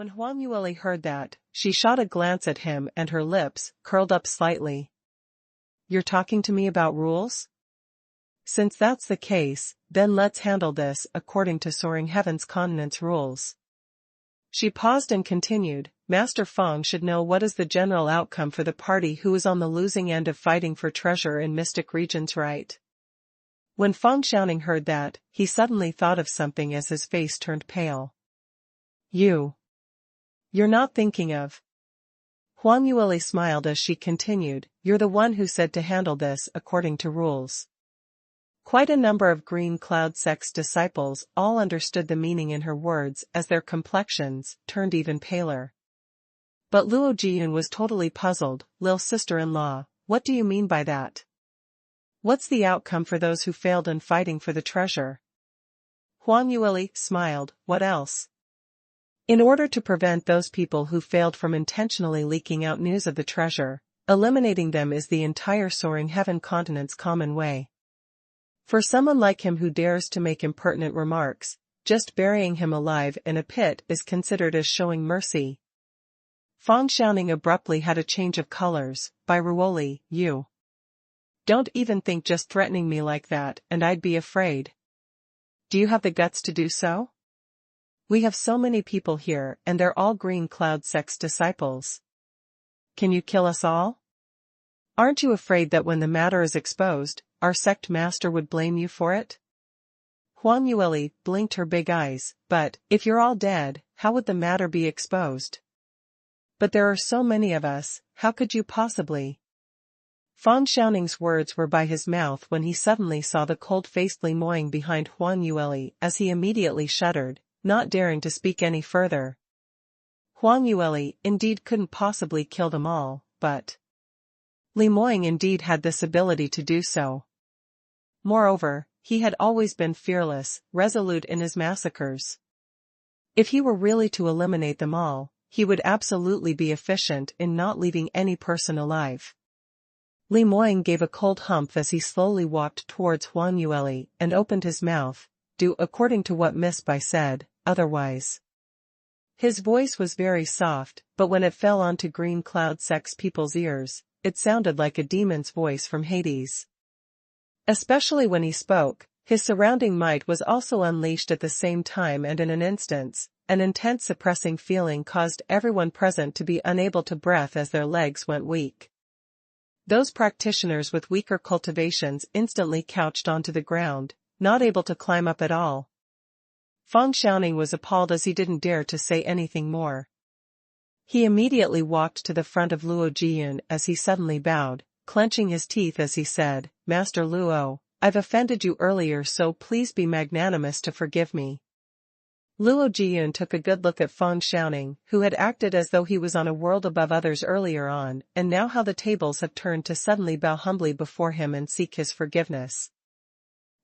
When Huang Yueli heard that, she shot a glance at him and her lips curled up slightly. "You're talking to me about rules? Since that's the case, then let's handle this according to Soaring Heaven's Continent's rules." She paused and continued, "Master Feng should know what is the general outcome for the party who is on the losing end of fighting for treasure in mystic regions, right?" When Feng Xiaoning heard that, he suddenly thought of something as his face turned pale. You're not thinking of..." Huang Yueli smiled as she continued, "You're the one who said to handle this according to rules." Quite a number of Green Cloud Sect's disciples all understood the meaning in her words as their complexions turned even paler. But Luo Jiyun was totally puzzled. "Lil sister-in-law, what do you mean by that? What's the outcome for those who failed in fighting for the treasure?" Huang Yueli smiled, "What else? In order to prevent those people who failed from intentionally leaking out news of the treasure, eliminating them is the entire Soaring Heaven Continent's common way. For someone like him who dares to make impertinent remarks, just burying him alive in a pit is considered as showing mercy." Feng Xiaoning abruptly had a change of colors. "By Ruoli, you don't even think just threatening me like that and I'd be afraid. Do you have the guts to do so? We have so many people here and they're all Green Cloud Sect's disciples. Can you kill us all? Aren't you afraid that when the matter is exposed, our sect master would blame you for it?" Huang Yueli blinked her big eyes. "But, if you're all dead, how would the matter be exposed? But there are so many of us, how could you possibly?" Feng Xiaoning's words were by his mouth when he suddenly saw the cold-faced Li Moying behind Huang Yueli as he immediately shuddered, not daring to speak any further. Huang Yueli indeed couldn't possibly kill them all, but Li Moying indeed had this ability to do so. Moreover, he had always been fearless, resolute in his massacres. If he were really to eliminate them all, he would absolutely be efficient in not leaving any person alive. Li Moying gave a cold humph as he slowly walked towards Huang Yueli and opened his mouth. "Do according to what Miss Bai said, otherwise." His voice was very soft, but when it fell onto Green Cloud Sect's people's ears, it sounded like a demon's voice from Hades. Especially when he spoke, his surrounding might was also unleashed at the same time, and in an instant, an intense suppressing feeling caused everyone present to be unable to breathe as their legs went weak. Those practitioners with weaker cultivations instantly couched onto the ground, not able to climb up at all. Feng Xiaoning was appalled as he didn't dare to say anything more. He immediately walked to the front of Luo Jiyun as he suddenly bowed, clenching his teeth as he said, "Master Luo, I've offended you earlier, so please be magnanimous to forgive me." Luo Jiyun took a good look at Feng Xiaoning, who had acted as though he was on a world above others earlier on, and now how the tables have turned to suddenly bow humbly before him and seek his forgiveness.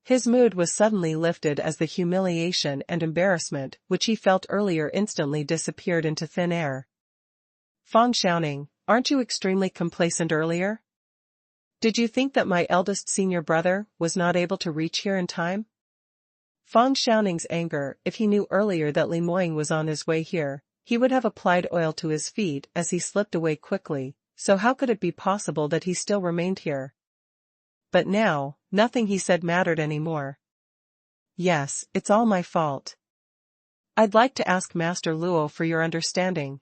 His mood was suddenly lifted as the humiliation and embarrassment which he felt earlier instantly disappeared into thin air. "Feng Xiaoning, aren't you extremely complacent earlier? Did you think that my eldest senior brother was not able to reach here in time?" Feng Xiaoning's anger, if he knew earlier that Li Moying was on his way here, he would have applied oil to his feet as he slipped away quickly, so how could it be possible that he still remained here? But now, nothing he said mattered anymore. "Yes, it's all my fault. I'd like to ask Master Luo for your understanding."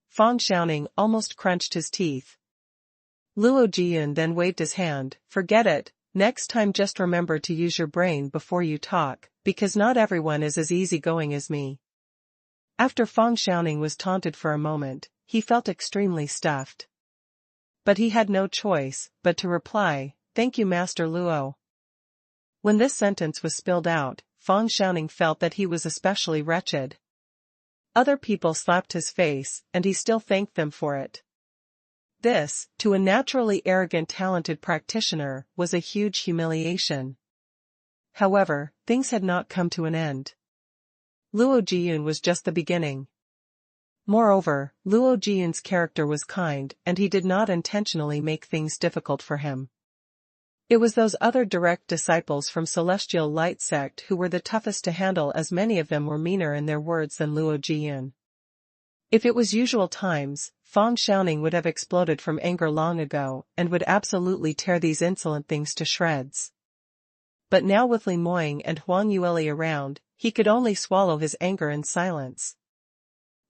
Feng Xiaoning almost crunched his teeth. Luo Jiyun then waved his hand. "Forget it, next time just remember to use your brain before you talk, because not everyone is as easygoing as me." After Feng Xiaoning was taunted for a moment, he felt extremely stuffed. But he had no choice but to reply, "Thank you, Master Luo." When this sentence was spilled out, Feng Xiaoning felt that he was especially wretched. Other people slapped his face, and he still thanked them for it. This, to a naturally arrogant talented practitioner, was a huge humiliation. However, things had not come to an end. Luo Jiyun was just the beginning. Moreover, Luo Jiyun's character was kind, and he did not intentionally make things difficult for him. It was those other direct disciples from Celestial Light Sect who were the toughest to handle, as many of them were meaner in their words than Luo Jiyun. If it was usual times, Fang Xiaoning would have exploded from anger long ago and would absolutely tear these insolent things to shreds. But now with Li Moying and Huang Yueli around, he could only swallow his anger in silence.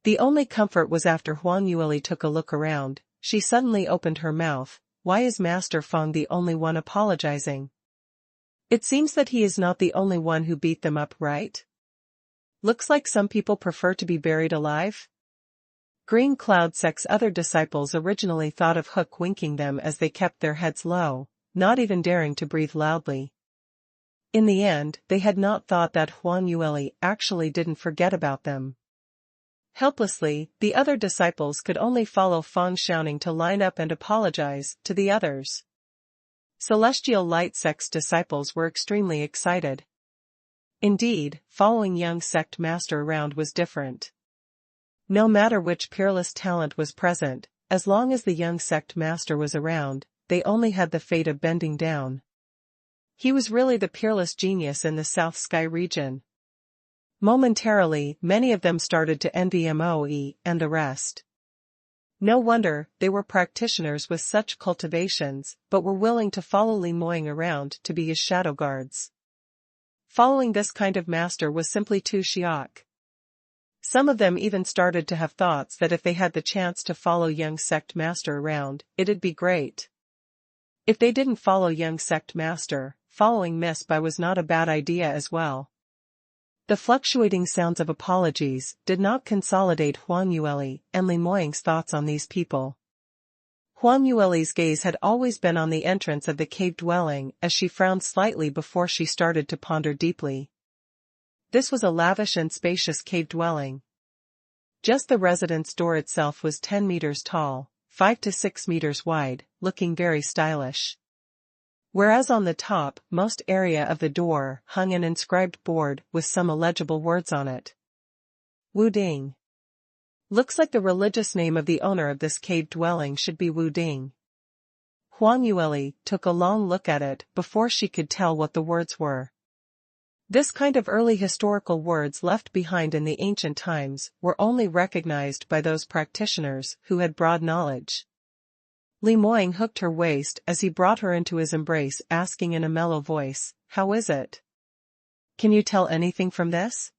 The only comfort was after Huang Yueli took a look around, she suddenly opened her mouth. Why is Master Fang the only one apologizing? It seems that he is not the only one who beat them up, right? Looks like some people prefer to be buried alive. Green Cloud Sect's other disciples originally thought of hook-winking them as they kept their heads low, not even daring to breathe loudly. In the end, they had not thought that Huang Yueli actually didn't forget about them. Helplessly, the other disciples could only follow Fang Xiaoning to line up and apologize to the others. Celestial Light Sect's disciples were extremely excited. Indeed, following young sect master around was different. No matter which peerless talent was present, as long as the young sect master was around, they only had the fate of bending down. He was really the peerless genius in the South Sky region. Momentarily, many of them started to envy Moe and the rest. No wonder they were practitioners with such cultivations, but were willing to follow Li Moying around to be his shadow guards. Following this kind of master was simply too shock. Some of them even started to have thoughts that if they had the chance to follow young sect master around, it'd be great. If they didn't follow young sect master, following Miss Bai was not a bad idea as well. The fluctuating sounds of apologies did not consolidate Huang Yueli and Li Moying's thoughts on these people. Huang Yueli's gaze had always been on the entrance of the cave dwelling as she frowned slightly before she started to ponder deeply. This was a lavish and spacious cave dwelling. Just the residence door itself was 10 meters tall, 5 to 6 meters wide, looking very stylish. Whereas on the top most area of the door hung an inscribed board with some illegible words on it. Wu Ding. Looks like the religious name of the owner of this cave dwelling should be Wu Ding. Huang Yueli took a long look at it before she could tell what the words were. This kind of early historical words left behind in the ancient times were only recognized by those practitioners who had broad knowledge. Li Moying hooked her waist as he brought her into his embrace, asking in a mellow voice, "How is it? Can you tell anything from this?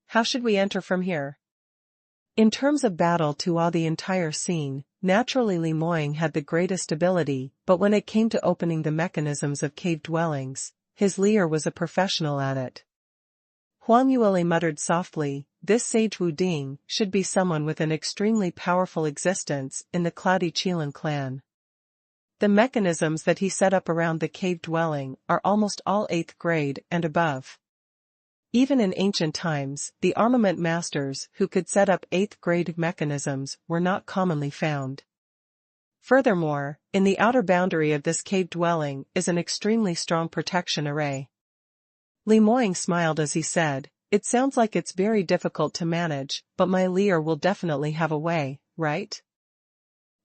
How should we enter from here?" In terms of battle to awe the entire scene, naturally Li Moying had the greatest ability, but when it came to opening the mechanisms of cave dwellings, his leer was a professional at it. Huang Yueli muttered softly, "This sage Wu Ding should be someone with an extremely powerful existence in the Cloudy Qilin clan. The mechanisms that he set up around the cave dwelling are almost all 8th grade and above. Even in ancient times, the armament masters who could set up 8th grade mechanisms were not commonly found. Furthermore, in the outer boundary of this cave dwelling is an extremely strong protection array." Li Moying smiled as he said, "It sounds like it's very difficult to manage, but my leer will definitely have a way, right?"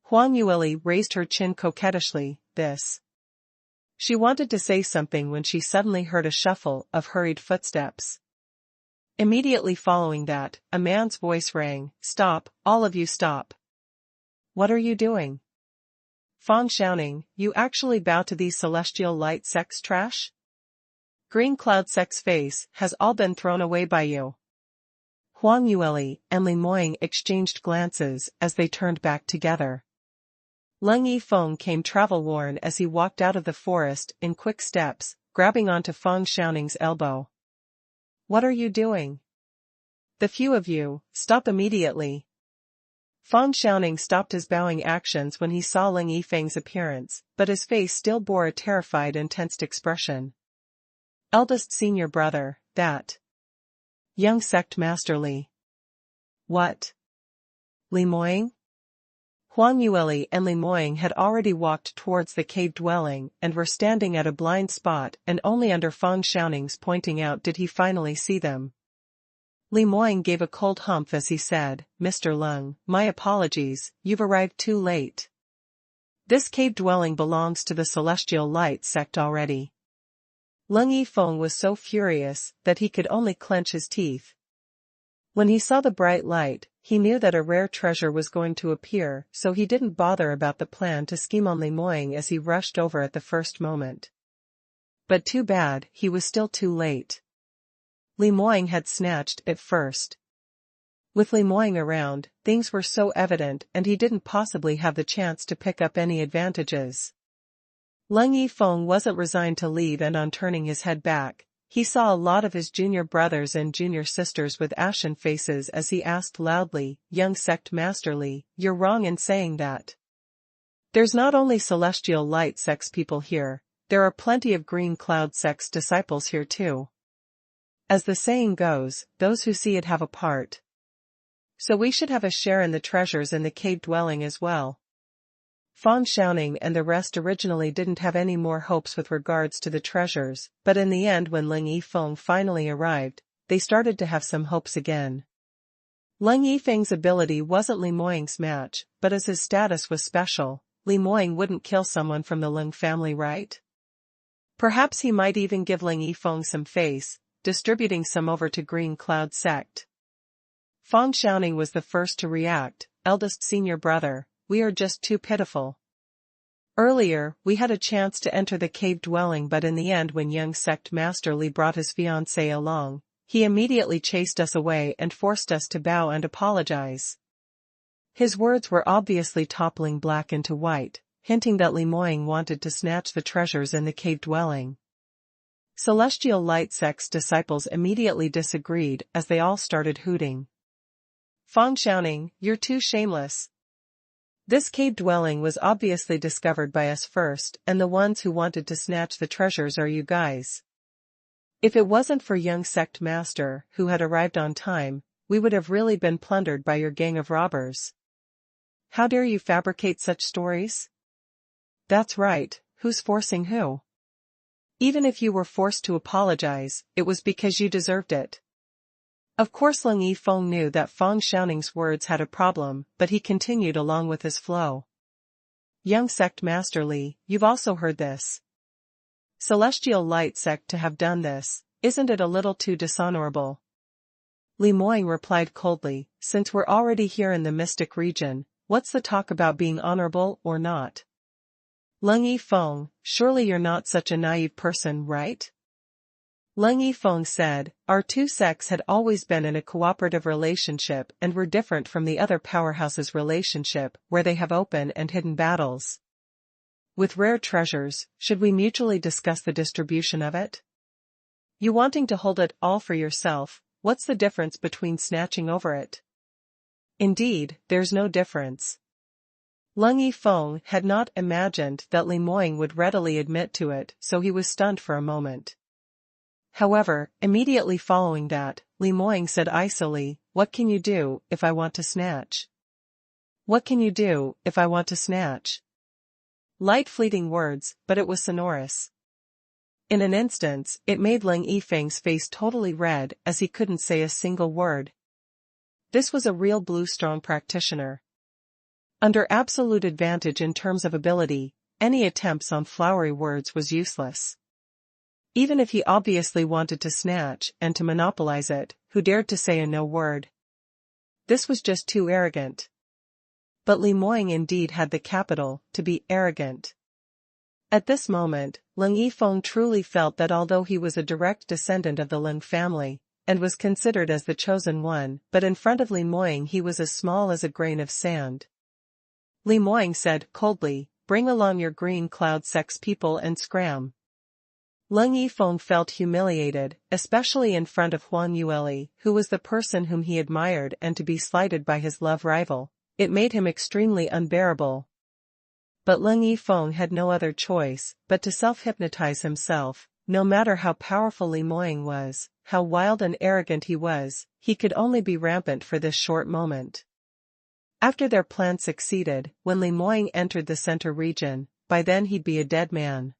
Huang Yueli raised her chin coquettishly. She wanted to say something when she suddenly heard a shuffle of hurried footsteps. Immediately following that, a man's voice rang, "Stop, all of you stop. What are you doing? Fang Xiaoning, you actually bow to these celestial light sects trash? Green Cloud Sect's face has all been thrown away by you." Huang Yueli and Li Moying exchanged glances as they turned back together. Leng Yifeng came travel-worn as he walked out of the forest in quick steps, grabbing onto Fang Xiaoning's elbow. "What are you doing? The few of you, stop immediately." Fang Xiaoning stopped his bowing actions when he saw Leng Yifeng's appearance, but his face still bore a terrified and tensed expression. "Eldest senior brother, that young sect master Li." "What? Li Moying?" Huang Yueli and Li Moying had already walked towards the cave dwelling and were standing at a blind spot, and only under Fang Xiaoning's pointing out did he finally see them. Li Moying gave a cold humph as he said, "Mr. Leng, my apologies, you've arrived too late. This cave dwelling belongs to the Celestial Light sect already." Leng Yifeng was so furious that he could only clench his teeth. When he saw the bright light, he knew that a rare treasure was going to appear, so he didn't bother about the plan to scheme on Limoying as he rushed over at the first moment. But too bad, he was still too late. Limoying had snatched it first. With Limoying around, things were so evident and he didn't possibly have the chance to pick up any advantages. Leng Yifeng wasn't resigned to leave, and on turning his head back, he saw a lot of his junior brothers and junior sisters with ashen faces as he asked loudly, "Young sect masterly, you're wrong in saying that. There's not only celestial light sects people here, there are plenty of green cloud sects disciples here too. As the saying goes, those who see it have a part. So we should have a share in the treasures in the cave dwelling as well." Fang Xiaoning and the rest originally didn't have any more hopes with regards to the treasures, but in the end when Leng Yifeng finally arrived, they started to have some hopes again. Leng Yifeng's ability wasn't Limoying's match, but as his status was special, Limoying wouldn't kill someone from the Leng family, right? Perhaps he might even give Leng Yifeng some face, distributing some over to Green Cloud sect. Fang Xiaoning was the first to react. "Eldest senior brother, we are just too pitiful. Earlier, we had a chance to enter the cave dwelling, but in the end when young sect master Li brought his fiancée along, he immediately chased us away and forced us to bow and apologize." His words were obviously toppling black into white, hinting that Limoying wanted to snatch the treasures in the cave dwelling. Celestial Light sect's disciples immediately disagreed as they all started hooting. "Fang Xiaoning, you're too shameless. This cave dwelling was obviously discovered by us first, and the ones who wanted to snatch the treasures are you guys. If it wasn't for young sect master, who had arrived on time, we would have really been plundered by your gang of robbers. How dare you fabricate such stories?" "That's right, who's forcing who? Even if you were forced to apologize, it was because you deserved it." Of course Leng Yifeng knew that Fang Xiaoning's words had a problem, but he continued along with his flow. "Young sect master Li, you've also heard this. Celestial Light sect to have done this, isn't it a little too dishonorable?" Limoying replied coldly, "Since we're already here in the mystic region, what's the talk about being honorable or not? Leng Yifeng, surely you're not such a naive person, right?" Leng Yifeng said, "Our two sects had always been in a cooperative relationship and were different from the other powerhouses' relationship, where they have open and hidden battles. With rare treasures, should we mutually discuss the distribution of it? You wanting to hold it all for yourself, what's the difference between snatching over it? Indeed, there's no difference." Leng Yifeng had not imagined that Limoying would readily admit to it, so he was stunned for a moment. However, immediately following that, Limoying said icily, "What can you do if I want to snatch? What can you do if I want to snatch?" Light fleeting words, but it was sonorous. In an instant, it made Leng Yifeng's face totally red as he couldn't say a single word. This was a real blue strong practitioner. Under absolute advantage in terms of ability, any attempts on flowery words was useless. Even if he obviously wanted to snatch and to monopolize it, who dared to say a no word? This was just too arrogant. But Limoying indeed had the capital to be arrogant. At this moment, Leng Yifeng truly felt that although he was a direct descendant of the Leng family, and was considered as the chosen one, but in front of Limoying he was as small as a grain of sand. Limoying said coldly, "Bring along your green cloud sect's people and scram." Leng Yifeng felt humiliated, especially in front of Huang Yueli, who was the person whom he admired, and to be slighted by his love rival. It made him extremely unbearable. But Leng Yifeng had no other choice but to self-hypnotize himself. No matter how powerful Limoying was, how wild and arrogant he was, he could only be rampant for this short moment. After their plan succeeded, when Limoying entered the center region, by then he'd be a dead man.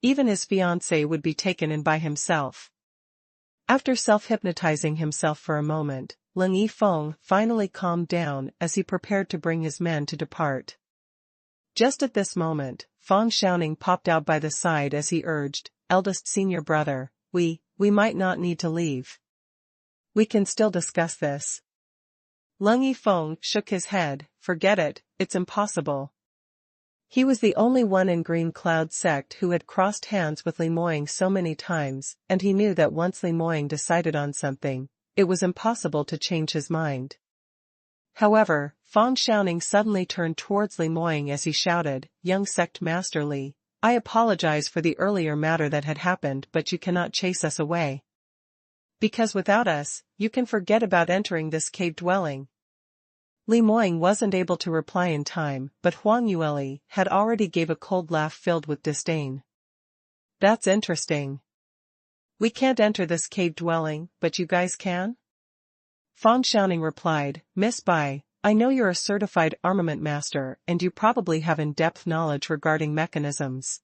Even his fiancée would be taken in by himself. After self-hypnotizing himself for a moment, Leng Yifeng finally calmed down as he prepared to bring his men to depart. Just at this moment, Fang Xiaoning popped out by the side as he urged, "Eldest senior brother, we might not need to leave. We can still discuss this." Lung Yifeng shook his head. Forget it, it's impossible. He was the only one in Green Cloud sect who had crossed hands with Li Moying so many times, and he knew that once Li Moying decided on something, it was impossible to change his mind. However, Fang Xiaoning suddenly turned towards Li Moying as he shouted, "Young sect master Li, I apologize for the earlier matter that had happened, but you cannot chase us away. Because without us, you can forget about entering this cave dwelling." Li Moying wasn't able to reply in time, but Huang Yueli had already gave a cold laugh filled with disdain. "That's interesting. We can't enter this cave dwelling, but you guys can?" Fang Xiaoning replied, "Miss Bai, I know you're a certified armament master and you probably have in-depth knowledge regarding mechanisms.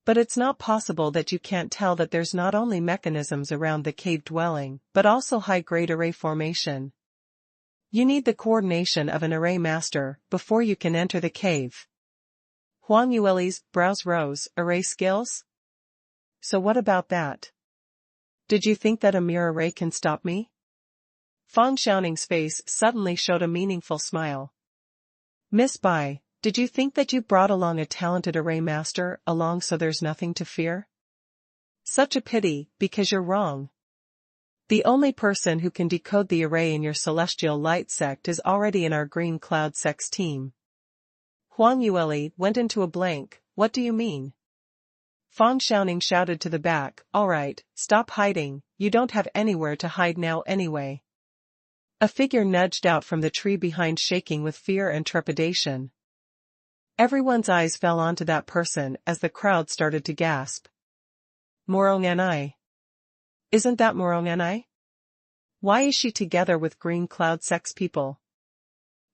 But it's not possible that you can't tell that there's not only mechanisms around the cave dwelling, but also high-grade array formation. You need the coordination of an array master before you can enter the cave." Huang Yueli's brows rose. "Array skills? So what about that? Did you think that a mere array can stop me?" Fang Xiaoning's face suddenly showed a meaningful smile. "Miss Bai, did you think that you brought along a talented array master along so there's nothing to fear? Such a pity, because you're wrong. The only person who can decode the array in your Celestial Light sect is already in our Green Cloud sect's team." Huang Yueli went into a blank. "What do you mean?" Fang Xiaoning shouted to the back, "All right, stop hiding, you don't have anywhere to hide now anyway." A figure nudged out from the tree behind, shaking with fear and trepidation. Everyone's eyes fell onto that person as the crowd started to gasp. "Morong Ni. Isn't that Morong Ni? Why is she together with Green Cloud sect's people?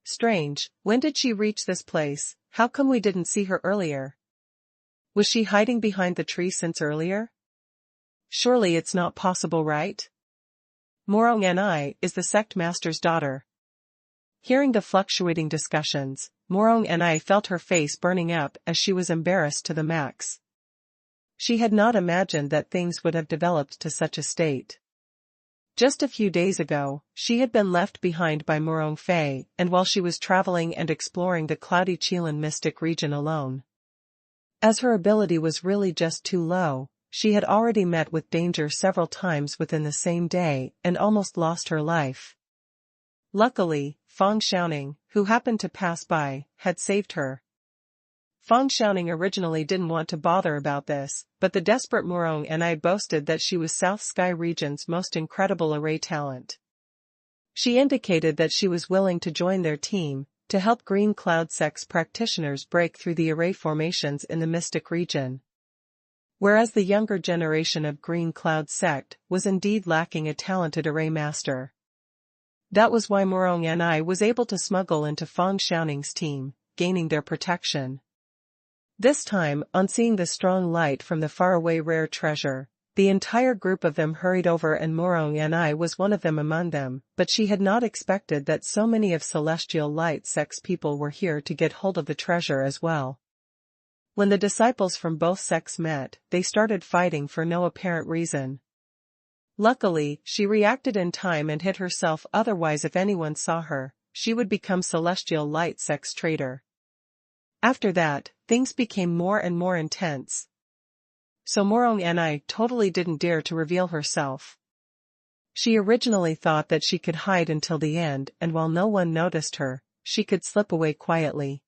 Strange, when did she reach this place? How come we didn't see her earlier? Was she hiding behind the tree since earlier? Surely it's not possible, right? Morong Ni is the sect master's daughter." Hearing the fluctuating discussions, Morong Ni felt her face burning up as she was embarrassed to the max. She had not imagined that things would have developed to such a state. Just a few days ago, she had been left behind by Morong Fei, and while she was traveling and exploring the cloudy Qilin mystic region alone. As her ability was really just too low, she had already met with danger several times within the same day and almost lost her life. Luckily, Fang Xiaoning, who happened to pass by, had saved her. Fang Xiaoning originally didn't want to bother about this, but the desperate Morong Ni boasted that she was South Sky region's most incredible array talent. She indicated that she was willing to join their team, to help Green Cloud sect's practitioners break through the array formations in the Mystic region. Whereas the younger generation of Green Cloud sect was indeed lacking a talented array master. That was why Morong Ni was able to smuggle into Fang Xiaoning's team, gaining their protection. This time, on seeing the strong light from the faraway rare treasure, the entire group of them hurried over, and Morong Ni was one of them among them, but she had not expected that so many of Celestial Light sect's people were here to get hold of the treasure as well. When the disciples from both sects met, they started fighting for no apparent reason. Luckily, she reacted in time and hid herself, otherwise if anyone saw her, she would become Celestial Light sect's traitor. After that, things became more and more intense. So Morong Ni totally didn't dare to reveal herself. She originally thought that she could hide until the end, and while no one noticed her, she could slip away quietly.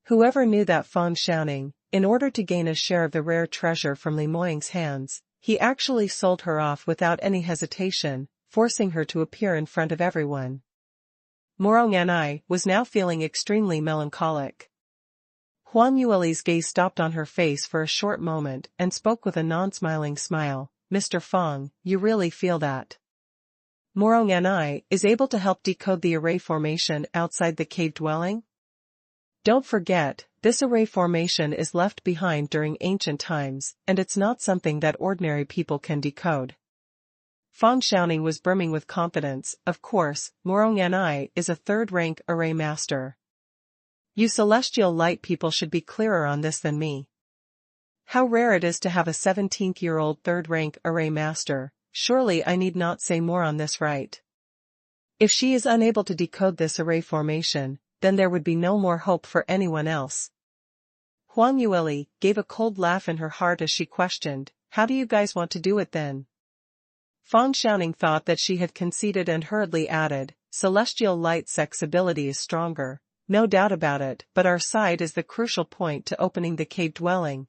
Whoever knew that Fang Xiaoning, in order to gain a share of the rare treasure from Li Moying's hands, he actually sold her off without any hesitation, forcing her to appear in front of everyone. Morong Ni was now feeling extremely melancholic. Huang Yueli's gaze stopped on her face for a short moment and spoke with a non-smiling smile. "Mr. Fang, you really feel that Morong Ni is able to help decode the array formation outside the cave dwelling? Don't forget, this array formation is left behind during ancient times, and it's not something that ordinary people can decode." Fang Xiaoning was brimming with confidence. "Of course, Morong Ni is a third-rank array master. You Celestial Light people should be clearer on this than me. How rare it is to have a 17-year-old third-rank array master, surely I need not say more on this, right?" If she is unable to decode this array formation, then there would be no more hope for anyone else. Huang Yueli gave a cold laugh in her heart as she questioned, "How do you guys want to do it then?" Fang Xiaoning thought that she had conceded and hurriedly added, "Celestial light sex ability is stronger, no doubt about it, but our side is the crucial point to opening the cave dwelling.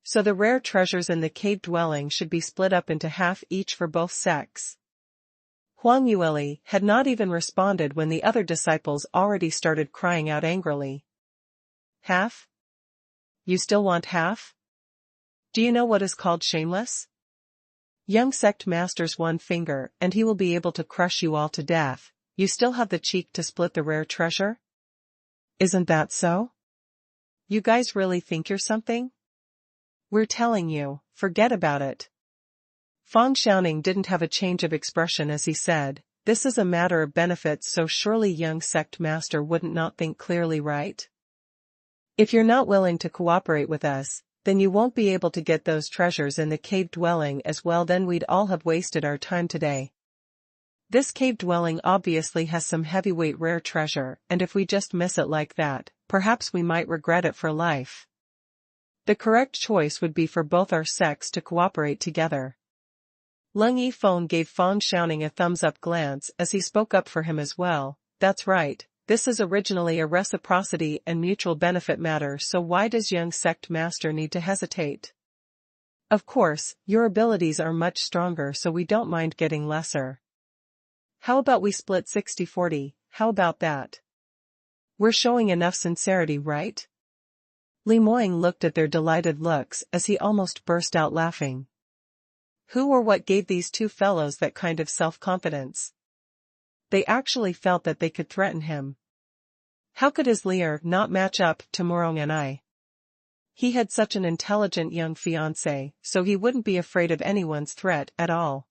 So the rare treasures in the cave dwelling should be split up into half each for both sects." Huang Yueli had not even responded when the other disciples already started crying out angrily. "Half? You still want half? Do you know what is called shameless? Young sect master's one finger and he will be able to crush you all to death. You still have the cheek to split the rare treasure? Isn't that so? You guys really think you're something? We're telling you, forget about it." Fang Xiaoning didn't have a change of expression as he said, "This is a matter of benefits, so surely young sect master wouldn't not think clearly, right? If you're not willing to cooperate with us, then you won't be able to get those treasures in the cave dwelling as well, then we'd all have wasted our time today. This cave dwelling obviously has some heavyweight rare treasure, and if we just miss it like that, perhaps we might regret it for life. The correct choice would be for both our sects to cooperate together." Leng Yifeng gave Fang Xiaoning a thumbs-up glance as he spoke up for him as well. "That's right, this is originally a reciprocity and mutual benefit matter, so why does young sect master need to hesitate? Of course, your abilities are much stronger, so we don't mind getting lesser. How about we split 60-40, how about that? We're showing enough sincerity, right?" Li Moying looked at their delighted looks as he almost burst out laughing. Who or what gave these two fellows that kind of self-confidence? They actually felt that they could threaten him. How could his leer not match up to Morong and I? He had such an intelligent young fiancé, so he wouldn't be afraid of anyone's threat at all.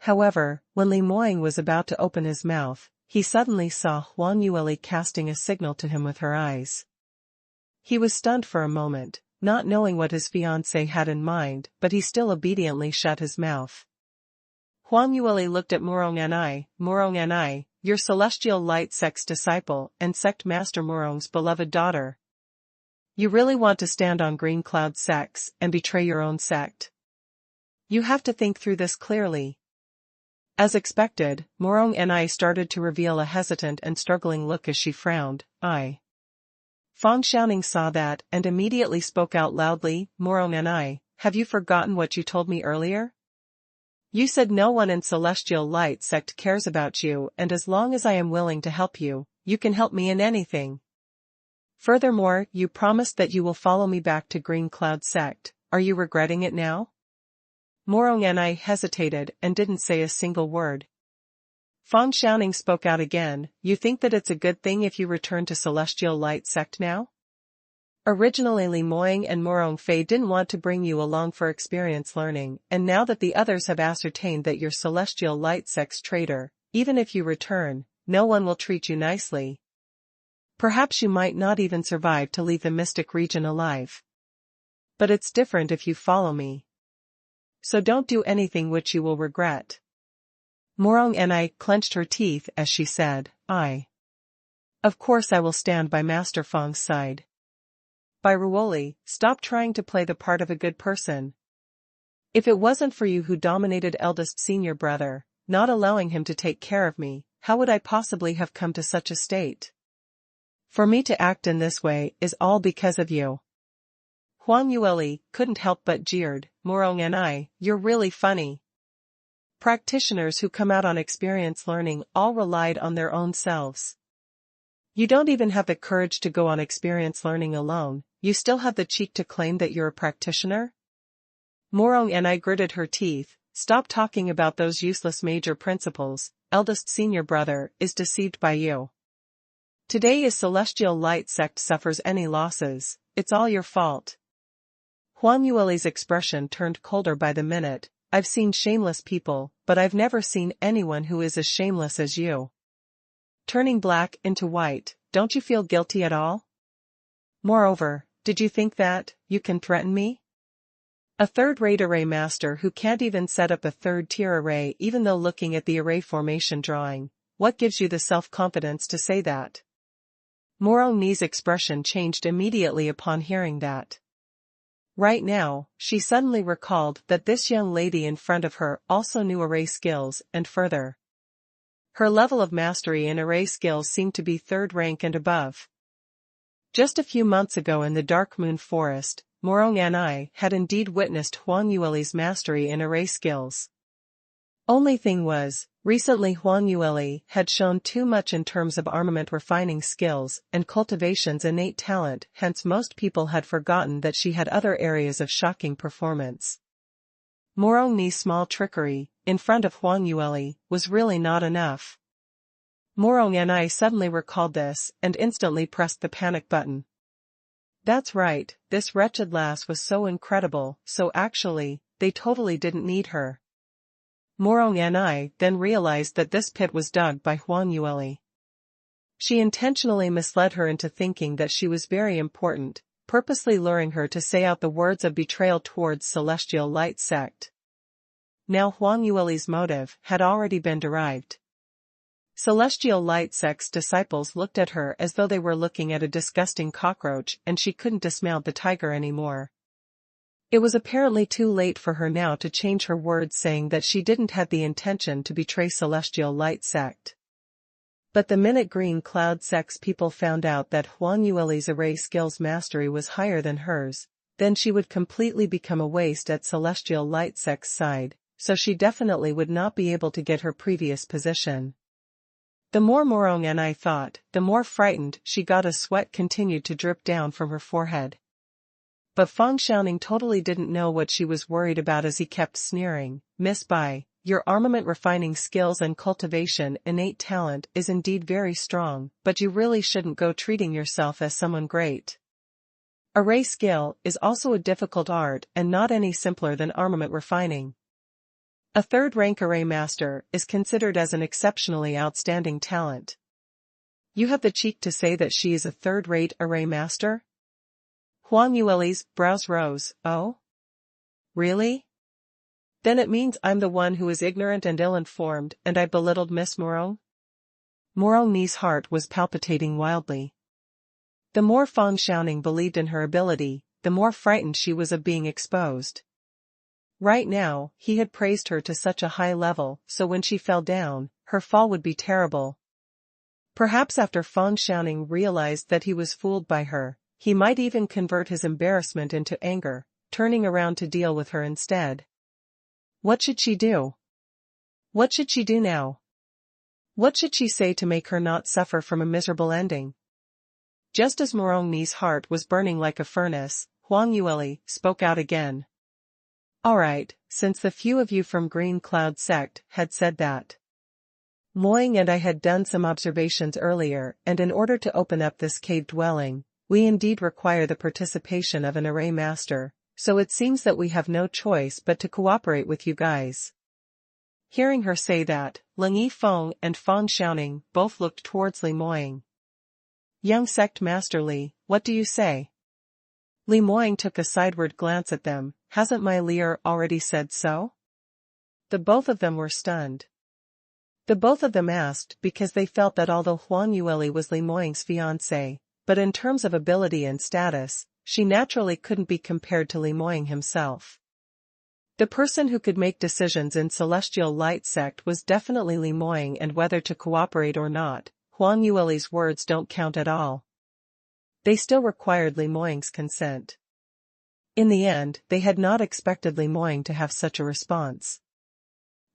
However, when Li Moying was about to open his mouth, he suddenly saw Huang Yueli casting a signal to him with her eyes. He was stunned for a moment, not knowing what his fiancé had in mind, but he still obediently shut his mouth. Huang Yueli looked at Morong and I, your celestial light sect's disciple and sect master Morong's beloved daughter. You really want to stand on Green Cloud's sects and betray your own sect? You have to think through this clearly. As expected, Morong and I started to reveal a hesitant and struggling look as she frowned. Fang Xiaoning saw that and immediately spoke out loudly, "Morong and I, have you forgotten what you told me earlier? You said no one in Celestial Light sect cares about you, and as long as I am willing to help you, you can help me in anything. Furthermore, you promised that you will follow me back to Green Cloud sect. Are you regretting it now?" Morong and I hesitated and didn't say a single word. Fang Xiaoning spoke out again, "You think that it's a good thing if you return to Celestial Light sect now? Originally Li Moying and Morong Fei didn't want to bring you along for experience learning, and now that the others have ascertained that you're Celestial Light sect's traitor, even if you return, no one will treat you nicely. Perhaps you might not even survive to leave the mystic region alive. But it's different if you follow me. So don't do anything which you will regret." Morong and I clenched her teeth as she said, Of course I will stand by Master Fang's side. By Ruoli, stop trying to play the part of a good person. If it wasn't for you who dominated eldest senior brother, not allowing him to take care of me, how would I possibly have come to such a state? For me to act in this way is all because of you." Huang Yueli couldn't help but jeered, "Morong and I, you're really funny. Practitioners who come out on experience learning all relied on their own selves. You don't even have the courage to go on experience learning alone, you still have the cheek to claim that you're a practitioner?" Morong and I gritted her teeth, "Stop talking about those useless major principles, eldest senior brother is deceived by you. Today is Celestial Light sect suffers any losses, it's all your fault." Huang Yueli's expression turned colder by the minute. "I've seen shameless people, but I've never seen anyone who is as shameless as you. Turning black into white, don't you feel guilty at all? Moreover, did you think that you can threaten me? A third-rate array master who can't even set up a third-tier array even though looking at the array formation drawing. What gives you the self-confidence to say that? Morongni's expression changed immediately upon hearing that. Right now, she suddenly recalled that this young lady in front of her also knew array skills, and further. Her level of mastery in array skills seemed to be third rank and above. Just a few months ago in the Dark Moon Forest, Morong and I had indeed witnessed Huang Yueli's mastery in array skills. Only thing was, recently Huang Yueli had shown too much in terms of armament refining skills and cultivation's innate talent, hence most people had forgotten that she had other areas of shocking performance. Morongni's small trickery, in front of Huang Yueli, was really not enough. Morong and I suddenly recalled this and instantly pressed the panic button. That's right, this wretched lass was so incredible, so actually, they totally didn't need her. Morong and I then realized that this pit was dug by Huang Yueli. She intentionally misled her into thinking that she was very important, purposely luring her to say out the words of betrayal towards Celestial Light Sect. Now Huang Yueli's motive had already been derived. Celestial Light Sect's disciples looked at her as though they were looking at a disgusting cockroach and she couldn't dismount the tiger anymore. It was apparently too late for her now to change her words saying that she didn't have the intention to betray Celestial Light Sect. But the minute Green Cloud Sect's people found out that Huang Yueli's array skills mastery was higher than hers, then she would completely become a waste at Celestial Light Sect's side, so she definitely would not be able to get her previous position. The more Morong and I thought, the more frightened she got as sweat continued to drip down from her forehead. But Feng Xiaoning totally didn't know what she was worried about as he kept sneering, Miss Bai, your armament refining skills and cultivation innate talent is indeed very strong, but you really shouldn't go treating yourself as someone great. Array skill is also a difficult art and not any simpler than armament refining. A third-rank array master is considered as an exceptionally outstanding talent. You have the cheek to say that she is a third-rate array master? Huang Yueli's brows rose. Oh? Really? Then it means I'm the one who is ignorant and ill-informed, and I belittled Miss Morong? Morongni's heart was palpitating wildly. The more Feng Xiaoning believed in her ability, the more frightened she was of being exposed. Right now, he had praised her to such a high level, so when she fell down, her fall would be terrible. Perhaps after Feng Xiaoning realized that he was fooled by her, he might even convert his embarrassment into anger, turning around to deal with her instead. What should she do? What should she do now? What should she say to make her not suffer from a miserable ending? Just as Morongni's heart was burning like a furnace, Huang Yueli spoke out again. Alright, since the few of you from Green Cloud Sect had said that. Moing and I had done some observations earlier, and in order to open up this cave dwelling, we indeed require the participation of an array master, so it seems that we have no choice but to cooperate with you guys. Hearing her say that, Ling Yifeng and Feng Xiaoning both looked towards Li Moying. Young Sect Master Li, what do you say? Li Moying took a sideward glance at them. Hasn't my leader already said so? The both of them were stunned. The both of them asked because they felt that although Huang Yueli was Li Moying's fiancée, but in terms of ability and status, she naturally couldn't be compared to Li Moying himself. The person who could make decisions in Celestial Light Sect was definitely Li Moying, and whether to cooperate or not, Huang Yueli's words don't count at all. They still required Li Moying's consent. In the end, they had not expected Li Moying to have such a response.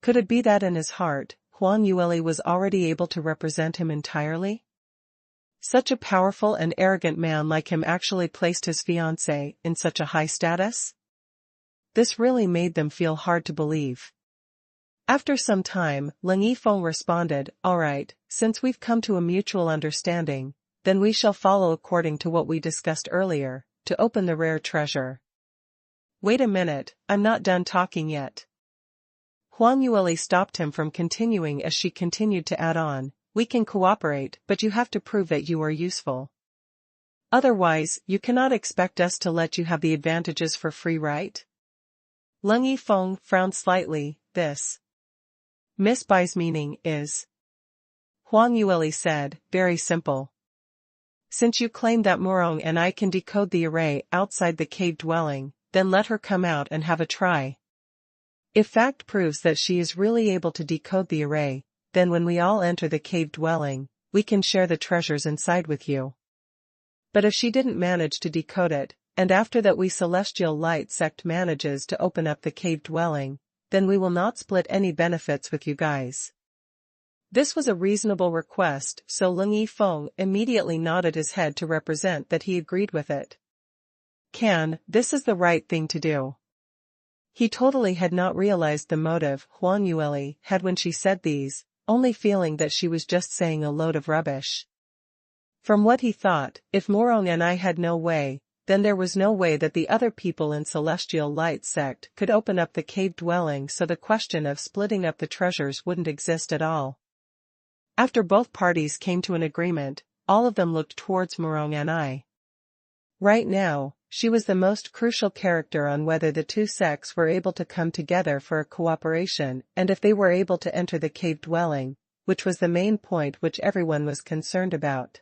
Could it be that in his heart, Huang Yueli was already able to represent him entirely? Such a powerful and arrogant man like him actually placed his fiancée in such a high status? This really made them feel hard to believe. After some time, Ling Yifeng responded, Alright, since we've come to a mutual understanding, then we shall follow according to what we discussed earlier, to open the rare treasure. Wait a minute, I'm not done talking yet. Huang Yueli stopped him from continuing as she continued to add on, we can cooperate, but you have to prove that you are useful. Otherwise, you cannot expect us to let you have the advantages for free, right? Leng Yifeng frowned slightly. This Miss Bai's meaning is, Huang Yueli said, very simple. Since you claim that Morong and I can decode the array outside the cave dwelling, then let her come out and have a try. If fact proves that she is really able to decode the array, then when we all enter the cave dwelling, we can share the treasures inside with you. But if she didn't manage to decode it, and after that we Celestial Light sect manages to open up the cave dwelling, then we will not split any benefits with you guys. This was a reasonable request, so Leng Yifeng immediately nodded his head to represent that he agreed with it. This is the right thing to do. He totally had not realized the motive Huang Yueli had when she said these, only feeling that she was just saying a load of rubbish. From what he thought, if Morong and I had no way, then there was no way that the other people in Celestial Light sect could open up the cave dwelling, so the question of splitting up the treasures wouldn't exist at all. After both parties came to an agreement, all of them looked towards Morong and I. Right now, she was the most crucial character on whether the two sects were able to come together for a cooperation and if they were able to enter the cave dwelling, which was the main point which everyone was concerned about.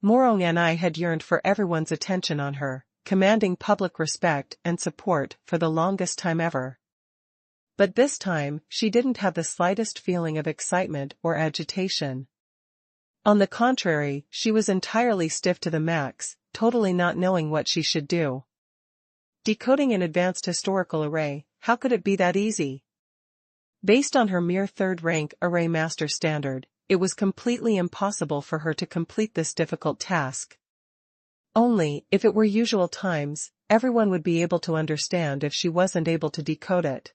Morong and I had yearned for everyone's attention on her, commanding public respect and support for the longest time ever. But this time, she didn't have the slightest feeling of excitement or agitation. On the contrary, she was entirely stiff to the max, totally not knowing what she should do. Decoding an advanced historical array, how could it be that easy? Based on her mere third-rank array master standard, it was completely impossible for her to complete this difficult task. Only, if it were usual times, everyone would be able to understand if she wasn't able to decode it.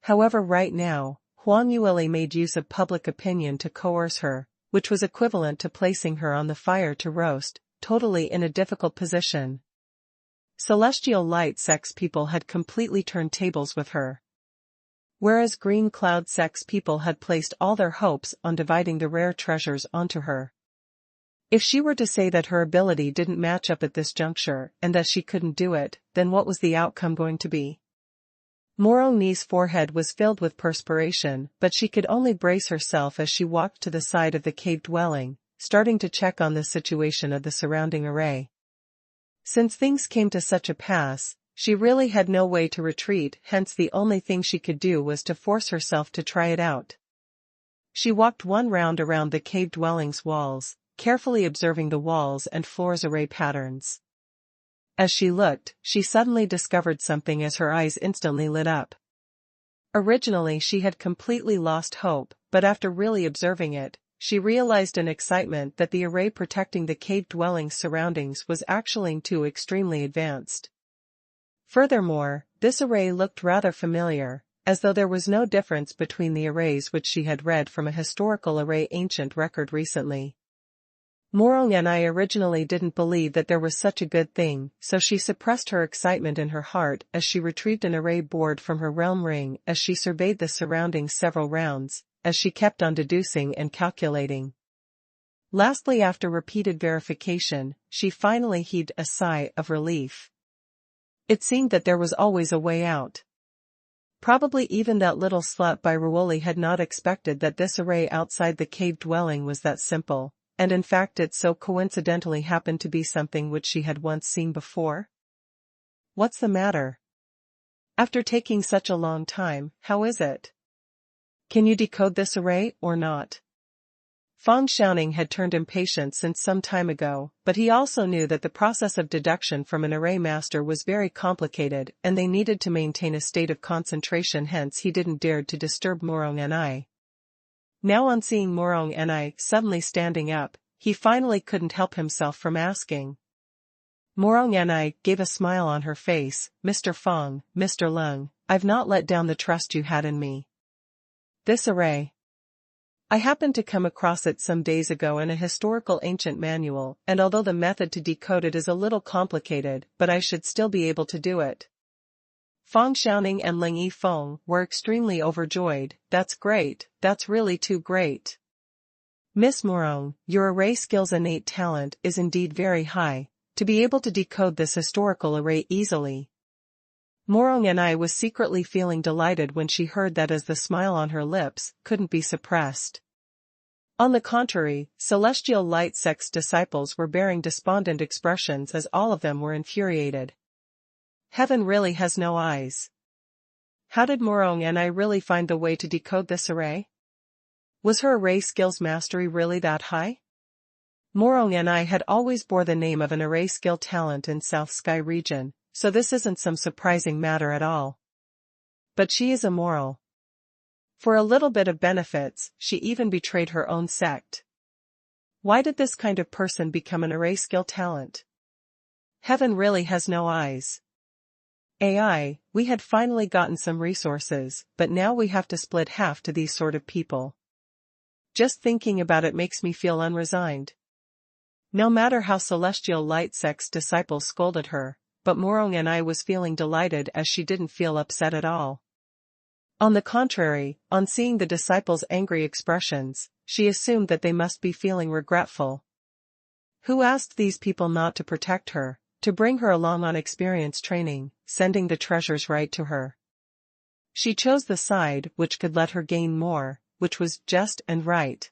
However, right now, Huang Yueli made use of public opinion to coerce her, which was equivalent to placing her on the fire to roast, totally in a difficult position. Celestial Light sect's people had completely turned tables with her. Whereas Green Cloud sect's people had placed all their hopes on dividing the rare treasures onto her. If she were to say that her ability didn't match up at this juncture and that she couldn't do it, then what was the outcome going to be? Morong Ni's forehead was filled with perspiration, but she could only brace herself as she walked to the side of the cave dwelling, starting to check on the situation of the surrounding array. Since things came to such a pass, she really had no way to retreat, hence the only thing she could do was to force herself to try it out. She walked one round around the cave dwelling's walls, carefully observing the walls and floor's array patterns. As she looked, she suddenly discovered something as her eyes instantly lit up. Originally she had completely lost hope, but after really observing it, she realized in excitement that the array protecting the cave dwelling's surroundings was actually too extremely advanced. Furthermore, this array looked rather familiar, as though there was no difference between the arrays which she had read from a historical array ancient record recently. Morong and I originally didn't believe that there was such a good thing, so she suppressed her excitement in her heart as she retrieved an array board from her realm ring as she surveyed the surroundings several rounds, as she kept on deducing and calculating. Lastly, after repeated verification, she finally heaved a sigh of relief. It seemed that there was always a way out. Probably even that little slut by Ruoli had not expected that this array outside the cave dwelling was that simple, and in fact it so coincidentally happened to be something which she had once seen before. What's the matter? After taking such a long time, how is it? Can you decode this array, or not? Fang Xiaoning had turned impatient since some time ago, but he also knew that the process of deduction from an array master was very complicated and they needed to maintain a state of concentration, hence he didn't dare to disturb Morong and I. Now on seeing Morong and I suddenly standing up, he finally couldn't help himself from asking. Morong and I gave a smile on her face. Mr. Fang, Mr. Leng, I've not let down the trust you had in me. This array. I happened to come across it some days ago in a historical ancient manual, and although the method to decode it is a little complicated, but I should still be able to do it. Fang Xiaoning and Leng Yifeng were extremely overjoyed. That's great, that's really too great. Miss Morong, your array skill's innate talent is indeed very high, to be able to decode this historical array easily. Morong and I was secretly feeling delighted when she heard that, as the smile on her lips couldn't be suppressed. On the contrary, celestial light sect's disciples were bearing despondent expressions as all of them were infuriated. Heaven really has no eyes. How did Morong and I really find the way to decode this array? Was her array skills mastery really that high? Morong and I had always bore the name of an array skill talent in South Sky region, so this isn't some surprising matter at all. But she is immoral. For a little bit of benefits, she even betrayed her own sect. Why did this kind of person become an array skill talent? Heaven really has no eyes. AI, we had finally gotten some resources, but now we have to split half to these sort of people. Just thinking about it makes me feel unresigned. No matter how Celestial Light Sect's disciples scolded her, but Morong and I was feeling delighted as she didn't feel upset at all. On the contrary, on seeing the disciples' angry expressions, she assumed that they must be feeling regretful. Who asked these people not to protect her, to bring her along on experience training, sending the treasures right to her? She chose the side which could let her gain more, which was just and right.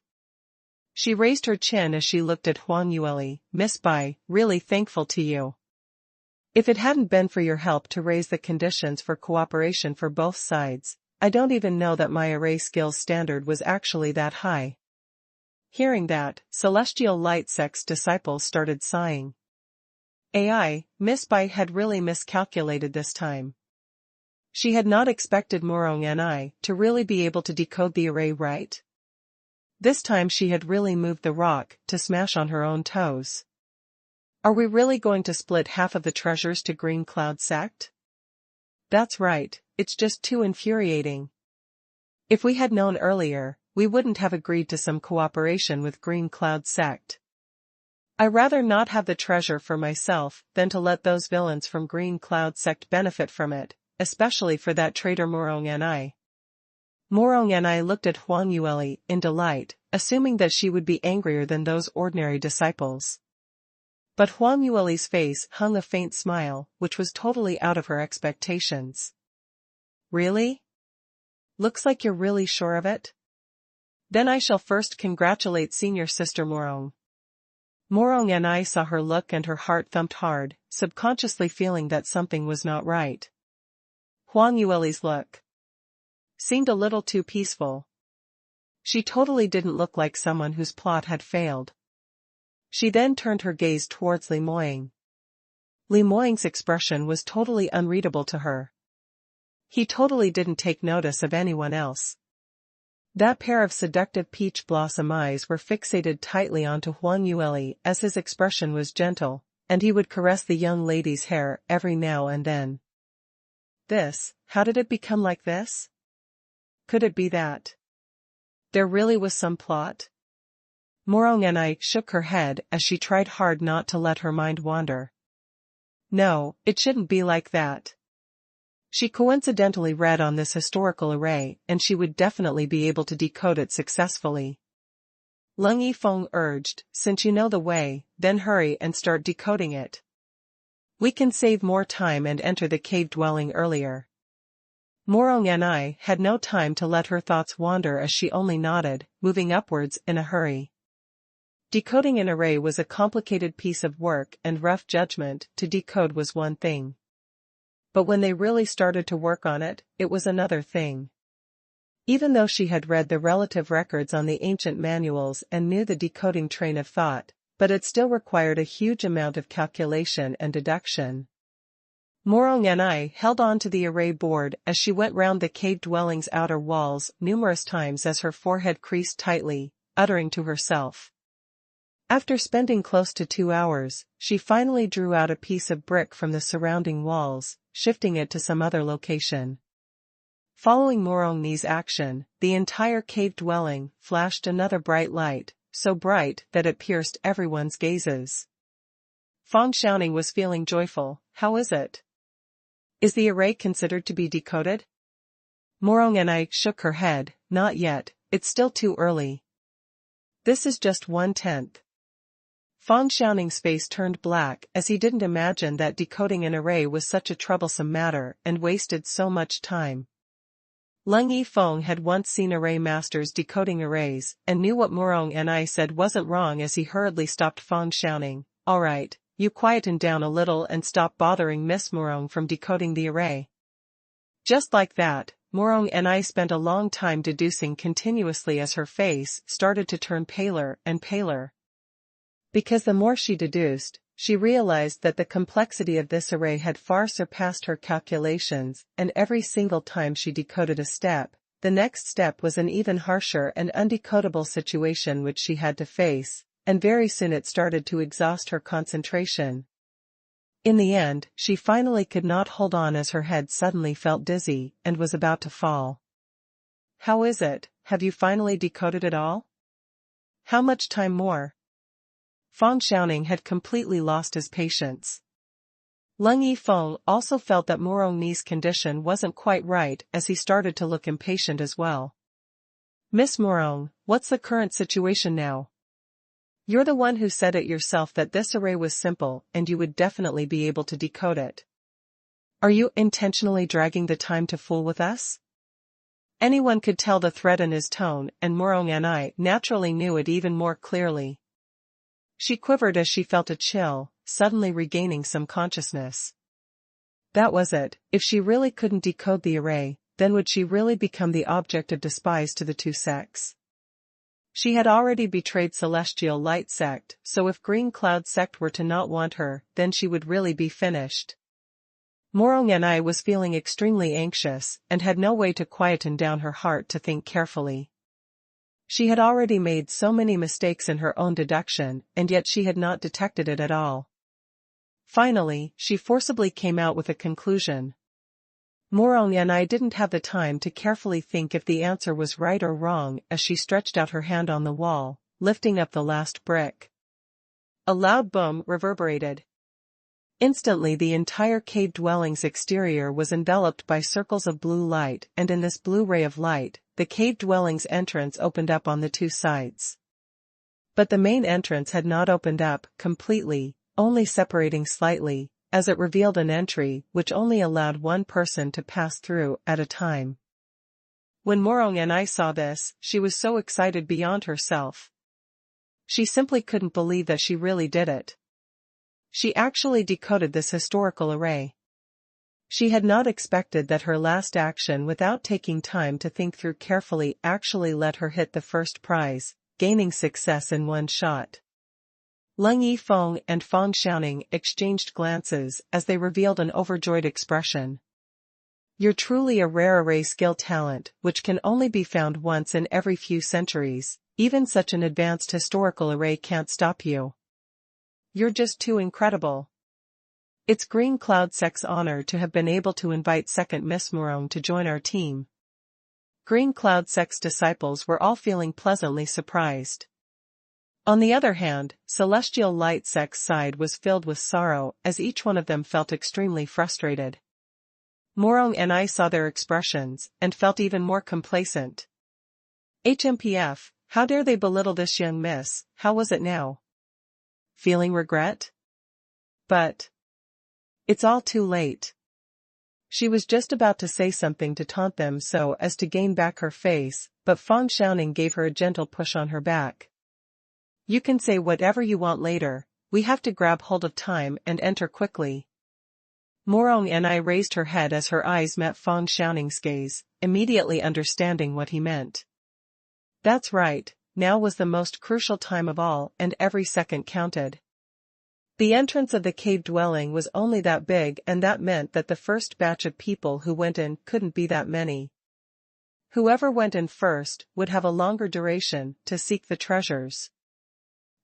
She raised her chin as she looked at Huang Yueli. Miss Bai, really thankful to you. If it hadn't been for your help to raise the conditions for cooperation for both sides, I don't even know that my array skills standard was actually that high. Hearing that, Celestial Light Sect's disciples started sighing. AI, Miss Bai had really miscalculated this time. She had not expected Morong and I to really be able to decode the array right. This time she had really moved the rock to smash on her own toes. Are we really going to split half of the treasures to Green Cloud Sect? That's right, it's just too infuriating. If we had known earlier, we wouldn't have agreed to some cooperation with Green Cloud Sect. I'd rather not have the treasure for myself than to let those villains from Green Cloud Sect benefit from it, especially for that traitor Morong and I. Morong and I looked at Huang Yueli in delight, assuming that she would be angrier than those ordinary disciples. But Huang Yueli's face hung a faint smile, which was totally out of her expectations. Really? Looks like you're really sure of it? Then I shall first congratulate senior sister Morong. Morong and I saw her look and her heart thumped hard, subconsciously feeling that something was not right. Huang Yueli's look seemed a little too peaceful. She totally didn't look like someone whose plot had failed. She then turned her gaze towards Li Moying. Li Moying's expression was totally unreadable to her. He totally didn't take notice of anyone else. That pair of seductive peach blossom eyes were fixated tightly onto Huang Yueli as his expression was gentle, and he would caress the young lady's hair every now and then. How did it become like this? Could it be that there really was some plot? Morong and I shook her head as she tried hard not to let her mind wander. No, it shouldn't be like that. She coincidentally read on this historical array and she would definitely be able to decode it successfully. Leng Yifeng urged, since you know the way, then hurry and start decoding it. We can save more time and enter the cave dwelling earlier. Morong and I had no time to let her thoughts wander as she only nodded, moving upwards in a hurry. Decoding an array was a complicated piece of work and rough judgment to decode was one thing. But when they really started to work on it, it was another thing. Even though she had read the relative records on the ancient manuals and knew the decoding train of thought, but it still required a huge amount of calculation and deduction. Morong and I held on to the array board as she went round the cave dwelling's outer walls numerous times as her forehead creased tightly, uttering to herself. After spending close to 2 hours, she finally drew out a piece of brick from the surrounding walls, shifting it to some other location. Following Morong's action, the entire cave dwelling flashed another bright light, so bright that it pierced everyone's gazes. Feng Xiaoning was feeling joyful. How is it? Is the array considered to be decoded? Morong and I shook her head. Not yet, it's still too early. This is just 1/10. Fang Xiaoning's face turned black as he didn't imagine that decoding an array was such a troublesome matter and wasted so much time. Leng Yifeng had once seen array masters decoding arrays and knew what Morong and I said wasn't wrong as he hurriedly stopped Fang Xiaoning. Alright, you quieten down a little and stop bothering Miss Morong from decoding the array. Just like that, Morong and I spent a long time deducing continuously as her face started to turn paler and paler. Because the more she deduced, she realized that the complexity of this array had far surpassed her calculations, and every single time she decoded a step, the next step was an even harsher and undecodable situation which she had to face, and very soon it started to exhaust her concentration. In the end, she finally could not hold on as her head suddenly felt dizzy and was about to fall. How is it? Have you finally decoded it all? How much time more? Fang Xiaoning had completely lost his patience. Leng Yifeng also felt that Morong Ni's condition wasn't quite right as he started to look impatient as well. Miss Morong, what's the current situation now? You're the one who said it yourself that this array was simple and you would definitely be able to decode it. Are you intentionally dragging the time to fool with us? Anyone could tell the threat in his tone, and Morong and I naturally knew it even more clearly. She quivered as she felt a chill, suddenly regaining some consciousness. That was it. If she really couldn't decode the array, then would she really become the object of despise to the two sects? She had already betrayed Celestial Light Sect, so if Green Cloud Sect were to not want her, then she would really be finished. Morong and I was feeling extremely anxious, and had no way to quieten down her heart to think carefully. She had already made so many mistakes in her own deduction, and yet she had not detected it at all. Finally, she forcibly came out with a conclusion. Morong and I didn't have the time to carefully think if the answer was right or wrong as she stretched out her hand on the wall, lifting up the last brick. A loud boom reverberated. Instantly the entire cave dwelling's exterior was enveloped by circles of blue light, and in this blue ray of light, the cave dwelling's entrance opened up on the two sides. But the main entrance had not opened up completely, only separating slightly, as it revealed an entry which only allowed one person to pass through at a time. When Morong and I saw this, she was so excited beyond herself. She simply couldn't believe that she really did it. She actually decoded this historical array. She had not expected that her last action without taking time to think through carefully actually let her hit the first prize, gaining success in one shot. Leng Yifeng and Fang Xiaoning exchanged glances as they revealed an overjoyed expression. You're truly a rare array skill talent which can only be found once in every few centuries. Even such an advanced historical array can't stop you. You're just too incredible. It's Green Cloud Sect's honor to have been able to invite second Miss Morong to join our team. Green Cloud Sect's disciples were all feeling pleasantly surprised. On the other hand, Celestial Light Sect's side was filled with sorrow as each one of them felt extremely frustrated. Morong and I saw their expressions and felt even more complacent. HMPF, how dare they belittle this young miss? How was it now? Feeling regret? But it's all too late. She was just about to say something to taunt them so as to gain back her face, but Fang Xiaoning gave her a gentle push on her back. You can say whatever you want later, we have to grab hold of time and enter quickly. Morong and I raised her head as her eyes met Fang Xiaoning's gaze, immediately understanding what he meant. That's right, now was the most crucial time of all and every second counted. The entrance of the cave dwelling was only that big, and that meant that the first batch of people who went in couldn't be that many. Whoever went in first would have a longer duration to seek the treasures.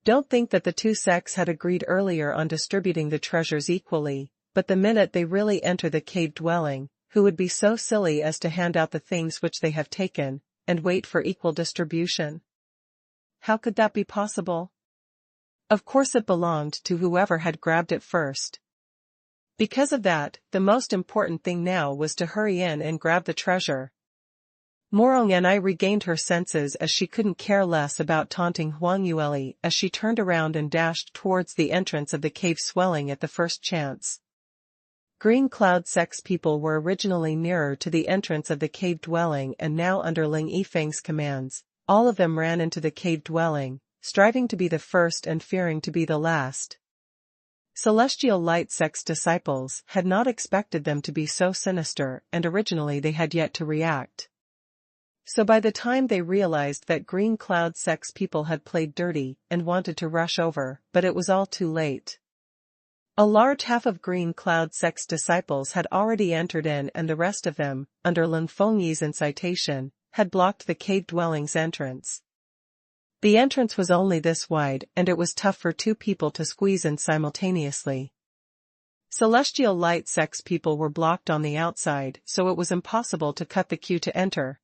Don't think that the two sects had agreed earlier on distributing the treasures equally, but the minute they really enter the cave dwelling, who would be so silly as to hand out the things which they have taken, and wait for equal distribution? How could that be possible? Of course it belonged to whoever had grabbed it first. Because of that, the most important thing now was to hurry in and grab the treasure. Morong and I regained her senses as she couldn't care less about taunting Huang Yueli as she turned around and dashed towards the entrance of the cave, swelling at the first chance. Green Cloud Sect's people were originally nearer to the entrance of the cave dwelling, and now under Ling Yifeng's commands, all of them ran into the cave dwelling, striving to be the first and fearing to be the last. Celestial Light Sect's disciples had not expected them to be so sinister, and originally they had yet to react. So by the time they realized that Green Cloud Sect's people had played dirty and wanted to rush over, but it was all too late. A large half of Green Cloud Sect's disciples had already entered in, and the rest of them, under Lin Fengyi's incitation, had blocked the cave dwelling's entrance. The entrance was only this wide, and it was tough for two people to squeeze in simultaneously. Celestial Light Sect's people were blocked on the outside, so it was impossible to cut the queue to enter.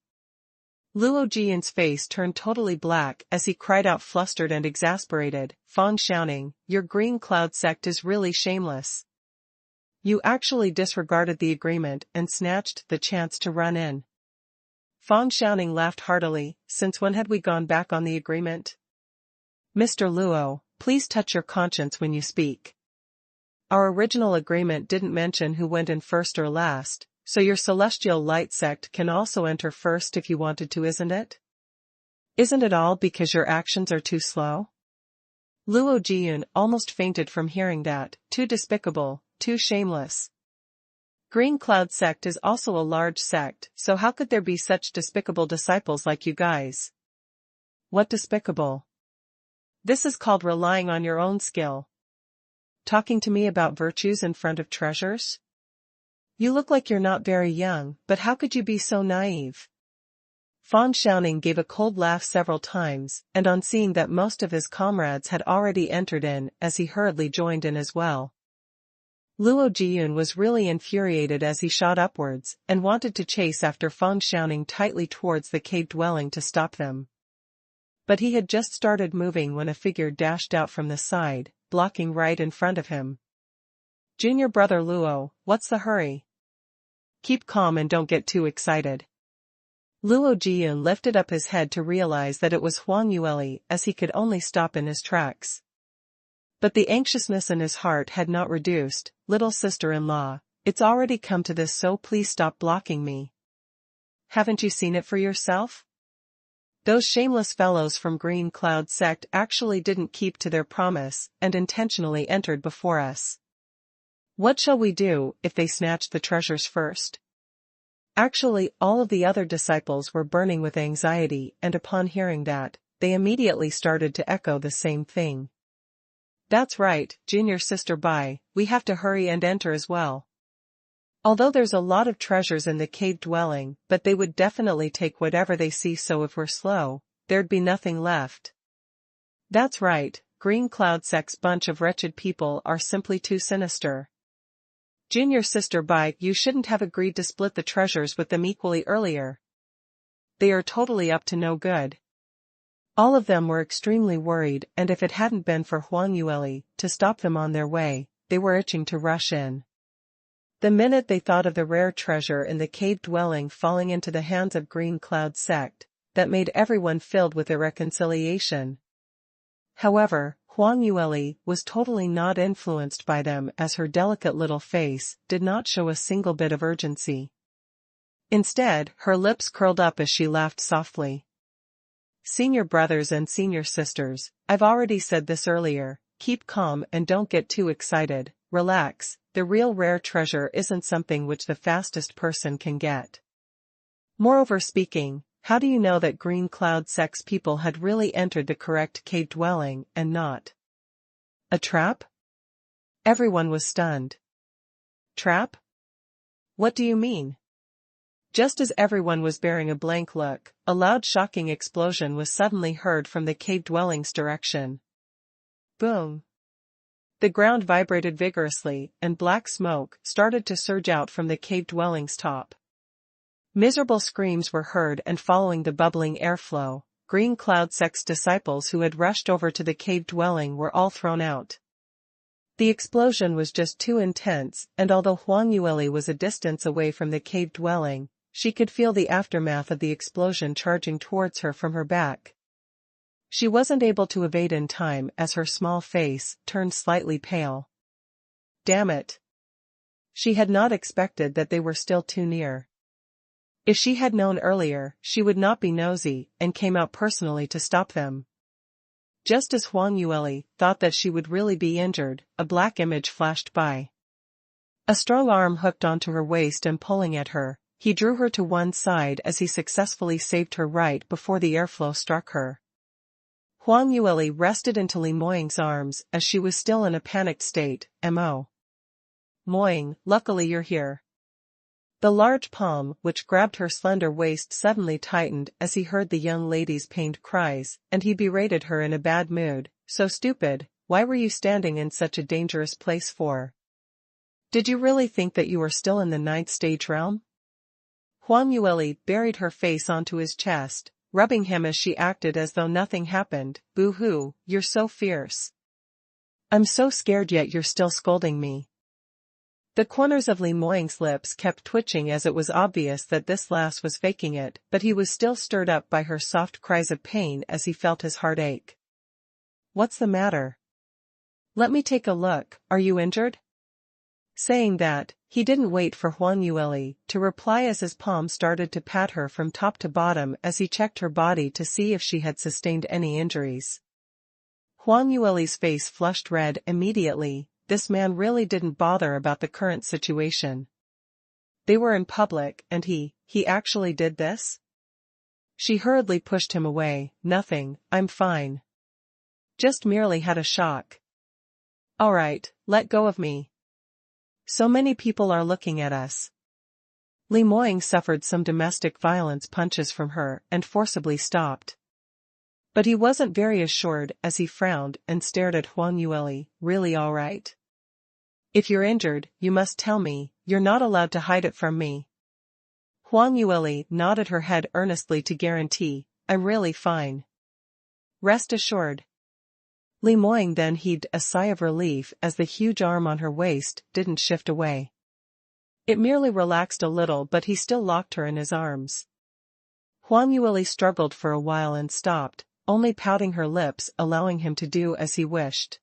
Luo Jian's face turned totally black as he cried out, flustered and exasperated, "Fang Xiaoning, your Green Cloud Sect is really shameless. You actually disregarded the agreement and snatched the chance to run in." Fang Xiaoning laughed heartily. "Since when had we gone back on the agreement? Mr. Luo, please touch your conscience when you speak. Our original agreement didn't mention who went in first or last. So your Celestial Light Sect can also enter first if you wanted to, isn't it? Isn't it all because your actions are too slow?" Luo Jian almost fainted from hearing that. Too despicable, too shameless. Green Cloud Sect is also a large sect, so how could there be such despicable disciples like you guys? What despicable? This is called relying on your own skill. Talking to me about virtues in front of treasures? You look like you're not very young, but how could you be so naive? Fang Xiaoning gave a cold laugh several times, and on seeing that most of his comrades had already entered in, as he hurriedly joined in as well. Luo Jian was really infuriated as he shot upwards, and wanted to chase after Fang Xiaoning tightly towards the cave dwelling to stop them. But he had just started moving when a figure dashed out from the side, blocking right in front of him. "Junior brother Luo, what's the hurry? Keep calm and don't get too excited." Luo Jian lifted up his head to realize that it was Huang Yueli, as he could only stop in his tracks. But the anxiousness in his heart had not reduced. "Little sister-in-law, it's already come to this, so please stop blocking me. Haven't you seen it for yourself? Those shameless fellows from Green Cloud Sect actually didn't keep to their promise and intentionally entered before us. What shall we do if they snatch the treasures first?" Actually, all of the other disciples were burning with anxiety, and upon hearing that, they immediately started to echo the same thing. "That's right, junior sister Bai, we have to hurry and enter as well. Although there's a lot of treasures in the cave dwelling, but they would definitely take whatever they see, so if we're slow, there'd be nothing left." "That's right, Green Cloud Sect's bunch of wretched people are simply too sinister. Junior sister Bai, you shouldn't have agreed to split the treasures with them equally earlier. They are totally up to no good." All of them were extremely worried, and if it hadn't been for Huang Yueli to stop them on their way, they were itching to rush in. The minute they thought of the rare treasure in the cave dwelling falling into the hands of Green Cloud Sect, that made everyone filled with irreconciliation. However, Huang Yueli was totally not influenced by them, as her delicate little face did not show a single bit of urgency. Instead, her lips curled up as she laughed softly. "Senior brothers and senior sisters, I've already said this earlier, keep calm and don't get too excited, relax. The real rare treasure isn't something which the fastest person can get. Moreover speaking, how do you know that Green Cloud Sect's people had really entered the correct cave dwelling and not a trap?" Everyone was stunned. "Trap? What do you mean?" Just as everyone was bearing a blank look, a loud shocking explosion was suddenly heard from the cave dwelling's direction. Boom! The ground vibrated vigorously, and black smoke started to surge out from the cave dwelling's top. Miserable screams were heard, and following the bubbling airflow, Green Cloud Sect's disciples who had rushed over to the cave dwelling were all thrown out. The explosion was just too intense, and although Huang Yueli was a distance away from the cave dwelling, she could feel the aftermath of the explosion charging towards her from her back. She wasn't able to evade in time as her small face turned slightly pale. Damn it. She had not expected that they were still too near. If she had known earlier, she would not be nosy and came out personally to stop them. Just as Huang Yueli thought that she would really be injured, a black image flashed by. A strong arm hooked onto her waist and pulling at her, he drew her to one side as he successfully saved her right before the airflow struck her. Huang Yueli rested into Li Moying's arms as she was still in a panicked state. "Mo. Moying, luckily you're here." The large palm which grabbed her slender waist suddenly tightened as he heard the young lady's pained cries, and he berated her in a bad mood. "So stupid, why were you standing in such a dangerous place for? Did you really think that you were still in the 9th stage realm?" Huang Yueli buried her face onto his chest, rubbing him as she acted as though nothing happened. "Boo-hoo, you're so fierce. I'm so scared yet you're still scolding me." The corners of Li Moying's lips kept twitching as it was obvious that this lass was faking it, but he was still stirred up by her soft cries of pain as he felt his heart ache. "What's the matter? Let me take a look, are you injured?" Saying that, he didn't wait for Huang Yueli to reply as his palm started to pat her from top to bottom as he checked her body to see if she had sustained any injuries. Huang Yueli's face flushed red immediately. This man really didn't bother about the current situation. They were in public and he actually did this? She hurriedly pushed him away. "Nothing, I'm fine. Just merely had a shock." "All right, let go of me. So many people are looking at us." Li Moying suffered some domestic violence punches from her and forcibly stopped. But he wasn't very assured as he frowned and stared at Huang Yueli. "Really all right? If you're injured, you must tell me, you're not allowed to hide it from me." Huang Yueli nodded her head earnestly to guarantee, "I'm really fine. Rest assured." Li Moying then heaved a sigh of relief as the huge arm on her waist didn't shift away. It merely relaxed a little, but he still locked her in his arms. Huang Yueli struggled for a while and stopped, only pouting her lips allowing him to do as he wished.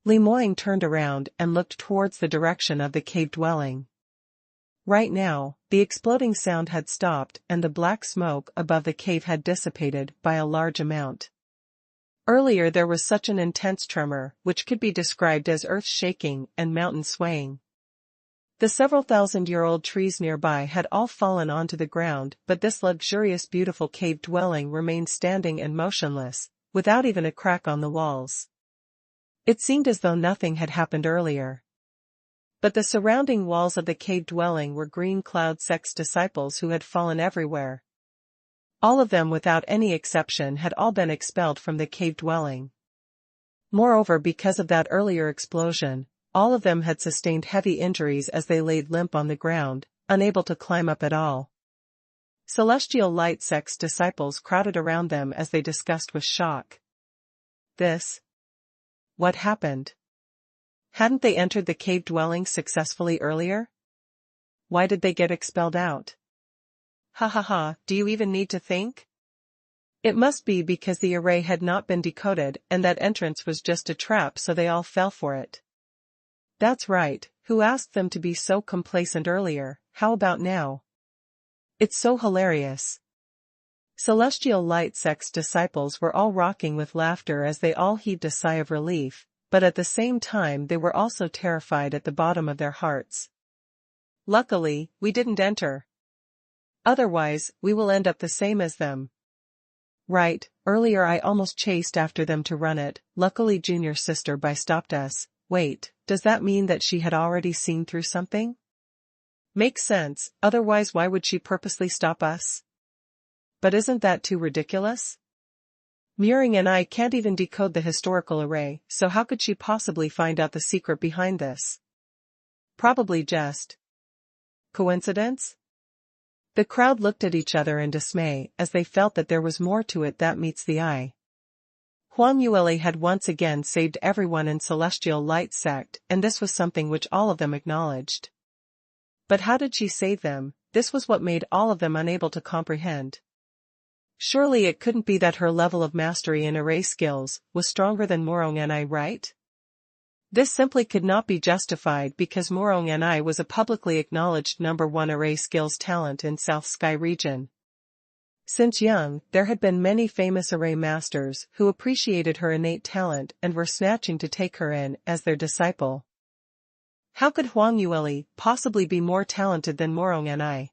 Li Moying turned around and looked towards the direction of the cave dwelling. Right now, the exploding sound had stopped and the black smoke above the cave had dissipated by a large amount. Earlier there was such an intense tremor, which could be described as earth shaking and mountain swaying. The several thousand-year-old trees nearby had all fallen onto the ground, but this luxurious beautiful cave dwelling remained standing and motionless, without even a crack on the walls. It seemed as though nothing had happened earlier. But the surrounding walls of the cave dwelling were green cloud sect's disciples who had fallen everywhere. All of them without any exception had all been expelled from the cave dwelling. Moreover, because of that earlier explosion, all of them had sustained heavy injuries as they laid limp on the ground, unable to climb up at all. Celestial light sect's disciples crowded around them as they discussed with shock. What happened? Hadn't they entered the cave dwelling successfully earlier? Why did they get expelled out? Ha ha ha, do you even need to think? It must be because the array had not been decoded and that entrance was just a trap, so they all fell for it. That's right, who asked them to be so complacent earlier? How about now? It's so hilarious. Celestial light sect's disciples were all rocking with laughter as they all heaved a sigh of relief, but at the same time they were also terrified at the bottom of their hearts. Luckily, we didn't enter. Otherwise, we will end up the same as them. Right, earlier I almost chased after them to run it, luckily Junior Sister Bai stopped us. Wait, does that mean that she had already seen through something? Makes sense, otherwise why would she purposely stop us? But isn't that too ridiculous? Muring and I can't even decode the historical array, so how could she possibly find out the secret behind this? Probably just coincidence? The crowd looked at each other in dismay as they felt that there was more to it than meets the eye. Huang Yueli had once again saved everyone in Celestial Light sect, and this was something which all of them acknowledged. But how did she save them? This was what made all of them unable to comprehend. Surely it couldn't be that her level of mastery in array skills was stronger than Morong and I, right? This simply could not be justified because Morong and I was a publicly acknowledged #1 array skills talent in South Sky region. Since young, there had been many famous array masters who appreciated her innate talent and were snatching to take her in as their disciple. How could Huang Yueli possibly be more talented than Morong and I?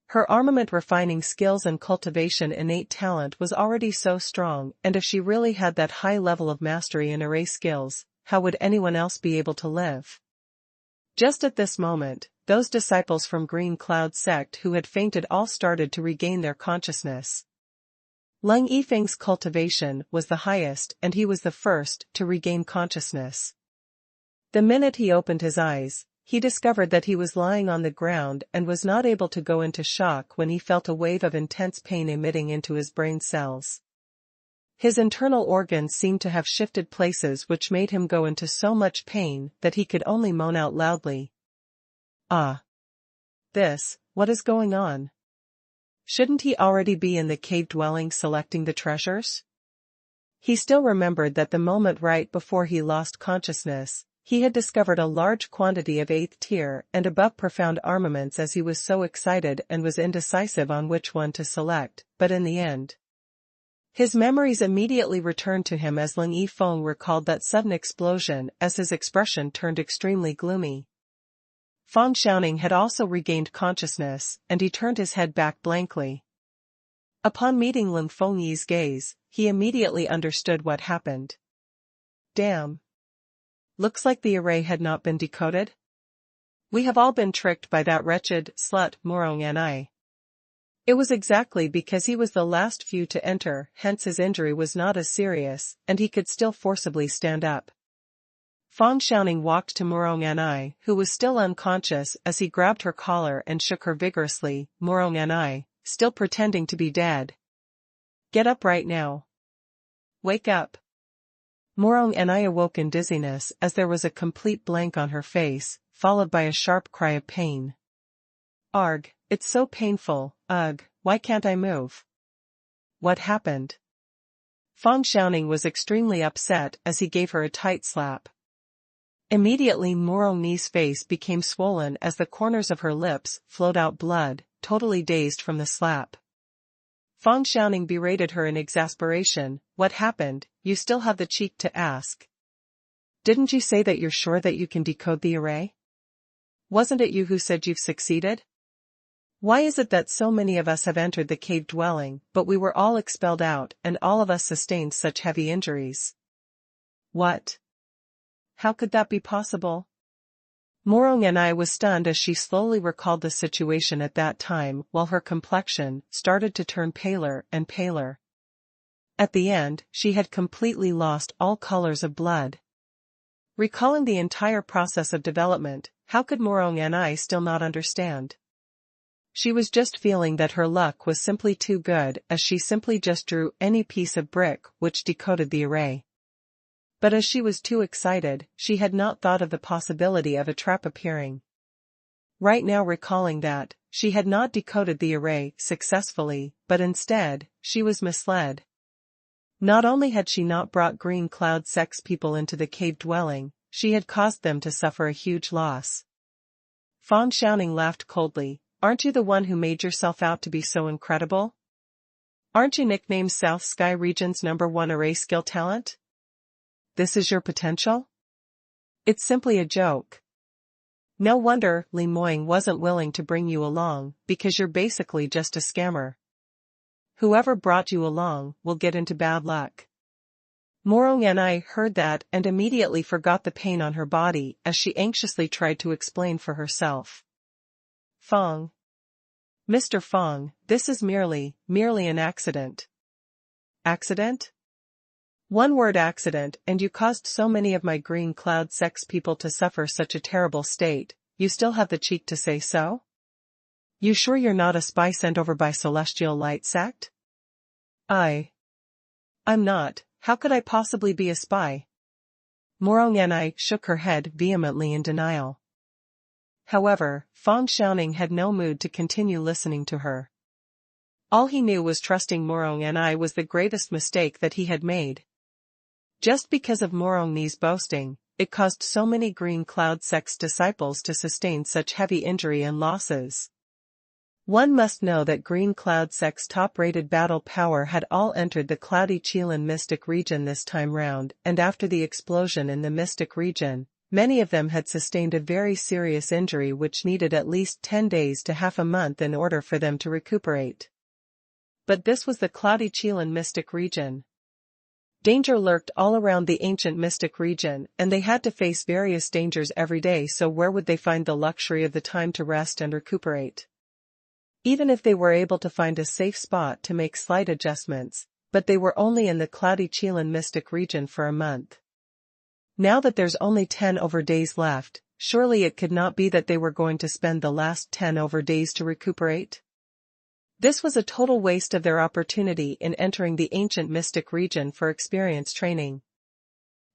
Her armament refining skills and cultivation innate talent was already so strong, and if she really had that high level of mastery in array skills, how would anyone else be able to live? Just at this moment, those disciples from Green Cloud sect who had fainted all started to regain their consciousness. Leng Yifeng's cultivation was the highest and he was the first to regain consciousness. The minute he opened his eyes, he discovered that he was lying on the ground and was not able to go into shock when he felt a wave of intense pain emitting into his brain cells. His internal organs seemed to have shifted places which made him go into so much pain that he could only moan out loudly. Ah! What is going on? Shouldn't he already be in the cave dwelling selecting the treasures? He still remembered that the moment right before he lost consciousness, he had discovered a large quantity of 8th tier and above profound armaments as he was so excited and was indecisive on which one to select, but in the end. His memories immediately returned to him as Leng Yifeng recalled that sudden explosion as his expression turned extremely gloomy. Fang Xiaoning had also regained consciousness, and he turned his head back blankly. Upon meeting Lin Fengyi's gaze, he immediately understood what happened. Damn. Looks like the array had not been decoded. We have all been tricked by that wretched slut Morong and I. It was exactly because he was the last few to enter, hence his injury was not as serious, and he could still forcibly stand up. Fang Xiaoning walked to Morong and I, who was still unconscious as he grabbed her collar and shook her vigorously. Morong and I, still pretending to be dead. Get up right now. Wake up. Morong and I awoke in dizziness as there was a complete blank on her face, followed by a sharp cry of pain. Arg, it's so painful, ugh, why can't I move? What happened? Fang Xiaoning was extremely upset as he gave her a tight slap. Immediately Morong Ni's face became swollen as the corners of her lips flowed out blood, totally dazed from the slap. Fang Xiaoning berated her in exasperation. What happened? You still have the cheek to ask. Didn't you say that you're sure that you can decode the array? Wasn't it you who said you've succeeded? Why is it that so many of us have entered the cave dwelling, but we were all expelled out and all of us sustained such heavy injuries? What? How could that be possible? Morong and I was stunned as she slowly recalled the situation at that time while her complexion started to turn paler and paler. At the end, she had completely lost all colors of blood. Recalling the entire process of development, how could Morong and I still not understand? She was just feeling that her luck was simply too good as she simply just drew any piece of brick which decoded the array. But as she was too excited, she had not thought of the possibility of a trap appearing. Right now recalling that, she had not decoded the array successfully, but instead, she was misled. Not only had she not brought Green Cloud sex people into the cave dwelling, she had caused them to suffer a huge loss. Fang Xiaoning laughed coldly. Aren't you the one who made yourself out to be so incredible? Aren't you nicknamed South Sky region's #1 array skill talent? This is your potential? It's simply a joke. No wonder Li Moing wasn't willing to bring you along, because you're basically just a scammer. Whoever brought you along will get into bad luck. Morong and I heard that and immediately forgot the pain on her body as she anxiously tried to explain for herself. Fang. Mr. Fang, this is merely an accident. Accident? One word accident and you caused so many of my Green Cloud sex people to suffer such a terrible state, you still have the cheek to say so? You sure you're not a spy sent over by Celestial Light sect? I'm not, how could I possibly be a spy? Morong and I shook her head vehemently in denial. However, Fang Xiaoning had no mood to continue listening to her. All he knew was trusting Morong Ni was the greatest mistake that he had made. Just because of Morong Ni's boasting, it caused so many Green Cloud sect's disciples to sustain such heavy injury and losses. One must know that Green Cloud sect's top-rated battle power had all entered the cloudy Qilin Mystic region this time round, and after the explosion in the Mystic region, many of them had sustained a very serious injury which needed at least 10 days to half a month in order for them to recuperate. But this was the cloudy Qilin Mystic region. Danger lurked all around the ancient Mystic region, and they had to face various dangers every day, so where would they find the luxury of the time to rest and recuperate? Even if they were able to find a safe spot to make slight adjustments, but they were only in the cloudy Qilin Mystic region for a month. Now that there's only 10 over days left, surely it could not be that they were going to spend the last 10 over days to recuperate? This was a total waste of their opportunity in entering the ancient Mystic region for experience training.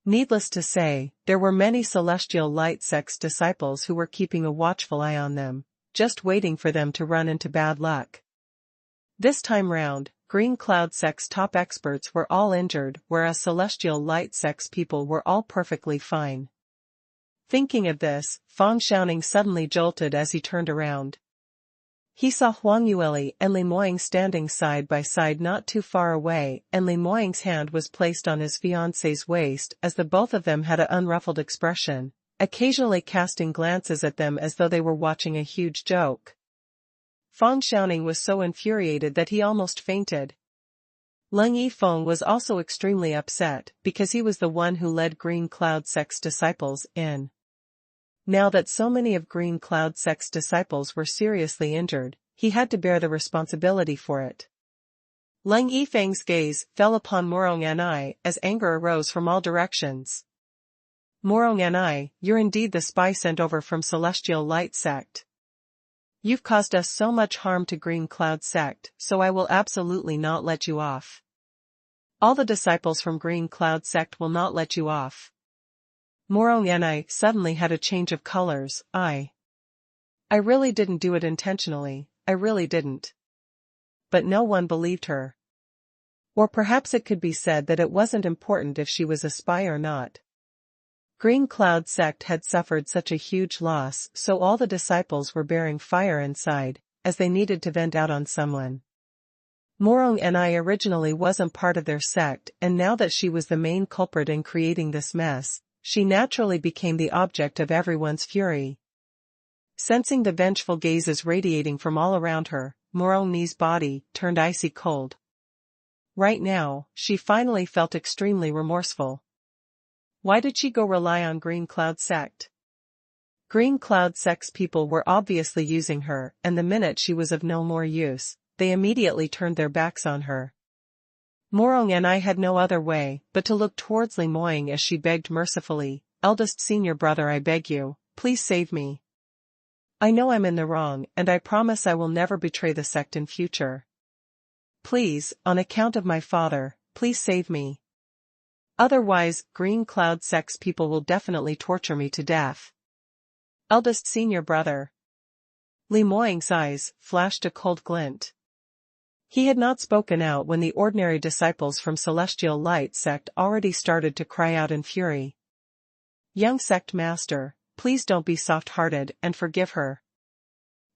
Needless to say, there were many Celestial Light sect's disciples who were keeping a watchful eye on them, just waiting for them to run into bad luck. This time round, Green Cloud sect's top experts were all injured, whereas Celestial Light sect's people were all perfectly fine. Thinking of this, Fang Xiaoning suddenly jolted as he turned around. He saw Huang Yueli and Li Moying standing side by side not too far away, and Li Moying's hand was placed on his fiancée's waist as the both of them had an unruffled expression, occasionally casting glances at them as though they were watching a huge joke. Fang Xiaoning was so infuriated that he almost fainted. Leng Yifeng was also extremely upset, because he was the one who led Green Cloud sect's disciples in. Now that so many of Green Cloud sect's disciples were seriously injured, he had to bear the responsibility for it. Leng Yifeng's gaze fell upon Morong Ni as anger arose from all directions. Morong Ni, you're indeed the spy sent over from Celestial Light sect. You've caused us so much harm to Green Cloud sect, so I will absolutely not let you off. All the disciples from Green Cloud sect will not let you off. Morong Ni suddenly had a change of colors. I really didn't do it intentionally, I really didn't. But no one believed her. Or perhaps it could be said that it wasn't important if she was a spy or not. Green Cloud sect had suffered such a huge loss, so all the disciples were bearing fire inside, as they needed to vent out on someone. Morong Ni originally wasn't part of their sect, and now that she was the main culprit in creating this mess, she naturally became the object of everyone's fury. Sensing the vengeful gazes radiating from all around her, Morong Ni's body turned icy cold. Right now, she finally felt extremely remorseful. Why did she go rely on Green Cloud sect? Green Cloud sect's people were obviously using her, and the minute she was of no more use, they immediately turned their backs on her. Morong Ni had no other way but to look towards Li Moying as she begged mercifully, "Eldest senior brother, I beg you, please save me. I know I'm in the wrong, and I promise I will never betray the sect in future. Please, on account of my father, please save me. Otherwise, Green Cloud sect's people will definitely torture me to death. Eldest senior brother." Li Moying's eyes flashed a cold glint. He had not spoken out when the ordinary disciples from Celestial Light sect already started to cry out in fury. "Young sect master, please don't be soft-hearted and forgive her.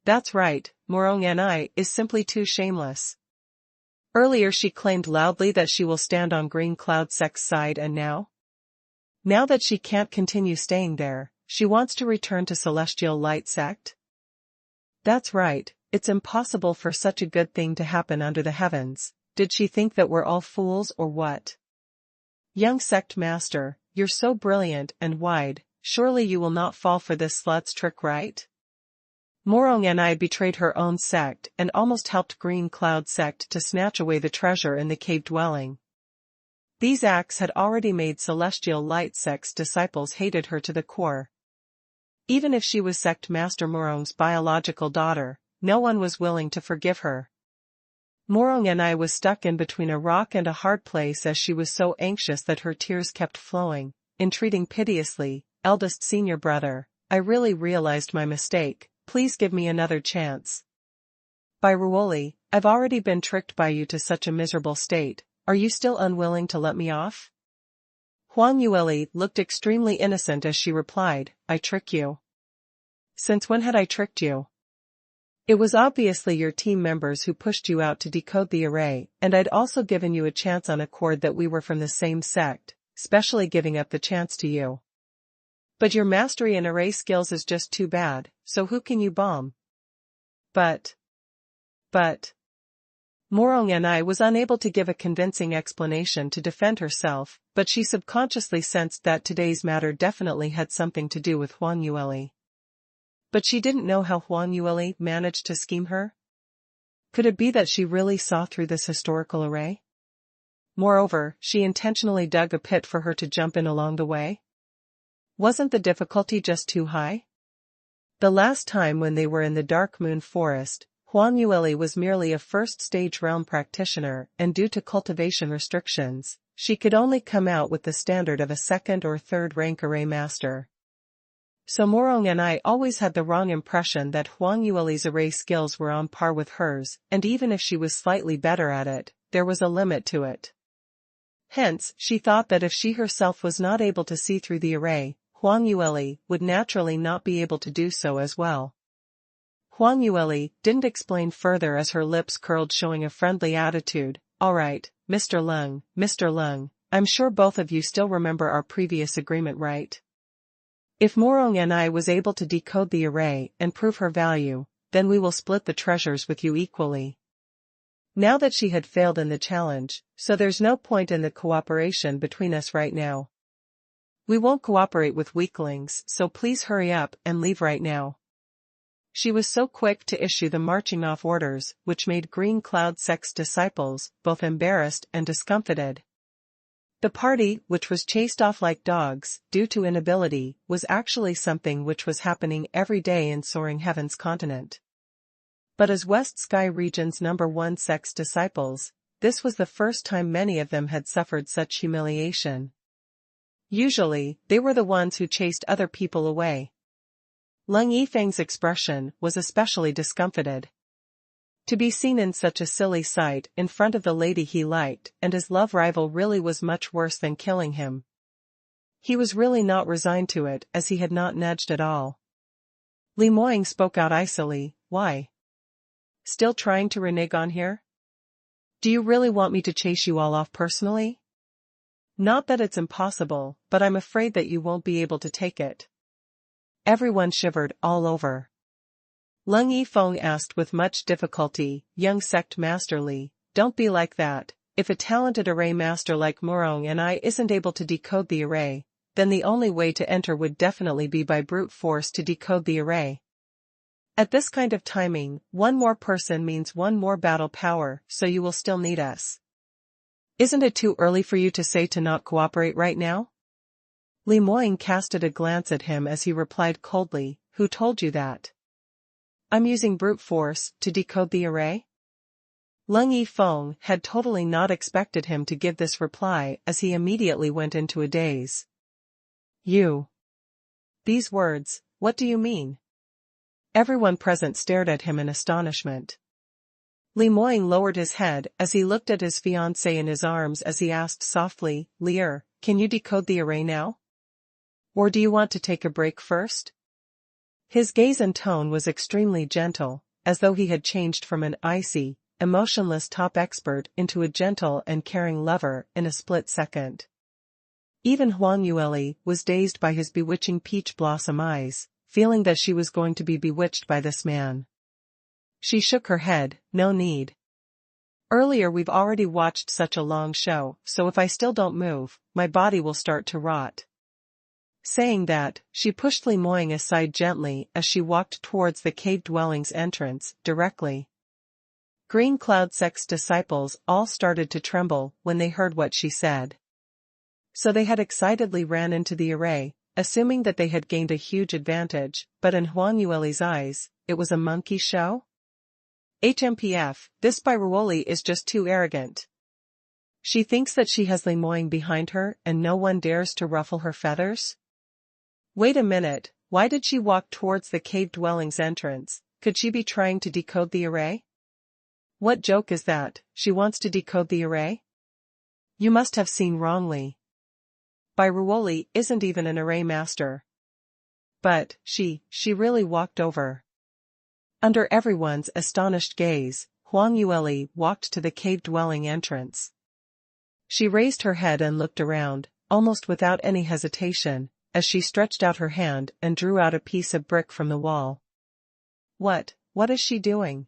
That's right, Morong Ni is simply too shameless. Earlier she claimed loudly that she will stand on Green Cloud sect's side, and now that she can't continue staying there, she wants to return to Celestial Light sect? That's right. It's impossible for such a good thing to happen under the heavens. Did she think that we're all fools or what? Young sect master, you're so brilliant and wide, surely you will not fall for this slut's trick, right? Morong Ni betrayed her own sect and almost helped Green Cloud sect to snatch away the treasure in the cave dwelling. These acts had already made Celestial Light sect's disciples hated her to the core. Even if she was sect master Morong's biological daughter, no one was willing to forgive her. Morong Ni was stuck in between a rock and a hard place as she was so anxious that her tears kept flowing, entreating piteously, "Eldest senior brother, I really realized my mistake, please give me another chance. By Ruoli, I've already been tricked by you to such a miserable state, are you still unwilling to let me off? Huang Yueli looked extremely innocent as she replied, I trick you. Since when had I tricked you? It was obviously your team members who pushed you out to decode the array, and I'd also given you a chance on accord that we were from the same sect, specially giving up the chance to you. But your mastery in array skills is just too bad, so who can you bomb? But. Morong and I was unable to give a convincing explanation to defend herself, but she subconsciously sensed that today's matter definitely had something to do with Huang Yueli. But she didn't know how Huang Yueli managed to scheme her. Could it be that she really saw through this historical array? Moreover, she intentionally dug a pit for her to jump in along the way? Wasn't the difficulty just too high? The last time when they were in the Dark Moon Forest, Huang Yueli was merely a first-stage realm practitioner, and due to cultivation restrictions, she could only come out with the standard of a second or third rank array master. So Morong and I always had the wrong impression that Huang Yueli's array skills were on par with hers, and even if she was slightly better at it, there was a limit to it. Hence, she thought that if she herself was not able to see through the array, Huang Yueli would naturally not be able to do so as well. Huang Yueli didn't explain further as her lips curled, showing a friendly attitude. All right, Mr. Lung, I'm sure both of you still remember our previous agreement, right? If Morong and I was able to decode the array and prove her value, then we will split the treasures with you equally. Now that she had failed in the challenge, so there's no point in the cooperation between us right now. We won't cooperate with weaklings, so please hurry up and leave right now. She was so quick to issue the marching off orders, which made Green Cloud Sect's disciples both embarrassed and discomfited. The party, which was chased off like dogs, due to inability, was actually something which was happening every day in Soaring Heavens continent. But as West Sky Region's #1 sect's disciples, this was the first time many of them had suffered such humiliation. Usually, they were the ones who chased other people away. Leng Yifeng's expression was especially discomfited. To be seen in such a silly sight in front of the lady he liked and his love rival really was much worse than killing him. He was really not resigned to it, as he had not nudged at all. Li Moying spoke out icily, why? Still trying to renege on here? Do you really want me to chase you all off personally? Not that it's impossible, but I'm afraid that you won't be able to take it. Everyone shivered all over. Leng Yifeng asked with much difficulty, young sect master Li, don't be like that. If a talented array master like Morong and I isn't able to decode the array, then the only way to enter would definitely be by brute force to decode the array. At this kind of timing, one more person means one more battle power, so you will still need us. Isn't it too early for you to say to not cooperate right now? Li Moying casted a glance at him as he replied coldly, who told you that? I'm using brute force to decode the array? Leng Yifeng had totally not expected him to give this reply, as he immediately went into a daze. You. These words, what do you mean? Everyone present stared at him in astonishment. Li Moying lowered his head as he looked at his fiancée in his arms as he asked softly, Lier, can you decode the array now? Or do you want to take a break first? His gaze and tone was extremely gentle, as though he had changed from an icy, emotionless top expert into a gentle and caring lover in a split second. Even Huang Yueli was dazed by his bewitching peach blossom eyes, feeling that she was going to be bewitched by this man. She shook her head, no need. Earlier we've already watched such a long show, so if I still don't move, my body will start to rot. Saying that, she pushed Li Moying aside gently as she walked towards the cave dwelling's entrance, directly. Green Cloud Sect's disciples all started to tremble when they heard what she said. So they had excitedly ran into the array, assuming that they had gained a huge advantage, but in Huang Yueli's eyes, it was a monkey show? HMPF, this Ruoli is just too arrogant. She thinks that she has Li Moying behind her and no one dares to ruffle her feathers? Wait a minute, why did she walk towards the cave dwelling's entrance? Could she be trying to decode the array? What joke is that? She wants to decode the array? You must have seen wrongly. Betrayal isn't even an array master. But, she really walked over. Under everyone's astonished gaze, Huang Yueli walked to the cave-dwelling entrance. She raised her head and looked around, almost without any hesitation, as she stretched out her hand and drew out a piece of brick from the wall. What is she doing?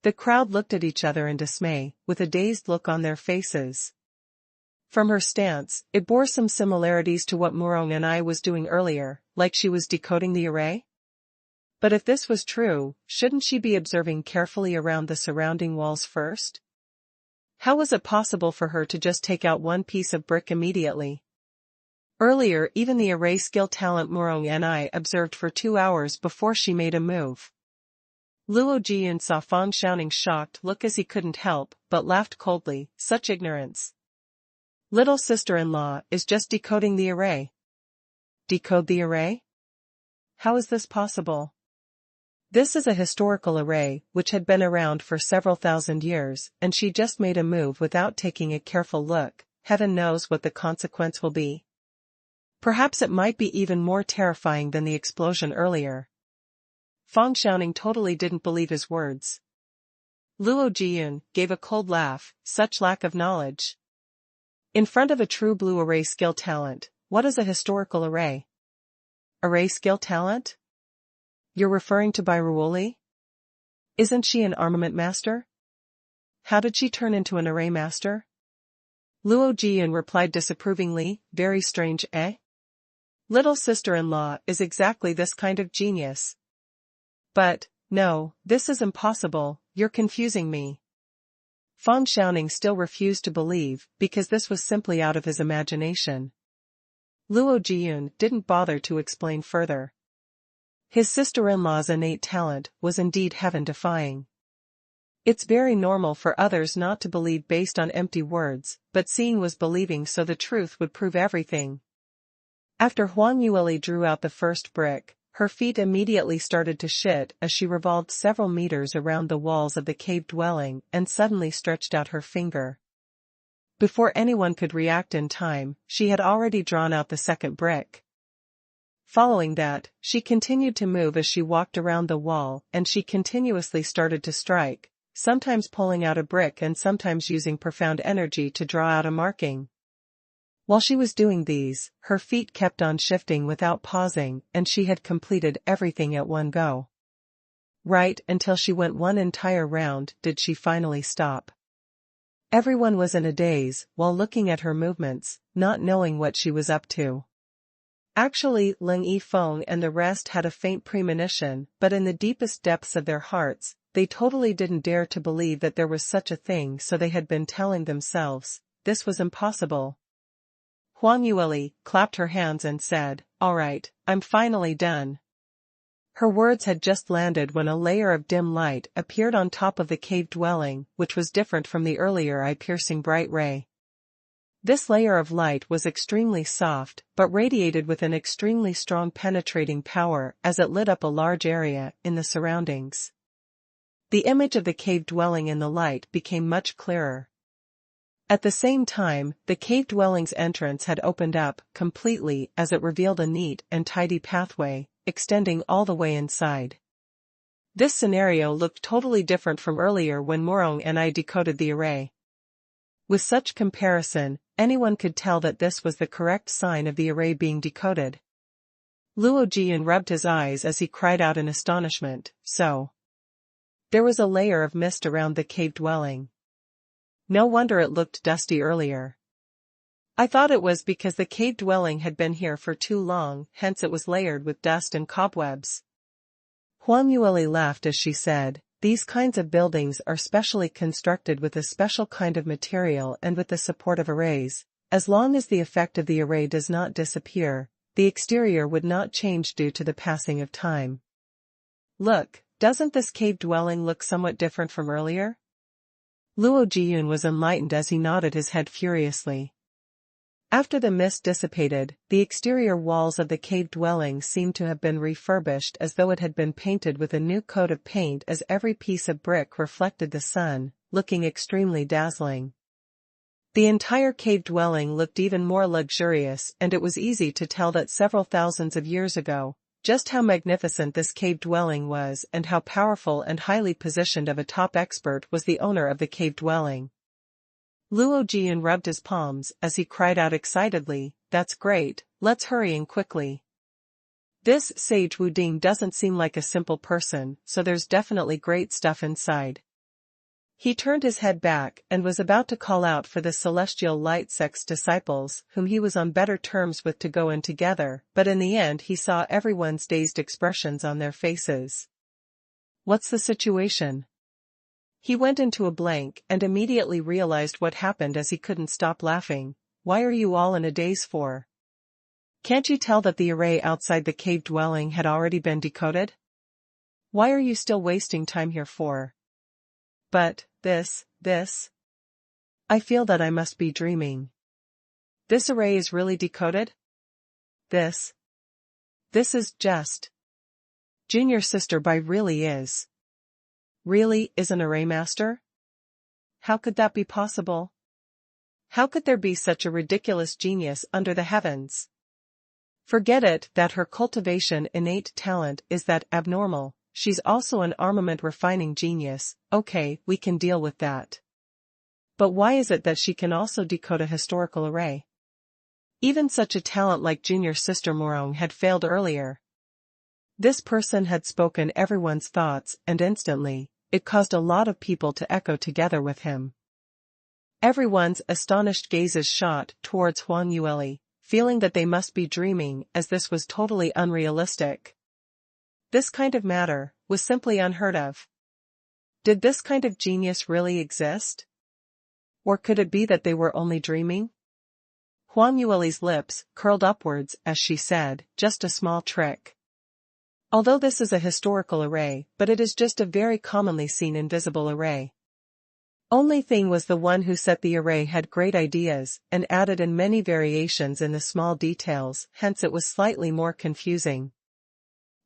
The crowd looked at each other in dismay, with a dazed look on their faces. From her stance, it bore some similarities to what Murong and I was doing earlier, like she was decoding the array? But if this was true, shouldn't she be observing carefully around the surrounding walls first? How was it possible for her to just take out one piece of brick immediately? Earlier, even the array skill talent Murong and I observed for 2 hours before she made a move. Luo Jian saw Fang Xiaoning's shocked look as he couldn't help, but laughed coldly. Such ignorance. Little sister-in-law is just decoding the array. Decode the array? How is this possible? This is a historical array, which had been around for several thousand years, and she just made a move without taking a careful look. Heaven knows what the consequence will be. Perhaps it might be even more terrifying than the explosion earlier. Fang Xiaoning totally didn't believe his words. Luo Jiyun gave a cold laugh. Such lack of knowledge. In front of a true blue array skill talent, what is a historical array? Array skill talent? You're referring to Betrayal? Isn't she an armament master? How did she turn into an array master? Luo Jiyun replied disapprovingly. Very strange, eh? Little sister-in-law is exactly this kind of genius. But, no, this is impossible, you're confusing me. Fang Xiaoning still refused to believe, because this was simply out of his imagination. Luo Jiyun didn't bother to explain further. His sister-in-law's innate talent was indeed heaven-defying. It's very normal for others not to believe based on empty words, but seeing was believing, so the truth would prove everything. After Huang Yueli drew out the first brick, her feet immediately started to shit as she revolved several meters around the walls of the cave dwelling and suddenly stretched out her finger. Before anyone could react in time, she had already drawn out the second brick. Following that, she continued to move as she walked around the wall, and she continuously started to strike, sometimes pulling out a brick and sometimes using profound energy to draw out a marking. While she was doing these, her feet kept on shifting without pausing, and she had completed everything at one go. Right until she went one entire round did she finally stop. Everyone was in a daze while looking at her movements, not knowing what she was up to. Actually, Ling Yifeng and the rest had a faint premonition, but in the deepest depths of their hearts, they totally didn't dare to believe that there was such a thing, so they had been telling themselves, this was impossible. Huang Yueli clapped her hands and said, "All right, I'm finally done." Her words had just landed when a layer of dim light appeared on top of the cave dwelling, which was different from the earlier eye-piercing bright ray. This layer of light was extremely soft, but radiated with an extremely strong penetrating power as it lit up a large area in the surroundings. The image of the cave dwelling in the light became much clearer. At the same time, the cave dwelling's entrance had opened up completely as it revealed a neat and tidy pathway, extending all the way inside. This scenario looked totally different from earlier when Murong and I decoded the array. With such comparison, anyone could tell that this was the correct sign of the array being decoded. Luo Jian rubbed his eyes as he cried out in astonishment, so. There was a layer of mist around the cave dwelling. No wonder it looked dusty earlier. I thought it was because the cave dwelling had been here for too long, hence it was layered with dust and cobwebs. Huang Yueli laughed as she said, "These kinds of buildings are specially constructed with a special kind of material and with the support of arrays. As long as the effect of the array does not disappear, the exterior would not change due to the passing of time. Look, doesn't this cave dwelling look somewhat different from earlier?" Luo Jiyun was enlightened as he nodded his head furiously. After the mist dissipated, the exterior walls of the cave dwelling seemed to have been refurbished as though it had been painted with a new coat of paint, as every piece of brick reflected the sun, looking extremely dazzling. The entire cave dwelling looked even more luxurious, and it was easy to tell that several thousands of years ago, just how magnificent this cave dwelling was and how powerful and highly positioned of a top expert was the owner of the cave dwelling. Luo Jian rubbed his palms as he cried out excitedly, "That's great, let's hurry in quickly. This Sage Wuding doesn't seem like a simple person, so there's definitely great stuff inside." He turned his head back and was about to call out for the celestial light sect's disciples, whom he was on better terms with, to go in together, but in the end he saw everyone's dazed expressions on their faces. "What's the situation?" He went into a blank and immediately realized what happened as he couldn't stop laughing. "Why are you all in a daze for? Can't you tell that the array outside the cave dwelling had already been decoded? Why are you still wasting time here for? But, this. I feel that I must be dreaming. This array is really decoded? This is just. Junior sister Bai really is. Really is an array master? How could that be possible? How could there be such a ridiculous genius under the heavens? Forget it that her cultivation innate talent is that abnormal, she's also an armament refining genius. Okay, we can deal with that. But why is it that she can also decode a historical array? Even such a talent like junior sister Morong had failed earlier. This person had spoken everyone's thoughts, and instantly, it caused a lot of people to echo together with him. Everyone's astonished gazes shot towards Huang Yueli, feeling that they must be dreaming, as this was totally unrealistic. This kind of matter was simply unheard of. Did this kind of genius really exist? Or could it be that they were only dreaming? Huang Yueli's lips curled upwards as she said, "Just a small trick. Although this is a historical array, but it is just a very commonly seen invisible array. Only thing was the one who set the array had great ideas and added in many variations in the small details, hence it was slightly more confusing.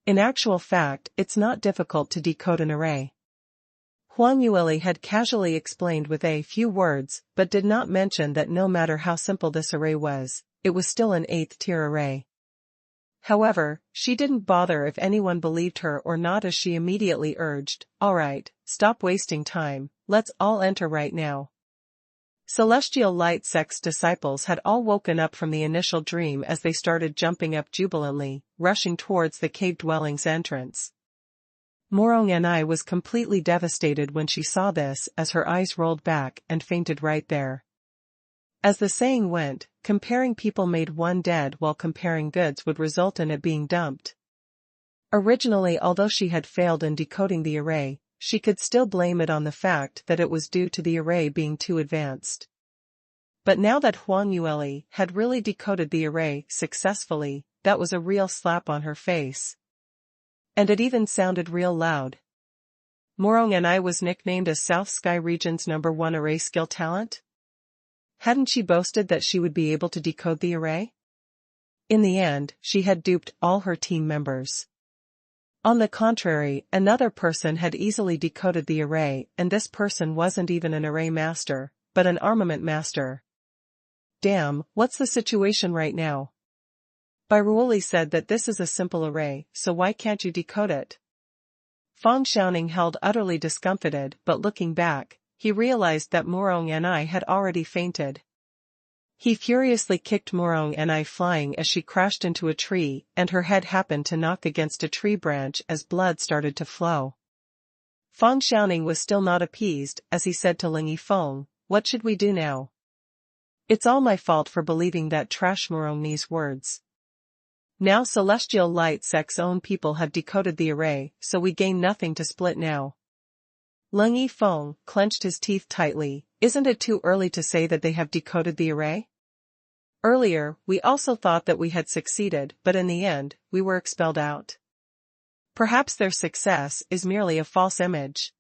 In actual fact, it's not difficult to decode an array." Huang Yueli had casually explained with a few words, but did not mention that no matter how simple this array was, it was still an 8th tier array. However, she didn't bother if anyone believed her or not, as she immediately urged, "Alright, stop wasting time, let's all enter right now." Celestial light sect's disciples had all woken up from the initial dream as they started jumping up jubilantly, rushing towards the cave dwelling's entrance. Morong Anai was completely devastated when she saw this, as her eyes rolled back and fainted right there. As the saying went, comparing people made one dead, while comparing goods would result in it being dumped. Originally, although she had failed in decoding the array, she could still blame it on the fact that it was due to the array being too advanced. But now that Huang Yueli had really decoded the array successfully, that was a real slap on her face. And it even sounded real loud. Morong Anai was nicknamed as South Sky Region's #1 array skill talent? Hadn't she boasted that she would be able to decode the array? In the end, she had duped all her team members. On the contrary, another person had easily decoded the array, and this person wasn't even an array master, but an armament master. Damn, what's the situation right now? Bairuoli said that this is a simple array, so why can't you decode it? Fang Xiaoning held utterly discomfited, but looking back, he realized that Morong Anai had already fainted. He furiously kicked Morong Anai flying as she crashed into a tree, and her head happened to knock against a tree branch as blood started to flow. Fang Xiaoning was still not appeased, as he said to Ling Yifeng, "What should we do now? It's all my fault for believing that trash Morongni's words. Now Celestial Light Sect's own people have decoded the array, so we gain nothing to split now." Ling Yifeng clenched his teeth tightly. "Isn't it too early to say that they have decoded the array? Earlier, we also thought that we had succeeded, but in the end, we were expelled out. Perhaps their success is merely a false image."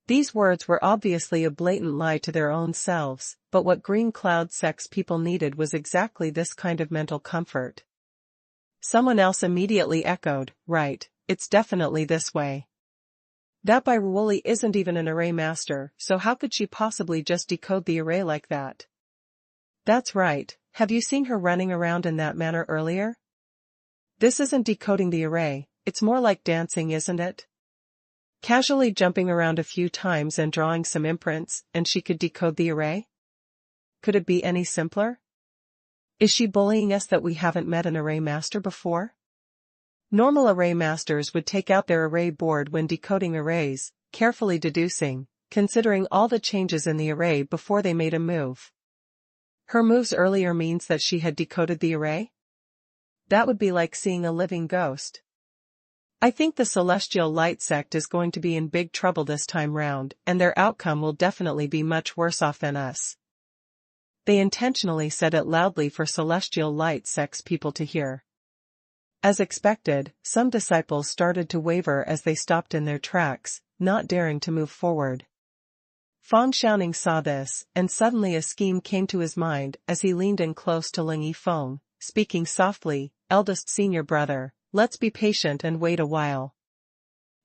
These words were obviously a blatant lie to their own selves, but what green cloud sex people needed was exactly this kind of mental comfort. Someone else immediately echoed, right, it's definitely this way. That Bairuoli isn't even an array master, so how could she possibly just decode the array like that? That's right, have you seen her running around in that manner earlier? This isn't decoding the array, it's more like dancing, isn't it? Casually jumping around a few times and drawing some imprints, and she could decode the array? Could it be any simpler? Is she bullying us that we haven't met an array master before? Normal array masters would take out their array board when decoding arrays, carefully deducing, considering all the changes in the array before they made a move. Her moves earlier means that she had decoded the array? That would be like seeing a living ghost. I think the Celestial Light sect is going to be in big trouble this time round, and their outcome will definitely be much worse off than us. They intentionally said it loudly for Celestial Light sect's people to hear. As expected, some disciples started to waver as they stopped in their tracks, not daring to move forward. Fang Xiaoning saw this, and suddenly a scheme came to his mind as he leaned in close to Ling Yifeng, speaking softly, "Eldest senior brother, let's be patient and wait a while.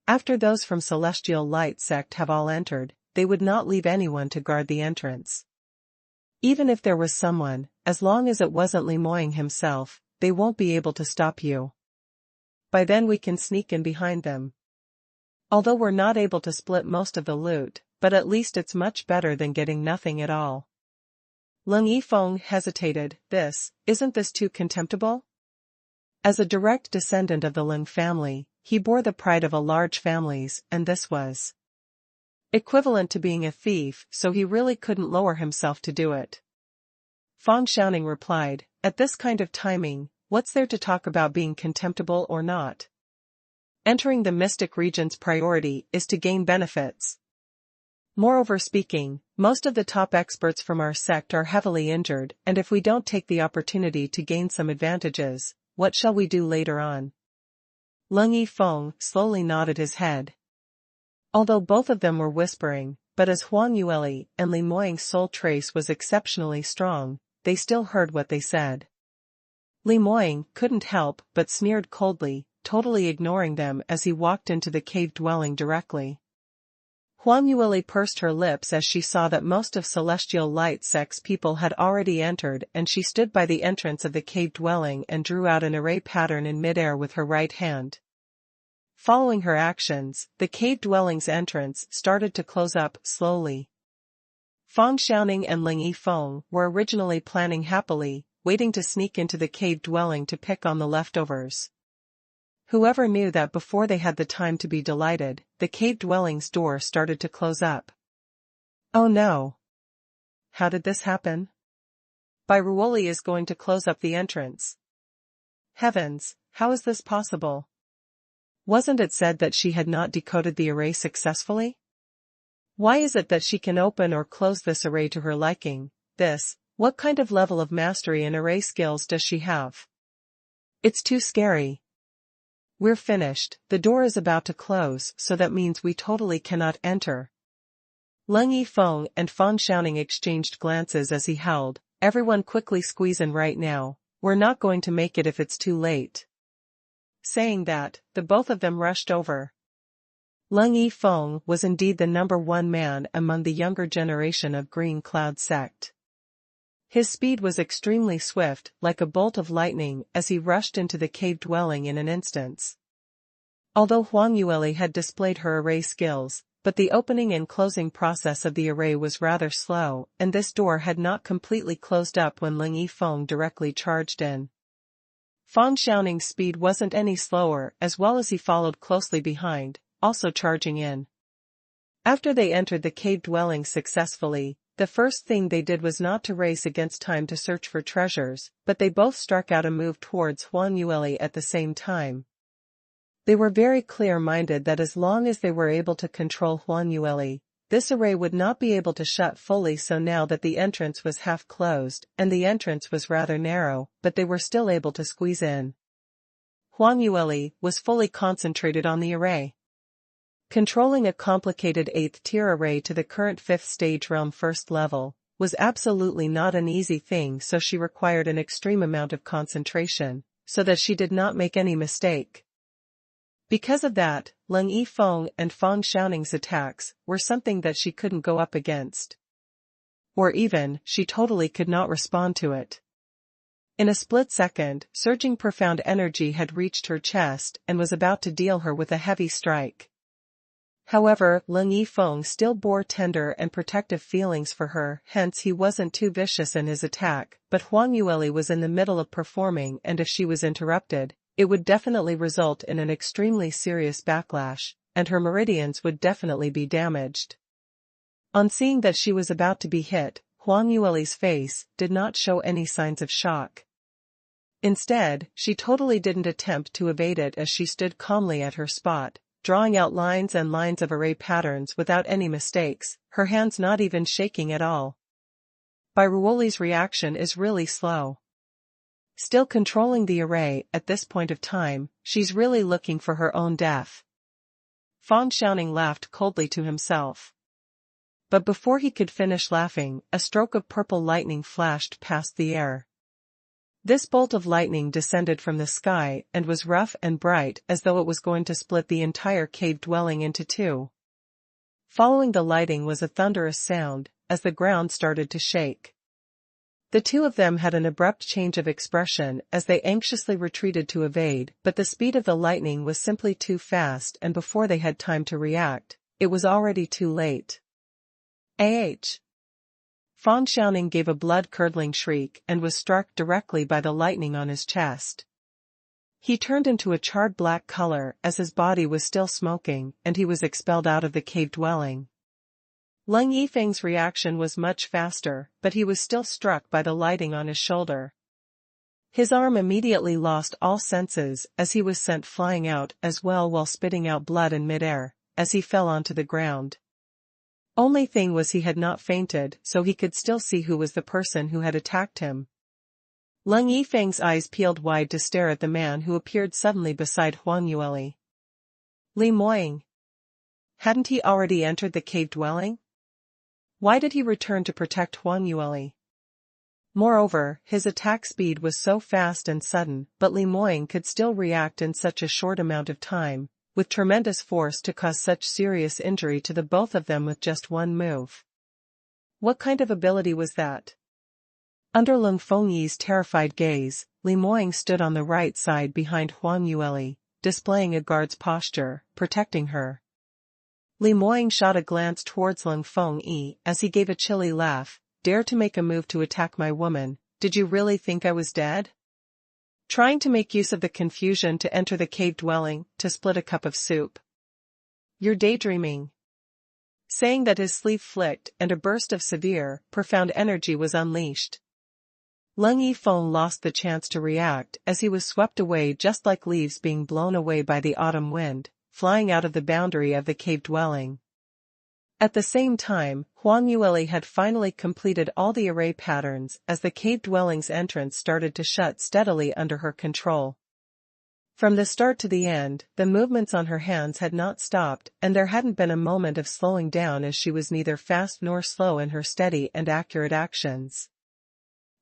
After those from Celestial Light sect have all entered, they would not leave anyone to guard the entrance. Even if there was someone, as long as it wasn't Limoying himself, they won't be able to stop you. By then we can sneak in behind them. Although we're not able to split most of the loot, but at least it's much better than getting nothing at all." Ling Yifeng hesitated. Isn't this too contemptible? As a direct descendant of the Ling family, he bore the pride of a large families, and this was equivalent to being a thief, so he really couldn't lower himself to do it. Fang Xiaoning replied, "At this kind of timing, what's there to talk about being contemptible or not? Entering the mystic region's priority is to gain benefits. Moreover speaking, most of the top experts from our sect are heavily injured, and if we don't take the opportunity to gain some advantages, what shall we do later on?" Ling Yifeng slowly nodded his head. Although both of them were whispering, but as Huang Yueli and Li Moying's soul trace was exceptionally strong, they still heard what they said. Li Moying couldn't help but sneered coldly, totally ignoring them as he walked into the cave dwelling directly. Huang Yueli pursed her lips as she saw that most of Celestial Light sect's people had already entered, and she stood by the entrance of the cave dwelling and drew out an array pattern in midair with her right hand. Following her actions, the cave dwelling's entrance started to close up slowly. Fang Xiaoning and Ling Yifeng were originally planning happily, waiting to sneak into the cave dwelling to pick on the leftovers. Whoever knew that before they had the time to be delighted, the cave dwelling's door started to close up. Oh no! How did this happen? Bairuoli is going to close up the entrance. Heavens, how is this possible? Wasn't it said that she had not decoded the array successfully? Why is it that she can open or close this array to her liking? What kind of level of mastery in array skills does she have? It's too scary. We're finished, the door is about to close, so that means we totally cannot enter. Ling Yifeng and Fang Xiaoning exchanged glances as he howled, "Everyone quickly squeeze in right now, we're not going to make it if it's too late." Saying that, the both of them rushed over. Ling Yifeng was indeed the number one man among the younger generation of Green Cloud sect. His speed was extremely swift, like a bolt of lightning, as he rushed into the cave dwelling in an instant. Although Huang Yueli had displayed her array skills, but the opening and closing process of the array was rather slow, and this door had not completely closed up when Ling Yifeng directly charged in. Fang Xiaoning's speed wasn't any slower, as well as he followed closely behind, also charging in. After they entered the cave dwelling successfully, the first thing they did was not to race against time to search for treasures, but they both struck out a move towards Huang Yueli at the same time. They were very clear-minded that as long as they were able to control Huang Yueli, this array would not be able to shut fully. So now that the entrance was half closed, and the entrance was rather narrow, but they were still able to squeeze in. Huang Yueli was fully concentrated on the array. Controlling a complicated 8th tier array to the current 5th stage realm 1st level was absolutely not an easy thing, so she required an extreme amount of concentration, so that she did not make any mistake. Because of that, Leng Yifeng and Fang Xiaoning's attacks were something that she couldn't go up against. Or even, she totally could not respond to it. In a split second, surging profound energy had reached her chest and was about to deal her with a heavy strike. However, Leng Yifeng still bore tender and protective feelings for her, hence he wasn't too vicious in his attack, but Huang Yueli was in the middle of performing, and if she was interrupted, it would definitely result in an extremely serious backlash, and her meridians would definitely be damaged. On seeing that she was about to be hit, Huang Yueli's face did not show any signs of shock. Instead, she totally didn't attempt to evade it as she stood calmly at her spot, drawing out lines and lines of array patterns without any mistakes, her hands not even shaking at all. Bairuoli's reaction is really slow. Still controlling the array at this point of time, she's really looking for her own death. Fang Xiaoning laughed coldly to himself. But before he could finish laughing, a stroke of purple lightning flashed past the air. This bolt of lightning descended from the sky and was rough and bright as though it was going to split the entire cave dwelling into two. Following the lightning was a thunderous sound, as the ground started to shake. The two of them had an abrupt change of expression as they anxiously retreated to evade, but the speed of the lightning was simply too fast, and before they had time to react, it was already too late. Fang Xiaoning gave a blood-curdling shriek and was struck directly by the lightning on his chest. He turned into a charred black color as his body was still smoking, and he was expelled out of the cave dwelling. Leng Yifeng's reaction was much faster, but he was still struck by the lightning on his shoulder. His arm immediately lost all senses as he was sent flying out as well while spitting out blood in midair, as he fell onto the ground. Only thing was he had not fainted, so he could still see who was the person who had attacked him. Leng Yifeng's eyes peeled wide to stare at the man who appeared suddenly beside Huang Yueli. Li Moying. Hadn't he already entered the cave dwelling? Why did he return to protect Huang Yueli? Moreover, his attack speed was so fast and sudden, but Li Moying could still react in such a short amount of time, with tremendous force to cause such serious injury to the both of them with just one move. What kind of ability was that? Under Leng Fengyi's terrified gaze, Li Moying stood on the right side behind Huang Yueli, displaying a guard's posture, protecting her. Li Moying shot a glance towards Leng Fengyi as he gave a chilly laugh. Dare to make a move to attack my woman, did you really think I was dead? Trying to make use of the confusion to enter the cave dwelling, to split a cup of soup. You're daydreaming. Saying that, his sleeve flicked and a burst of severe, profound energy was unleashed. Leng Yifeng lost the chance to react as he was swept away just like leaves being blown away by the autumn wind, flying out of the boundary of the cave dwelling. At the same time, Huang Yueli had finally completed all the array patterns as the cave dwelling's entrance started to shut steadily under her control. From the start to the end, the movements on her hands had not stopped, and there hadn't been a moment of slowing down as she was neither fast nor slow in her steady and accurate actions.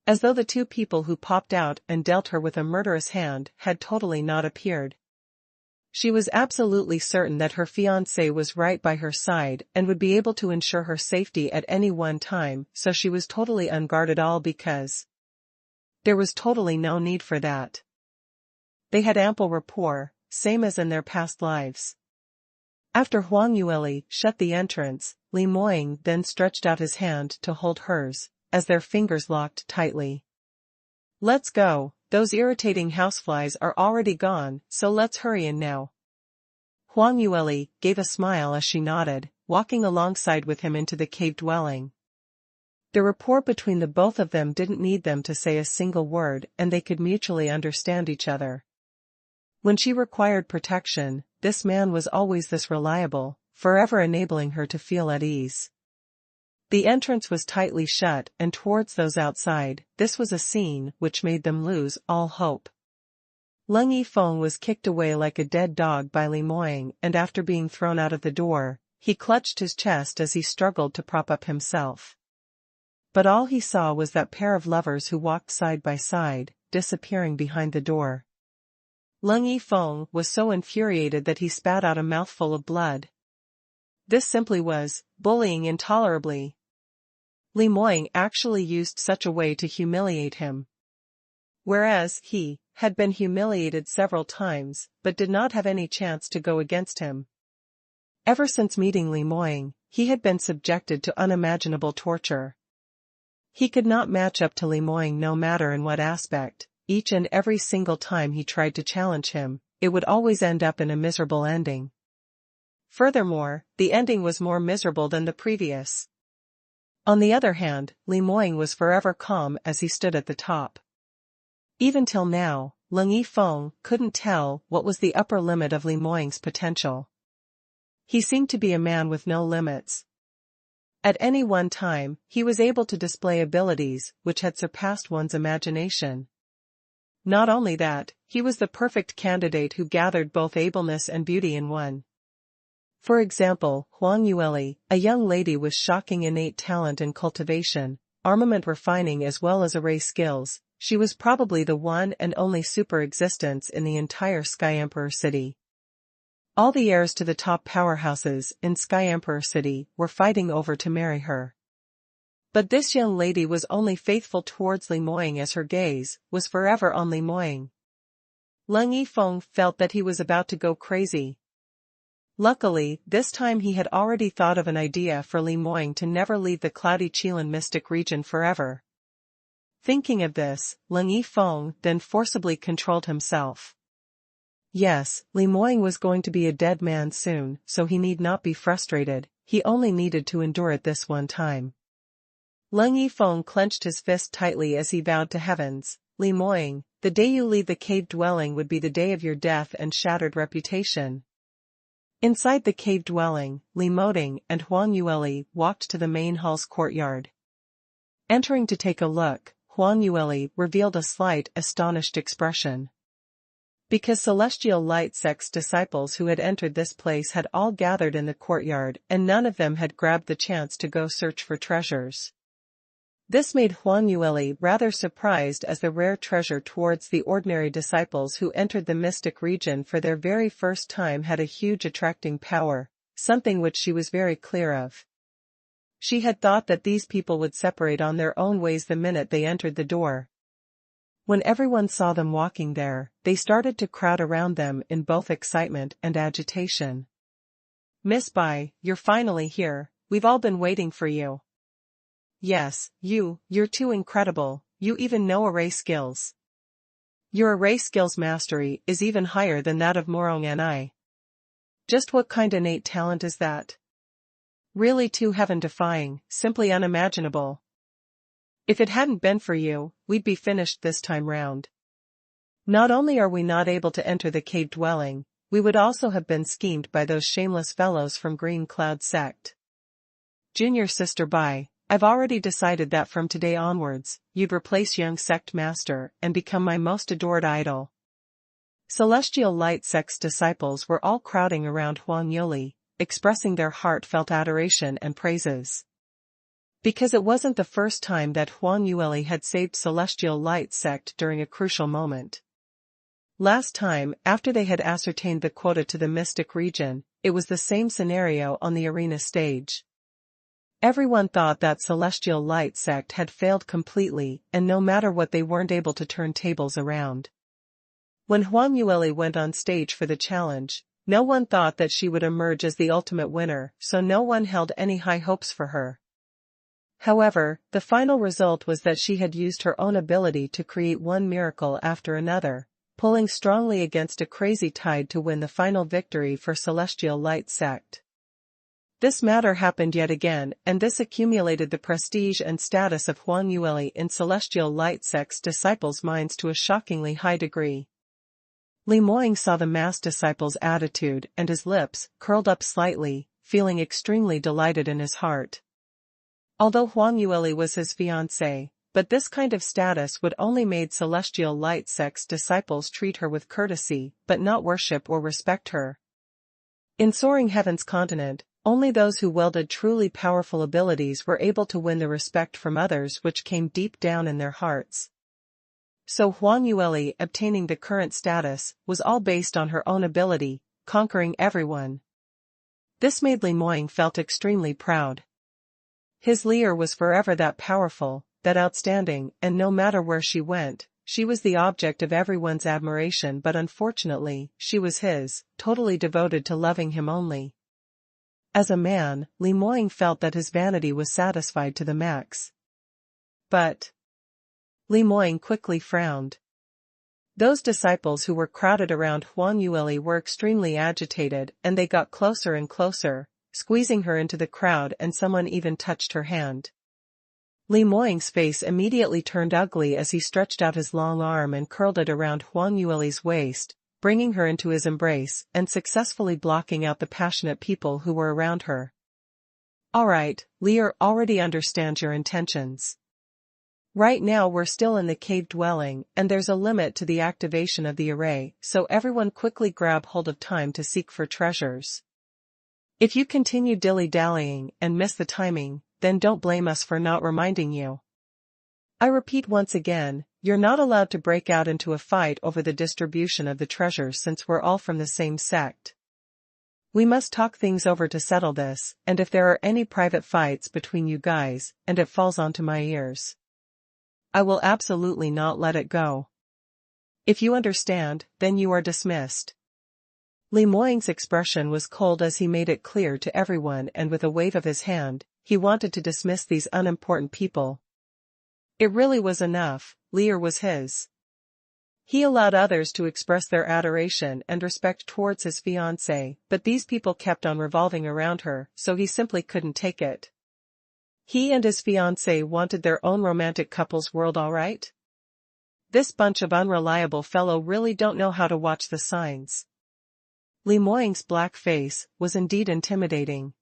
As though the two people who popped out and dealt her with a murderous hand had totally not appeared. She was absolutely certain that her fiancé was right by her side and would be able to ensure her safety at any one time, so she was totally unguarded, all because there was totally no need for that. They had ample rapport, same as in their past lives. After Huang Yueli shut the entrance, Li Moying then stretched out his hand to hold hers, as their fingers locked tightly. Let's go. Those irritating houseflies are already gone, so let's hurry in now. Huang Yueli gave a smile as she nodded, walking alongside with him into the cave dwelling. The rapport between the both of them didn't need them to say a single word, and they could mutually understand each other. When she required protection, this man was always this reliable, forever enabling her to feel at ease. The entrance was tightly shut, and towards those outside, this was a scene which made them lose all hope. Leng Yifeng was kicked away like a dead dog by Li Moying, and after being thrown out of the door, he clutched his chest as he struggled to prop up himself. But all he saw was that pair of lovers who walked side by side, disappearing behind the door. Leng Yifeng was so infuriated that he spat out a mouthful of blood. This simply was bullying intolerably. Li Moying actually used such a way to humiliate him. Whereas he had been humiliated several times, but did not have any chance to go against him. Ever since meeting Li Moying, he had been subjected to unimaginable torture. He could not match up to Li Moying no matter in what aspect. Each and every single time he tried to challenge him, it would always end up in a miserable ending. Furthermore, the ending was more miserable than the previous. On the other hand, Li Moying was forever calm as he stood at the top. Even till now, Leng Yifeng couldn't tell what was the upper limit of Li Moying's potential. He seemed to be a man with no limits. At any one time, he was able to display abilities which had surpassed one's imagination. Not only that, he was the perfect candidate who gathered both ableness and beauty in one. For example, Huang Yueli, a young lady with shocking innate talent in cultivation, armament refining as well as array skills, she was probably the one and only super existence in the entire Sky Emperor City. All the heirs to the top powerhouses in Sky Emperor City were fighting over to marry her. But this young lady was only faithful towards Li Moying as her gaze was forever on Li Moying. Leng Yifeng felt that he was about to go crazy. Luckily, this time he had already thought of an idea for Li Moying to never leave the cloudy Qilin mystic region forever. Thinking of this, Leng Yifeng then forcibly controlled himself. Yes, Li Moying was going to be a dead man soon, so he need not be frustrated, he only needed to endure it this one time. Leng Yifeng clenched his fist tightly as he vowed to heavens, Li Moying, the day you leave the cave dwelling would be the day of your death and shattered reputation. Inside the cave dwelling, Li Moying and Huang Yueli walked to the main hall's courtyard. Entering to take a look, Huang Yueli revealed a slight, astonished expression. Because Celestial Light Sect's disciples who had entered this place had all gathered in the courtyard and none of them had grabbed the chance to go search for treasures. This made Huang Yueli rather surprised as the rare treasure towards the ordinary disciples who entered the mystic region for their very first time had a huge attracting power, something which she was very clear of. She had thought that these people would separate on their own ways the minute they entered the door. When everyone saw them walking there, they started to crowd around them in both excitement and agitation. Miss Bai, you're finally here, we've all been waiting for you. Yes, you're too incredible, you even know array skills. Your array skills mastery is even higher than that of Morong and I. Just what kind of innate talent is that? Really too heaven-defying, simply unimaginable. If it hadn't been for you, we'd be finished this time round. Not only are we not able to enter the cave dwelling, we would also have been schemed by those shameless fellows from Green Cloud Sect. Junior Sister Bai, I've already decided that from today onwards, you'd replace young sect master and become my most adored idol. Celestial Light Sect's disciples were all crowding around Huang Yueli, expressing their heartfelt adoration and praises. Because it wasn't the first time that Huang Yueli had saved Celestial Light Sect during a crucial moment. Last time, after they had ascertained the quota to the mystic region, it was the same scenario on the arena stage. Everyone thought that Celestial Light Sect had failed completely, and no matter what they weren't able to turn tables around. When Huang Yueli went on stage for the challenge, no one thought that she would emerge as the ultimate winner, so no one held any high hopes for her. However, the final result was that she had used her own ability to create one miracle after another, pulling strongly against a crazy tide to win the final victory for Celestial Light Sect. This matter happened yet again, and this accumulated the prestige and status of Huang Yueli in Celestial Light Sect's disciples' minds to a shockingly high degree. Li Moying saw the mass disciple's attitude and his lips curled up slightly, feeling extremely delighted in his heart. Although Huang Yueli was his fiancée, but this kind of status would only made celestial light sect's disciples treat her with courtesy but not worship or respect her. In Soaring Heaven's continent, only those who wielded truly powerful abilities were able to win the respect from others which came deep down in their hearts. So Huang Yueli obtaining the current status was all based on her own ability, conquering everyone. This made Li Moying felt extremely proud. His Leer was forever that powerful, that outstanding, and no matter where she went, she was the object of everyone's admiration, but unfortunately, she was his, totally devoted to loving him only. As a man, Li Moying felt that his vanity was satisfied to the max. But Li Moying quickly frowned. Those disciples who were crowded around Huang Yueli were extremely agitated, and they got closer and closer, squeezing her into the crowd, and someone even touched her hand. Li Moying's face immediately turned ugly as he stretched out his long arm and curled it around Huang Yueli's waist, bringing her into his embrace and successfully blocking out the passionate people who were around her. "Alright, Lear already understands your intentions. Right now we're still in the cave dwelling, and there's a limit to the activation of the array, so everyone quickly grab hold of time to seek for treasures. If you continue dilly-dallying and miss the timing, then don't blame us for not reminding you. I repeat once again, you're not allowed to break out into a fight over the distribution of the treasures since we're all from the same sect. We must talk things over to settle this, and if there are any private fights between you guys, and it falls onto my ears, I will absolutely not let it go. If you understand, then you are dismissed." Li Moying's expression was cold as he made it clear to everyone, and with a wave of his hand, he wanted to dismiss these unimportant people. It really was enough, Lear was his. He allowed others to express their adoration and respect towards his fiancée, but these people kept on revolving around her, so he simply couldn't take it. He and his fiancée wanted their own romantic couple's world, alright? This bunch of unreliable fellow really don't know how to watch the signs. Li Moying's black face was indeed intimidating.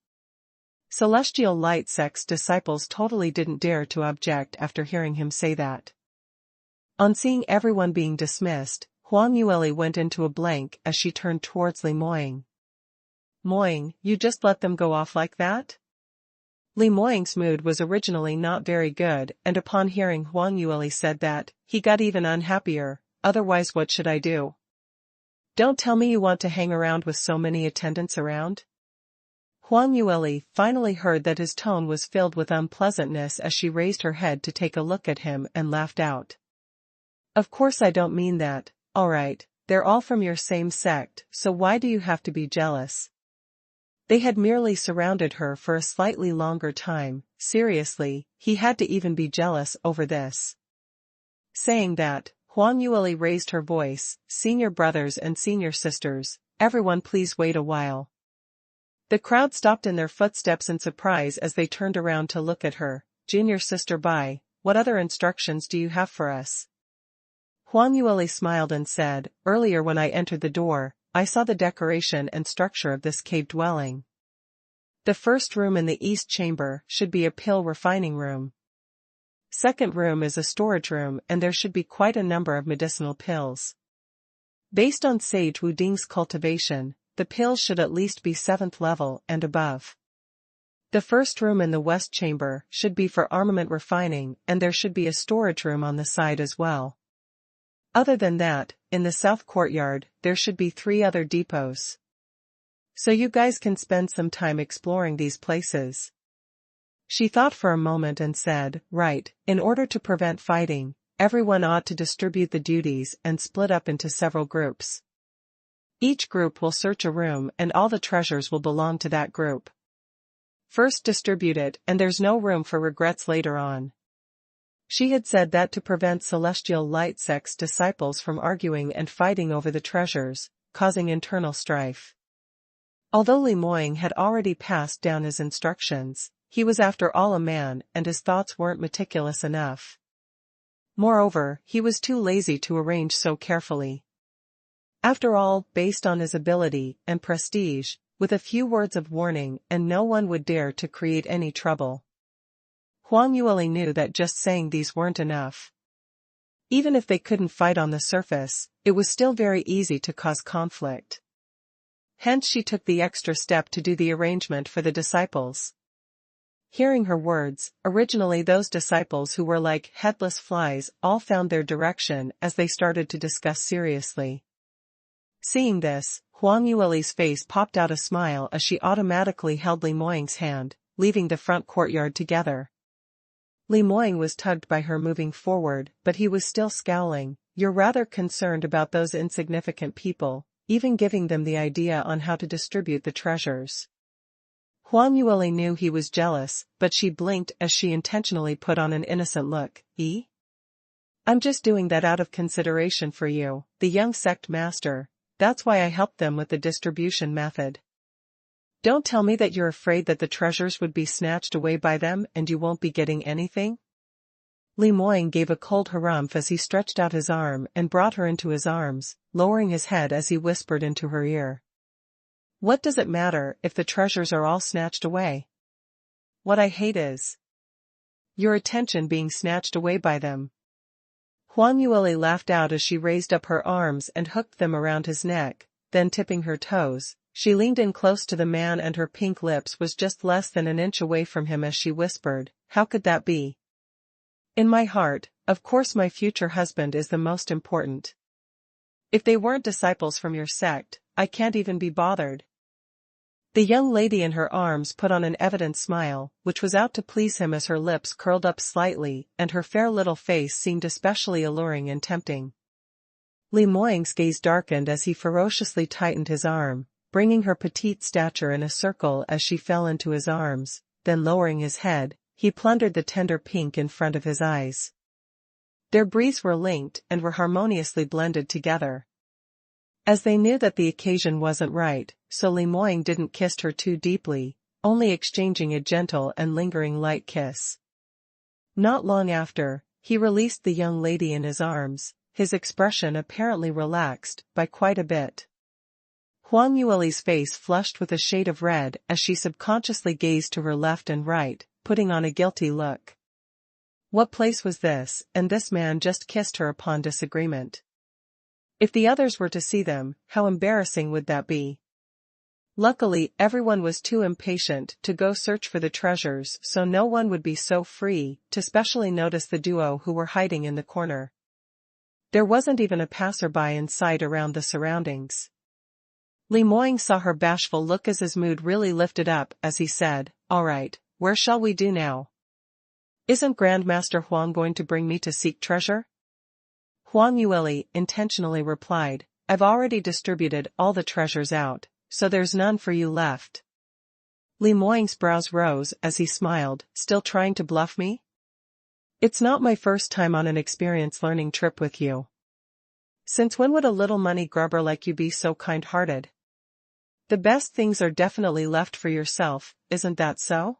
Celestial Light sect's disciples totally didn't dare to object after hearing him say that. On seeing everyone being dismissed, Huang Yueli went into a blank as she turned towards Li Moying. "Moying, you just let them go off like that?" Li Moying's mood was originally not very good, and upon hearing Huang Yueli said that, he got even unhappier. "Otherwise what should I do? Don't tell me you want to hang around with so many attendants around?" Huang Yueli finally heard that his tone was filled with unpleasantness as she raised her head to take a look at him and laughed out. "Of course I don't mean that, alright, they're all from your same sect, so why do you have to be jealous?" They had merely surrounded her for a slightly longer time. Seriously, he had to even be jealous over this. Saying that, Huang Yueli raised her voice, "Senior brothers and senior sisters, everyone please wait a while." The crowd stopped in their footsteps in surprise as they turned around to look at her. "Junior sister Bai, what other instructions do you have for us?" Huang Yueli smiled and said, "Earlier when I entered the door, I saw the decoration and structure of this cave dwelling. The first room in the east chamber should be a pill refining room. Second room is a storage room, and there should be quite a number of medicinal pills. Based on Sage Wu Ding's cultivation, the pills should at least be 7th level and above. The first room in the west chamber should be for armament refining, and there should be a storage room on the side as well. Other than that, in the south courtyard, there should be 3 other depots. So you guys can spend some time exploring these places." She thought for a moment and said, "Right, in order to prevent fighting, everyone ought to distribute the duties and split up into several groups. Each group will search a room and all the treasures will belong to that group. First distribute it, and there's no room for regrets later on." She had said that to prevent Celestial Light sect's disciples from arguing and fighting over the treasures, causing internal strife. Although Li Moying had already passed down his instructions, he was after all a man and his thoughts weren't meticulous enough. Moreover, he was too lazy to arrange so carefully. After all, based on his ability and prestige, with a few words of warning, and no one would dare to create any trouble. Huang Yueli knew that just saying these weren't enough. Even if they couldn't fight on the surface, it was still very easy to cause conflict. Hence she took the extra step to do the arrangement for the disciples. Hearing her words, originally those disciples who were like headless flies all found their direction as they started to discuss seriously. Seeing this, Huang Yueli's face popped out a smile as she automatically held Li Moying's hand, leaving the front courtyard together. Li Moying was tugged by her moving forward, but he was still scowling. You're rather concerned about those insignificant people, even giving them the idea on how to distribute the treasures. Huang Yueli knew he was jealous, but she blinked as she intentionally put on an innocent look. I'm just doing that out of consideration for you, the young sect master. That's why I helped them with the distribution method. Don't tell me that you're afraid that the treasures would be snatched away by them and you won't be getting anything? Li Moying gave a cold harumph as he stretched out his arm and brought her into his arms, lowering his head as he whispered into her ear. What does it matter if the treasures are all snatched away? What I hate is your attention being snatched away by them. Huang Yueli laughed out as she raised up her arms and hooked them around his neck, then tipping her toes, she leaned in close to the man and her pink lips was just less than an inch away from him as she whispered, how could that be? In my heart, of course my future husband is the most important. If they weren't disciples from your sect, I can't even be bothered. The young lady in her arms put on an evident smile, which was out to please him as her lips curled up slightly and her fair little face seemed especially alluring and tempting. Li Moying's gaze darkened as he ferociously tightened his arm, bringing her petite stature in a circle as she fell into his arms, then lowering his head, he plundered the tender pink in front of his eyes. Their breaths were linked and were harmoniously blended together. As they knew that the occasion wasn't right, so Li Moying didn't kiss her too deeply, only exchanging a gentle and lingering light kiss. Not long after, he released the young lady in his arms, his expression apparently relaxed by quite a bit. Huang Yueli's face flushed with a shade of red as she subconsciously gazed to her left and right, putting on a guilty look. What place was this, and this man just kissed her upon disagreement? If the others were to see them, how embarrassing would that be? Luckily, everyone was too impatient to go search for the treasures, so no one would be so free to specially notice the duo who were hiding in the corner. There wasn't even a passerby in sight around the surroundings. Li Moying saw her bashful look as his mood really lifted up as he said, all right, where shall we do now? Isn't Grandmaster Huang going to bring me to seek treasure? Huang Yueli intentionally replied, I've already distributed all the treasures out, so there's none for you left. Li Moying's brows rose as he smiled, still trying to bluff me? It's not my first time on an experience learning trip with you. Since when would a little money grubber like you be so kind-hearted? The best things are definitely left for yourself, isn't that so?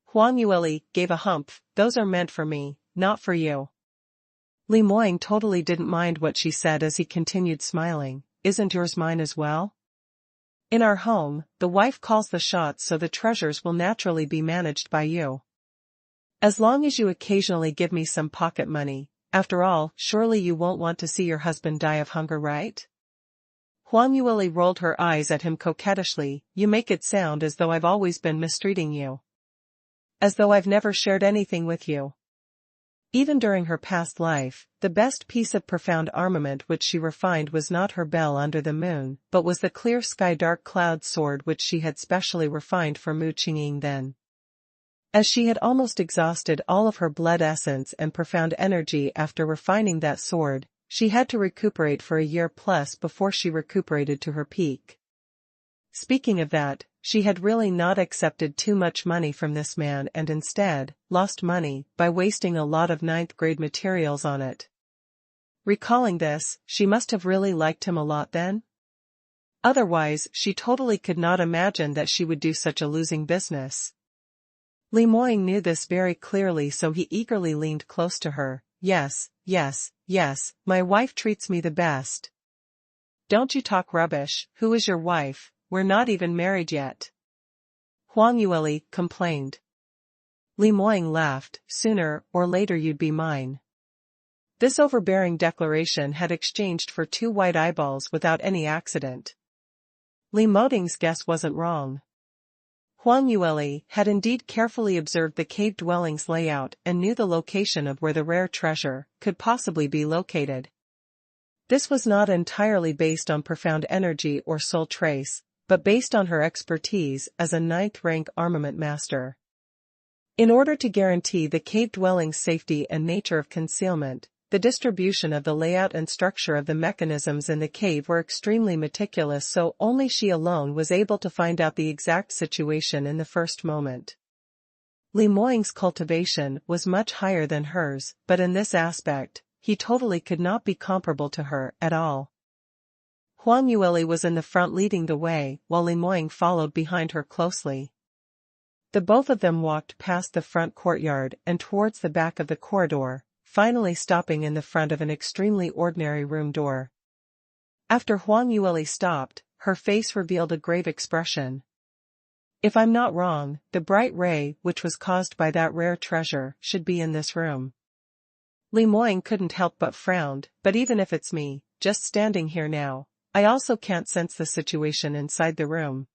Huang Yueli gave a humph, those are meant for me, not for you. Li Moying totally didn't mind what she said as he continued smiling, isn't yours mine as well? In our home, the wife calls the shots so the treasures will naturally be managed by you. As long as you occasionally give me some pocket money, after all, surely you won't want to see your husband die of hunger, right? Huang Yueli rolled her eyes at him coquettishly, you make it sound as though I've always been mistreating you. As though I've never shared anything with you. Even during her past life, the best piece of profound armament which she refined was not her bell under the moon, but was the clear sky dark cloud sword which she had specially refined for Shui Qingqing then. As she had almost exhausted all of her blood essence and profound energy after refining that sword, she had to recuperate for a year plus before she recuperated to her peak. Speaking of that, she had really not accepted too much money from this man and instead lost money by wasting a lot of 9th grade materials on it. Recalling this, she must have really liked him a lot then? Otherwise, she totally could not imagine that she would do such a losing business. Li Moying knew this very clearly, so he eagerly leaned close to her. Yes, yes, yes, my wife treats me the best. Don't you talk rubbish, who is your wife? We're not even married yet. Huang Yueli complained. Li Moying laughed, sooner or later you'd be mine. This overbearing declaration had exchanged for 2 white eyeballs without any accident. Li Moting's guess wasn't wrong. Huang Yueli had indeed carefully observed the cave dwelling's layout and knew the location of where the rare treasure could possibly be located. This was not entirely based on profound energy or soul trace, but based on her expertise as a 9th-rank armament master. In order to guarantee the cave dwelling's safety and nature of concealment, the distribution of the layout and structure of the mechanisms in the cave were extremely meticulous, so only she alone was able to find out the exact situation in the first moment. Li Moying's cultivation was much higher than hers, but in this aspect, he totally could not be comparable to her at all. Huang Yueli was in the front leading the way, while Li Moying followed behind her closely. The both of them walked past the front courtyard and towards the back of the corridor, finally stopping in the front of an extremely ordinary room door. After Huang Yueli stopped, her face revealed a grave expression. If I'm not wrong, the bright ray which was caused by that rare treasure should be in this room. Li Moying couldn't help but frown, but even if it's me, just standing here now, I also can't sense the situation inside the room.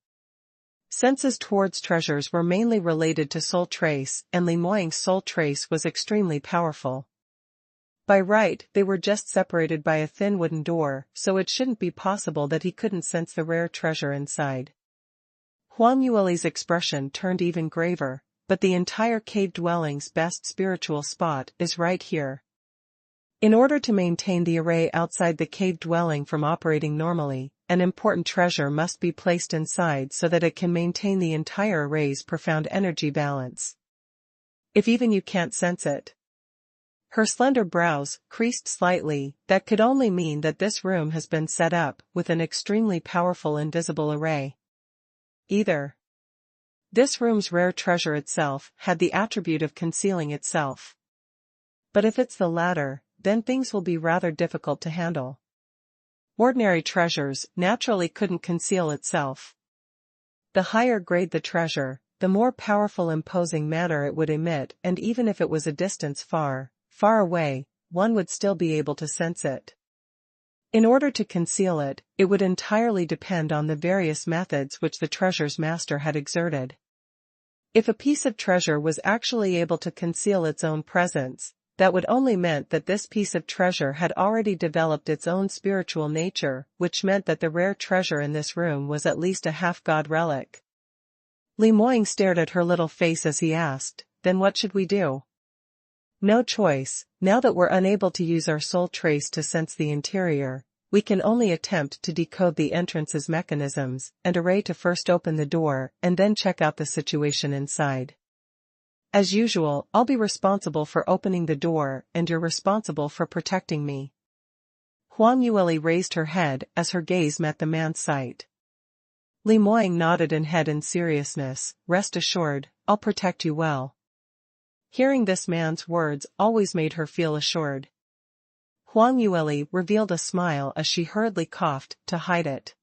Senses towards treasures were mainly related to soul trace, and Li Moying's soul trace was extremely powerful. By right, they were just separated by a thin wooden door, so it shouldn't be possible that he couldn't sense the rare treasure inside. Huang Yueli's expression turned even graver, but the entire cave dwelling's best spiritual spot is right here. In order to maintain the array outside the cave dwelling from operating normally, an important treasure must be placed inside so that it can maintain the entire array's profound energy balance. If even you can't sense it. Her slender brows creased slightly, that could only mean that this room has been set up with an extremely powerful invisible array. Either this room's rare treasure itself had the attribute of concealing itself. But if it's the latter, then things will be rather difficult to handle. Ordinary treasures naturally couldn't conceal itself. The higher grade the treasure, the more powerful imposing manner it would emit, and even if it was a distance far away, one would still be able to sense it. In order to conceal it, it would entirely depend on the various methods which the treasure's master had exerted. If a piece of treasure was actually able to conceal its own presence, that would only meant that this piece of treasure had already developed its own spiritual nature, which meant that the rare treasure in this room was at least a half-god relic. Li Moying stared at her little face as he asked, "Then what should we do?" "No choice, now that we're unable to use our soul trace to sense the interior, we can only attempt to decode the entrance's mechanisms and array to first open the door and then check out the situation inside. As usual, I'll be responsible for opening the door and you're responsible for protecting me." Huang Yueli raised her head as her gaze met the man's sight. Li Moying nodded in head in seriousness, "Rest assured, I'll protect you well." Hearing this man's words always made her feel assured. Huang Yueli revealed a smile as she hurriedly coughed to hide it.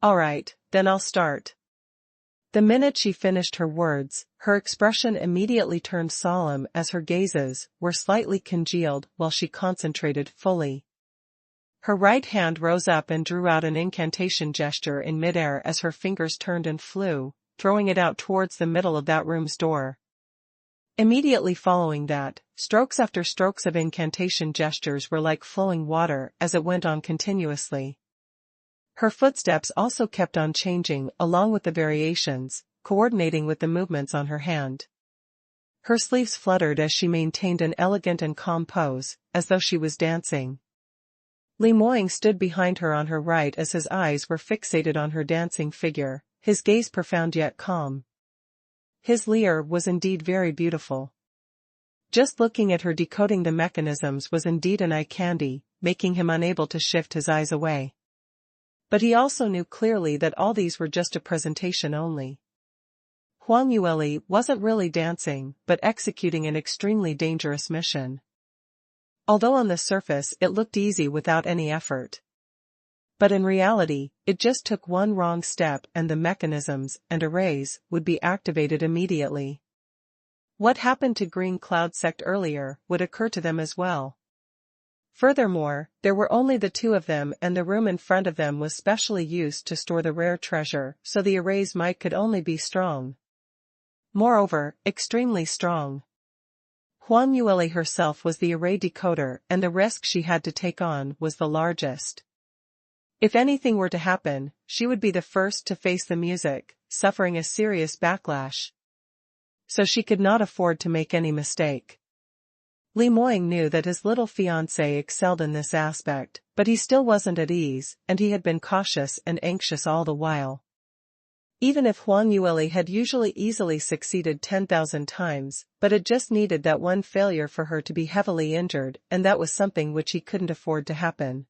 "All right, then I'll start." The minute she finished her words, her expression immediately turned solemn as her gazes were slightly congealed while she concentrated fully. Her right hand rose up and drew out an incantation gesture in midair as her fingers turned and flew, throwing it out towards the middle of that room's door. Immediately following that, strokes after strokes of incantation gestures were like flowing water as it went on continuously. Her footsteps also kept on changing along with the variations, coordinating with the movements on her hand. Her sleeves fluttered as she maintained an elegant and calm pose, as though she was dancing. Li Moying stood behind her on her right as his eyes were fixated on her dancing figure, his gaze profound yet calm. His leer was indeed very beautiful. Just looking at her decoding the mechanisms was indeed an eye candy, making him unable to shift his eyes away. But he also knew clearly that all these were just a presentation only. Huang Yueli wasn't really dancing, but executing an extremely dangerous mission. Although on the surface it looked easy without any effort. But in reality, it just took one wrong step and the mechanisms and arrays would be activated immediately. What happened to Green Cloud Sect earlier would occur to them as well. Furthermore, there were only the two of them and the room in front of them was specially used to store the rare treasure, so the array's might could only be strong. Moreover, extremely strong. Huang Yueli herself was the array decoder and the risk she had to take on was the largest. If anything were to happen, she would be the first to face the music, suffering a serious backlash. So she could not afford to make any mistake. Li Moying knew that his little fiancé excelled in this aspect, but he still wasn't at ease, and he had been cautious and anxious all the while. Even if Huang Yueli had usually easily succeeded 10,000 times, but it just needed that one failure for her to be heavily injured, and that was something which he couldn't afford to happen.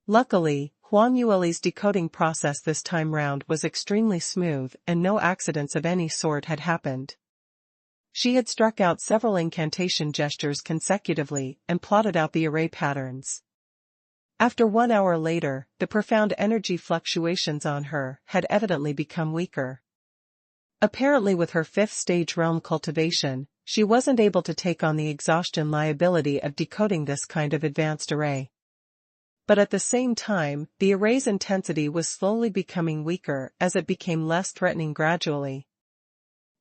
Luckily, Huang Yueli's decoding process this time round was extremely smooth and no accidents of any sort had happened. She had struck out several incantation gestures consecutively and plotted out the array patterns. After 1 hour later, the profound energy fluctuations on her had evidently become weaker. Apparently with her 5th stage realm cultivation, she wasn't able to take on the exhaustion liability of decoding this kind of advanced array. But at the same time, the array's intensity was slowly becoming weaker as it became less threatening gradually.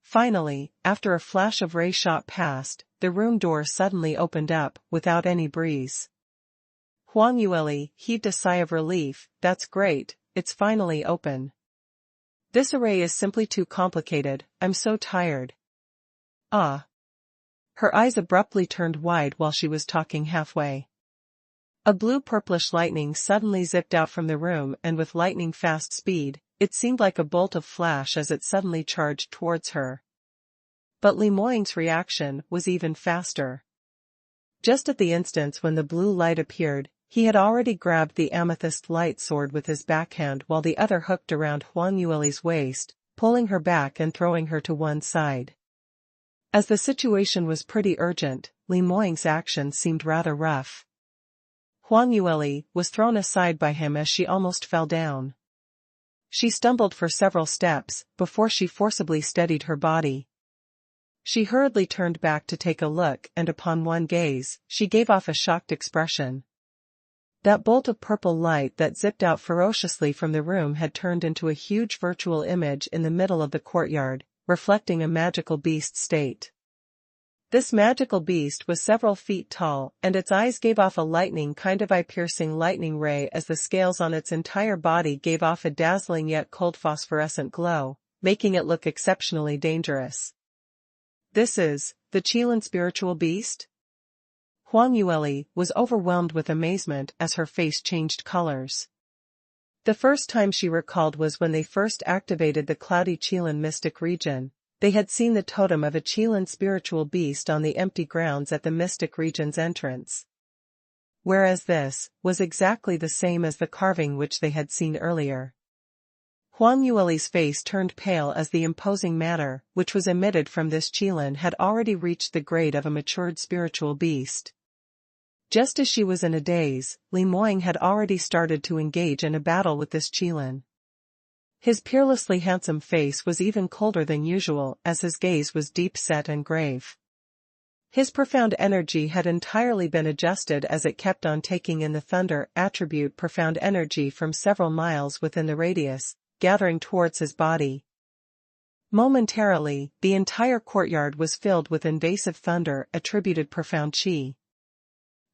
Finally, after a flash of ray shot past, the room door suddenly opened up, without any breeze. Huang Yueli heaved a sigh of relief. That's great, it's finally open. This array is simply too complicated, I'm so tired. Ah. Her eyes abruptly turned wide while she was talking halfway. A blue-purplish lightning suddenly zipped out from the room and with lightning-fast speed, it seemed like a bolt of flash as it suddenly charged towards her. But Li Moying's reaction was even faster. Just at the instant when the blue light appeared, he had already grabbed the amethyst light sword with his backhand while the other hooked around Huang Yueli's waist, pulling her back and throwing her to one side. As the situation was pretty urgent, Li Moying's action seemed rather rough. Huang Yueli was thrown aside by him as she almost fell down. She stumbled for several steps before she forcibly steadied her body. She hurriedly turned back to take a look and upon one gaze, she gave off a shocked expression. That bolt of purple light that zipped out ferociously from the room had turned into a huge virtual image in the middle of the courtyard, reflecting a magical beast state. This magical beast was several feet tall, and its eyes gave off a lightning kind of eye-piercing lightning ray as the scales on its entire body gave off a dazzling yet cold phosphorescent glow, making it look exceptionally dangerous. This is the Qilin spiritual beast? Huang Yueli was overwhelmed with amazement as her face changed colors. The first time she recalled was when they first activated the cloudy Qilin mystic region. They had seen the totem of a Qilin spiritual beast on the empty grounds at the mystic region's entrance. Whereas this was exactly the same as the carving which they had seen earlier. Huang Yueli's face turned pale as the imposing matter which was emitted from this Qilin had already reached the grade of a matured spiritual beast. Just as she was in a daze, Li Moying had already started to engage in a battle with this Qilin. His peerlessly handsome face was even colder than usual as his gaze was deep-set and grave. His profound energy had entirely been adjusted as it kept on taking in the thunder attribute profound energy from several miles within the radius, gathering towards his body. Momentarily, the entire courtyard was filled with invasive thunder attributed profound chi.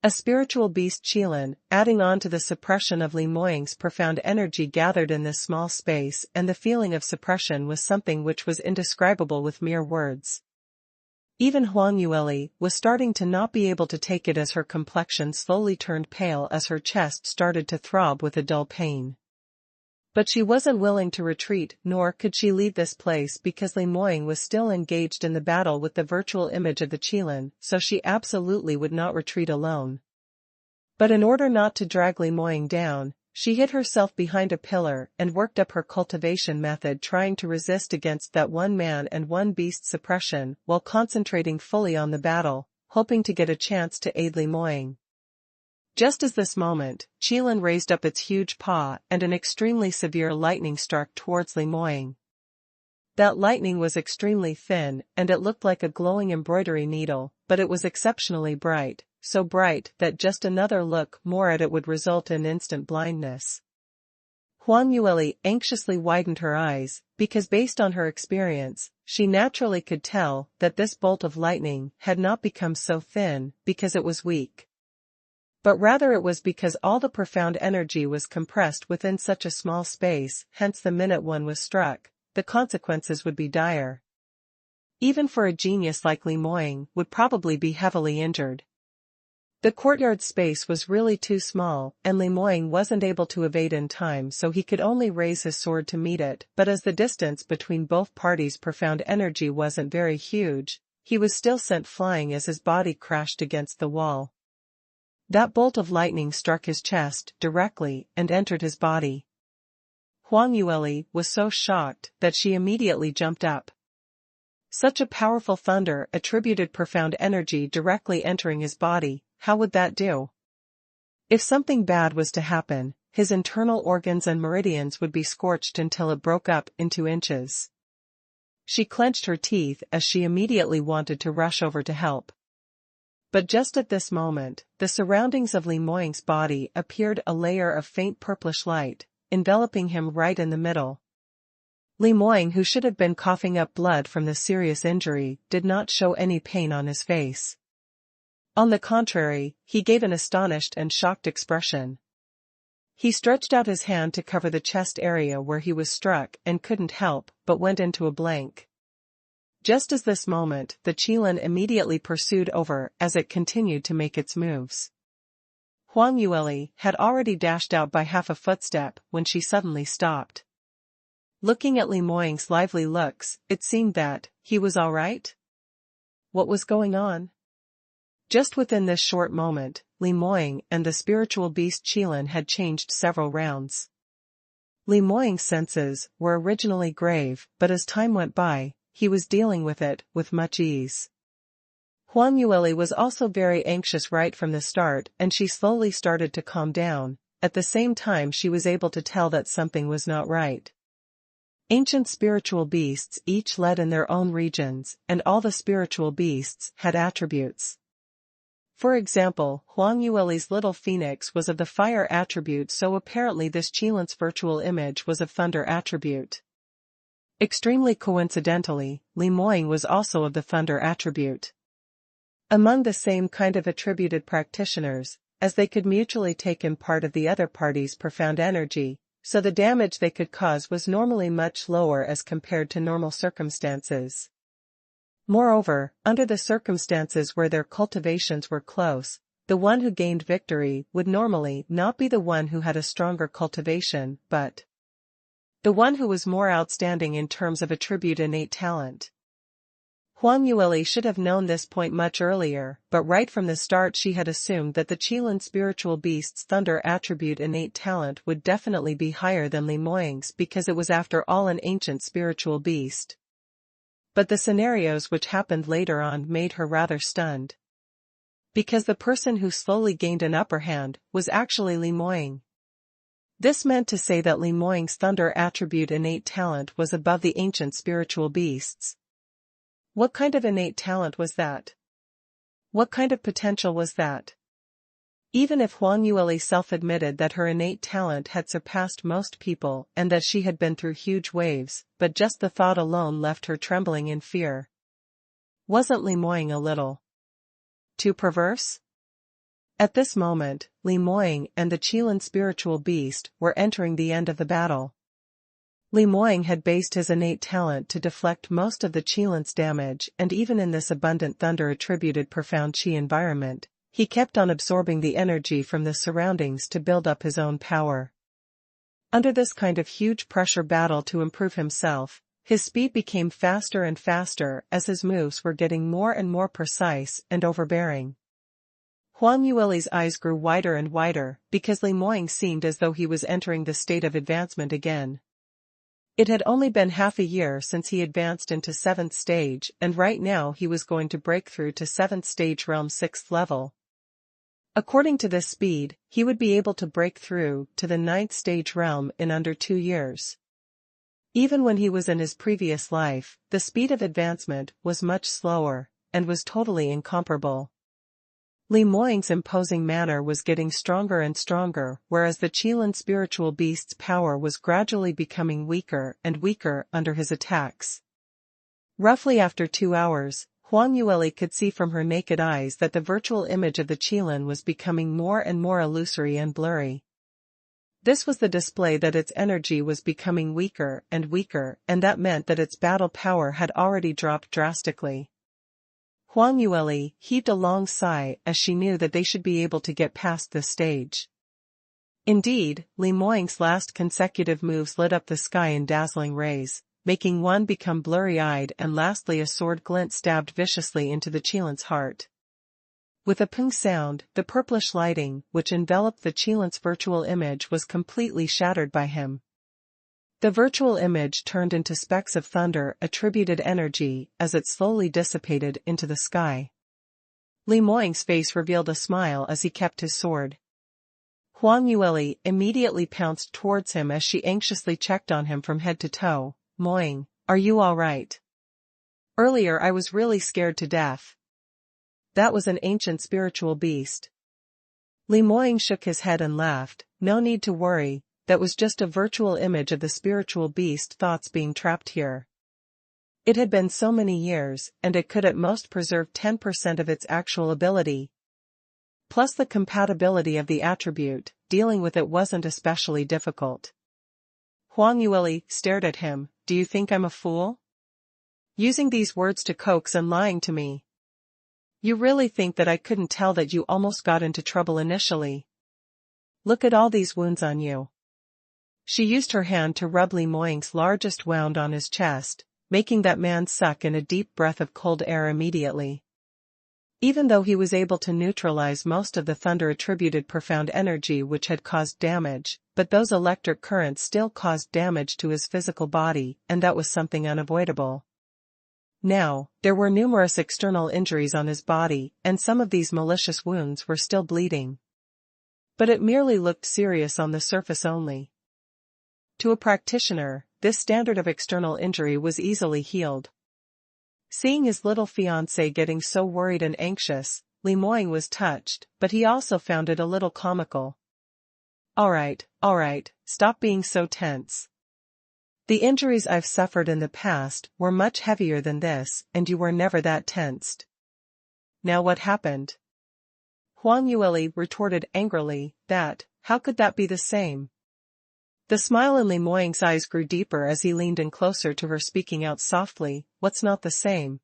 A spiritual beast Qilin, adding on to the suppression of Li Moying's profound energy gathered in this small space, and the feeling of suppression was something which was indescribable with mere words. Even Huang Yueli was starting to not be able to take it as her complexion slowly turned pale as her chest started to throb with a dull pain. But she wasn't willing to retreat, nor could she leave this place because Li Moying was still engaged in the battle with the virtual image of the Qilin, so she absolutely would not retreat alone. But in order not to drag Li Moying down, she hid herself behind a pillar and worked up her cultivation method trying to resist against that one man and one beast suppression while concentrating fully on the battle, hoping to get a chance to aid Li Moying. Just as this moment, Qilin raised up its huge paw and an extremely severe lightning struck towards Li Moying. That lightning was extremely thin, and it looked like a glowing embroidery needle, but it was exceptionally bright, so bright that just another look more at it would result in instant blindness. Huang Yueli anxiously widened her eyes, because based on her experience, she naturally could tell that this bolt of lightning had not become so thin because it was weak. But rather it was because all the profound energy was compressed within such a small space, hence the minute one was struck, the consequences would be dire. Even for a genius like Li Moying would probably be heavily injured. The courtyard space was really too small, and Li Moying wasn't able to evade in time, so he could only raise his sword to meet it, but as the distance between both parties' profound energy wasn't very huge, he was still sent flying as his body crashed against the wall. That bolt of lightning struck his chest directly and entered his body. Huang Yueli was so shocked that she immediately jumped up. Such a powerful thunder attributed profound energy directly entering his body. How would that do? If something bad was to happen, his internal organs and meridians would be scorched until it broke up into inches. She clenched her teeth as she immediately wanted to rush over to help. But just at this moment, the surroundings of Li Moying's body appeared a layer of faint purplish light, enveloping him right in the middle. Li Moying, who should have been coughing up blood from the serious injury, did not show any pain on his face. On the contrary, he gave an astonished and shocked expression. He stretched out his hand to cover the chest area where he was struck and couldn't help but went into a blank. Just as this moment, the Qilin immediately pursued over as it continued to make its moves. Huang Yueli had already dashed out by half a footstep when she suddenly stopped. Looking at Li Moying's lively looks, it seemed that he was all right. What was going on? Just within this short moment, Li Moying and the spiritual beast Qilin had changed several rounds. Li Moying's senses were originally grave, but as time went by, he was dealing with it with much ease. Huang Yueli was also very anxious right from the start, and she slowly started to calm down. At the same time, she was able to tell that something was not right. Ancient spiritual beasts each led in their own regions, and all the spiritual beasts had attributes. For example, Huang Yueli's little phoenix was of the fire attribute, so apparently this Qilin's virtual image was of thunder attribute. Extremely coincidentally, Li Moying was also of the thunder attribute. Among the same kind of attributed practitioners, as they could mutually take in part of the other party's profound energy, so the damage they could cause was normally much lower as compared to normal circumstances. Moreover, under the circumstances where their cultivations were close, the one who gained victory would normally not be the one who had a stronger cultivation, but the one who was more outstanding in terms of attribute innate talent. Huang Yueli should have known this point much earlier, but right from the start she had assumed that the Qilin spiritual beast's thunder attribute innate talent would definitely be higher than Li Moying's because it was after all an ancient spiritual beast. But the scenarios which happened later on made her rather stunned. Because the person who slowly gained an upper hand was actually Li Moying. This meant to say that Li Moying's thunder attribute innate talent was above the ancient spiritual beasts. What kind of innate talent was that? What kind of potential was that? Even if Huang Yueli self-admitted that her innate talent had surpassed most people and that she had been through huge waves, but just the thought alone left her trembling in fear. Wasn't Li Moying a little too perverse? At this moment, Li Moying and the Qilin spiritual beast were entering the end of the battle. Li Moying had based his innate talent to deflect most of the Qilin's damage, and even in this abundant thunder-attributed profound Qi environment, he kept on absorbing the energy from the surroundings to build up his own power. Under this kind of huge pressure battle to improve himself, his speed became faster and faster as his moves were getting more and more precise and overbearing. Huang Yueli's eyes grew wider and wider because Li Moying seemed as though he was entering the state of advancement again. It had only been half a year since he advanced into 7th stage, and right now he was going to break through to 7th stage realm 6th level. According to this speed, he would be able to break through to the 9th stage realm in under 2 years. Even when he was in his previous life, the speed of advancement was much slower, and was totally incomparable. Li Moying's imposing manner was getting stronger and stronger, whereas the Qilin spiritual beast's power was gradually becoming weaker and weaker under his attacks. Roughly after 2 hours, Huang Yueli could see from her naked eyes that the virtual image of the Qilin was becoming more and more illusory and blurry. This was the display that its energy was becoming weaker, and that meant that its battle power had already dropped drastically. Huang Yueli heaved a long sigh as she knew that they should be able to get past this stage. Indeed, Li Moying's last consecutive moves lit up the sky in dazzling rays, making one become blurry-eyed, and lastly a sword glint stabbed viciously into the Qilin's heart. With a ping sound, the purplish lighting, which enveloped the Qilin's virtual image, was completely shattered by him. The virtual image turned into specks of thunder-attributed energy as it slowly dissipated into the sky. Li Moying's face revealed a smile as he kept his sword. Huang Yueli immediately pounced towards him as she anxiously checked on him from head to toe. "Moying, are you all right? Earlier I was really scared to death." "That was an ancient spiritual beast." Li Moying shook his head and laughed. "No need to worry. That was just a virtual image of the spiritual beast thoughts being trapped here. It had been so many years, and it could at most preserve 10% of its actual ability. Plus the compatibility of the attribute, dealing with it wasn't especially difficult." Huang Yueli stared at him. "Do you think I'm a fool? Using these words to coax and lying to me? You really think that I couldn't tell that you almost got into trouble initially? Look at all these wounds on you." She used her hand to rub Li Moying's largest wound on his chest, making that man suck in a deep breath of cold air immediately. Even though he was able to neutralize most of the thunder-attributed profound energy which had caused damage, but those electric currents still caused damage to his physical body, and that was something unavoidable. Now, there were numerous external injuries on his body, and some of these malicious wounds were still bleeding. But it merely looked serious on the surface only. To a practitioner, this standard of external injury was easily healed. Seeing his little fiancée getting so worried and anxious, Li Moying was touched, but he also found it a little comical. All right, stop being so tense. The injuries I've suffered in the past were much heavier than this, and you were never that tensed. Now what happened?" Huang Yueli retorted angrily. How could that be the same?" The smile in Li Moying's eyes grew deeper as he leaned in closer to her, speaking out softly. "What's not the same?"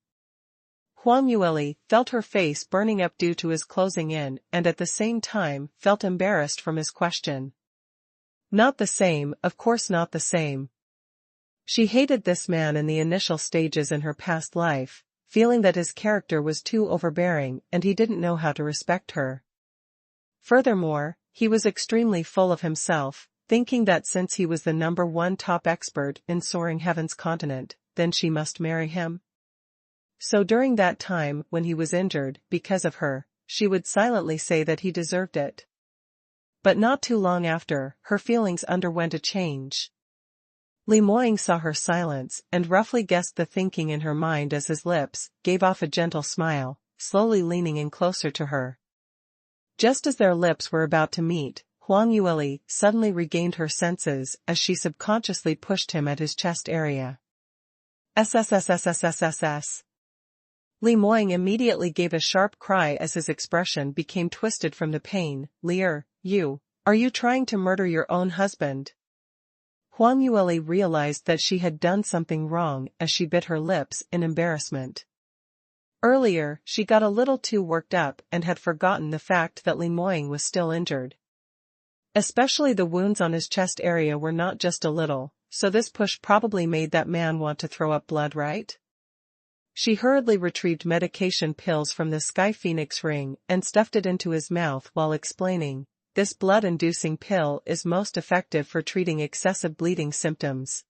Huang Yueli felt her face burning up due to his closing in, and at the same time felt embarrassed from his question. Not the same, of course not the same. She hated this man in the initial stages in her past life, feeling that his character was too overbearing and he didn't know how to respect her. Furthermore, he was extremely full of himself, thinking that since he was the #1 top expert in Soaring Heaven's continent, then she must marry him. So during that time when he was injured, because of her, she would silently say that he deserved it. But not too long after, her feelings underwent a change. Li Moying saw her silence and roughly guessed the thinking in her mind as his lips gave off a gentle smile, slowly leaning in closer to her. Just as their lips were about to meet, Huang Yueli suddenly regained her senses as she subconsciously pushed him at his chest area. SSSSSSSS. Li Moying immediately gave a sharp cry as his expression became twisted from the pain. "Leer, are you trying to murder your own husband?" Huang Yueli realized that she had done something wrong as she bit her lips in embarrassment. Earlier, she got a little too worked up and had forgotten the fact that Li Moying was still injured. Especially the wounds on his chest area were not just a little, so this push probably made that man want to throw up blood, right? She hurriedly retrieved medication pills from the Sky Phoenix ring and stuffed it into his mouth while explaining, "This blood-inducing pill is most effective for treating excessive bleeding symptoms.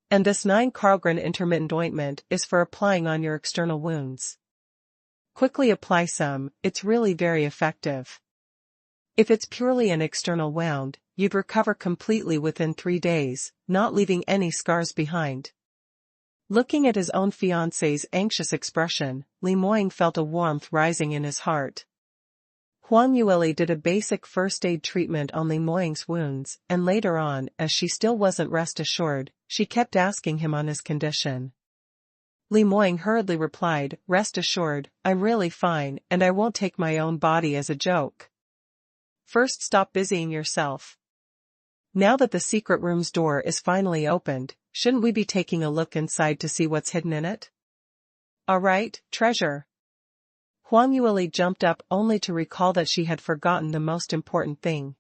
And this 9 Karlgren intermittent ointment is for applying on your external wounds. Quickly apply some, it's really very effective. If it's purely an external wound, you'd recover completely within 3 days, not leaving any scars behind. Looking at his own fiancée's anxious expression, Li Moying felt a warmth rising in his heart. Huang Yueli did a basic first aid treatment on Li Moying's wounds, and later on, as she still wasn't rest assured, she kept asking him on his condition. Li Moying hurriedly replied, "Rest assured, I'm really fine, and I won't take my own body as a joke. First stop busying yourself. Now that the secret room's door is finally opened, shouldn't we be taking a look inside to see what's hidden in it?" "All right, treasure." Huang Yueli jumped up only to recall that she had forgotten the most important thing.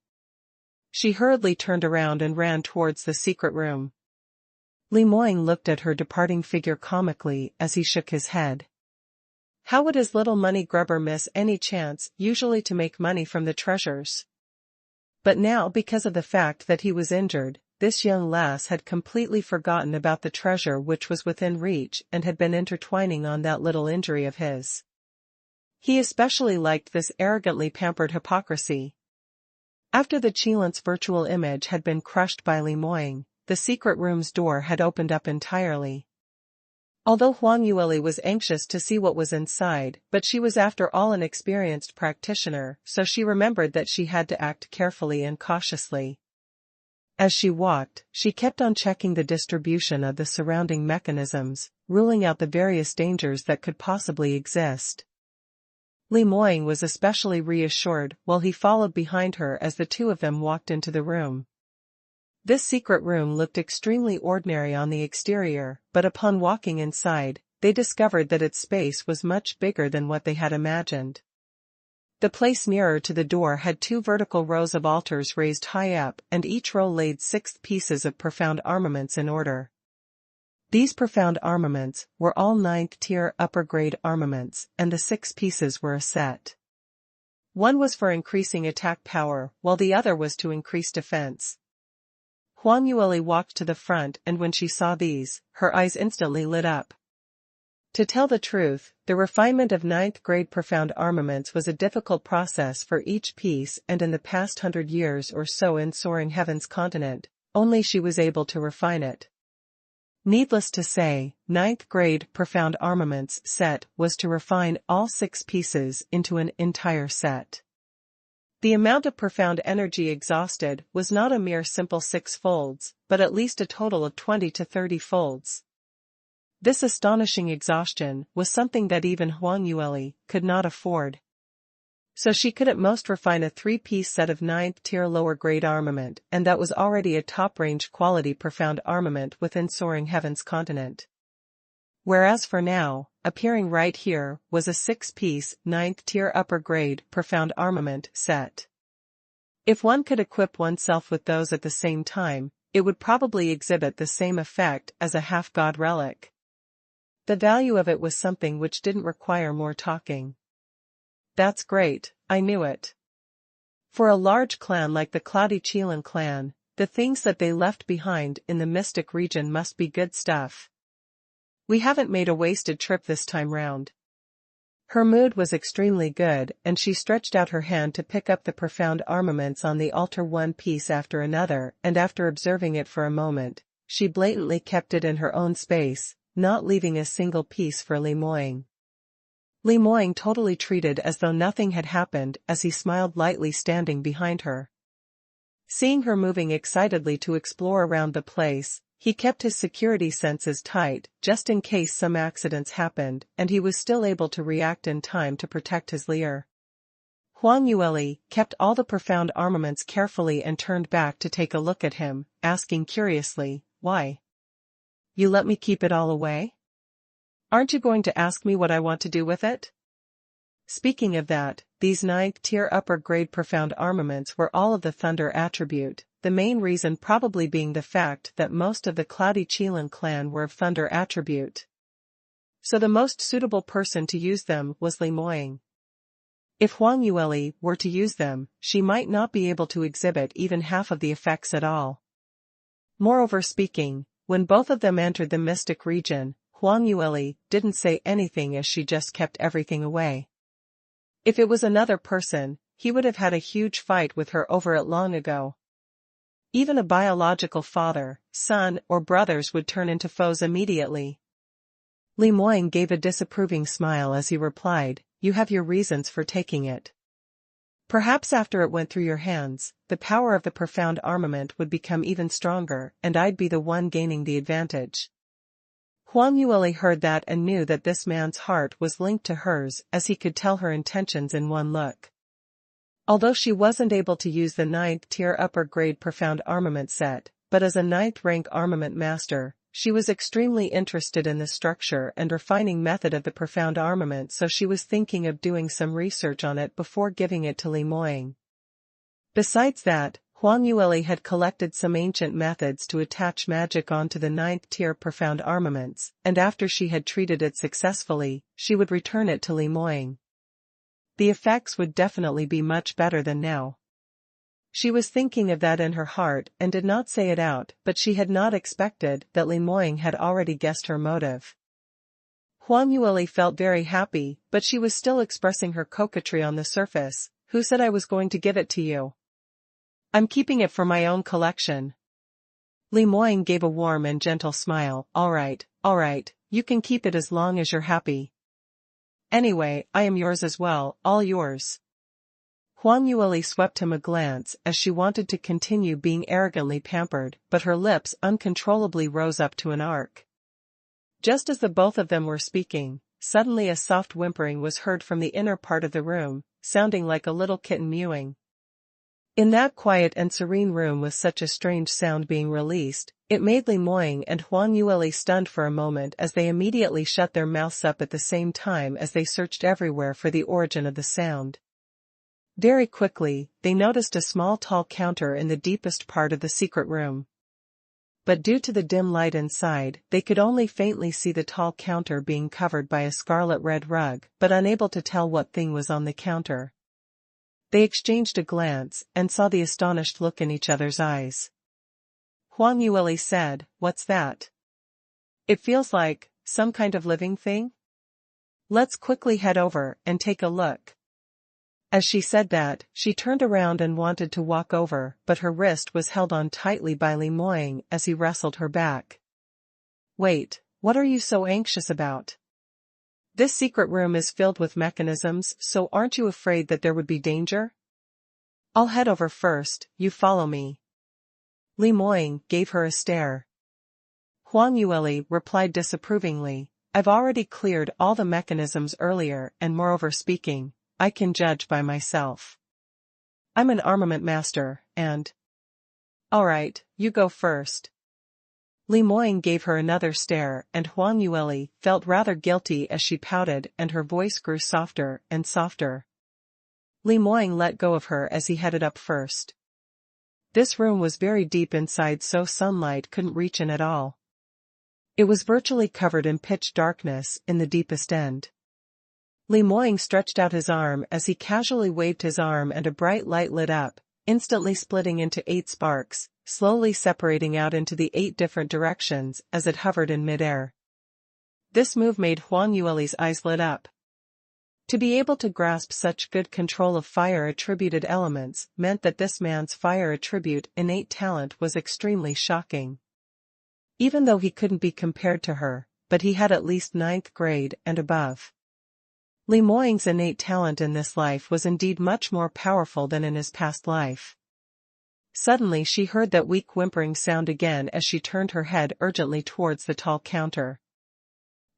She hurriedly turned around and ran towards the secret room. Li Moying looked at her departing figure comically as he shook his head. How would his little money grubber miss any chance usually to make money from the treasures? But now, because of the fact that he was injured, this young lass had completely forgotten about the treasure which was within reach and had been intertwining on that little injury of his. He especially liked this arrogantly pampered hypocrisy. After the Qilin's virtual image had been crushed by Li Moying, the secret room's door had opened up entirely. Although Huang Yueli was anxious to see what was inside, but she was after all an experienced practitioner, so she remembered that she had to act carefully and cautiously. As she walked, she kept on checking the distribution of the surrounding mechanisms, ruling out the various dangers that could possibly exist. Li Moying was especially reassured while he followed behind her as the two of them walked into the room. This secret room looked extremely ordinary on the exterior, but upon walking inside, they discovered that its space was much bigger than what they had imagined. The place nearer to the door had 2 vertical rows of altars raised high up, and each row laid 6 pieces of profound armaments in order. These profound armaments were all 9th-tier upper-grade armaments, and the 6 pieces were a set. One was for increasing attack power, while the other was to increase defense. Huang Yueli walked to the front, and when she saw these, her eyes instantly lit up. To tell the truth, the refinement of 9th-grade profound armaments was a difficult process for each piece, and in the past 100 years or so in Soaring Heaven's continent, only she was able to refine it. Needless to say, 9th-grade profound armaments set was to refine all 6 pieces into an entire set. The amount of profound energy exhausted was not a mere simple 6 folds, but at least a total of 20 to 30 folds. This astonishing exhaustion was something that even Huang Yueli could not afford. So she could at most refine a 3-piece set of 9th-tier lower-grade armament, and that was already a top-range quality profound armament within Soaring Heaven's continent. Whereas for now, appearing right here was a 6-piece, 9th-tier upper-grade profound armament set. If one could equip oneself with those at the same time, it would probably exhibit the same effect as a half-god relic. The value of it was something which didn't require more talking. That's great, I knew it. For a large clan like the Cloudy Qilin clan, the things that they left behind in the mystic region must be good stuff. We haven't made a wasted trip this time round. Her mood was extremely good, and she stretched out her hand to pick up the profound armaments on the altar one piece after another, and after observing it for a moment, she blatantly kept it in her own space, not leaving a single piece for Li Moying. Li Moying totally treated as though nothing had happened as he smiled lightly standing behind her. Seeing her moving excitedly to explore around the place, he kept his security senses tight just in case some accidents happened, and he was still able to react in time to protect his lair. Huang Yueli kept all the profound armaments carefully and turned back to take a look at him, asking curiously, "Why? You let me keep it all away? Aren't you going to ask me what I want to do with it?" Speaking of that, these 9th-tier upper-grade profound armaments were all of the Thunder attribute, the main reason probably being the fact that most of the Cloudy Qilin clan were of Thunder attribute. So the most suitable person to use them was Li Moying. If Huang Yueli were to use them, she might not be able to exhibit even half of the effects at all. Moreover speaking, when both of them entered the mystic region, Huang Yueli didn't say anything as she just kept everything away. If it was another person, he would have had a huge fight with her over it long ago. Even a biological father, son, or brothers would turn into foes immediately. Li Moying gave a disapproving smile as he replied, "You have your reasons for taking it. Perhaps after it went through your hands, the power of the profound armament would become even stronger and I'd be the one gaining the advantage." Huang Yueli heard that and knew that this man's heart was linked to hers as he could tell her intentions in one look. Although she wasn't able to use the 9th tier upper grade profound armament set, but as a 9th rank armament master, she was extremely interested in the structure and refining method of the profound armament, so she was thinking of doing some research on it before giving it to Li Moying. Besides that, Huang Yueli had collected some ancient methods to attach magic onto the 9th tier profound armaments, and after she had treated it successfully, she would return it to Li Moying. The effects would definitely be much better than now. She was thinking of that in her heart and did not say it out, but she had not expected that Li Moying had already guessed her motive. Huang Yueli felt very happy, but she was still expressing her coquetry on the surface. "Who said I was going to give it to you? I'm keeping it for my own collection." Li Moying gave a warm and gentle smile. All right, you can keep it as long as you're happy. Anyway, I am yours as well, all yours." Huang Yueli swept him a glance as she wanted to continue being arrogantly pampered, but her lips uncontrollably rose up to an arc. Just as the both of them were speaking, suddenly a soft whimpering was heard from the inner part of the room, sounding like a little kitten mewing. In that quiet and serene room with such a strange sound being released, it made Li Moying and Huang Yueli stunned for a moment as they immediately shut their mouths up at the same time as they searched everywhere for the origin of the sound. Very quickly, they noticed a small tall counter in the deepest part of the secret room. But due to the dim light inside, they could only faintly see the tall counter being covered by a scarlet-red rug, but unable to tell what thing was on the counter. They exchanged a glance and saw the astonished look in each other's eyes. Huang Yueli said, "What's that? It feels like some kind of living thing? Let's quickly head over and take a look." As she said that, she turned around and wanted to walk over, but her wrist was held on tightly by Li Moying as he wrestled her back. "Wait, what are you so anxious about? This secret room is filled with mechanisms, so aren't you afraid that there would be danger? I'll head over first, you follow me." Li Moying gave her a stare. Huang Yueli replied disapprovingly, "I've already cleared all the mechanisms earlier and moreover speaking, I can judge by myself. I'm an armament master, and—" "Alright, you go first." Li Moying gave her another stare and Huang Yueli felt rather guilty as she pouted and her voice grew softer and softer. Li Moying let go of her as he headed up first. This room was very deep inside, so sunlight couldn't reach in at all. It was virtually covered in pitch darkness in the deepest end. Li Moying stretched out his arm as he casually waved his arm and a bright light lit up, instantly splitting into 8 sparks, slowly separating out into the 8 different directions as it hovered in midair. This move made Huang Yueli's eyes lit up. To be able to grasp such good control of fire-attributed elements meant that this man's fire-attribute innate talent was extremely shocking. Even though he couldn't be compared to her, but he had at least 9th grade and above. Li Moying's innate talent in this life was indeed much more powerful than in his past life. Suddenly she heard that weak whimpering sound again as she turned her head urgently towards the tall counter.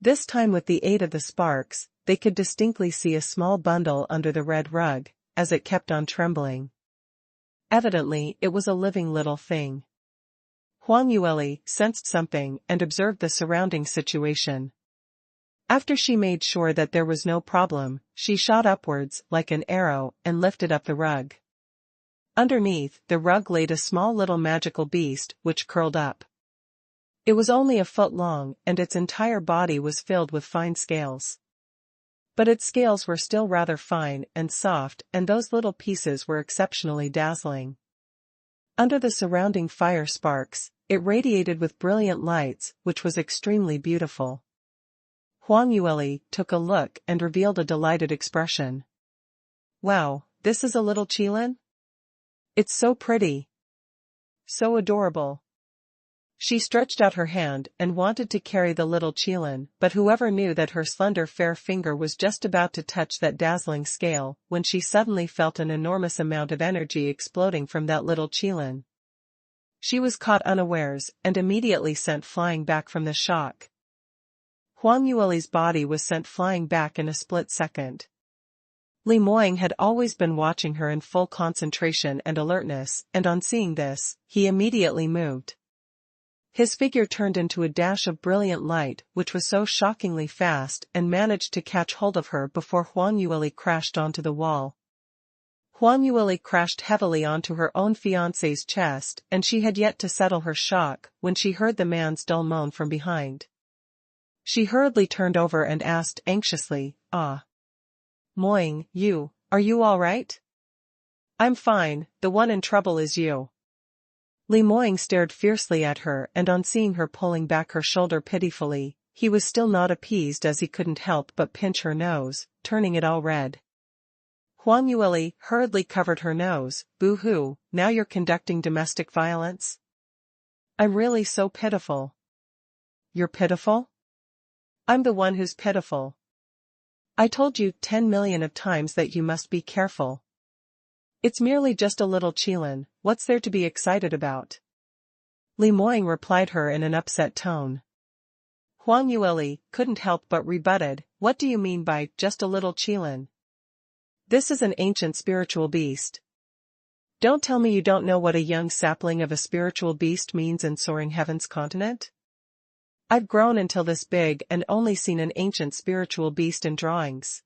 This time with the aid of the sparks, they could distinctly see a small bundle under the red rug, as it kept on trembling. Evidently, it was a living little thing. Huang Yueli sensed something and observed the surrounding situation. After she made sure that there was no problem, she shot upwards like an arrow and lifted up the rug. Underneath, the rug laid a small little magical beast which curled up. It was only a foot long and its entire body was filled with fine scales. But its scales were still rather fine and soft, and those little pieces were exceptionally dazzling. Under the surrounding fire sparks, it radiated with brilliant lights, which was extremely beautiful. Huang Yueli took a look and revealed a delighted expression. "Wow, this is a little qilin? It's so pretty." so adorable. She stretched out her hand and wanted to carry the little Qilin, but whoever knew that her slender fair finger was just about to touch that dazzling scale, when she suddenly felt an enormous amount of energy exploding from that little Qilin. She was caught unawares and immediately sent flying back from the shock. Huang Yueli's body was sent flying back in a split second. Li Moying had always been watching her in full concentration and alertness, and on seeing this, he immediately moved. His figure turned into a dash of brilliant light which was so shockingly fast and managed to catch hold of her before Huang Yueli crashed onto the wall. Huang Yueli crashed heavily onto her own fiancé's chest, and she had yet to settle her shock when she heard the man's dull moan from behind. She hurriedly turned over and asked anxiously, "Ah. Moying, are you all right?" "I'm fine, the one in trouble is you." Li Moying stared fiercely at her, and on seeing her pulling back her shoulder pitifully, he was still not appeased as he couldn't help but pinch her nose, turning it all red. Huang Yueli hurriedly covered her nose. "Boo-hoo, now you're conducting domestic violence? I'm really so pitiful." "You're pitiful? I'm the one who's pitiful. I told you 10 million of times that you must be careful. It's merely just a little Qilin, what's there to be excited about?" Li Moying replied her in an upset tone. Huang Yueli couldn't help but rebutted, "What do you mean by just a little Qilin? This is an ancient spiritual beast. Don't tell me you don't know what a young sapling of a spiritual beast means in Soaring Heaven's continent? I've grown until this big and only seen an ancient spiritual beast in drawings."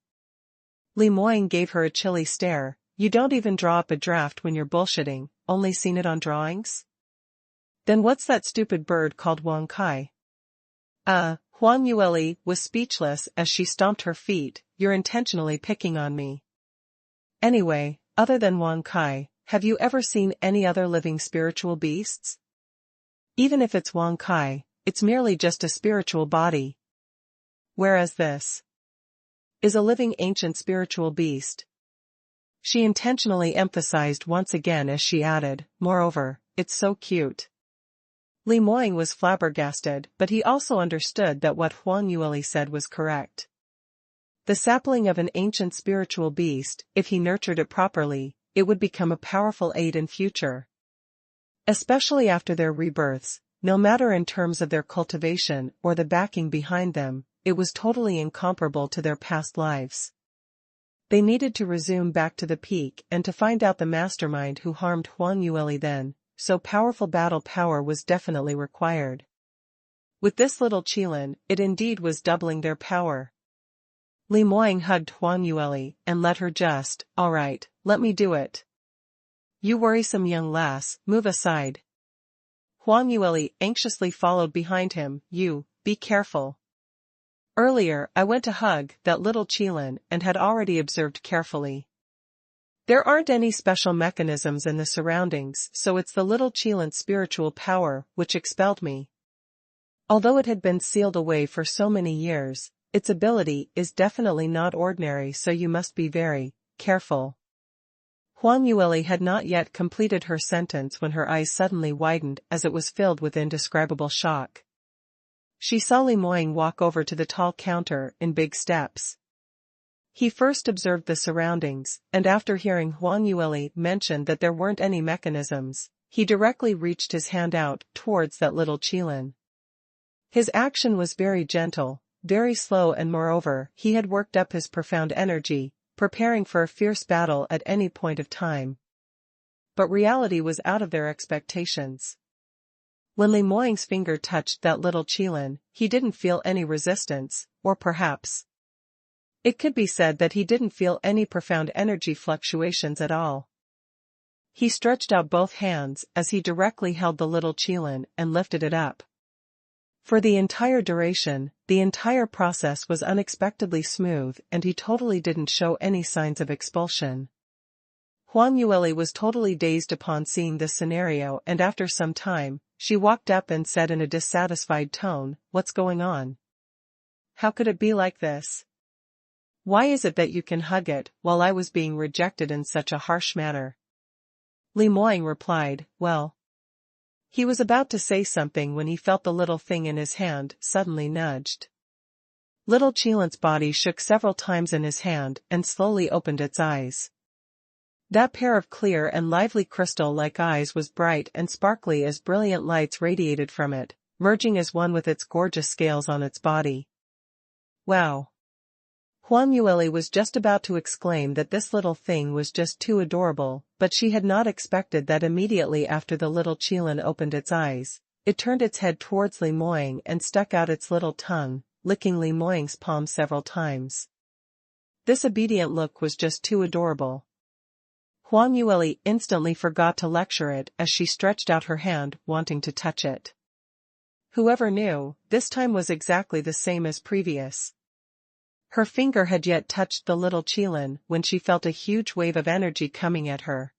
Li Moying gave her a chilly stare. "You don't even draw up a draft when you're bullshitting, only seen it on drawings? Then what's that stupid bird called Wang Kai?" Huang Yueli was speechless as she stomped her feet. "You're intentionally picking on me. Anyway, other than Wang Kai, have you ever seen any other living spiritual beasts? Even if it's Wang Kai, it's merely just a spiritual body. Whereas this is a living ancient spiritual beast." She intentionally emphasized once again as she added, "Moreover, it's so cute." Li Moying was flabbergasted, but he also understood that what Huang Yueli said was correct. The sapling of an ancient spiritual beast, if he nurtured it properly, it would become a powerful aid in future. Especially after their rebirths, no matter in terms of their cultivation or the backing behind them, it was totally incomparable to their past lives. They needed to resume back to the peak and to find out the mastermind who harmed Huang Yueli then, so powerful battle power was definitely required. With this little Qilin, it indeed was doubling their power. Li Moying hugged Huang Yueli and let her just, "All right, let me do it. You worrisome young lass, move aside." Huang Yueli anxiously followed behind him. "You, be careful. Earlier I went to hug that little Qilin and had already observed carefully. There aren't any special mechanisms in the surroundings, so it's the little Qilin's spiritual power which expelled me. Although it had been sealed away for so many years, its ability is definitely not ordinary, so you must be very careful." Huang Yueli had not yet completed her sentence when her eyes suddenly widened as it was filled with indescribable shock. She saw Li Moying walk over to the tall counter in big steps. He first observed the surroundings, and after hearing Huang Yueli mention that there weren't any mechanisms, he directly reached his hand out towards that little Qilin. His action was very gentle, very slow, and moreover, he had worked up his profound energy, preparing for a fierce battle at any point of time. But reality was out of their expectations. When Li Moying's finger touched that little Qilin, he didn't feel any resistance, or perhaps it could be said that he didn't feel any profound energy fluctuations at all. He stretched out both hands as he directly held the little Qilin and lifted it up. For the entire duration, the entire process was unexpectedly smooth, and he totally didn't show any signs of expulsion. Huang Yueli was totally dazed upon seeing this scenario, and after some time, she walked up and said in a dissatisfied tone, "What's going on? How could it be like this? Why is it that you can hug it, while I was being rejected in such a harsh manner?" Li Moying replied, "Well, He was about to say something when he felt the little thing in his hand suddenly nudged. Little Qilin's body shook several times in his hand and slowly opened its eyes. That pair of clear and lively crystal-like eyes was bright and sparkly as brilliant lights radiated from it, merging as one with its gorgeous scales on its body. Wow! Huang Yueli was just about to exclaim that this little thing was just too adorable, but she had not expected that immediately after the little Qilin opened its eyes, it turned its head towards Li Moying and stuck out its little tongue, licking Li Moying's palm several times. This obedient look was just too adorable. Huang Yueli instantly forgot to lecture it as she stretched out her hand, wanting to touch it. Whoever knew, this time was exactly the same as previous. Her finger had yet touched the little Qilin when she felt a huge wave of energy coming at her.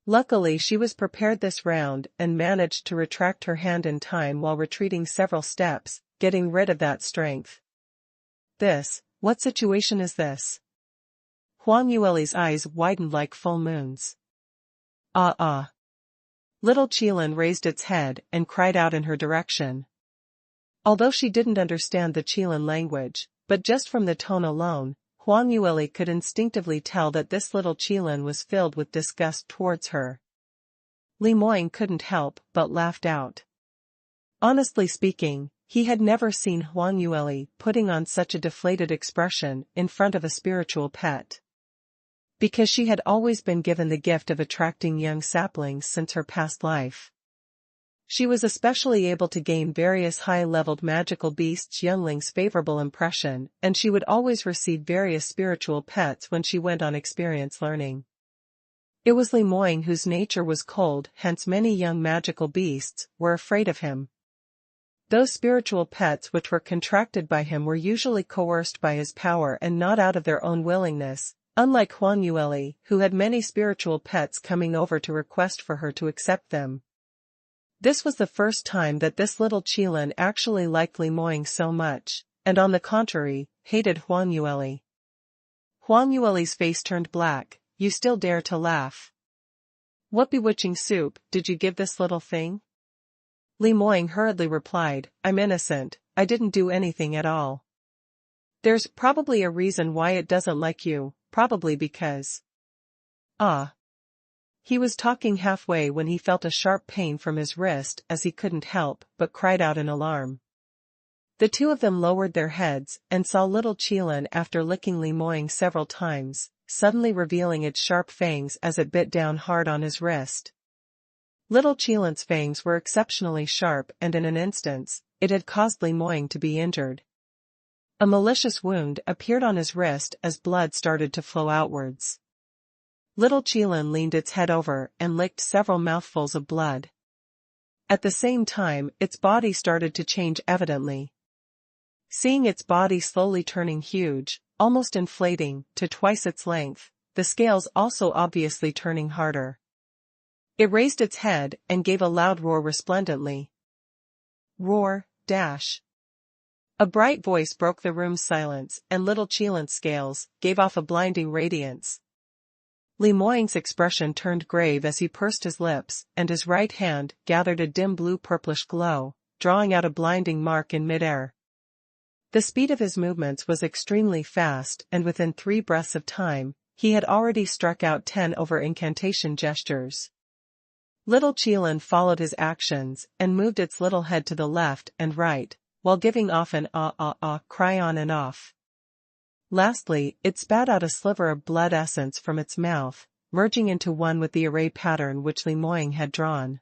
Luckily she was prepared this round and managed to retract her hand in time while retreating several steps, getting rid of that strength. What situation is this? Huang Yueli's eyes widened like full moons. Little Qilin raised its head and cried out in her direction. Although she didn't understand the Qilin language, but just from the tone alone, Huang Yueli could instinctively tell that this little Qilin was filled with disgust towards her. Li Moying couldn't help but laughed out. Honestly speaking, he had never seen Huang Yueli putting on such a deflated expression in front of a spiritual pet. Because she had always been given the gift of attracting young saplings since her past life. She was especially able to gain various high-leveled magical beasts' younglings' favorable impression, and she would always receive various spiritual pets when she went on experience learning. It was Li Moying whose nature was cold, hence many young magical beasts were afraid of him. Those spiritual pets which were contracted by him were usually coerced by his power and not out of their own willingness, unlike Huang Yueli, who had many spiritual pets coming over to request for her to accept them. This was the first time that this little Qilin actually liked Li Moying so much, and on the contrary, hated Huang Yueli. Huang Yueli's face turned black. You still dare to laugh? What bewitching soup did you give this little thing? Li Moying hurriedly replied, I'm innocent, I didn't do anything at all. There's probably a reason why it doesn't like you, probably because. He was talking halfway when he felt a sharp pain from his wrist as he couldn't help but cried out in alarm. The two of them lowered their heads and saw little Qilin after licking Li Moying several times, suddenly revealing its sharp fangs as it bit down hard on his wrist. Little Qilin's fangs were exceptionally sharp and in an instant, it had caused Li Moying to be injured. A malicious wound appeared on his wrist as blood started to flow outwards. Little Qilin leaned its head over and licked several mouthfuls of blood. At the same time, its body started to change evidently. Seeing its body slowly turning huge, almost inflating, to twice its length, the scales also obviously turning harder. It raised its head and gave a loud roar resplendently. Roar, dash. A bright voice broke the room's silence and little Qilin's scales gave off a blinding radiance. Li Moying's expression turned grave as he pursed his lips and his right hand gathered a dim blue-purplish glow, drawing out a blinding mark in midair. The speed of his movements was extremely fast and within 3 breaths of time, he had already struck out 10 over incantation gestures. Little Qilin followed his actions and moved its little head to the left and right, while giving off an cry on and off. Lastly, it spat out a sliver of blood essence from its mouth, merging into one with the array pattern which Li Moying had drawn.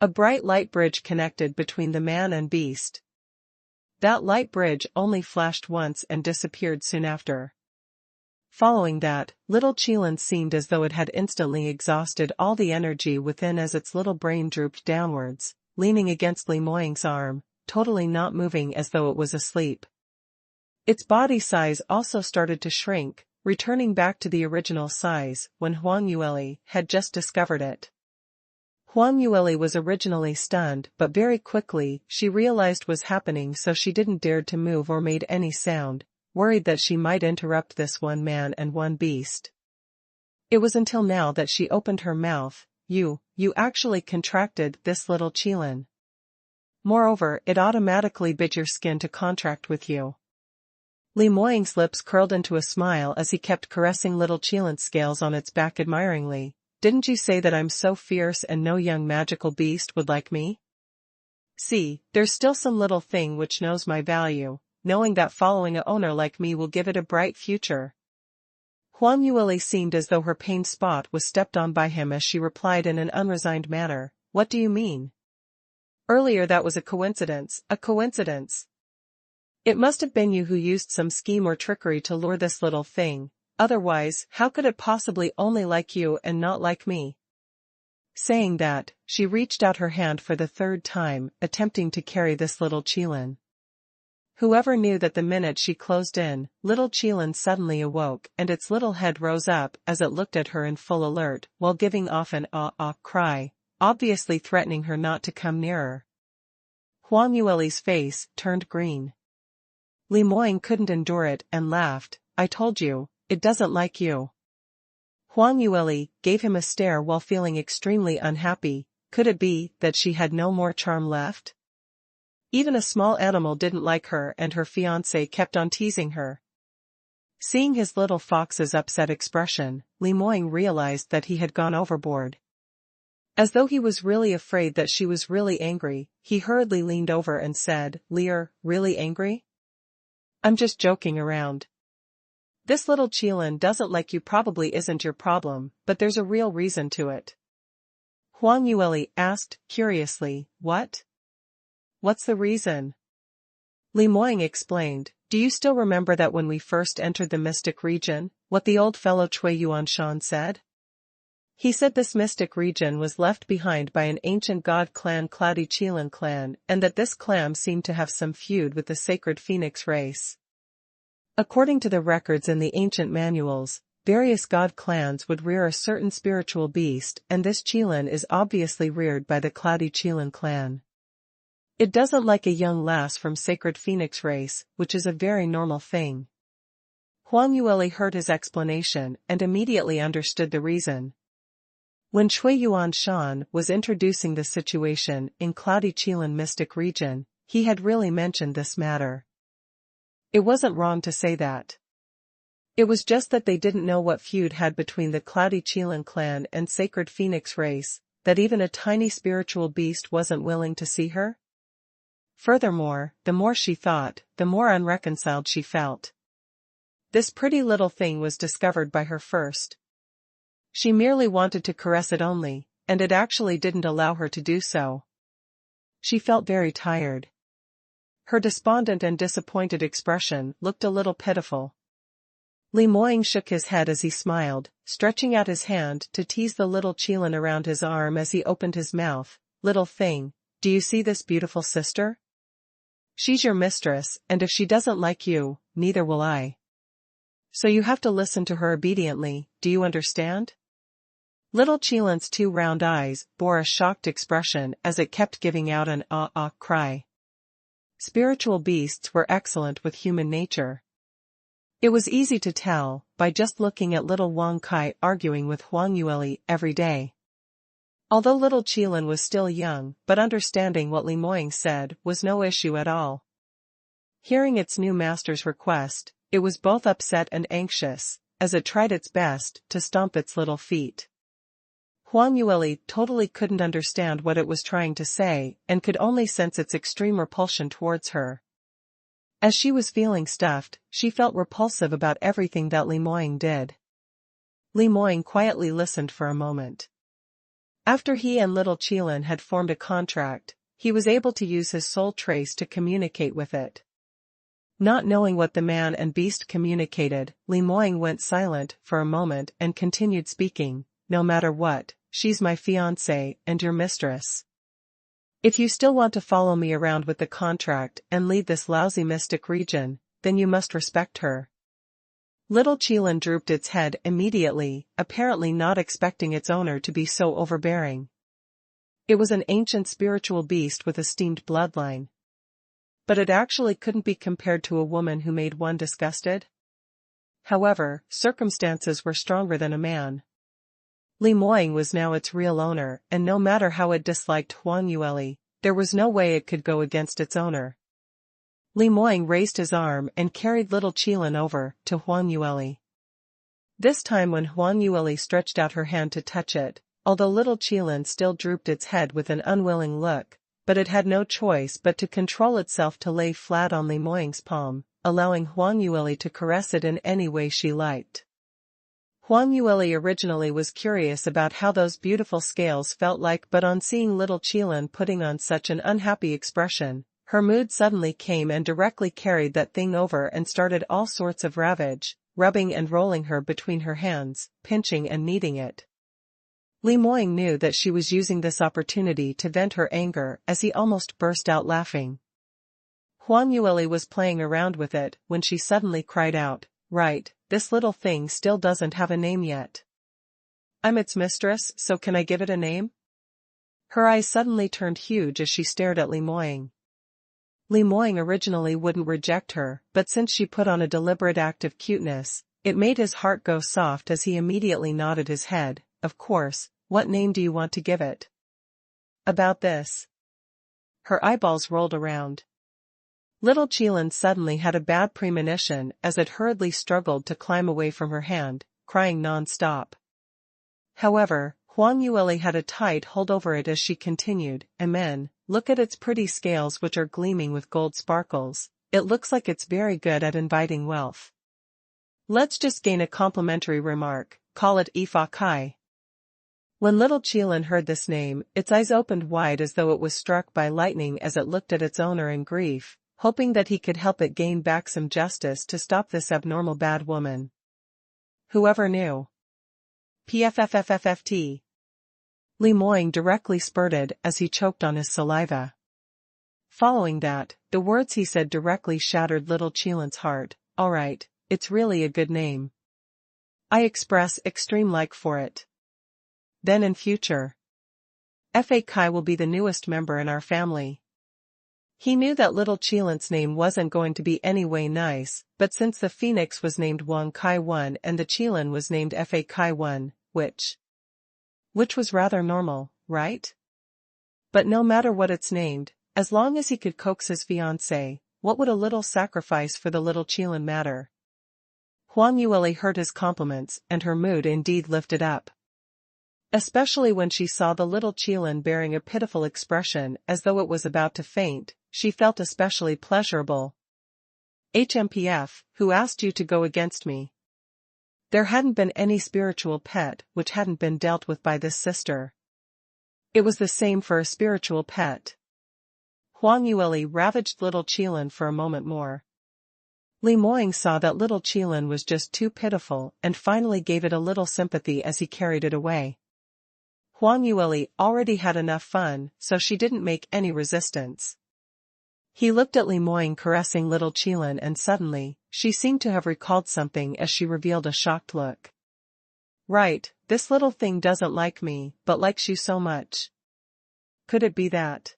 A bright light bridge connected between the man and beast. That light bridge only flashed once and disappeared soon after. Following that, little Qilin seemed as though it had instantly exhausted all the energy within as its little brain drooped downwards, leaning against Li Moying's arm, totally not moving as though it was asleep. Its body size also started to shrink, returning back to the original size when Huang Yueli had just discovered it. Huang Yueli was originally stunned, but very quickly she realized what was happening, so she didn't dare to move or made any sound, worried that she might interrupt this one man and one beast. It was until now that she opened her mouth, you actually contracted this little Qilin. Moreover, it automatically bit your skin to contract with you. Li Moying's lips curled into a smile as he kept caressing little Qilin's scales on its back admiringly. Didn't you say that I'm so fierce and no young magical beast would like me? See, there's still some little thing which knows my value, knowing that following a owner like me will give it a bright future. Huang Yueli seemed as though her pain spot was stepped on by him as she replied in an unresigned manner, What do you mean? Earlier that was a coincidence. It must have been you who used some scheme or trickery to lure this little thing, otherwise, how could it possibly only like you and not like me? Saying that, she reached out her hand for the third time, attempting to carry this little Qilin. Whoever knew that the minute she closed in, little Qilin suddenly awoke and its little head rose up as it looked at her in full alert, while giving off an ah-ah cry, obviously threatening her not to come nearer. Huang Yueli's face turned green. Li Moying couldn't endure it and laughed, I told you, it doesn't like you. Huang Yueli gave him a stare while feeling extremely unhappy. Could it be that she had no more charm left? Even a small animal didn't like her and her fiancé kept on teasing her. Seeing his little fox's upset expression, Li Moying realized that he had gone overboard. As though he was really afraid that she was really angry, he hurriedly leaned over and said, Lear, really angry? I'm just joking around. This little Qilin doesn't like you probably isn't your problem, but there's a real reason to it. Huang Yueli asked, curiously, what? What's the reason? Li Moying explained, do you still remember that when we first entered the mystic region, what the old fellow Cui Yuanshan said? He said this mystic region was left behind by an ancient god clan Cloudy Qilin clan and that this clan seemed to have some feud with the sacred phoenix race. According to the records in the ancient manuals, various god clans would rear a certain spiritual beast and this Qilin is obviously reared by the Cloudy Qilin clan. It doesn't like a young lass from sacred phoenix race, which is a very normal thing. Huang Yueli heard his explanation and immediately understood the reason. When Cui Yuanshan was introducing the situation in Cloudy Qilin mystic region, he had really mentioned this matter. It wasn't wrong to say that. It was just that they didn't know what feud had between the Cloudy Qilin clan and sacred phoenix race, that even a tiny spiritual beast wasn't willing to see her. Furthermore, the more she thought, the more unreconciled she felt. This pretty little thing was discovered by her first. She merely wanted to caress it only, and it actually didn't allow her to do so. She felt very tired. Her despondent and disappointed expression looked a little pitiful. Li Moying shook his head as he smiled, stretching out his hand to tease the little Qilin around his arm as he opened his mouth. Little thing, do you see this beautiful sister? She's your mistress, and if she doesn't like you, neither will I. So you have to listen to her obediently, do you understand? Little Qilin's two round eyes bore a shocked expression as it kept giving out an ah-ah cry. Spiritual beasts were excellent with human nature. It was easy to tell, by just looking at little Wang Kai arguing with Huang Yueli every day. Although little Qilin was still young, but understanding what Li Moying said was no issue at all. Hearing its new master's request, it was both upset and anxious, as it tried its best to stomp its little feet. Huang Yueli totally couldn't understand what it was trying to say and could only sense its extreme repulsion towards her. As she was feeling stuffed, she felt repulsive about everything that Li Moying did. Li Moying quietly listened for a moment. After he and little Qilin had formed a contract, he was able to use his soul trace to communicate with it. Not knowing what the man and beast communicated, Li Moying went silent for a moment and continued speaking, no matter what. She's my fiancée and your mistress. If you still want to follow me around with the contract and lead this lousy mystic region, then you must respect her. Little Qilin drooped its head immediately, apparently not expecting its owner to be so overbearing. It was an ancient spiritual beast with a steamed bloodline. But it actually couldn't be compared to a woman who made one disgusted. However, circumstances were stronger than a man. Li Moying was now its real owner, and no matter how it disliked Huang Yueli, there was no way it could go against its owner. Li Moying raised his arm and carried little Qilin over to Huang Yueli. This time when Huang Yueli stretched out her hand to touch it, although little Qilin still drooped its head with an unwilling look, but it had no choice but to control itself to lay flat on Li Moying's palm, allowing Huang Yueli to caress it in any way she liked. Huang Yueli originally was curious about how those beautiful scales felt like, but on seeing little Qilin putting on such an unhappy expression, her mood suddenly came and directly carried that thing over and started all sorts of ravage, rubbing and rolling her between her hands, pinching and kneading it. Li Moying knew that she was using this opportunity to vent her anger as he almost burst out laughing. Huang Yueli was playing around with it when she suddenly cried out, "Right, this little thing still doesn't have a name yet. I'm its mistress, so can I give it a name?" Her eyes suddenly turned huge as she stared at Li Moying. Li Moying originally wouldn't reject her, but since she put on a deliberate act of cuteness, it made his heart go soft as he immediately nodded his head. "Of course, what name do you want to give it?" "About this." Her eyeballs rolled around. Little Qilin suddenly had a bad premonition as it hurriedly struggled to climb away from her hand, crying non-stop. However, Huang Yueli had a tight hold over it as she continued, "Amen, look at its pretty scales which are gleaming with gold sparkles. It looks like it's very good at inviting wealth. Let's just gain a complimentary remark, call it Ifa Kai." When little Qilin heard this name, its eyes opened wide as though it was struck by lightning as it looked at its owner in grief, hoping that he could help it gain back some justice to stop this abnormal bad woman. Whoever knew? PFFFFFT. Li Moying directly spurted as he choked on his saliva. Following that, the words he said directly shattered little Qilin's heart. "All right, it's really a good name. I express extreme like for it. Then in future, Fa Kai will be the newest member in our family." He knew that little Qilin's name wasn't going to be anyway nice, but since the phoenix was named Wang Kai 1 and the Qilin was named Fa Kai 1, which was rather normal, right? But no matter what it's named, as long as he could coax his fiancée, what would a little sacrifice for the little Qilin matter? Huang Yueli heard his compliments and her mood indeed lifted up. Especially when she saw the little Qilin bearing a pitiful expression as though it was about to faint, she felt especially pleasurable. "HMPF, who asked you to go against me?" There hadn't been any spiritual pet which hadn't been dealt with by this sister. It was the same for a spiritual pet. Huang Yueli ravaged little Qilin for a moment more. Li Moying saw that little Qilin was just too pitiful and finally gave it a little sympathy as he carried it away. Huang Yueli already had enough fun, so she didn't make any resistance. He looked at Li Moying caressing little Qilin and suddenly, she seemed to have recalled something as she revealed a shocked look. "Right, this little thing doesn't like me, but likes you so much. Could it be that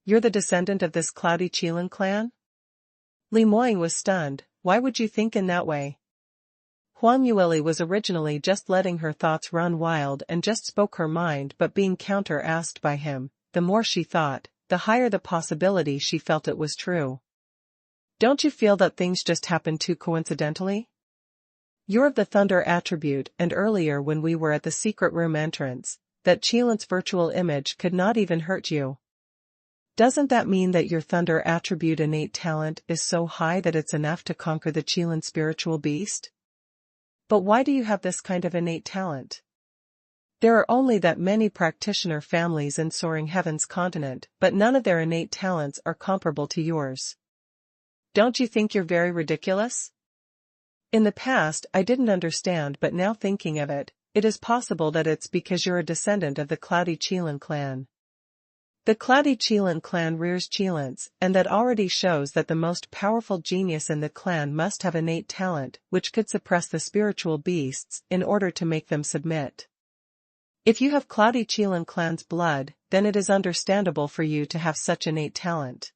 you're the descendant of this cloudy Qilin clan?" Li Moying was stunned. "Why would you think in that way?" Huang Yueli was originally just letting her thoughts run wild and just spoke her mind, but being counter-asked by him, the more she thought, the higher the possibility she felt it was true. "Don't you feel that things just happen too coincidentally? You're of the thunder attribute, and earlier when we were at the secret room entrance, that Qilin's virtual image could not even hurt you. Doesn't that mean that your thunder attribute innate talent is so high that it's enough to conquer the Qilin spiritual beast? But why do you have this kind of innate talent? There are only that many practitioner families in Soaring Heaven's continent, but none of their innate talents are comparable to yours. Don't you think you're very ridiculous? In the past I didn't understand, but now thinking of it, it is possible that it's because you're a descendant of the Cloudy Qilin clan. The Cloudy Qilin clan rears Qilins, and that already shows that the most powerful genius in the clan must have innate talent which could suppress the spiritual beasts in order to make them submit. If you have Cloudy Qilin clan's blood, then it is understandable for you to have such innate talent.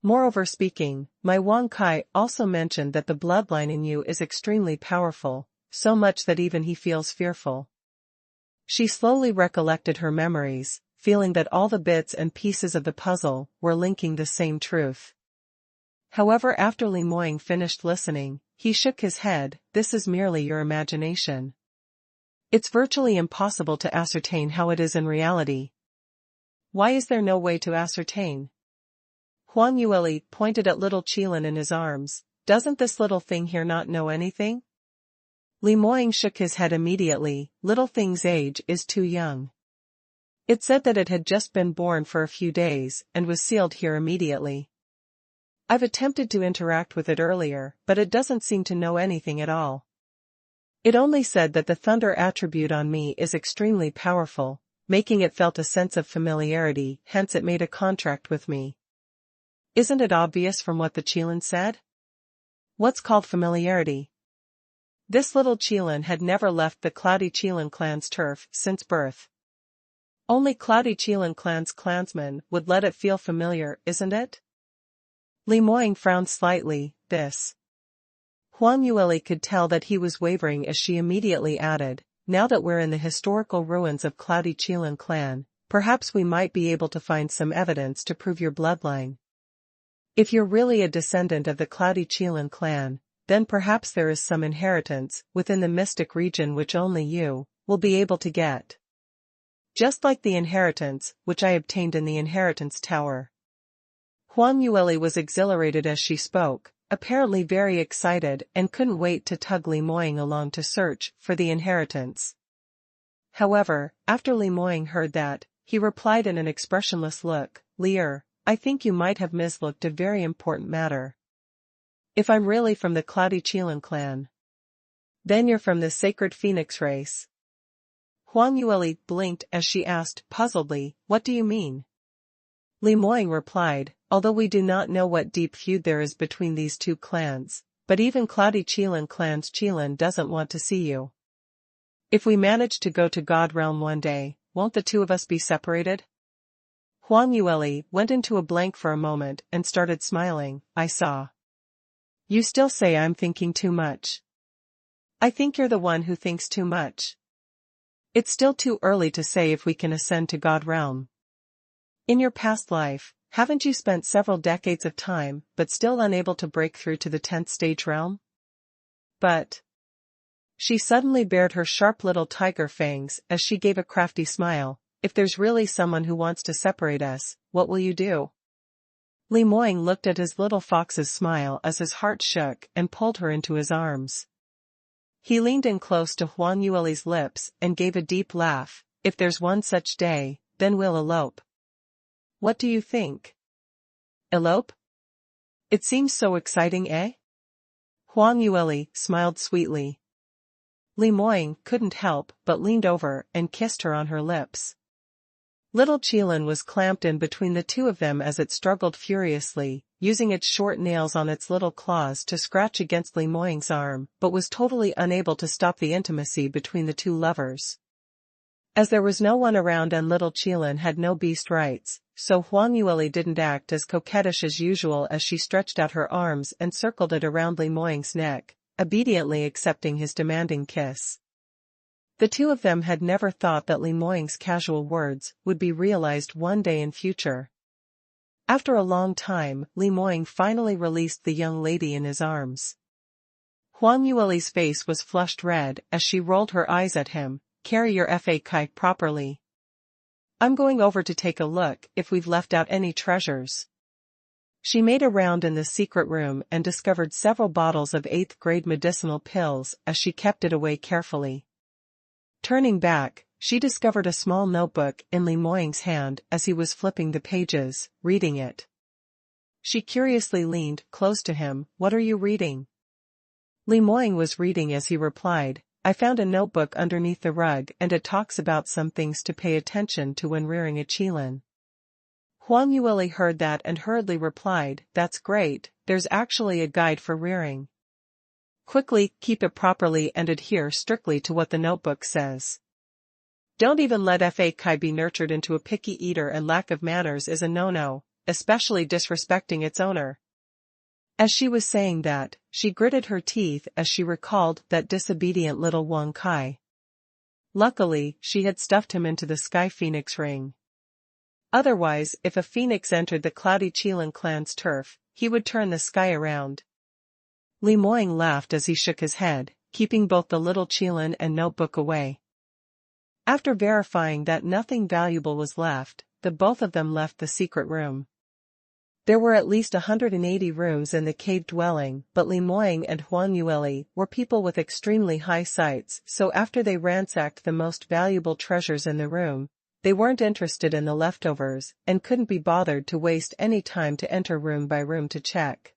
Moreover speaking, my Wang Kai also mentioned that the bloodline in you is extremely powerful, so much that even he feels fearful. She slowly recollected her memories, feeling that all the bits and pieces of the puzzle were linking the same truth. However, after Li Moying finished listening, he shook his head. This is merely your imagination. It's virtually impossible to ascertain how it is in reality. Why is there no way to ascertain? Huang Yueli pointed at little Qilin in his arms. Doesn't this little thing here not know anything? Li Moying shook his head immediately. Little thing's age is too young. It said that it had just been born for a few days and was sealed here immediately. I've attempted to interact with it earlier, but it doesn't seem to know anything at all. It only said that the thunder attribute on me is extremely powerful, making it felt a sense of familiarity, hence it made a contract with me. Isn't it obvious from what the Qilin said? What's called familiarity? This little Qilin had never left the Cloudy Qilin clan's turf since birth. Only Cloudy Qilin clan's clansmen would let it feel familiar, isn't it? Li Moying frowned slightly. This. Huang Yueli could tell that he was wavering as she immediately added, now that we're in the historical ruins of Cloudy Qilin clan, perhaps we might be able to find some evidence to prove your bloodline. If you're really a descendant of the Cloudy Qilin clan, then perhaps there is some inheritance within the mystic region which only you will be able to get. Just like the inheritance which I obtained in the inheritance tower. Huang Yueli was exhilarated as she spoke, apparently very excited, and couldn't wait to tug Li Moying along to search for the inheritance. However, after Li Moying heard that, he replied in an expressionless look, Lier, I think you might have mislooked a very important matter. If I'm really from the Cloudy Qilin clan, then you're from the sacred phoenix race. Huang Yueli blinked as she asked, puzzledly, what do you mean? Li Moying replied, although we do not know what deep feud there is between these two clans, but even Cloudy Qilin clan's Qilin doesn't want to see you. If we manage to go to God Realm one day, won't the two of us be separated? Huang Yueli went into a blank for a moment and started smiling. I saw. You still say I'm thinking too much. I think you're the one who thinks too much. It's still too early to say if we can ascend to God Realm. In your past life, haven't you spent several decades of time, but still unable to break through to the 10th stage realm? But. She suddenly bared her sharp little tiger fangs as she gave a crafty smile. If there's really someone who wants to separate us, what will you do? Li Moying looked at his little fox's smile as his heart shook and pulled her into his arms. He leaned in close to Huang Yueli's lips and gave a deep laugh. If there's one such day, then we'll elope. What do you think? Elope? It seems so exciting, eh? Huang Yueli smiled sweetly. Li Moying couldn't help but leaned over and kissed her on her lips. Little Qilin was clamped in between the two of them as it struggled furiously, using its short nails on its little claws to scratch against Li Moying's arm, but was totally unable to stop the intimacy between the two lovers. As there was no one around and little Qilin had no beast rights, so Huang Yueli didn't act as coquettish as usual as she stretched out her arms and circled it around Li Moying's neck, obediently accepting his demanding kiss. The two of them had never thought that Li Moying's casual words would be realized one day in future. After a long time, Li Moying finally released the young lady in his arms. Huang Yueli's face was flushed red as she rolled her eyes at him. Carry your fa kai properly. I'm going over to take a look if we've left out any treasures. She made a round in the secret room and discovered several bottles of 8th grade medicinal pills as she kept it away carefully. Turning back, she discovered a small notebook in Li Moying's hand as he was flipping the pages, reading it. She curiously leaned close to him. What are you reading? Li Moying was reading as he replied, I found a notebook underneath the rug and it talks about some things to pay attention to when rearing a Qilin. Huang Yueli heard that and hurriedly replied, that's great, there's actually a guide for rearing. Quickly, keep it properly and adhere strictly to what the notebook says. Don't even let Fa Kai be nurtured into a picky eater, and lack of manners is a no-no, especially disrespecting its owner. As she was saying that, she gritted her teeth as she recalled that disobedient little Wang Kai. Luckily, she had stuffed him into the Sky Phoenix ring. Otherwise, if a phoenix entered the cloudy Qilin clan's turf, he would turn the sky around. Li Moying laughed as he shook his head, keeping both the little Qilin and notebook away. After verifying that nothing valuable was left, the both of them left the secret room. There were at least 180 rooms in the cave dwelling, but Li Moying and Huang Yueli were people with extremely high sights, so after they ransacked the most valuable treasures in the room, they weren't interested in the leftovers, and couldn't be bothered to waste any time to enter room by room to check.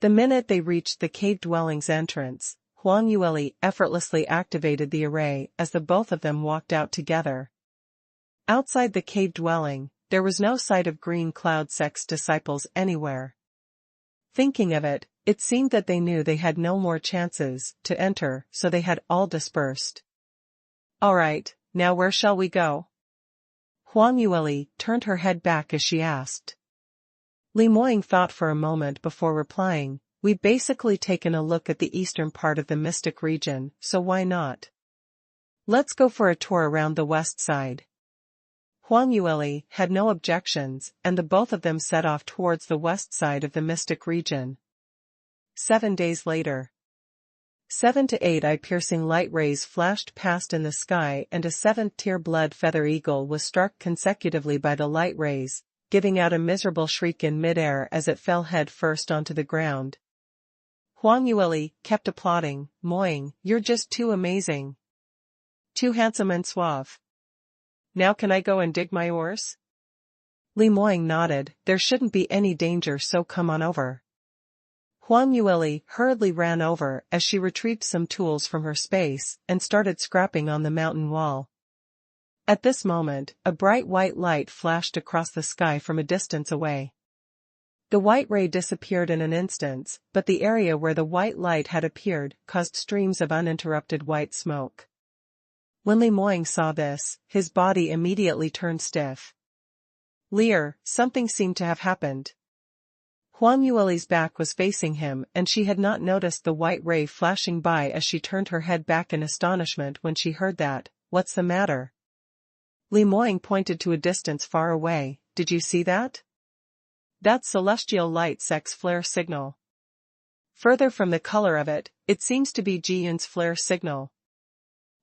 The minute they reached the cave dwelling's entrance, Huang Yueli effortlessly activated the array as the both of them walked out together. Outside the cave dwelling, there was no sight of Green Cloud Sect's disciples anywhere. Thinking of it, it seemed that they knew they had no more chances to enter, so they had all dispersed. "All right, now where shall we go?" Huang Yueli turned her head back as she asked. Li Moying thought for a moment before replying, "We've basically taken a look at the eastern part of the Mystic region, so why not? Let's go for a tour around the west side." Huang Yueli had no objections, and the both of them set off towards the west side of the Mystic region. 7 days later. 7 to 8 eye-piercing light rays flashed past in the sky, and a 7th-tier blood feather eagle was struck consecutively by the light rays, giving out a miserable shriek in midair as it fell head first onto the ground. Huang Yueli kept applauding, "Moying, you're just too amazing. Too handsome and suave. Now can I go and dig my ores?" Li Moying nodded, "There shouldn't be any danger, so come on over." Huang Yueli hurriedly ran over as she retrieved some tools from her space and started scrapping on the mountain wall. At this moment, a bright white light flashed across the sky from a distance away. The white ray disappeared in an instant, but the area where the white light had appeared caused streams of uninterrupted white smoke. When Li Moying saw this, his body immediately turned stiff. "Lear, something seemed to have happened." Huang Yueli's back was facing him, and she had not noticed the white ray flashing by as she turned her head back in astonishment when she heard that. "What's the matter?" Li Moying pointed to a distance far away. "Did you see that? That's celestial light sec's flare signal. Further from the color of it, it seems to be Jiyun's flare signal.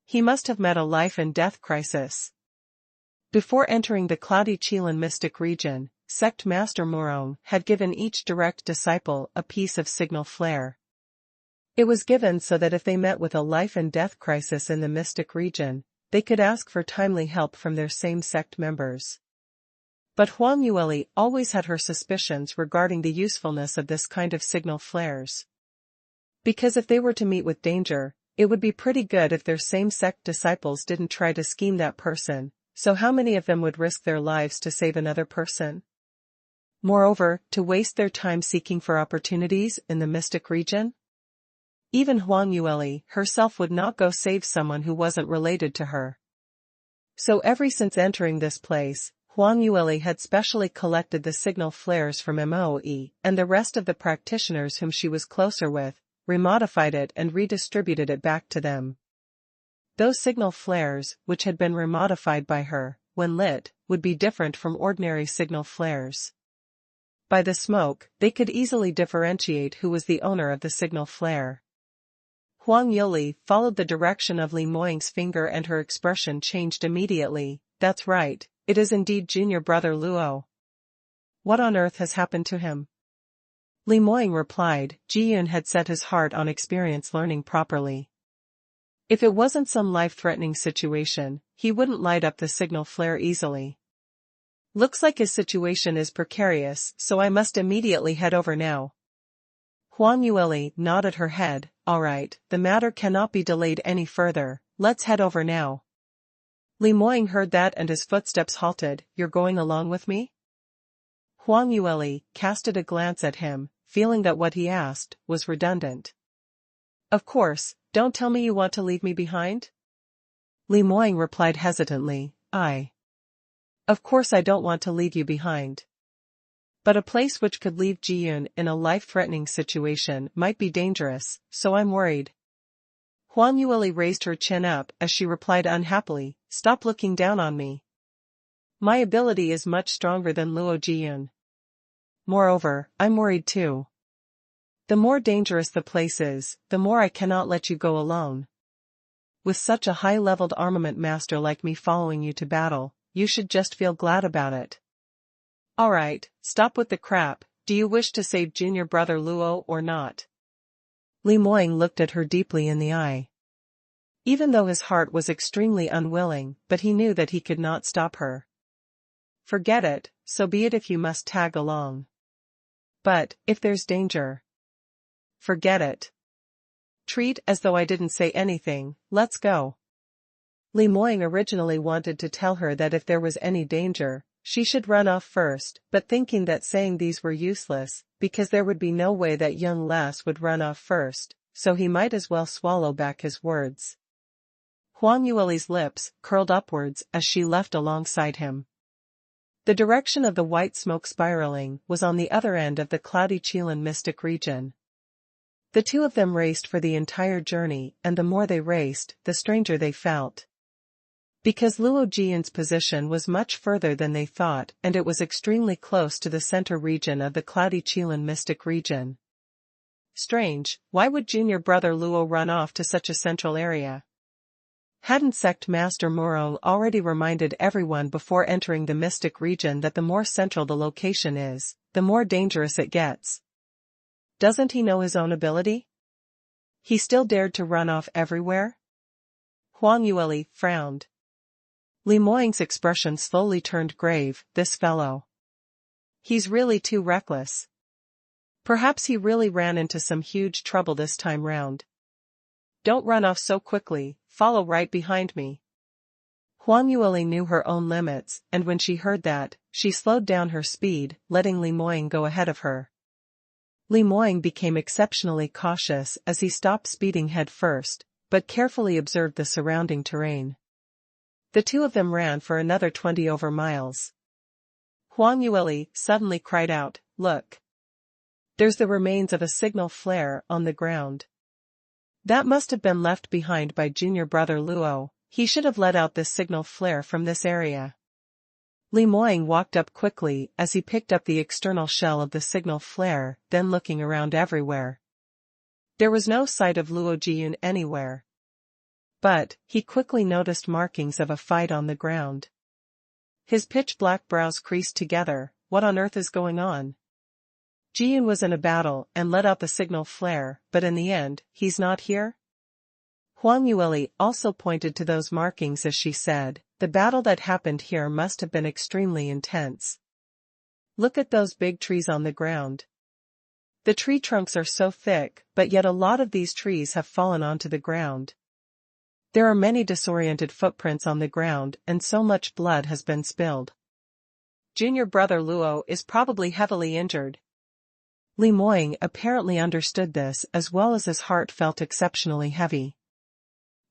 He must have met a life and death crisis." Before entering the cloudy Qilin mystic region, Sect Master Morong had given each direct disciple a piece of signal flare. It was given so that if they met with a life and death crisis in the mystic region, they could ask for timely help from their same sect members. But Huang Yueli always had her suspicions regarding the usefulness of this kind of signal flares. Because if they were to meet with danger, it would be pretty good if their same sect disciples didn't try to scheme that person, so how many of them would risk their lives to save another person? Moreover, to waste their time seeking for opportunities in the mystic region? Even Huang Yueli herself would not go save someone who wasn't related to her. So ever since entering this place, Huang Yueli had specially collected the signal flares from Moe and the rest of the practitioners whom she was closer with, remodified it and redistributed it back to them. Those signal flares, which had been remodified by her, when lit, would be different from ordinary signal flares. By the smoke, they could easily differentiate who was the owner of the signal flare. Huang Yueli followed the direction of Li Moying's finger and her expression changed immediately. "That's right, it is indeed junior brother Luo. What on earth has happened to him?" Li Moying replied, "Jiyun had set his heart on experience learning properly. If it wasn't some life-threatening situation, he wouldn't light up the signal flare easily. Looks like his situation is precarious, so I must immediately head over now." Huang Yueli nodded her head. "All right, the matter cannot be delayed any further, let's head over now." Li Moying heard that and his footsteps halted. "You're going along with me?" Huang Yueli casted a glance at him, feeling that what he asked was redundant. "Of course, don't tell me you want to leave me behind?" Li Moying replied hesitantly, Of course I don't want to leave you behind. But a place which could leave Jiyun in a life-threatening situation might be dangerous, so I'm worried." Huang Yueli raised her chin up as she replied unhappily, "Stop looking down on me. My ability is much stronger than Luo Jiyun. Moreover, I'm worried too. The more dangerous the place is, the more I cannot let you go alone. With such a high-leveled armament master like me following you to battle, you should just feel glad about it." "Alright, stop with the crap. Do you wish to save junior brother Luo or not?" Li Moying looked at her deeply in the eye. Even though his heart was extremely unwilling, but he knew that he could not stop her. "Forget it, so be it if you must tag along. But, if there's danger, forget it. Treat as though I didn't say anything, let's go." Li Moying originally wanted to tell her that if there was any danger, she should run off first, but thinking that saying these were useless, because there would be no way that young lass would run off first, so he might as well swallow back his words. Huang Yueli's lips curled upwards as she left alongside him. The direction of the white smoke spiraling was on the other end of the cloudy Qilin mystic region. The two of them raced for the entire journey, and the more they raced, the stranger they felt. Because Luo Jiyun's position was much further than they thought, and it was extremely close to the center region of the cloudy Qilin mystic region. Strange, why would junior brother Luo run off to such a central area? Hadn't Sect Master Murong already reminded everyone before entering the mystic region that the more central the location is, the more dangerous it gets? Doesn't he know his own ability? He still dared to run off everywhere? Huang Yueli frowned. Li Moying's expression slowly turned grave. This fellow. He's really too reckless. Perhaps he really ran into some huge trouble this time round. Don't run off so quickly, follow right behind me. Huang Yueli knew her own limits, and when she heard that, she slowed down her speed, letting Li Moying go ahead of her. Li Moying became exceptionally cautious as he stopped speeding head first, but carefully observed the surrounding terrain. The two of them ran for another 20 over miles. Huang Yueli suddenly cried out, "Look! There's the remains of a signal flare on the ground. That must have been left behind by junior brother Luo. He should have let out this signal flare from this area." Li Moying walked up quickly as he picked up the external shell of the signal flare, then looking around everywhere. There was no sight of Luo Jiyun anywhere. But, he quickly noticed markings of a fight on the ground. His pitch-black brows creased together. What on earth is going on? Jiyun was in a battle and let out the signal flare, but in the end, he's not here? Huang Yueli also pointed to those markings as she said, "The battle that happened here must have been extremely intense. Look at those big trees on the ground. The tree trunks are so thick, but yet a lot of these trees have fallen onto the ground. There are many disoriented footprints on the ground and so much blood has been spilled. Junior brother Luo is probably heavily injured." Li Moying apparently understood this as well as his heart felt exceptionally heavy.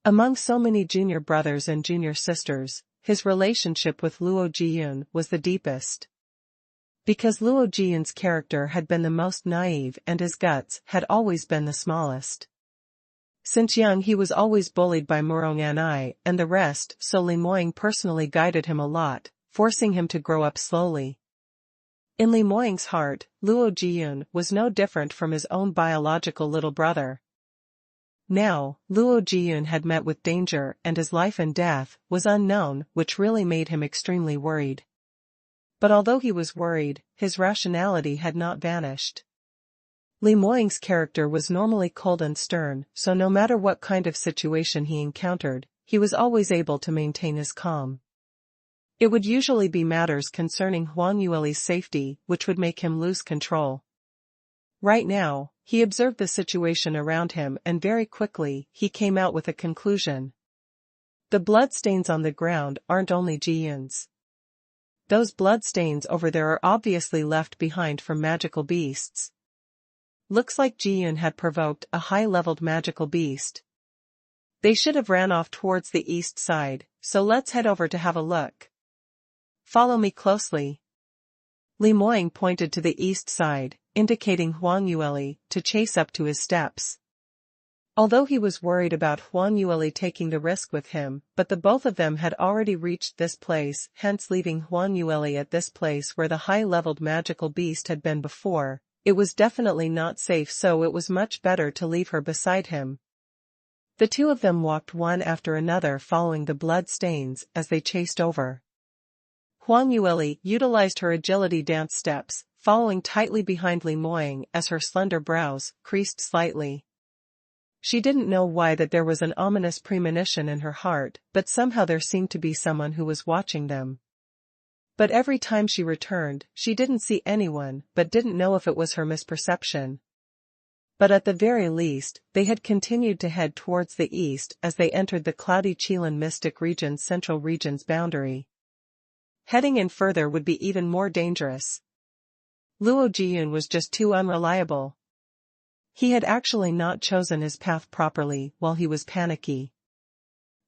Among so many junior brothers and junior sisters, his relationship with Luo Jiyun was the deepest. Because Luo Jiyun's character had been the most naive and his guts had always been the smallest. Since young he was always bullied by Murong Anai and the rest, so Li Moying personally guided him a lot, forcing him to grow up slowly. In Li Moying's heart, Luo Jiyun was no different from his own biological little brother. Now, Luo Jiyun had met with danger and his life and death was unknown, which really made him extremely worried. But although he was worried, his rationality had not vanished. Li Moying's character was normally cold and stern, so no matter what kind of situation he encountered, he was always able to maintain his calm. It would usually be matters concerning Huang Yueli's safety which would make him lose control. Right now, he observed the situation around him and very quickly, he came out with a conclusion. The bloodstains on the ground aren't only Jiyun's. Those bloodstains over there are obviously left behind from magical beasts. Looks like Jiyun had provoked a high-leveled magical beast. They should have ran off towards the east side, so let's head over to have a look. Follow me closely. Li Moying pointed to the east side, indicating Huang Yueli to chase up to his steps. Although he was worried about Huang Yueli taking the risk with him, but the both of them had already reached this place, hence leaving Huang Yueli at this place where the high-leveled magical beast had been before, it was definitely not safe, so it was much better to leave her beside him. The two of them walked one after another following the blood stains as they chased over. Huang Yueli utilized her agility dance steps, following tightly behind Li Moying as her slender brows creased slightly. She didn't know why that there was an ominous premonition in her heart, but somehow there seemed to be someone who was watching them. But every time she returned, she didn't see anyone, but didn't know if it was her misperception. But at the very least, they had continued to head towards the east as they entered the cloudy Qilin Mystic Region's central region's boundary. Heading in further would be even more dangerous. Luo Jiyun was just too unreliable. He had actually not chosen his path properly while he was panicky.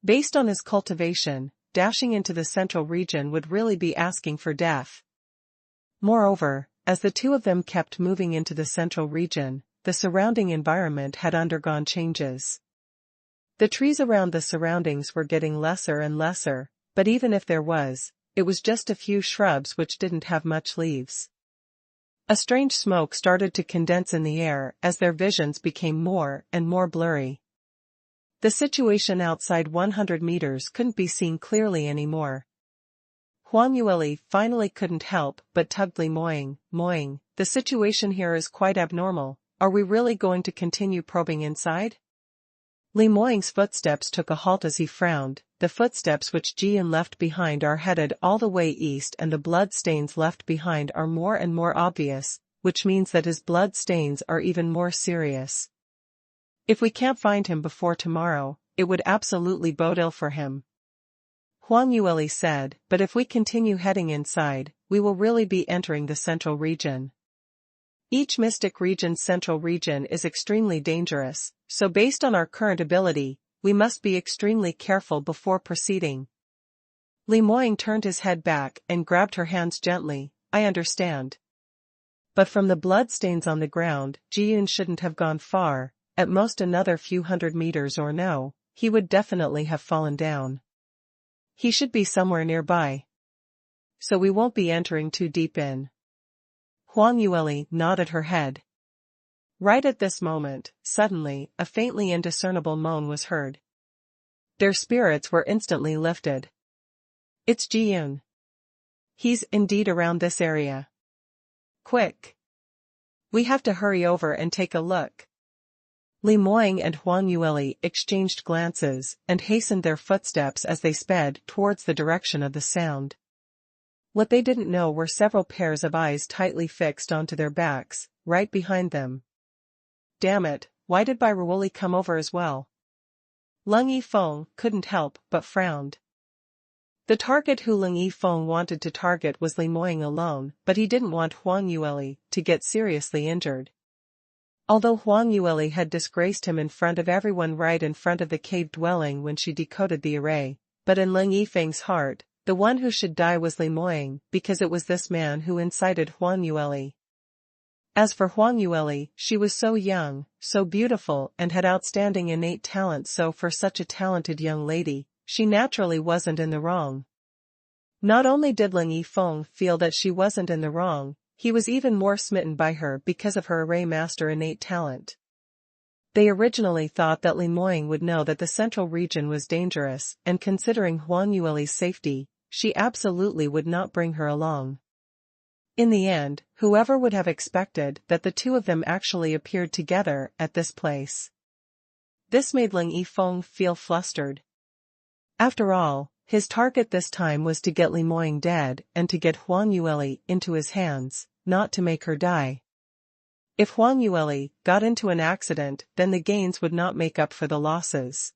Based on his cultivation, dashing into the central region would really be asking for death. Moreover, as the two of them kept moving into the central region, the surrounding environment had undergone changes. The trees around the surroundings were getting lesser and lesser, but even if there was, it was just a few shrubs which didn't have much leaves. A strange smoke started to condense in the air as their visions became more and more blurry. The situation outside 100 meters couldn't be seen clearly anymore. Huang Yueli finally couldn't help but tugged Li Moying. Moying, the situation here is quite abnormal. Are we really going to continue probing inside? Li Moying's footsteps took a halt as he frowned. The footsteps which Jiyun left behind are headed all the way east, and the blood stains left behind are more and more obvious, which means that his blood stains are even more serious. If we can't find him before tomorrow, it would absolutely bode ill for him. Huang Yueli said, but if we continue heading inside, we will really be entering the central region. Each mystic region's central region is extremely dangerous, so based on our current ability, we must be extremely careful before proceeding. Li Moying turned his head back and grabbed her hands gently. I understand. But from the bloodstains on the ground, Jiyun shouldn't have gone far, at most another few hundred meters or no, he would definitely have fallen down. He should be somewhere nearby. So we won't be entering too deep in. Huang Yueli nodded her head. Right at this moment, suddenly, a faintly indiscernible moan was heard. Their spirits were instantly lifted. It's Jiyun. He's indeed around this area. Quick! We have to hurry over and take a look. Li Moying and Huang Yueli exchanged glances and hastened their footsteps as they sped towards the direction of the sound. What they didn't know were several pairs of eyes tightly fixed onto their backs, right behind them. Damn it, why did Bai Ruoli come over as well? Leng Yifeng couldn't help but frowned. The target who Leng Yifeng wanted to target was Li Moying alone, but he didn't want Huang Yueli to get seriously injured. Although Huang Yueli had disgraced him in front of everyone right in front of the cave dwelling when she decoded the array, but in Leng Yifeng's heart, the one who should die was Li Moying, because it was this man who incited Huang Yueli. As for Huang Yueli, she was so young, so beautiful, and had outstanding innate talent, so for such a talented young lady, she naturally wasn't in the wrong. Not only did Leng Yifeng feel that she wasn't in the wrong, he was even more smitten by her because of her array master innate talent. They originally thought that Li Moying would know that the central region was dangerous, and considering Huang Yueli's safety, she absolutely would not bring her along. In the end, whoever would have expected that the two of them actually appeared together at this place? This made Leng Yifeng feel flustered. After all, his target this time was to get Li Moying dead and to get Huang Yueli into his hands, not to make her die. If Huang Yueli got into an accident, then the gains would not make up for the losses.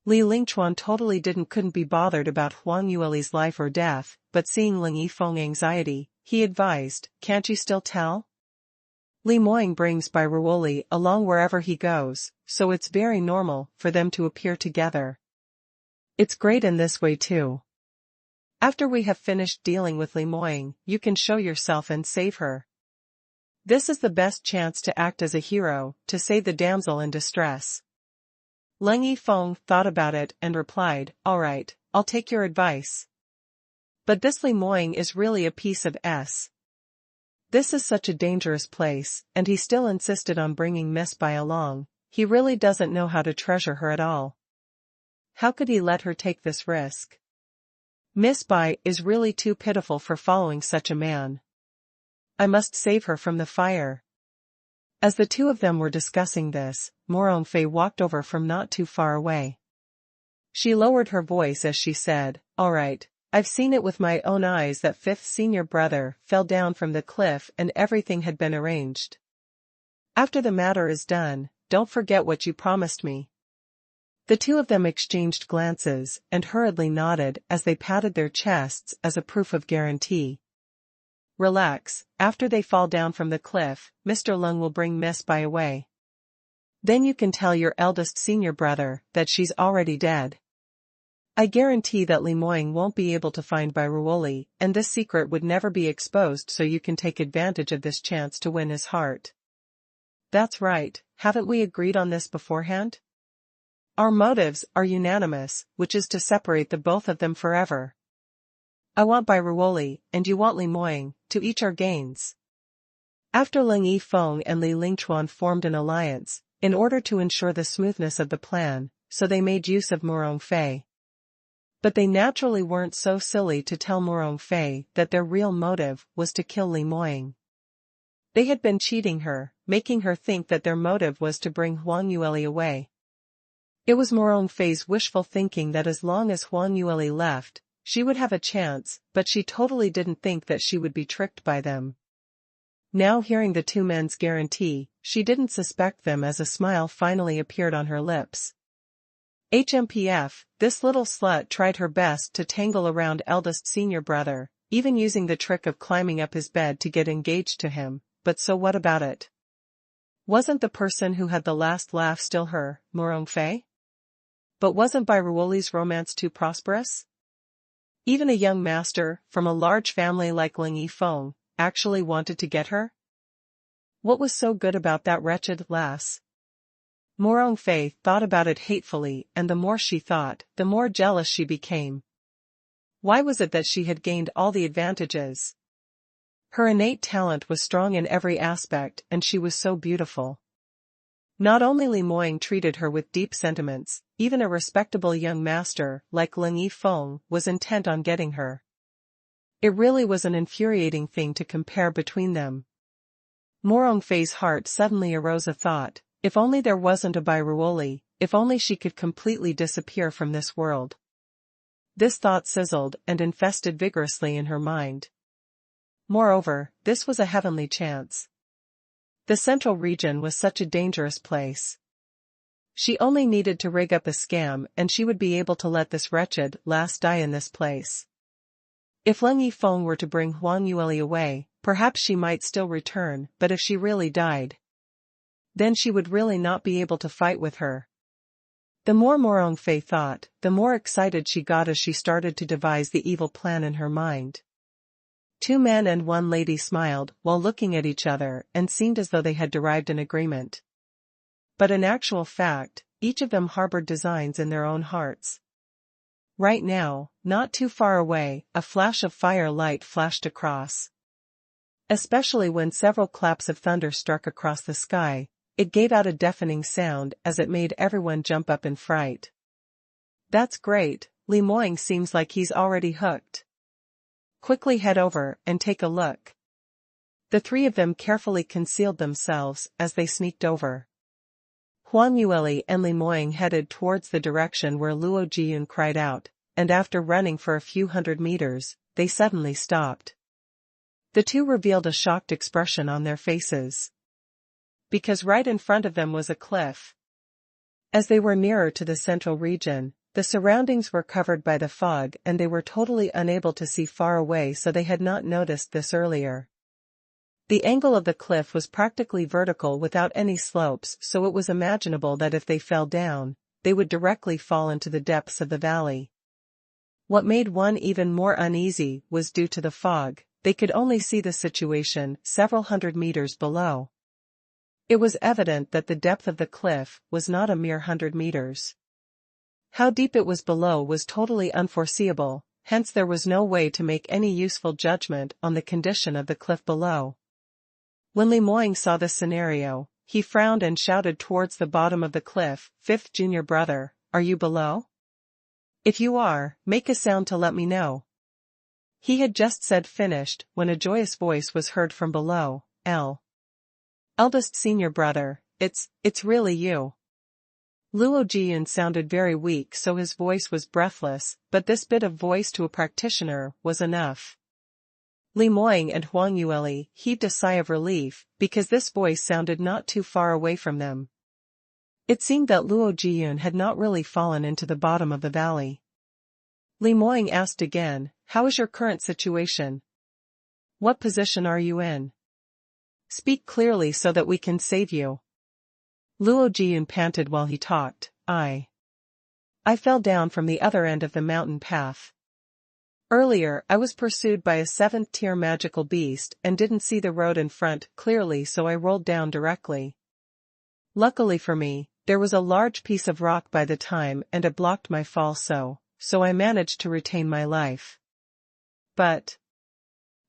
Li Lingchuan totally couldn't be bothered about Huang Yueli's life or death, but seeing Leng Yifeng's anxiety, he advised, can't you still tell? Li Moying brings Bai Ruoli along wherever he goes, so it's very normal for them to appear together. It's great in this way too. After we have finished dealing with Li Moying, you can show yourself and save her. This is the best chance to act as a hero, to save the damsel in distress. Leng Yifeng thought about it and replied, "All right, I'll take your advice. But this Li Moying is really a piece of s. This is such a dangerous place, and he still insisted on bringing Miss Bai along. He really doesn't know how to treasure her at all. How could he let her take this risk? Miss Bai is really too pitiful for following such a man. I must save her from the fire." As the two of them were discussing this, Morongfei walked over from not too far away. She lowered her voice as she said, "All right, I've seen it with my own eyes that fifth senior brother fell down from the cliff and everything had been arranged. After the matter is done, don't forget what you promised me." The two of them exchanged glances and hurriedly nodded as they patted their chests as a proof of guarantee. "Relax, after they fall down from the cliff, Mr. Lung will bring Miss Bai away. Then you can tell your eldest senior brother that she's already dead. I guarantee that Li Moying won't be able to find Bai Ruoli, and this secret would never be exposed, so you can take advantage of this chance to win his heart." "That's right, haven't we agreed on this beforehand? Our motives are unanimous, which is to separate the both of them forever. I want Bai Ruoli, and you want Li Moying, to each our gains." After Leng Yifeng and Li Lingchuan formed an alliance, in order to ensure the smoothness of the plan, so they made use of Morongfei. But they naturally weren't so silly to tell Morongfei that their real motive was to kill Li Moying. They had been cheating her, making her think that their motive was to bring Huang Yueli away. It was Morongfei's wishful thinking that as long as Huang Yueli left, she would have a chance, but she totally didn't think that she would be tricked by them. Now hearing the two men's guarantee, she didn't suspect them as a smile finally appeared on her lips. HMPF, this little slut tried her best to tangle around eldest senior brother, even using the trick of climbing up his bed to get engaged to him, but so what about it? Wasn't the person who had the last laugh still her, Morongfei? But wasn't Bai Ruoli's romance too prosperous? Even a young master, from a large family like Leng Yifeng, actually wanted to get her? What was so good about that wretched lass? Morongfei thought about it hatefully, and the more she thought, the more jealous she became. Why was it that she had gained all the advantages? Her innate talent was strong in every aspect, and she was so beautiful. Not only Li Moying treated her with deep sentiments, even a respectable young master like Leng Yifeng was intent on getting her. It really was an infuriating thing to compare between them. Morongfei's heart suddenly arose a thought: if only there wasn't a Bai Ruoli, if only she could completely disappear from this world. This thought sizzled and infested vigorously in her mind. Moreover, this was a heavenly chance. The central region was such a dangerous place. She only needed to rig up a scam and she would be able to let this wretched lass die in this place. If Leng Yifeng were to bring Huang Yueli away, perhaps she might still return, but if she really died, then she would really not be able to fight with her. The more Morongfei thought, the more excited she got as she started to devise the evil plan in her mind. Two men and one lady smiled while looking at each other and seemed as though they had derived an agreement. But in actual fact, each of them harbored designs in their own hearts. Right now, not too far away, a flash of fire light flashed across. Especially when several claps of thunder struck across the sky, it gave out a deafening sound as it made everyone jump up in fright. "That's great, Li Moying seems like he's already hooked. Quickly head over and take a look." The three of them carefully concealed themselves as they sneaked over. Huang Yueli and Li Moying headed towards the direction where Luo Jiyun cried out, and after running for a few hundred meters, they suddenly stopped. The two revealed a shocked expression on their faces. Because right in front of them was a cliff. As they were nearer to the central region, the surroundings were covered by the fog and they were totally unable to see far away, so they had not noticed this earlier. The angle of the cliff was practically vertical without any slopes, so it was imaginable that if they fell down, they would directly fall into the depths of the valley. What made one even more uneasy was due to the fog. They could only see the situation several hundred meters below. It was evident that the depth of the cliff was not a mere 100 meters. How deep it was below was totally unforeseeable, hence there was no way to make any useful judgment on the condition of the cliff below. When Lemoyne saw this scenario, he frowned and shouted towards the bottom of the cliff, "Fifth junior brother, are you below? If you are, make a sound to let me know." He had just said finished when a joyous voice was heard from below, "Eldest senior brother, it's really you." Luo Jian sounded very weak, so his voice was breathless, but this bit of voice to a practitioner was enough. Lemoyne and Huang Yueli heaved a sigh of relief, because this voice sounded not too far away from them. It seemed that Luo Jian had not really fallen into the bottom of the valley. Lemoyne asked again, "How is your current situation? What position are you in? Speak clearly so that we can save you." Luo Jian panted while he talked, I fell down from the other end of the mountain path. Earlier I was pursued by a 7th-tier magical beast and didn't see the road in front clearly, so I rolled down directly. Luckily for me, there was a large piece of rock by the time and it blocked my fall, so I managed to retain my life. But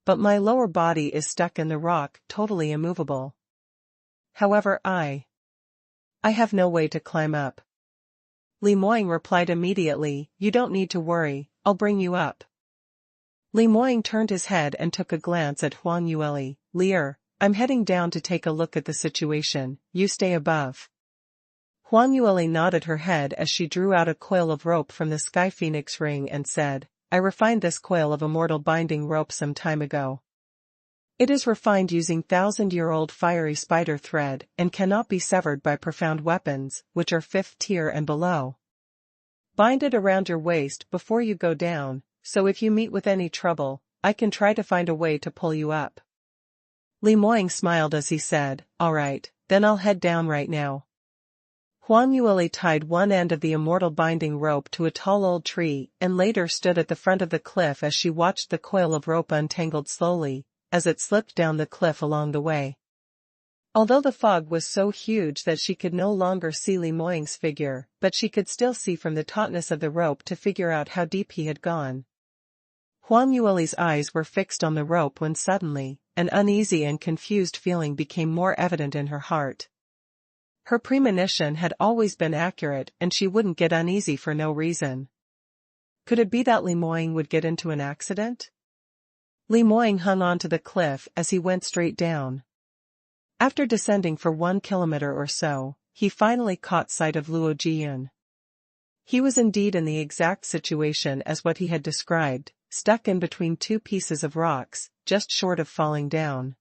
my lower body is stuck in the rock, totally immovable. However, I have no way to climb up. Lemoyne replied immediately, "You don't need to worry, I'll bring you up." Lemoyne turned his head and took a glance at Huang Yueli. "Leer, I'm heading down to take a look at the situation, you stay above." Huang Yueli nodded her head as she drew out a coil of rope from the Sky Phoenix ring and said, "I refined this coil of immortal binding rope some time ago. It is refined using 1,000-year-old fiery spider thread and cannot be severed by profound weapons, which are 5th tier and below. Bind it around your waist before you go down, so if you meet with any trouble, I can try to find a way to pull you up." Lemoyne smiled as he said, "All right, then I'll head down right now." Huang Yueli tied one end of the immortal binding rope to a tall old tree and later stood at the front of the cliff as she watched the coil of rope untangled slowly, as it slipped down the cliff along the way. Although the fog was so huge that she could no longer see Lemoyne's figure, but she could still see from the tautness of the rope to figure out how deep he had gone. Huang Yueli's eyes were fixed on the rope when suddenly, an uneasy and confused feeling became more evident in her heart. Her premonition had always been accurate and she wouldn't get uneasy for no reason. Could it be that Lemoyne would get into an accident? Lemoyne hung on to the cliff as he went straight down. After descending for 1 kilometer or so, he finally caught sight of Luo Jian. He was indeed in the exact situation as what he had described, stuck in between two pieces of rocks, just short of falling down.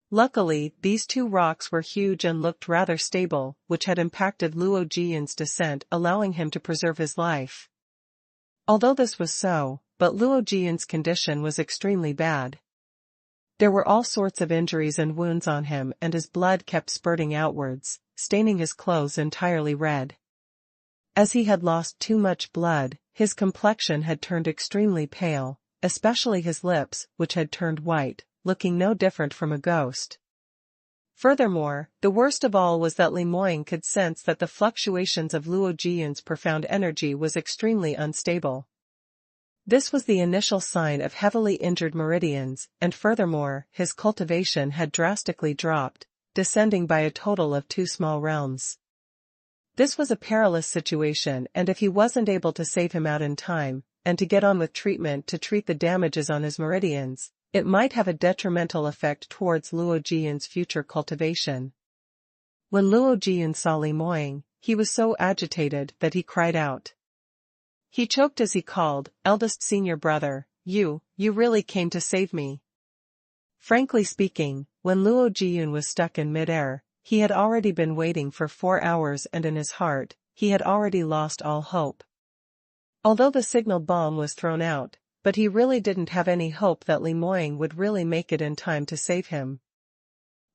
Luckily, these two rocks were huge and looked rather stable, which had impacted Luo Jian's descent, allowing him to preserve his life. Although this was so, but Luo Jian's condition was extremely bad. There were all sorts of injuries and wounds on him and his blood kept spurting outwards, staining his clothes entirely red. As he had lost too much blood, his complexion had turned extremely pale, especially his lips, which had turned white, looking no different from a ghost. Furthermore, the worst of all was that Lemoyne could sense that the fluctuations of Luo Jian's profound energy was extremely unstable. This was the initial sign of heavily injured meridians, and furthermore, his cultivation had drastically dropped, descending by a total of 2 small realms. This was a perilous situation, and if he wasn't able to save him out in time, and to get on with treatment to treat the damages on his meridians, it might have a detrimental effect towards Luo Jian's future cultivation. When Luo Jian saw Lemoyne, he was so agitated that he cried out. He choked as he called, "Eldest senior brother, you really came to save me." Frankly speaking, when Luo Jian was stuck in midair, he had already been waiting for 4 hours and in his heart, he had already lost all hope. Although the signal bomb was thrown out, but he really didn't have any hope that Lemoyne would really make it in time to save him.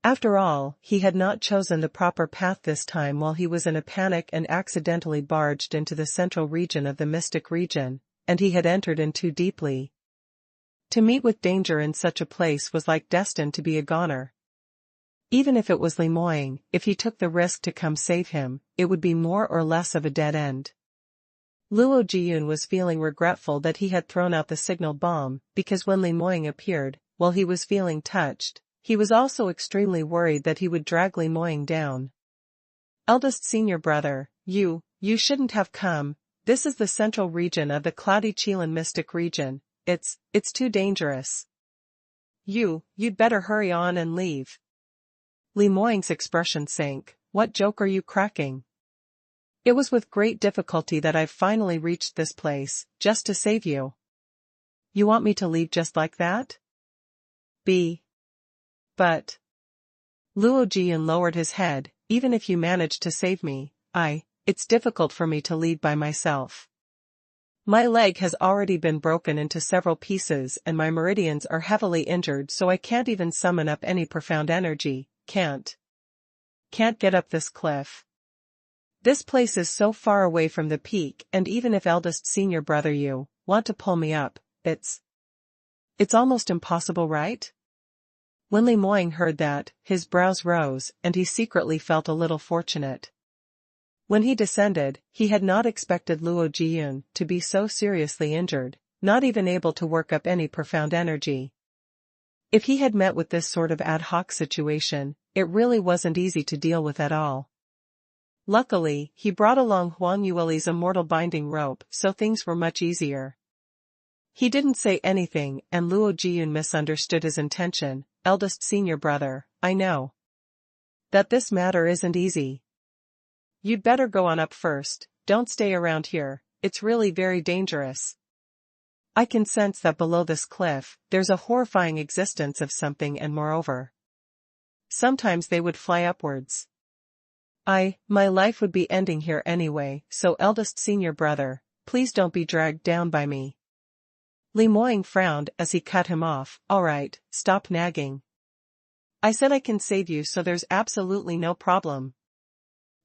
After all, he had not chosen the proper path this time while he was in a panic and accidentally barged into the central region of the mystic region, and he had entered in too deeply. To meet with danger in such a place was like destined to be a goner. Even if it was Li Moying, if he took the risk to come save him, it would be more or less of a dead end. Luo Jiyun was feeling regretful that he had thrown out the signal bomb, because when Li Moying appeared, while he was feeling touched, he was also extremely worried that he would drag Li Moying down. Eldest senior brother, you shouldn't have come. This is the central region of the Cloudy Qilin Mystic region. It's too dangerous. You'd better hurry on and leave. Li Moying's expression sank. What joke are you cracking? It was with great difficulty that I've finally reached this place, just to save you. You want me to leave just like that? But. Luo Jiyun lowered his head. Even if you manage to save me, it's difficult for me to leave by myself. My leg has already been broken into several pieces and my meridians are heavily injured, so I can't even summon up any profound energy. Can't get up this cliff. This place is so far away from the peak, and even if eldest senior brother you want to pull me up, it's almost impossible, right? When Li Moying heard that, his brows rose, and he secretly felt a little fortunate. When he descended, he had not expected Luo Jiyun to be so seriously injured, not even able to work up any profound energy. If he had met with this sort of ad hoc situation, it really wasn't easy to deal with at all. Luckily, he brought along Huang Yueli's immortal binding rope, so things were much easier. He didn't say anything, and Luo Jiyun misunderstood his intention. Eldest senior brother, I know that this matter isn't easy. You'd better go on up first, don't stay around here, it's really very dangerous. I can sense that below this cliff, there's a horrifying existence of something, and moreover, sometimes they would fly upwards. My life would be ending here anyway, so eldest senior brother, please don't be dragged down by me. Li Moying frowned as he cut him off. Alright, stop nagging. I said I can save you, so there's absolutely no problem.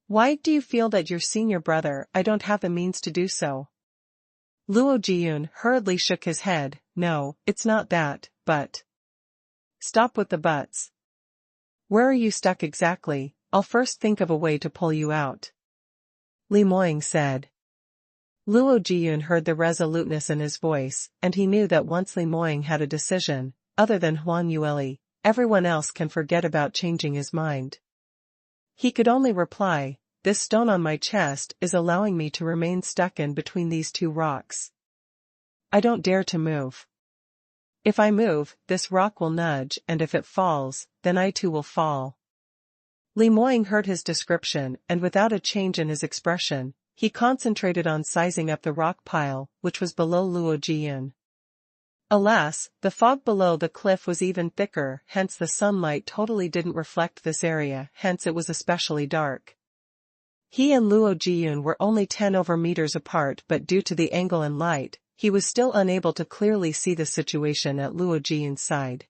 Why do you feel that you're senior brother? I don't have the means to do so. Luo Jiyun hurriedly shook his head. No, it's not that, but. Stop with the buts. Where are you stuck exactly? I'll first think of a way to pull you out. Li Moying said. Luo Jiyun heard the resoluteness in his voice, and he knew that once Li Moying had a decision, other than Huang Yueli, everyone else can forget about changing his mind. He could only reply, this stone on my chest is allowing me to remain stuck in between these two rocks. I don't dare to move. If I move, this rock will nudge, and if it falls, then I too will fall. Li Moying heard his description, and without a change in his expression, he concentrated on sizing up the rock pile, which was below Luo Jiyun. Alas, the fog below the cliff was even thicker, hence the sunlight totally didn't reflect this area, hence it was especially dark. He and Luo Jiyun were only 10 meters apart, but due to the angle and light, he was still unable to clearly see the situation at Luo Jiyun's side.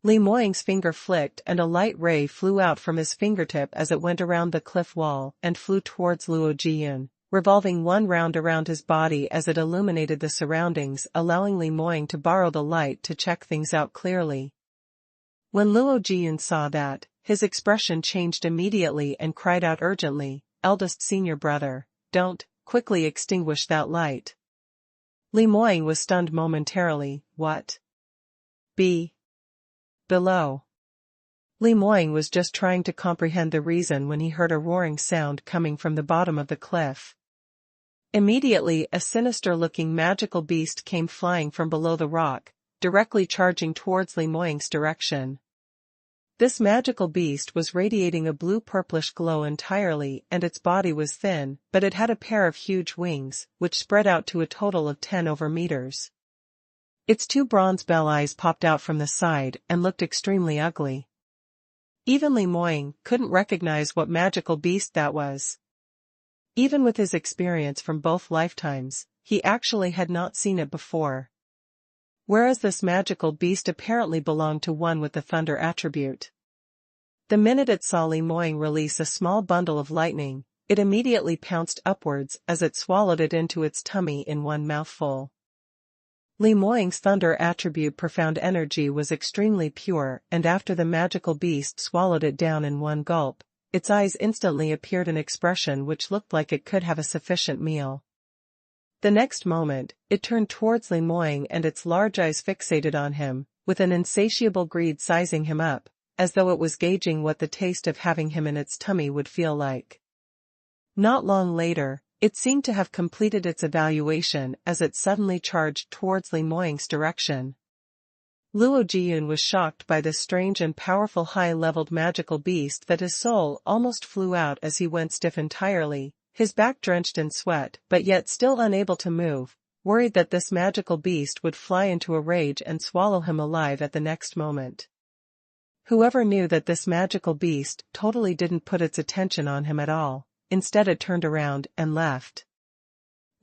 Li Moying's finger flicked and a light ray flew out from his fingertip as it went around the cliff wall and flew towards Luo Jiyun, revolving one round around his body as it illuminated the surroundings, allowing Li Moying to borrow the light to check things out clearly. When Luo Jiyun saw that, his expression changed immediately and cried out urgently, eldest senior brother, don't, quickly extinguish that light. Li Moying was stunned momentarily. What? Below. Li Moying was just trying to comprehend the reason when he heard a roaring sound coming from the bottom of the cliff. Immediately a sinister-looking magical beast came flying from below the rock, directly charging towards Li Moying's direction. This magical beast was radiating a blue-purplish glow entirely, and its body was thin, but it had a pair of huge wings, which spread out to a total of 10 meters. Its two bronze bell eyes popped out from the side and looked extremely ugly. Even Li Moying couldn't recognize what magical beast that was. Even with his experience from both lifetimes, he actually had not seen it before. Whereas this magical beast apparently belonged to one with the thunder attribute. The minute it saw Li Moying release a small bundle of lightning, it immediately pounced upwards as it swallowed it into its tummy in one mouthful. Li Moying's thunder attribute profound energy was extremely pure, and after the magical beast swallowed it down in one gulp, its eyes instantly appeared an expression which looked like it could have a sufficient meal. The next moment, it turned towards Li Moying and its large eyes fixated on him, with an insatiable greed sizing him up, as though it was gauging what the taste of having him in its tummy would feel like. Not long later, it seemed to have completed its evaluation as it suddenly charged towards Li Moying's direction. Luo Jiyun was shocked by this strange and powerful high-leveled magical beast that his soul almost flew out as he went stiff entirely, his back drenched in sweat but yet still unable to move, worried that this magical beast would fly into a rage and swallow him alive at the next moment. Whoever knew that this magical beast totally didn't put its attention on him at all. Instead it turned around and left.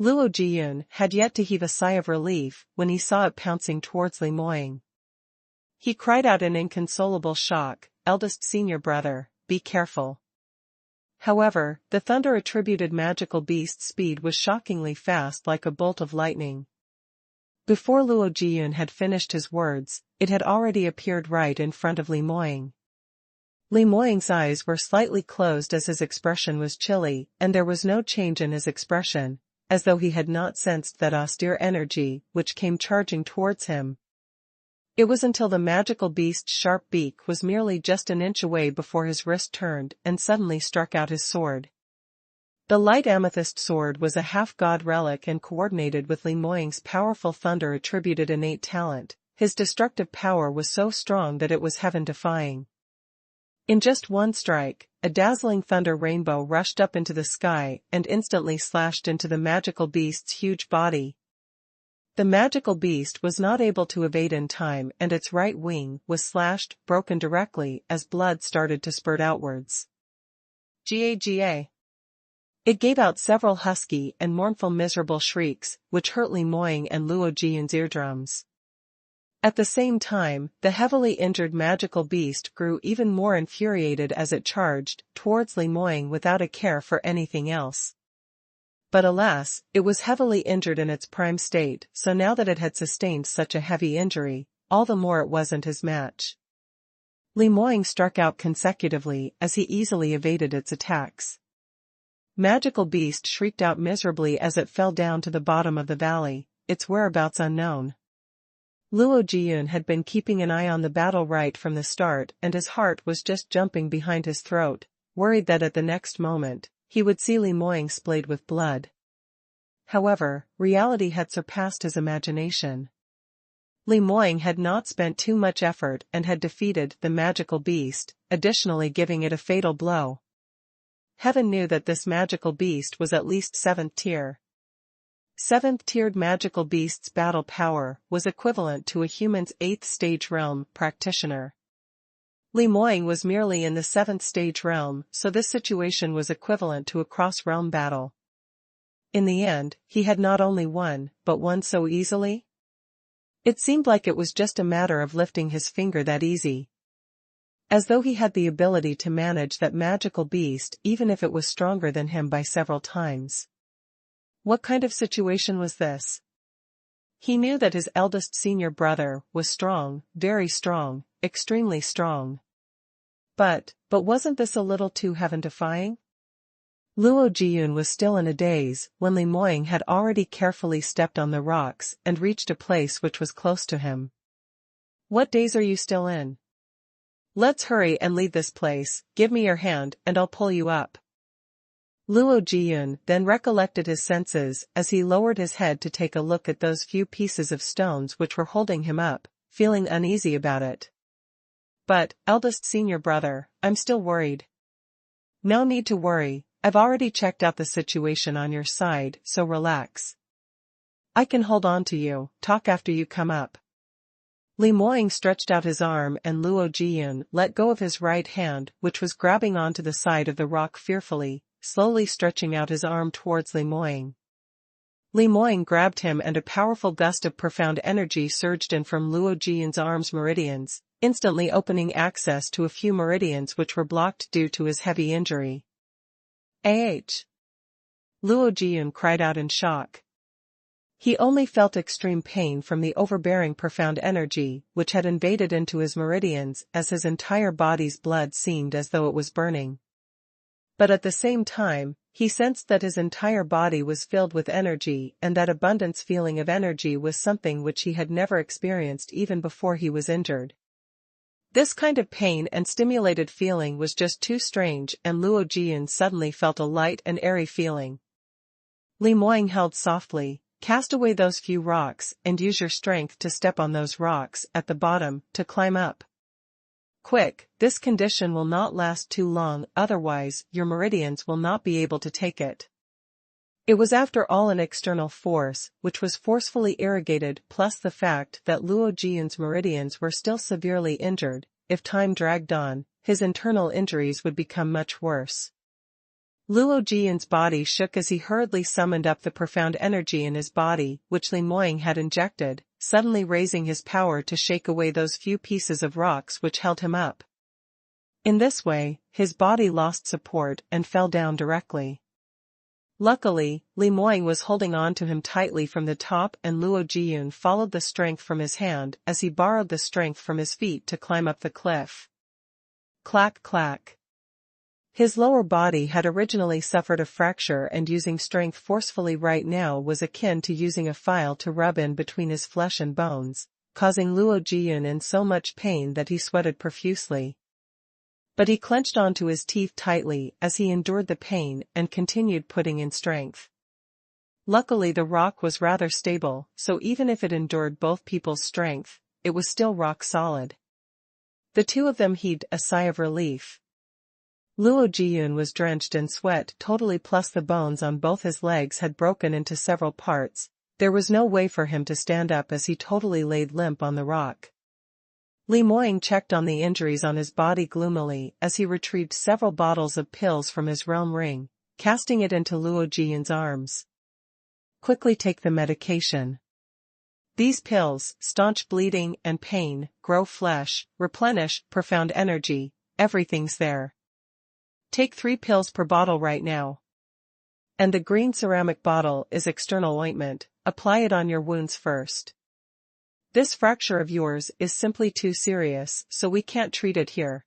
Luo Jiyun had yet to heave a sigh of relief when he saw it pouncing towards Li Moying. He cried out in inconsolable shock, "Eldest senior brother, be careful." However, the thunder-attributed magical beast's speed was shockingly fast, like a bolt of lightning. Before Luo Jiyun had finished his words, it had already appeared right in front of Li Moying. Li Moying's eyes were slightly closed as his expression was chilly, and there was no change in his expression, as though he had not sensed that austere energy which came charging towards him. It was until the magical beast's sharp beak was merely just an inch away before his wrist turned and suddenly struck out his sword. The light amethyst sword was a half-god relic and coordinated with Li Moying's powerful thunder-attributed innate talent. His destructive power was so strong that it was heaven-defying. In just one strike, a dazzling thunder rainbow rushed up into the sky and instantly slashed into the magical beast's huge body. The magical beast was not able to evade in time, and its right wing was slashed, broken directly as blood started to spurt outwards. Ga. It gave out several husky and mournful miserable shrieks, which hurt Li Moying and Luo Jiyun's eardrums. At the same time, the heavily injured magical beast grew even more infuriated as it charged towards Li Moying without a care for anything else. But alas, it was heavily injured in its prime state, so now that it had sustained such a heavy injury, all the more it wasn't his match. Li Moying struck out consecutively as he easily evaded its attacks. Magical beast shrieked out miserably as it fell down to the bottom of the valley, its whereabouts unknown. Luo Jiyun had been keeping an eye on the battle right from the start, and his heart was just jumping behind his throat, worried that at the next moment, he would see Li Moying splayed with blood. However, reality had surpassed his imagination. Li Moying had not spent too much effort and had defeated the magical beast, additionally giving it a fatal blow. Heaven knew that this magical beast was at least 7th tier. 7th-tiered magical beast's battle power was equivalent to a human's 8th stage realm practitioner. Li Moying was merely in the 7th stage realm, so this situation was equivalent to a cross-realm battle. In the end, he had not only won, but won so easily? It seemed like it was just a matter of lifting his finger that easy. As though he had the ability to manage that magical beast even if it was stronger than him by several times. What kind of situation was this? He knew that his eldest senior brother was strong, very strong, extremely strong. But wasn't this a little too heaven-defying? Luo Jiyun was still in a daze when Li Moying had already carefully stepped on the rocks and reached a place which was close to him. What daze are you still in? Let's hurry and leave this place, give me your hand and I'll pull you up. Luo Jiyun then recollected his senses as he lowered his head to take a look at those few pieces of stones which were holding him up, feeling uneasy about it. But, eldest senior brother, I'm still worried. No need to worry, I've already checked out the situation on your side, so relax. I can hold on to you, talk after you come up. Li Moying stretched out his arm and Luo Jiyun let go of his right hand which was grabbing onto the side of the rock fearfully, slowly stretching out his arm towards Li Moying. Li Moying grabbed him and a powerful gust of profound energy surged in from Luo Jiyun's arm's meridians, instantly opening access to a few meridians which were blocked due to his heavy injury. Luo Jiyun cried out in shock. He only felt extreme pain from the overbearing profound energy which had invaded into his meridians as his entire body's blood seemed as though it was burning. But at the same time, he sensed that his entire body was filled with energy and that abundance feeling of energy was something which he had never experienced even before he was injured. This kind of pain and stimulated feeling was just too strange, and Luo Jian suddenly felt a light and airy feeling. Li Muang held softly, cast away those few rocks and use your strength to step on those rocks at the bottom to climb up. Quick, this condition will not last too long, otherwise your meridians will not be able to take it. It was after all an external force, which was forcefully irrigated, plus the fact that Luo Jian's meridians were still severely injured. If time dragged on, his internal injuries would become much worse. Luo Jian's body shook as he hurriedly summoned up the profound energy in his body, which Li Muang had injected, suddenly raising his power to shake away those few pieces of rocks which held him up. In this way, his body lost support and fell down directly. Luckily, Li Muang was holding on to him tightly from the top, and Luo Jian followed the strength from his hand as he borrowed the strength from his feet to climb up the cliff. Clack clack. His lower body had originally suffered a fracture, and using strength forcefully right now was akin to using a file to rub in between his flesh and bones, causing Luo Jian in so much pain that he sweated profusely. But he clenched onto his teeth tightly as he endured the pain and continued putting in strength. Luckily the rock was rather stable, so even if it endured both people's strength, it was still rock solid. The two of them heaved a sigh of relief. Luo Jian was drenched in sweat totally, plus the bones on both his legs had broken into several parts. There was no way for him to stand up as he totally laid limp on the rock. Li Muang checked on the injuries on his body gloomily as he retrieved several bottles of pills from his realm ring, casting it into Luo Jian's arms. Quickly take the medication. These pills staunch bleeding and pain, grow flesh, replenish profound energy, everything's there. Take 3 pills per bottle right now. And the green ceramic bottle is external ointment, apply it on your wounds first. This fracture of yours is simply too serious, so we can't treat it here.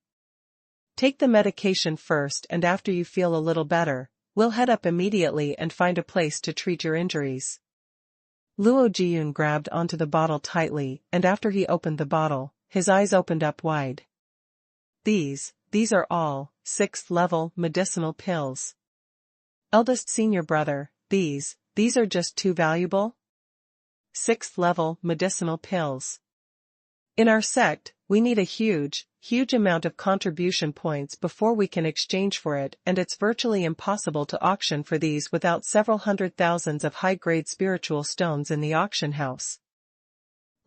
Take the medication first, and after you feel a little better, we'll head up immediately and find a place to treat your injuries. Luo Jian grabbed onto the bottle tightly, and after he opened the bottle, his eyes opened up wide. These are all 6th level medicinal pills. Eldest senior brother, these are just too valuable? 6th level medicinal pills. In our sect, we need a huge amount of contribution points before we can exchange for it, and it's virtually impossible to auction for these without several hundred thousands of high-grade spiritual stones in the auction house.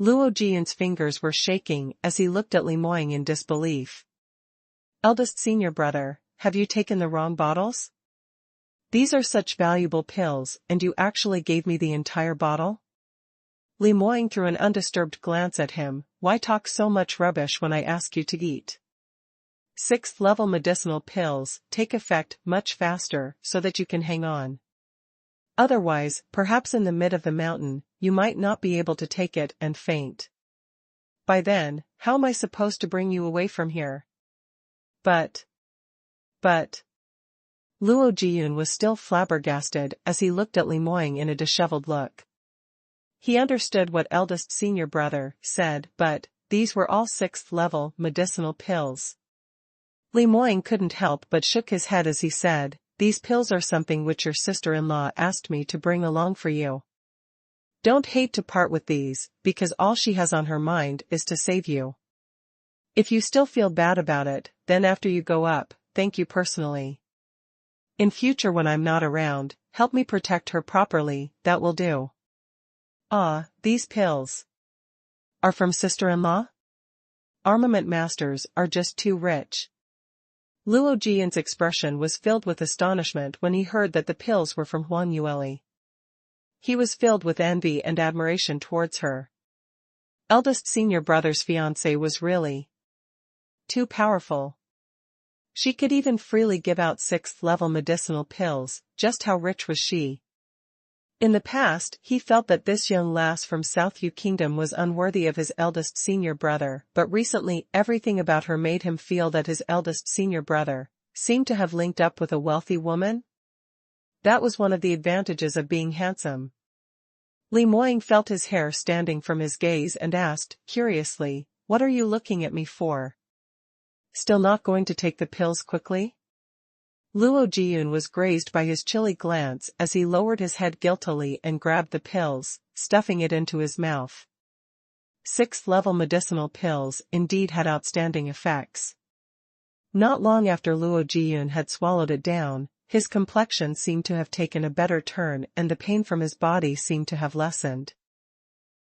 Luo Jian's fingers were shaking as he looked at Li Muang in disbelief. Eldest senior brother, have you taken the wrong bottles? These are such valuable pills, and you actually gave me the entire bottle? Li Muang threw an undisturbed glance at him. Why talk so much rubbish when I ask you to eat? 6th level medicinal pills take effect much faster so that you can hang on. Otherwise, perhaps in the mid of the mountain, you might not be able to take it and faint. By then, how am I supposed to bring you away from here? But. Luo Jian was still flabbergasted as he looked at Li Muang in a disheveled look. He understood what eldest senior brother said, but these were all 6th level medicinal pills. Li Muang couldn't help but shook his head as he said, these pills are something which your sister-in-law asked me to bring along for you. Don't hate to part with these, because all she has on her mind is to save you. If you still feel bad about it, then after you go up, thank you personally. In future when I'm not around, help me protect her properly, that will do. Ah, these pills are from sister-in-law? Armament masters are just too rich. Luo Jian's expression was filled with astonishment when he heard that the pills were from Huang Yueli. He was filled with envy and admiration towards her. Eldest senior brother's fiancée was really too powerful. She could even freely give out 6th level medicinal pills, just how rich was she? In the past, he felt that this young lass from South Yu Kingdom was unworthy of his eldest senior brother, but recently everything about her made him feel that his eldest senior brother seemed to have linked up with a wealthy woman. That was one of the advantages of being handsome. Li Moying felt his hair standing from his gaze and asked, curiously, "What are you looking at me for? Still not going to take the pills quickly?" Luo Jiyun was grazed by his chilly glance as he lowered his head guiltily and grabbed the pills, stuffing it into his mouth. 6th-level medicinal pills indeed had outstanding effects. Not long after Luo Jiyun had swallowed it down, his complexion seemed to have taken a better turn and the pain from his body seemed to have lessened.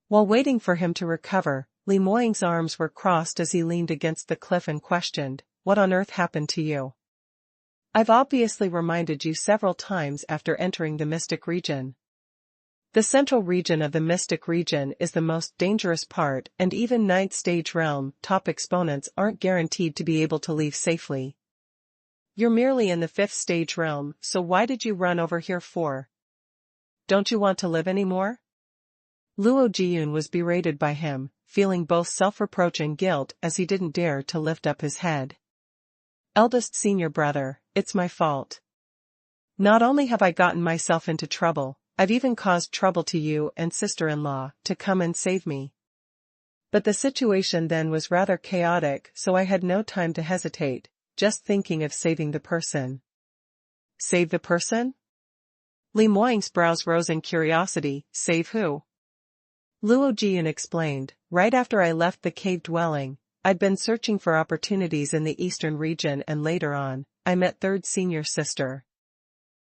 While waiting for him to recover, Li Moying's arms were crossed as he leaned against the cliff and questioned, "What on earth happened to you? I've obviously reminded you several times after entering the Mystic Region. The central region of the Mystic Region is the most dangerous part, and even 9th stage realm top exponents aren't guaranteed to be able to leave safely. You're merely in the 5th stage realm, so why did you run over here for? Don't you want to live anymore?" Luo Jiyun was berated by him, feeling both self-reproach and guilt as he didn't dare to lift up his head. "Eldest senior brother, it's my fault. Not only have I gotten myself into trouble, I've even caused trouble to you and sister-in-law to come and save me. But the situation then was rather chaotic, so I had no time to hesitate, just thinking of saving the person." "Save the person?" Li Moying's brows rose in curiosity. "Save who?" Luo Jiyun explained, "Right after I left the cave dwelling, I'd been searching for opportunities in the eastern region and later on, I met 3rd senior sister."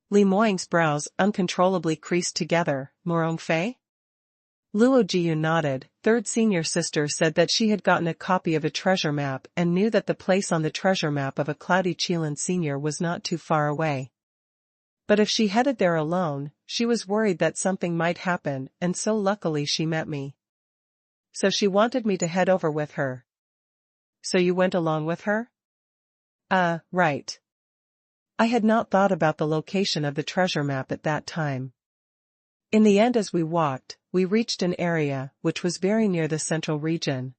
Li Moying's brows uncontrollably creased together. "Morong Fei?" Luo Jiyun nodded. 3rd senior sister said that she had gotten a copy of a treasure map and knew that the place on the treasure map of a Cloudy Qilin senior was not too far away. But if she headed there alone, she was worried that something might happen, and so luckily she met me. So she wanted me to head over with her. So you went along with her? Right. I had not thought about the location of the treasure map at that time. In the end, as we walked, we reached an area which was very near the central region.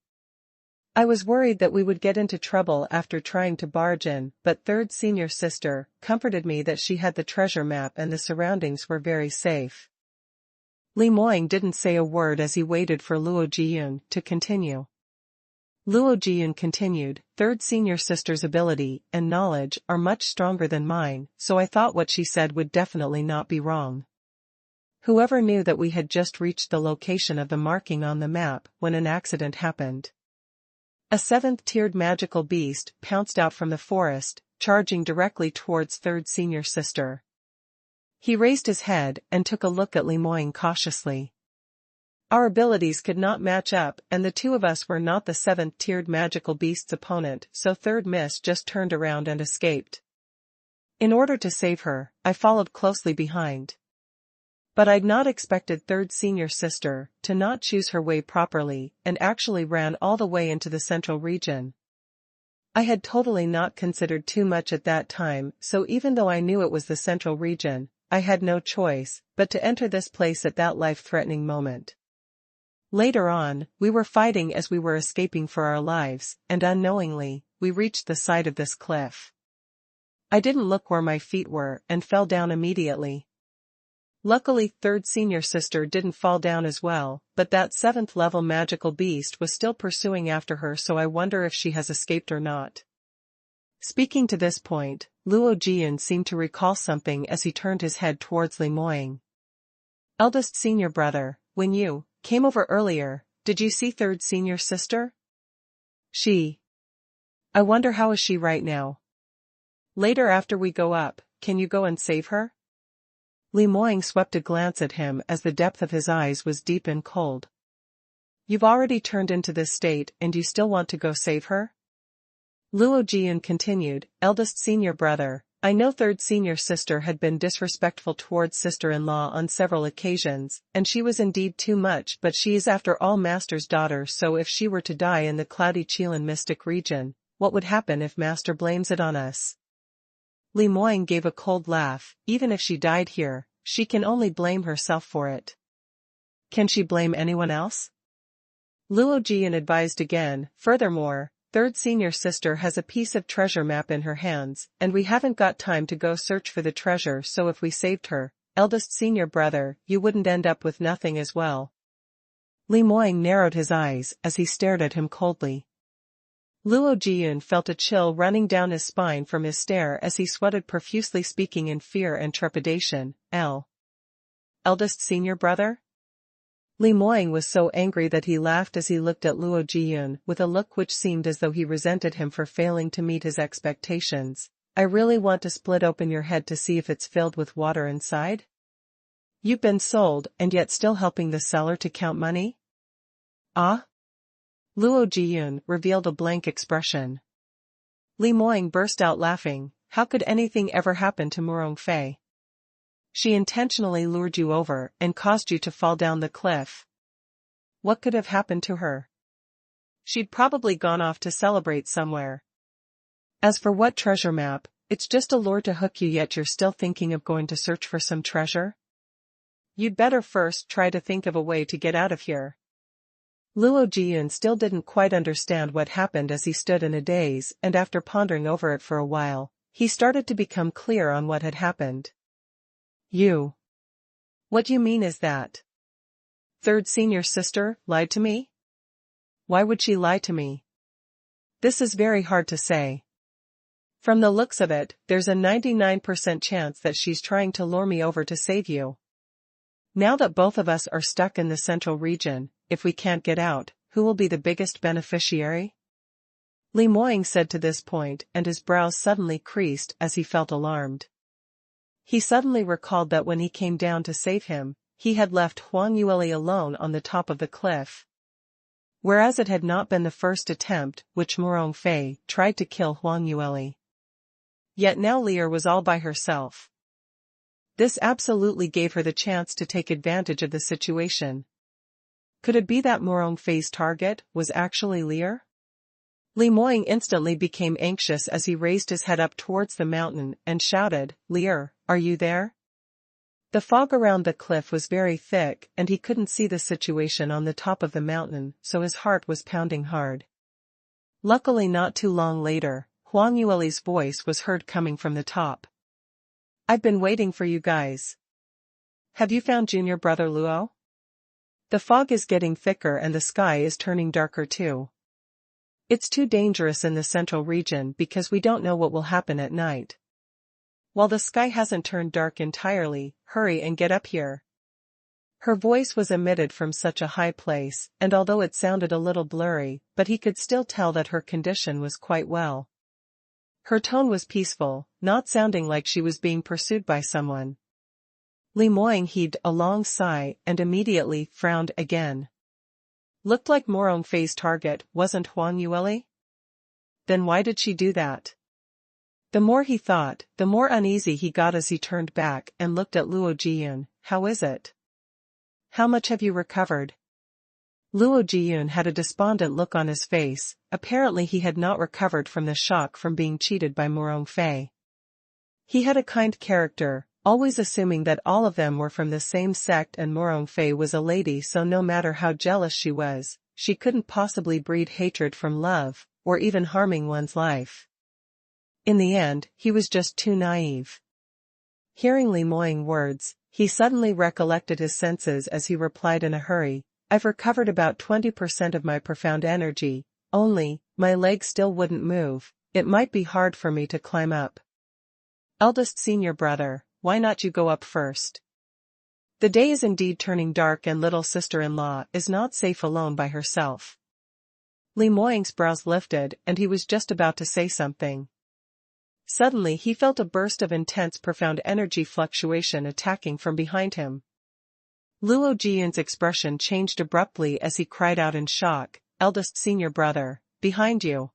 I was worried that we would get into trouble after trying to barge in, but 3rd senior sister comforted me that she had the treasure map and the surroundings were very safe." Li Moying didn't say a word as he waited for Luo Jiyun to continue. Luo Jiyun continued, 3rd senior sister's ability and knowledge are much stronger than mine, so I thought what she said would definitely not be wrong. Whoever knew that we had just reached the location of the marking on the map when an accident happened. A 7th-tiered magical beast pounced out from the forest, charging directly towards 3rd senior sister. He raised his head and took a look at Li Moying cautiously. Our abilities could not match up and the two of us were not the 7th-tiered magical beast's opponent, so 3rd Miss just turned around and escaped. In order to save her, I followed closely behind. But I'd not expected 3rd senior sister to not choose her way properly and actually ran all the way into the central region. I had totally not considered too much at that time, so even though I knew it was the central region, I had no choice but to enter this place at that life-threatening moment. Later on, we were fighting as we were escaping for our lives, and unknowingly, we reached the side of this cliff. I didn't look where my feet were and fell down immediately. Luckily 3rd senior sister didn't fall down as well, but that 7th-level magical beast was still pursuing after her, so I wonder if she has escaped or not. Speaking to this point, Luo Jiyun seemed to recall something as he turned his head towards Li Moying. "Eldest senior brother, when you came over earlier, did you see 3rd senior sister?" I wonder how is she right now? Later after we go up, can you go and save her?" Li Moying swept a glance at him as the depth of his eyes was deep and cold. "You've already turned into this state and you still want to go save her?" Luo Jiyun continued, "Eldest senior brother, I know 3rd senior sister had been disrespectful towards sister-in-law on several occasions, and she was indeed too much, but she is after all Master's daughter, so if she were to die in the Cloudy Qilin mystic region, what would happen if Master blames it on us?" Li Moying gave a cold laugh. "Even if she died here, she can only blame herself for it. Can she blame anyone else? Luo Jian advised again. Furthermore, third senior sister has a piece of treasure map in her hands, and we haven't got time to go search for the treasure, so if we saved her, eldest senior brother, you wouldn't end up with nothing as well. Li Moying narrowed his eyes as he stared at him coldly. Luo Jian felt a chill running down his spine from his stare as he sweated profusely, speaking in fear and trepidation. Eldest senior brother? Li Moying was so angry that he laughed as he looked at Luo Jian with a look which seemed as though he resented him for failing to meet his expectations. I really want to split open your head to see if it's filled with water inside? You've been sold and yet still helping the seller to count money? Ah? Luo Jian revealed a blank expression. Li Moying burst out laughing. How could anything ever happen to Murong Fei? She intentionally lured you over and caused you to fall down the cliff. What could have happened to her? She'd probably gone off to celebrate somewhere. As for what treasure map, it's just a lure to hook you, yet you're still thinking of going to search for some treasure? You'd better first try to think of a way to get out of here. Luo Jian still didn't quite understand what happened as he stood in a daze, and after pondering over it for a while, he started to become clear on what had happened. You. What you mean is that third senior sister lied to me? Why would she lie to me? This is very hard to say. From the looks of it, there's a 99% chance that she's trying to lure me over to save you. Now that both of us are stuck in the central region, if we can't get out, who will be the biggest beneficiary? Li Moying said to this point, and his brows suddenly creased as he felt alarmed. He suddenly recalled that when he came down to save him, he had left Huang Yueli alone on the top of the cliff. Whereas it had not been the first attempt which Murong Fei tried to kill Huang Yueli. Yet now Lear was all by herself. This absolutely gave her the chance to take advantage of the situation. Could it be that Murong Fei's target was actually Lear? Li Moying instantly became anxious as he raised his head up towards the mountain and shouted, Lear, are you there? The fog around the cliff was very thick and he couldn't see the situation on the top of the mountain, so his heart was pounding hard. Luckily not too long later, Huang Yueli's voice was heard coming from the top. I've been waiting for you guys. Have you found junior brother Luo? The fog is getting thicker and the sky is turning darker too. It's too dangerous in the central region because we don't know what will happen at night. While the sky hasn't turned dark entirely, hurry and get up here. Her voice was emitted from such a high place, and although it sounded a little blurry, but he could still tell that her condition was quite well. Her tone was peaceful, not sounding like she was being pursued by someone. Li Moying heaved a long sigh and immediately frowned again. Looked like Murong Fei's target wasn't Huang Yueli? Then why did she do that? The more he thought, the more uneasy he got as he turned back and looked at Luo Jian. How is it? How much have you recovered? Luo Jian had a despondent look on his face. Apparently he had not recovered from the shock from being cheated by Murong Fei. He had a kind character, always assuming that all of them were from the same sect, and Murong Fei was a lady, so no matter how jealous she was, she couldn't possibly breed hatred from love, or even harming one's life. In the end, he was just too naive. Hearing Li Moying's words, he suddenly recollected his senses as he replied in a hurry, I've recovered about 20% of my profound energy, only, my legs still wouldn't move, it might be hard for me to climb up. Eldest senior brother, why not you go up first? The day is indeed turning dark and little sister-in-law is not safe alone by herself. Li Moying's brows lifted and he was just about to say something. Suddenly he felt a burst of intense profound energy fluctuation attacking from behind him. Luo Jian's expression changed abruptly as he cried out in shock, eldest senior brother, behind you.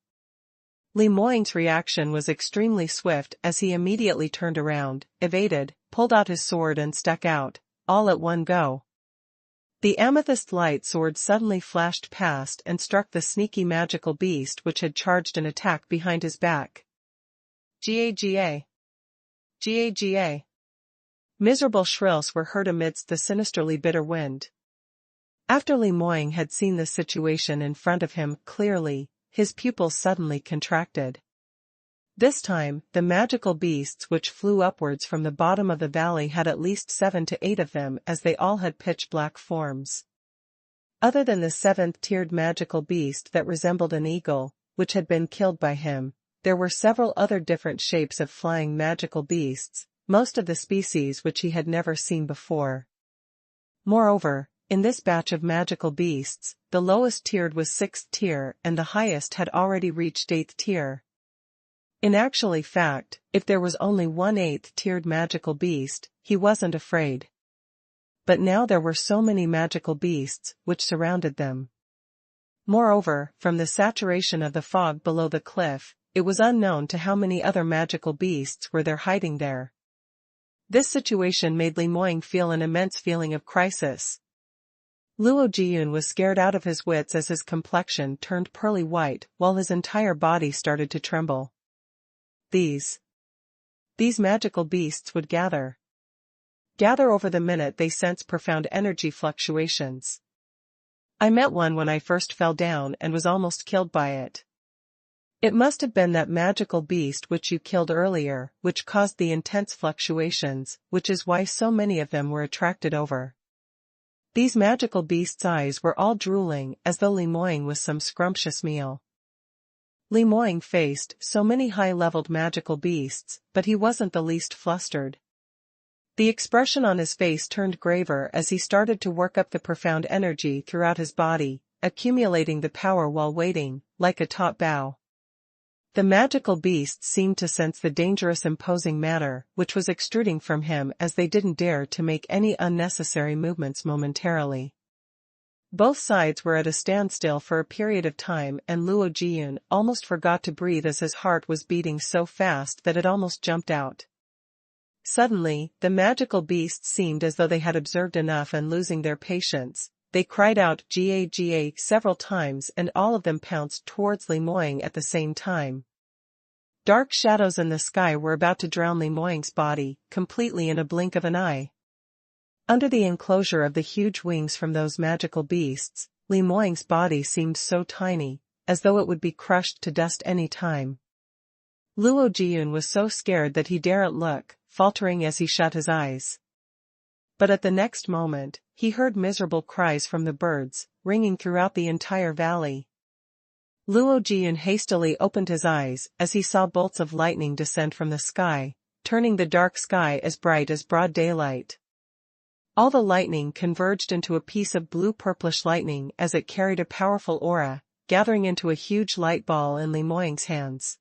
Li Moying's reaction was extremely swift as he immediately turned around, evaded, pulled out his sword and stuck out, all at one go. The amethyst light sword suddenly flashed past and struck the sneaky magical beast which had charged an attack behind his back. Ga. Ga. Miserable shrills were heard amidst the sinisterly bitter wind. After Li Moying had seen the situation in front of him clearly, his pupils suddenly contracted. This time, the magical beasts which flew upwards from the bottom of the valley had at least 7 to 8 of them, as they all had pitch-black forms. Other than the 7th-tiered magical beast that resembled an eagle, which had been killed by him, there were several other different shapes of flying magical beasts, most of the species which he had never seen before. Moreover, in this batch of magical beasts, the lowest tiered was 6th tier and the highest had already reached 8th tier. In actual fact, if there was only one 8th-tiered magical beast, he wasn't afraid. But now there were so many magical beasts which surrounded them. Moreover, from the saturation of the fog below the cliff, it was unknown to how many other magical beasts were there hiding there. This situation made Li Moying feel an immense feeling of crisis. Luo Jiyun was scared out of his wits as his complexion turned pearly white while his entire body started to tremble. These magical beasts would gather over the minute they sense profound energy fluctuations. I met one when I first fell down and was almost killed by it. It must have been that magical beast which you killed earlier, which caused the intense fluctuations, which is why so many of them were attracted over. These magical beasts' eyes were all drooling as though Li Moying was some scrumptious meal. Li Moying faced so many high-leveled magical beasts, but he wasn't the least flustered. The expression on his face turned graver as he started to work up the profound energy throughout his body, accumulating the power while waiting, like a taut bow. The magical beasts seemed to sense the dangerous imposing matter which was extruding from him as they didn't dare to make any unnecessary movements momentarily. Both sides were at a standstill for a period of time and Luo Jiyun almost forgot to breathe as his heart was beating so fast that it almost jumped out. Suddenly, the magical beasts seemed as though they had observed enough and losing their patience. They cried out "Ga" several times and all of them pounced towards Li Moying at the same time. Dark shadows in the sky were about to drown Li Moying's body, completely in a blink of an eye. Under the enclosure of the huge wings from those magical beasts, Li Moying's body seemed so tiny, as though it would be crushed to dust any time. Luo Jiyun was so scared that he daren't look, faltering as he shut his eyes. But at the next moment, he heard miserable cries from the birds, ringing throughout the entire valley. Luo Jiyun hastily opened his eyes as he saw bolts of lightning descend from the sky, turning the dark sky as bright as broad daylight. All the lightning converged into a piece of blue-purplish lightning as it carried a powerful aura, gathering into a huge light ball in Li Moying's hands.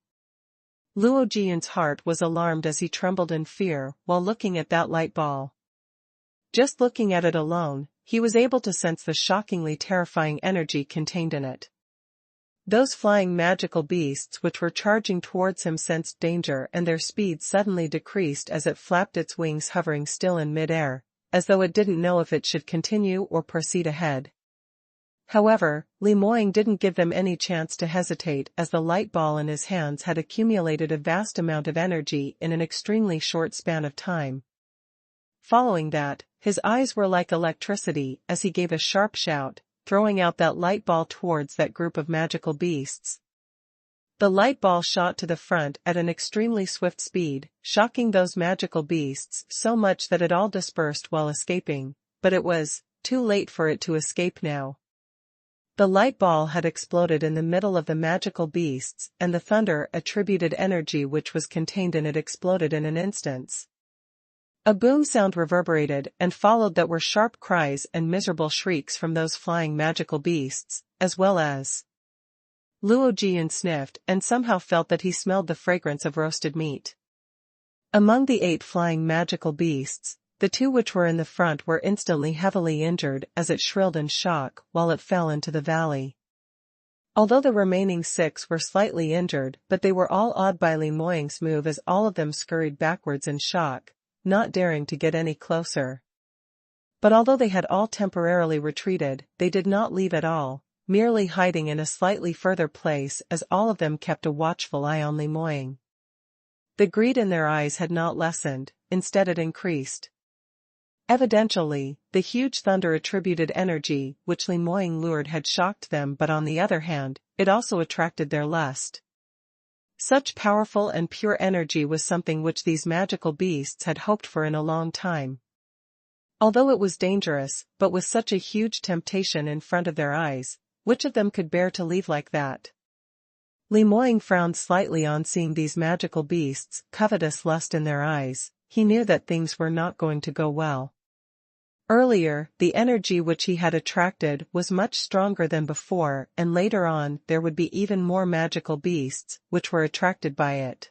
Luo Jiyun's heart was alarmed as he trembled in fear while looking at that light ball. Just looking at it alone, he was able to sense the shockingly terrifying energy contained in it. Those flying magical beasts which were charging towards him sensed danger and their speed suddenly decreased as it flapped its wings, hovering still in mid-air, as though it didn't know if it should continue or proceed ahead. However, Li Moying didn't give them any chance to hesitate as the light ball in his hands had accumulated a vast amount of energy in an extremely short span of time. Following that, his eyes were like electricity as he gave a sharp shout, throwing out that light ball towards that group of magical beasts. The light ball shot to the front at an extremely swift speed, shocking those magical beasts so much that it all dispersed while escaping, but it was too late for it to escape now. The light ball had exploded in the middle of the magical beasts and the thunder attributed energy which was contained in it exploded in an instant. A boom sound reverberated and followed that were sharp cries and miserable shrieks from those flying magical beasts, as well as Luo Jiyun sniffed and somehow felt that he smelled the fragrance of roasted meat. Among the 8 flying magical beasts, the 2 which were in the front were instantly heavily injured as it shrilled in shock while it fell into the valley. Although the remaining 6 were slightly injured, but they were all awed by Li Moying's move as all of them scurried backwards in shock, not daring to get any closer. But although they had all temporarily retreated, they did not leave at all, merely hiding in a slightly further place as all of them kept a watchful eye on Li Moying. The greed in their eyes had not lessened, instead it increased. Evidently, the huge thunder-attributed energy which Li Moying lured had shocked them, but on the other hand, it also attracted their lust. Such powerful and pure energy was something which these magical beasts had hoped for in a long time. Although it was dangerous, but with such a huge temptation in front of their eyes, which of them could bear to leave like that? Li Moying frowned slightly on seeing these magical beasts' covetous lust in their eyes. He knew that things were not going to go well. Earlier, the energy which he had attracted was much stronger than before, and later on there would be even more magical beasts which were attracted by it.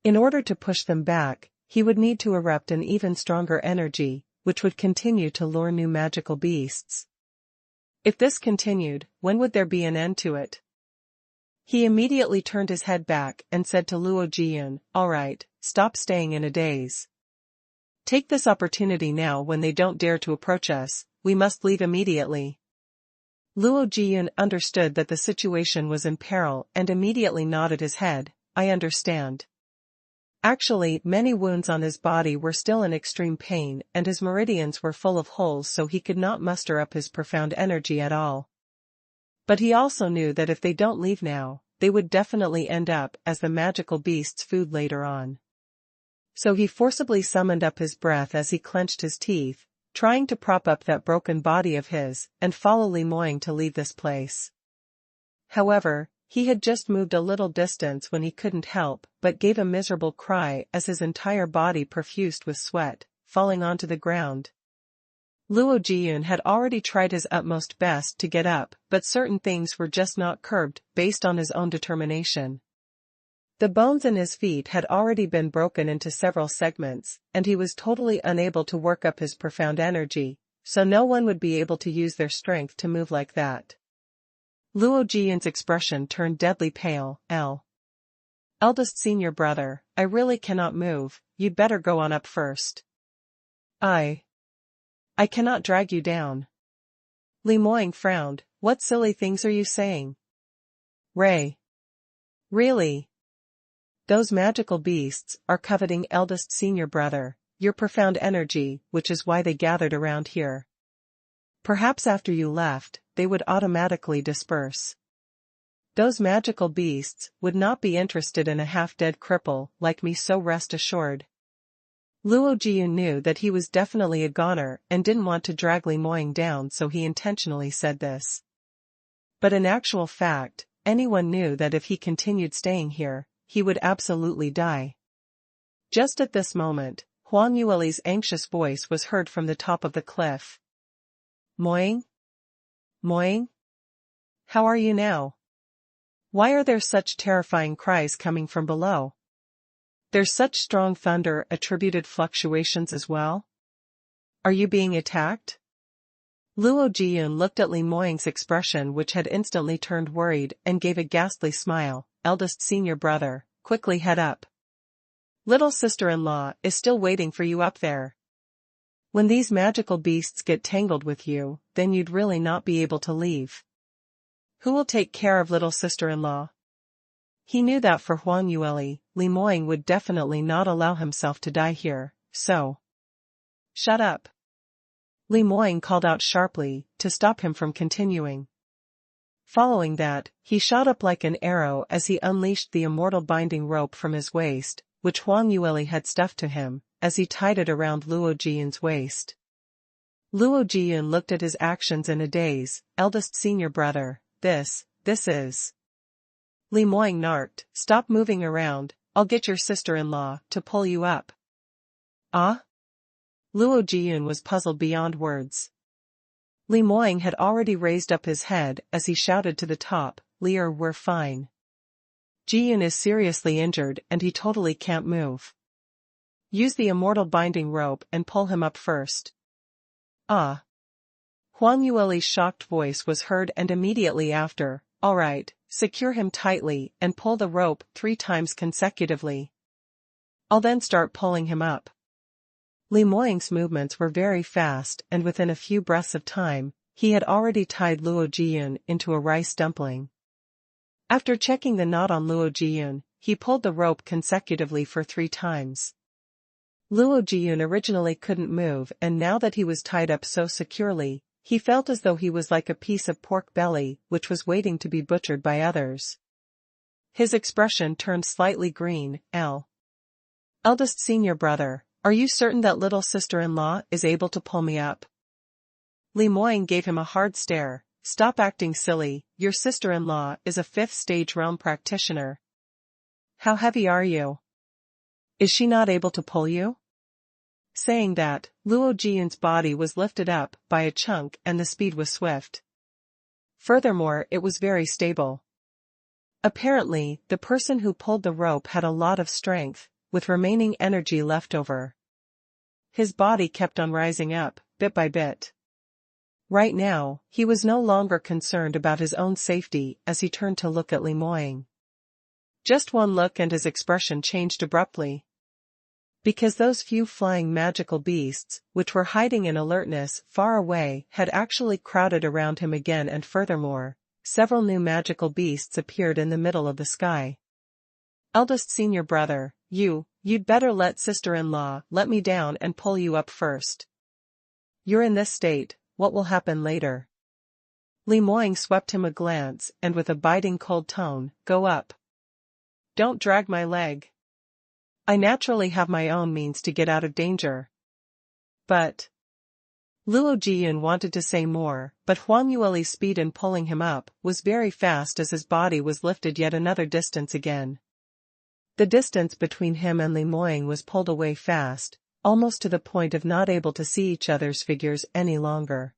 In order to push them back, he would need to erupt an even stronger energy, which would continue to lure new magical beasts. If this continued, when would there be an end to it? He immediately turned his head back and said to Luo Jiyun, "All right, stop staying in a daze. Take this opportunity now when they don't dare to approach us, we must leave immediately." Luo Jiyun understood that the situation was in peril and immediately nodded his head, "I understand." Actually, many wounds on his body were still in extreme pain and his meridians were full of holes, so he could not muster up his profound energy at all. But he also knew that if they don't leave now, they would definitely end up as the magical beast's food later on. So he forcibly summoned up his breath as he clenched his teeth, trying to prop up that broken body of his and follow Li Moying to leave this place. However, he had just moved a little distance when he couldn't help but gave a miserable cry as his entire body perfused with sweat, falling onto the ground. Luo Jiyun had already tried his utmost best to get up, but certain things were just not curbed based on his own determination. The bones in his feet had already been broken into several segments, and he was totally unable to work up his profound energy, so no one would be able to use their strength to move like that. Luo Jiyun's expression turned deadly pale. Eldest senior brother, I really cannot move, you'd better go on up first. I cannot drag you down. Li Moying frowned, what silly things are you saying? Ray. Really? Those magical beasts are coveting eldest senior brother, your profound energy, which is why they gathered around here. Perhaps after you left, they would automatically disperse. Those magical beasts would not be interested in a half-dead cripple like me, so rest assured. Luo Jiyun knew that he was definitely a goner and didn't want to drag Li Moying down, so he intentionally said this. But in actual fact, anyone knew that if he continued staying here, he would absolutely die. Just at this moment, Huang Yueli's anxious voice was heard from the top of the cliff. Moying? Moying? How are you now? Why are there such terrifying cries coming from below? There's such strong thunder-attributed fluctuations as well? Are you being attacked? Luo Jiyun looked at Li Moying's expression, which had instantly turned worried, and gave a ghastly smile. Eldest senior brother, quickly head up. Little sister-in-law is still waiting for you up there. When these magical beasts get tangled with you, then you'd really not be able to leave. Who will take care of little sister-in-law? He knew that for Huang Yueli, Li Moying would definitely not allow himself to die here, so. Shut up. Li Moying called out sharply, to stop him from continuing. Following that, he shot up like an arrow as he unleashed the immortal binding rope from his waist, which Huang Yueli had stuffed to him, as he tied it around Luo Jiyun's waist. Luo Jiyun looked at his actions in a daze. Eldest senior brother, this is. Li Moying narked, stop moving around, I'll get your sister-in-law to pull you up. Ah? Luo Jiyun was puzzled beyond words. Li Moying had already raised up his head as he shouted to the top, Lier, we're fine. Jiyun is seriously injured and he totally can't move. Use the immortal binding rope and pull him up first. Ah. Huang Yueli's shocked voice was heard, and immediately after, all right, secure him tightly and pull the rope 3 times consecutively. I'll then start pulling him up. Li Moying's movements were very fast, and within a few breaths of time, he had already tied Luo Jiyun into a rice dumpling. After checking the knot on Luo Jiyun, he pulled the rope consecutively for 3 times. Luo Jiyun originally couldn't move, and now that he was tied up so securely, he felt as though he was like a piece of pork belly which was waiting to be butchered by others. His expression turned slightly green. Eldest senior brother, are you certain that little sister-in-law is able to pull me up? Li Moying gave him a hard stare. Stop acting silly, your sister-in-law is a 5th stage realm practitioner. How heavy are you? Is she not able to pull you? Saying that, Luo Jiyun's body was lifted up by a chunk and the speed was swift. Furthermore, it was very stable. Apparently, the person who pulled the rope had a lot of strength, with remaining energy left over. His body kept on rising up, bit by bit. Right now, he was no longer concerned about his own safety as he turned to look at Li Moying. Just one look and his expression changed abruptly. Because those few flying magical beasts, which were hiding in alertness far away, had actually crowded around him again, and furthermore, several new magical beasts appeared in the middle of the sky. Eldest senior brother, you'd better let sister-in-law let me down and pull you up first. You're in this state, what will happen later? Li Moying swept him a glance and with a biting cold tone, go up. Don't drag my leg. I naturally have my own means to get out of danger. But... Luo Jiyun wanted to say more, but Huang Yueli's speed in pulling him up was very fast as his body was lifted yet another distance again. The distance between him and Li Moying was pulled away fast, almost to the point of not able to see each other's figures any longer.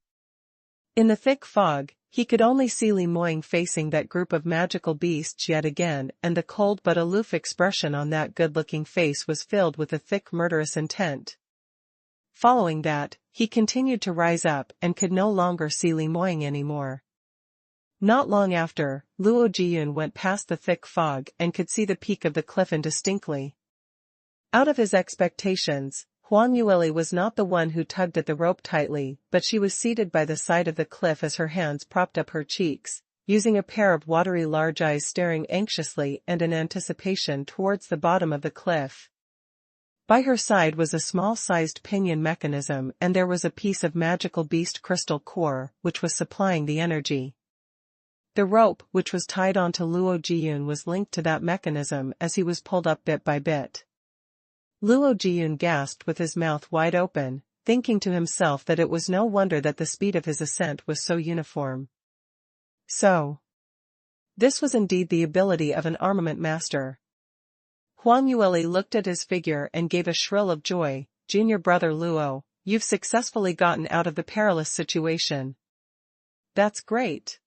In the thick fog, he could only see Li Moying facing that group of magical beasts yet again, and the cold but aloof expression on that good-looking face was filled with a thick murderous intent. Following that, he continued to rise up and could no longer see Li Moying anymore. Not long after, Luo Jiyun went past the thick fog and could see the peak of the cliff indistinctly. Out of his expectations, Huang Yueli was not the one who tugged at the rope tightly, but she was seated by the side of the cliff as her hands propped up her cheeks, using a pair of watery large eyes staring anxiously and in anticipation towards the bottom of the cliff. By her side was a small-sized pinion mechanism, and there was a piece of magical beast crystal core, which was supplying the energy. The rope, which was tied onto Luo Jiyun, was linked to that mechanism as he was pulled up bit by bit. Luo Jiyun gasped with his mouth wide open, thinking to himself that it was no wonder that the speed of his ascent was so uniform. So, this was indeed the ability of an armament master. Huang Yueli looked at his figure and gave a shrill of joy. Junior brother Luo, you've successfully gotten out of the perilous situation. That's great.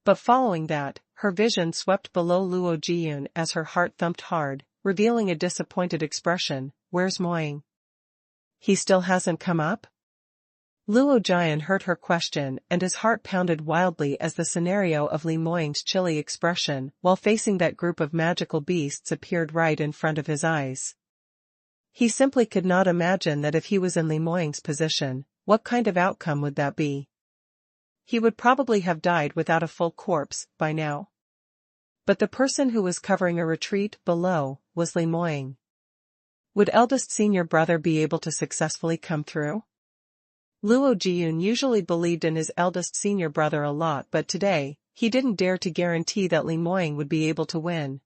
But following that, her vision swept below Luo Jiyun as her heart thumped hard, revealing a disappointed expression. Where's Moying? He still hasn't come up? Luo Jiyun heard her question and his heart pounded wildly as the scenario of Li Moying's chilly expression while facing that group of magical beasts appeared right in front of his eyes. He simply could not imagine that if he was in Li Moying's position, what kind of outcome would that be? He would probably have died without a full corpse by now. But the person who was covering a retreat below was Li Moying. Would eldest senior brother be able to successfully come through? Luo Jiyun usually believed in his eldest senior brother a lot, but today, he didn't dare to guarantee that Li Moying would be able to win.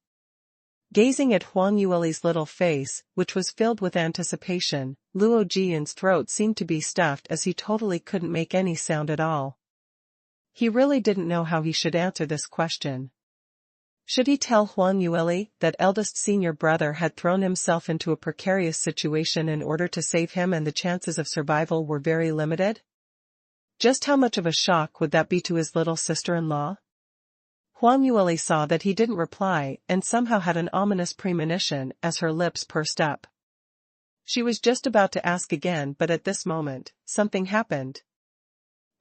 Gazing at Huang Yueli's little face, which was filled with anticipation, Luo Jiyun's throat seemed to be stuffed as he totally couldn't make any sound at all. He really didn't know how he should answer this question. Should he tell Huang Yueli that eldest senior brother had thrown himself into a precarious situation in order to save him and the chances of survival were very limited? Just how much of a shock would that be to his little sister-in-law? Huang Yueli saw that he didn't reply and somehow had an ominous premonition as her lips pursed up. She was just about to ask again, but at this moment, something happened.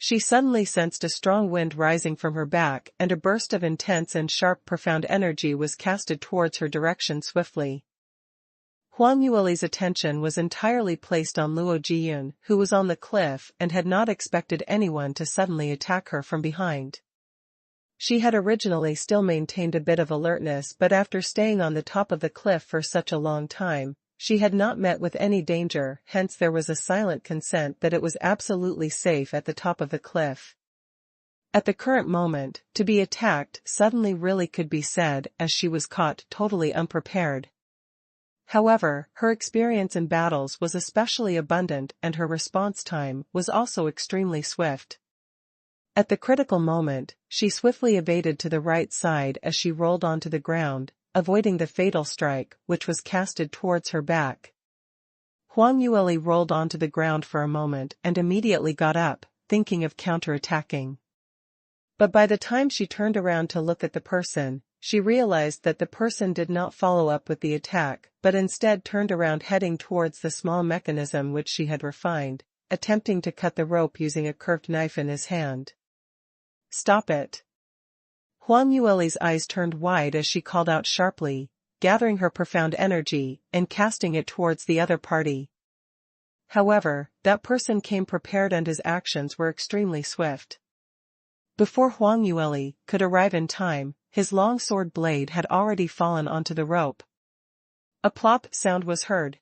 She suddenly sensed a strong wind rising from her back and a burst of intense and sharp profound energy was casted towards her direction swiftly. Huang Yueli's attention was entirely placed on Luo Jiyun, who was on the cliff and had not expected anyone to suddenly attack her from behind. She had originally still maintained a bit of alertness, but after staying on the top of the cliff for such a long time, she had not met with any danger, hence there was a silent consent that it was absolutely safe at the top of the cliff. At the current moment, to be attacked suddenly really could be said as she was caught totally unprepared. However, her experience in battles was especially abundant and her response time was also extremely swift. At the critical moment, she swiftly evaded to the right side as she rolled onto the ground, avoiding the fatal strike which was casted towards her back. Huang Yueli rolled onto the ground for a moment and immediately got up, thinking of counterattacking. But by the time she turned around to look at the person, she realized that the person did not follow up with the attack, but instead turned around heading towards the small mechanism which she had refined, attempting to cut the rope using a curved knife in his hand. "Stop it!" Huang Yueli's eyes turned wide as she called out sharply, gathering her profound energy and casting it towards the other party. However, that person came prepared and his actions were extremely swift. Before Huang Yueli could arrive in time, his long sword blade had already fallen onto the rope. A plop sound was heard.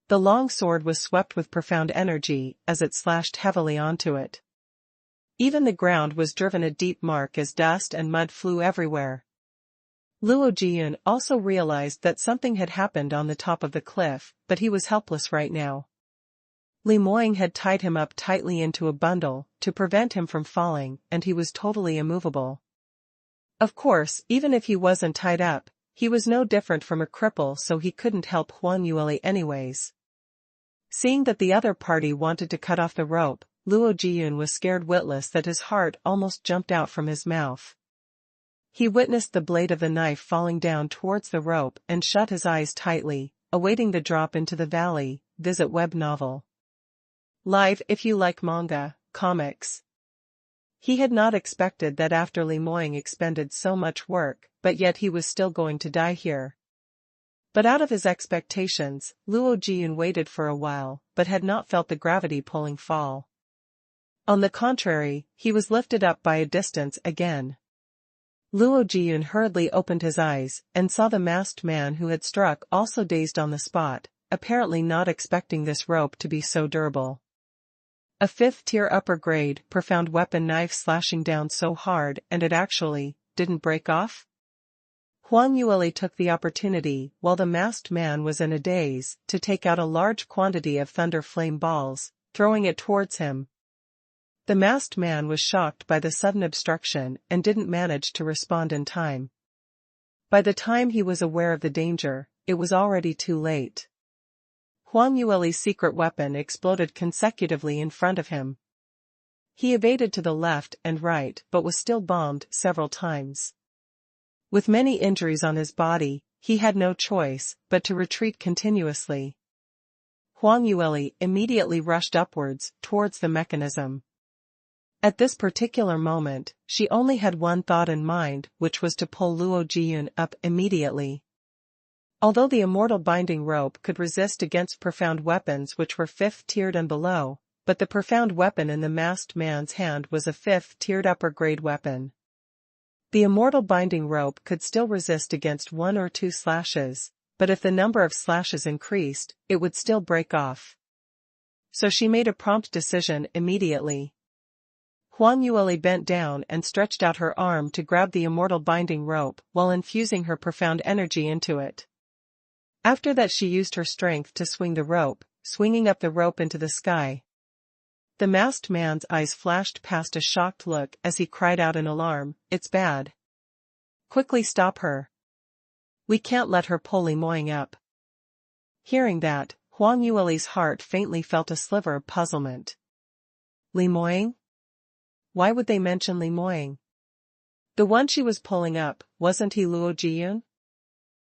The long sword was swept with profound energy as it slashed heavily onto it. Even the ground was driven a deep mark as dust and mud flew everywhere. Luo Jiyun also realized that something had happened on the top of the cliff, but he was helpless right now. Li Moying had tied him up tightly into a bundle to prevent him from falling, and he was totally immovable. Of course, even if he wasn't tied up, he was no different from a cripple, so he couldn't help Huang Yueli anyways. Seeing that the other party wanted to cut off the rope, Luo Jiyun was scared witless that his heart almost jumped out from his mouth. He witnessed the blade of the knife falling down towards the rope and shut his eyes tightly, awaiting the drop into the valley. Visit web novel. Live if you like manga, comics. He had not expected that after Li Moying expended so much work, but yet he was still going to die here. But out of his expectations, Luo Jiyun waited for a while, but had not felt the gravity pulling fall. On the contrary, he was lifted up by a distance again. Luo Jiyun hurriedly opened his eyes and saw the masked man who had struck also dazed on the spot, apparently not expecting this rope to be so durable. A 5th-tier upper-grade, profound weapon knife slashing down so hard and it actually didn't break off? Huang Yueli took the opportunity, while the masked man was in a daze, to take out a large quantity of thunder flame balls, throwing it towards him. The masked man was shocked by the sudden obstruction and didn't manage to respond in time. By the time he was aware of the danger, it was already too late. Huang Yueli's secret weapon exploded consecutively in front of him. He evaded to the left and right but was still bombed several times. With many injuries on his body, he had no choice but to retreat continuously. Huang Yueli immediately rushed upwards towards the mechanism. At this particular moment, she only had one thought in mind, which was to pull Luo Jiyun up immediately. Although the immortal binding rope could resist against profound weapons which were 5th-tiered and below, but the profound weapon in the masked man's hand was a 5th-tiered upper-grade weapon. The immortal binding rope could still resist against 1 or 2 slashes, but if the number of slashes increased, it would still break off. So she made a prompt decision immediately. Huang Yueli bent down and stretched out her arm to grab the immortal binding rope while infusing her profound energy into it. After that she used her strength to swing the rope, swinging up the rope into the sky. The masked man's eyes flashed past a shocked look as he cried out in alarm, "It's bad. Quickly stop her. We can't let her pull Li Moying up." Hearing that, Huang Yueli's heart faintly felt a sliver of puzzlement. Li Moying? Why would they mention Li Moying? The one she was pulling up, wasn't he Luo Jiyun?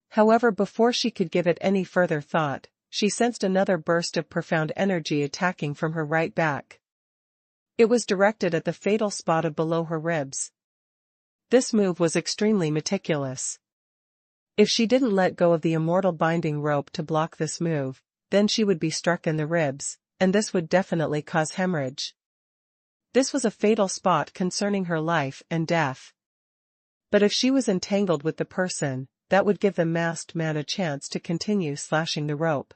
However, before she could give it any further thought, she sensed another burst of profound energy attacking from her right back. It was directed at the fatal spot of below her ribs. This move was extremely meticulous. If she didn't let go of the immortal binding rope to block this move, then she would be struck in the ribs, and this would definitely cause hemorrhage. This was a fatal spot concerning her life and death. But if she was entangled with the person, that would give the masked man a chance to continue slashing the rope.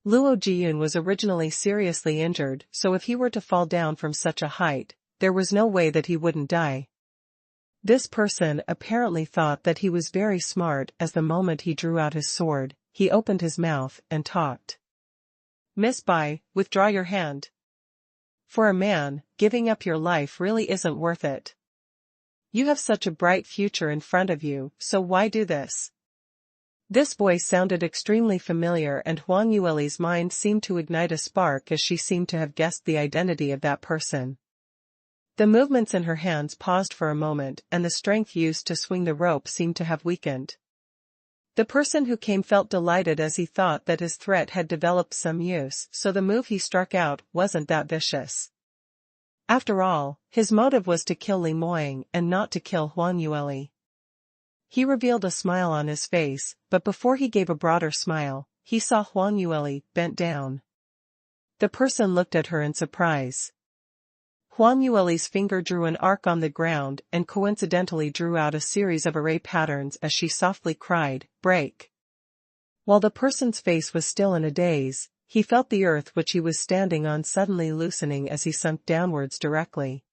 Luo Jiyun was originally seriously injured, so if he were to fall down from such a height, there was no way that he wouldn't die. This person apparently thought that he was very smart as the moment he drew out his sword, he opened his mouth and talked. Miss Bai, withdraw your hand. For a man, giving up your life really isn't worth it. You have such a bright future in front of you, so why do this? This voice sounded extremely familiar and Huang Yueli's mind seemed to ignite a spark as she seemed to have guessed the identity of that person. The movements in her hands paused for a moment and the strength used to swing the rope seemed to have weakened. The person who came felt delighted as he thought that his threat had developed some use, so the move he struck out wasn't that vicious. After all, his motive was to kill Li Moying and not to kill Huang Yueli. He revealed a smile on his face, but before he gave a broader smile, he saw Huang Yueli bent down. The person looked at her in surprise. Huang Yueli's finger drew an arc on the ground and coincidentally drew out a series of array patterns as she softly cried, "Break." While the person's face was still in a daze, he felt the earth which he was standing on suddenly loosening as he sunk downwards directly.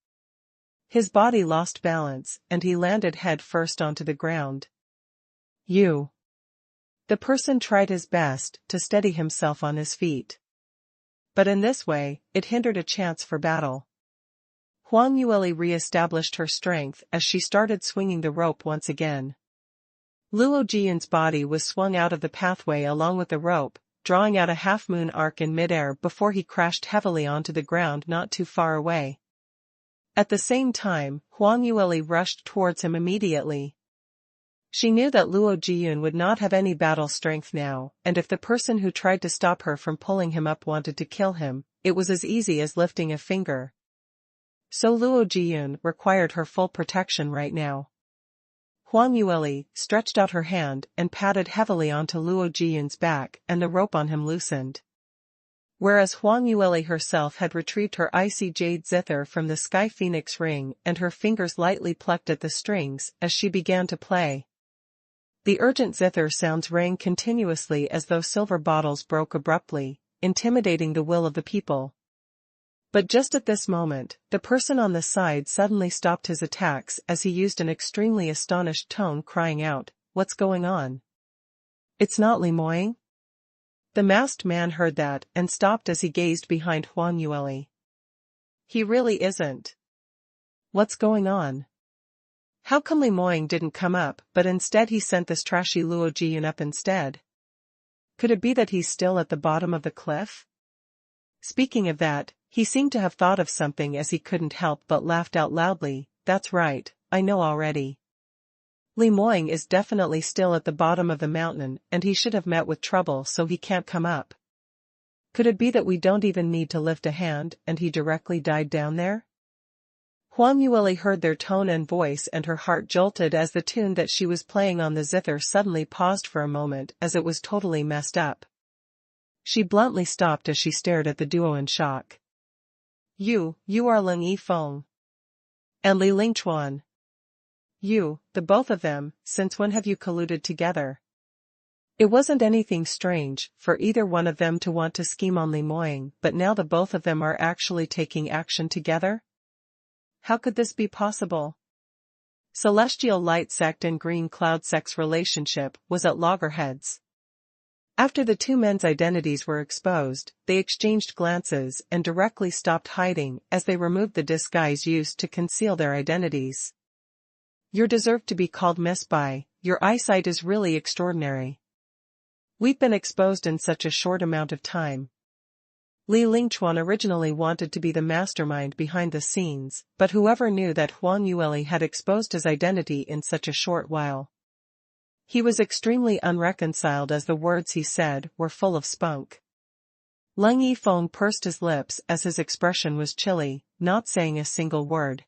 His body lost balance, and he landed head first onto the ground. You. The person tried his best to steady himself on his feet. But in this way, it hindered a chance for battle. Huang Yueli re-established her strength as she started swinging the rope once again. Luo Jiyun's body was swung out of the pathway along with the rope, drawing out a half-moon arc in midair before he crashed heavily onto the ground not too far away. At the same time, Huang Yueli rushed towards him immediately. She knew that Luo Jiyun would not have any battle strength now, and if the person who tried to stop her from pulling him up wanted to kill him, it was as easy as lifting a finger. So Luo Jiyun required her full protection right now. Huang Yueli stretched out her hand and patted heavily onto Luo Jiyun's back and the rope on him loosened. Whereas Huang Yueli herself had retrieved her icy jade zither from the sky phoenix ring and her fingers lightly plucked at the strings as she began to play. The urgent zither sounds rang continuously as though silver bottles broke abruptly, intimidating the will of the people. But just at this moment, the person on the side suddenly stopped his attacks as he used an extremely astonished tone crying out, "What's going on? It's not Li Moying?" The masked man heard that and stopped as he gazed behind Huang Yueli. He really isn't. What's going on? How come Li Moying didn't come up but instead he sent this trashy Luo Jiyun up instead? Could it be that he's still at the bottom of the cliff? Speaking of that, he seemed to have thought of something as he couldn't help but laughed out loudly. That's right, I know already. Li Moying is definitely still at the bottom of the mountain and he should have met with trouble so he can't come up. Could it be that we don't even need to lift a hand and he directly died down there? Huang Yueli heard their tone and voice and her heart jolted as the tune that she was playing on the zither suddenly paused for a moment as it was totally messed up. She bluntly stopped as she stared at the duo in shock. You are Ling Yifeng. And Li Lingchuan. The both of them, since when have you colluded together? It wasn't anything strange for either one of them to want to scheme on Li Moying, but now the both of them are actually taking action together? How could this be possible? Celestial Light Sect and Green Cloud Sect's relationship was at loggerheads. After the two men's identities were exposed, they exchanged glances and directly stopped hiding as they removed the disguise used to conceal their identities. You deserve to be called Miss Bai, your eyesight is really extraordinary. We've been exposed in such a short amount of time. Li Lingchuan originally wanted to be the mastermind behind the scenes, but whoever knew that Huang Yueli had exposed his identity in such a short while. He was extremely unreconciled as the words he said were full of spunk. Leng Yifeng pursed his lips as his expression was chilly, not saying a single word.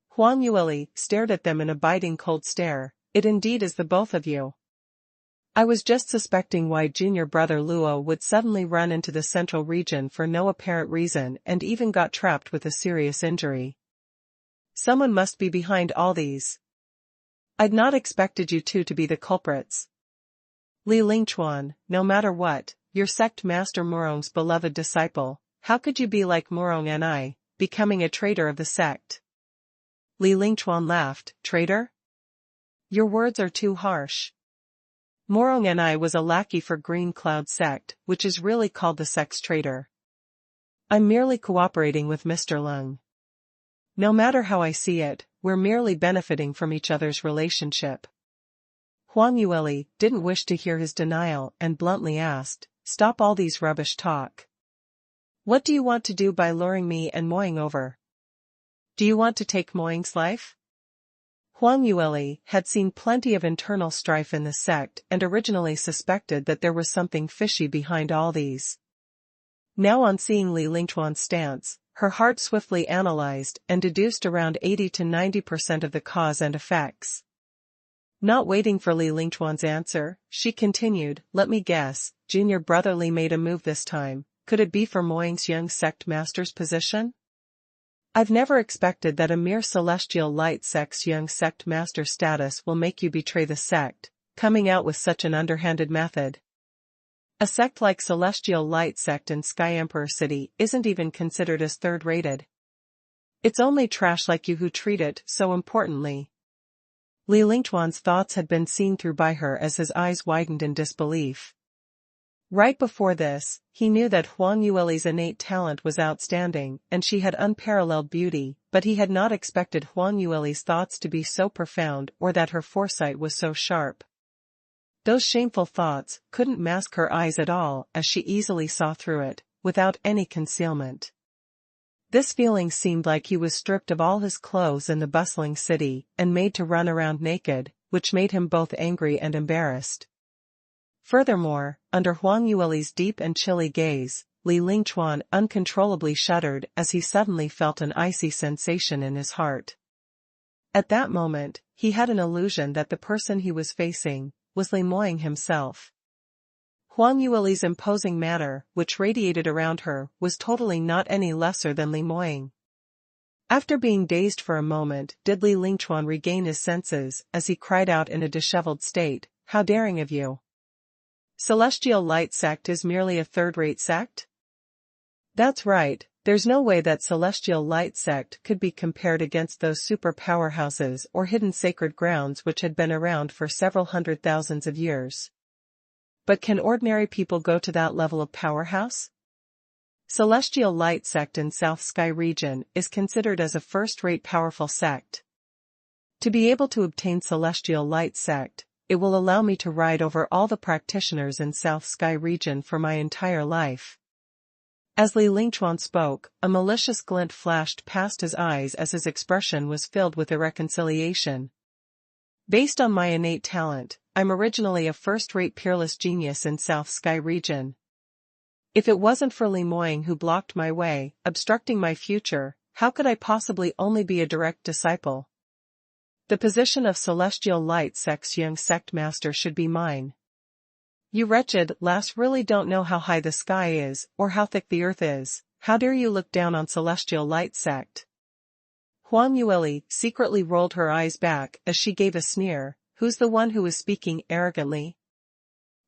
Huang Yueli stared at them in a biting cold stare. It indeed is the both of you. I was just suspecting why junior brother Luo would suddenly run into the central region for no apparent reason and even got trapped with a serious injury. Someone must be behind all these. I'd not expected you two to be the culprits. Li Lingchuan, no matter what, your sect master Murong's beloved disciple, how could you be like Murong and I, becoming a traitor of the sect? Li Lingchuan laughed. Traitor? Your words are too harsh. Murong and I was a lackey for Green Cloud sect, which is really called the sect's traitor. I'm merely cooperating with Mr. Lung. No matter how I see it, we're merely benefiting from each other's relationship. Huang Yueli didn't wish to hear his denial and bluntly asked, stop all these rubbish talk. What do you want to do by luring me and Moying over? Do you want to take Moying's life? Huang Yueli had seen plenty of internal strife in the sect and originally suspected that there was something fishy behind all these. Now on seeing Li Lingchuan's stance, her heart swiftly analyzed and deduced around 80 to 90% of the cause and effects. Not waiting for Li Lingchuan's answer, she continued, let me guess, junior brother Li made a move this time, could it be for Moying's young sect master's position? I've never expected that a mere celestial light sect's young sect master status will make you betray the sect, coming out with such an underhanded method. A sect like Celestial Light Sect in Sky Emperor City isn't even considered as third-rated. It's only trash like you who treat it so importantly. Li Lingchuan's thoughts had been seen through by her as his eyes widened in disbelief. Right before this, he knew that Huang Yueli's innate talent was outstanding and she had unparalleled beauty, but he had not expected Huang Yueli's thoughts to be so profound or that her foresight was so sharp. Those shameful thoughts couldn't mask her eyes at all as she easily saw through it, without any concealment. This feeling seemed like he was stripped of all his clothes in the bustling city and made to run around naked, which made him both angry and embarrassed. Furthermore, under Huang Yueli's deep and chilly gaze, Li Lingchuan uncontrollably shuddered as he suddenly felt an icy sensation in his heart. At that moment, he had an illusion that the person he was facing was Li Moying himself. Huang Yueli's imposing manner, which radiated around her, was totally not any lesser than Li Moying. After being dazed for a moment, did Li Lingchuan regain his senses as he cried out in a disheveled state, how daring of you! Celestial Light Sect is merely a third-rate sect? That's right, there's no way that Celestial Light Sect could be compared against those super powerhouses or hidden sacred grounds which had been around for several hundred thousands of years. But can ordinary people go to that level of powerhouse? Celestial Light Sect in South Sky region is considered as a first-rate powerful sect. To be able to obtain Celestial Light Sect, it will allow me to ride over all the practitioners in South Sky region for my entire life. As Li Lingchuan spoke, a malicious glint flashed past his eyes as his expression was filled with irreconciliation. Based on my innate talent, I'm originally a first-rate peerless genius in South Sky region. If it wasn't for Li Moying who blocked my way, obstructing my future, how could I possibly only be a direct disciple? The position of Celestial Light Sect's young sect master should be mine. You wretched lass really don't know how high the sky is, or how thick the earth is. How dare you look down on Celestial Light Sect? Huang Yueli secretly rolled her eyes back as she gave a sneer. Who's the one who is speaking arrogantly?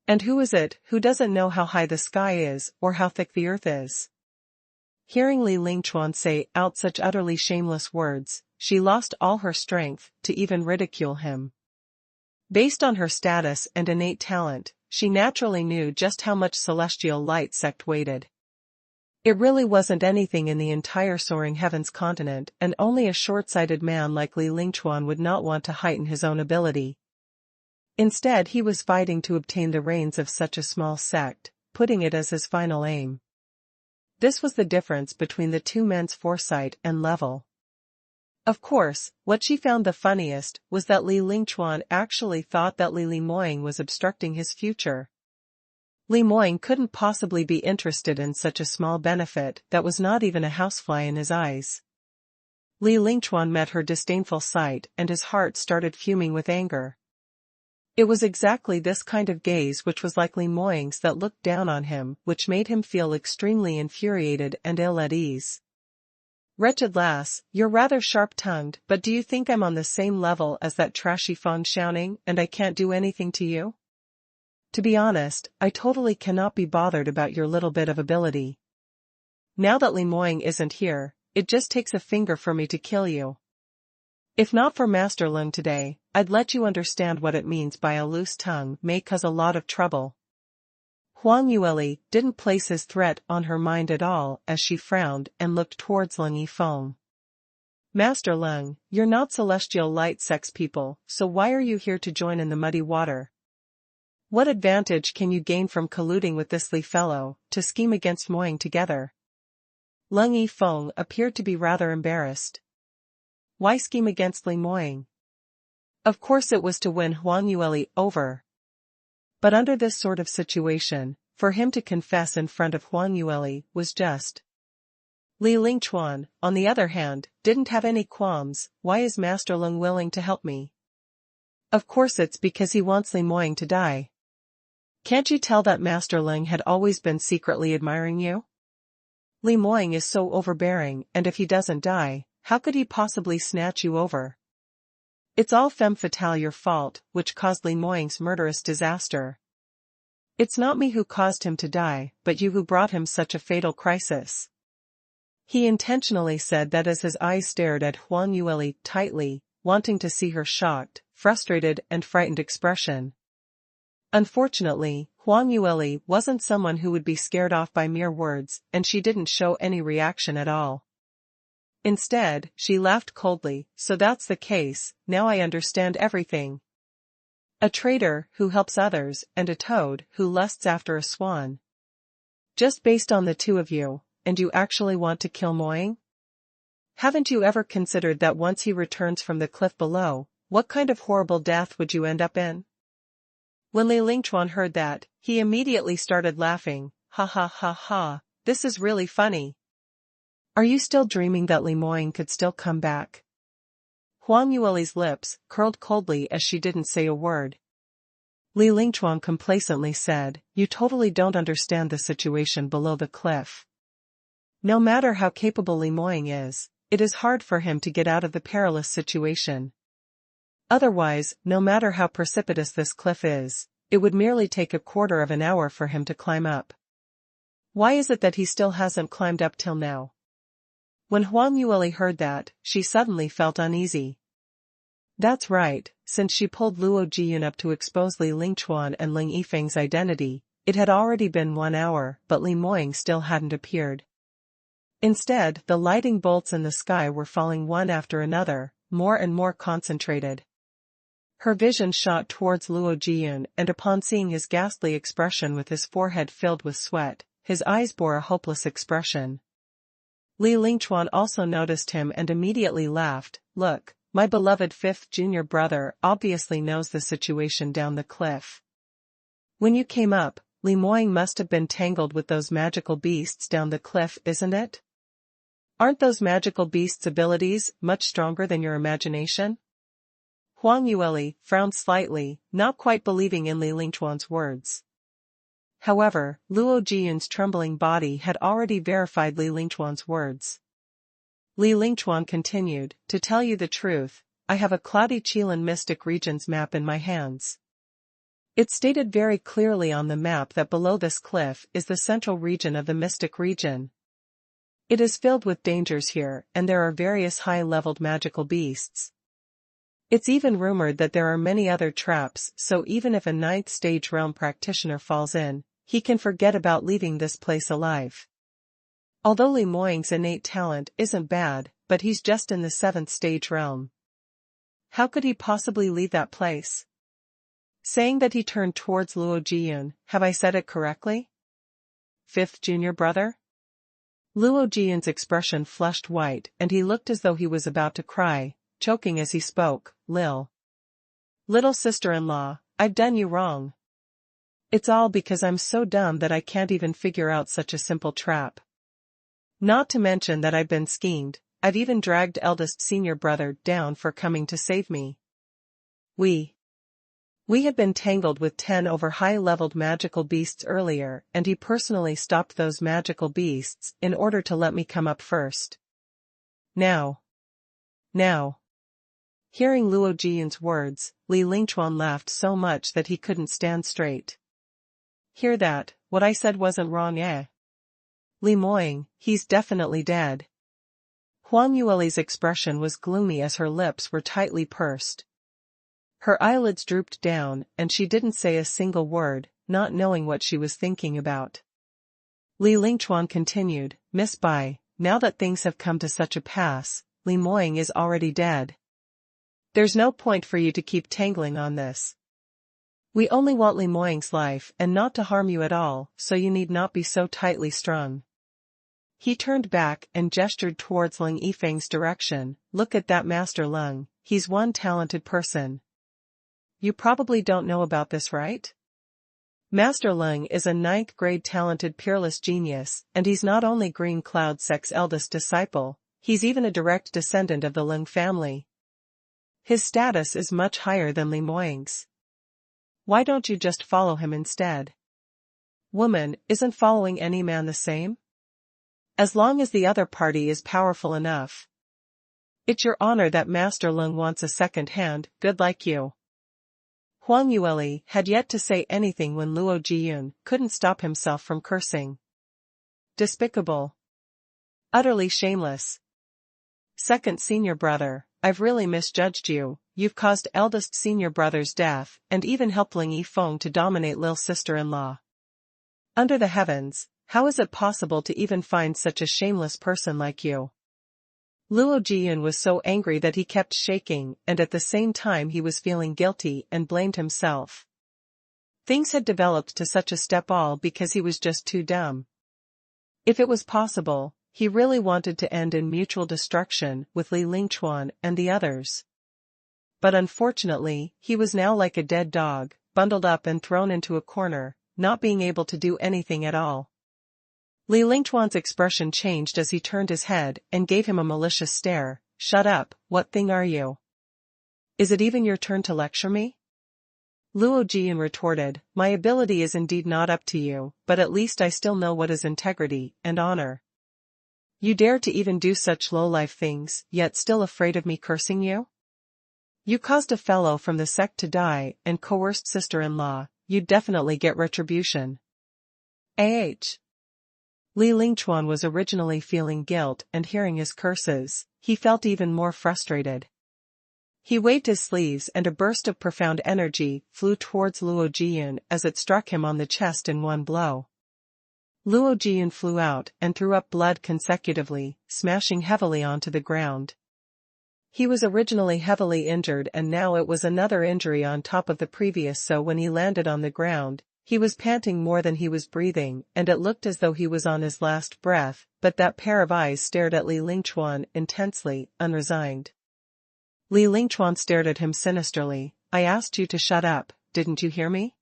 And who is it who doesn't know how high the sky is, or how thick the earth is? Hearing Li Lingchuan say out such utterly shameless words, she lost all her strength to even ridicule him. Based on her status and innate talent, she naturally knew just how much Celestial Light Sect weighted. It really wasn't anything in the entire soaring heavens continent, and only a short-sighted man like Li Lingchuan would not want to heighten his own ability. Instead, he was fighting to obtain the reins of such a small sect, putting it as his final aim. This was the difference between the two men's foresight and level. Of course, what she found the funniest was that Li Lingchuan actually thought that Li Moying was obstructing his future. Li Moying couldn't possibly be interested in such a small benefit that was not even a housefly in his eyes. Li Lingchuan met her disdainful sight and his heart started fuming with anger. It was exactly this kind of gaze which was like Li Moying's that looked down on him, which made him feel extremely infuriated and ill at ease. Wretched lass, you're rather sharp-tongued, but do you think I'm on the same level as that trashy Feng Xiaoning and I can't do anything to you? To be honest, I totally cannot be bothered about your little bit of ability. Now that Li Moying isn't here, it just takes a finger for me to kill you. If not for Master Lung today, I'd let you understand what it means by a loose tongue may cause a lot of trouble. Huang Yueli didn't place his threat on her mind at all as she frowned and looked towards Lung Yifeng. Master Lung, you're not celestial light sex people, so why are you here to join in the muddy water? What advantage can you gain from colluding with this Li fellow, to scheme against Moying together? Lung Yifeng appeared to be rather embarrassed. Why scheme against Li Moying? Of course it was to win Huang Yueli over. But under this sort of situation, for him to confess in front of Huang Yueli was just. Li Lingchuan, on the other hand, didn't have any qualms. Why is Master Lung willing to help me? Of course it's because he wants Li Moying to die. Can't you tell that Master Lung had always been secretly admiring you? Li Moying is so overbearing, and if he doesn't die, how could he possibly snatch you over? It's all femme fatale your fault, which caused Li Moying's murderous disaster. It's not me who caused him to die, but you who brought him such a fatal crisis. He intentionally said that as his eyes stared at Huang Yueli tightly, wanting to see her shocked, frustrated and frightened expression. Unfortunately, Huang Yueli wasn't someone who would be scared off by mere words, and she didn't show any reaction at all. Instead, she laughed coldly. So that's the case, now I understand everything. A traitor who helps others and a toad who lusts after a swan. Just based on the two of you, and you actually want to kill Moying? Haven't you ever considered that once he returns from the cliff below, what kind of horrible death would you end up in? When Li Lingchuan heard that, he immediately started laughing. Ha ha ha ha, this is really funny. Are you still dreaming that Li Moying could still come back? Huang Yueli's lips curled coldly as she didn't say a word. Li Lingchuan complacently said, you totally don't understand the situation below the cliff. No matter how capable Li Moying is, it is hard for him to get out of the perilous situation. Otherwise, no matter how precipitous this cliff is, it would merely take a quarter of an hour for him to climb up. Why is it that he still hasn't climbed up till now? When Huang Yueli heard that, she suddenly felt uneasy. That's right, since she pulled Luo Jiyun up to expose Li Lingchuan and Ling Yifeng's identity, it had already been 1 hour, but Li Moying still hadn't appeared. Instead, the lightning bolts in the sky were falling one after another, more and more concentrated. Her vision shot towards Luo Jiyun, and upon seeing his ghastly expression with his forehead filled with sweat, his eyes bore a hopeless expression. Li Lingchuan also noticed him and immediately laughed. Look, my beloved 5th junior brother obviously knows the situation down the cliff. When you came up, Li Moying must have been tangled with those magical beasts down the cliff, isn't it? Aren't those magical beasts' abilities much stronger than your imagination? Huang Yueli frowned slightly, not quite believing in Li Lingchuan's words. However, Luo Jiyun's trembling body had already verified Li Lingchuan's words. Li Lingchuan continued, to tell you the truth, I have a cloudy Qilin mystic regions map in my hands. It stated very clearly on the map that below this cliff is the central region of the mystic region. It is filled with dangers here, and there are various high-leveled magical beasts. It's even rumored that there are many other traps, so even if a 9th stage realm practitioner falls in, he can forget about leaving this place alive. Although Li Moying's innate talent isn't bad, but he's just in the 7th stage realm. How could he possibly leave that place? Saying that he turned towards Luo Jiyun, have I said it correctly? 5th junior brother? Luo Jiyun's expression flushed white and he looked as though he was about to cry, choking as he spoke. Lil. Little sister-in-law, I've done you wrong. It's all because I'm so dumb that I can't even figure out such a simple trap. Not to mention that I've been schemed, I've even dragged eldest senior brother down for coming to save me. We had been tangled with 10 over high-leveled magical beasts earlier, and he personally stopped those magical beasts in order to let me come up first. Now. Now. Hearing Luo Jiyun's words, Li Lingchuan laughed so much that he couldn't stand straight. Hear that, what I said wasn't wrong eh? Li Moying, he's definitely dead. Huang Yueli's expression was gloomy as her lips were tightly pursed. Her eyelids drooped down and she didn't say a single word, not knowing what she was thinking about. Li Lingchuan continued, Miss Bai, now that things have come to such a pass, Li Moying is already dead. There's no point for you to keep tangling on this. We only want Li Moying's life and not to harm you at all, so you need not be so tightly strung. He turned back and gestured towards Leng Yifeng's direction. Look at that Master Leng, he's one talented person. You probably don't know about this, right? Master Leng is a 9th grade talented peerless genius, and he's not only Green Cloud Sect's eldest disciple, he's even a direct descendant of the Leng family. His status is much higher than Li Moying's. Why don't you just follow him instead? Woman, isn't following any man the same? As long as the other party is powerful enough. It's your honor that Master Leng wants a second hand, good like you. Huang Yueli had yet to say anything when Luo Jiyun couldn't stop himself from cursing. Despicable. Utterly shameless. Second senior brother, I've really misjudged you. You've caused eldest senior brother's death and even helped Ling Yifeng to dominate Lil's sister-in-law. Under the heavens, how is it possible to even find such a shameless person like you? Luo Jiyun was so angry that he kept shaking, and at the same time he was feeling guilty and blamed himself. Things had developed to such a step all because he was just too dumb. If it was possible, he really wanted to end in mutual destruction with Li Lingchuan and the others. But unfortunately, he was now like a dead dog, bundled up and thrown into a corner, not being able to do anything at all. Li Lingchuan's expression changed as he turned his head and gave him a malicious stare. Shut up, what thing are you? Is it even your turn to lecture me? Luo Jiyun retorted, my ability is indeed not up to you, but at least I still know what is integrity and honor. You dare to even do such low-life things, yet still afraid of me cursing you? You caused a fellow from the sect to die and coerced sister-in-law, you'd definitely get retribution. Li Lingchuan was originally feeling guilt, and hearing his curses, he felt even more frustrated. He waved his sleeves and a burst of profound energy flew towards Luo Jiyun as it struck him on the chest in one blow. Luo Jiyun flew out and threw up blood consecutively, smashing heavily onto the ground. He was originally heavily injured and now it was another injury on top of the previous, so when he landed on the ground, he was panting more than he was breathing, and it looked as though he was on his last breath, but that pair of eyes stared at Li Lingchuan intensely, unresigned. Li Lingchuan stared at him sinisterly. I asked you to shut up, didn't you hear me?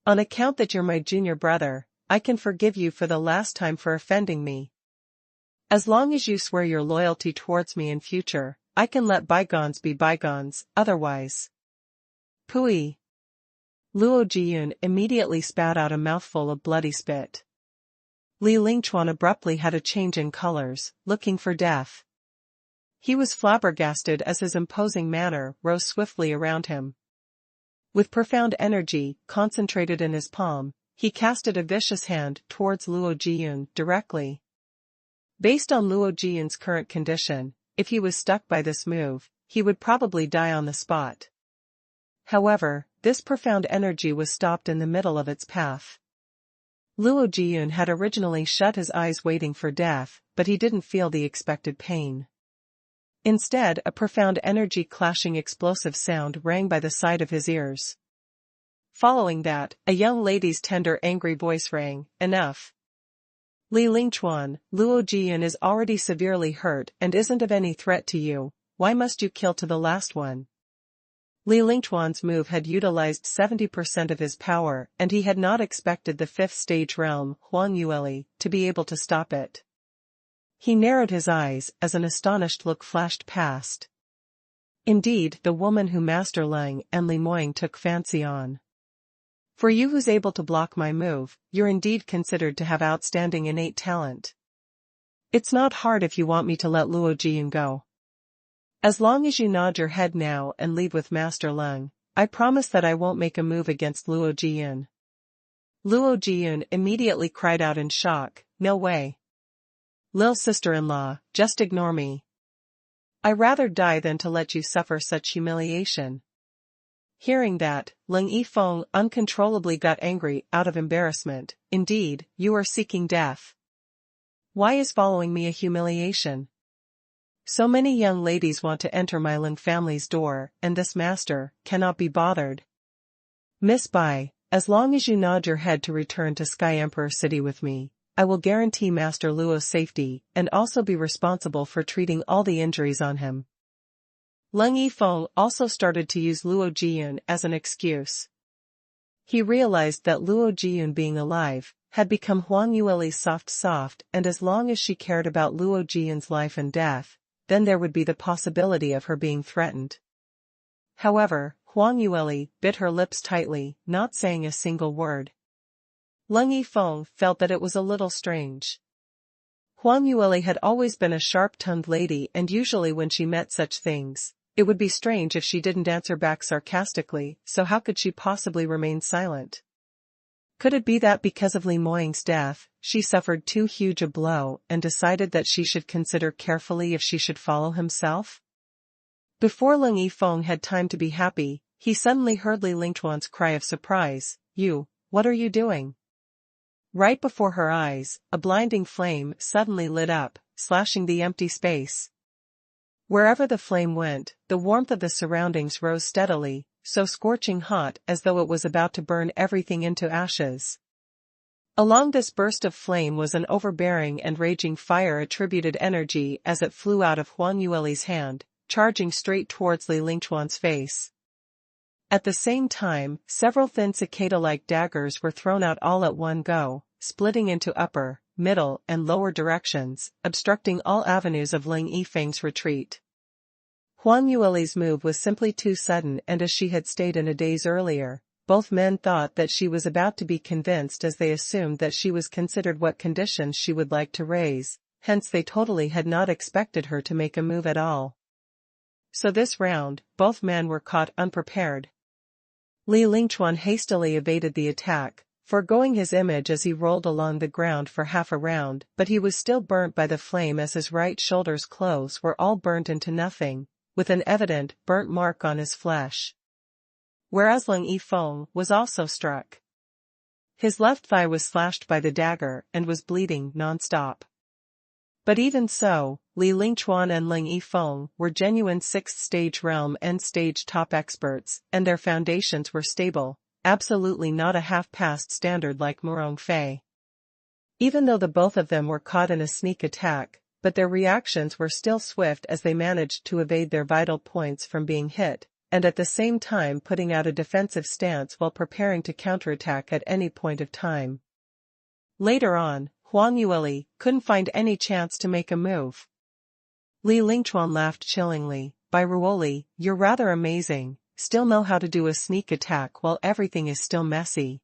On account that you're my junior brother, I can forgive you for the last time for offending me. As long as you swear your loyalty towards me in future, I can let bygones be bygones, otherwise. Pooey. Luo Jiyun immediately spat out a mouthful of bloody spit. Li Lingchuan abruptly had a change in colors, looking for death. He was flabbergasted as his imposing manner rose swiftly around him. With profound energy concentrated in his palm, he casted a vicious hand towards Luo Jiyun directly. Based on Luo Jiyun's current condition, if he was stuck by this move, he would probably die on the spot. However, this profound energy was stopped in the middle of its path. Luo Jiyun had originally shut his eyes waiting for death, but he didn't feel the expected pain. Instead, a profound energy clashing explosive sound rang by the side of his ears. Following that, a young lady's tender angry voice rang, enough. Li Lingchuan, Luo Jiyun is already severely hurt and isn't of any threat to you, why must you kill to the last one? Li Lingchuan's move had utilized 70% of his power and he had not expected the 5th stage realm, Huang Yueli, to be able to stop it. He narrowed his eyes as an astonished look flashed past. Indeed, the woman who Master Leng and Li Moying took fancy on. For you who's able to block my move, you're indeed considered to have outstanding innate talent. It's not hard if you want me to let Luo Jian go. As long as you nod your head now and leave with Master Leng, I promise that I won't make a move against Luo Jian. Luo Jian immediately cried out in shock, no way. Lil sister-in-law, just ignore me. I'd rather die than to let you suffer such humiliation. Hearing that, Leng Yifeng uncontrollably got angry out of embarrassment. Indeed, you are seeking death. Why is following me a humiliation? So many young ladies want to enter my Leng family's door, and this master cannot be bothered. Miss Bai, as long as you nod your head to return to Sky Emperor City with me, I will guarantee Master Luo's safety and also be responsible for treating all the injuries on him. Leng Yifeng also started to use Luo Jian as an excuse. He realized that Luo Jian being alive had become Huang Yueli's soft and as long as she cared about Luo Jian's life and death, then there would be the possibility of her being threatened. However, Huang Yueli bit her lips tightly, not saying a single word. Leng Yifeng felt that it was a little strange. Huang Yueli had always been a sharp-tongued lady and usually when she met such things, it would be strange if she didn't answer back sarcastically, so how could she possibly remain silent? Could it be that because of Li Moying's death, she suffered too huge a blow and decided that she should consider carefully if she should follow himself? Before Leng Yifeng had time to be happy, he suddenly heard Li Lingchuan's cry of surprise, "You, what are you doing?" Right before her eyes, a blinding flame suddenly lit up, slashing the empty space. Wherever the flame went, the warmth of the surroundings rose steadily, so scorching hot as though it was about to burn everything into ashes. Along this burst of flame was an overbearing and raging fire-attributed energy as it flew out of Huang Yueli's hand, charging straight towards Li Lingchuan's face. At the same time, several thin cicada-like daggers were thrown out all at one go, splitting into upper, middle, and lower directions, obstructing all avenues of Leng Yifeng's retreat. Huang Yueli's move was simply too sudden and as she had stayed in a daze earlier, both men thought that she was about to be convinced as they assumed that she was considered what conditions she would like to raise, hence they totally had not expected her to make a move at all. So this round, both men were caught unprepared. Li Lingchuan hastily evaded the attack, foregoing his image as he rolled along the ground for half a round, but he was still burnt by the flame as his right shoulder's clothes were all burnt into nothing, with an evident burnt mark on his flesh. Whereas Leng Yifeng was also struck. His left thigh was slashed by the dagger and was bleeding non-stop. But even so, Li Lingchuan and Leng Yifeng were genuine 6th-stage realm end-stage top experts, and their foundations were stable, absolutely not a half-past standard like Murong Fei. Even though the both of them were caught in a sneak attack, but their reactions were still swift as they managed to evade their vital points from being hit, and at the same time putting out a defensive stance while preparing to counterattack at any point of time. Later on, Huang Yueli couldn't find any chance to make a move. Li Lingchuan laughed chillingly, "By Ruoli, you're rather amazing, still know how to do a sneak attack while everything is still messy.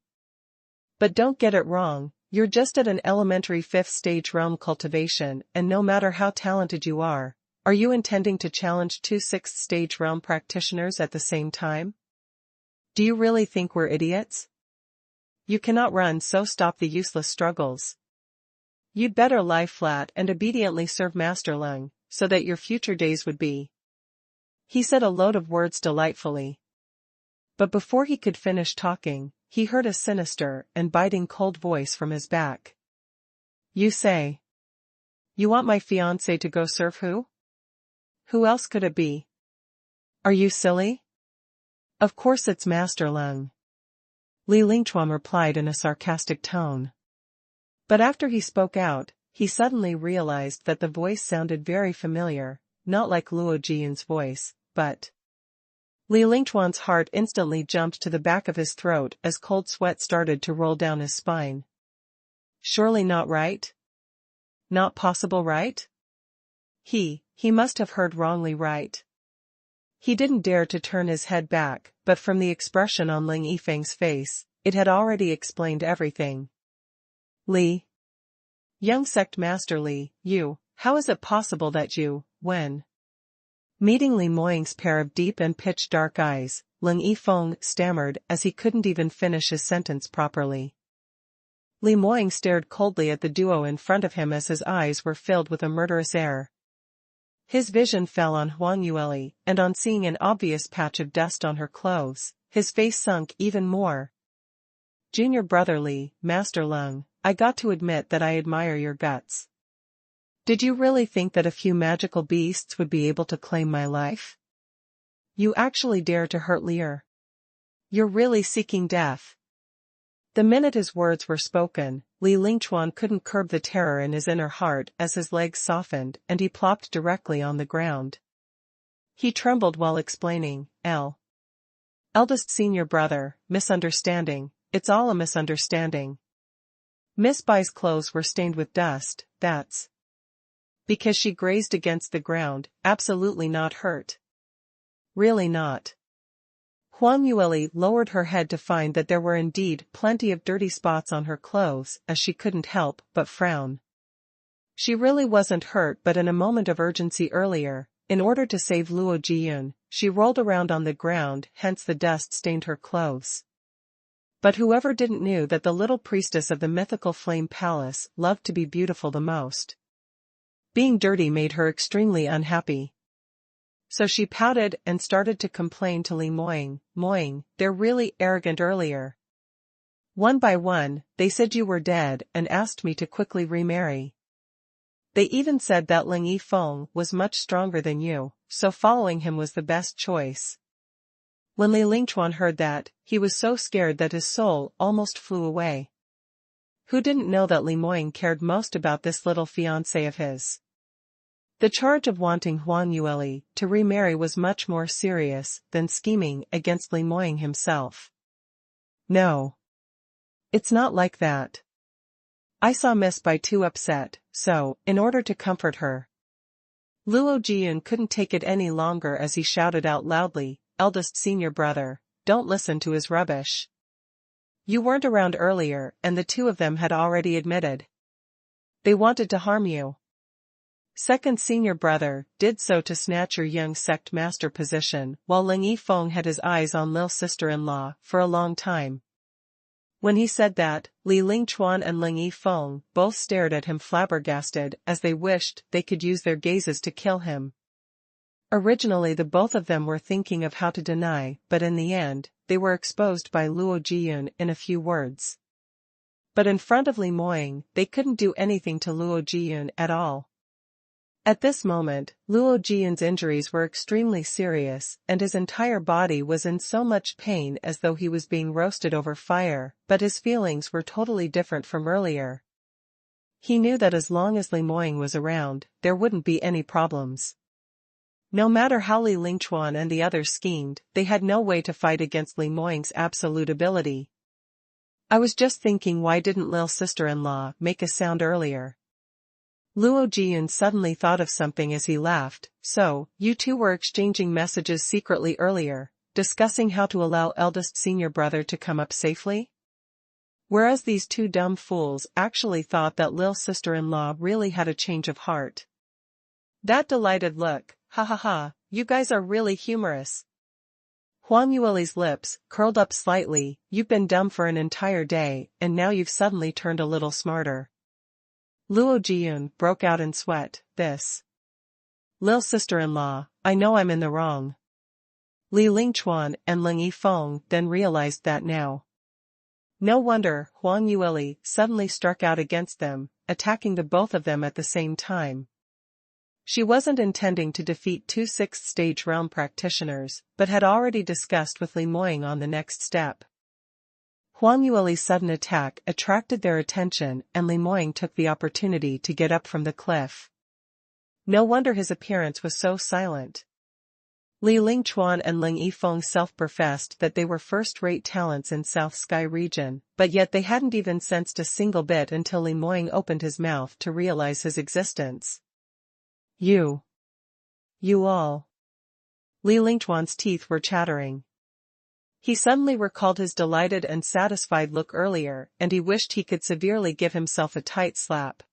But don't get it wrong, you're just at an elementary 5th-stage realm cultivation and no matter how talented you are you intending to challenge 2 6th-stage realm practitioners at the same time? Do you really think we're idiots? You cannot run, so stop the useless struggles. You'd better lie flat and obediently serve Master Leng, so that your future days would be." He said a load of words delightfully. But before he could finish talking, he heard a sinister and biting cold voice from his back. "You say? You want my fiancé to go serve who? Who else could it be? Are you silly? Of course it's Master Leng." Li Lingchuan replied in a sarcastic tone. But after he spoke out, he suddenly realized that the voice sounded very familiar, not like Luo Jian's voice, but... Li Lingchuan's heart instantly jumped to the back of his throat as cold sweat started to roll down his spine. Surely not right? Not possible, right? He must have heard wrongly, right? He didn't dare to turn his head back, but from the expression on Leng Yifeng's face, it had already explained everything. Li Young sect master Li, how is it possible that you, when meeting Li Moying's pair of deep and pitch-dark eyes, Ling Yifeng stammered as he couldn't even finish his sentence properly. Li Moying stared coldly at the duo in front of him as his eyes were filled with a murderous air. His vision fell on Huang Yueli, and on seeing an obvious patch of dust on her clothes, his face sunk even more. Junior brother Li, Master Lung, I got to admit that I admire your guts. Did you really think that a few magical beasts would be able to claim my life? You actually dare to hurt Lear. You're really seeking death. The minute his words were spoken, Li Lingchuan couldn't curb the terror in his inner heart as his legs softened and he plopped directly on the ground. He trembled while explaining, Eldest senior brother, misunderstanding, it's all a misunderstanding. Miss Bai's clothes were stained with dust, that's because she grazed against the ground, absolutely not hurt. Really not. Huang Yueli lowered her head to find that there were indeed plenty of dirty spots on her clothes as she couldn't help but frown. She really wasn't hurt, but in a moment of urgency earlier, in order to save Luo Jiyun, she rolled around on the ground, hence the dust stained her clothes. But whoever didn't knew that the little priestess of the mythical flame palace loved to be beautiful the most. Being dirty made her extremely unhappy. So she pouted and started to complain to Li Moying, they're really arrogant earlier. One by one, they said you were dead and asked me to quickly remarry. They even said that Ling Yifeng was much stronger than you, so following him was the best choice. When Li Lingchuan heard that, he was so scared that his soul almost flew away. Who didn't know that Li Moying cared most about this little fiancé of his? The charge of wanting Huang Yueli to remarry was much more serious than scheming against Li Moying himself. No. It's not like that. I saw Miss Bai too upset, so, in order to comfort her. Luo Jiyun couldn't take it any longer as he shouted out loudly, eldest senior brother, don't listen to his rubbish. You weren't around earlier and the two of them had already admitted. They wanted to harm you. Second senior brother did so to snatch your young sect master position while Ling Yifeng had his eyes on Lil's sister-in-law for a long time. When he said that, Li Lingchuan and Ling Yifeng both stared at him flabbergasted as they wished they could use their gazes to kill him. Originally the both of them were thinking of how to deny, but in the end, they were exposed by Luo Jiyun in a few words. But in front of Li Moying, they couldn't do anything to Luo Jiyun at all. At this moment, Luo Jiyun's injuries were extremely serious, and his entire body was in so much pain as though he was being roasted over fire, but his feelings were totally different from earlier. He knew that as long as Li Moying was around, there wouldn't be any problems. No matter how Li Lingchuan and the others schemed, they had no way to fight against Li Moying's absolute ability. I was just thinking, why didn't Lil's sister-in-law make a sound earlier? Luo Jiyun suddenly thought of something as he laughed, so, you two were exchanging messages secretly earlier, discussing how to allow eldest senior brother to come up safely? Whereas these two dumb fools actually thought that Lil's sister-in-law really had a change of heart. That delighted look, ha ha ha, you guys are really humorous. Huang Yueli's lips curled up slightly, you've been dumb for an entire day, and now you've suddenly turned a little smarter. Luo Jiyun broke out in sweat, this. Lil's sister-in-law, I know I'm in the wrong. Li Lingchuan and Ling Yifeng then realized that now. No wonder Huang Yueli suddenly struck out against them, attacking the both of them at the same time. She wasn't intending to defeat two 6th stage realm practitioners, but had already discussed with Li Moying on the next step. Huang Yueli's sudden attack attracted their attention and Li Moying took the opportunity to get up from the cliff. No wonder his appearance was so silent. Li Lingchuan and Ling Yifeng self-professed that they were first-rate talents in South Sky region, but yet they hadn't even sensed a single bit until Li Moying opened his mouth to realize his existence. You all. Li Lingchuan's teeth were chattering. He suddenly recalled his delighted and satisfied look earlier, and he wished he could severely give himself a tight slap.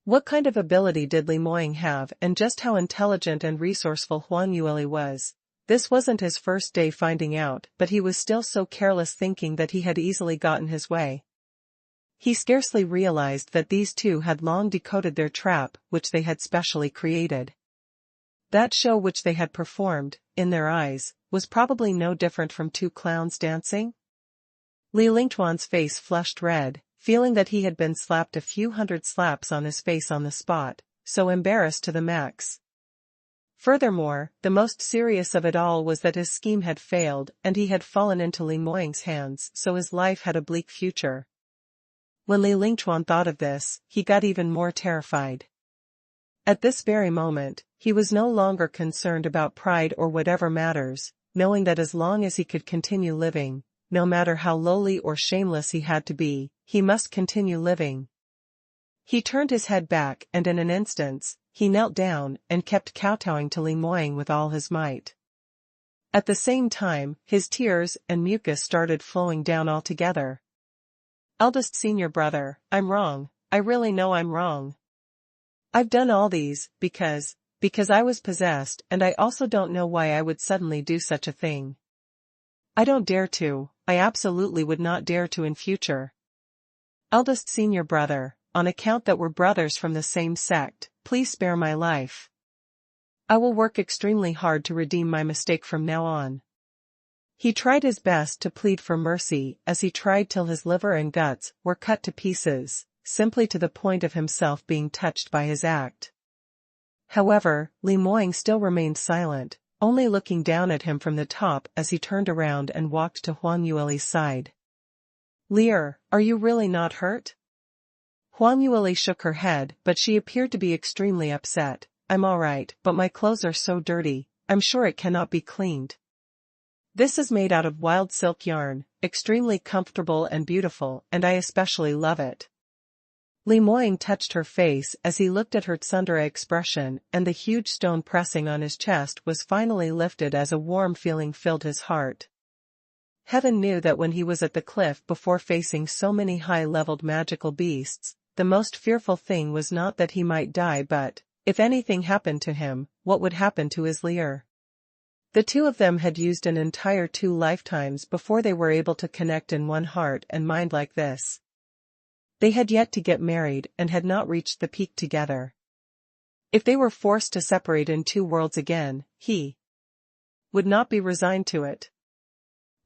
What kind of ability did Li Moying have, and just how intelligent and resourceful Huang Yueli was? This wasn't his first day finding out, but he was still so careless, thinking that he had easily gotten his way. He scarcely realized that these two had long decoded their trap, which they had specially created. That show which they had performed, in their eyes, was probably no different from two clowns dancing. Li Lingchuan's face flushed red, feeling that he had been slapped a few hundred slaps on his face on the spot, so embarrassed to the max. Furthermore, the most serious of it all was that his scheme had failed and he had fallen into Li Moying's hands, so his life had a bleak future. When Li Lingchuan thought of this, he got even more terrified. At this very moment, he was no longer concerned about pride or whatever matters, knowing that as long as he could continue living, no matter how lowly or shameless he had to be, he must continue living. He turned his head back and in an instant, he knelt down and kept kowtowing to Li Moying with all his might. At the same time, his tears and mucus started flowing down altogether. Eldest senior brother, I'm wrong, I really know I'm wrong. I've done all these, because I was possessed, and I also don't know why I would suddenly do such a thing. I don't dare to, I absolutely would not dare to in future. Eldest senior brother, on account that we're brothers from the same sect, please spare my life. I will work extremely hard to redeem my mistake from now on. He tried his best to plead for mercy as he tried till his liver and guts were cut to pieces, simply to the point of himself being touched by his act. However, Li Moying still remained silent, only looking down at him from the top as he turned around and walked to Huang Yueli's side. Leer, are you really not hurt? Huang Yueli shook her head, but she appeared to be extremely upset. I'm all right, but my clothes are so dirty, I'm sure it cannot be cleaned. This is made out of wild silk yarn, extremely comfortable and beautiful, and I especially love it. Li Moying touched her face as he looked at her tsundere expression, and the huge stone pressing on his chest was finally lifted as a warm feeling filled his heart. Heaven knew that when he was at the cliff before facing so many high-leveled magical beasts, the most fearful thing was not that he might die but, if anything happened to him, what would happen to his Leer? The two of them had used an entire 2 lifetimes before they were able to connect in one heart and mind like this. They had yet to get married and had not reached the peak together. If they were forced to separate in 2 worlds again, he would not be resigned to it.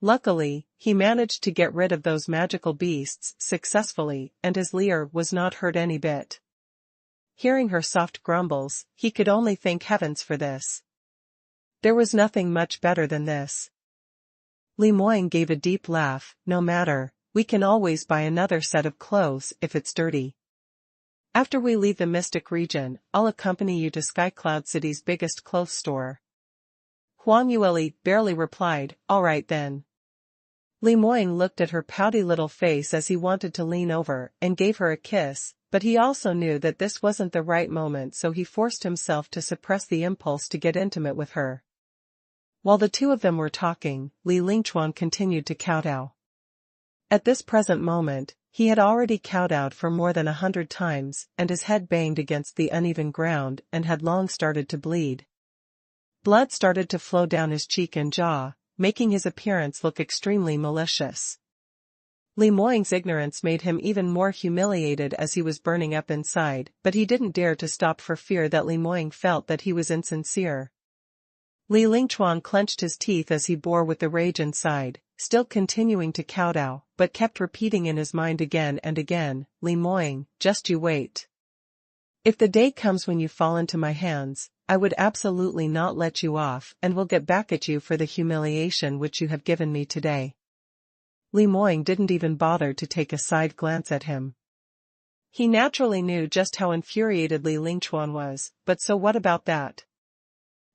Luckily, he managed to get rid of those magical beasts successfully, and his Leer was not hurt any bit. Hearing her soft grumbles, he could only thank heavens for this. There was nothing much better than this. Li Moying gave a deep laugh. No matter, we can always buy another set of clothes if it's dirty. After we leave the Mystic region, I'll accompany you to Sky Cloud City's biggest clothes store. Huang Yueli barely replied, all right then. Li Moying looked at her pouty little face as he wanted to lean over and gave her a kiss, but he also knew that this wasn't the right moment, so he forced himself to suppress the impulse to get intimate with her. While the two of them were talking, Li Lingchuan continued to kowtow. At this present moment, he had already kowtowed for more than 100 times, and his head banged against the uneven ground and had long started to bleed. Blood started to flow down his cheek and jaw, making his appearance look extremely malicious. Li Moying's ignorance made him even more humiliated as he was burning up inside, but he didn't dare to stop for fear that Li Moying felt that he was insincere. Li Lingchuan clenched his teeth as he bore with the rage inside, still continuing to kowtow, but kept repeating in his mind again and again, Li Moying, just you wait. If the day comes when you fall into my hands, I would absolutely not let you off and will get back at you for the humiliation which you have given me today. Li Moying didn't even bother to take a side glance at him. He naturally knew just how infuriated Li Lingchuan was, but so what about that?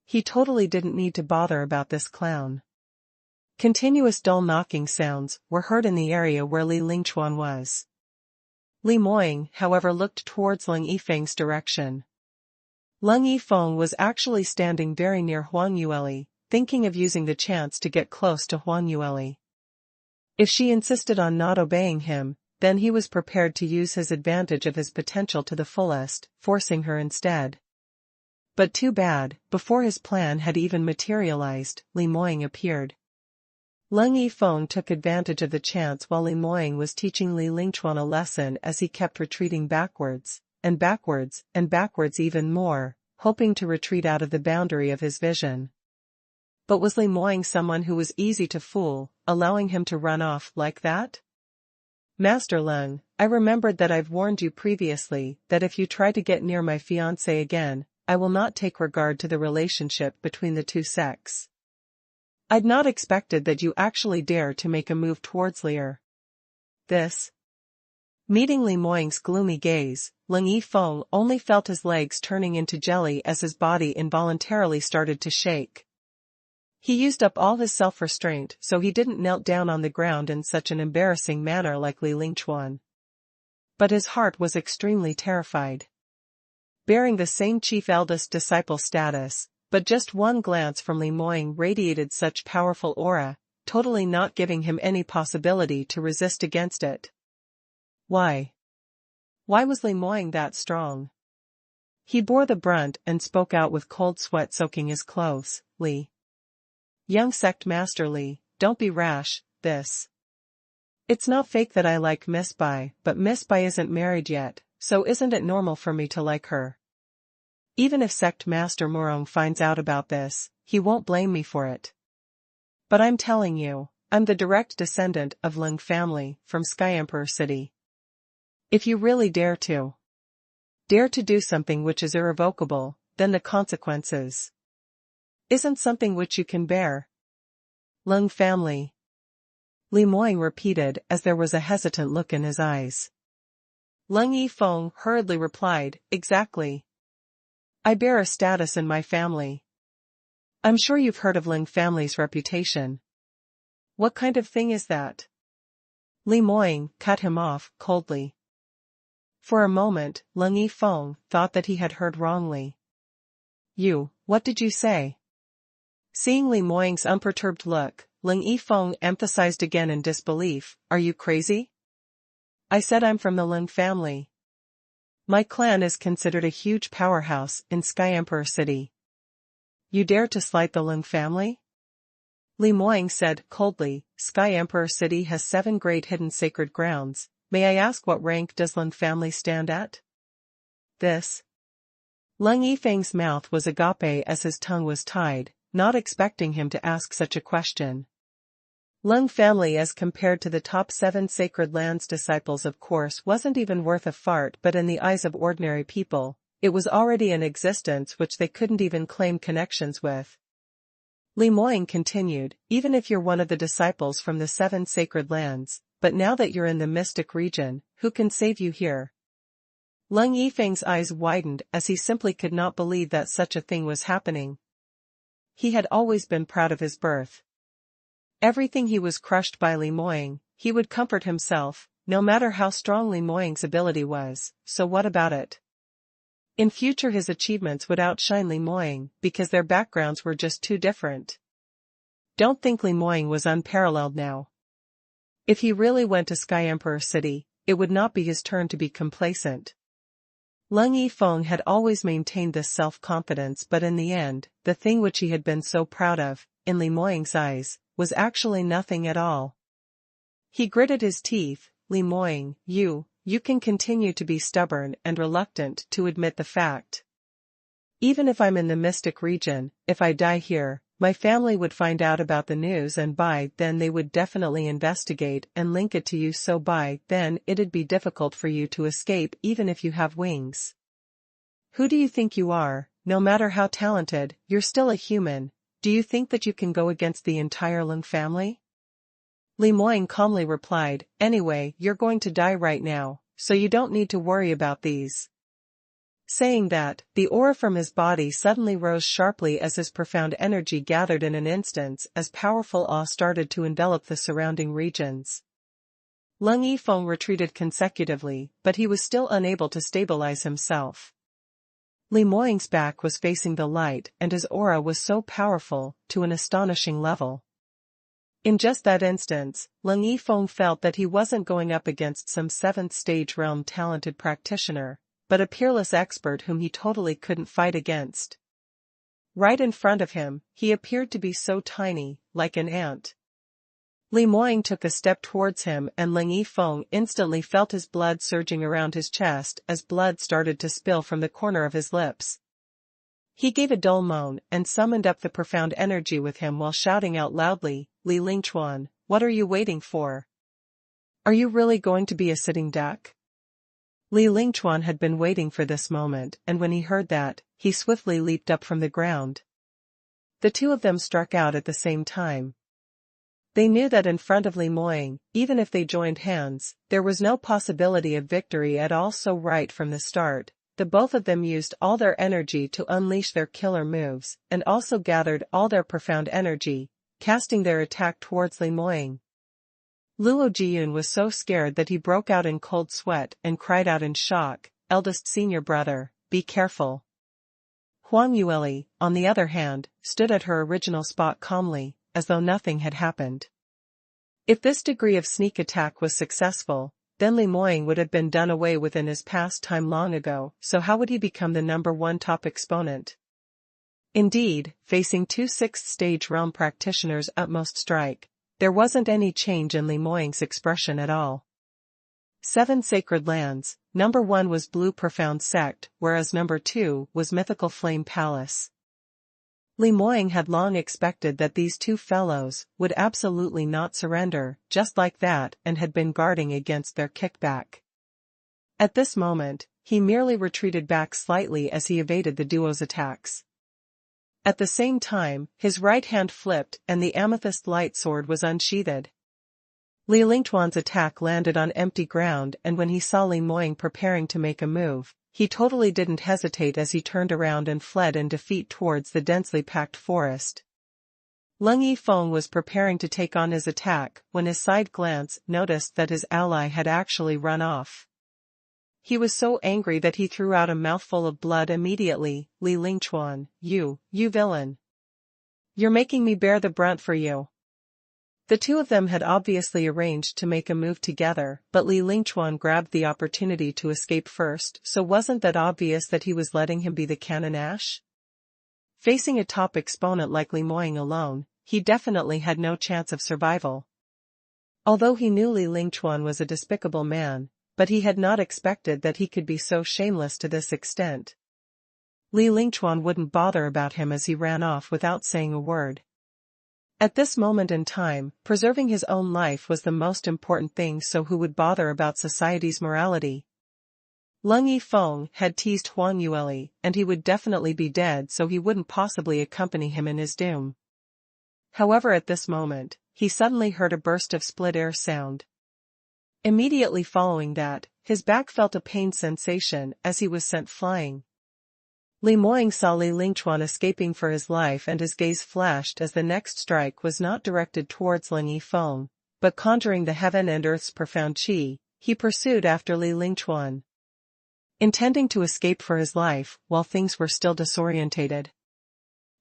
He totally didn't need to bother about this clown. Continuous dull knocking sounds were heard in the area where Li Lingchuan was. Li Moying, however, looked towards Leng Yifeng's direction. Leng Yifeng was actually standing very near Huang Yueli, thinking of using the chance to get close to Huang Yueli. If she insisted on not obeying him, then he was prepared to use his advantage of his potential to the fullest, forcing her instead. But too bad, before his plan had even materialized, Li Moying appeared. Leng Yifeng took advantage of the chance while Li Moying was teaching Li Lingchuan a lesson as he kept retreating backwards, and backwards, and backwards even more, hoping to retreat out of the boundary of his vision. But was Li Moying someone who was easy to fool, allowing him to run off like that? Master Leng, I remembered that I've warned you previously that if you try to get near my fiancé again, I will not take regard to the relationship between the two sects. I'd not expected that you actually dare to make a move towards Lear. This. Meeting Li Moying's gloomy gaze, Leng Yifeng only felt his legs turning into jelly as his body involuntarily started to shake. He used up all his self-restraint so he didn't knelt down on the ground in such an embarrassing manner like Li Lingchuan. But his heart was extremely terrified. Bearing the same chief eldest disciple status, but just one glance from Li Moying radiated such powerful aura, totally not giving him any possibility to resist against it. Why? Why was Li Moying that strong? He bore the brunt and spoke out with cold sweat soaking his clothes. Li. Young sect master Li, don't be rash, this. It's not fake that I like Miss Bai, but Miss Bai isn't married yet, so isn't it normal for me to like her? Even if sect master Murong finds out about this, he won't blame me for it. But I'm telling you, I'm the direct descendant of Leng family, from Sky Emperor City. If you really dare to do something which is irrevocable, then the consequences isn't something which you can bear. Leng family. Li Moying repeated as there was a hesitant look in his eyes. Leng Yifeng hurriedly replied, exactly. I bear a status in my family. I'm sure you've heard of Leng family's reputation. What kind of thing is that? Li Moying cut him off coldly. For a moment, Leng Yifeng thought that he had heard wrongly. What did you say? Seeing Li Moying's unperturbed look, Leng Yifeng emphasized again in disbelief, are you crazy? I said I'm from the Leng family. My clan is considered a huge powerhouse in Sky Emperor City. You dare to slight the Leng family? Li Moying said coldly, Sky Emperor City has 7 great hidden sacred grounds. May I ask what rank does Leng family stand at? This. Leng Yifeng's mouth was agape as his tongue was tied, not expecting him to ask such a question. Leng family as compared to the top 7 sacred lands disciples of course wasn't even worth a fart, but in the eyes of ordinary people, it was already an existence which they couldn't even claim connections with. Li Moying continued, even if you're one of the disciples from the 7 sacred lands, but now that you're in the mystic region, who can save you here? Leng Yifeng's eyes widened as he simply could not believe that such a thing was happening. He had always been proud of his birth. Everything he was crushed by Li Moying, he would comfort himself, no matter how strong Li Moying's ability was, so what about it? In future his achievements would outshine Li Moying because their backgrounds were just too different. Don't think Li Moying was unparalleled now. If he really went to Sky Emperor City, it would not be his turn to be complacent. Leng Yifeng had always maintained this self-confidence, but in the end, the thing which he had been so proud of, in Li Moying's eyes, was actually nothing at all. He gritted his teeth, Li Moying, you can continue to be stubborn and reluctant to admit the fact. Even if I'm in the mystic region, if I die here, my family would find out about the news and by then they would definitely investigate and link it to you, so by then it'd be difficult for you to escape even if you have wings. Who do you think you are? No matter how talented, you're still a human. Do you think that you can go against the entire Leng family? Li Moying calmly replied, anyway, you're going to die right now, so you don't need to worry about these. Saying that, the aura from his body suddenly rose sharply as his profound energy gathered in an instant as powerful awe started to envelop the surrounding regions. Leng Yifeng retreated consecutively, but he was still unable to stabilize himself. Li Moying's back was facing the light and his aura was so powerful, to an astonishing level. In just that instance, Leng Yifeng felt that he wasn't going up against some 7th stage realm talented practitioner, but a peerless expert whom he totally couldn't fight against. Right in front of him, he appeared to be so tiny, like an ant. Li Moying took a step towards him and Leng Yifeng instantly felt his blood surging around his chest as blood started to spill from the corner of his lips. He gave a dull moan and summoned up the profound energy with him while shouting out loudly, "Li Lingchuan, what are you waiting for? Are you really going to be a sitting duck?" Li Lingchuan had been waiting for this moment, and when he heard that, he swiftly leaped up from the ground. The two of them struck out at the same time. They knew that in front of Li Moying, even if they joined hands, there was no possibility of victory at all, so right from the start, the both of them used all their energy to unleash their killer moves, and also gathered all their profound energy, casting their attack towards Li Moying. Luo Jiyun was so scared that he broke out in cold sweat and cried out in shock, "Eldest senior brother, be careful." Huang Yueli, on the other hand, stood at her original spot calmly, as though nothing had happened. If this degree of sneak attack was successful, then Li Moying would have been done away with in his past time long ago, so how would he become the #1 top exponent? Indeed, facing two 6th stage realm practitioners' utmost strike, there wasn't any change in Li Moying's expression at all. 7 sacred lands, #1 was Blue Profound Sect, whereas #2 was Mythical Flame Palace. Li Moying had long expected that these two fellows would absolutely not surrender, just like that, and had been guarding against their kickback. At this moment, he merely retreated back slightly as he evaded the duo's attacks. At the same time, his right hand flipped and the amethyst light sword was unsheathed. Li Lingtuan's attack landed on empty ground, and when he saw Li Moying preparing to make a move, he totally didn't hesitate as he turned around and fled in defeat towards the densely packed forest. Leng Yifeng was preparing to take on his attack when his side glance noticed that his ally had actually run off. He was so angry that he threw out a mouthful of blood immediately. "Li Lingchuan, you villain! You're making me bear the brunt for you." The two of them had obviously arranged to make a move together, but Li Lingchuan grabbed the opportunity to escape first, so wasn't that obvious that he was letting him be the cannon ash? Facing a top exponent like Li Moying alone, he definitely had no chance of survival. Although he knew Li Lingchuan was a despicable man, but he had not expected that he could be so shameless to this extent. Li Lingchuan wouldn't bother about him as he ran off without saying a word. At this moment in time, preserving his own life was the most important thing, so who would bother about society's morality? Leng Yifeng had teased Huang Yueli, and he would definitely be dead, so he wouldn't possibly accompany him in his doom. However, at this moment, he suddenly heard a burst of split air sound. Immediately following that, his back felt a pain sensation as he was sent flying. Li Moying saw Li Lingchuan escaping for his life, and his gaze flashed as the next strike was not directed towards Leng Yifeng, but conjuring the heaven and earth's profound qi, he pursued after Li Lingchuan, intending to escape for his life while things were still disorientated.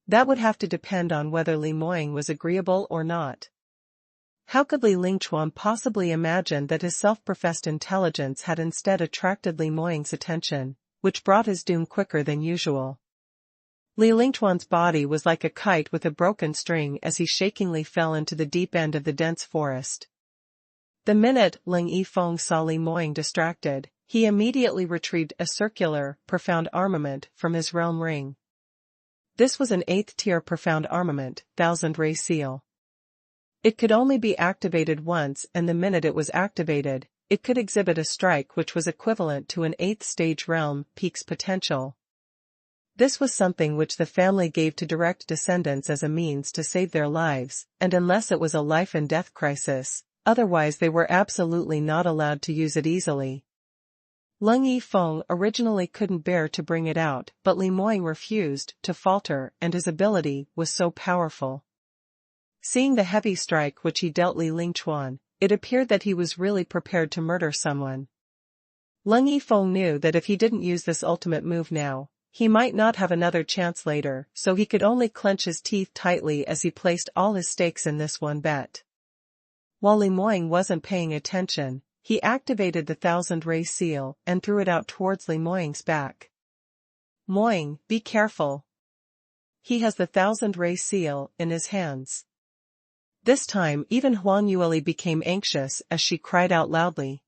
That would have to depend on whether Li Moying was agreeable or not. How could Li Lingchuan possibly imagine that his self-professed intelligence had instead attracted Li Moying's attention, which brought his doom quicker than usual? Li Lingchuan's body was like a kite with a broken string as he shakingly fell into the deep end of the dense forest. The minute Leng Yifeng saw Li Moying distracted, he immediately retrieved a circular, profound armament from his realm ring. This was an 8th tier profound armament, 1000 ray seal. It could only be activated once, and the minute it was activated, it could exhibit a strike which was equivalent to an 8th stage realm peak's potential. This was something which the family gave to direct descendants as a means to save their lives, and unless it was a life and death crisis, otherwise they were absolutely not allowed to use it easily. Leng Yifeng originally couldn't bear to bring it out, but Li Moying refused to falter, and his ability was so powerful. Seeing the heavy strike which he dealt Li Lingchuan, it appeared that he was really prepared to murder someone. Leng Yifeng knew that if he didn't use this ultimate move now, he might not have another chance later, so he could only clench his teeth tightly as he placed all his stakes in this one bet. While Li Moying wasn't paying attention, he activated the thousand-ray seal and threw it out towards Li Moying's back. "Moying, be careful. He has the thousand-ray seal in his hands." This time even Huang Yueli became anxious as she cried out loudly.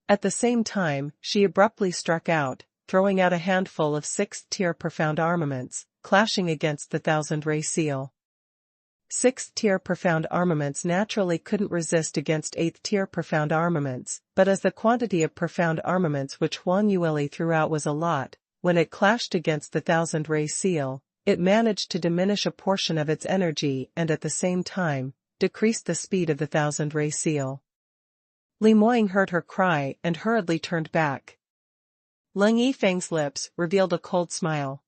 At the same time, she abruptly struck out, throwing out a handful of 6th-tier profound armaments, clashing against the thousand-ray seal. 6th-tier profound armaments naturally couldn't resist against 8th-tier profound armaments, but as the quantity of profound armaments which Huang Yueli threw out was a lot, when it clashed against the thousand-ray seal, it managed to diminish a portion of its energy and at the same time, decreased the speed of the thousand-ray seal. Li Moying heard her cry and hurriedly turned back. Leng Yifeng's lips revealed a cold smile.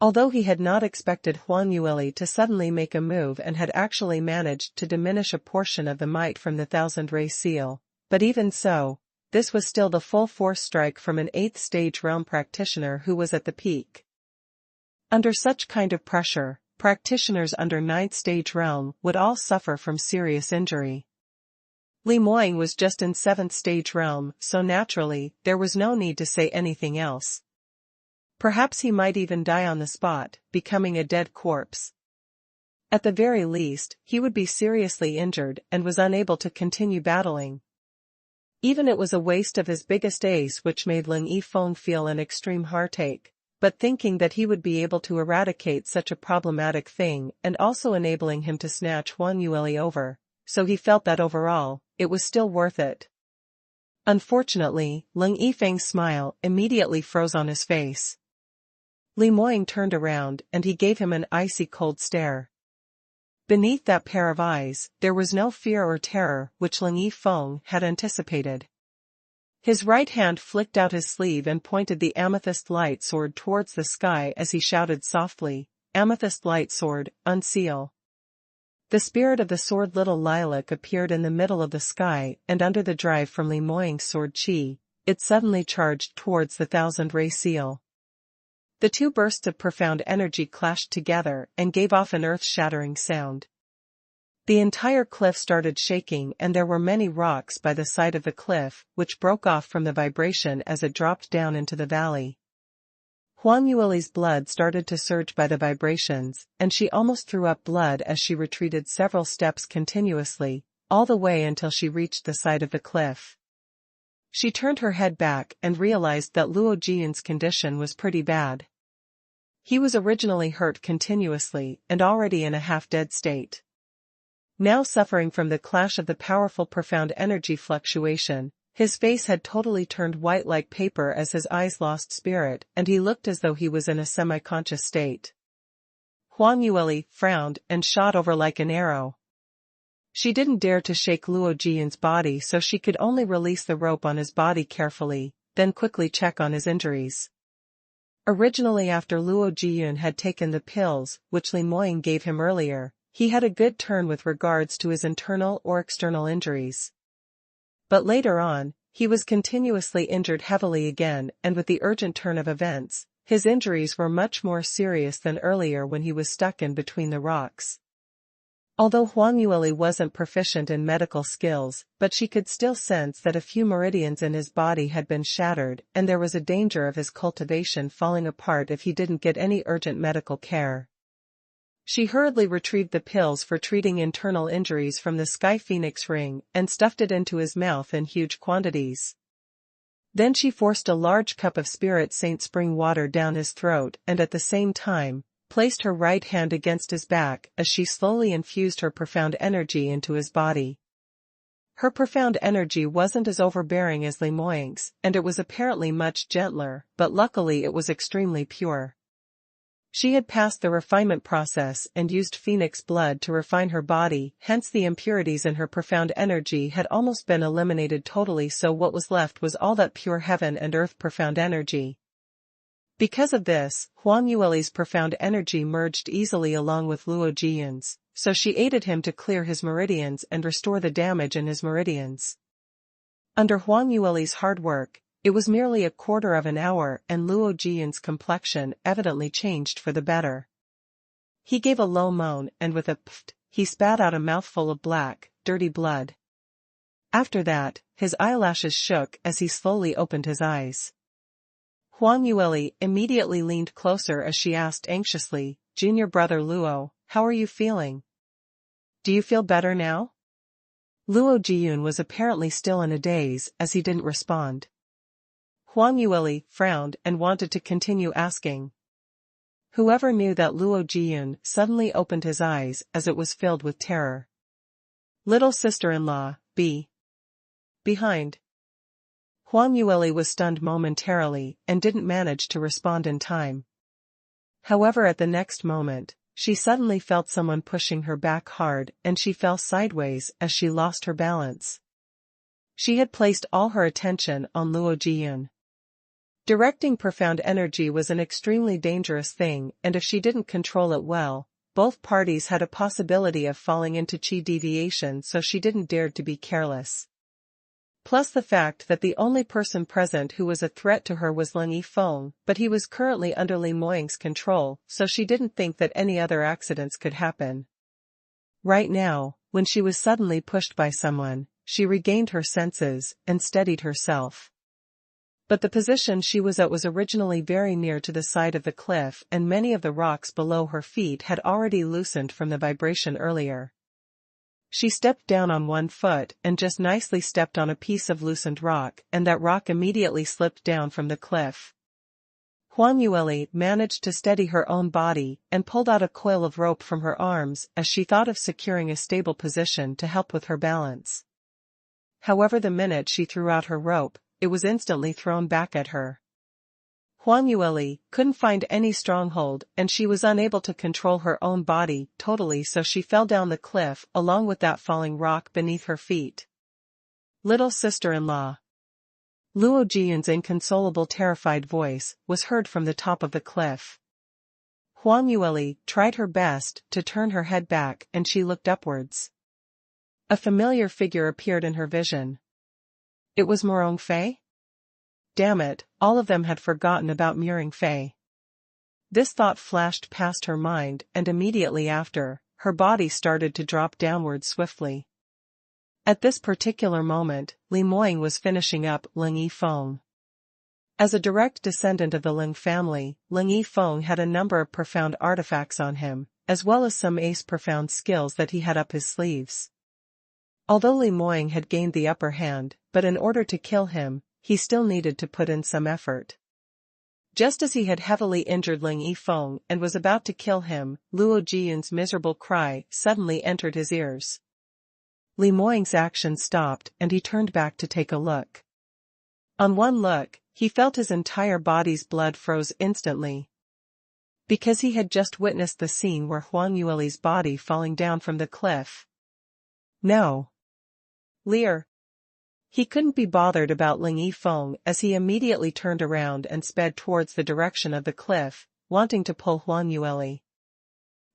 Although he had not expected Huang Yueli to suddenly make a move and had actually managed to diminish a portion of the might from the thousand-ray seal, but even so, this was still the full force strike from an 8th-stage realm practitioner who was at the peak. Under such kind of pressure, practitioners under 9th-stage realm would all suffer from serious injury. Li Moying was just in 7th-stage realm, so naturally, there was no need to say anything else. Perhaps he might even die on the spot, becoming a dead corpse. At the very least, he would be seriously injured and was unable to continue battling. Even it was a waste of his biggest ace which made Leng Yifeng feel an extreme heartache, but thinking that he would be able to eradicate such a problematic thing and also enabling him to snatch Huang Yueli over, so he felt that overall, it was still worth it. Unfortunately, Leng Yifeng's smile immediately froze on his face. Li Moying turned around and he gave him an icy cold stare. Beneath that pair of eyes, there was no fear or terror which Leng Yifeng had anticipated. His right hand flicked out his sleeve and pointed the amethyst light sword towards the sky as he shouted softly, "Amethyst light sword, unseal." The spirit of the sword Little Lilac appeared in the middle of the sky and under the drive from Li Moying's sword chi, it suddenly charged towards the thousand-ray seal. The two bursts of profound energy clashed together and gave off an earth-shattering sound. The entire cliff started shaking and there were many rocks by the side of the cliff which broke off from the vibration as it dropped down into the valley. Huang Yueli's blood started to surge by the vibrations, and she almost threw up blood as she retreated several steps continuously, all the way until she reached the side of the cliff. She turned her head back and realized that Luo Jian's condition was pretty bad. He was originally hurt continuously and already in a half-dead state. Now suffering from the clash of the powerful profound energy fluctuation, his face had totally turned white like paper as his eyes lost spirit and he looked as though he was in a semi-conscious state. Huang Yueli frowned and shot over like an arrow. She didn't dare to shake Luo Jian's body so she could only release the rope on his body carefully, then quickly check on his injuries. Originally after Luo Jian had taken the pills which Li Moying gave him earlier, he had a good turn with regards to his internal or external injuries. But later on, he was continuously injured heavily again and with the urgent turn of events, his injuries were much more serious than earlier when he was stuck in between the rocks. Although Huang Yueli wasn't proficient in medical skills, but she could still sense that a few meridians in his body had been shattered and there was a danger of his cultivation falling apart if he didn't get any urgent medical care. She hurriedly retrieved the pills for treating internal injuries from the Sky Phoenix ring and stuffed it into his mouth in huge quantities. Then she forced a large cup of Spirit Saint spring water down his throat and at the same time, placed her right hand against his back as she slowly infused her profound energy into his body. Her profound energy wasn't as overbearing as Li Moying's, and it was apparently much gentler, but luckily it was extremely pure. She had passed the refinement process and used phoenix blood to refine her body, hence the impurities in her profound energy had almost been eliminated totally, so what was left was all that pure heaven and earth profound energy. Because of this, Huang Yueli's profound energy merged easily along with Luo Jian's, so she aided him to clear his meridians and restore the damage in his meridians. Under Huang Yueli's hard work, it was merely a quarter of an hour and Luo Jian's complexion evidently changed for the better. He gave a low moan and with a pft, he spat out a mouthful of black, dirty blood. After that, his eyelashes shook as he slowly opened his eyes. Huang Yueli immediately leaned closer as she asked anxiously, "Junior brother Luo, how are you feeling? Do you feel better now?" Luo Jiyun was apparently still in a daze as he didn't respond. Huang Yueli frowned and wanted to continue asking. Whoever knew that Luo Jiyun suddenly opened his eyes as it was filled with terror. Little sister-in-law, be behind. Huang Yueli was stunned momentarily and didn't manage to respond in time. However, at the next moment, she suddenly felt someone pushing her back hard and she fell sideways as she lost her balance. She had placed all her attention on Luo Jiyun. Directing profound energy was an extremely dangerous thing, and if she didn't control it well, both parties had a possibility of falling into qi deviation, so she didn't dare to be careless. Plus the fact that the only person present who was a threat to her was Leng Yifeng, but he was currently under Li Moying's control, so she didn't think that any other accidents could happen. Right now, when she was suddenly pushed by someone, she regained her senses and steadied herself. But the position she was at was originally very near to the side of the cliff, and many of the rocks below her feet had already loosened from the vibration earlier. She stepped down on one foot and just nicely stepped on a piece of loosened rock, and that rock immediately slipped down from the cliff. Huang Yueli managed to steady her own body and pulled out a coil of rope from her arms as she thought of securing a stable position to help with her balance. However, the minute she threw out her rope, it was instantly thrown back at her. Huang Yueli couldn't find any stronghold and she was unable to control her own body totally, so she fell down the cliff along with that falling rock beneath her feet. Little sister-in-law. Luo Jiyun's inconsolable terrified voice was heard from the top of the cliff. Huang Yueli tried her best to turn her head back and she looked upwards. A familiar figure appeared in her vision. It was Morong Fei? Damn it, all of them had forgotten about Morong Fei. This thought flashed past her mind, and immediately after, her body started to drop downward swiftly. At this particular moment, Li Moying was finishing up Leng Yifeng. As a direct descendant of the Ling family, Leng Yifeng had a number of profound artifacts on him, as well as some ace profound skills that he had up his sleeves. Although Li Moying had gained the upper hand, but in order to kill him, he still needed to put in some effort. Just as he had heavily injured Leng Yifeng and was about to kill him, Luo Jiyun's miserable cry suddenly entered his ears. Li Moying's action stopped and he turned back to take a look. On one look, he felt his entire body's blood froze instantly. Because he had just witnessed the scene where Huang Yueli's body falling down from the cliff. No. Lear. He couldn't be bothered about Leng Yifeng as he immediately turned around and sped towards the direction of the cliff, wanting to pull Huang Yueli.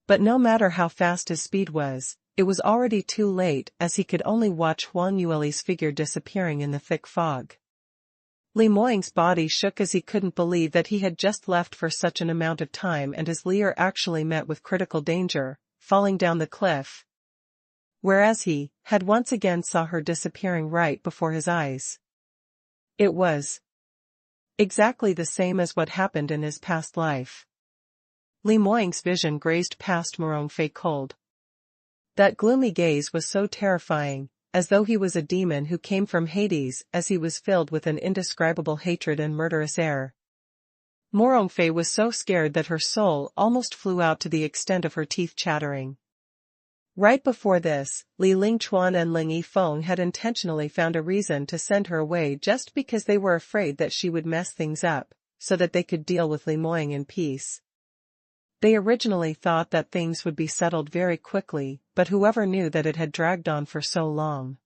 But no matter how fast his speed was, it was already too late as he could only watch Huang Yueli's figure disappearing in the thick fog. Li Moying's body shook as he couldn't believe that he had just left for such an amount of time and his Lear actually met with critical danger, falling down the cliff. Whereas he had once again saw her disappearing right before his eyes. It was exactly the same as what happened in his past life. Li Moying's vision grazed past Morong Fei cold. That gloomy gaze was so terrifying, as though he was a demon who came from Hades, as he was filled with an indescribable hatred and murderous air. Morong Fei was so scared that her soul almost flew out to the extent of her teeth chattering. Right before this, Li Lingchuan and Leng Yifeng had intentionally found a reason to send her away just because they were afraid that she would mess things up, so that they could deal with Li Moying in peace. They originally thought that things would be settled very quickly, but whoever knew that it had dragged on for so long.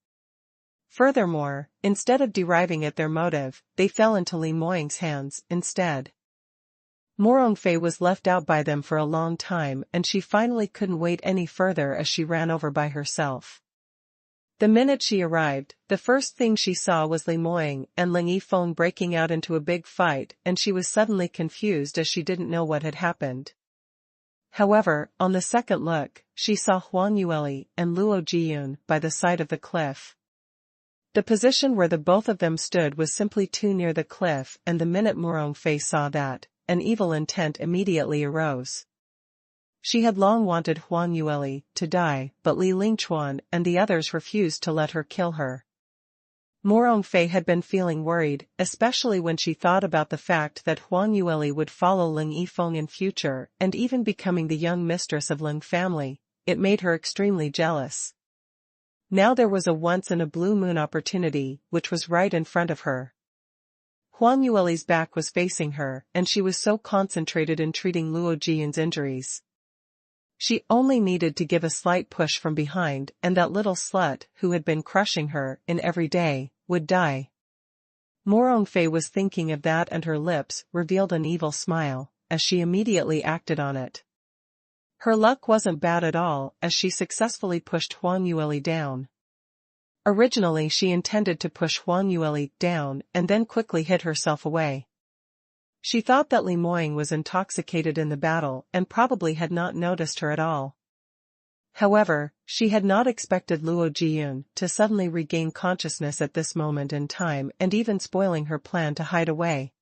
Furthermore, instead of deriving at their motive, they fell into Li Moying's hands instead. Morong Fei was left out by them for a long time and she finally couldn't wait any further as she ran over by herself. The minute she arrived, the first thing she saw was Li Moying and Leng Yifeng breaking out into a big fight, and she was suddenly confused as she didn't know what had happened. However, on the second look, she saw Huang Yueli and Luo Jiyun by the side of the cliff. The position where the both of them stood was simply too near the cliff, and the minute Morongfei saw that, an evil intent immediately arose. She had long wanted Huang Yueli to die, but Li Lingchuan and the others refused to let her kill her. Morongfei had been feeling worried, especially when she thought about the fact that Huang Yueli would follow Ling Yifeng in future and even becoming the young mistress of Ling family. It made her extremely jealous. Now there was a once-in-a-blue-moon opportunity, which was right in front of her. Huang Yueli's back was facing her, and she was so concentrated in treating Luo Jiyun's injuries. She only needed to give a slight push from behind, and that little slut, who had been crushing her in every day, would die. Morongfei was thinking of that, and her lips revealed an evil smile, as she immediately acted on it. Her luck wasn't bad at all, as she successfully pushed Huang Yueli down. Originally she intended to push Huang Yueli down and then quickly hid herself away. She thought that Li Moying was intoxicated in the battle and probably had not noticed her at all. However, she had not expected Luo Jiyun to suddenly regain consciousness at this moment in time, and even spoiling her plan to hide away.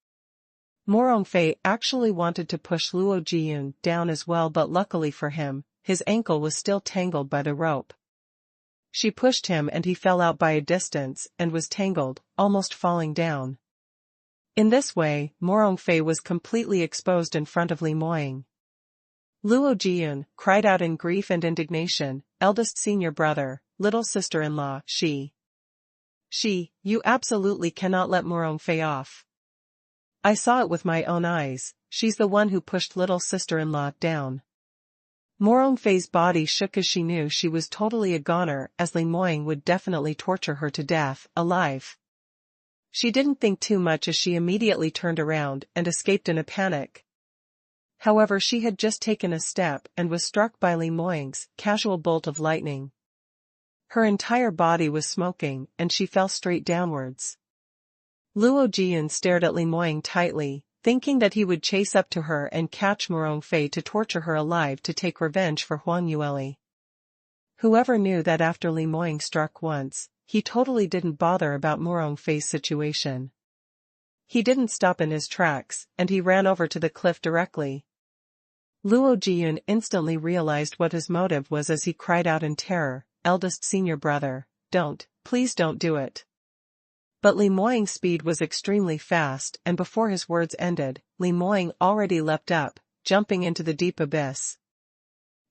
Morongfei actually wanted to push Luo Jiyun down as well, but luckily for him, his ankle was still tangled by the rope. She pushed him and he fell out by a distance and was tangled, almost falling down. In this way, Morongfei was completely exposed in front of Li Moying. Luo Jiyun cried out in grief and indignation, "Eldest senior brother, little sister-in-law, you absolutely cannot let Morongfei off. I saw it with my own eyes, she's the one who pushed little sister-in-law down." Morongfei's body shook as she knew she was totally a goner, as Li Moying would definitely torture her to death, alive. She didn't think too much as she immediately turned around and escaped in a panic. However, she had just taken a step and was struck by Li Moying's casual bolt of lightning. Her entire body was smoking, and she fell straight downwards. Luo Jiyun stared at Li Moying tightly, thinking that he would chase up to her and catch Morongfei to torture her alive to take revenge for Huang Yueli. Whoever knew that after Li Moying struck once, he totally didn't bother about Morongfei's situation. He didn't stop in his tracks, and he ran over to the cliff directly. Luo Jiyun instantly realized what his motive was as he cried out in terror, "Eldest senior brother, please don't do it." But Li Moying's speed was extremely fast, and before his words ended, Li Moying already leapt up, jumping into the deep abyss.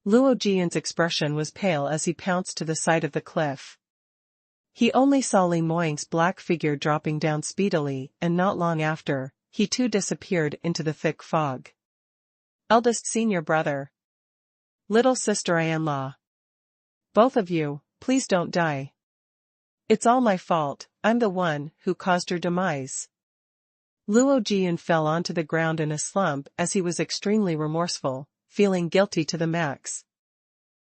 Luo Jiyun's expression was pale as he pounced to the side of the cliff. He only saw Li Moying's black figure dropping down speedily, and not long after, he too disappeared into the thick fog. "Eldest senior brother. Little sister-in-law. Both of you, please don't die. It's all my fault, I'm the one who caused your demise." Luo Jiyun fell onto the ground in a slump as he was extremely remorseful, feeling guilty to the max.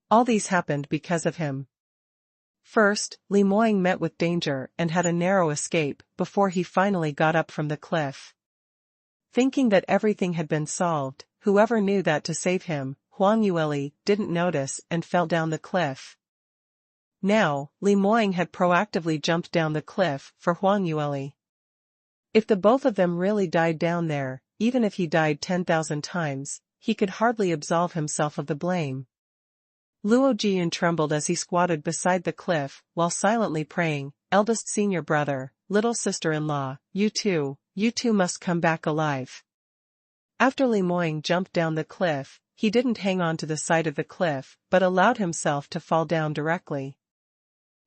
All these happened because of him. First, Li Moying met with danger and had a narrow escape before he finally got up from the cliff. Thinking that everything had been solved, whoever knew that to save him, Huang Yueli, didn't notice and fell down the cliff. Now, Li Moying had proactively jumped down the cliff for Huang Yueli. If the both of them really died down there, even if he died 10,000 times, he could hardly absolve himself of the blame. Luo Jiyun trembled as he squatted beside the cliff, while silently praying, "Eldest senior brother, little sister-in-law, you two must come back alive." After Li Moying jumped down the cliff, he didn't hang on to the side of the cliff, but allowed himself to fall down directly.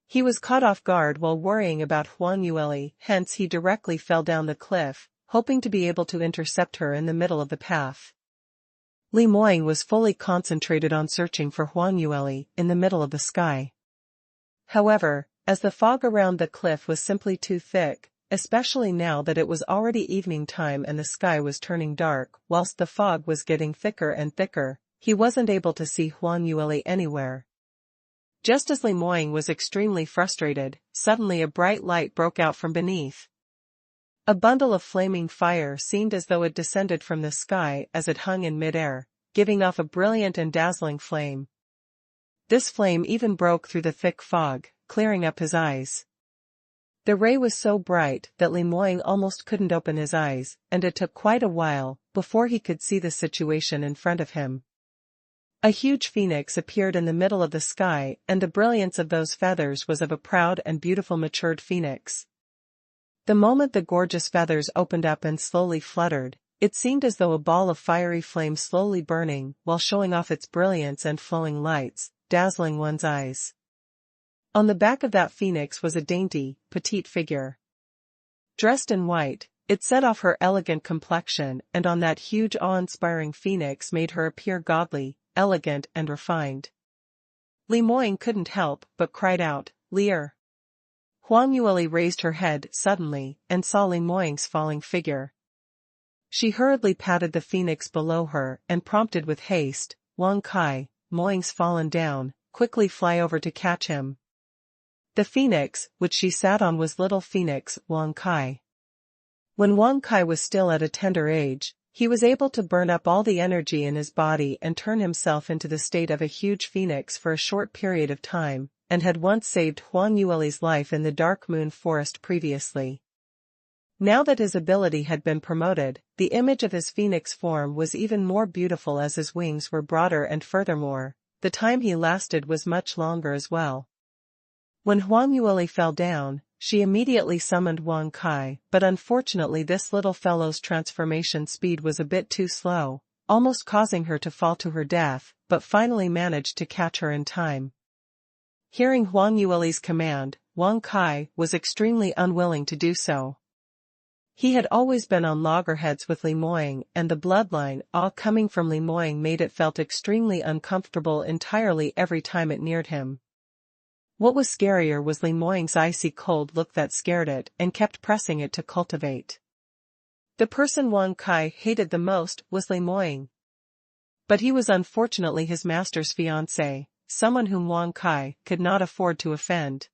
He was caught off guard while worrying about Huang Yueli, hence he directly fell down the cliff, hoping to be able to intercept her in the middle of the path. Li Moying was fully concentrated on searching for Huang Yueli in the middle of the sky. However, as the fog around the cliff was simply too thick, especially now that it was already evening time and the sky was turning dark, whilst the fog was getting thicker and thicker, he wasn't able to see Huang Yueli anywhere. Just as Li Moying was extremely frustrated, suddenly a bright light broke out from beneath. A bundle of flaming fire seemed as though it descended from the sky as it hung in mid-air, giving off a brilliant and dazzling flame. This flame even broke through the thick fog, clearing up his eyes. The ray was so bright that Li Muang almost couldn't open his eyes, and it took quite a while before he could see the situation in front of him. A huge phoenix appeared in the middle of the sky, and the brilliance of those feathers was of a proud and beautiful matured phoenix. The moment the gorgeous feathers opened up and slowly fluttered, it seemed as though a ball of fiery flame slowly burning while showing off its brilliance and flowing lights, dazzling one's eyes. On the back of that phoenix was a dainty, petite figure. Dressed in white, it set off her elegant complexion, and on that huge awe-inspiring phoenix made her appear godly, elegant and refined. Li Muang couldn't help but cried out, "Leer!" Huang Yueli raised her head suddenly and saw Li Muang's falling figure. She hurriedly patted the phoenix below her and prompted with haste, "Wang Kai, Muang's fallen down, quickly fly over to catch him." The phoenix, which she sat on, was little phoenix Wang Kai. When Wang Kai was still at a tender age, he was able to burn up all the energy in his body and turn himself into the state of a huge phoenix for a short period of time, and had once saved Huang Yueli's life in the Dark Moon Forest previously. Now that his ability had been promoted, the image of his phoenix form was even more beautiful as his wings were broader, and furthermore, the time he lasted was much longer as well. When Huang Yueli fell down, she immediately summoned Wang Kai, but unfortunately this little fellow's transformation speed was a bit too slow, almost causing her to fall to her death, but finally managed to catch her in time. Hearing Huang Yueli's command, Wang Kai was extremely unwilling to do so. He had always been on loggerheads with Li Muang, and the bloodline all coming from Li Muang made it felt extremely uncomfortable entirely every time it neared him. What was scarier was Li Muang's icy cold look that scared it and kept pressing it to cultivate. The person Wang Kai hated the most was Li Muang. But he was unfortunately his master's fiancé, someone whom Wang Kai could not afford to offend.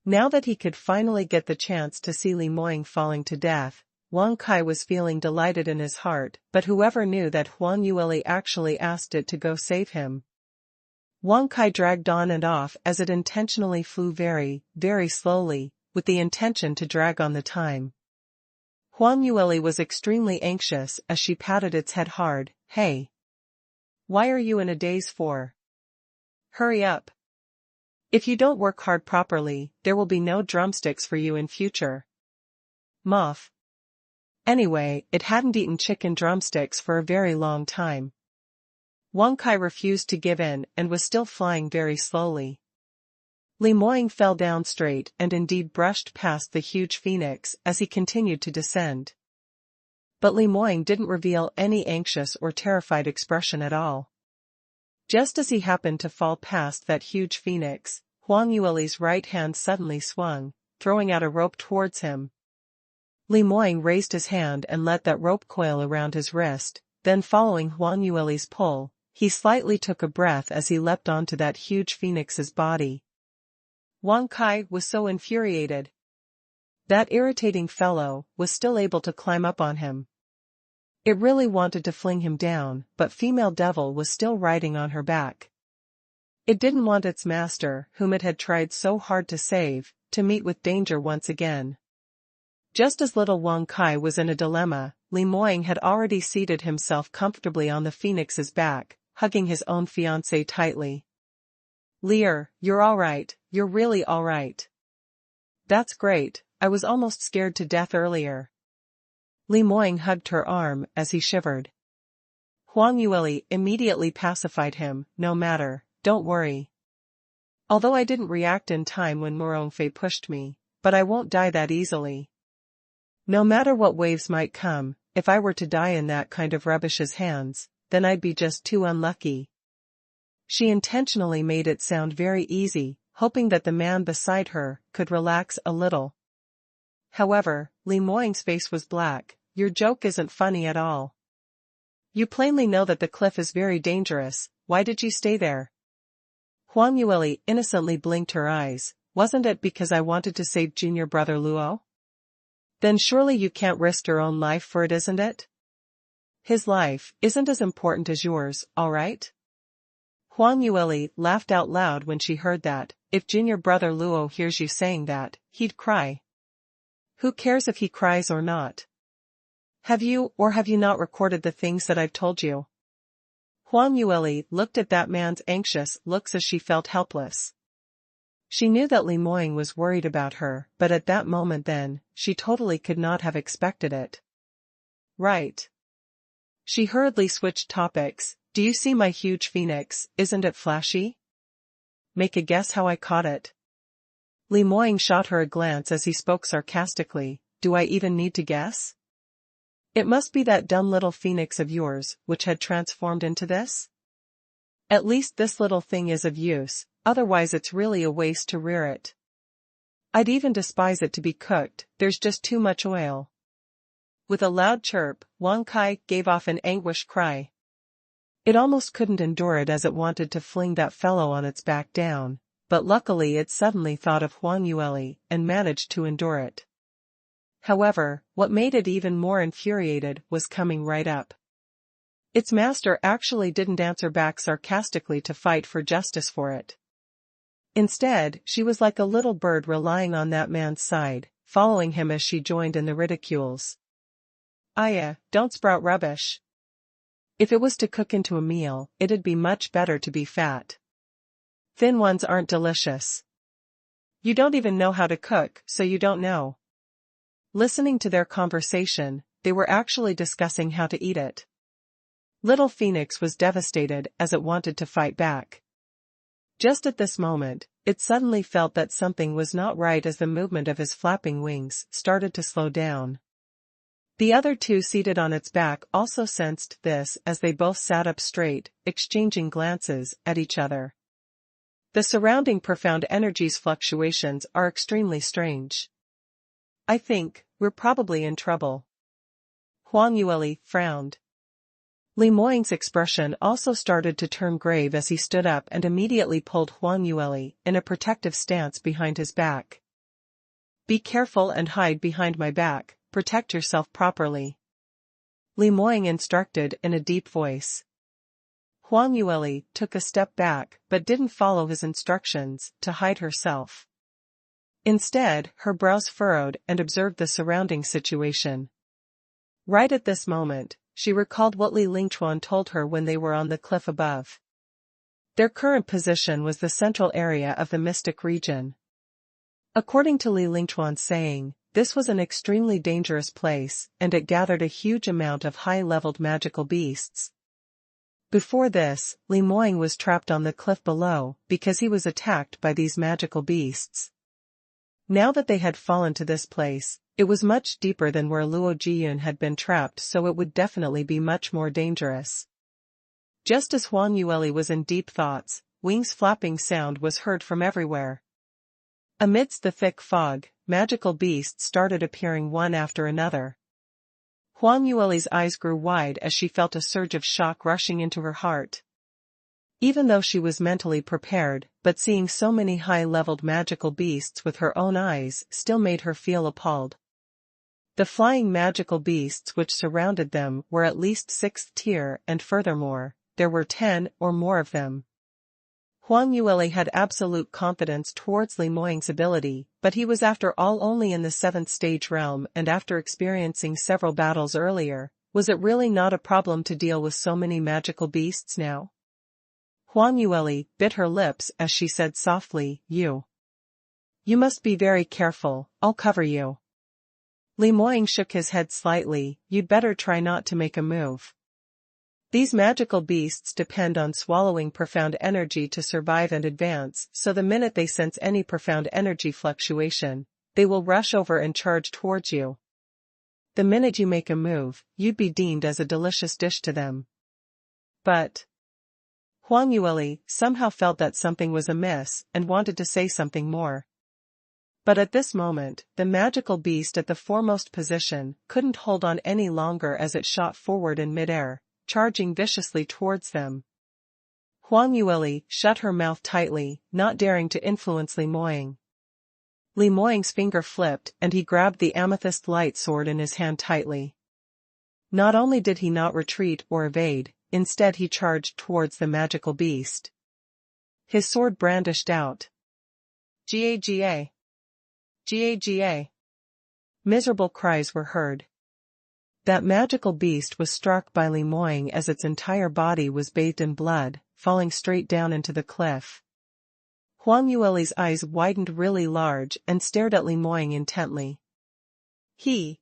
Now that he could finally get the chance to see Li Muang falling to death, Wang Kai was feeling delighted in his heart, but whoever knew that Huang Yueli actually asked it to go save him. Wang Kai dragged on and off as it intentionally flew very, very slowly, with the intention to drag on the time. Huang Yueli was extremely anxious as she patted its head hard. "Hey! Why are you in a daze for? Hurry up! If you don't work hard properly, there will be no drumsticks for you in future." Moth. Anyway, it hadn't eaten chicken drumsticks for a very long time. Wang Kai refused to give in and was still flying very slowly. Li Muang fell down straight and indeed brushed past the huge phoenix as he continued to descend. But Li Muang didn't reveal any anxious or terrified expression at all. Just as he happened to fall past that huge phoenix, Huang Yueli's right hand suddenly swung, throwing out a rope towards him. Li Muang raised his hand and let that rope coil around his wrist, then following Huang Yueli's pull, he slightly took a breath as he leapt onto that huge phoenix's body. Wang Kai was so infuriated. That irritating fellow was still able to climb up on him. It really wanted to fling him down, but female devil was still riding on her back. It didn't want its master, whom it had tried so hard to save, to meet with danger once again. Just as little Wang Kai was in a dilemma, Li Muang had already seated himself comfortably on the phoenix's back, hugging his own fiancée tightly. "Leer, you're all right, you're really all right. That's great, I was almost scared to death earlier." Li Muang hugged her arm as he shivered. Huang Yueli immediately pacified him. "No matter, don't worry. Although I didn't react in time when Morongfei pushed me, but I won't die that easily. No matter what waves might come, if I were to die in that kind of rubbish's hands, then I'd be just too unlucky." She intentionally made it sound very easy, hoping that the man beside her could relax a little. However, Li Muang's face was black. "Your joke isn't funny at all. You plainly know that the cliff is very dangerous, why did you stay there?" Huang Yueli innocently blinked her eyes. "Wasn't it because I wanted to save junior brother Luo? Then surely you can't risk your own life for it, isn't it?" His life isn't as important as yours, alright? Huang Yueli laughed out loud when she heard that. If junior brother Luo hears you saying that, he'd cry. Who cares if he cries or not? Have you not recorded the things that I've told you? Huang Yueli looked at that man's anxious looks as she felt helpless. She knew that Li Moying was worried about her, but at that moment then, she totally could not have expected it. Right. She hurriedly switched topics. Do you see my huge phoenix, isn't it flashy? Make a guess how I caught it. Li Moying shot her a glance as he spoke sarcastically. Do I even need to guess? It must be that dumb little phoenix of yours, which had transformed into this? At least this little thing is of use, otherwise it's really a waste to rear it. I'd even despise it to be cooked, there's just too much oil. With a loud chirp, Wang Kai gave off an anguished cry. It almost couldn't endure it as it wanted to fling that fellow on its back down, but luckily it suddenly thought of Huang Yueli and managed to endure it. However, what made it even more infuriated was coming right up. Its master actually didn't answer back sarcastically to fight for justice for it. Instead, she was like a little bird relying on that man's side, following him as she joined in the ridicules. Aya, don't sprout rubbish. If it was to cook into a meal, it'd be much better to be fat. Thin ones aren't delicious. You don't even know how to cook, so you don't know. Listening to their conversation, they were actually discussing how to eat it. Little Phoenix was devastated as it wanted to fight back. Just at this moment, it suddenly felt that something was not right as the movement of his flapping wings started to slow down. The other two seated on its back also sensed this as they both sat up straight, exchanging glances at each other. The surrounding profound energies fluctuations are extremely strange. I think, we're probably in trouble. Huang Yueli frowned. Li Moying's expression also started to turn grave as he stood up and immediately pulled Huang Yueli in a protective stance behind his back. Be careful and hide behind my back, protect yourself properly. Li Moying instructed in a deep voice. Huang Yueli took a step back but didn't follow his instructions to hide herself. Instead, her brows furrowed and observed the surrounding situation. Right at this moment, she recalled what Li Lingchuan told her when they were on the cliff above. Their current position was the central area of the mystic region. According to Li Lingchuan's saying, this was an extremely dangerous place, and it gathered a huge amount of high-leveled magical beasts. Before this, Li Moying was trapped on the cliff below because he was attacked by these magical beasts. Now that they had fallen to this place, it was much deeper than where Luo Jiyun had been trapped, so it would definitely be much more dangerous. Just as Huang Yueli was in deep thoughts, wings flapping sound was heard from everywhere. Amidst the thick fog, magical beasts started appearing one after another. Huang Yueli's eyes grew wide as she felt a surge of shock rushing into her heart. Even though she was mentally prepared, but seeing so many high-leveled magical beasts with her own eyes still made her feel appalled. The flying magical beasts which surrounded them were at least 6th tier, and furthermore, there were 10 or more of them. Huang Yueli had absolute confidence towards Li Moying's ability, but he was after all only in the 7th stage realm, and after experiencing several battles earlier, was it really not a problem to deal with so many magical beasts now? Huang Yueli bit her lips as she said softly, You must be very careful, I'll cover you. Li Moying shook his head slightly. You'd better try not to make a move. These magical beasts depend on swallowing profound energy to survive and advance, so the minute they sense any profound energy fluctuation, they will rush over and charge towards you. The minute you make a move, you'd be deemed as a delicious dish to them. But Huang Yueli somehow felt that something was amiss and wanted to say something more. But at this moment, the magical beast at the foremost position couldn't hold on any longer as it shot forward in midair, charging viciously towards them. Huang Yueli shut her mouth tightly, not daring to influence Li Moying. Li Moying's finger flipped and he grabbed the amethyst light sword in his hand tightly. Not only did he not retreat or evade, instead he charged towards the magical beast. His sword brandished out. Gaga! Gaga! Miserable cries were heard. That magical beast was struck by Li Moying as its entire body was bathed in blood, falling straight down into the cliff. Huang Yueli's eyes widened really large and stared at Li Moying intently. He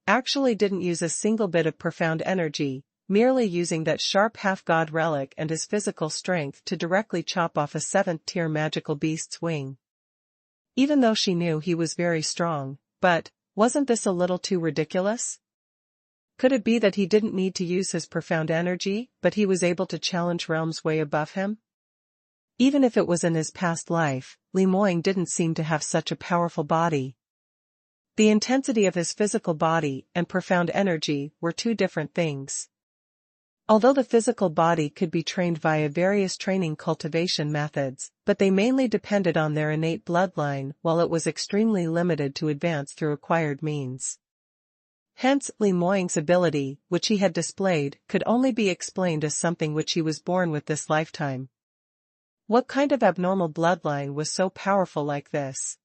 actually didn't use a single bit of profound energy, merely using that sharp half-god relic and his physical strength to directly chop off a 7th-tier magical beast's wing. Even though she knew he was very strong, but, wasn't this a little too ridiculous? Could it be that he didn't need to use his profound energy, but he was able to challenge realms way above him? Even if it was in his past life, Li Moying didn't seem to have such a powerful body. The intensity of his physical body and profound energy were two different things. Although the physical body could be trained via various training cultivation methods, but they mainly depended on their innate bloodline, while it was extremely limited to advance through acquired means. Hence, Li Moying's ability, which he had displayed, could only be explained as something which he was born with this lifetime. What kind of abnormal bloodline was so powerful like this?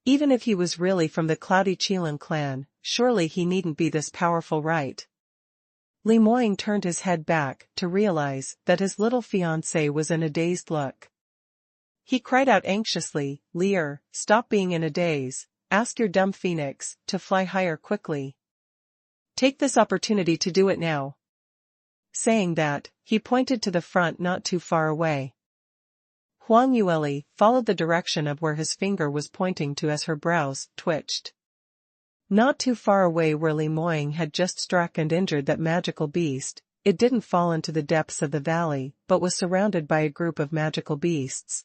Even if he was really from the Cloudy Qilin clan, surely he needn't be this powerful, right? Li Moying turned his head back to realize that his little fiancé was in a dazed look. He cried out anxiously, "Lear, stop being in a daze, ask your dumb phoenix to fly higher quickly. Take this opportunity to do it now." Saying that, he pointed to the front not too far away. Huang Yueli followed the direction of where his finger was pointing to as her brows twitched. Not too far away where Li Moying had just struck and injured that magical beast, it didn't fall into the depths of the valley, but was surrounded by a group of magical beasts.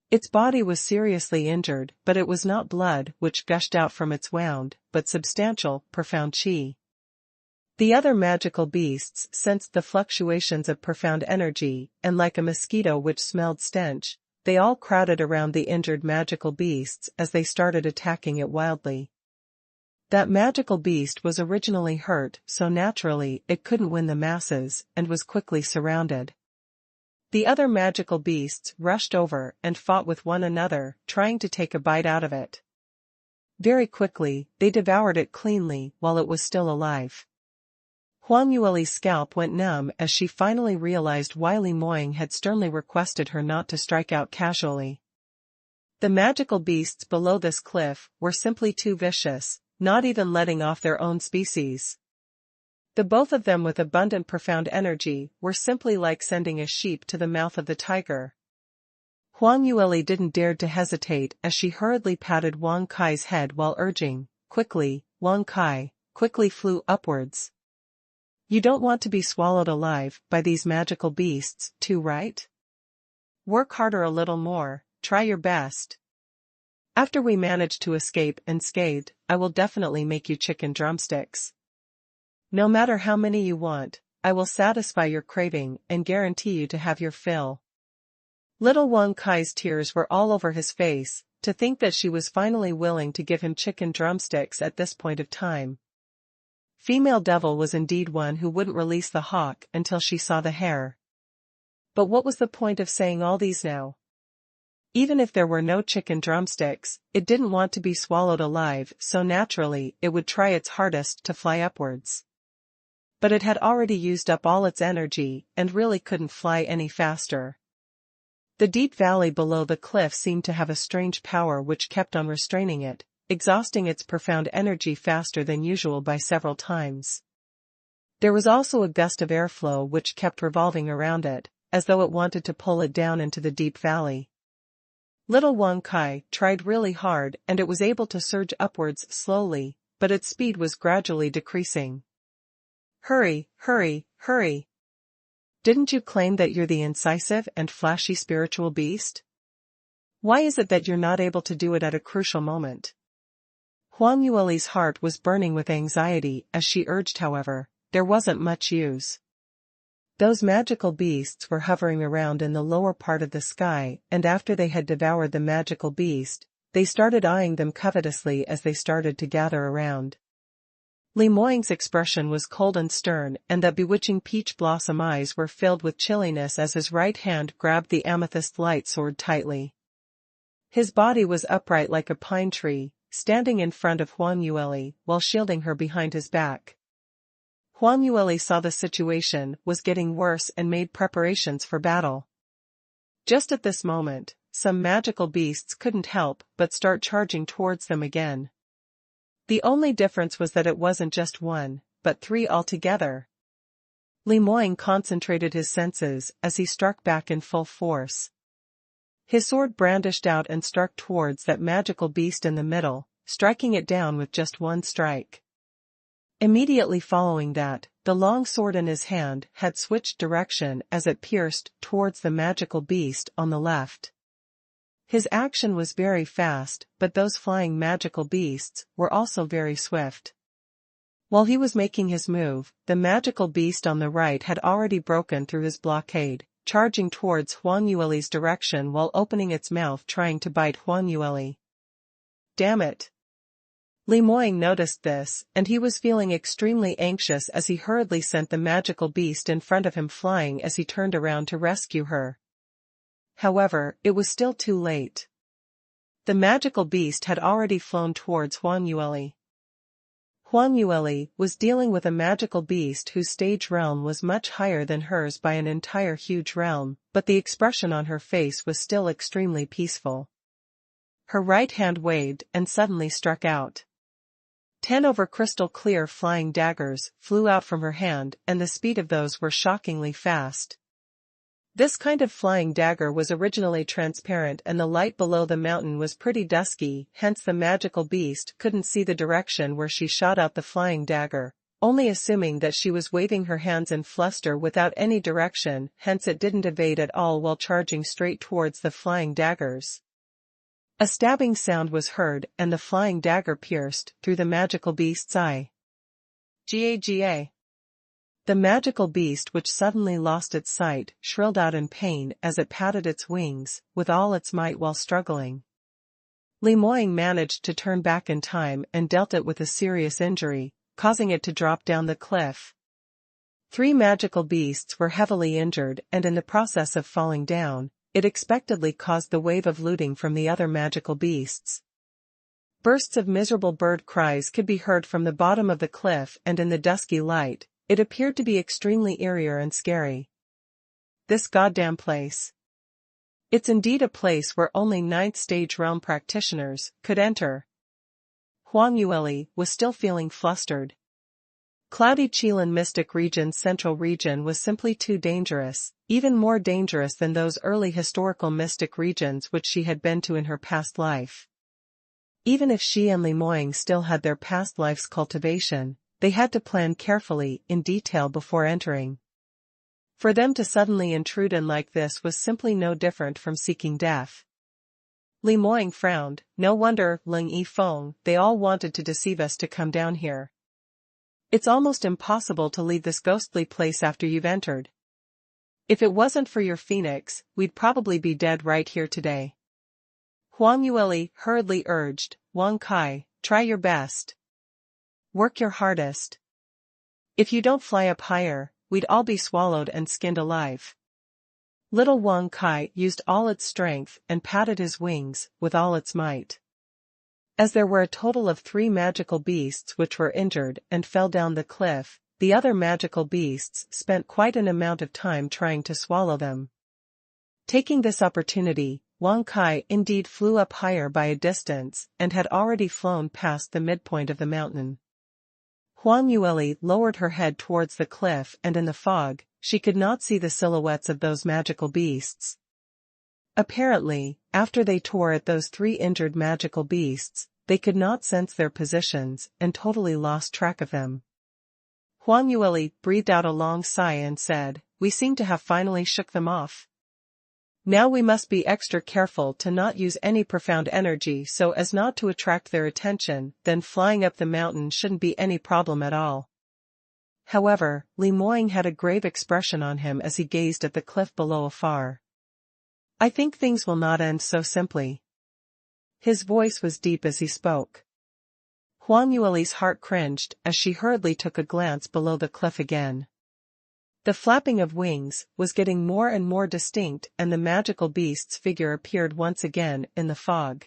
Its body was seriously injured, but it was not blood which gushed out from its wound, but substantial, profound qi. The other magical beasts sensed the fluctuations of profound energy, and like a mosquito which smelled stench, they all crowded around the injured magical beasts as they started attacking it wildly. That magical beast was originally hurt, so naturally it couldn't win the masses, and was quickly surrounded. The other magical beasts rushed over and fought with one another, trying to take a bite out of it. Very quickly, they devoured it cleanly while it was still alive. Huang Yueli's scalp went numb as she finally realized why Li Moying had sternly requested her not to strike out casually. The magical beasts below this cliff were simply too vicious, not even letting off their own species. The both of them with abundant profound energy were simply like sending a sheep to the mouth of the tiger. Huang Yueli didn't dare to hesitate as she hurriedly patted Wang Kai's head while urging, "Quickly, Wang Kai," quickly flew upwards. You don't want to be swallowed alive by these magical beasts, too, right? Work harder a little more, try your best. After we manage to escape unscathed, I will definitely make you chicken drumsticks. No matter how many you want, I will satisfy your craving and guarantee you to have your fill. Little Wang Kai's tears were all over his face, to think that she was finally willing to give him chicken drumsticks at this point of time. Female devil was indeed one who wouldn't release the hawk until she saw the hare. But what was the point of saying all these now? Even if there were no chicken drumsticks, it didn't want to be swallowed alive, so naturally it would try its hardest to fly upwards. But it had already used up all its energy, and really couldn't fly any faster. The deep valley below the cliff seemed to have a strange power which kept on restraining it, exhausting its profound energy faster than usual by several times. There was also a gust of airflow which kept revolving around it, as though it wanted to pull it down into the deep valley. Little Wang Kai tried really hard and it was able to surge upwards slowly, but its speed was gradually decreasing. Hurry, hurry, hurry! Didn't you claim that you're the incisive and flashy spiritual beast? Why is it that you're not able to do it at a crucial moment? Huang Yueli's heart was burning with anxiety as she urged, however, there wasn't much use. Those magical beasts were hovering around in the lower part of the sky, and after they had devoured the magical beast, they started eyeing them covetously as they started to gather around. Li Moying's expression was cold and stern, and the bewitching peach blossom eyes were filled with chilliness as his right hand grabbed the amethyst light sword tightly. His body was upright like a pine tree, standing in front of Huang Yueli while shielding her behind his back. Huang Yueli saw the situation was getting worse and made preparations for battle. Just at this moment, some magical beasts couldn't help but start charging towards them again. The only difference was that it wasn't just one, but three altogether. Li Moying concentrated his senses as he struck back in full force. His sword brandished out and struck towards that magical beast in the middle, striking it down with just one strike. Immediately following that, the long sword in his hand had switched direction as it pierced towards the magical beast on the left. His action was very fast, but those flying magical beasts were also very swift. While he was making his move, the magical beast on the right had already broken through his blockade, charging towards Huang Yueli's direction while opening its mouth trying to bite Huang Yueli. Damn it! Li Moying noticed this, and he was feeling extremely anxious as he hurriedly sent the magical beast in front of him flying as he turned around to rescue her. However, it was still too late. The magical beast had already flown towards Huang Yueli. Huang Yueli was dealing with a magical beast whose stage realm was much higher than hers by an entire huge realm, but the expression on her face was still extremely peaceful. Her right hand waved and suddenly struck out. 10 over crystal clear flying daggers flew out from her hand, and the speed of those were shockingly fast. This kind of flying dagger was originally transparent and the light below the mountain was pretty dusky, hence the magical beast couldn't see the direction where she shot out the flying dagger, only assuming that she was waving her hands in fluster without any direction, hence it didn't evade at all while charging straight towards the flying daggers. A stabbing sound was heard and the flying dagger pierced through the magical beast's eye. Gaga. The magical beast, which suddenly lost its sight, shrilled out in pain as it patted its wings with all its might while struggling. Li Moying managed to turn back in time and dealt it with a serious injury, causing it to drop down the cliff. 3 magical beasts were heavily injured, and in the process of falling down, it expectedly caused the wave of looting from the other magical beasts. Bursts of miserable bird cries could be heard from the bottom of the cliff, and in the dusky light, it appeared to be extremely eerie and scary. This goddamn place. It's indeed a place where only 9th stage realm practitioners could enter. Huang Yueli was still feeling flustered. Cloudy Qilin Mystic Region's central region was simply too dangerous, even more dangerous than those early historical mystic regions which she had been to in her past life. Even if she and Li Moying still had their past life's cultivation, they had to plan carefully, in detail before entering. For them to suddenly intrude in like this was simply no different from seeking death. Li Moying frowned. No wonder, Ling Yifeng, they all wanted to deceive us to come down here. It's almost impossible to leave this ghostly place after you've entered. If it wasn't for your phoenix, we'd probably be dead right here today. Huang Yueli hurriedly urged. Wang Kai, try your best. Work your hardest. If you don't fly up higher, we'd all be swallowed and skinned alive. Little Wang Kai used all its strength and patted his wings with all its might. As there were a total of 3 magical beasts which were injured and fell down the cliff, the other magical beasts spent quite an amount of time trying to swallow them. Taking this opportunity, Wang Kai indeed flew up higher by a distance and had already flown past the midpoint of the mountain. Huang Yueli lowered her head towards the cliff, and in the fog, she could not see the silhouettes of those magical beasts. Apparently, after they tore at those 3 injured magical beasts, they could not sense their positions and totally lost track of them. Huang Yueli breathed out a long sigh and said, "We seem to have finally shook them off. Now we must be extra careful to not use any profound energy so as not to attract their attention, then flying up the mountain shouldn't be any problem at all." However, Li Moying had a grave expression on him as he gazed at the cliff below afar. "I think things will not end so simply." His voice was deep as he spoke. Huang Yueli's heart cringed as she hurriedly took a glance below the cliff again. The flapping of wings was getting more and more distinct, and the magical beast's figure appeared once again in the fog.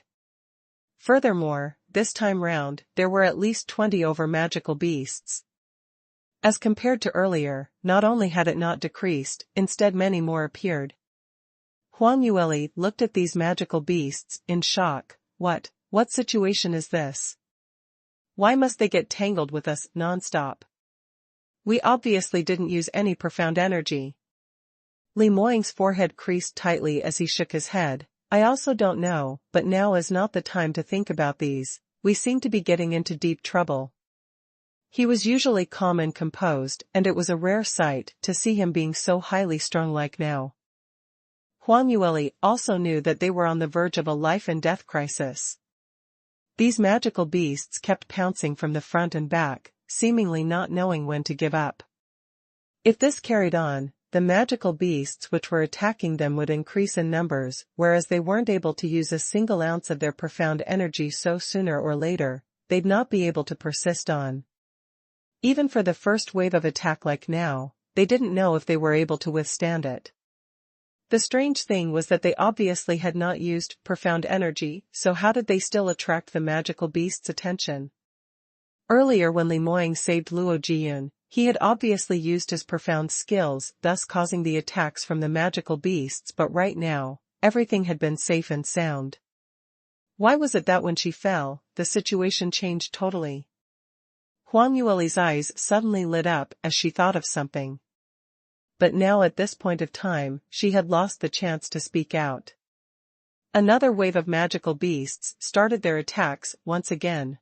Furthermore, this time round, there were at least 20 over magical beasts. As compared to earlier, not only had it not decreased, instead many more appeared. Huang Yueli looked at these magical beasts in shock. What situation is this? Why must they get tangled with us non-stop? We obviously didn't use any profound energy. Li Moying's forehead creased tightly as he shook his head. I also don't know, but now is not the time to think about these. We seem to be getting into deep trouble. He was usually calm and composed, and it was a rare sight to see him being so highly strung like now. Huang Yueli also knew that they were on the verge of a life-and-death crisis. These magical beasts kept pouncing from the front and back, seemingly not knowing when to give up. If this carried on, the magical beasts which were attacking them would increase in numbers, whereas they weren't able to use a single ounce of their profound energy, so sooner or later, they'd not be able to persist on. Even for the first wave of attack like now, they didn't know if they were able to withstand it. The strange thing was that they obviously had not used profound energy, so how did they still attract the magical beast's attention? Earlier when Li Moying saved Luo Jiyun, he had obviously used his profound skills, thus causing the attacks from the magical beasts, but right now, everything had been safe and sound. Why was it that when she fell, the situation changed totally? Huang Yueli's eyes suddenly lit up as she thought of something. But now at this point of time, she had lost the chance to speak out. Another wave of magical beasts started their attacks once again.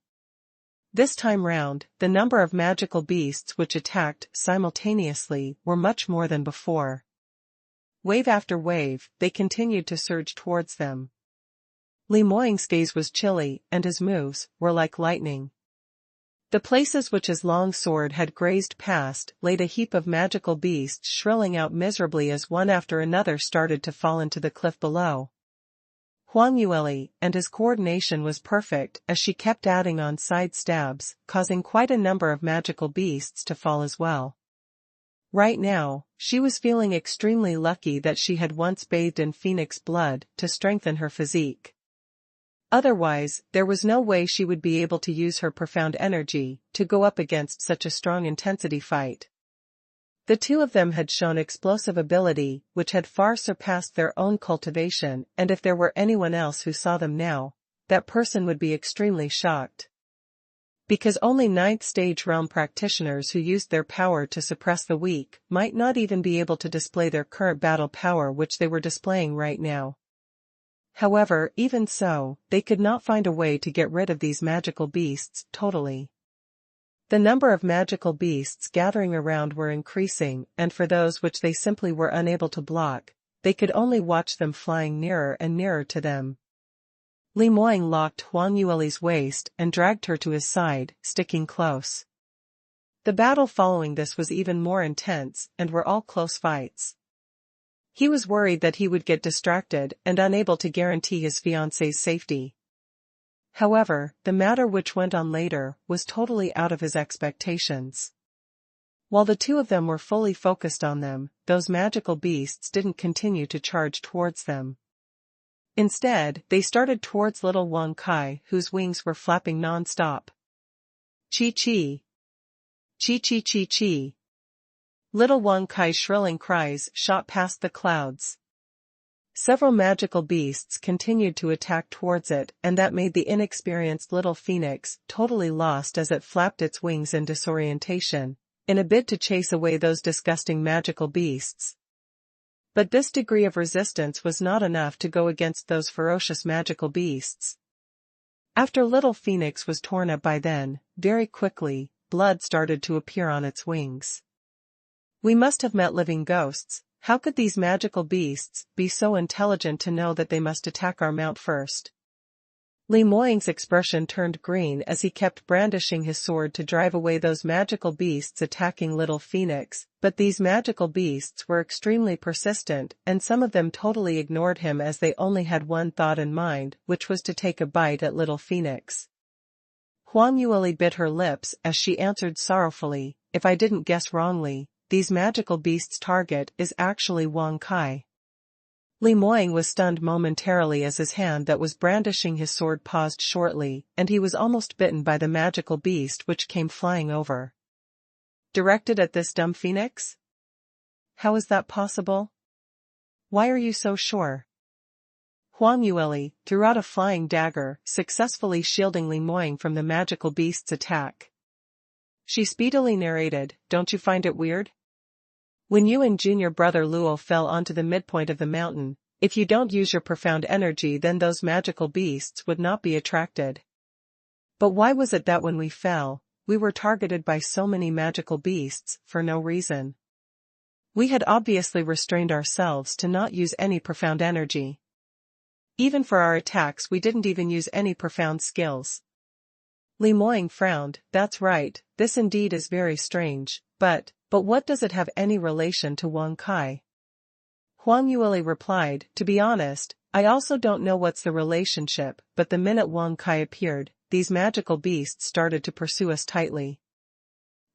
This time round, the number of magical beasts which attacked simultaneously were much more than before. Wave after wave, they continued to surge towards them. Li Moying's gaze was chilly, and his moves were like lightning. The places which his long sword had grazed past laid a heap of magical beasts shrilling out miserably as one after another started to fall into the cliff below. Huang Yueli and his coordination was perfect as she kept adding on side stabs, causing quite a number of magical beasts to fall as well. Right now, she was feeling extremely lucky that she had once bathed in phoenix blood to strengthen her physique. Otherwise, there was no way she would be able to use her profound energy to go up against such a strong intensity fight. The two of them had shown explosive ability which had far surpassed their own cultivation, and if there were anyone else who saw them now, that person would be extremely shocked. Because only 9th stage realm practitioners who used their power to suppress the weak might not even be able to display their current battle power which they were displaying right now. However, even so, they could not find a way to get rid of these magical beasts totally. The number of magical beasts gathering around were increasing, and for those which they simply were unable to block, they could only watch them flying nearer and nearer to them. Li Moying locked Huang Yueli's waist and dragged her to his side, sticking close. The battle following this was even more intense, and were all close fights. He was worried that he would get distracted and unable to guarantee his fiancée's safety. However, the matter which went on later was totally out of his expectations. While the two of them were fully focused on them, those magical beasts didn't continue to charge towards them. Instead, they started towards little Wang Kai, whose wings were flapping non-stop. Chi-chi. Chi-chi-chi-chi. Little Wang Kai's shrilling cries shot past the clouds. Several magical beasts continued to attack towards it, and that made the inexperienced little phoenix totally lost as it flapped its wings in disorientation, in a bid to chase away those disgusting magical beasts. But this degree of resistance was not enough to go against those ferocious magical beasts. After little phoenix was torn up by then, very quickly, blood started to appear on its wings. We must have met living ghosts. How could these magical beasts be so intelligent to know that they must attack our mount first? Li Moying's expression turned green as he kept brandishing his sword to drive away those magical beasts attacking little phoenix, but these magical beasts were extremely persistent, and some of them totally ignored him as they only had one thought in mind, which was to take a bite at little phoenix. Huang Yueli bit her lips as she answered sorrowfully, if I didn't guess wrongly, these magical beasts' target is actually Wang Kai. Li Moying was stunned momentarily as his hand that was brandishing his sword paused shortly, and he was almost bitten by the magical beast which came flying over. Directed at this dumb phoenix? How is that possible? Why are you so sure? Huang Yueli threw out a flying dagger, successfully shielding Li Moying from the magical beast's attack. She speedily narrated, don't you find it weird? When you and junior brother Luo fell onto the midpoint of the mountain, if you don't use your profound energy then those magical beasts would not be attracted. But why was it that when we fell, we were targeted by so many magical beasts, for no reason? We had obviously restrained ourselves to not use any profound energy. Even for our attacks we didn't even use any profound skills. Li Moying frowned, that's right, this indeed is very strange, but what does it have any relation to Wang Kai? Huang Yueli replied, to be honest, I also don't know what's the relationship, but the minute Wang Kai appeared, these magical beasts started to pursue us tightly.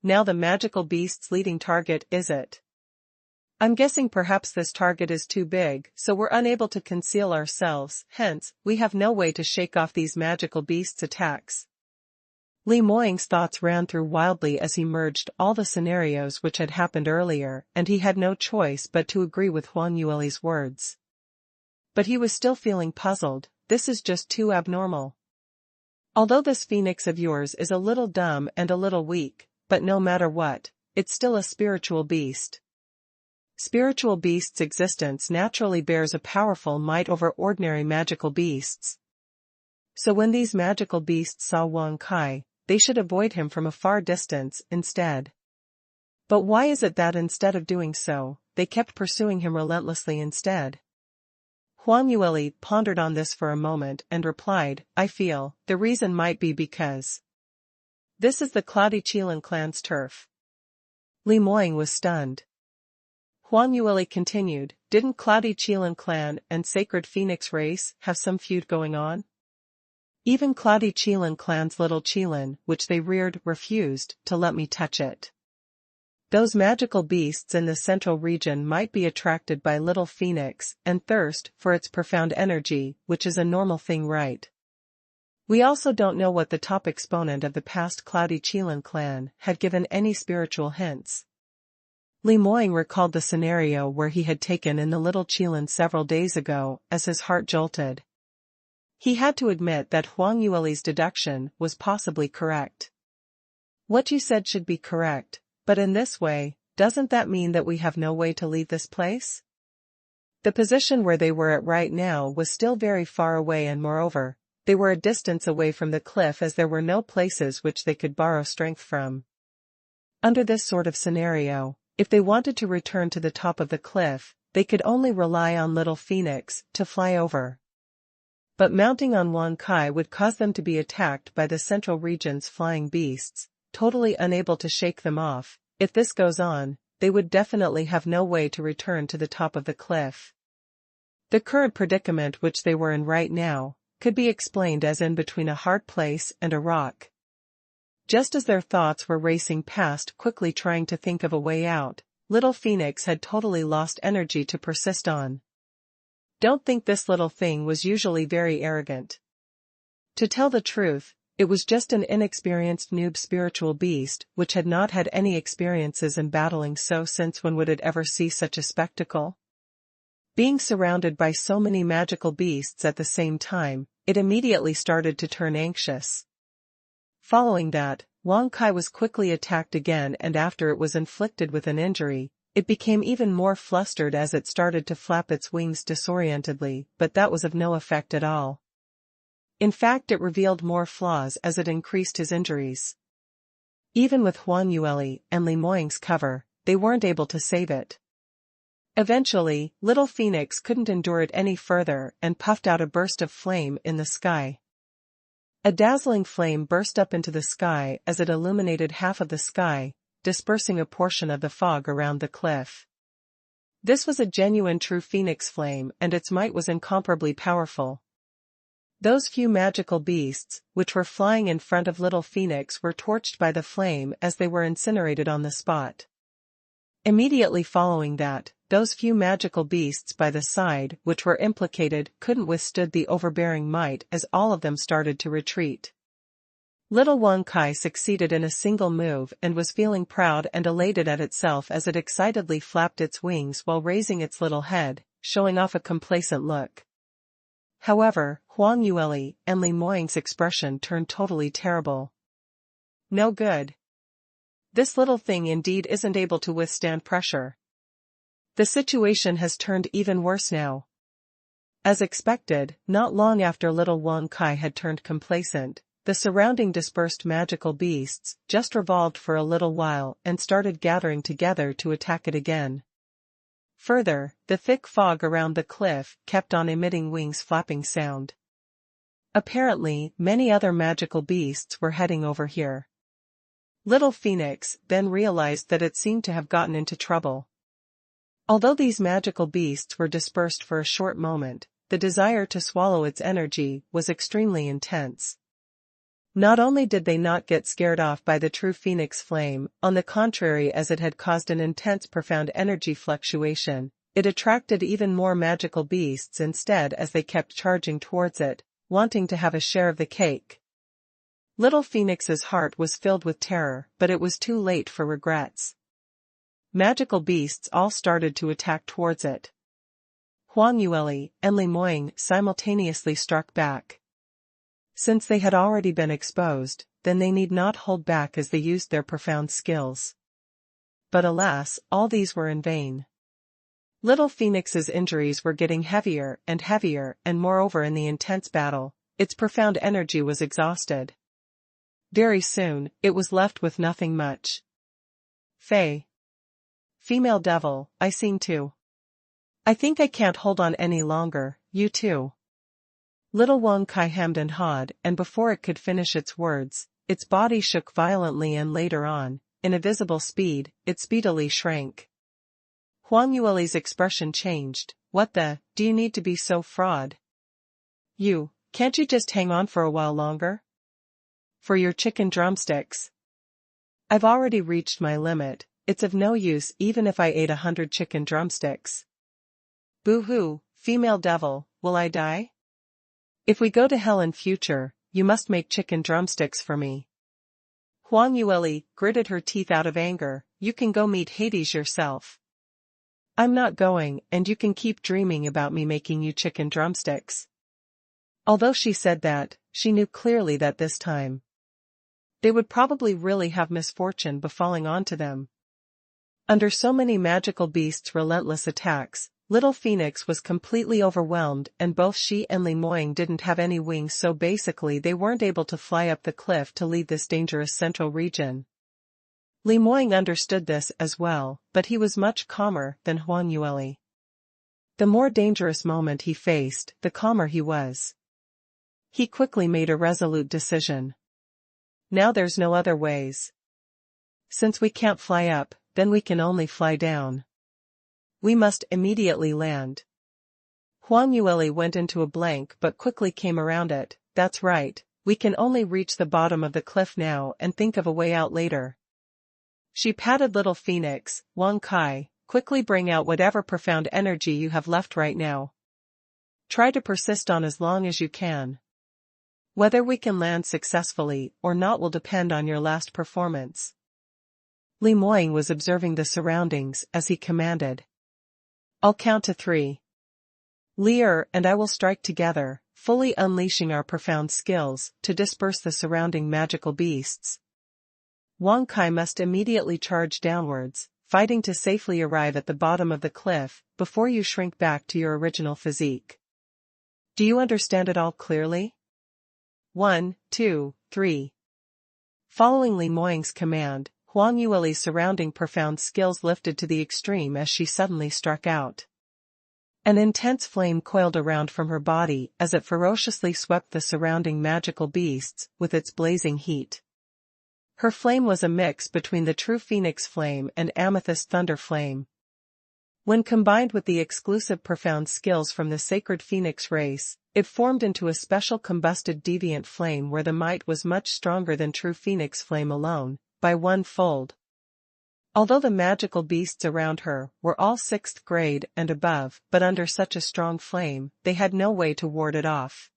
Now the magical beast's leading target is it? I'm guessing perhaps this target is too big, so we're unable to conceal ourselves, hence, we have no way to shake off these magical beasts' attacks. Li Moying's thoughts ran through wildly as he merged all the scenarios which had happened earlier, and he had no choice but to agree with Huang Yueli's words. But he was still feeling puzzled, this is just too abnormal. Although this phoenix of yours is a little dumb and a little weak, but no matter what, it's still a spiritual beast. Spiritual beasts' existence naturally bears a powerful might over ordinary magical beasts. So when these magical beasts saw Wang Kai, they should avoid him from a far distance instead. But why is it that instead of doing so, they kept pursuing him relentlessly instead? Huang Yueli pondered on this for a moment and replied, I feel, the reason might be because this is the Cloudy Qilin clan's turf. Li Moying was stunned. Huang Yueli continued, didn't Cloudy Qilin clan and Sacred Phoenix race have some feud going on? Even Cloudy Qilin clan's little Qilin, which they reared, refused to let me touch it. Those magical beasts in the central region might be attracted by little phoenix and thirst for its profound energy, which is a normal thing, right? We also don't know what the top exponent of the past Cloudy Qilin clan had given any spiritual hints. Li Moying recalled the scenario where he had taken in the little Qilin several days ago as his heart jolted. He had to admit that Huang Yueli's deduction was possibly correct. What you said should be correct, but in this way, doesn't that mean that we have no way to leave this place? The position where they were at right now was still very far away, and moreover, they were a distance away from the cliff as there were no places which they could borrow strength from. Under this sort of scenario, if they wanted to return to the top of the cliff, they could only rely on little Phoenix to fly over. But mounting on Wang Kai would cause them to be attacked by the central region's flying beasts, totally unable to shake them off. If this goes on, they would definitely have no way to return to the top of the cliff. The current predicament which they were in right now could be explained as in between a hard place and a rock. Just as their thoughts were racing past, quickly trying to think of a way out, little Phoenix had totally lost energy to persist on. Don't think this little thing was usually very arrogant. To tell the truth, it was just an inexperienced noob spiritual beast which had not had any experiences in battling, so since when would it ever see such a spectacle? Being surrounded by so many magical beasts at the same time, it immediately started to turn anxious. Following that, Wang Kai was quickly attacked again, and after it was inflicted with an injury, it became even more flustered as it started to flap its wings disorientedly, but that was of no effect at all. In fact, it revealed more flaws as it increased his injuries. Even with Huang Yueli and Li Moying's cover, they weren't able to save it. Eventually, little Phoenix couldn't endure it any further and puffed out a burst of flame in the sky. A dazzling flame burst up into the sky as it illuminated half of the sky, dispersing a portion of the fog around the cliff. This was a genuine true phoenix flame, and its might was incomparably powerful. Those few magical beasts, which were flying in front of Little Phoenix, were torched by the flame as they were incinerated on the spot. Immediately following that, those few magical beasts by the side which were implicated couldn't withstand the overbearing might as all of them started to retreat. Little Wang Kai succeeded in a single move and was feeling proud and elated at itself as it excitedly flapped its wings while raising its little head, showing off a complacent look. However, Huang Yueli and Li Moying's expression turned totally terrible. No good. This little thing indeed isn't able to withstand pressure. The situation has turned even worse now. As expected, not long after Little Wang Kai had turned complacent, the surrounding dispersed magical beasts just revolved for a little while and started gathering together to attack it again. Further, the thick fog around the cliff kept on emitting wings flapping sound. Apparently, many other magical beasts were heading over here. Little Phoenix then realized that it seemed to have gotten into trouble. Although these magical beasts were dispersed for a short moment, the desire to swallow its energy was extremely intense. Not only did they not get scared off by the true Phoenix flame, on the contrary, as it had caused an intense profound energy fluctuation, it attracted even more magical beasts instead as they kept charging towards it, wanting to have a share of the cake. Little Phoenix's heart was filled with terror, but it was too late for regrets. Magical beasts all started to attack towards it. Huang Yueli and Li Moying simultaneously struck back. Since they had already been exposed, then they need not hold back as they used their profound skills. But alas, all these were in vain. Little Phoenix's injuries were getting heavier, and moreover in the intense battle, its profound energy was exhausted. Very soon, it was left with nothing much. Faye. Female devil, I seen too. I think I can't hold on any longer, you too. Little Wang Kai hemmed and hawed, and before it could finish its words, its body shook violently and later on, in a visible speed, it speedily shrank. Huang Yueli's expression changed. What the, do you need to be so fraud? Can't you just hang on for a while longer? For your chicken drumsticks? I've already reached my limit, it's of no use even if I ate 100 chicken drumsticks. Boo-hoo, female devil, will I die? If we go to hell in future, you must make chicken drumsticks for me. Huang Yueli gritted her teeth out of anger. You can go meet Hades yourself. I'm not going, and you can keep dreaming about me making you chicken drumsticks. Although she said that, she knew clearly that this time they would probably really have misfortune befalling onto them. Under so many magical beasts' relentless attacks, Little Phoenix was completely overwhelmed, and both she and Li Moying didn't have any wings, so basically they weren't able to fly up the cliff to leave this dangerous central region. Li Moying understood this as well, but he was much calmer than Huang Yueli. The more dangerous moment he faced, the calmer he was. He quickly made a resolute decision. Now there's no other ways. Since we can't fly up, then we can only fly down. We must immediately land. Huang Yueli went into a blank but quickly came around it. That's right, we can only reach the bottom of the cliff now and think of a way out later. She patted Little Phoenix. Wang Kai, quickly bring out whatever profound energy you have left right now. Try to persist on as long as you can. Whether we can land successfully or not will depend on your last performance. Li Moying was observing the surroundings as he commanded. I'll count to 3. Lear and I will strike together, fully unleashing our profound skills to disperse the surrounding magical beasts. Wang Kai must immediately charge downwards, fighting to safely arrive at the bottom of the cliff before you shrink back to your original physique. Do you understand it all clearly? 1, 2, 3. Following Li Moying's command, Huang Yueli's surrounding profound skills lifted to the extreme as she suddenly struck out. An intense flame coiled around from her body as it ferociously swept the surrounding magical beasts with its blazing heat. Her flame was a mix between the true Phoenix flame and Amethyst Thunder flame. When combined with the exclusive profound skills from the sacred phoenix race, it formed into a special combusted deviant flame where the might was much stronger than true phoenix flame alone, by 1-fold. Although the magical beasts around her were all 6th grade and above, but under such a strong flame, they had no way to ward it off.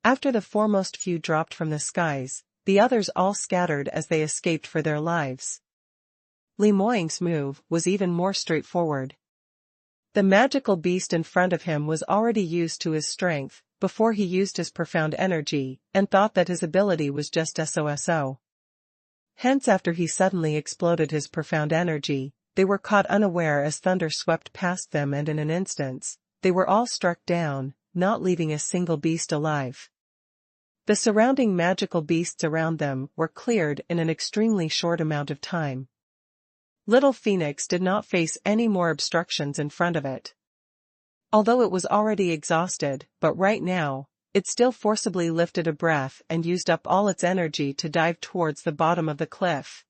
After the foremost few dropped from the skies, the others all scattered as they escaped for their lives. Li Moying's move was even more straightforward. The magical beast in front of him was already used to his strength, before he used his profound energy, and thought that his ability was just SOSO. Hence after he suddenly exploded his profound energy, they were caught unaware as thunder swept past them, and in an instant, they were all struck down, not leaving a single beast alive. The surrounding magical beasts around them were cleared in an extremely short amount of time. Little Phoenix did not face any more obstructions in front of it. Although it was already exhausted, but right now, it still forcibly lifted a breath and used up all its energy to dive towards the bottom of the cliff.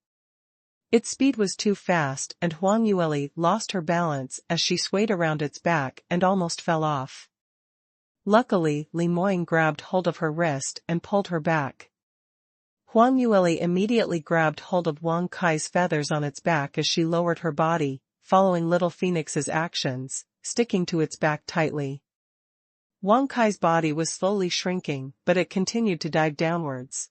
Its speed was too fast, and Huang Yueli lost her balance as she swayed around its back and almost fell off. Luckily, Li Moying grabbed hold of her wrist and pulled her back. Huang Yueli immediately grabbed hold of Wang Kai's feathers on its back as she lowered her body, following Little Phoenix's actions, sticking to its back tightly. Wang Kai's body was slowly shrinking, but it continued to dive downwards.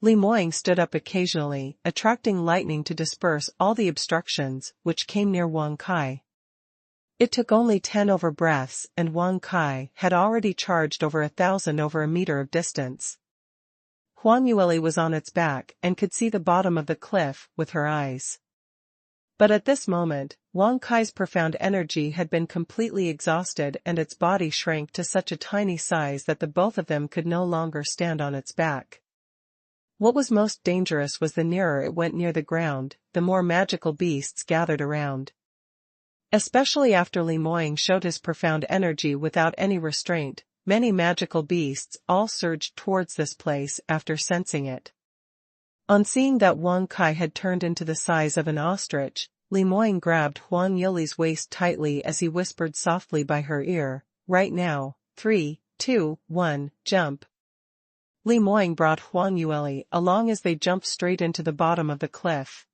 Li Moying stood up occasionally, attracting lightning to disperse all the obstructions which came near Wang Kai. It took only 10 over breaths, and Wang Kai had already charged over 1,000 over a meter of distance. Huang Yueli was on its back and could see the bottom of the cliff with her eyes. But at this moment, Wang Kai's profound energy had been completely exhausted and its body shrank to such a tiny size that the both of them could no longer stand on its back. What was most dangerous was the nearer it went near the ground, the more magical beasts gathered around. Especially after Li Moying showed his profound energy without any restraint, many magical beasts all surged towards this place after sensing it. On seeing that Wang Kai had turned into the size of an ostrich, Li Moying grabbed Huang Yueli's waist tightly as he whispered softly by her ear, "Right now, 3, 2, 1, jump." Li Moying brought Huang Yueli along as they jumped straight into the bottom of the cliff.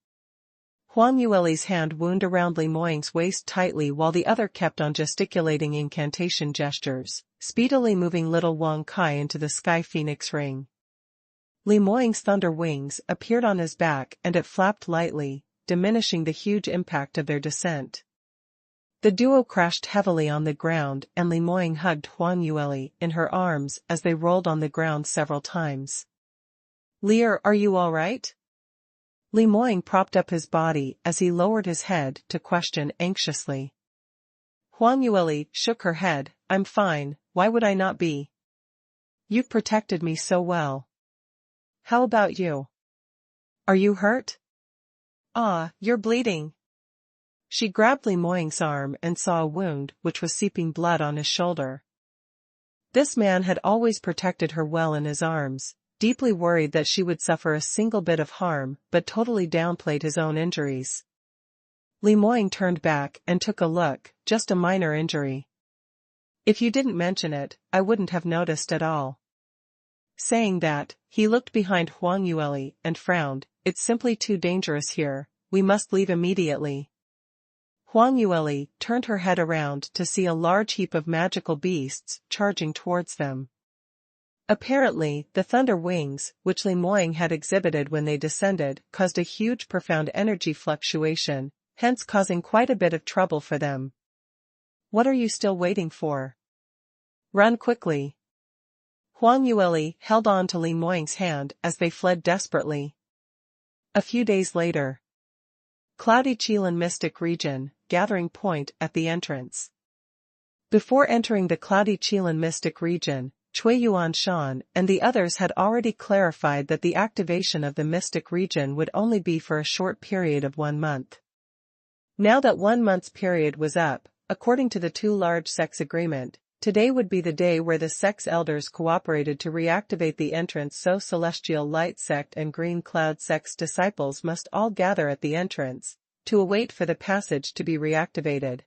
Huang Yueli's hand wound around Li Moying's waist tightly while the other kept on gesticulating incantation gestures, speedily moving little Wang Kai into the Sky Phoenix ring. Li Moying's thunder wings appeared on his back and it flapped lightly, diminishing the huge impact of their descent. The duo crashed heavily on the ground and Li Moying hugged Huang Yueli in her arms as they rolled on the ground several times. "Lear, are you all right?" Li Moying propped up his body as he lowered his head to question anxiously. Huang Yueli shook her head, "I'm fine, why would I not be? You've protected me so well. How about you? Are you hurt? Ah, you're bleeding." She grabbed Li Moying's arm and saw a wound which was seeping blood on his shoulder. This man had always protected her well in his arms, deeply worried that she would suffer a single bit of harm, but totally downplayed his own injuries. Li Moying turned back and took a look, "Just a minor injury. If you didn't mention it, I wouldn't have noticed at all." Saying that, he looked behind Huang Yueli and frowned, "It's simply too dangerous here, we must leave immediately." Huang Yueli turned her head around to see a large heap of magical beasts charging towards them. Apparently, the thunder wings, which Li Moying had exhibited when they descended, caused a huge profound energy fluctuation, hence causing quite a bit of trouble for them. "What are you still waiting for? Run quickly." Huang Yueli held on to Li Moying's hand as they fled desperately. A few days later. Cloudy Qilin Mystic Region, gathering point at the entrance. Before entering the Cloudy Qilin Mystic Region, Cui Yuanshan and the others had already clarified that the activation of the Mystic Region would only be for a short period of 1 month. Now that 1 month's period was up, according to the two large sects agreement, today would be the day where the sect's elders cooperated to reactivate the entrance, so Celestial Light Sect and Green Cloud Sect's disciples must all gather at the entrance, to await for the passage to be reactivated.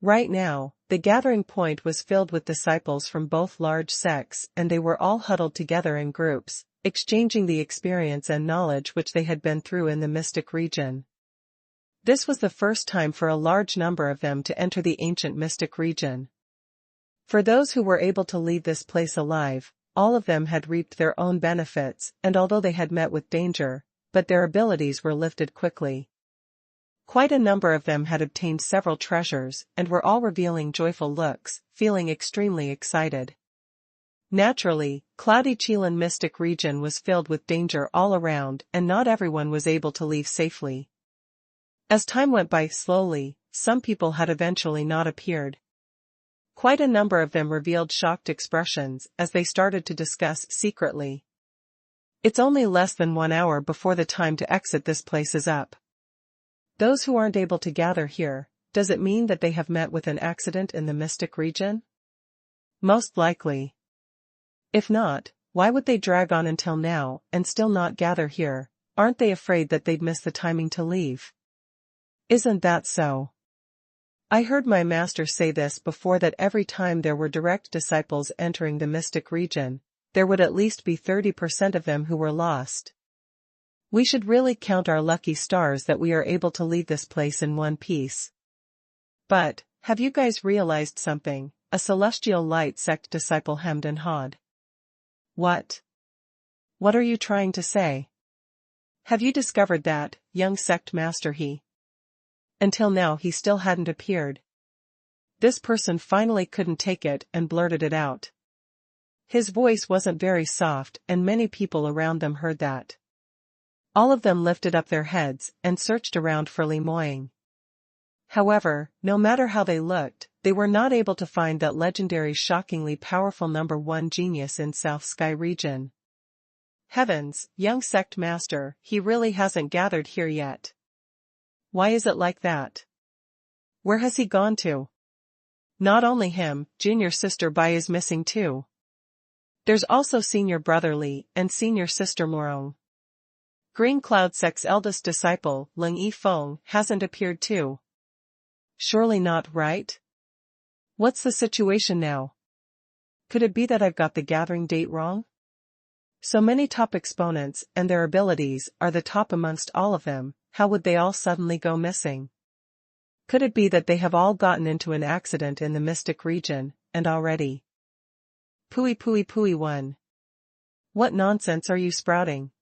Right now, the gathering point was filled with disciples from both large sects, and they were all huddled together in groups, exchanging the experience and knowledge which they had been through in the mystic region. This was the first time for a large number of them to enter the ancient mystic region. For those who were able to leave this place alive, all of them had reaped their own benefits, and although they had met with danger, but their abilities were lifted quickly. Quite a number of them had obtained several treasures, and were all revealing joyful looks, feeling extremely excited. Naturally, Cloudy Qilin mystic region was filled with danger all around, and not everyone was able to leave safely. As time went by slowly, some people had eventually not appeared. Quite a number of them revealed shocked expressions as they started to discuss secretly. It's only less than 1 hour before the time to exit this place is up. Those who aren't able to gather here, does it mean that they have met with an accident in the mystic region? Most likely. If not, why would they drag on until now and still not gather here? Aren't they afraid that they'd miss the timing to leave? Isn't that so? I heard my master say this before, that every time there were direct disciples entering the mystic region, there would at least be 30% of them who were lost. We should really count our lucky stars that we are able to leave this place in one piece. But, have you guys realized something? A celestial light sect disciple hemmed and hawed. What? What are you trying to say? Have you discovered that, young sect master? Until now he still hadn't appeared. This person finally couldn't take it and blurted it out. His voice wasn't very soft, and many people around them heard that. All of them lifted up their heads and searched around for Li Moying. However, no matter how they looked, they were not able to find that legendary, shockingly powerful number 1 genius in South Sky region. Heavens, young sect master, he really hasn't gathered here yet. Why is it like that? Where has he gone to? Not only him, junior sister Bai is missing too. There's also senior brother Li and senior sister Morong. Green Cloud Sect's eldest disciple, Ling Yifeng, hasn't appeared too. Surely not, right? What's the situation now? Could it be that I've got the gathering date wrong? So many top exponents, and their abilities are the top amongst all of them. How would they all suddenly go missing? Could it be that they have all gotten into an accident in the mystic region, and already? Pooey 1. What nonsense are you sprouting?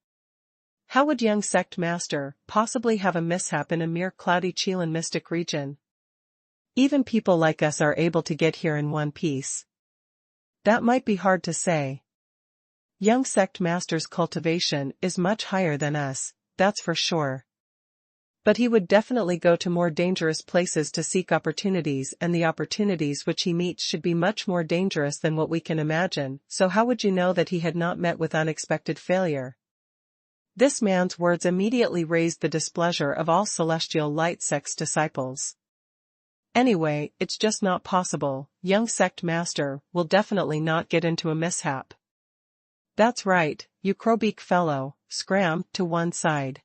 How would young sect master possibly have a mishap in a mere Cloudy Qilin mystic region? Even people like us are able to get here in one piece. That might be hard to say. Young sect master's cultivation is much higher than us, that's for sure. But he would definitely go to more dangerous places to seek opportunities, and the opportunities which he meets should be much more dangerous than what we can imagine, so how would you know that he had not met with unexpected failure? This man's words immediately raised the displeasure of all Celestial Light Sect's disciples. Anyway, it's just not possible. Young sect master will definitely not get into a mishap. That's right, you crowbeak fellow, scram to one side.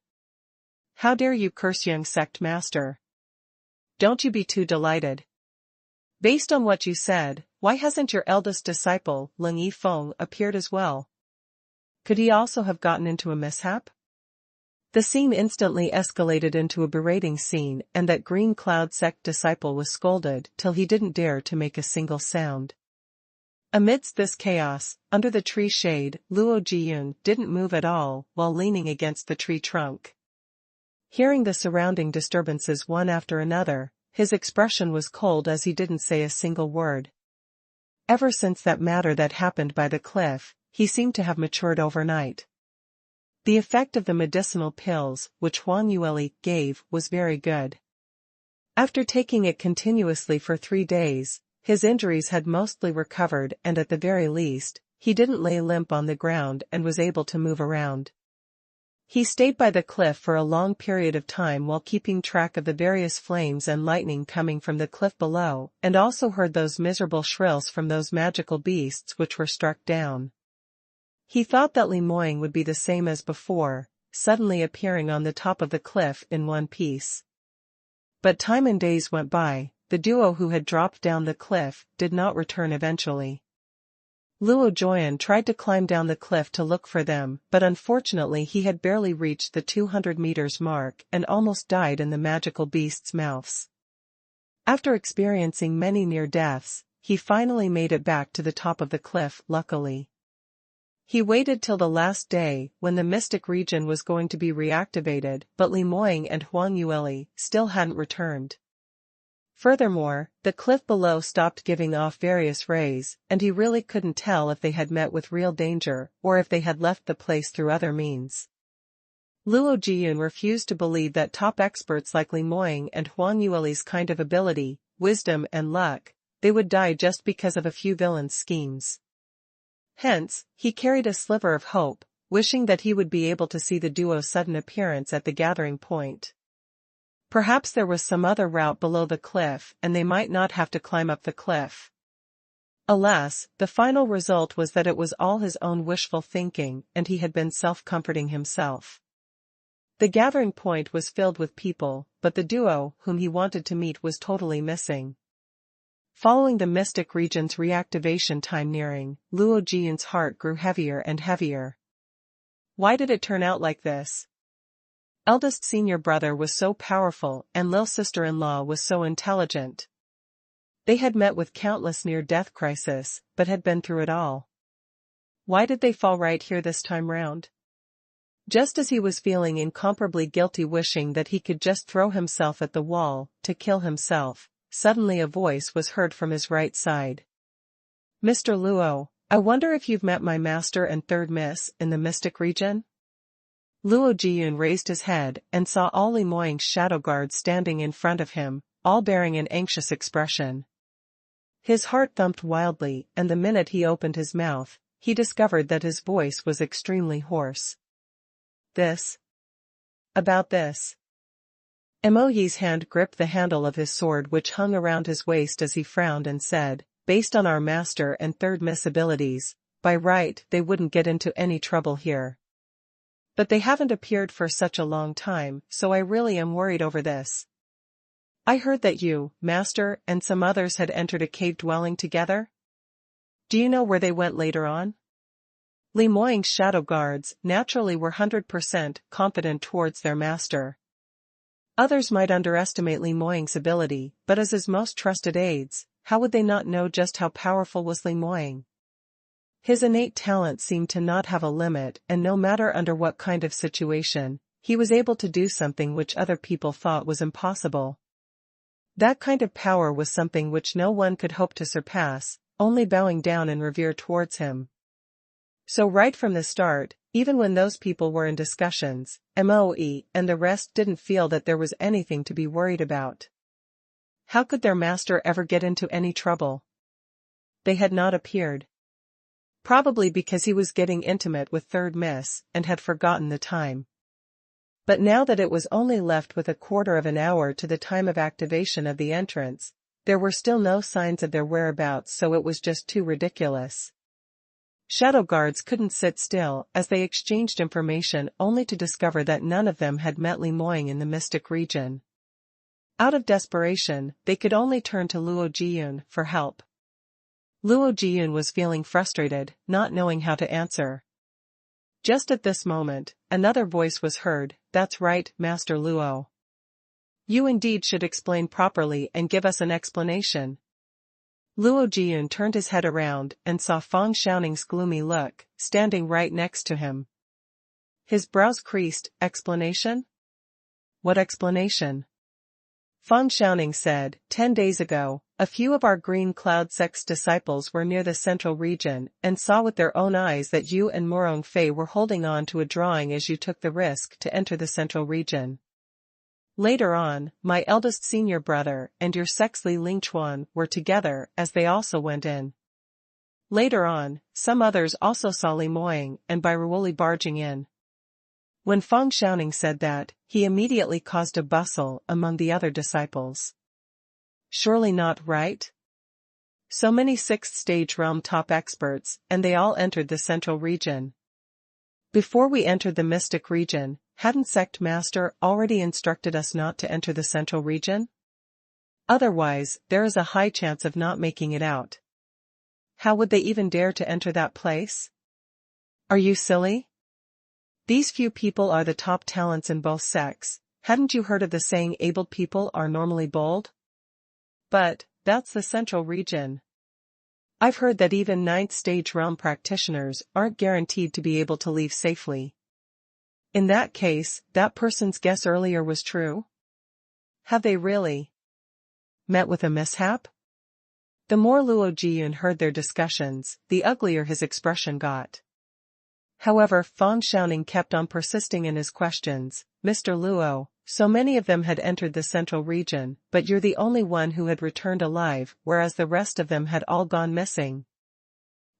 How dare you curse young sect master? Don't you be too delighted. Based on what you said, why hasn't your eldest disciple, Ling Yifeng, appeared as well? Could he also have gotten into a mishap? The scene instantly escalated into a berating scene, and that Green Cloud Sect disciple was scolded till he didn't dare to make a single sound. Amidst this chaos, under the tree shade, Luo Jiyun didn't move at all while leaning against the tree trunk. Hearing the surrounding disturbances one after another, his expression was cold as he didn't say a single word. Ever since that matter that happened by the cliff, he seemed to have matured overnight. The effect of the medicinal pills which Huang Yueli gave was very good. After taking it continuously for 3 days, his injuries had mostly recovered, and at the very least, he didn't lay limp on the ground and was able to move around. He stayed by the cliff for a long period of time while keeping track of the various flames and lightning coming from the cliff below, and also heard those miserable shrills from those magical beasts which were struck down. He thought that Li Moying would be the same as before, suddenly appearing on the top of the cliff in one piece. But time and days went by, the duo who had dropped down the cliff did not return eventually. Luo Jian tried to climb down the cliff to look for them, but unfortunately he had barely reached the 200 meters mark and almost died in the magical beast's mouths. After experiencing many near deaths, he finally made it back to the top of the cliff, luckily. He waited till the last day, when the mystic region was going to be reactivated, but Li Moying and Huang Yueli still hadn't returned. Furthermore, the cliff below stopped giving off various rays, and he really couldn't tell if they had met with real danger, or if they had left the place through other means. Luo Jiyun refused to believe that top experts like Li Moying and Huang Yueli's kind of ability, wisdom and luck, they would die just because of a few villains' schemes. Hence, he carried a sliver of hope, wishing that he would be able to see the duo's sudden appearance at the gathering point. Perhaps there was some other route below the cliff and they might not have to climb up the cliff. Alas, the final result was that it was all his own wishful thinking and he had been self-comforting himself. The gathering point was filled with people, but the duo whom he wanted to meet was totally missing. Following the mystic region's reactivation time nearing, Luo Jiyun's heart grew heavier and heavier. Why did it turn out like this? Eldest senior brother was so powerful and little sister-in-law was so intelligent. They had met with countless near-death crises, but had been through it all. Why did they fall right here this time round? Just as he was feeling incomparably guilty wishing that he could just throw himself at the wall, to kill himself, suddenly a voice was heard from his right side. Mr. Luo, I wonder if you've met my master and third miss in the mystic region? Luo Jiyun raised his head and saw all Li Moying's shadow guards standing in front of him, all bearing an anxious expression. His heart thumped wildly, and the minute he opened his mouth, he discovered that his voice was extremely hoarse. About this. Mo Yi's hand gripped the handle of his sword which hung around his waist as he frowned and said, based on our master and third miss abilities, by right they wouldn't get into any trouble here. But they haven't appeared for such a long time, so I really am worried over this. I heard that you, master, and some others had entered a cave dwelling together? Do you know where they went later on? Li Moying's shadow guards naturally were 100% confident towards their master. Others might underestimate Li Moying's ability, but as his most trusted aides, how would they not know just how powerful was Li Moying? His innate talent seemed to not have a limit, and no matter under what kind of situation, he was able to do something which other people thought was impossible. That kind of power was something which no one could hope to surpass, only bowing down in revere towards him. So right from the start, even when those people were in discussions, Moe and the rest didn't feel that there was anything to be worried about. How could their master ever get into any trouble? They had not appeared. Probably because he was getting intimate with third miss and had forgotten the time. But now that it was only left with a quarter of an hour to the time of activation of the entrance, there were still no signs of their whereabouts, so it was just too ridiculous. Shadow guards couldn't sit still as they exchanged information only to discover that none of them had met Li Moying in the mystic region. Out of desperation, they could only turn to Luo Jiyun for help. Luo Jiyun was feeling frustrated, not knowing how to answer. Just at this moment, another voice was heard, "That's right, Master Luo. You indeed should explain properly and give us an explanation." Luo Jiyun turned his head around and saw Fang Xiaoning's gloomy look, standing right next to him. His brows creased. Explanation? What explanation? Fang Xiaoning said, 10 days ago, a few of our Green Cloud Sect's disciples were near the central region and saw with their own eyes that you and Murong Fei were holding on to a drawing as you took the risk to enter the central region. Later on, my eldest senior brother and your sexly Lingchuan were together as they also went in. Later on, some others also saw Li Moying and Bai Ruoli barging in. When Fang Xiaoning said that, he immediately caused a bustle among the other disciples. Surely not right? So many sixth-stage realm top experts, and they all entered the central region. Before we entered the mystic region, hadn't Sect Master already instructed us not to enter the central region? Otherwise, there is a high chance of not making it out. How would they even dare to enter that place? Are you silly? These few people are the top talents in both sects. Hadn't you heard of the saying abled people are normally bold? But, that's the central region. I've heard that even 9th stage realm practitioners aren't guaranteed to be able to leave safely. In that case, that person's guess earlier was true? Have they really met with a mishap? The more Luo Jiyun heard their discussions, the uglier his expression got. However, Fang Xiaoning kept on persisting in his questions. Mr. Luo, so many of them had entered the central region, but you're the only one who had returned alive, whereas the rest of them had all gone missing.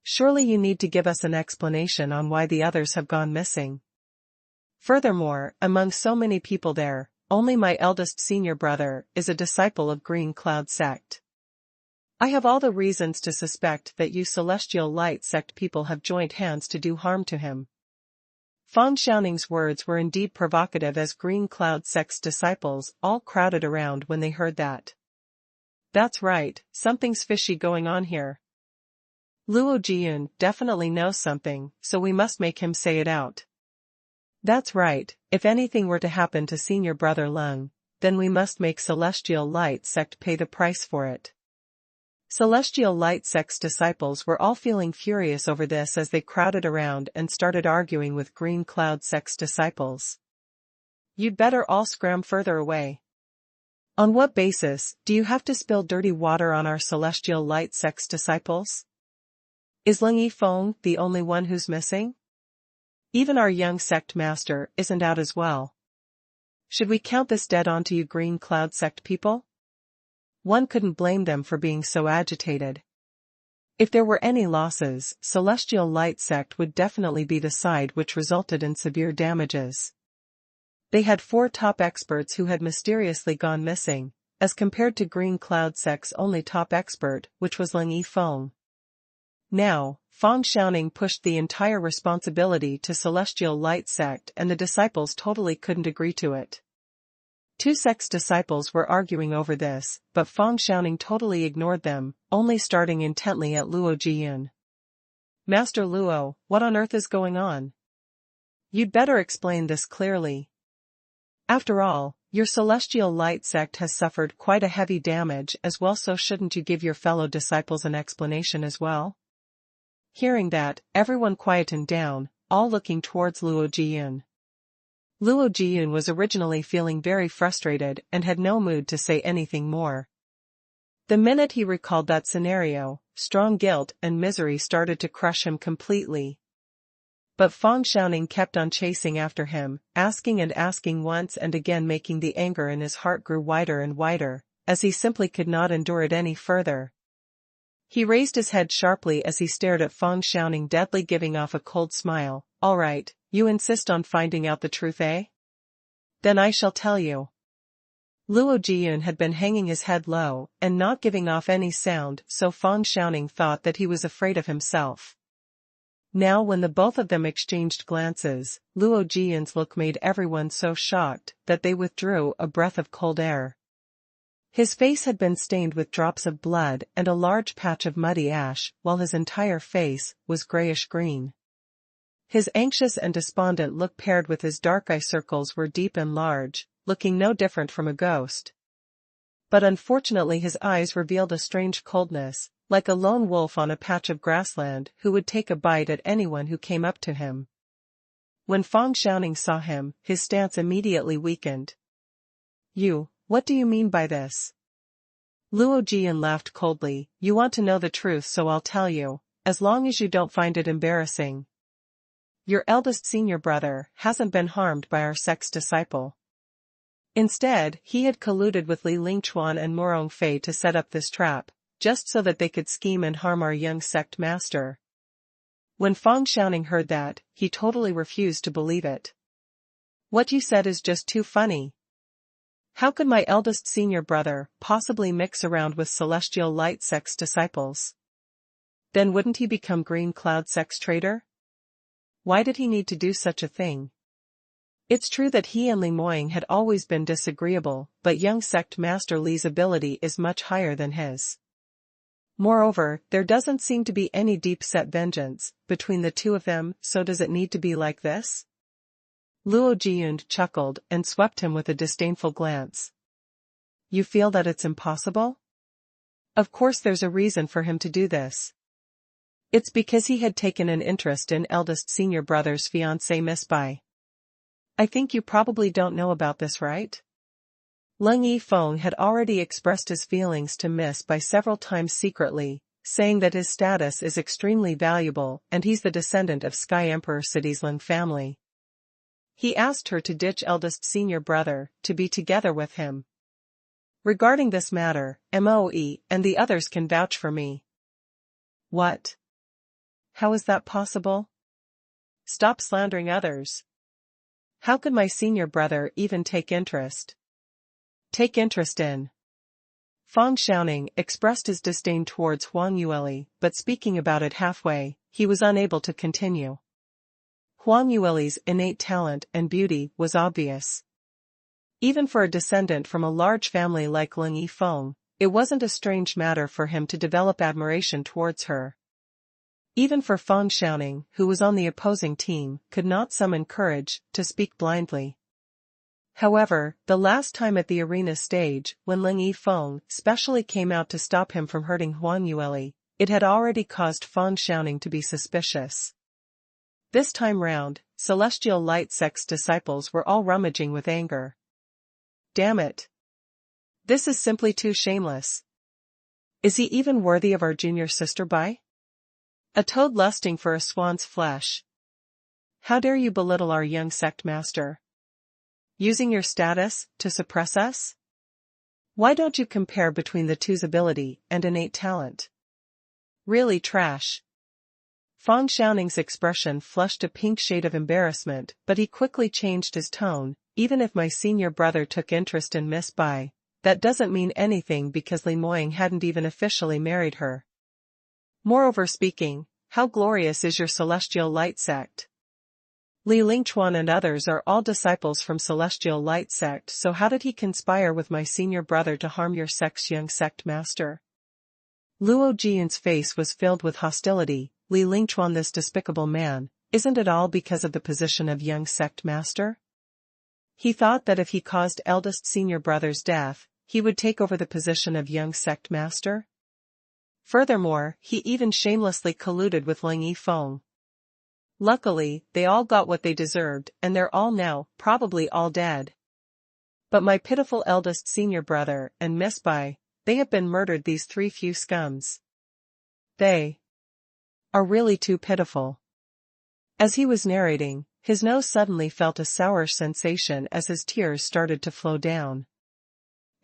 Surely you need to give us an explanation on why the others have gone missing. Furthermore, among so many people there, only my eldest senior brother is a disciple of Green Cloud Sect. I have all the reasons to suspect that you Celestial Light Sect people have joined hands to do harm to him. Fang Xiaoning's words were indeed provocative as Green Cloud Sect's disciples all crowded around when they heard that. That's right, something's fishy going on here. Luo Jiyun definitely knows something, so we must make him say it out. That's right, if anything were to happen to senior brother Lung, then we must make Celestial Light Sect pay the price for it. Celestial Light Sect's disciples were all feeling furious over this as they crowded around and started arguing with Green Cloud Sect's disciples. You'd better all scram further away. On what basis do you have to spill dirty water on our Celestial Light Sect's disciples? Is Leng Yifeng the only one who's missing? Even our young sect master isn't out as well. Should we count this dead onto you Green Cloud Sect people? One couldn't blame them for being so agitated. If there were any losses, Celestial Light Sect would definitely be the side which resulted in severe damages. They had 4 top experts who had mysteriously gone missing, as compared to Green Cloud Sect's only top expert, which was Leng Yifeng. Now, Fang Xiaoning pushed the entire responsibility to Celestial Light Sect and the disciples totally couldn't agree to it. 2 sect's disciples were arguing over this, but Fang Xiaoning totally ignored them, only staring intently at Luo Jiyun. Master Luo, what on earth is going on? You'd better explain this clearly. After all, your Celestial Light Sect has suffered quite a heavy damage as well, so shouldn't you give your fellow disciples an explanation as well? Hearing that, everyone quietened down, all looking towards Luo Jiyun. Luo Jiyun was originally feeling very frustrated and had no mood to say anything more. The minute he recalled that scenario, strong guilt and misery started to crush him completely. But Fang Xiaoning kept on chasing after him, asking and asking once and again, making the anger in his heart grew wider and wider, as he simply could not endure it any further. He raised his head sharply as he stared at Fang Xiaoning, deadly, giving off a cold smile. All right, you insist on finding out the truth, eh? Then I shall tell you. Luo Jiyun had been hanging his head low and not giving off any sound, so Fang Xiaoning thought that he was afraid of himself. Now when the both of them exchanged glances, Luo Jiyun's look made everyone so shocked that they withdrew a breath of cold air. His face had been stained with drops of blood and a large patch of muddy ash, while his entire face was grayish-green. His anxious and despondent look paired with his dark eye circles were deep and large, looking no different from a ghost. But unfortunately his eyes revealed a strange coldness, like a lone wolf on a patch of grassland who would take a bite at anyone who came up to him. When Fang Xiaoning saw him, his stance immediately weakened. What do you mean by this? Luo Jiyun laughed coldly. You want to know the truth, so I'll tell you, as long as you don't find it embarrassing. Your eldest senior brother hasn't been harmed by our sect's disciple. Instead, he had colluded with Li Lingchuan and Morong Fei to set up this trap, just so that they could scheme and harm our young sect master. When Fang Xiaoning heard that, he totally refused to believe it. What you said is just too funny. How could my eldest senior brother possibly mix around with Celestial Light Sect's disciples? Then wouldn't he become Green Cloud Sect's traitor? Why did he need to do such a thing? It's true that he and Li Moying had always been disagreeable, but young sect master Li's ability is much higher than his. Moreover, there doesn't seem to be any deep-set vengeance between the two of them, so does it need to be like this? Luo Jiyun chuckled and swept him with a disdainful glance. You feel that it's impossible? Of course there's a reason for him to do this. It's because he had taken an interest in eldest senior brother's fiancée Miss Bai. I think you probably don't know about this, right? Leng Yifeng had already expressed his feelings to Miss Bai several times secretly, saying that his status is extremely valuable and he's the descendant of Sky Emperor City's Leng family. He asked her to ditch eldest senior brother to be together with him. Regarding this matter, Moe and the others can vouch for me. What? How is that possible? Stop slandering others. How could my senior brother even take interest? Take interest in? Fang Xiaoning expressed his disdain towards Huang Yueli, but speaking about it halfway, he was unable to continue. Huang Yueli's innate talent and beauty was obvious. Even for a descendant from a large family like Leng Yifeng, it wasn't a strange matter for him to develop admiration towards her. Even for Fang Xiaoning, who was on the opposing team, could not summon courage to speak blindly. However, the last time at the arena stage, when Leng Yifeng specially came out to stop him from hurting Huang Yueli, it had already caused Fang Xiaoning to be suspicious. This time round, Celestial Light Sect's disciples were all rummaging with anger. Damn it! This is simply too shameless. Is he even worthy of our junior sister Bai? A toad lusting for a swan's flesh. How dare you belittle our young sect master? Using your status to suppress us? Why don't you compare between the two's ability and innate talent? Really trash. Fang Xiaoning's expression flushed a pink shade of embarrassment, but he quickly changed his tone. Even if my senior brother took interest in Miss Bai, that doesn't mean anything because Li Moying hadn't even officially married her. Moreover speaking, how glorious is your Celestial Light Sect? Li Lingchuan and others are all disciples from Celestial Light Sect, so how did he conspire with my senior brother to harm your sect's young sect master? Luo Jiyun's face was filled with hostility. Li Lingchuan, this despicable man, isn't it all because of the position of young sect master? He thought that if he caused eldest senior brother's death, he would take over the position of young sect master? Furthermore, he even shamelessly colluded with Leng Yifeng. Luckily, they all got what they deserved, and they're all now, probably all dead. But my pitiful eldest senior brother and Miss Bai, they have been murdered, these three few scums. They are really too pitiful. As he was narrating, his nose suddenly felt a sourish sensation as his tears started to flow down.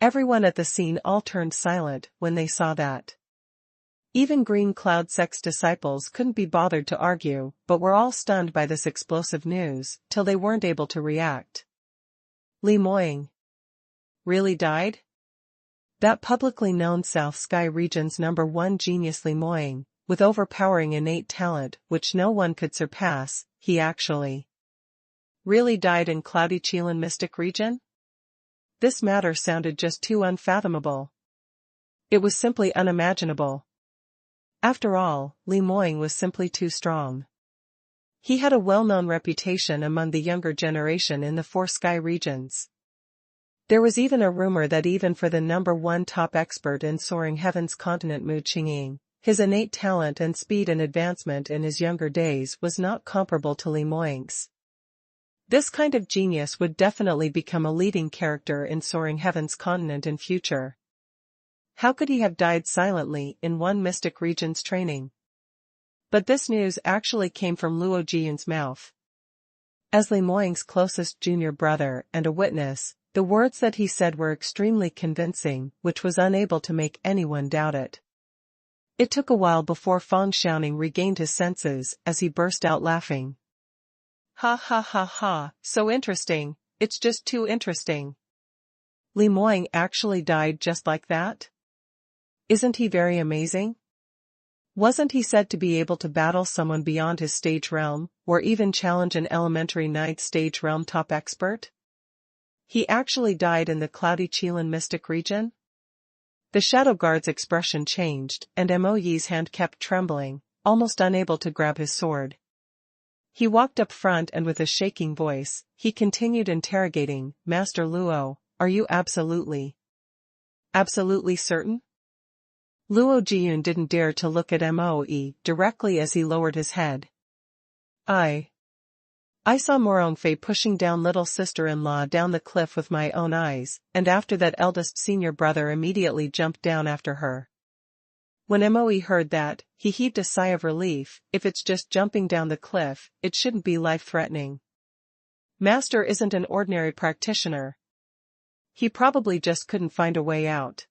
Everyone at the scene all turned silent when they saw that. Even Green Cloud Sect's disciples couldn't be bothered to argue, but were all stunned by this explosive news, till they weren't able to react. Li Moying really died? That publicly known South Sky region's #1 genius Li Moying, with overpowering innate talent which no one could surpass, he actually really died in cloudy Qilin Mystic region? This matter sounded just too unfathomable. It was simply unimaginable. After all, Li Moying was simply too strong. He had a well-known reputation among the younger generation in the 4 sky regions. There was even a rumor that even for the #1 top expert in soaring heaven's continent Mu Qingqing, his innate talent and speed and advancement in his younger days was not comparable to Li Moying's. This kind of genius would definitely become a leading character in soaring heaven's continent in future. How could he have died silently in one mystic region's training? But this news actually came from Luo Jiyun's mouth. As Li Moying's closest junior brother and a witness, the words that he said were extremely convincing, which was unable to make anyone doubt it. It took a while before Fang Xiaoning regained his senses as he burst out laughing. Ha ha ha ha, so interesting, it's just too interesting. Li Moying actually died just like that? Isn't he very amazing? Wasn't he said to be able to battle someone beyond his stage realm, or even challenge an elementary 9th stage realm top expert? He actually died in the cloudy Qilin mystic region? The Shadow Guard's expression changed, and Mo Yi's hand kept trembling, almost unable to grab his sword. He walked up front and with a shaking voice, he continued interrogating, Master Luo, are you absolutely certain? Luo Jiyun didn't dare to look at Mo Yi directly as he lowered his head. I saw Morongfei pushing down little sister-in-law down the cliff with my own eyes, and after that eldest senior brother immediately jumped down after her. When Mo heard that, he heaved a sigh of relief. If it's just jumping down the cliff, it shouldn't be life-threatening. Master isn't an ordinary practitioner. He probably just couldn't find a way out.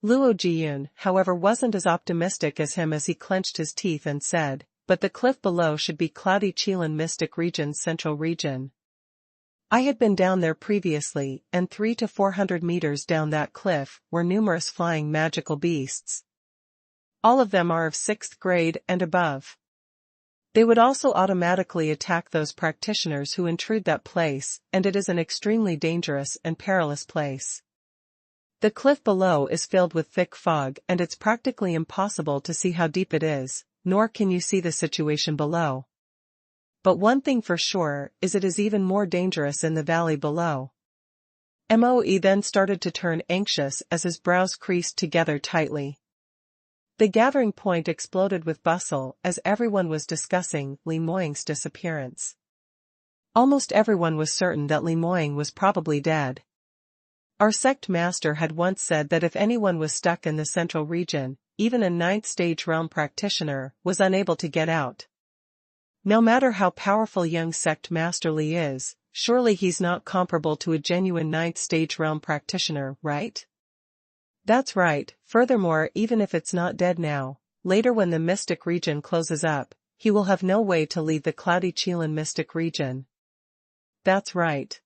Luo Jiyun, however, wasn't as optimistic as him as he clenched his teeth and said, but the cliff below should be cloudy Qilin Mystic Region's central region. I had been down there previously, and 300 to 400 meters down that cliff were numerous flying magical beasts. All of them are of 6th grade and above. They would also automatically attack those practitioners who intrude that place, and it is an extremely dangerous and perilous place. The cliff below is filled with thick fog and it's practically impossible to see how deep it is, nor can you see the situation below. But one thing for sure is it is even more dangerous in the valley below. Moe then started to turn anxious as his brows creased together tightly. The gathering point exploded with bustle as everyone was discussing Li Moying's disappearance. Almost everyone was certain that Li Moying was probably dead. Our sect master had once said that if anyone was stuck in the central region, even a 9th stage realm practitioner was unable to get out. No matter how powerful young sect master Li is, surely he's not comparable to a genuine 9th stage realm practitioner, right? That's right. Furthermore, even if it's not dead now, later when the mystic region closes up, he will have no way to leave the cloudy Qilin mystic region. That's right.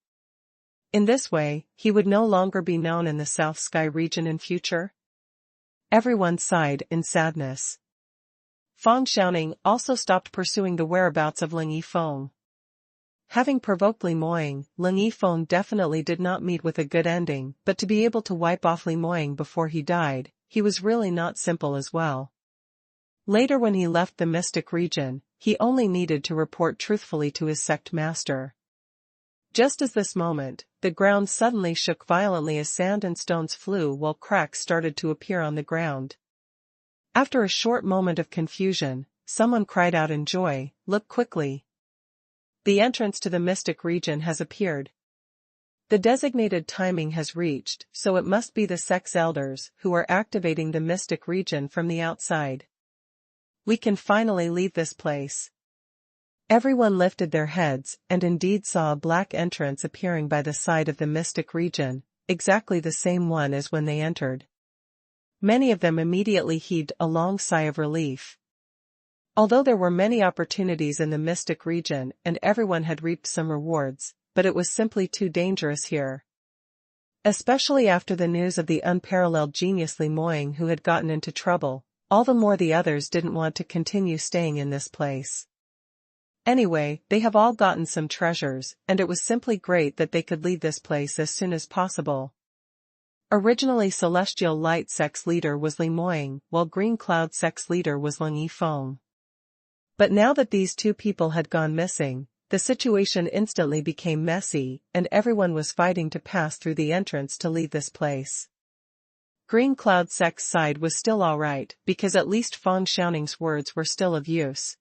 In this way, he would no longer be known in the South Sky region in future. Everyone sighed in sadness. Fang Xiaoning also stopped pursuing the whereabouts of Ling Yifeng. Having provoked Li Moying, Ling Yifeng definitely did not meet with a good ending, but to be able to wipe off Li Moying before he died, he was really not simple as well. Later when he left the mystic region, he only needed to report truthfully to his sect master. Just as this moment, the ground suddenly shook violently as sand and stones flew while cracks started to appear on the ground. After a short moment of confusion, someone cried out in joy, "Look quickly! The entrance to the mystic region has appeared. The designated timing has reached, so it must be the sect's elders who are activating the mystic region from the outside. We can finally leave this place." Everyone lifted their heads and indeed saw a black entrance appearing by the side of the mystic region, exactly the same one as when they entered. Many of them immediately heaved a long sigh of relief. Although there were many opportunities in the mystic region and everyone had reaped some rewards, but it was simply too dangerous here. Especially after the news of the unparalleled genius Li Moying who had gotten into trouble, all the more the others didn't want to continue staying in this place. Anyway, they have all gotten some treasures, and it was simply great that they could leave this place as soon as possible. Originally Celestial Light Sect's leader was Li Moying, while Green Cloud Sect's leader was Ling Yifeng. But now that these two people had gone missing, the situation instantly became messy, and everyone was fighting to pass through the entrance to leave this place. Green Cloud Sect's side was still alright, because at least Fang Xiaoning's words were still of use.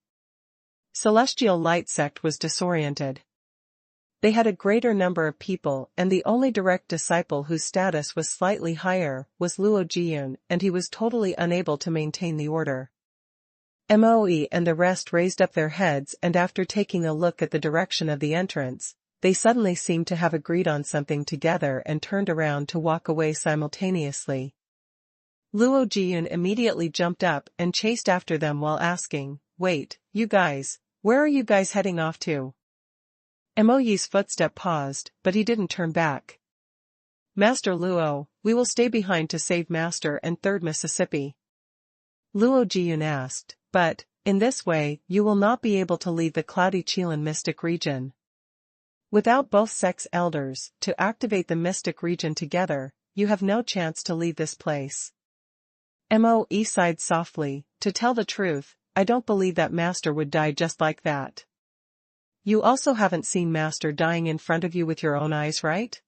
Celestial Light Sect was disoriented. They had a greater number of people, and the only direct disciple whose status was slightly higher was Luo Jiyun, and he was totally unable to maintain the order. Moe and the rest raised up their heads, and after taking a look at the direction of the entrance, they suddenly seemed to have agreed on something together and turned around to walk away simultaneously. Luo Jiyun immediately jumped up and chased after them while asking, "Wait, you guys, where are you guys heading off to?" Moe's footstep paused, but he didn't turn back. "Master Luo, we will stay behind to save Master and 3rd Mississippi." Luo Jiyun asked, but, in this way, you will not be able to leave the cloudy Qilin mystic region. Without both sects' elders, to activate the mystic region together, you have no chance to leave this place. Moe sighed softly, to tell the truth, I don't believe that Master would die just like that. You also haven't seen Master dying in front of you with your own eyes, right?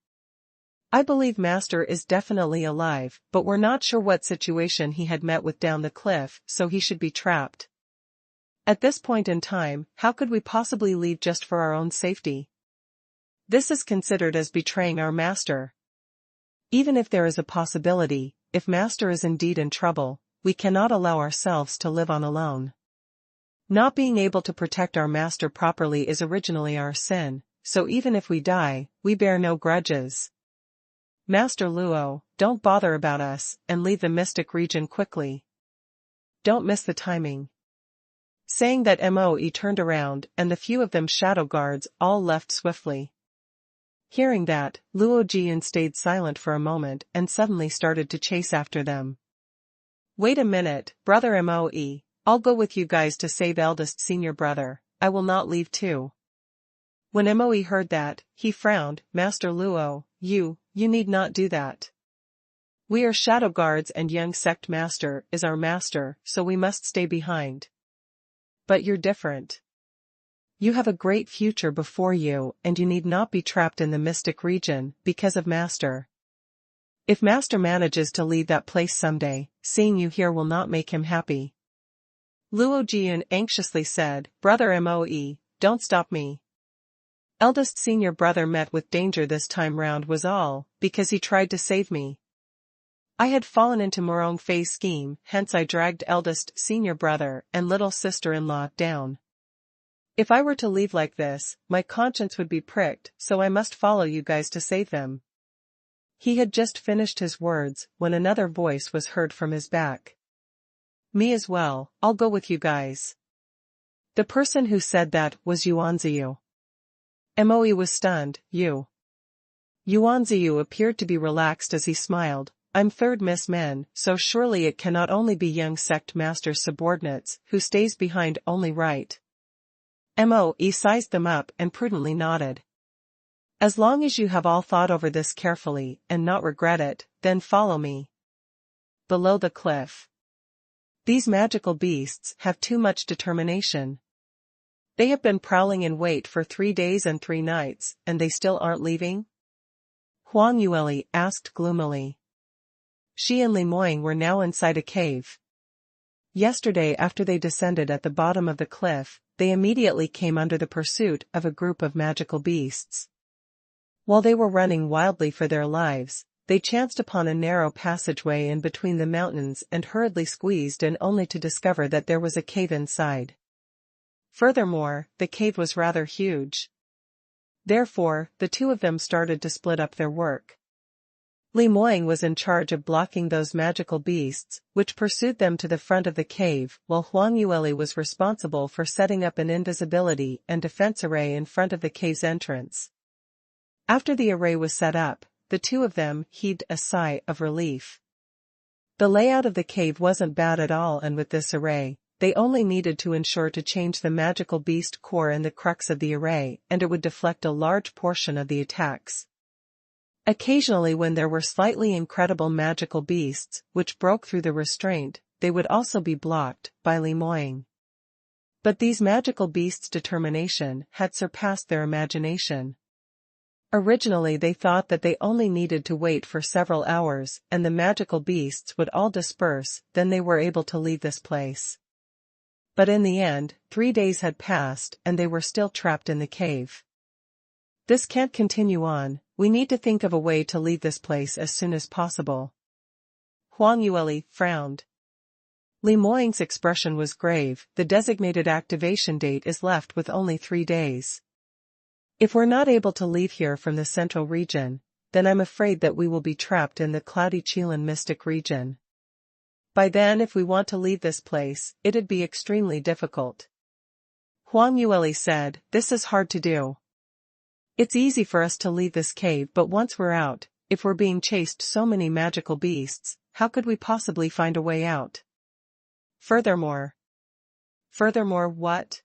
I believe Master is definitely alive, but we're not sure what situation he had met with down the cliff, so he should be trapped. At this point in time, how could we possibly leave just for our own safety? This is considered as betraying our Master. Even if there is a possibility, if Master is indeed in trouble, we cannot allow ourselves to live on alone. Not being able to protect our Master properly is originally our sin, so even if we die, we bear no grudges. Master Luo, don't bother about us, and leave the mystic region quickly. Don't miss the timing. Saying that Moe turned around and the few of them shadow guards all left swiftly. Hearing that, Luo Jiyun stayed silent for a moment and suddenly started to chase after them. Wait a minute, brother Moe, I'll go with you guys to save eldest senior brother, I will not leave too. When Moe heard that, he frowned, Master Luo, you need not do that. We are shadow guards and young sect master is our master, so we must stay behind. But you're different. You have a great future before you and you need not be trapped in the mystic region because of Master. If Master manages to leave that place someday, seeing you here will not make him happy. Luo Jiyun anxiously said, Brother Moe, don't stop me. Eldest senior brother met with danger this time round was all, because he tried to save me. I had fallen into Morong Fei's scheme, hence I dragged eldest senior brother and little sister-in-law down. If I were to leave like this, my conscience would be pricked, so I must follow you guys to save them. He had just finished his words, when another voice was heard from his back. Me as well, I'll go with you guys. The person who said that was Yuanziyu. Moe was stunned, you. Yuanziyu appeared to be relaxed as he smiled, I'm third Miss Men, so surely it cannot only be young sect master's subordinates who stays behind only right. Moe sized them up and prudently nodded. As long as you have all thought over this carefully and not regret it, then follow me. Below the cliff. These magical beasts have too much determination. They have been prowling in wait for 3 days and 3 nights, and they still aren't leaving? Huang Yueli asked gloomily. She and Li Moying were now inside a cave. Yesterday after they descended at the bottom of the cliff, they immediately came under the pursuit of a group of magical beasts. While they were running wildly for their lives, they chanced upon a narrow passageway in between the mountains and hurriedly squeezed in only to discover that there was a cave inside. Furthermore, the cave was rather huge. Therefore, the two of them started to split up their work. Li Moying was in charge of blocking those magical beasts, which pursued them to the front of the cave, while Huang Yueli was responsible for setting up an invisibility and defense array in front of the cave's entrance. After the array was set up, the two of them heaved a sigh of relief. The layout of the cave wasn't bad at all, and with this array, they only needed to ensure to change the magical beast core in the crux of the array, and it would deflect a large portion of the attacks. Occasionally when there were slightly incredible magical beasts, which broke through the restraint, they would also be blocked by Li Moying. But these magical beasts' determination had surpassed their imagination. Originally they thought that they only needed to wait for several hours and the magical beasts would all disperse, then they were able to leave this place. But in the end, 3 days had passed and they were still trapped in the cave. This can't continue on, we need to think of a way to leave this place as soon as possible. Huang Yueli frowned. Li Moying's expression was grave, the designated activation date is left with only 3 days. If we're not able to leave here from the central region, then I'm afraid that we will be trapped in the cloudy Qilin mystic region. By then if we want to leave this place, it'd be extremely difficult. Huang Yueli said, this is hard to do. It's easy for us to leave this cave, but once we're out, if we're being chased so many magical beasts, how could we possibly find a way out? Furthermore. Furthermore what?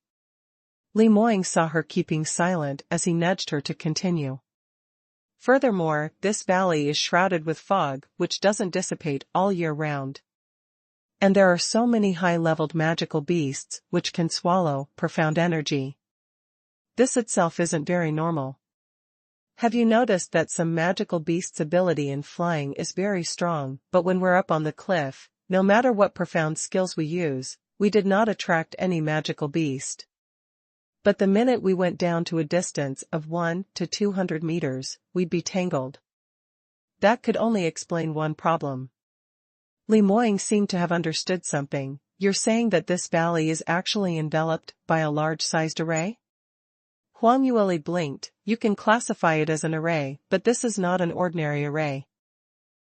Li Moying saw her keeping silent as he nudged her to continue. Furthermore, this valley is shrouded with fog, which doesn't dissipate all year round. And there are so many high-leveled magical beasts, which can swallow profound energy. This itself isn't very normal. Have you noticed that some magical beasts' ability in flying is very strong, but when we're up on the cliff, no matter what profound skills we use, we did not attract any magical beast. But the minute we went down to a distance of 1 to 200 meters, we'd be tangled. That could only explain one problem. Li Moying seemed to have understood something. You're saying that this valley is actually enveloped by a large-sized array? Huang Yueli blinked. You can classify it as an array, but this is not an ordinary array.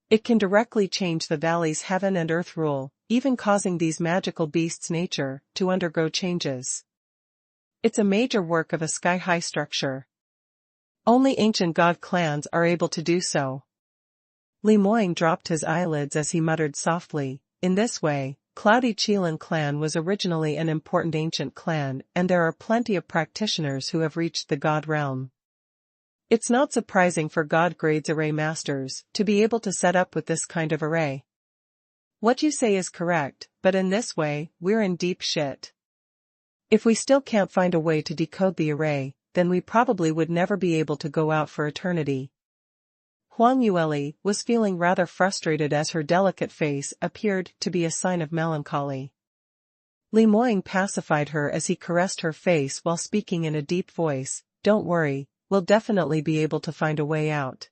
It can directly change the valley's heaven and earth rule, even causing these magical beasts' nature to undergo changes. It's a major work of a sky-high structure. Only ancient god clans are able to do so. Li Moying dropped his eyelids as he muttered softly, in this way, Cloudy Qilin clan was originally an important ancient clan, and there are plenty of practitioners who have reached the god realm. It's not surprising for god grades array masters to be able to set up with this kind of array. What you say is correct, but in this way, we're in deep shit. If we still can't find a way to decode the array, then we probably would never be able to go out for eternity. Huang Yueli was feeling rather frustrated as her delicate face appeared to be a sign of melancholy. Li Moying pacified her as he caressed her face while speaking in a deep voice, "Don't worry, we'll definitely be able to find a way out."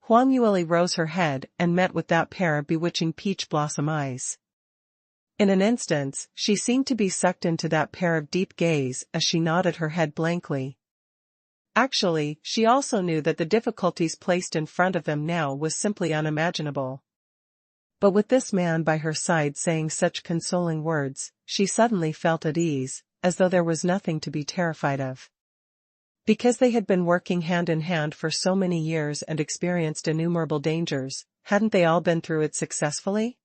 Huang Yueli rose her head and met with that pair of bewitching peach blossom eyes. In an instant, she seemed to be sucked into that pair of deep gaze as she nodded her head blankly. Actually, she also knew that the difficulties placed in front of them now was simply unimaginable. But with this man by her side saying such consoling words, she suddenly felt at ease, as though there was nothing to be terrified of. Because they had been working hand in hand for so many years and experienced innumerable dangers, hadn't they all been through it successfully?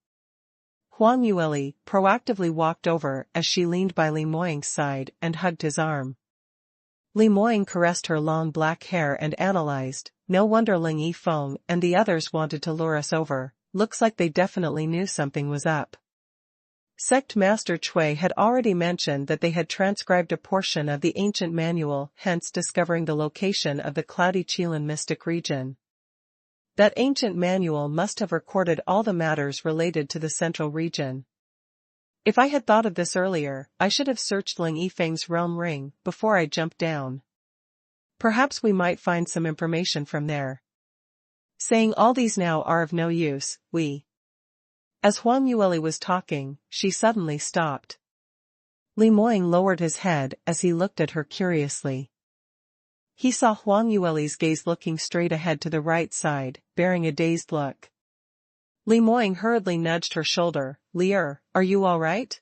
Huang Yueli proactively walked over as she leaned by Li Moying's side and hugged his arm. Li Moying caressed her long black hair and analyzed, "No wonder Ling Yifeng and the others wanted to lure us over, looks like they definitely knew something was up." Sect Master Cui had already mentioned that they had transcribed a portion of the ancient manual, hence discovering the location of the Cloudy Qilin mystic region. That ancient manual must have recorded all the matters related to the central region. If I had thought of this earlier, I should have searched Ling Yifeng's realm ring before I jumped down. Perhaps we might find some information from there. Saying all these now are of no use, As Huang Yueli was talking, she suddenly stopped. Li Moying lowered his head as he looked at her curiously. He saw Huang Yueli's gaze looking straight ahead to the right side, bearing a dazed look. Li Moying hurriedly nudged her shoulder. "Lier, are you all right?"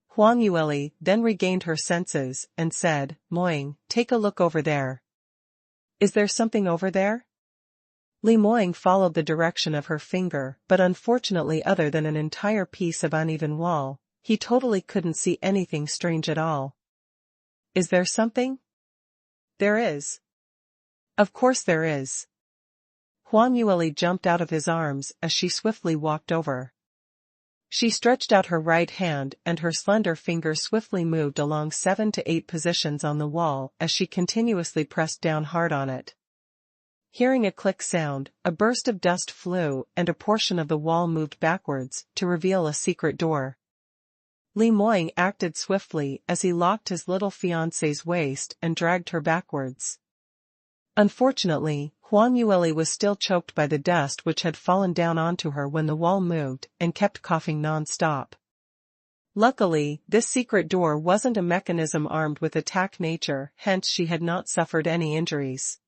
Huang Yueli then regained her senses and said, "Moying, take a look over there." "Is there something over there?" Li Moying followed the direction of her finger, but unfortunately other than an entire piece of uneven wall, he totally couldn't see anything strange at all. "Is there something?" "There is. Of course there is." Huang Yueli jumped out of his arms as she swiftly walked over. She stretched out her right hand and her slender fingers swiftly moved along 7 to 8 positions on the wall as she continuously pressed down hard on it. Hearing a click sound, a burst of dust flew and a portion of the wall moved backwards to reveal a secret door. Li Moying acted swiftly as he locked his little fiancée's waist and dragged her backwards. Unfortunately, Huang Yueli was still choked by the dust which had fallen down onto her when the wall moved and kept coughing non-stop. Luckily, this secret door wasn't a mechanism armed with attack nature, hence she had not suffered any injuries.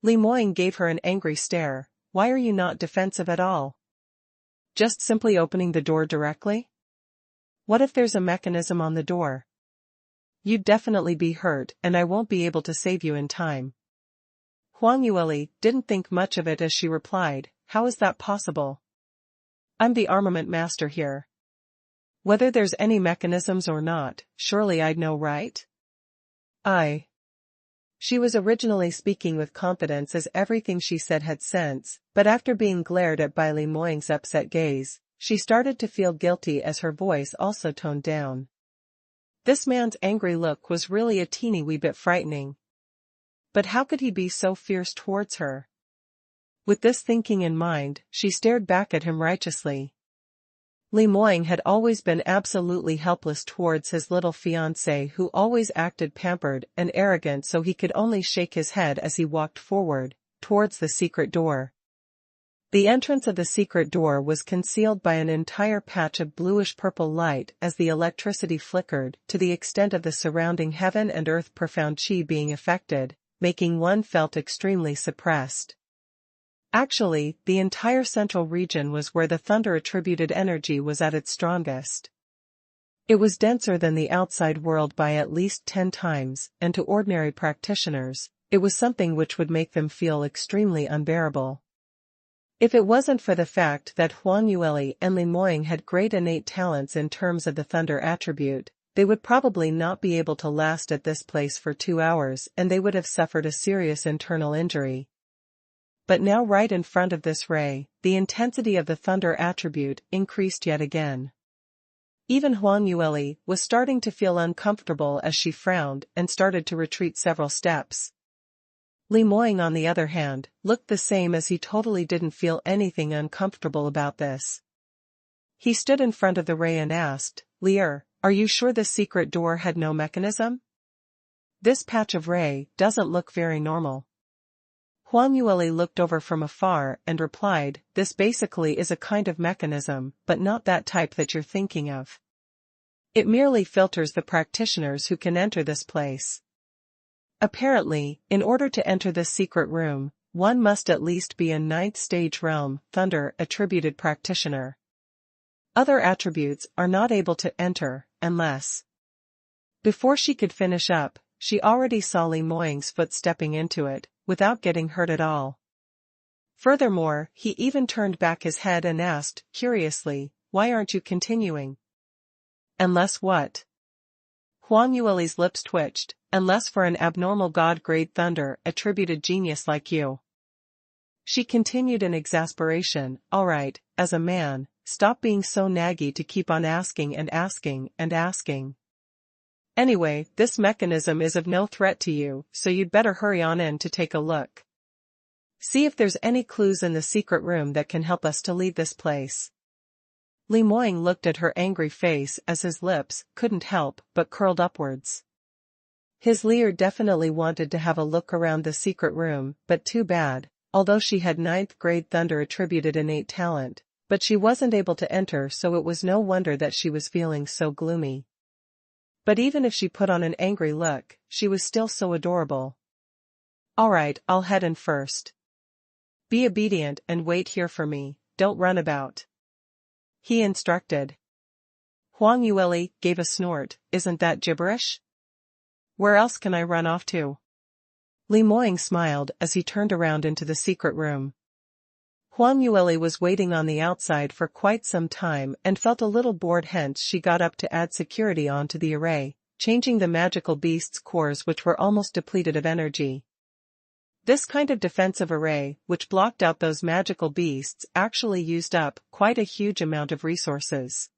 Li Moying gave her an angry stare. "Why are you not defensive at all? Just simply opening the door directly? What if there's a mechanism on the door? You'd definitely be hurt and I won't be able to save you in time." Huang Yueli didn't think much of it as she replied, "How is that possible? I'm the armament master here. Whether there's any mechanisms or not, surely I'd know, right? I. She was originally speaking with confidence as everything she said had sense, but after being glared at by Li Moying's upset gaze, she started to feel guilty as her voice also toned down. This man's angry look was really a teeny wee bit frightening. But how could he be so fierce towards her? With this thinking in mind, she stared back at him righteously. Li Moying had always been absolutely helpless towards his little fiancée who always acted pampered and arrogant, so he could only shake his head as he walked forward, towards the secret door. The entrance of the secret door was concealed by an entire patch of bluish-purple light as the electricity flickered, to the extent of the surrounding heaven and earth profound chi being affected, making one felt extremely suppressed. Actually, the entire central region was where the thunder-attributed energy was at its strongest. It was denser than the outside world by at least 10 times, and to ordinary practitioners, it was something which would make them feel extremely unbearable. If it wasn't for the fact that Huang Yueli and Li Moying had great innate talents in terms of the thunder attribute, they would probably not be able to last at this place for 2 hours and they would have suffered a serious internal injury. But now right in front of this ray, the intensity of the thunder attribute increased yet again. Even Huang Yueli was starting to feel uncomfortable as she frowned and started to retreat several steps. Li Moying, on the other hand, looked the same, as he totally didn't feel anything uncomfortable about this. He stood in front of the ray and asked, "Lier, are you sure the secret door had no mechanism? This patch of ray doesn't look very normal." Huang Yueli looked over from afar and replied, "This basically is a kind of mechanism, but not that type that you're thinking of. It merely filters the practitioners who can enter this place. Apparently, in order to enter this secret room, one must at least be a 9th stage realm, thunder-attributed practitioner. Other attributes are not able to enter, unless..." Before she could finish up, she already saw Li Moying's foot stepping into it, without getting hurt at all. Furthermore, he even turned back his head and asked, curiously, "Why aren't you continuing?" "Unless what?" Huang Yueli's lips twitched. "Unless for an abnormal god-grade thunder-attributed genius like you." She continued in exasperation, "All right, as a man, stop being so naggy to keep on asking and asking and asking. Anyway, this mechanism is of no threat to you, so you'd better hurry on in to take a look. See if there's any clues in the secret room that can help us to leave this place." Li Moying looked at her angry face as his lips couldn't help but curled upwards. His Lear definitely wanted to have a look around the secret room, but too bad, although she had 9th grade thunder attributed innate talent, but she wasn't able to enter, so it was no wonder that she was feeling so gloomy. But even if she put on an angry look, she was still so adorable. "All right, I'll head in first. Be obedient and wait here for me, don't run about," he instructed. Huang Yueli gave a snort. "Isn't that gibberish? Where else can I run off to?" Li Moying smiled as he turned around into the secret room. Huang Yueli was waiting on the outside for quite some time and felt a little bored, hence she got up to add security onto the array, changing the magical beast's cores which were almost depleted of energy. This kind of defensive array, which blocked out those magical beasts, actually used up quite a huge amount of resources.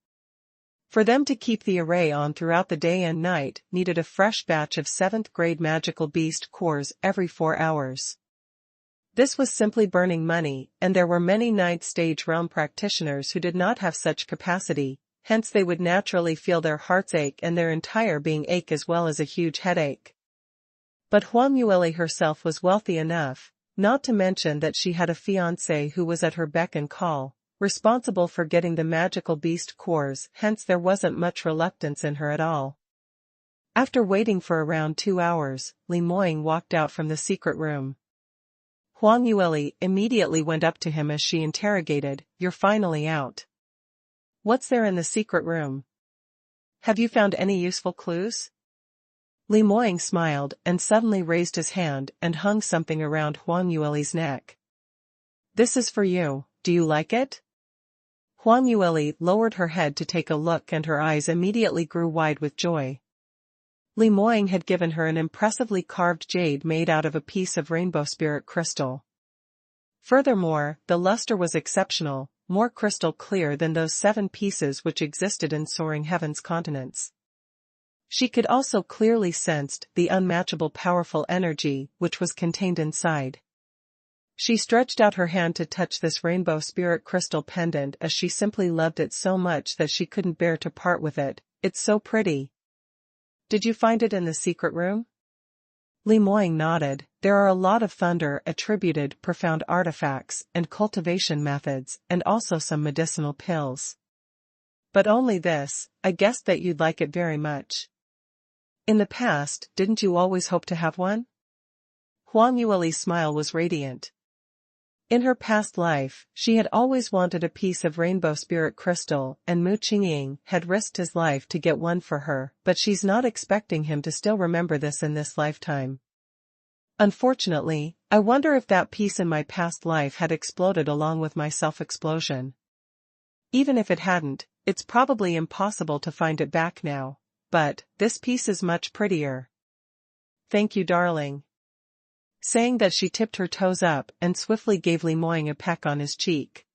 For them to keep the array on throughout the day and night, needed a fresh batch of 7th grade magical beast cores every 4 hours. This was simply burning money, and there were many 9th stage realm practitioners who did not have such capacity, hence they would naturally feel their hearts ache and their entire being ache as well as a huge headache. But Huang Yueli herself was wealthy enough, not to mention that she had a fiancé who was at her beck and call, responsible for getting the magical beast cores, hence there wasn't much reluctance in her at all. After waiting for around 2 hours, Li Moying walked out from the secret room. Huang Yueli immediately went up to him as she interrogated, "You're finally out. What's there in the secret room? Have you found any useful clues?" Li Moying smiled and suddenly raised his hand and hung something around Huang Yueli's neck. "This is for you, do you like it?" Huang Yueli lowered her head to take a look and her eyes immediately grew wide with joy. Li Moying had given her an impressively carved jade made out of a piece of rainbow spirit crystal. Furthermore, the luster was exceptional, more crystal clear than those 7 pieces which existed in Soaring Heaven's continents. She could also clearly sense the unmatchable powerful energy which was contained inside. She stretched out her hand to touch this rainbow spirit crystal pendant as she simply loved it so much that she couldn't bear to part with it. It's so pretty. Did you find it in the secret room? Li Moying nodded. There are a lot of thunder-attributed profound artifacts and cultivation methods and also some medicinal pills. But only this, I guessed that you'd like it very much. In the past, didn't you always hope to have one? Huang Yueli's smile was radiant. In her past life, she had always wanted a piece of rainbow spirit crystal and Mu Qingqing had risked his life to get one for her, but she's not expecting him to still remember this in this lifetime. Unfortunately, I wonder if that piece in my past life had exploded along with my self-explosion. Even if it hadn't, it's probably impossible to find it back now. But, this piece is much prettier. Thank you, darling. Saying that she tipped her toes up and swiftly gave Li Moying a peck on his cheek.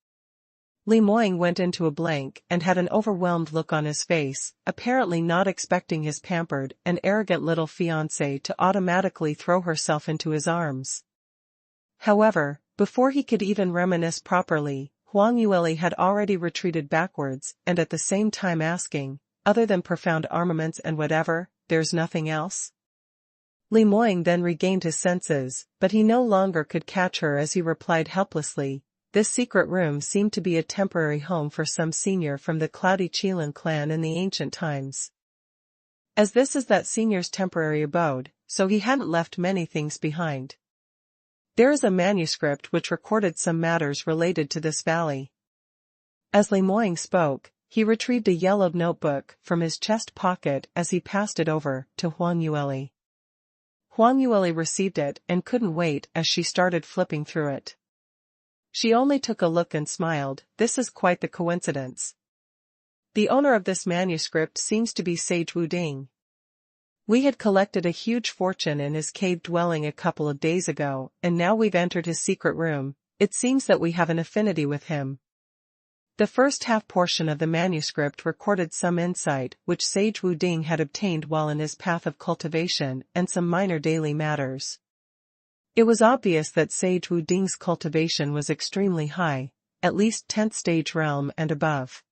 Li Moying went into a blank and had an overwhelmed look on his face, apparently not expecting his pampered and arrogant little fiancée to automatically throw herself into his arms. However, before he could even reminisce properly, Huang Yueli had already retreated backwards and at the same time asking, other than profound armaments and whatever, there's nothing else? Li Moying then regained his senses, but he no longer could catch her as he replied helplessly, this secret room seemed to be a temporary home for some senior from the Cloudy Qilin clan in the ancient times. As this is that senior's temporary abode, so he hadn't left many things behind. There is a manuscript which recorded some matters related to this valley. As Li Moying spoke, he retrieved a yellowed notebook from his chest pocket as he passed it over to Huang Yueli. Huang Yueli received it and couldn't wait as she started flipping through it. She only took a look and smiled. This is quite the coincidence. The owner of this manuscript seems to be Sage Wuding. We had collected a huge fortune in his cave dwelling a couple of days ago, and now we've entered his secret room. It seems that we have an affinity with him. The first half portion of the manuscript recorded some insight which Sage Wuding had obtained while in his path of cultivation and some minor daily matters. It was obvious that Sage Wuding's cultivation was extremely high, at least 10th stage realm and above.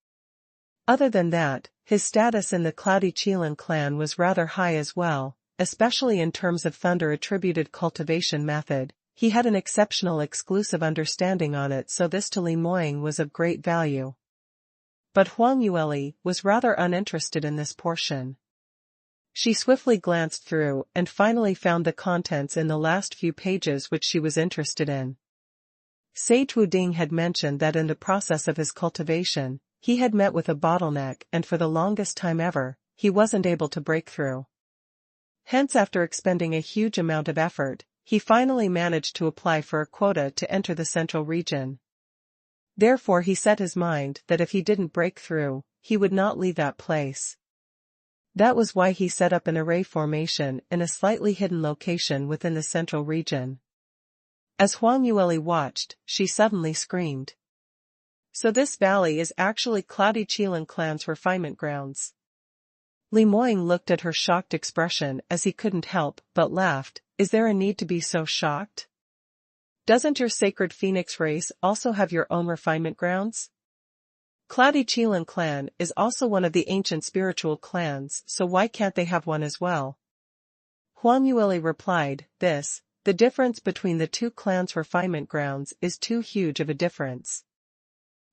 Other than that, his status in the Cloudy Qilin clan was rather high as well, especially in terms of thunder-attributed cultivation method. He had an exceptional exclusive understanding on it, so this to Li Moying was of great value. But Huang Yueli was rather uninterested in this portion. She swiftly glanced through and finally found the contents in the last few pages which she was interested in. Sage Wuding had mentioned that in the process of his cultivation, he had met with a bottleneck and for the longest time ever, he wasn't able to break through. Hence, after expending a huge amount of effort, he finally managed to apply for a quota to enter the central region. Therefore he set his mind that if he didn't break through, he would not leave that place. That was why he set up an array formation in a slightly hidden location within the central region. As Huang Yueli watched, she suddenly screamed. So this valley is actually Cloudy Qilin clan's refinement grounds. Li Moying looked at her shocked expression as he couldn't help but laughed. Is there a need to be so shocked? Doesn't your sacred phoenix race also have your own refinement grounds? Cloudy Qilin clan is also one of the ancient spiritual clans, so why can't they have one as well? Huang Yueli replied, the difference between the two clans' refinement grounds is too huge of a difference.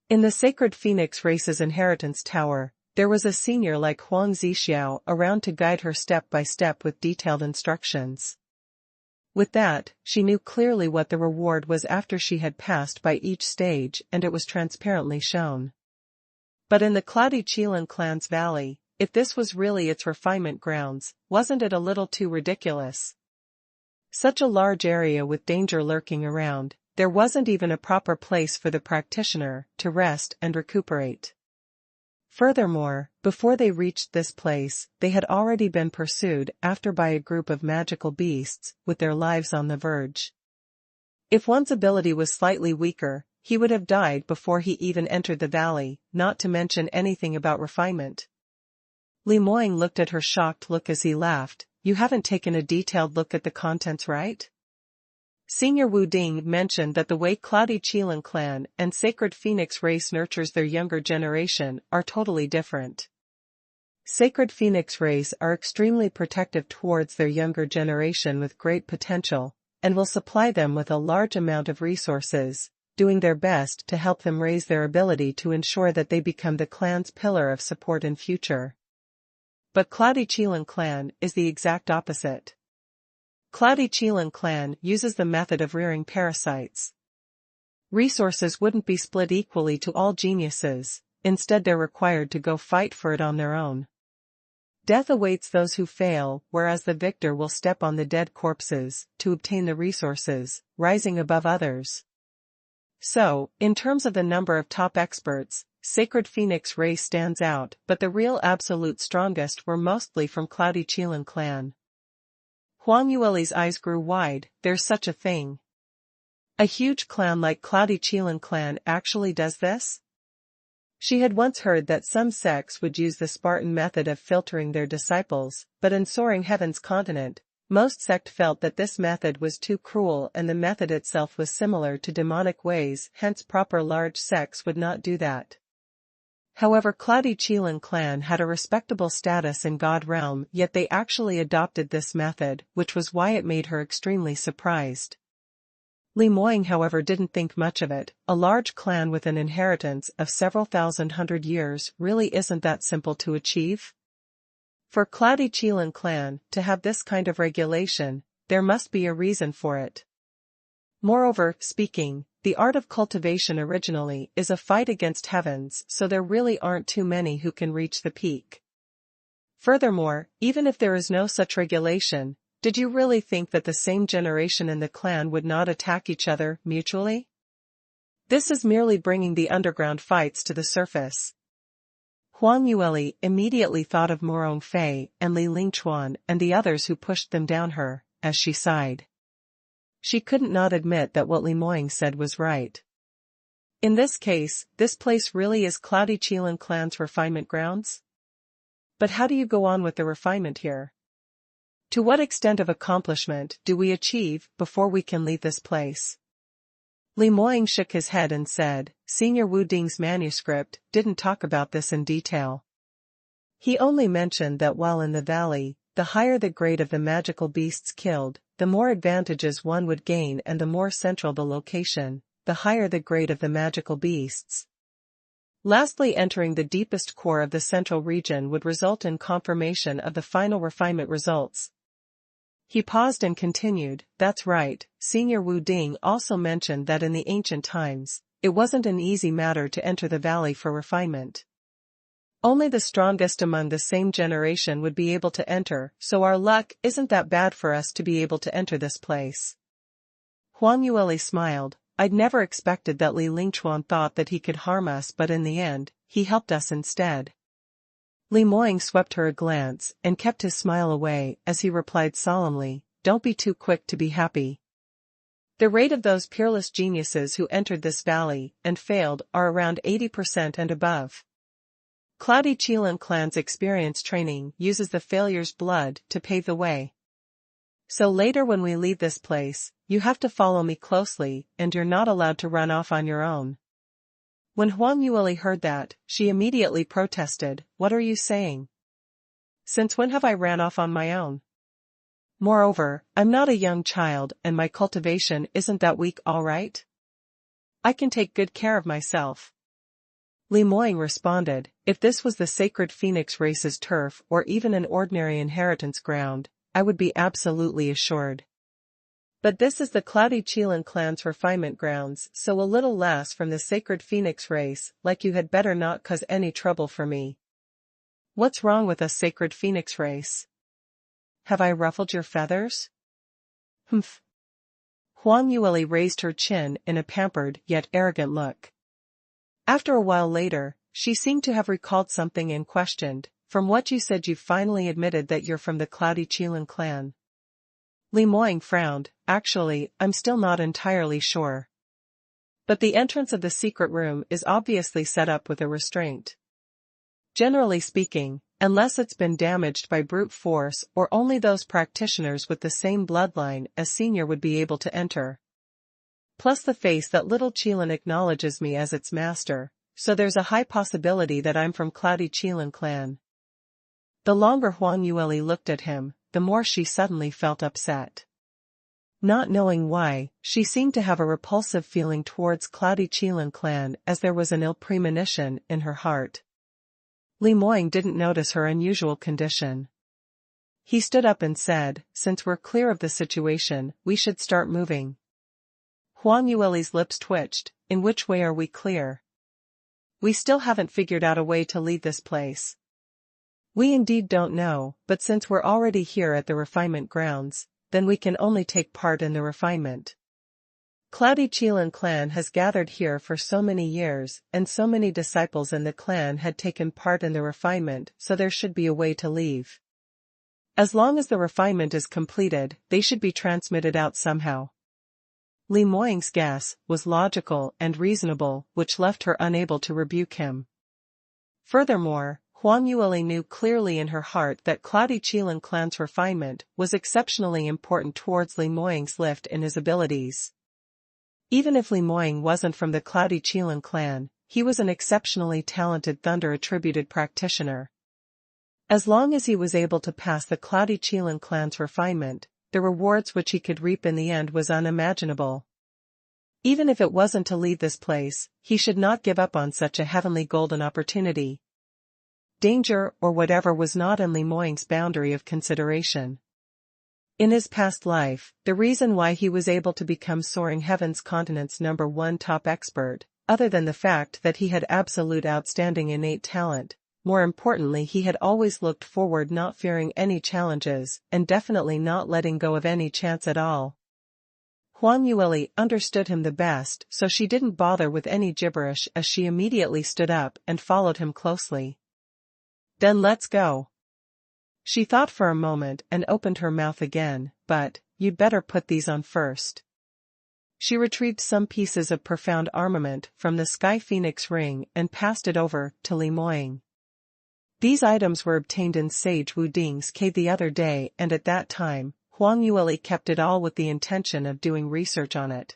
In the sacred phoenix race's inheritance tower, there was a senior like Huang Zixiao around to guide her step by step with detailed instructions. With that, she knew clearly what the reward was after she had passed by each stage and it was transparently shown. But in the Cloudy Qilin clan's valley, if this was really its refinement grounds, wasn't it a little too ridiculous? Such a large area with danger lurking around, there wasn't even a proper place for the practitioner to rest and recuperate. Furthermore, before they reached this place, they had already been pursued after by a group of magical beasts, with their lives on the verge. If one's ability was slightly weaker, he would have died before he even entered the valley, not to mention anything about refinement. Li Moying looked at her shocked look as he laughed. You haven't taken a detailed look at the contents, right? Senior Wu Ding mentioned that the way Cloudy Qilin clan and Sacred Phoenix race nurtures their younger generation are totally different. Sacred Phoenix race are extremely protective towards their younger generation with great potential, and will supply them with a large amount of resources, doing their best to help them raise their ability to ensure that they become the clan's pillar of support in future. But Cloudy Qilin clan is the exact opposite. Cloudy Qilin clan uses the method of rearing parasites. Resources wouldn't be split equally to all geniuses, instead they're required to go fight for it on their own. Death awaits those who fail, whereas the victor will step on the dead corpses to obtain the resources, rising above others. So, in terms of the number of top experts, Sacred Phoenix race stands out, but the real absolute strongest were mostly from Cloudy Qilin clan. Huang Yueli's eyes grew wide. There's such a thing. A huge clan like Cloudy Qilin clan actually does this? She had once heard that some sects would use the Spartan method of filtering their disciples, but in Soaring Heaven's continent, most sect felt that this method was too cruel and the method itself was similar to demonic ways, hence proper large sects would not do that. However, Cloudy Qilin clan had a respectable status in God realm, yet they actually adopted this method, which was why it made her extremely surprised. Li Moying, however, didn't think much of it. A large clan with an inheritance of several hundred years really isn't that simple to achieve. For Cloudy Qilin clan to have this kind of regulation, there must be a reason for it. Moreover, speaking, the art of cultivation originally is a fight against heavens, so there really aren't too many who can reach the peak. Furthermore, even if there is no such regulation, did you really think that the same generation in the clan would not attack each other mutually? This is merely bringing the underground fights to the surface. Huang Yueli immediately thought of Morong Fei and Li Lingchuan and the others who pushed them down her, as she sighed. She couldn't not admit that what Li Moying said was right. In this case, this place really is Cloudy Qilin clan's refinement grounds? But how do you go on with the refinement here? To what extent of accomplishment do we achieve before we can leave this place? Li Moying shook his head and said, Senior Wu Ding's manuscript didn't talk about this in detail. He only mentioned that while in the valley, the higher the grade of the magical beasts killed, the more advantages one would gain, and the more central the location, the higher the grade of the magical beasts. Lastly, entering the deepest core of the central region would result in confirmation of the final refinement results. He paused and continued, That's right. Senior Wu Ding also mentioned that in the ancient times, it wasn't an easy matter to enter the valley for refinement. Only the strongest among the same generation would be able to enter, so our luck isn't that bad for us to be able to enter this place. Huang Yueli smiled. I'd never expected that Li Lingchuan thought that he could harm us, but in the end, he helped us instead. Li Moying swept her a glance and kept his smile away as he replied solemnly, Don't be too quick to be happy. The rate of those peerless geniuses who entered this valley and failed are around 80% and above. Cloudy Qilin clan's experience training uses the failure's blood to pave the way. So later when we leave this place, you have to follow me closely, and you're not allowed to run off on your own. When Huang Yueli heard that, she immediately protested, What are you saying? Since when have I ran off on my own? Moreover, I'm not a young child and my cultivation isn't that weak, all right? I can take good care of myself. Li Moying responded, If this was the Sacred Phoenix race's turf or even an ordinary inheritance ground, I would be absolutely assured. But this is the Cloudy Qilin clan's refinement grounds, so a little less from the Sacred Phoenix race, like you had better not cause any trouble for me. What's wrong with us Sacred Phoenix race? Have I ruffled your feathers? Humph. Huang Yueli raised her chin in a pampered yet arrogant look. After a while later, she seemed to have recalled something and questioned, "From what you said, you finally admitted that you're from the Cloudy Qilin clan." Li Moying frowned. "Actually, I'm still not entirely sure. But the entrance of the secret room is obviously set up with a restraint. Generally speaking, unless it's been damaged by brute force, or only those practitioners with the same bloodline as Senior would be able to enter. Plus the face that little Qilin acknowledges me as its master, so there's a high possibility that I'm from Cloudy Qilin clan." The longer Huang Yueli looked at him, the more she suddenly felt upset. Not knowing why, she seemed to have a repulsive feeling towards Cloudy Qilin clan, as there was an ill premonition in her heart. Li Moying didn't notice her unusual condition. He stood up and said, "Since we're clear of the situation, we should start moving." Huang Yueli's lips twitched. "In which way are we clear? We still haven't figured out a way to leave this place." "We indeed don't know, but since we're already here at the refinement grounds, then we can only take part in the refinement. Cloudy Qilin clan has gathered here for so many years, and so many disciples in the clan had taken part in the refinement, so there should be a way to leave. As long as the refinement is completed, they should be transmitted out somehow." Li Moying's guess was logical and reasonable, which left her unable to rebuke him. Furthermore, Huang Yueli knew clearly in her heart that Cloudy Qilin clan's refinement was exceptionally important towards Li Moying's lift in his abilities. Even if Li Moying wasn't from the Cloudy Qilin clan, he was an exceptionally talented thunder-attributed practitioner. As long as he was able to pass the Cloudy Qilin clan's refinement, the rewards which he could reap in the end was unimaginable. Even if it wasn't to leave this place, he should not give up on such a heavenly golden opportunity. Danger or whatever was not in Li Moying's boundary of consideration. In his past life, the reason why he was able to become Soaring Heaven's continent's #1 top expert, other than the fact that he had absolute outstanding innate talent, more importantly he had always looked forward, not fearing any challenges, and definitely not letting go of any chance at all. Huang Yueli understood him the best, so she didn't bother with any gibberish as she immediately stood up and followed him closely. "Then let's go." She thought for a moment and opened her mouth again, "But, you'd better put these on first." She retrieved some pieces of profound armament from the Sky Phoenix ring and passed it over to Li Moying. These items were obtained in Sage Wu Ding's cave the other day, and at that time, Huang Yueli kept it all with the intention of doing research on it.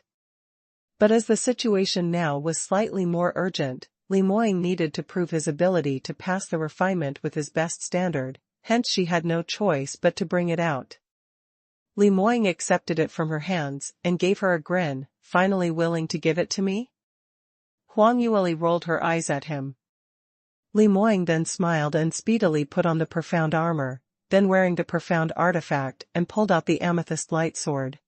But as the situation now was slightly more urgent, Li Moying needed to prove his ability to pass the refinement with his best standard, hence she had no choice but to bring it out. Li Moying accepted it from her hands and gave her a grin. "Finally willing to give it to me?" Huang Yueli rolled her eyes at him. Li Moying then smiled and speedily put on the profound armor, then wearing the profound artifact and pulled out the amethyst light sword.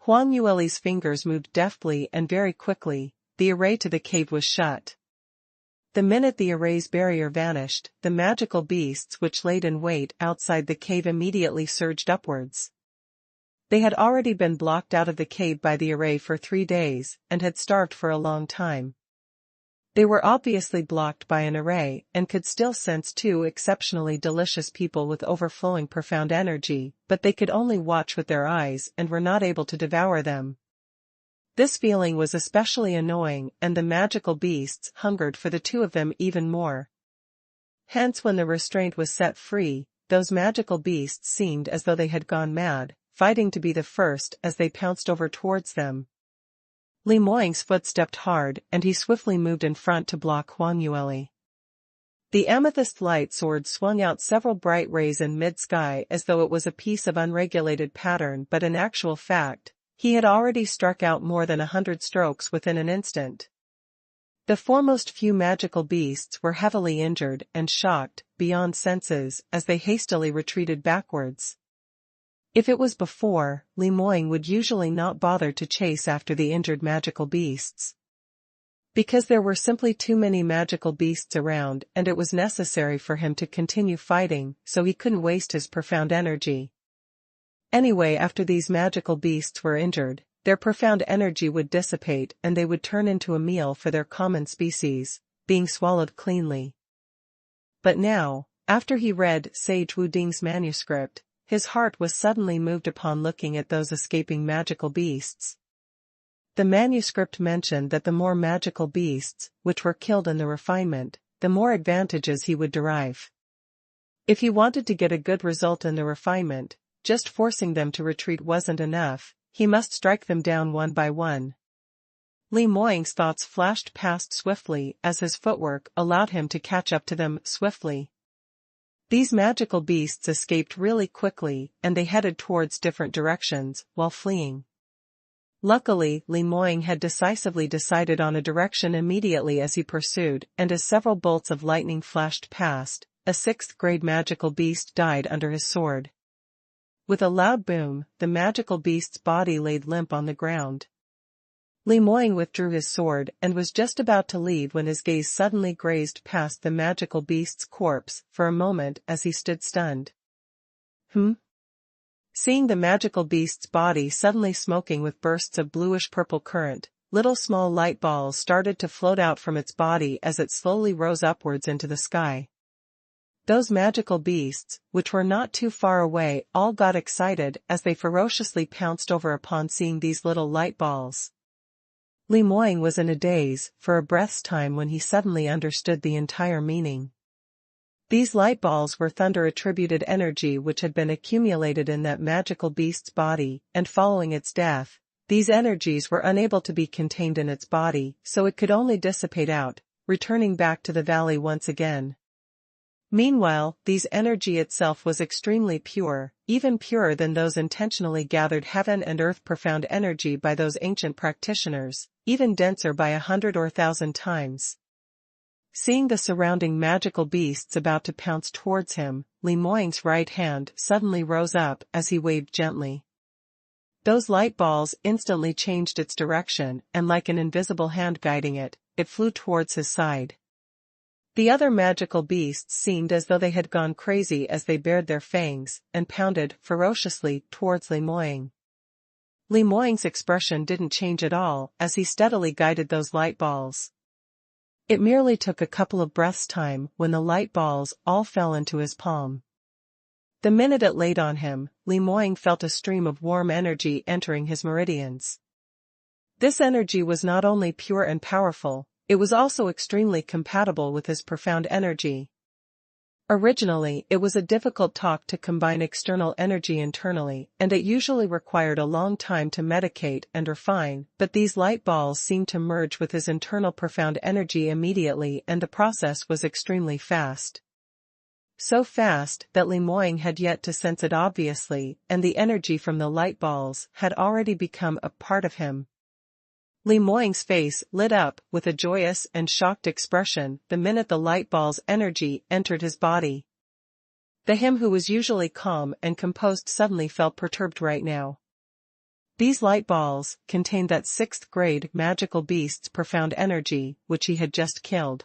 Huang Yueli's fingers moved deftly and very quickly. The array to the cave was shut. The minute the array's barrier vanished, the magical beasts which laid in wait outside the cave immediately surged upwards. They had already been blocked out of the cave by the array for 3 days, and had starved for a long time. They were obviously blocked by an array, and could still sense 2 exceptionally delicious people with overflowing profound energy, but they could only watch with their eyes and were not able to devour them. This feeling was especially annoying, and the magical beasts hungered for the 2 of them even more. Hence when the restraint was set free, those magical beasts seemed as though they had gone mad, fighting to be the first as they pounced over towards them. Li Moying's foot stepped hard, and he swiftly moved in front to block Huang Yueli. The amethyst light sword swung out several bright rays in mid-sky as though it was a piece of unregulated pattern, but in actual fact, he had already struck out more than 100 strokes within an instant. The foremost few magical beasts were heavily injured and shocked, beyond senses, as they hastily retreated backwards. If it was before, Li Moying would usually not bother to chase after the injured magical beasts. Because there were simply too many magical beasts around, and it was necessary for him to continue fighting, so he couldn't waste his profound energy. Anyway, after these magical beasts were injured, their profound energy would dissipate and they would turn into a meal for their common species, being swallowed cleanly. But now, after he read Sage Wu Ding's manuscript, his heart was suddenly moved upon looking at those escaping magical beasts. The manuscript mentioned that the more magical beasts, which were killed in the refinement, the more advantages he would derive. If he wanted to get a good result in the refinement, just forcing them to retreat wasn't enough, he must strike them down one by one. Li Moying's thoughts flashed past swiftly as his footwork allowed him to catch up to them swiftly. These magical beasts escaped really quickly and they headed towards different directions while fleeing. Luckily, Li Moying had decisively decided on a direction immediately as he pursued, and as several bolts of lightning flashed past, a 6th-grade magical beast died under his sword. With a loud boom, the magical beast's body laid limp on the ground. Li Moying withdrew his sword and was just about to leave when his gaze suddenly grazed past the magical beast's corpse for a moment as he stood stunned. Seeing the magical beast's body suddenly smoking with bursts of bluish-purple current, little small light balls started to float out from its body as it slowly rose upwards into the sky. Those magical beasts, which were not too far away, all got excited as they ferociously pounced over upon seeing these little light balls. Li Moying was in a daze for a breath's time when he suddenly understood the entire meaning. These light balls were thunder-attributed energy which had been accumulated in that magical beast's body, and following its death, these energies were unable to be contained in its body, so it could only dissipate out, returning back to the valley once again. Meanwhile, this energy itself was extremely pure, even purer than those intentionally gathered heaven and earth profound energy by those ancient practitioners, even denser by 100 or 1,000 times. Seeing the surrounding magical beasts about to pounce towards him, Li Moying's right hand suddenly rose up as he waved gently. Those light balls instantly changed its direction and like an invisible hand guiding it, it flew towards his side. The other magical beasts seemed as though they had gone crazy as they bared their fangs and pounded ferociously towards Li Moying. Li Moying's expression didn't change at all as he steadily guided those light balls. It merely took a couple of breaths' time when the light balls all fell into his palm. The minute it laid on him, Li Moying felt a stream of warm energy entering his meridians. This energy was not only pure and powerful, it was also extremely compatible with his profound energy. Originally, it was a difficult task to combine external energy internally, and it usually required a long time to medicate and refine, but these light balls seemed to merge with his internal profound energy immediately and the process was extremely fast. So fast that Li Moying had yet to sense it obviously, and the energy from the light balls had already become a part of him. Li Moying's face lit up with a joyous and shocked expression the minute the light ball's energy entered his body. Him who was usually calm and composed suddenly felt perturbed right now. These light balls contained that 6th-grade magical beast's profound energy, which he had just killed.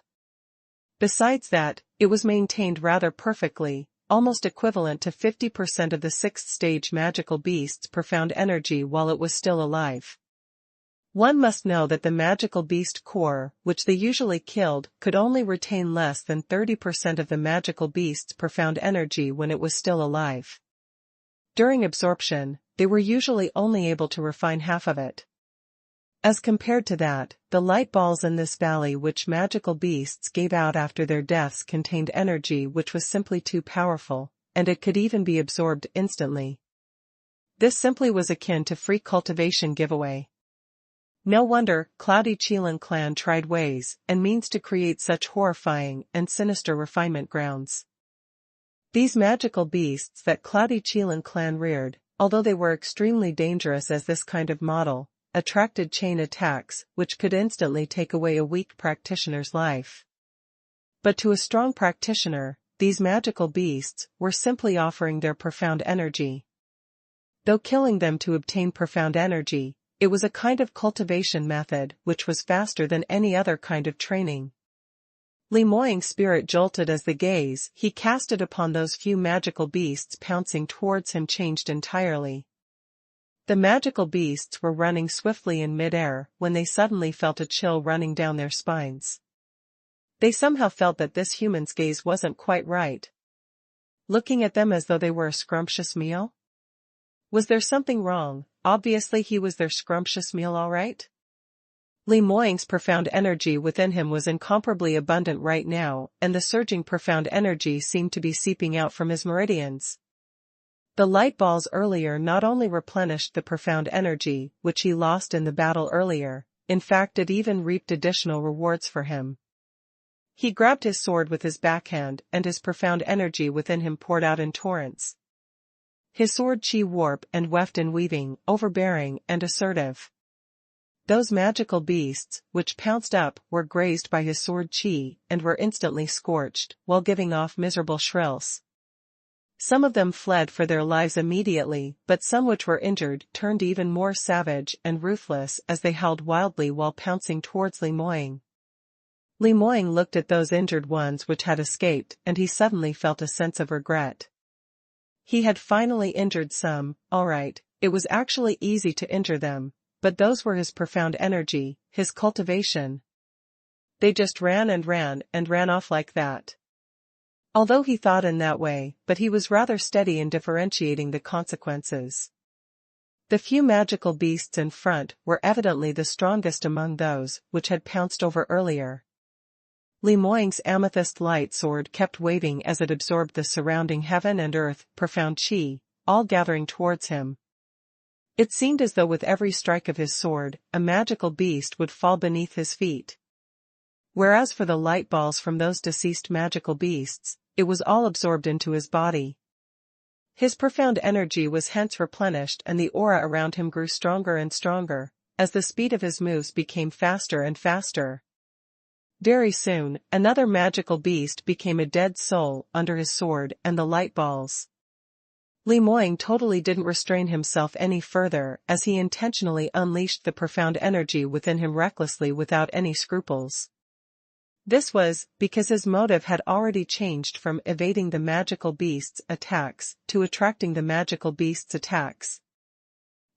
Besides that, it was maintained rather perfectly, almost equivalent to 50% of the 6th-stage magical beast's profound energy while it was still alive. One must know that the magical beast core, which they usually killed, could only retain less than 30% of the magical beast's profound energy when it was still alive. During absorption, they were usually only able to refine half of it. As compared to that, the light balls in this valley which magical beasts gave out after their deaths contained energy which was simply too powerful, and it could even be absorbed instantly. This simply was akin to free cultivation giveaway. No wonder Cloudy Qilin clan tried ways and means to create such horrifying and sinister refinement grounds. These magical beasts that Cloudy Qilin clan reared, although they were extremely dangerous as this kind of model, attracted chain attacks which could instantly take away a weak practitioner's life. But to a strong practitioner, these magical beasts were simply offering their profound energy. Though killing them to obtain profound energy, it was a kind of cultivation method which was faster than any other kind of training. Li Moying's spirit jolted as the gaze he casted upon those few magical beasts pouncing towards him changed entirely. The magical beasts were running swiftly in midair when they suddenly felt a chill running down their spines. They somehow felt that this human's gaze wasn't quite right. Looking at them as though they were a scrumptious meal? Was there something wrong? Obviously he was their scrumptious meal, all right? Li Moying's profound energy within him was incomparably abundant right now, and the surging profound energy seemed to be seeping out from his meridians. The light balls earlier not only replenished the profound energy, which he lost in the battle earlier, in fact it even reaped additional rewards for him. He grabbed his sword with his backhand, and his profound energy within him poured out in torrents. His sword chi warped and weft and weaving, overbearing and assertive. Those magical beasts, which pounced up, were grazed by his sword chi, and were instantly scorched, while giving off miserable shrills. Some of them fled for their lives immediately, but some which were injured turned even more savage and ruthless as they howled wildly while pouncing towards Li Moying. Li Moying looked at those injured ones which had escaped, and he suddenly felt a sense of regret. He had finally injured some, all right, it was actually easy to injure them, but those were his profound energy, his cultivation. They just ran and ran and ran off like that. Although he thought in that way, but he was rather steady in differentiating the consequences. The few magical beasts in front were evidently the strongest among those which had pounced over earlier. Li Moying's amethyst light sword kept waving as it absorbed the surrounding heaven and earth, profound chi, all gathering towards him. It seemed as though with every strike of his sword, a magical beast would fall beneath his feet. Whereas for the light balls from those deceased magical beasts, it was all absorbed into his body. His profound energy was hence replenished and the aura around him grew stronger and stronger, as the speed of his moves became faster and faster. Very soon, another magical beast became a dead soul under his sword and the light balls. Li Moying totally didn't restrain himself any further as he intentionally unleashed the profound energy within him recklessly without any scruples. This was because his motive had already changed from evading the magical beast's attacks to attracting the magical beast's attacks.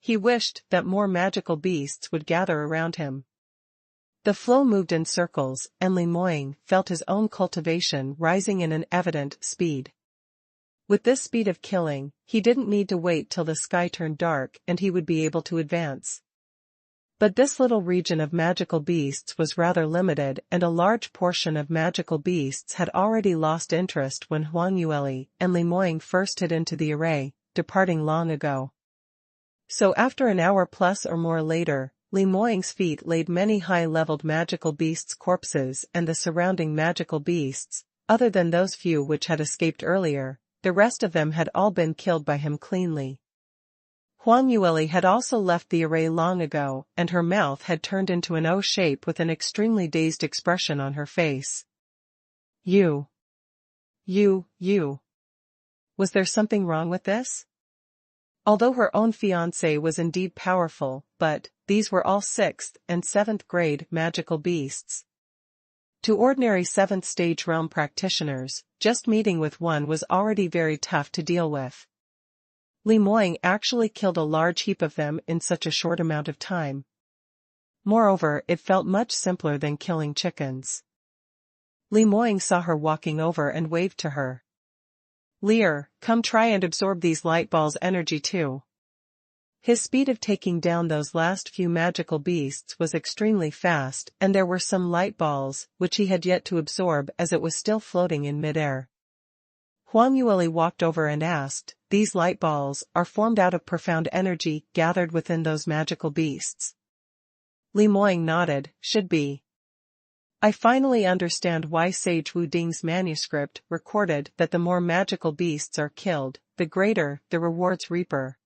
He wished that more magical beasts would gather around him. The flow moved in circles, and Li Moying felt his own cultivation rising in an evident speed. With this speed of killing, he didn't need to wait till the sky turned dark and he would be able to advance. But this little region of magical beasts was rather limited, and a large portion of magical beasts had already lost interest when Huang Yueli and Li Moying first hit into the array, departing long ago. So after an hour plus or more later, Li Moying's feet laid many high-leveled magical beasts' corpses and the surrounding magical beasts, other than those few which had escaped earlier, the rest of them had all been killed by him cleanly. Huang Yueli had also left the array long ago, and her mouth had turned into an O shape with an extremely dazed expression on her face. You. Was there something wrong with this? Although her own fiancé was indeed powerful, but these were all 6th and 7th grade magical beasts. To ordinary 7th stage realm practitioners, just meeting with one was already very tough to deal with. Li Moying actually killed a large heap of them in such a short amount of time. Moreover, it felt much simpler than killing chickens. Li Moying saw her walking over and waved to her. "Lear, come try and absorb these light balls' energy too." His speed of taking down those last few magical beasts was extremely fast, and there were some light balls which he had yet to absorb as it was still floating in midair. Huang Yueli walked over and asked, "These light balls are formed out of profound energy gathered within those magical beasts?" Li Moying nodded, "Should be. I finally understand why Sage Wu Ding's manuscript recorded that the more magical beasts are killed, the greater the rewards reaper.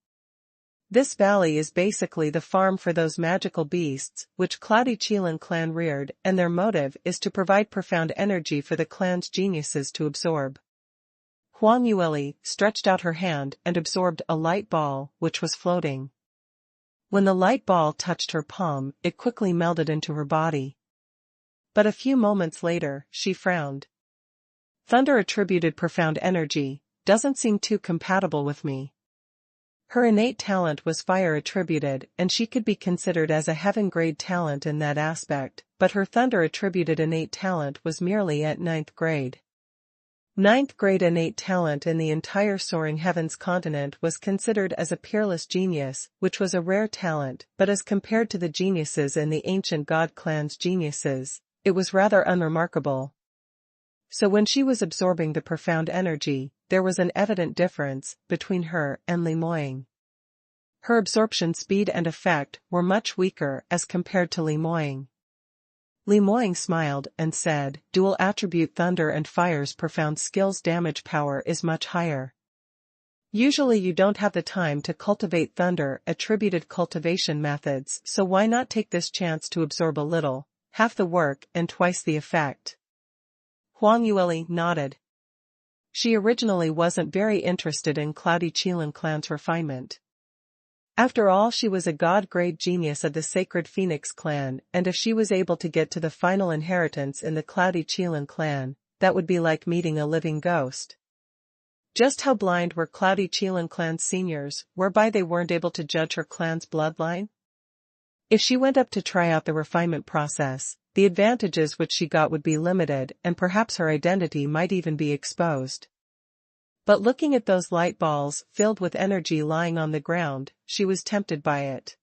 This valley is basically the farm for those magical beasts, which Cloudy Qilin clan reared, and their motive is to provide profound energy for the clan's geniuses to absorb." Huang Yueli stretched out her hand and absorbed a light ball, which was floating. When the light ball touched her palm, it quickly melded into her body. But a few moments later, she frowned. "Thunder attributed profound energy, doesn't seem too compatible with me." Her innate talent was fire attributed, and she could be considered as a heaven-grade talent in that aspect, but her thunder attributed innate talent was merely at 9th grade. 9th grade innate talent in the entire Soaring Heavens continent was considered as a peerless genius, which was a rare talent, but as compared to the geniuses in the ancient god clan's geniuses, it was rather unremarkable. So when she was absorbing the profound energy, there was an evident difference between her and Li Moying. Her absorption speed and effect were much weaker as compared to Li Moying. Li Moying smiled and said, dual attribute thunder and fire's profound skills damage power is much higher. Usually you don't have the time to cultivate thunder attributed cultivation methods, so why not take this chance to absorb a little, half the work and twice the effect? Huang Yueli nodded. She originally wasn't very interested in Cloudy Qilin clan's refinement. After all, she was a god-grade genius of the Sacred Phoenix clan, and if she was able to get to the final inheritance in the Cloudy Qilin clan, that would be like meeting a living ghost. Just how blind were Cloudy Qilin clan's seniors, whereby they weren't able to judge her clan's bloodline? If she went up to try out the refinement process, the advantages which she got would be limited, and perhaps her identity might even be exposed. But looking at those light balls filled with energy lying on the ground, she was tempted by it.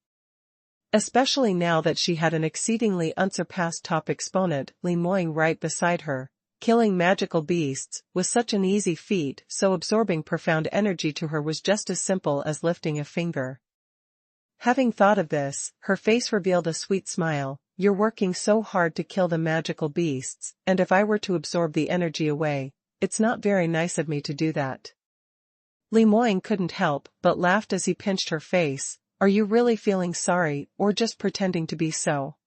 Especially now that she had an exceedingly unsurpassed top exponent, Li Moying, right beside her. Killing magical beasts was such an easy feat, so absorbing profound energy to her was just as simple as lifting a finger. Having thought of this, her face revealed a sweet smile. You're working so hard to kill the magical beasts, and if I were to absorb the energy away, it's not very nice of me to do that. Li Moying couldn't help but laughed as he pinched her face. Are you really feeling sorry, or just pretending to be so?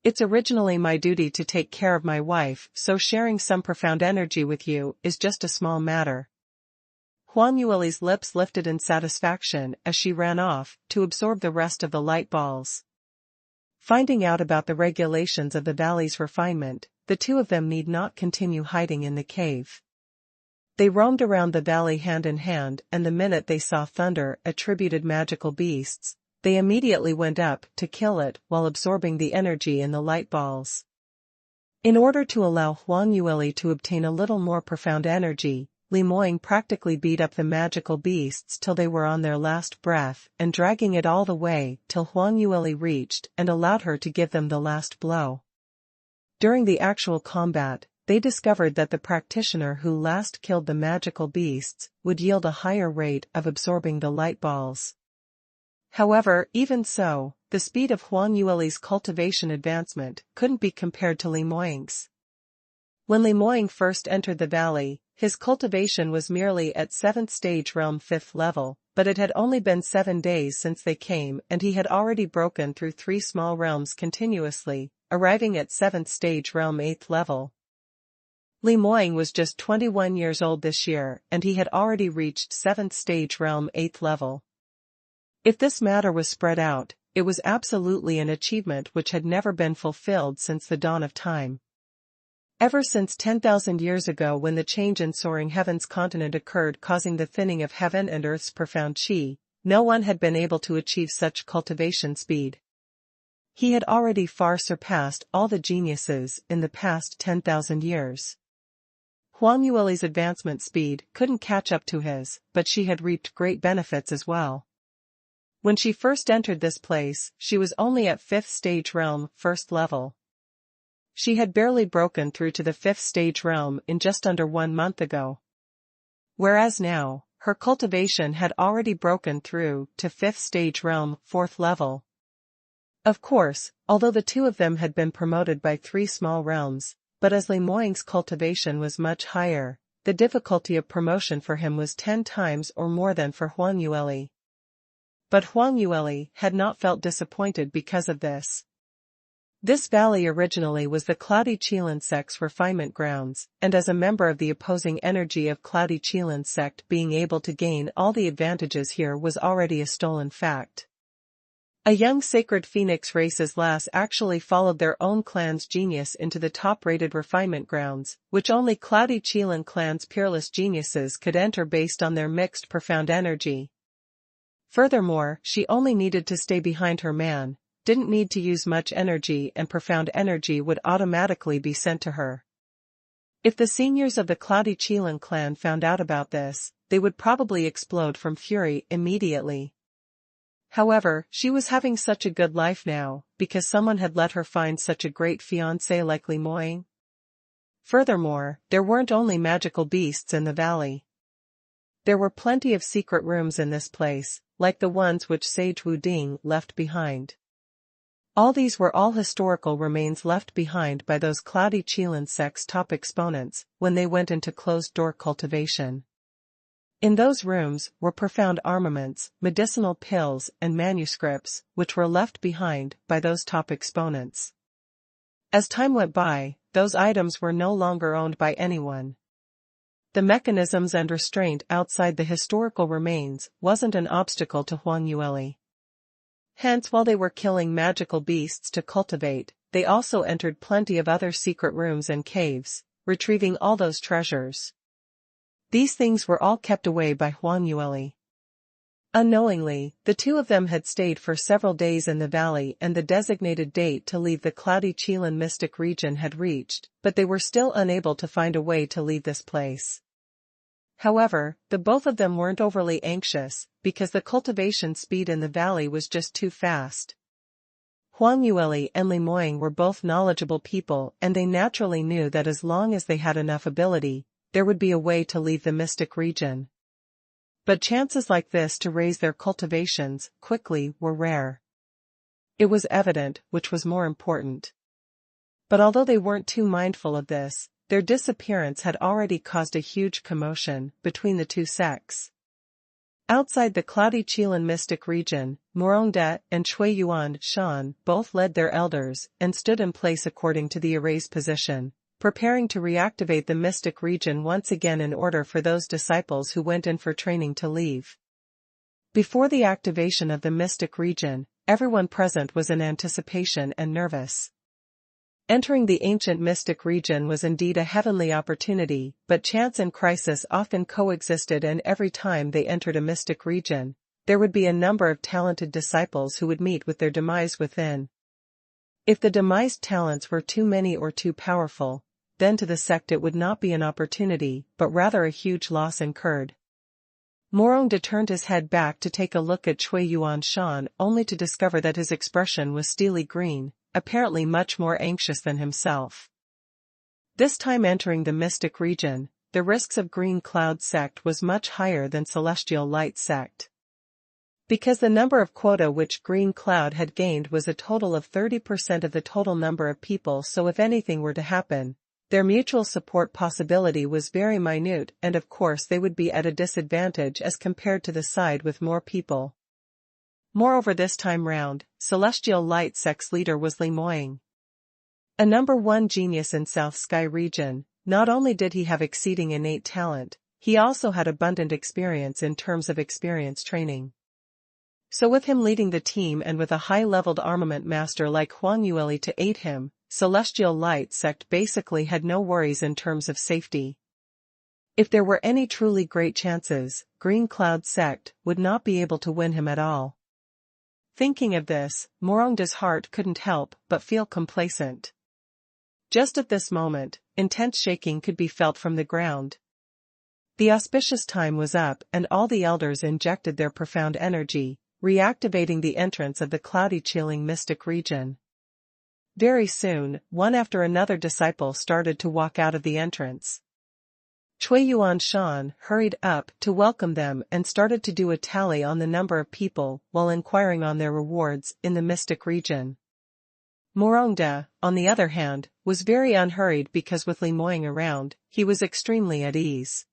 It's originally my duty to take care of my wife, so sharing some profound energy with you is just a small matter. Huang Yueli's lips lifted in satisfaction as she ran off to absorb the rest of the light balls. Finding out about the regulations of the valley's refinement, the two of them need not continue hiding in the cave. They roamed around the valley hand in hand, and the minute they saw thunder attributed magical beasts, they immediately went up to kill it while absorbing the energy in the light balls. In order to allow Huang Yueli to obtain a little more profound energy, Li Moying practically beat up the magical beasts till they were on their last breath, and dragging it all the way till Huang Yueli reached and allowed her to give them the last blow. During the actual combat, they discovered that the practitioner who last killed the magical beasts would yield a higher rate of absorbing the light balls. However, even so, the speed of Huang Yueli's cultivation advancement couldn't be compared to Li Moying's. When Li Moying first entered the valley, his cultivation was merely at 7th stage realm 5th level, but it had only been 7 days since they came and he had already broken through 3 small realms continuously, arriving at 7th stage realm 8th level. Li Moying was just 21 years old this year, and he had already reached 7th stage realm 8th level. If this matter was spread out, it was absolutely an achievement which had never been fulfilled since the dawn of time. Ever since 10,000 years ago, when the change in Soaring Heavens continent occurred, causing the thinning of heaven and earth's profound chi, no one had been able to achieve such cultivation speed. He had already far surpassed all the geniuses in the past 10,000 years. Huang Yueli's advancement speed couldn't catch up to his, but she had reaped great benefits as well. When she first entered this place, she was only at 5th stage realm 1st level. She had barely broken through to the 5th stage realm in just under 1 month ago. Whereas now, her cultivation had already broken through to 5th stage realm 4th level. Of course, although the two of them had been promoted by 3 small realms, but as Li Moying's cultivation was much higher, the difficulty of promotion for him was 10 times or more than for Huang Yueli. But Huang Yueli had not felt disappointed because of this. This valley originally was the Cloudy Qilin sect's refinement grounds, and as a member of the opposing energy of Cloudy Qilin sect, being able to gain all the advantages here was already a stolen fact. A young sacred phoenix race's lass actually followed their own clan's genius into the top-rated refinement grounds, which only Cloudy Qilin clan's peerless geniuses could enter based on their mixed profound energy. Furthermore, she only needed to stay behind her man, didn't need to use much energy, and profound energy would automatically be sent to her. If the seniors of the Cloudy Qilin clan found out about this, they would probably explode from fury immediately. However, she was having such a good life now, because someone had let her find such a great fiancé like Li Moying. Furthermore, there weren't only magical beasts in the valley. There were plenty of secret rooms in this place, like the ones which Sage Wu Ding left behind. All these were all historical remains left behind by those Cloudy Qilin sect's top exponents when they went into closed-door cultivation. In those rooms were profound armaments, medicinal pills, and manuscripts, which were left behind by those top exponents. As time went by, those items were no longer owned by anyone. The mechanisms and restraint outside the historical remains wasn't an obstacle to Huang Yueli. Hence, while they were killing magical beasts to cultivate, they also entered plenty of other secret rooms and caves, retrieving all those treasures. These things were all kept away by Huang Yueli. Unknowingly, the two of them had stayed for several days in the valley, and the designated date to leave the Cloudy Qilin mystic region had reached, but they were still unable to find a way to leave this place. However, the both of them weren't overly anxious, because the cultivation speed in the valley was just too fast. Huang Yueli and Li Moying were both knowledgeable people, and they naturally knew that as long as they had enough ability, there would be a way to leave the mystic region. But chances like this to raise their cultivations quickly were rare. It was evident which was more important. But although they weren't too mindful of this, their disappearance had already caused a huge commotion between the two sects. Outside the Cloudy Qilin mystic region, Morongde and Shui Yuan Shan both led their elders and stood in place according to the array's position, preparing to reactivate the mystic region once again in order for those disciples who went in for training to leave. Before the activation of the mystic region, everyone present was in anticipation and nervous. Entering the ancient mystic region was indeed a heavenly opportunity, but chance and crisis often coexisted, and every time they entered a mystic region, there would be a number of talented disciples who would meet with their demise within. If the demised talents were too many or too powerful, then to the sect it would not be an opportunity, but rather a huge loss incurred. Morongde turned his head back to take a look at Shui Yuan Shan, only to discover that his expression was steely green, apparently much more anxious than himself. This time entering the mystic region, the risks of Green Cloud sect was much higher than Celestial Light sect. Because the number of quota which Green Cloud had gained was a total of 30% of the total number of people, so if anything were to happen, their mutual support possibility was very minute, and of course they would be at a disadvantage as compared to the side with more people. Moreover, this time round, Celestial Light sect's leader was Li Moying. A number 1 genius in South Sky region, not only did he have exceeding innate talent, he also had abundant experience in terms of experience training. So with him leading the team and with a high-leveled armament master like Huang Yueli to aid him, Celestial Light sect basically had no worries in terms of safety. If there were any truly great chances, Green Cloud sect would not be able to win him at all. Thinking of this, Morongde's heart couldn't help but feel complacent. Just at this moment, intense shaking could be felt from the ground. The auspicious time was up, and all the elders injected their profound energy, reactivating the entrance of the Cloudy Qilin mystic region. Very soon, one after another disciple started to walk out of the entrance. Shui Yuan Shan hurried up to welcome them and started to do a tally on the number of people while inquiring on their rewards in the mystic region. Morongde, on the other hand, was very unhurried because with Li Moying around, he was extremely at ease.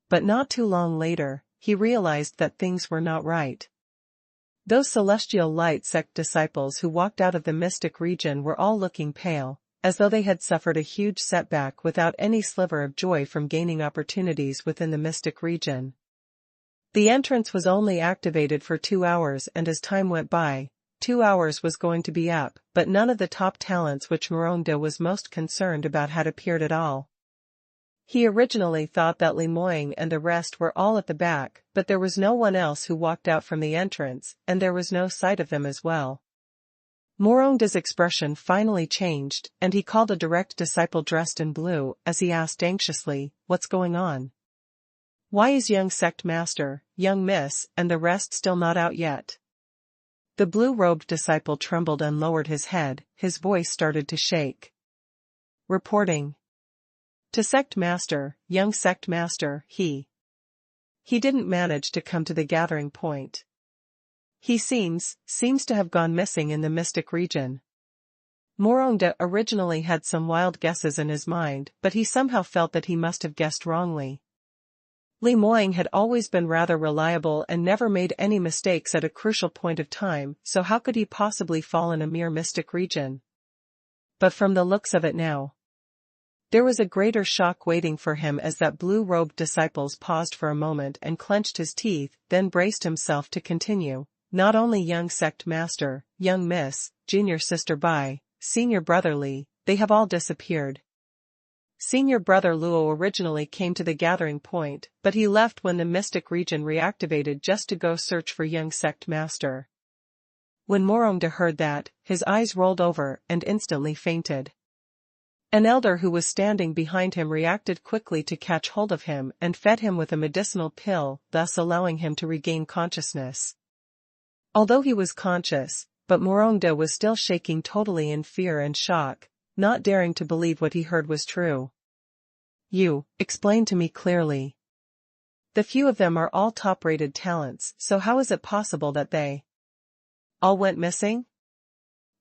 But not too long later, he realized that things were not right. Those Celestial Light sect disciples who walked out of the mystic region were all looking pale, as though they had suffered a huge setback without any sliver of joy from gaining opportunities within the mystic region. The entrance was only activated for 2 hours, and as time went by, 2 hours was going to be up, but none of the top talents which Morongde was most concerned about had appeared at all. He originally thought that Li Moying and the rest were all at the back, but there was no one else who walked out from the entrance, and there was no sight of them as well. Morongda's expression finally changed, and he called a direct disciple dressed in blue, as he asked anxiously, "What's going on? Why is young sect master, young miss, and the rest still not out yet?" The blue-robed disciple trembled and lowered his head, his voice started to shake. Reporting. To sect master, young sect master, he didn't manage to come to the gathering point. He seems to have gone missing in the mystic region. Morongda originally had some wild guesses in his mind, but he somehow felt that he must have guessed wrongly. Li Moying had always been rather reliable and never made any mistakes at a crucial point of time, so how could he possibly fall in a mere mystic region? But from the looks of it now, there was a greater shock waiting for him as that blue-robed disciple paused for a moment and clenched his teeth, then braced himself to continue. Not only young sect master, young miss, junior sister Bai, senior brother Li, they have all disappeared. Senior brother Luo originally came to the gathering point, but he left when the mystic region reactivated just to go search for young sect master. When Morongda heard that, his eyes rolled over and instantly fainted. An elder who was standing behind him reacted quickly to catch hold of him and fed him with a medicinal pill, thus allowing him to regain consciousness. Although he was conscious, but Morongda was still shaking totally in fear and shock, not daring to believe what he heard was true. "You, explain to me clearly. The few of them are all top-rated talents, so how is it possible that they all went missing?"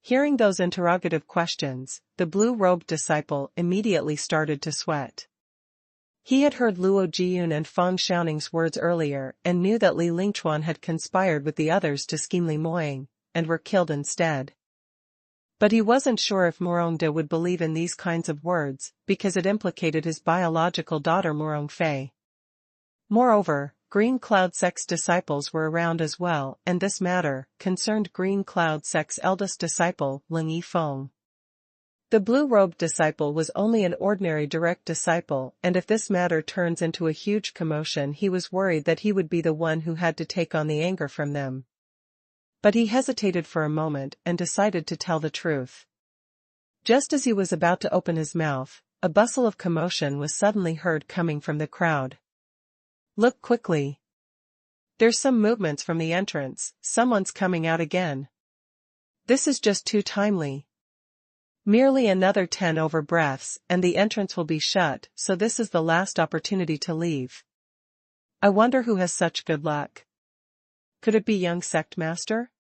Hearing those interrogative questions, the blue-robed disciple immediately started to sweat. He had heard Luo Jiyun and Fang Xiaoning's words earlier and knew that Li Lingchuan had conspired with the others to scheme Li Moying, and were killed instead. But he wasn't sure if Morongda would believe in these kinds of words, because it implicated his biological daughter Morong Fei. Moreover, Green Cloud Sect's disciples were around as well, and this matter concerned Green Cloud Sect's eldest disciple, Ling Yifeng. The blue-robed disciple was only an ordinary direct disciple, and if this matter turns into a huge commotion, he was worried that he would be the one who had to take on the anger from them. But he hesitated for a moment and decided to tell the truth. Just as he was about to open his mouth, a bustle of commotion was suddenly heard coming from the crowd. "Look quickly. There's some movements from the entrance, someone's coming out again. This is just too timely. Merely another 10 over breaths, and the entrance will be shut, so this is the last opportunity to leave. I wonder who has such good luck. Could it be young sect master?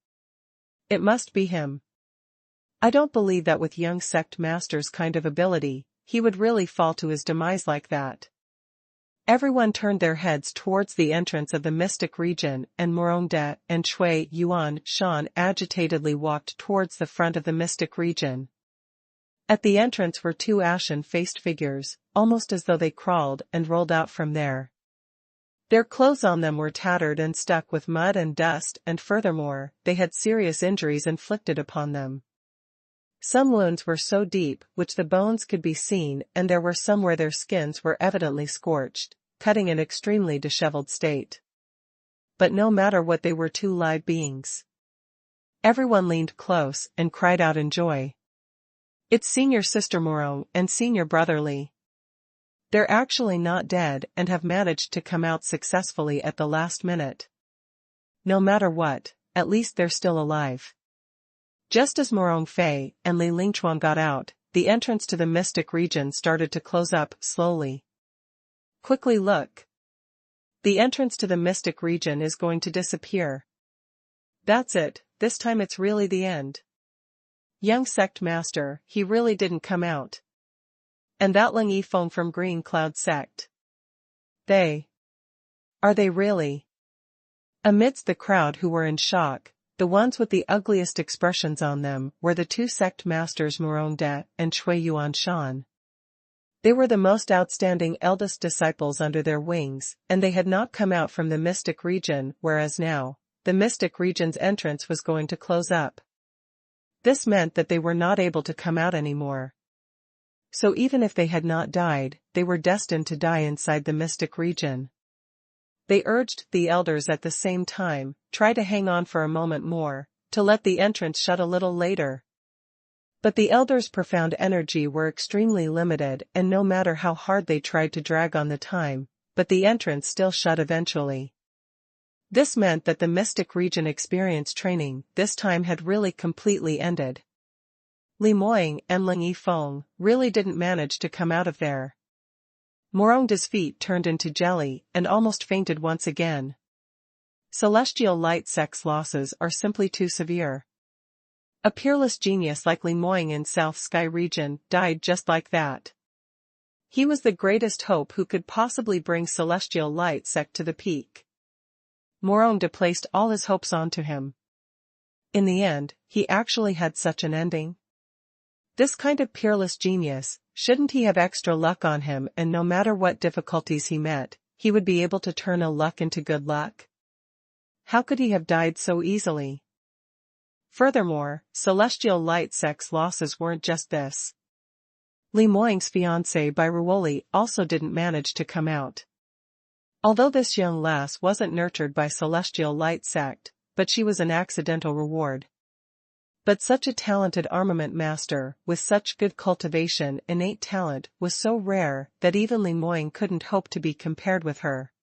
It must be him. I don't believe that with young sect master's kind of ability, he would really fall to his demise like that." Everyone turned their heads towards the entrance of the mystic region, and Morongda and Shui Yuan Shan agitatedly walked towards the front of the mystic region. At the entrance were two ashen-faced figures, almost as though they crawled and rolled out from there. Their clothes on them were tattered and stuck with mud and dust, and furthermore, they had serious injuries inflicted upon them. Some wounds were so deep, which the bones could be seen, and there were some where their skins were evidently scorched, cutting in extremely disheveled state. But no matter what, they were two live beings. Everyone leaned close and cried out in joy. "It's senior sister Morong and senior brother Li. They're actually not dead and have managed to come out successfully at the last minute. No matter what, at least they're still alive." Just as Morong Fei and Li Lingchuan got out, the entrance to the mystic region started to close up slowly. "Quickly look. The entrance to the mystic region is going to disappear. That's it, this time it's really the end. Young sect master, he really didn't come out. And that Ling Yifeng from Green Cloud Sect. Are they really?" Amidst the crowd who were in shock, the ones with the ugliest expressions on them were the two sect masters Morongda and Shui Yuan Shan. They were the most outstanding eldest disciples under their wings, and they had not come out from the mystic region, whereas now, the mystic region's entrance was going to close up. This meant that they were not able to come out anymore. So even if they had not died, they were destined to die inside the mystic region. They urged the elders at the same time, try to hang on for a moment more, to let the entrance shut a little later. But the elders' profound energy were extremely limited, and no matter how hard they tried to drag on the time, but the entrance still shut eventually. This meant that the mystic region experience training this time had really completely ended. Li Moying and Ling Yifeng really didn't manage to come out of there. Morongda's feet turned into jelly and almost fainted once again. Celestial light sex losses are simply too severe. A peerless genius like Li Moying in South Sky region died just like that. He was the greatest hope who could possibly bring celestial light sect to the peak. Morongda placed all his hopes onto him. In the end, he actually had such an ending. This kind of peerless genius, shouldn't he have extra luck on him, and no matter what difficulties he met, he would be able to turn ill luck into good luck? How could he have died so easily? Furthermore, celestial light sex losses weren't just this. Li Moying's fiancée Bairuoli also didn't manage to come out. Although this young lass wasn't nurtured by celestial light sect, but she was an accidental reward. But such a talented armament master, with such good cultivation, innate talent, was so rare that even Li Moying couldn't hope to be compared with her.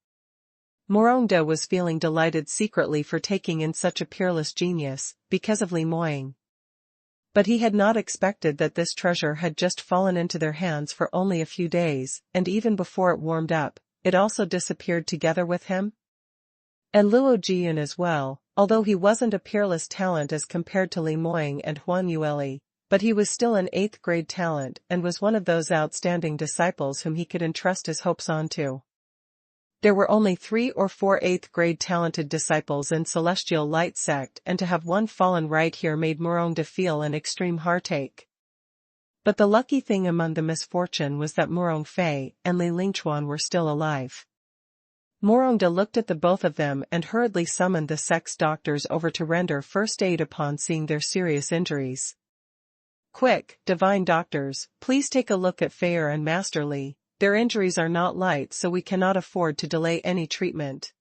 Morongda was feeling delighted secretly for taking in such a peerless genius, because of Li Moying. But he had not expected that this treasure had just fallen into their hands for only a few days, and even before it warmed up, it also disappeared together with him. And Luo Jian as well, although he wasn't a peerless talent as compared to Li Moying and Huan Yueli, but he was still an 8th grade talent and was one of those outstanding disciples whom he could entrust his hopes onto. There were only 3 or 4 8th grade talented disciples in Celestial Light sect, and to have one fallen right here made Morongda feel an extreme heartache. But the lucky thing among the misfortune was that Morong Fei and Li Lingchuan were still alive. Morongda looked at the both of them and hurriedly summoned the sex doctors over to render first aid upon seeing their serious injuries. Quick, divine doctors, please take a look at Feier and Master Li. Their injuries are not light, so we cannot afford to delay any treatment.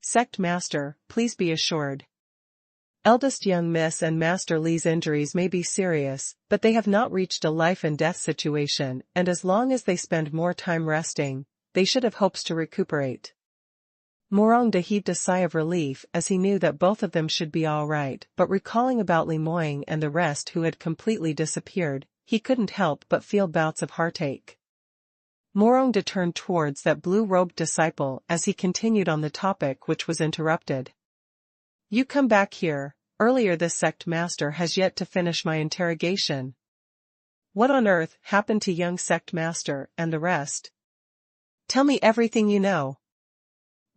Sect Master, please be assured. Eldest young Miss and Master Li's injuries may be serious, but they have not reached a life and death situation, and as long as they spend more time resting, they should have hopes to recuperate. Morongda heaved a sigh of relief as he knew that both of them should be all right, but recalling about Li Moying and the rest who had completely disappeared, he couldn't help but feel bouts of heartache. Morongda turned towards that blue-robed disciple as he continued on the topic which was interrupted. You come back here, earlier this sect master has yet to finish my interrogation. What on earth happened to young sect master and the rest? Tell me everything you know.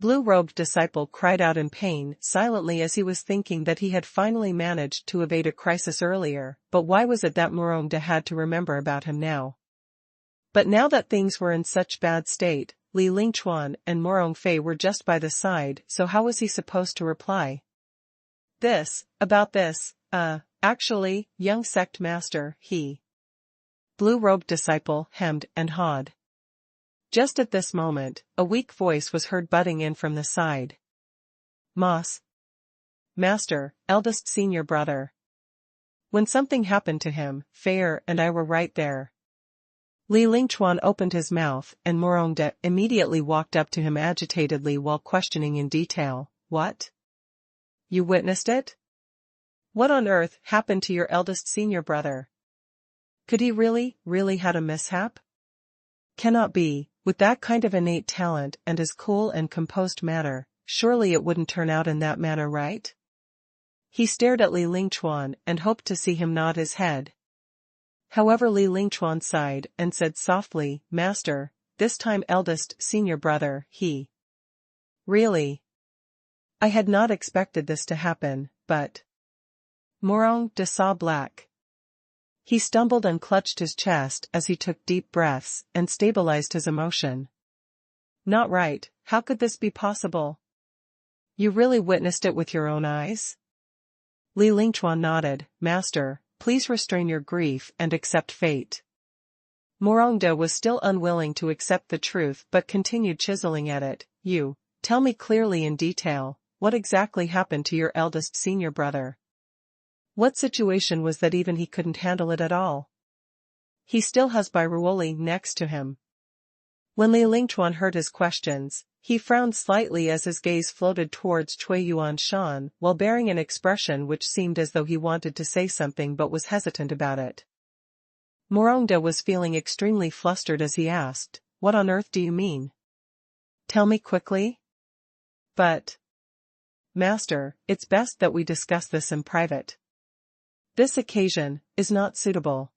Blue-robed disciple cried out in pain silently as he was thinking that he had finally managed to evade a crisis earlier, but why was it that Morongda had to remember about him now? But now that things were in such bad state, Li Lingchuan and Morong Fei were just by the side, so how was he supposed to reply? Actually, young sect master, he. Blue-robed disciple hemmed and hawed. Just at this moment, a weak voice was heard butting in from the side. Moss. Master, eldest senior brother. When something happened to him, Feier and I were right there. Li Lingchuan opened his mouth, and Morongda immediately walked up to him agitatedly while questioning in detail. What? You witnessed it? What on earth happened to your eldest senior brother? Could he really had a mishap? Cannot be, with that kind of innate talent and his cool and composed manner, surely it wouldn't turn out in that manner, right? He stared at Li Lingchuan and hoped to see him nod his head. However, Li Lingchuan sighed and said softly, Master, this time eldest senior brother, he. Really? I had not expected this to happen, but. Morongda saw black. He stumbled and clutched his chest as he took deep breaths and stabilized his emotion. Not right, how could this be possible? You really witnessed it with your own eyes? Li Lingchuan nodded. Master, please restrain your grief and accept fate. Morongda was still unwilling to accept the truth but continued chiseling at it. Tell me clearly in detail, what exactly happened to your eldest senior brother? What situation was that even he couldn't handle it at all? He still has Bairuoli next to him. When Li Lingchuan heard his questions, he frowned slightly as his gaze floated towards Cui Yuanshan while bearing an expression which seemed as though he wanted to say something but was hesitant about it. Morongda was feeling extremely flustered as he asked, "What on earth do you mean? Tell me quickly?" "But, Master, it's best that we discuss this in private. This occasion is not suitable."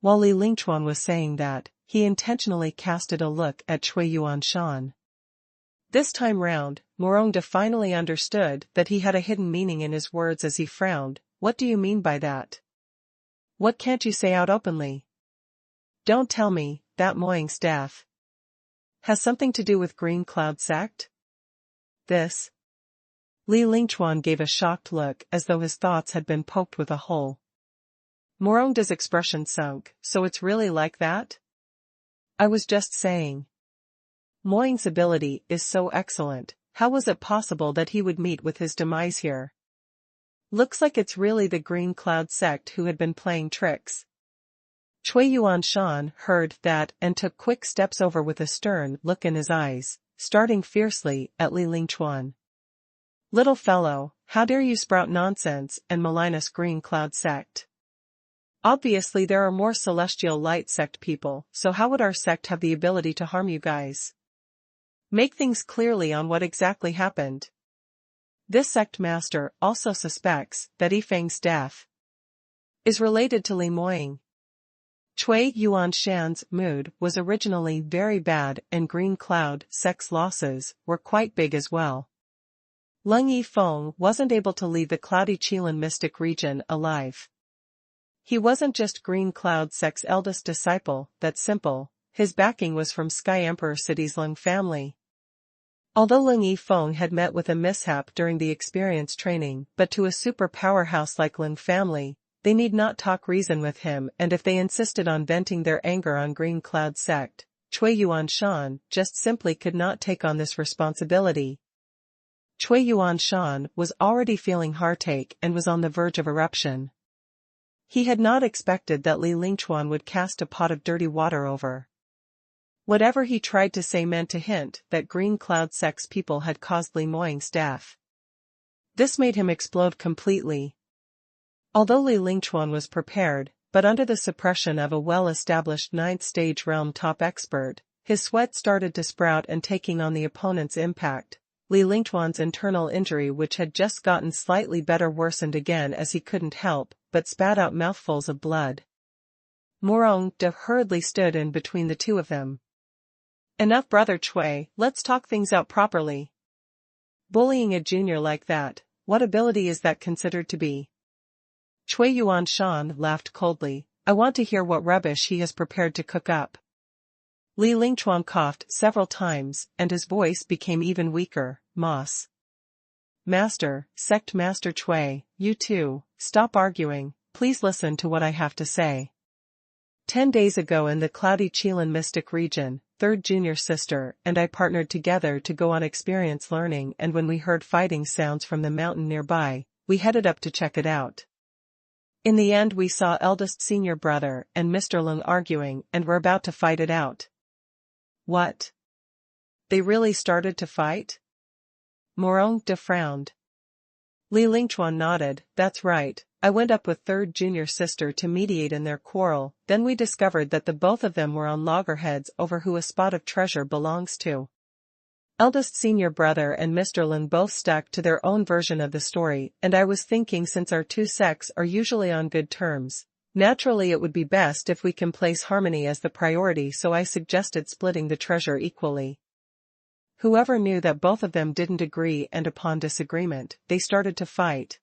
While Li Lingchuan was saying that, he intentionally casted a look at Cui Yuanshan. This time round, Morongda finally understood that he had a hidden meaning in his words as he frowned. "What do you mean by that? What can't you say out openly? Don't tell me that Moying staff has something to do with Green Cloud sect? This?" Li Lingchuan gave a shocked look as though his thoughts had been poked with a hole. Morongda's expression sunk. "So it's really like that? I was just saying. Moying's ability is so excellent, how was it possible that he would meet with his demise here? Looks like it's really the Green Cloud sect who had been playing tricks." Cui Yuanshan heard that and took quick steps over with a stern look in his eyes, starting fiercely at Li Lingchuan. "Little fellow, how dare you sprout nonsense and malign us Green Cloud sect? Obviously there are more Celestial Light sect people, so how would our sect have the ability to harm you guys? Make things clearly on what exactly happened. This sect master also suspects that Yifeng's death is related to Li Moying." Cui Yuanshan's mood was originally very bad and Green Cloud sect's losses were quite big as well. Leng Yifeng wasn't able to leave the cloudy Qilin mystic region alive. He wasn't just Green Cloud sect's eldest disciple, that's simple, his backing was from Sky Emperor City's Leng family. Although Leng Yifeng had met with a mishap during the experience training, but to a super powerhouse like Leng family, they need not talk reason with him, and if they insisted on venting their anger on Green Cloud sect, Cui Yuanshan just simply could not take on this responsibility. Cui Yuanshan was already feeling heartache and was on the verge of eruption. He had not expected that Li Lingchuan would cast a pot of dirty water over. Whatever he tried to say meant to hint that Green Cloud sect's people had caused Li Moying's death. This made him explode completely. Although Li Lingchuan was prepared, but under the suppression of a well-established 9th stage realm top expert, his sweat started to sprout and taking on the opponent's impact. Li Lingchuan's internal injury, which had just gotten slightly better, worsened again as he couldn't help but spat out mouthfuls of blood. Morongda hurriedly stood in between the two of them. "Enough, Brother Cui, let's talk things out properly. Bullying a junior like that, what ability is that considered to be?" Cui Yuanshan laughed coldly. "I want to hear what rubbish he has prepared to cook up." Li Lingchuan coughed several times, and his voice became even weaker. "Moss. Master, Sect Master Cui, you two, stop arguing, please listen to what I have to say. 10 days ago in the cloudy Qilin mystic region, 3rd junior sister and I partnered together to go on experience learning, and when we heard fighting sounds from the mountain nearby, we headed up to check it out. In the end we saw eldest senior brother and Mr. Lung arguing and were about to fight it out." "What? They really started to fight?" Morongda frowned. Li Lingchuan nodded. "That's right, I went up with 3rd junior sister to mediate in their quarrel, then we discovered that the both of them were on loggerheads over who a spot of treasure belongs to. Eldest senior brother and Mr. Lin both stuck to their own version of the story, and I was thinking, since our two sects are usually on good terms, naturally it would be best if we can place harmony as the priority, so I suggested splitting the treasure equally. Whoever knew that both of them didn't agree, and upon disagreement, they started to fight.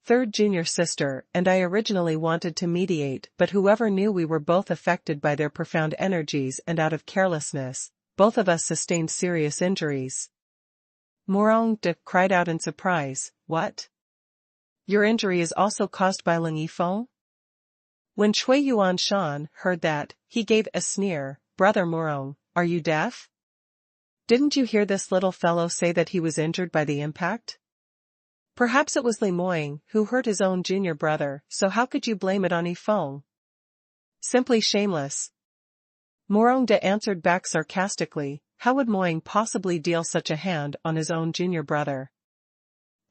3rd junior sister and I originally wanted to mediate, but whoever knew we were both affected by their profound energies, and out of carelessness, both of us sustained serious injuries." Morongda cried out in surprise. "What? Your injury is also caused by Leng Yifeng? When Cui Yuanshan heard that, he gave a sneer. Brother Morong, are you deaf? Didn't you hear this little fellow say that he was injured by the impact? Perhaps it was Li Moying who hurt his own junior brother, so how could you blame it on Yifeng? Simply shameless. Morongde answered back sarcastically, how would Moying possibly deal such a hand on his own junior brother?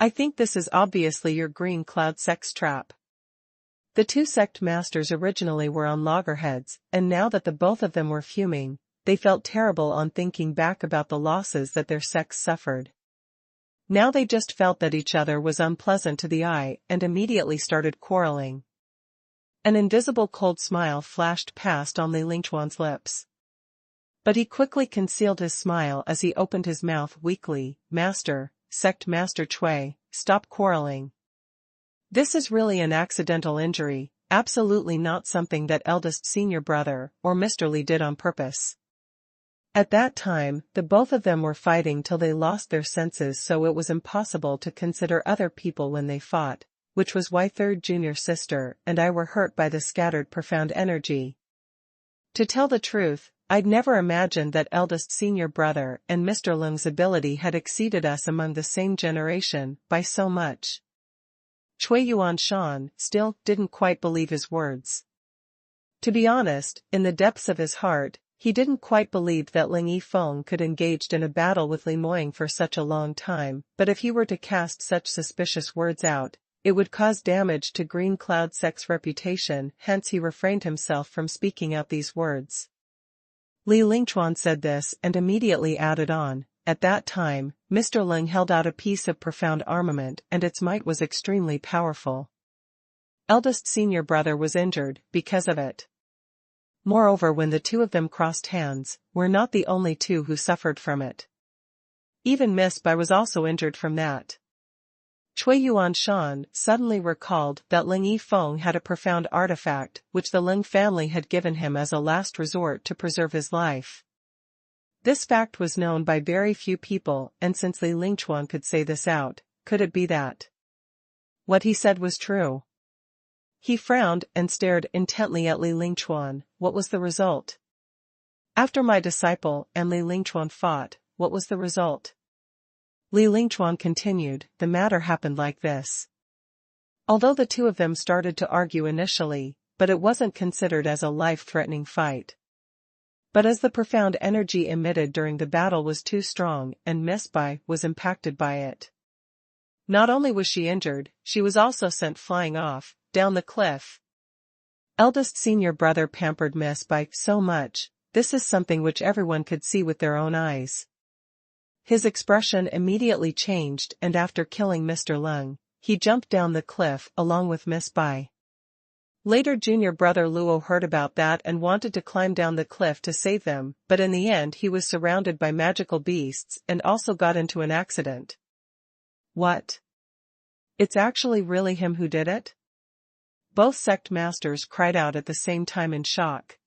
I think this is obviously your green cloud sex trap. The two sect masters originally were on loggerheads, and now that the both of them were fuming, they felt terrible on thinking back about the losses that their sects suffered. Now they just felt that each other was unpleasant to the eye and immediately started quarreling. An invisible cold smile flashed past on Li Lingchuan's lips. But he quickly concealed his smile as he opened his mouth weakly. Master, Sect Master Cui, stop quarreling. This is really an accidental injury, absolutely not something that eldest senior brother or Mr. Li did on purpose. At that time, the both of them were fighting till they lost their senses, so it was impossible to consider other people when they fought, which was why third junior sister and I were hurt by the scattered profound energy. To tell the truth, I'd never imagined that eldest senior brother and Mr. Lung's ability had exceeded us among the same generation by so much. Cui Yuanshan still didn't quite believe his words. To be honest, in the depths of his heart, he didn't quite believe that Ling Yifeng could engage in a battle with Li Moying for such a long time, but if he were to cast such suspicious words out, it would cause damage to Green Cloud Sect's reputation, hence he refrained himself from speaking out these words. Li Lingchuan said this and immediately added on, at that time, Mr. Ling held out a piece of profound armament and its might was extremely powerful. Eldest senior brother was injured because of it. Moreover, when the two of them crossed hands, were not the only two who suffered from it. Even Miss Bai was also injured from that. Cui Yuanshan suddenly recalled that Ling Yifeng had a profound artifact which the Ling family had given him as a last resort to preserve his life. This fact was known by very few people, and since Li Lingchuan could say this out, could it be that what he said was true? He frowned and stared intently at Li Lingchuan. What was the result? After my disciple and Li Lingchuan fought, what was the result? Li Lingchuan continued, the matter happened like this. Although the two of them started to argue initially, but it wasn't considered as a life-threatening fight. But as the profound energy emitted during the battle was too strong and Miss Bai was impacted by it. Not only was she injured, she was also sent flying off, down the cliff. Eldest senior brother pampered Miss Bai so much, this is something which everyone could see with their own eyes. His expression immediately changed and after killing Mr. Lung, he jumped down the cliff along with Miss Bai. Later junior brother Luo heard about that and wanted to climb down the cliff to save them, but in the end he was surrounded by magical beasts and also got into an accident. What? It's actually really him who did it? Both sect masters cried out at the same time in shock.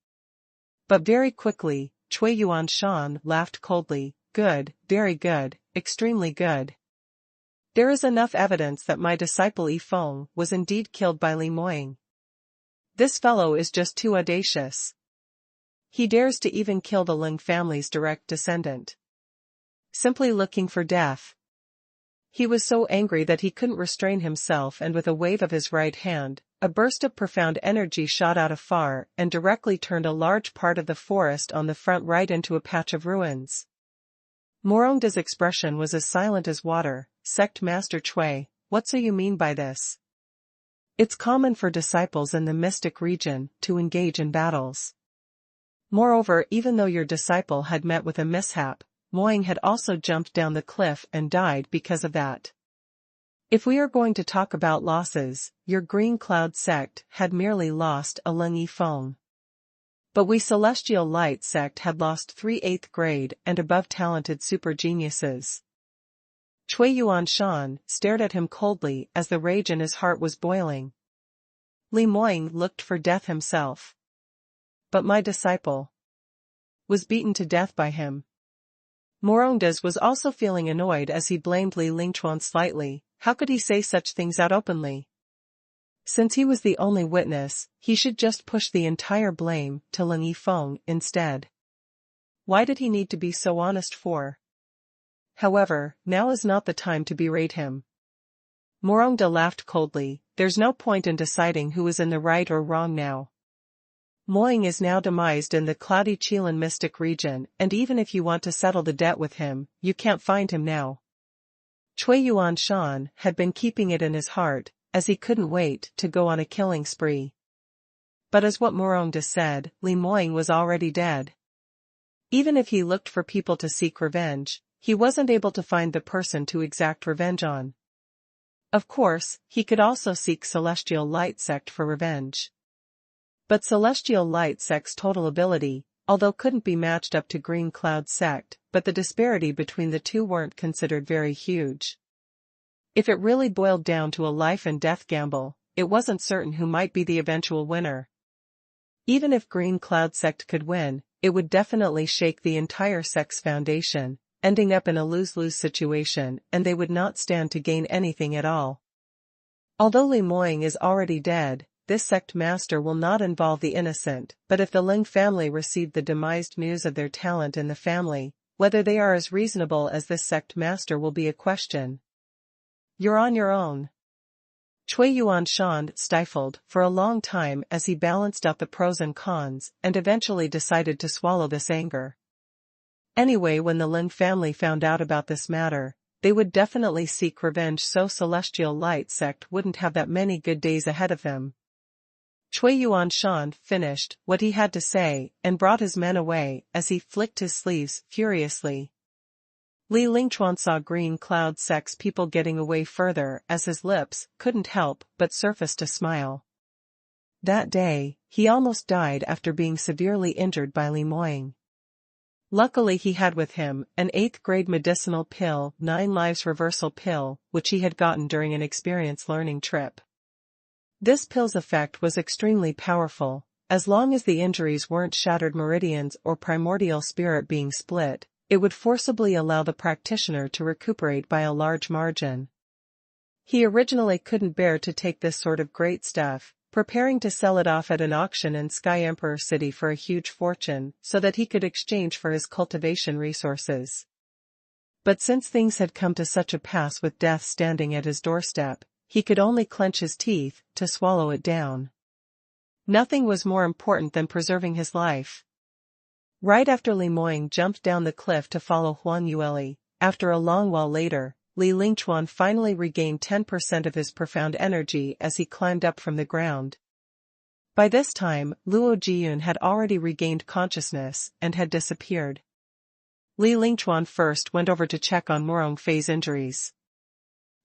But very quickly, Cui Yuanshan laughed coldly. Good, very good, extremely good. There is enough evidence that my disciple Yifeng was indeed killed by Li Moying. This fellow is just too audacious. He dares to even kill the Ling family's direct descendant. Simply looking for death. He was so angry that he couldn't restrain himself and with a wave of his right hand, a burst of profound energy shot out afar and directly turned a large part of the forest on the front right into a patch of ruins. Morongda's expression was as silent as water. Sect Master Cui, what so you mean by this? It's common for disciples in the mystic region to engage in battles. Moreover, even though your disciple had met with a mishap, Moying had also jumped down the cliff and died because of that. If we are going to talk about losses, your Green Cloud sect had merely lost a Ling Yifeng. But we Celestial Light sect had lost 3 8th grade and above talented super geniuses. Cui Yuanshan stared at him coldly as the rage in his heart was boiling. Li Moying looked for death himself. But my disciple was beaten to death by him. Morongdes was also feeling annoyed as he blamed Li Lingchuan slightly. How could he say such things out openly? Since he was the only witness, he should just push the entire blame to Ling Yifeng instead. Why did he need to be so honest for? However, now is not the time to berate him. Morongda laughed coldly. There's no point in deciding who is in the right or wrong now. Moing is now demised in the cloudy Qilin mystic region, and even if you want to settle the debt with him, you can't find him now. Cui Yuanshan had been keeping it in his heart, as he couldn't wait to go on a killing spree. But as what Morongda said, Li Moing was already dead. Even if he looked for people to seek revenge, he wasn't able to find the person to exact revenge on. Of course, he could also seek Celestial Light Sect for revenge. But Celestial Light Sect's total ability, although couldn't be matched up to Green Cloud Sect, but the disparity between the two weren't considered very huge. If it really boiled down to a life and death gamble, it wasn't certain who might be the eventual winner. Even if Green Cloud Sect could win, it would definitely shake the entire sect's foundation, ending up in a lose-lose situation, and they would not stand to gain anything at all. Although Li Moing is already dead, this sect master will not involve the innocent, but if the Ling family received the demised news of their talent in the family, whether they are as reasonable as this sect master will be a question. You're on your own. Cui Yuanshan stifled for a long time as he balanced out the pros and cons, and eventually decided to swallow this anger. Anyway, when the Ling family found out about this matter, they would definitely seek revenge, so Celestial Light Sect wouldn't have that many good days ahead of them. Cui Yuanshan finished what he had to say and brought his men away as he flicked his sleeves furiously. Li Lingchuan saw Green Cloud Sect's people getting away further as his lips couldn't help but surfaced a smile. That day, he almost died after being severely injured by Li Moing. Luckily he had with him an 8th grade medicinal pill, 9 lives reversal pill, which he had gotten during an experience learning trip. This pill's effect was extremely powerful, as long as the injuries weren't shattered meridians or primordial spirit being split, it would forcibly allow the practitioner to recuperate by a large margin. He originally couldn't bear to take this sort of great stuff, preparing to sell it off at an auction in Sky Emperor City for a huge fortune so that he could exchange for his cultivation resources. But since things had come to such a pass with death standing at his doorstep, he could only clench his teeth to swallow it down. Nothing was more important than preserving his life. Right after Li Moing jumped down the cliff to follow Huan Yueli, after a long while later, Li Lingchuan finally regained 10% of his profound energy as he climbed up from the ground. By this time, Luo Jiyun had already regained consciousness and had disappeared. Li Lingchuan first went over to check on Morong Fei's injuries.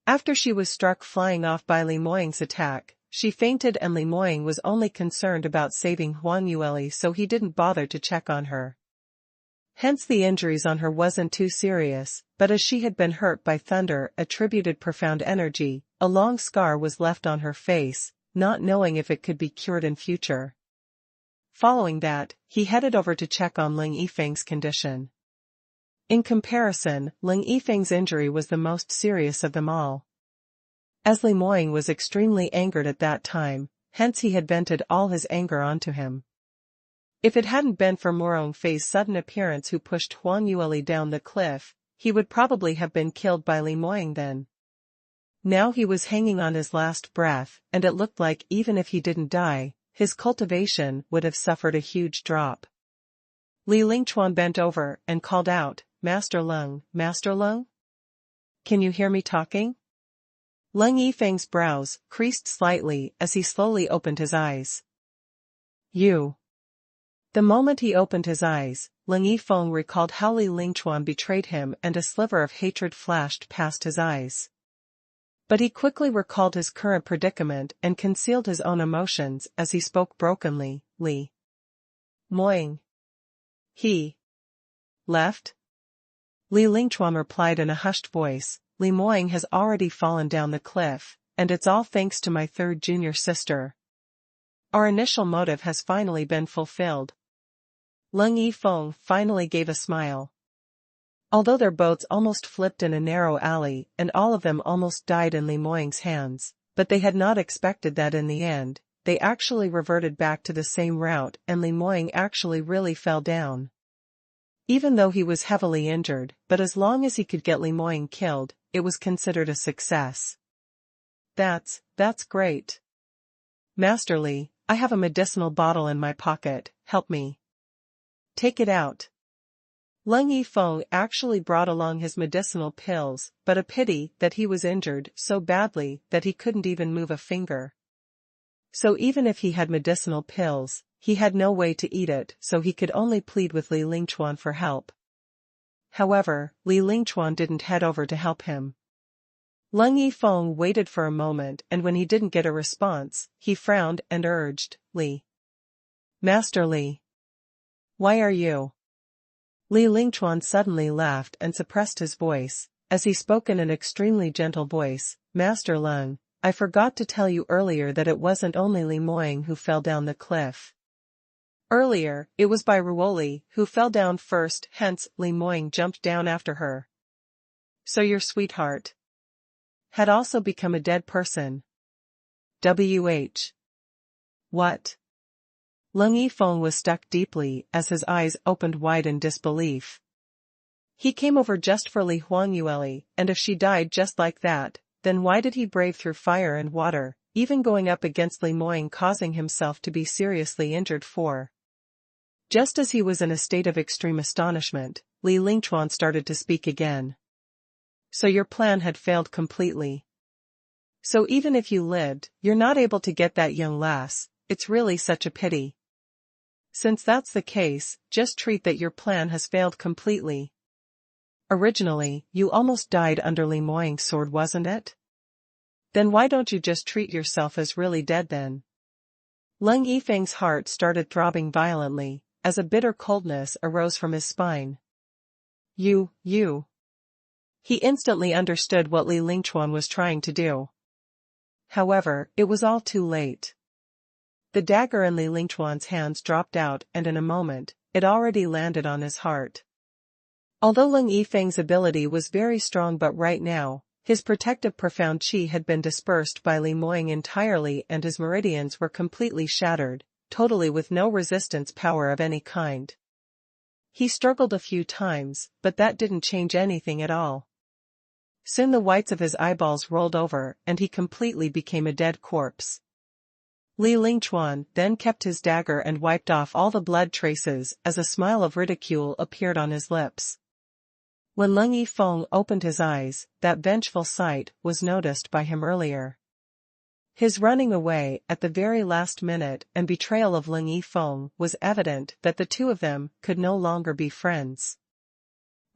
After she was struck flying off by Li Moing's attack, she fainted and Li Moing was only concerned about saving Huan Yueli, so he didn't bother to check on her. Hence the injuries on her wasn't too serious, but as she had been hurt by thunder attributed profound energy, a long scar was left on her face, not knowing if it could be cured in future. Following that, he headed over to check on Ling Yifeng's condition. In comparison, Ling Yifeng's injury was the most serious of them all. As Li Moing was extremely angered at that time, hence he had vented all his anger onto him. If it hadn't been for Morong Fei's sudden appearance who pushed Huan Yueli down the cliff, he would probably have been killed by Li Moing then. Now he was hanging on his last breath, and it looked like even if he didn't die, his cultivation would have suffered a huge drop. Li Lingchuan bent over and called out, Master Lung, Master Lung? Can you hear me talking? Lung Yifeng's brows creased slightly as he slowly opened his eyes. You. The moment he opened his eyes, Ling Yifeng recalled how Li Lingchuan betrayed him and a sliver of hatred flashed past his eyes. But he quickly recalled his current predicament and concealed his own emotions as he spoke brokenly, Li Moing. He left? Li Lingchuan replied in a hushed voice, Li Moing has already fallen down the cliff, and it's all thanks to my third junior sister. Our initial motive has finally been fulfilled. Lung Yifeng finally gave a smile. Although their boats almost flipped in a narrow alley and all of them almost died in Li Moing's hands, but they had not expected that in the end. They actually reverted back to the same route and Li Moying actually really fell down. Even though he was heavily injured, but as long as he could get Li Moying killed, it was considered a success. That's great. Master Li, I have a medicinal bottle in my pocket, help me. Take it out. Leng Yifeng actually brought along his medicinal pills, but a pity that he was injured so badly that he couldn't even move a finger. So even if he had medicinal pills, he had no way to eat it, so he could only plead with Li Lingchuan for help. However, Li Lingchuan didn't head over to help him. Leng Yifeng waited for a moment and when he didn't get a response, he frowned and urged, Li. Master Li. Why are you? Li Lingchuan suddenly laughed and suppressed his voice, as he spoke in an extremely gentle voice, Master Leng, I forgot to tell you earlier that it wasn't only Li Moying who fell down the cliff. Earlier, it was by Ruoli who fell down first, hence Li Moying jumped down after her. So your sweetheart had also become a dead person. WH. What? Leng Yifeng was stuck deeply as his eyes opened wide in disbelief. He came over just for Li Huangyueli, and if she died just like that, then why did he brave through fire and water, even going up against Li Moying causing himself to be seriously injured for? Just as he was in a state of extreme astonishment, Li Lingchuan started to speak again. So your plan had failed completely. So even if you lived, you're not able to get that young lass, it's really such a pity. Since that's the case, just treat that your plan has failed completely. Originally, you almost died under Li Moying's sword, wasn't it? Then why don't you just treat yourself as really dead then? Leng Yifeng's heart started throbbing violently, as a bitter coldness arose from his spine. You. He instantly understood what Li Lingchuan was trying to do. However, it was all too late. The dagger in Li Lingchuan's hands dropped out and in a moment, it already landed on his heart. Although Leng Yifeng's ability was very strong, but right now, his protective profound qi had been dispersed by Li Moying entirely and his meridians were completely shattered, totally with no resistance power of any kind. He struggled a few times, but that didn't change anything at all. Soon the whites of his eyeballs rolled over and he completely became a dead corpse. Li Lingchuan then kept his dagger and wiped off all the blood traces as a smile of ridicule appeared on his lips. When Leng Yifeng opened his eyes, that vengeful sight was noticed by him earlier. His running away at the very last minute and betrayal of Leng Yifeng was evident that the two of them could no longer be friends.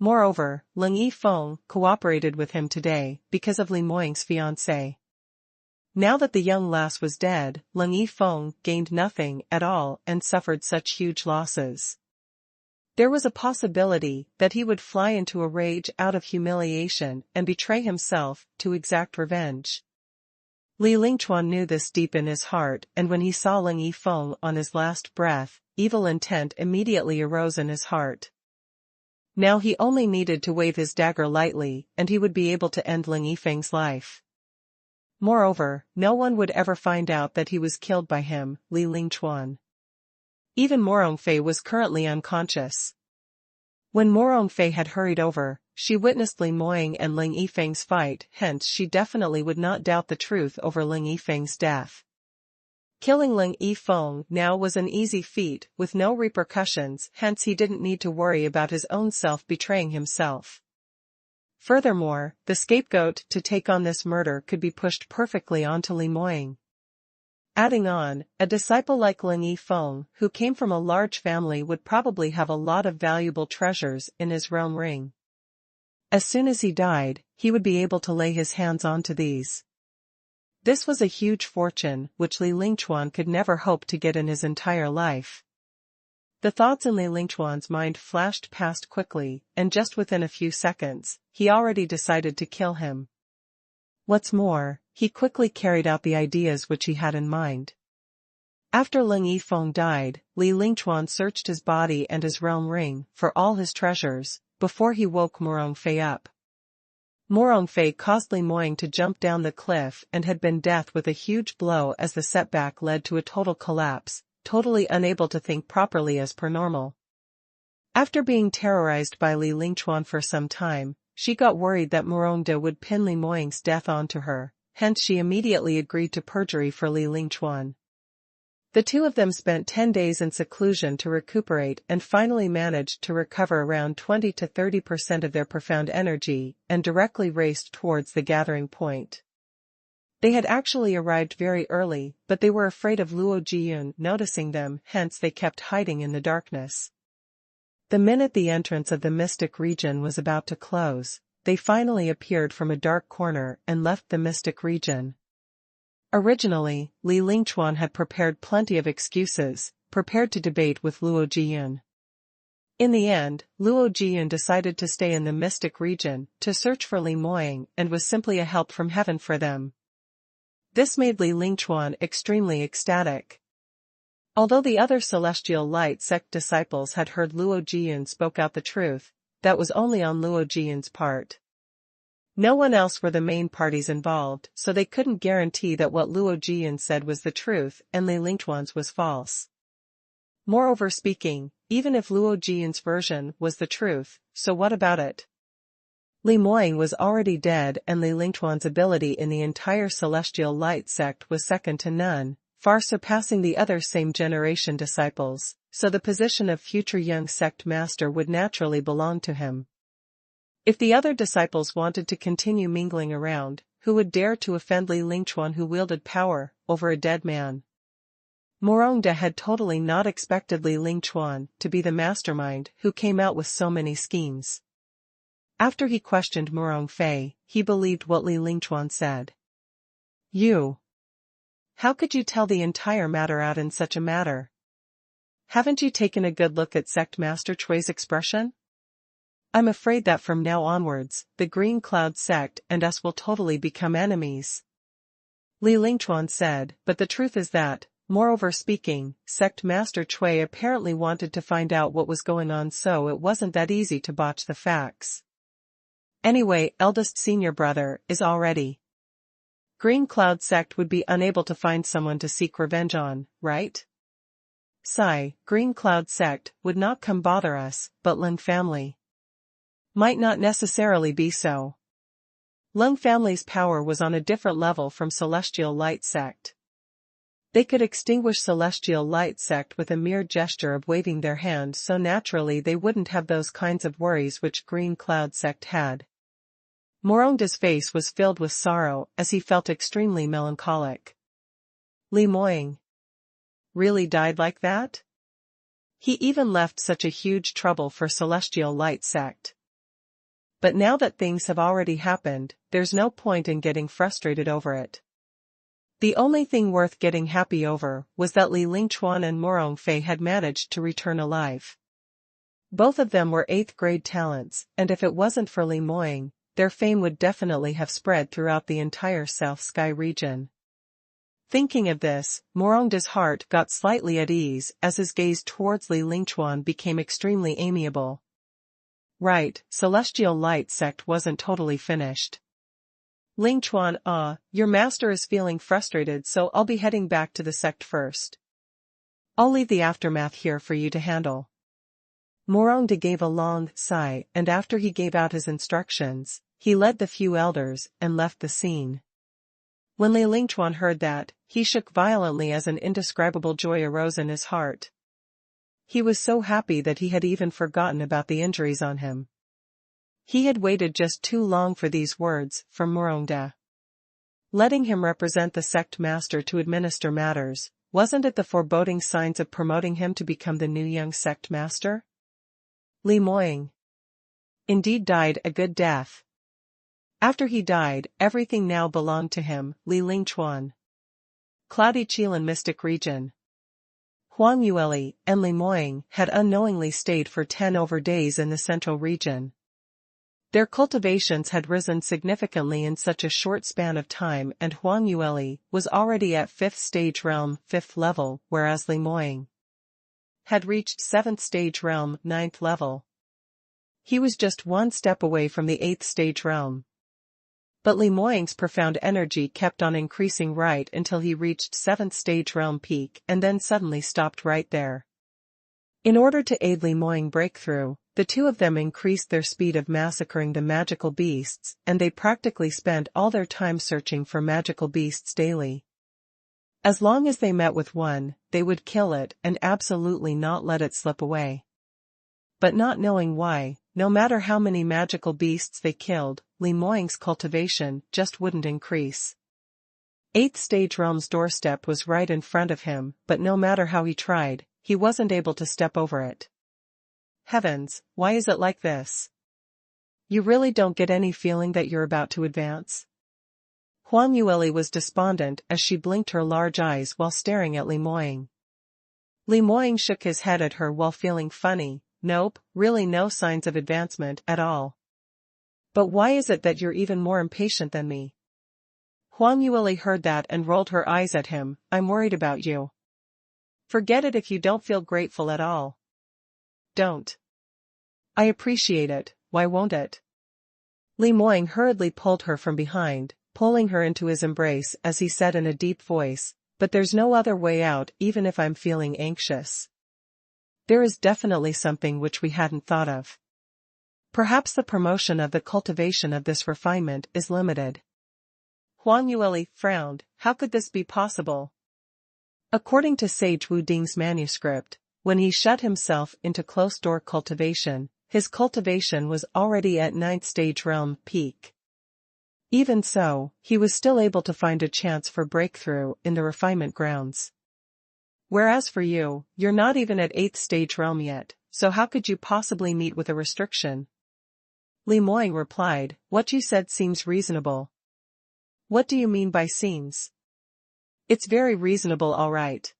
Moreover, Leng Yifeng cooperated with him today because of Li Moying's fiancée. Now that the young lass was dead, Leng Yifeng gained nothing at all and suffered such huge losses. There was a possibility that he would fly into a rage out of humiliation and betray himself to exact revenge. Li Lingchuan knew this deep in his heart, and when he saw Leng Yifeng on his last breath, evil intent immediately arose in his heart. Now he only needed to wave his dagger lightly and he would be able to end Leng Yifeng's life. Moreover, no one would ever find out that he was killed by him, Li Lingchuan. Even Morongfei was currently unconscious. When Morongfei had hurried over, she witnessed Li Moying and Leng Yifeng's fight, hence she definitely would not doubt the truth over Leng Yifeng's death. Killing Leng Yifeng now was an easy feat with no repercussions, hence he didn't need to worry about his own self betraying himself. Furthermore, the scapegoat to take on this murder could be pushed perfectly onto Li Moying. Adding on, a disciple like Leng Yifeng, who came from a large family, would probably have a lot of valuable treasures in his realm ring. As soon as he died, he would be able to lay his hands onto these. This was a huge fortune which Li Lingchuan could never hope to get in his entire life. The thoughts in Li Lingchuan's mind flashed past quickly, and just within a few seconds, he already decided to kill him. What's more, he quickly carried out the ideas which he had in mind. After Leng Yifeng died, Li Lingchuan searched his body and his realm ring for all his treasures, before he woke Morongfei up. Morongfei caused Li Moying to jump down the cliff and had been death with a huge blow as the setback led to a total collapse, totally unable to think properly as per normal. After being terrorized by Li Lingchuan for some time, she got worried that Morongde would pin Li Moying's death onto her, hence she immediately agreed to perjury for Li Lingchuan. The two of them spent 10 days in seclusion to recuperate and finally managed to recover around 20 to 30% of their profound energy and directly raced towards the gathering point. They had actually arrived very early, but they were afraid of Luo Jiyun noticing them, hence they kept hiding in the darkness. The minute the entrance of the mystic region was about to close, they finally appeared from a dark corner and left the mystic region. Originally, Li Lingchuan had prepared plenty of excuses, prepared to debate with Luo Jiyun. In the end, Luo Jiyun decided to stay in the mystic region, to search for Li Moying, and was simply a help from heaven for them. This made Li Lingchuan extremely ecstatic. Although the other celestial light sect disciples had heard Luo Jiyun spoke out the truth, that was only on Luo Jiyun's part. No one else were the main parties involved, so they couldn't guarantee that what Luo Jiyun said was the truth and Li Lingchuan's was false. Moreover speaking, even if Luo Jiyun's version was the truth, so what about it? Li Moying was already dead and Li Lingchuan's ability in the entire celestial light sect was second to none, far surpassing the other same generation disciples, so the position of future young sect master would naturally belong to him. If the other disciples wanted to continue mingling around, who would dare to offend Li Lingchuan who wielded power over a dead man? Morongde had totally not expected Li Lingchuan to be the mastermind who came out with so many schemes. After he questioned Morongfei, he believed what Li Lingchuan said. "You. How could you tell the entire matter out in such a matter? Haven't you taken a good look at Sect Master Chui's expression? I'm afraid that from now onwards, the Green Cloud sect and us will totally become enemies," Li Lingchuan said, but the truth is that, moreover speaking, Sect Master Chui apparently wanted to find out what was going on, so it wasn't that easy to botch the facts. Anyway, eldest senior brother is already. Green Cloud sect would be unable to find someone to seek revenge on, right? Green Cloud sect would not come bother us, but Lung family might not necessarily be so. Lung family's power was on a different level from Celestial Light sect. They could extinguish Celestial Light sect with a mere gesture of waving their hand, so naturally they wouldn't have those kinds of worries which Green Cloud sect had. Morongde's face was filled with sorrow as he felt extremely melancholic. Li Moying really died like that? He even left such a huge trouble for Celestial Light sect. But now that things have already happened, there's no point in getting frustrated over it. The only thing worth getting happy over was that Li Lingchuan and Morongfei had managed to return alive. Both of them were 8th grade talents, and if it wasn't for Li Moying, their fame would definitely have spread throughout the entire South Sky region. Thinking of this, Morongde's heart got slightly at ease as his gaze towards Li Lingchuan became extremely amiable. Right, Celestial Light sect wasn't totally finished. Lingchuan, your master is feeling frustrated, so I'll be heading back to the sect first. I'll leave the aftermath here for you to handle. Morongde gave a long sigh, and after he gave out his instructions, he led the few elders and left the scene. When Li Lingchuan heard that, he shook violently as an indescribable joy arose in his heart. He was so happy that he had even forgotten about the injuries on him. He had waited just too long for these words from Morongde. Letting him represent the sect master to administer matters, wasn't it the foreboding signs of promoting him to become the new young sect master? Li Moying indeed died a good death. After he died, everything now belonged to him, Li Lingchuan. Cloudy Qilin Mystic Region. Huang Yueli and Li Moying had unknowingly stayed for 10 over days in the central region. Their cultivations had risen significantly in such a short span of time, and Huang Yueli was already at 5th stage realm 5th level, whereas Li Moying had reached 7th stage realm 9th level. He was just one step away from the 8th stage realm. But Li Moying's profound energy kept on increasing right until he reached 7th stage realm peak and then suddenly stopped right there. In order to aid Li Moying breakthrough, the two of them increased their speed of massacring the magical beasts, and they practically spent all their time searching for magical beasts daily. As long as they met with one, they would kill it and absolutely not let it slip away. But not knowing why, no matter how many magical beasts they killed, Li Moying's cultivation just wouldn't increase. 8th stage realm's doorstep was right in front of him, but no matter how he tried, he wasn't able to step over it. Heavens, why is it like this? You really don't get any feeling that you're about to advance? Huang Yueli was despondent as she blinked her large eyes while staring at Li Moying. Li Moying shook his head at her while feeling funny. Nope, really no signs of advancement at all. But why is it that you're even more impatient than me? Huang Yueli heard that and rolled her eyes at him. I'm worried about you. Forget it if you don't feel grateful at all. Don't. I appreciate it, why won't it? Li Moying hurriedly pulled her from behind, pulling her into his embrace as he said in a deep voice, but there's no other way out even if I'm feeling anxious. There is definitely something which we hadn't thought of. Perhaps the promotion of the cultivation of this refinement is limited. Huang Yueli frowned. How could this be possible? According to Sage Wu Ding's manuscript, when he shut himself into closed-door cultivation, his cultivation was already at 9th stage realm peak. Even so, he was still able to find a chance for breakthrough in the refinement grounds. Whereas for you, you're not even at 8th stage realm yet, so how could you possibly meet with a restriction? Li Moying replied, what you said seems reasonable. What do you mean by seems? It's very reasonable, all right.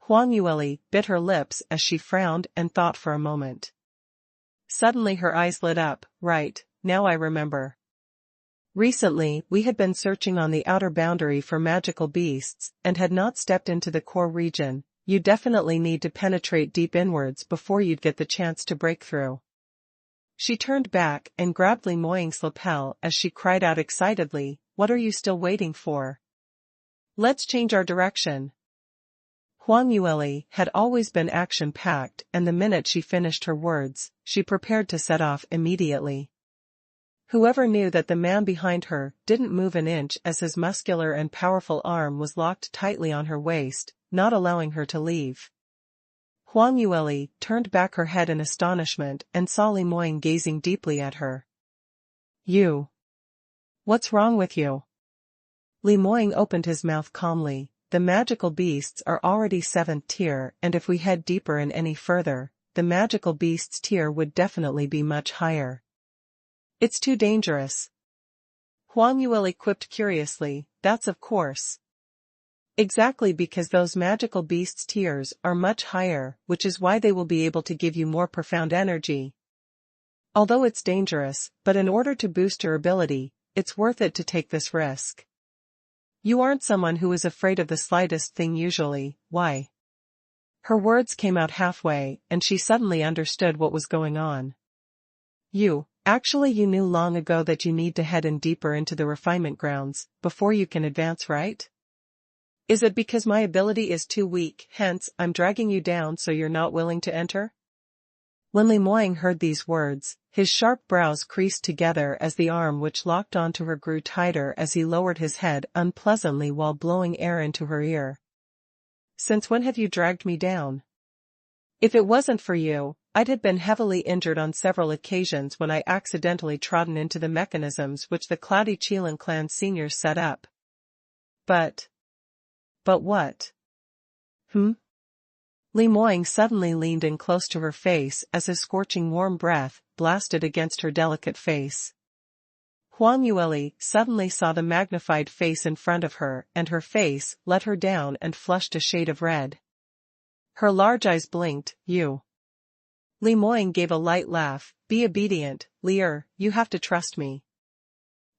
Huang Yueli bit her lips as she frowned and thought for a moment. Suddenly her eyes lit up. Right, now I remember. Recently, we had been searching on the outer boundary for magical beasts, and had not stepped into the core region. You definitely need to penetrate deep inwards before you'd get the chance to break through. She turned back and grabbed Li Moying's lapel as she cried out excitedly, what are you still waiting for? Let's change our direction. Huang Yueli had always been action-packed, and the minute she finished her words, she prepared to set off immediately. Whoever knew that the man behind her didn't move an inch as his muscular and powerful arm was locked tightly on her waist, not allowing her to leave. Huang Yueli turned back her head in astonishment and saw Li Moying gazing deeply at her. You. What's wrong with you? Li Moying opened his mouth calmly. The magical beasts are already 7th tier, and if we head deeper in any further, the magical beasts tier would definitely be much higher. It's too dangerous. Huang Yueli quipped curiously, that's of course. Exactly, because those magical beasts tiers are much higher, which is why they will be able to give you more profound energy. Although it's dangerous, but in order to boost your ability, it's worth it to take this risk. You aren't someone who is afraid of the slightest thing usually, why? Her words came out halfway, and she suddenly understood what was going on. Actually you knew long ago that you need to head in deeper into the refinement grounds, before you can advance, right? Is it because my ability is too weak, hence, I'm dragging you down so you're not willing to enter? When Li Moying heard these words, his sharp brows creased together as the arm which locked onto her grew tighter as he lowered his head unpleasantly while blowing air into her ear. Since when have you dragged me down? If it wasn't for you, I'd have been heavily injured on several occasions when I accidentally trodden into the mechanisms which the Cloudy Qilin clan seniors set up. But what? Li Moying suddenly leaned in close to her face as his scorching warm breath blasted against her delicate face. Huang Yueli suddenly saw the magnified face in front of her, and her face let her down and flushed a shade of red. Her large eyes blinked. You. Li Moying gave a light laugh. Be obedient, Lier, you have to trust me.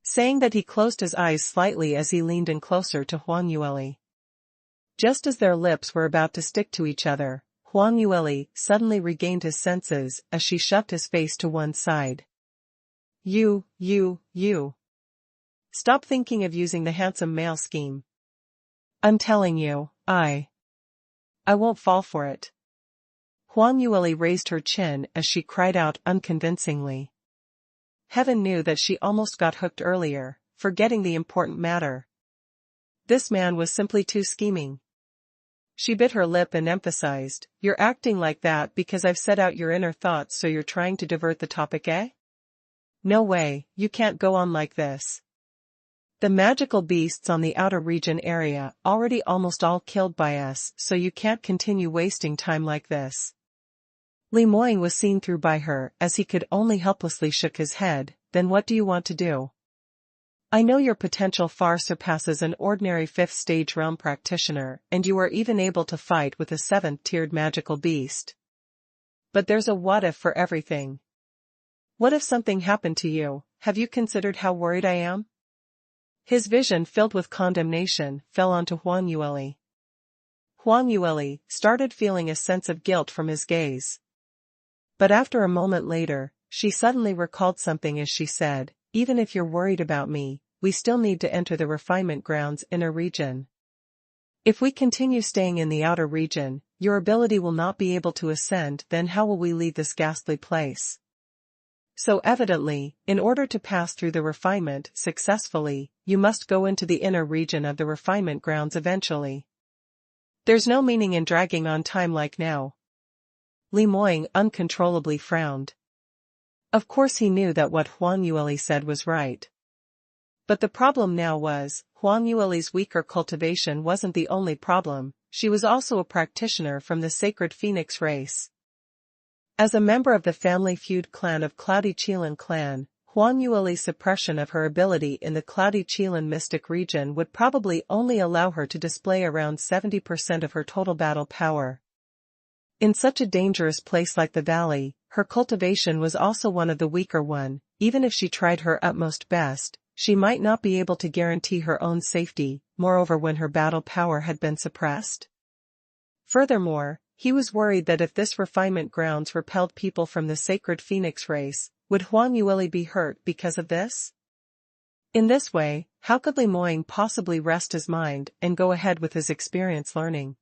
Saying that he closed his eyes slightly as he leaned in closer to Huang Yueli. Just as their lips were about to stick to each other, Huang Yueli suddenly regained his senses as she shoved his face to one side. You. Stop thinking of using the handsome male scheme. I'm telling you, I won't fall for it. Huang Yueli raised her chin as she cried out unconvincingly. Heaven knew that she almost got hooked earlier, forgetting the important matter. This man was simply too scheming. She bit her lip and emphasized, "You're acting like that because I've set out your inner thoughts, so you're trying to divert the topic, eh? No way, you can't go on like this. The magical beasts on the outer region area already almost all killed by us, so you can't continue wasting time like this." Li Moying was seen through by her as he could only helplessly shook his head. Then what do you want to do? I know your potential far surpasses an ordinary 5th stage realm practitioner, and you are even able to fight with a 7th-tiered magical beast. But there's a what if for everything. What if something happened to you? Have you considered how worried I am? His vision, filled with condemnation, fell onto Huang Yueli. Huang Yueli started feeling a sense of guilt from his gaze. But after a moment later, she suddenly recalled something as she said, "Even if you're worried about me, we still need to enter the refinement grounds inner region. If we continue staying in the outer region, your ability will not be able to ascend, then how will we leave this ghastly place? So evidently, in order to pass through the refinement successfully, you must go into the inner region of the refinement grounds eventually. There's no meaning in dragging on time like now." Li Moying uncontrollably frowned. Of course he knew that what Huang Yueli said was right. But the problem now was, Huang Yueli's weaker cultivation wasn't the only problem, she was also a practitioner from the sacred phoenix race. As a member of the family feud clan of Cloudy Qilin clan, Huang Yueli's suppression of her ability in the Cloudy Qilin mystic region would probably only allow her to display around 70% of her total battle power. In such a dangerous place like the valley, her cultivation was also one of the weaker one. Even if she tried her utmost best, she might not be able to guarantee her own safety, moreover when her battle power had been suppressed. Furthermore, he was worried that if this refinement grounds repelled people from the sacred phoenix race, would Huang Yueli be hurt because of this? In this way, how could Li Moying possibly rest his mind and go ahead with his experience learning?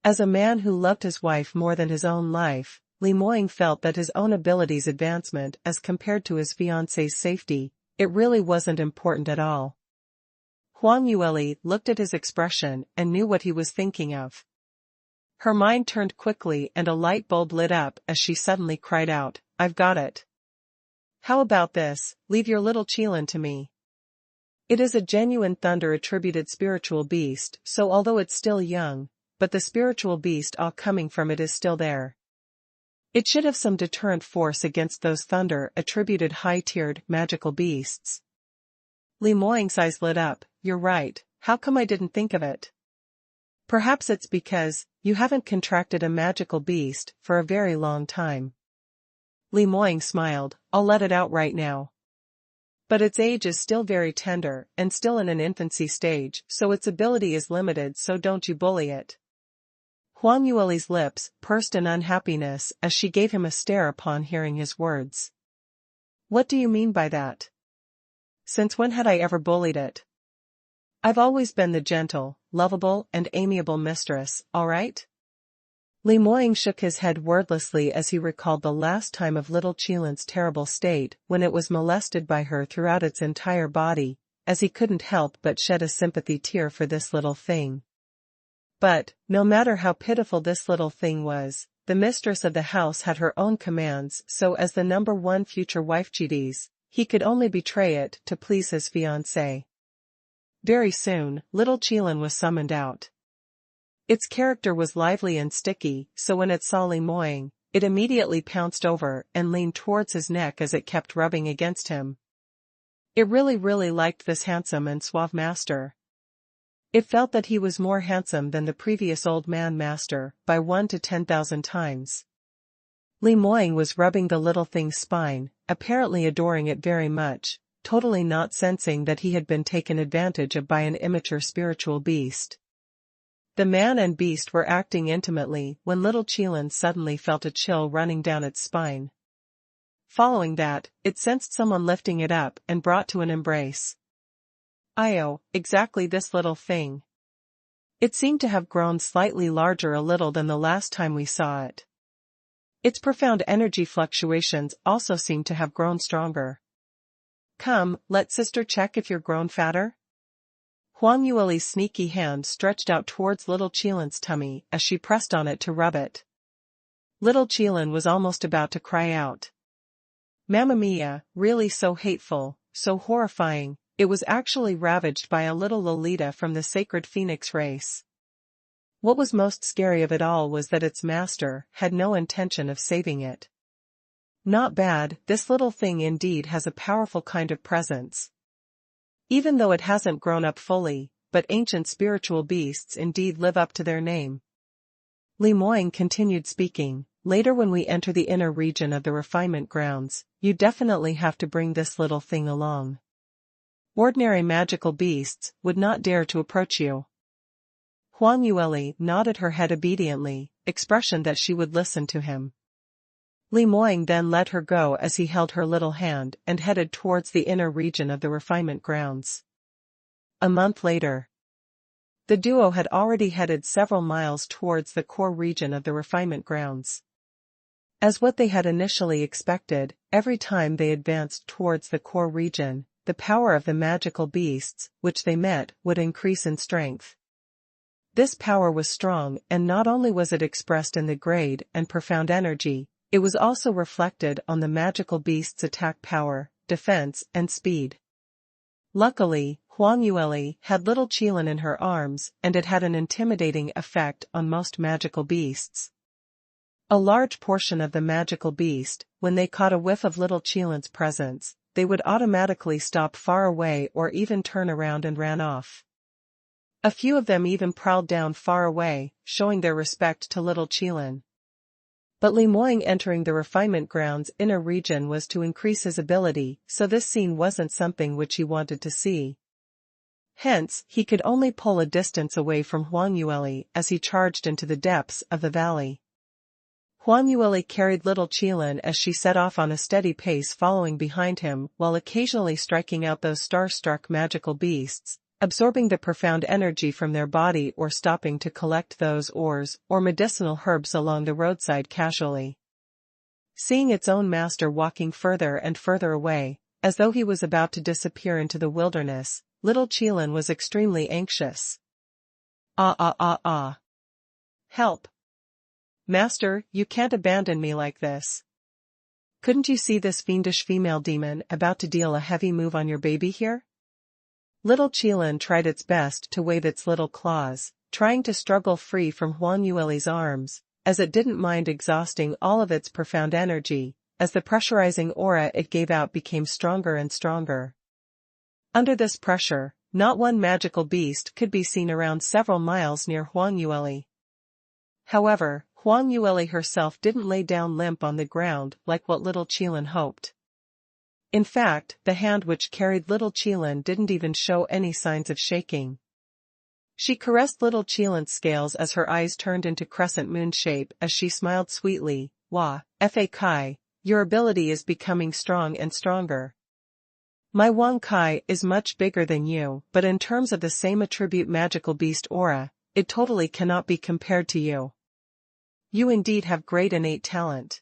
As a man who loved his wife more than his own life, Li Moying felt that his own ability's advancement as compared to his fiancée's safety, it really wasn't important at all. Huang Yueli looked at his expression and knew what he was thinking of. Her mind turned quickly and a light bulb lit up as she suddenly cried out, "I've got it. How about this, leave your little Qilin to me. It is a genuine thunder-attributed spiritual beast, so although it's still young, but the spiritual beast all coming from it is still there. It should have some deterrent force against those thunder-attributed high-tiered magical beasts." Li Moying's eyes lit up. "You're right, how come I didn't think of it? Perhaps it's because you haven't contracted a magical beast for a very long time." Li Moying smiled. "I'll let it out right now. But its age is still very tender and still in an infancy stage, so its ability is limited, so don't you bully it." Huang Yueli's lips pursed in unhappiness as she gave him a stare upon hearing his words. "What do you mean by that? Since when had I ever bullied it? I've always been the gentle, lovable and amiable mistress, all right?" Li Moying shook his head wordlessly as he recalled the last time of little Qilin's terrible state when it was molested by her throughout its entire body, as he couldn't help but shed a sympathy tear for this little thing. But, no matter how pitiful this little thing was, the mistress of the house had her own commands, so as the number one future wife he could only betray it to please his fiancée. Very soon, little Qilin was summoned out. Its character was lively and sticky, so when it saw Li Moying, it immediately pounced over and leaned towards his neck as it kept rubbing against him. It really liked this handsome and suave master. It felt that he was more handsome than the previous old man master, by 1 to 10,000 times. Li Moying was rubbing the little thing's spine, apparently adoring it very much, totally not sensing that he had been taken advantage of by an immature spiritual beast. The man and beast were acting intimately when little Qilin suddenly felt a chill running down its spine. Following that, it sensed someone lifting it up and brought to an embrace. Io, exactly this little thing. It seemed to have grown slightly larger a little than the last time we saw it. Its profound energy fluctuations also seemed to have grown stronger. Come, let sister check if you're grown fatter? Huang Yueli's sneaky hand stretched out towards little Qilin's tummy as she pressed on it to rub it. Little Qilin was almost about to cry out. Mamma mia, really so hateful, so horrifying, it was actually ravaged by a little Lolita from the sacred phoenix race. What was most scary of it all was that its master had no intention of saving it. Not bad, this little thing indeed has a powerful kind of presence. Even though it hasn't grown up fully, but ancient spiritual beasts indeed live up to their name. Li Moying continued speaking, later when we enter the inner region of the refinement grounds, you definitely have to bring this little thing along. Ordinary magical beasts would not dare to approach you. Huang Yueli nodded her head obediently, expression that she would listen to him. Li Moying then let her go as he held her little hand and headed towards the inner region of the refinement grounds. A month later. The duo had already headed several miles towards the core region of the refinement grounds. As what they had initially expected, every time they advanced towards the core region, the power of the magical beasts, which they met, would increase in strength. This power was strong, and not only was it expressed in the grade and profound energy, it was also reflected on the magical beast's attack power, defense, and speed. Luckily, Huang Yueli had little Qilin in her arms, and it had an intimidating effect on most magical beasts. A large portion of the magical beast, when they caught a whiff of little Qilin's presence, they would automatically stop far away or even turn around and ran off. A few of them even prowled down far away, showing their respect to little Qilin. But Li Moying entering the refinement grounds inner region was to increase his ability, so this scene wasn't something which he wanted to see. Hence, he could only pull a distance away from Huang Yueli as he charged into the depths of the valley. Huang Yueli carried little Qilin as she set off on a steady pace following behind him while occasionally striking out those star-struck magical beasts, absorbing the profound energy from their body or stopping to collect those ores or medicinal herbs along the roadside casually. Seeing its own master walking further and further away, as though he was about to disappear into the wilderness, little Qilin was extremely anxious. Help! Master, you can't abandon me like this. Couldn't you see this fiendish female demon about to deal a heavy move on your baby here? Little Qilin tried its best to wave its little claws, trying to struggle free from Huang Yueli's arms, as it didn't mind exhausting all of its profound energy, as the pressurizing aura it gave out became stronger and stronger. Under this pressure, not one magical beast could be seen around several miles near Huang Yueli. However, Huang Yueli herself didn't lay down limp on the ground like what little Qilin hoped. In fact, the hand which carried little Qilin didn't even show any signs of shaking. She caressed little Qilin's scales as her eyes turned into crescent moon shape as she smiled sweetly. Wah, Fa Kai, your ability is becoming strong and stronger. My Wang Kai is much bigger than you, but in terms of the same attribute magical beast aura, it totally cannot be compared to you. You indeed have great innate talent.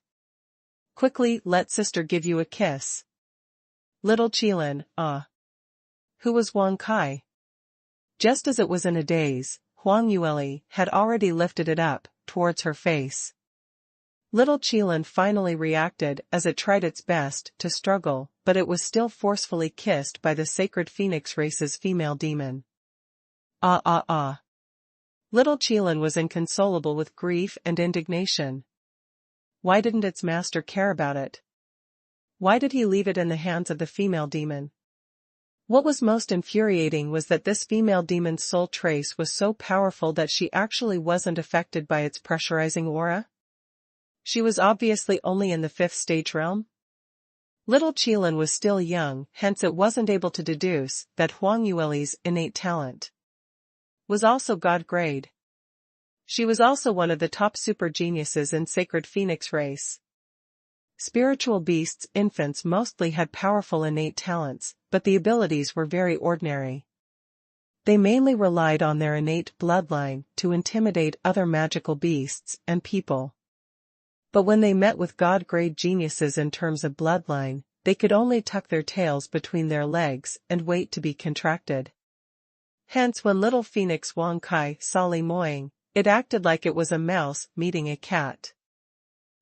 Quickly, let sister give you a kiss. Little Qilin, Who was Wang Kai? Just as it was in a daze, Huang Yueli had already lifted it up, towards her face. Little Qilin finally reacted as it tried its best to struggle, but it was still forcefully kissed by the sacred phoenix race's female demon. Little Qilin was inconsolable with grief and indignation. Why didn't its master care about it? Why did he leave it in the hands of the female demon? What was most infuriating was that this female demon's soul trace was so powerful that she actually wasn't affected by its pressurizing aura. She was obviously only in the 5th stage realm. Little Qilin was still young, hence it wasn't able to deduce that Huang Yueli's innate talent was also god grade. She was also one of the top super geniuses in sacred phoenix race. Spiritual beasts' infants mostly had powerful innate talents, but the abilities were very ordinary. They mainly relied on their innate bloodline to intimidate other magical beasts and people. But when they met with god-grade geniuses in terms of bloodline, they could only tuck their tails between their legs and wait to be contracted. Hence when little Phoenix Wang Kai saw Li Moying, it acted like it was a mouse meeting a cat.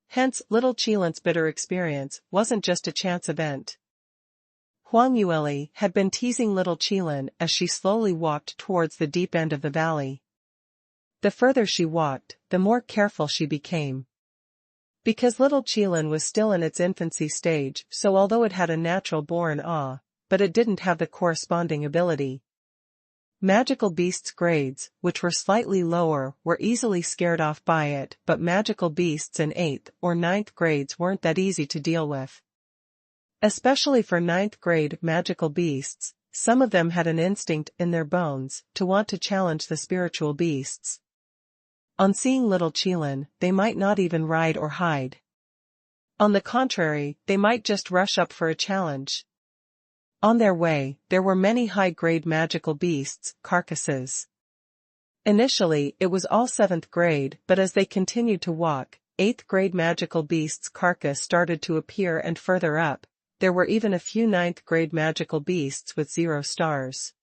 Hence little Qilin's bitter experience wasn't just a chance event. Huang Yueli had been teasing little Qilin as she slowly walked towards the deep end of the valley. The further she walked, the more careful she became. Because little Qilin was still in its infancy stage, so although it had a natural-born awe, but it didn't have the corresponding ability. Magical beasts' grades, which were slightly lower, were easily scared off by it, but magical beasts in 8th or 9th grades weren't that easy to deal with. Especially for 9th grade magical beasts, some of them had an instinct in their bones to want to challenge the spiritual beasts. On seeing little Qilin, they might not even ride or hide. On the contrary, they might just rush up for a challenge. On their way, there were many high-grade magical beasts' carcasses. Initially, it was all 7th grade, but as they continued to walk, 8th grade magical beasts' carcass started to appear, and further up, there were even a few 9th grade magical beasts with 0 stars.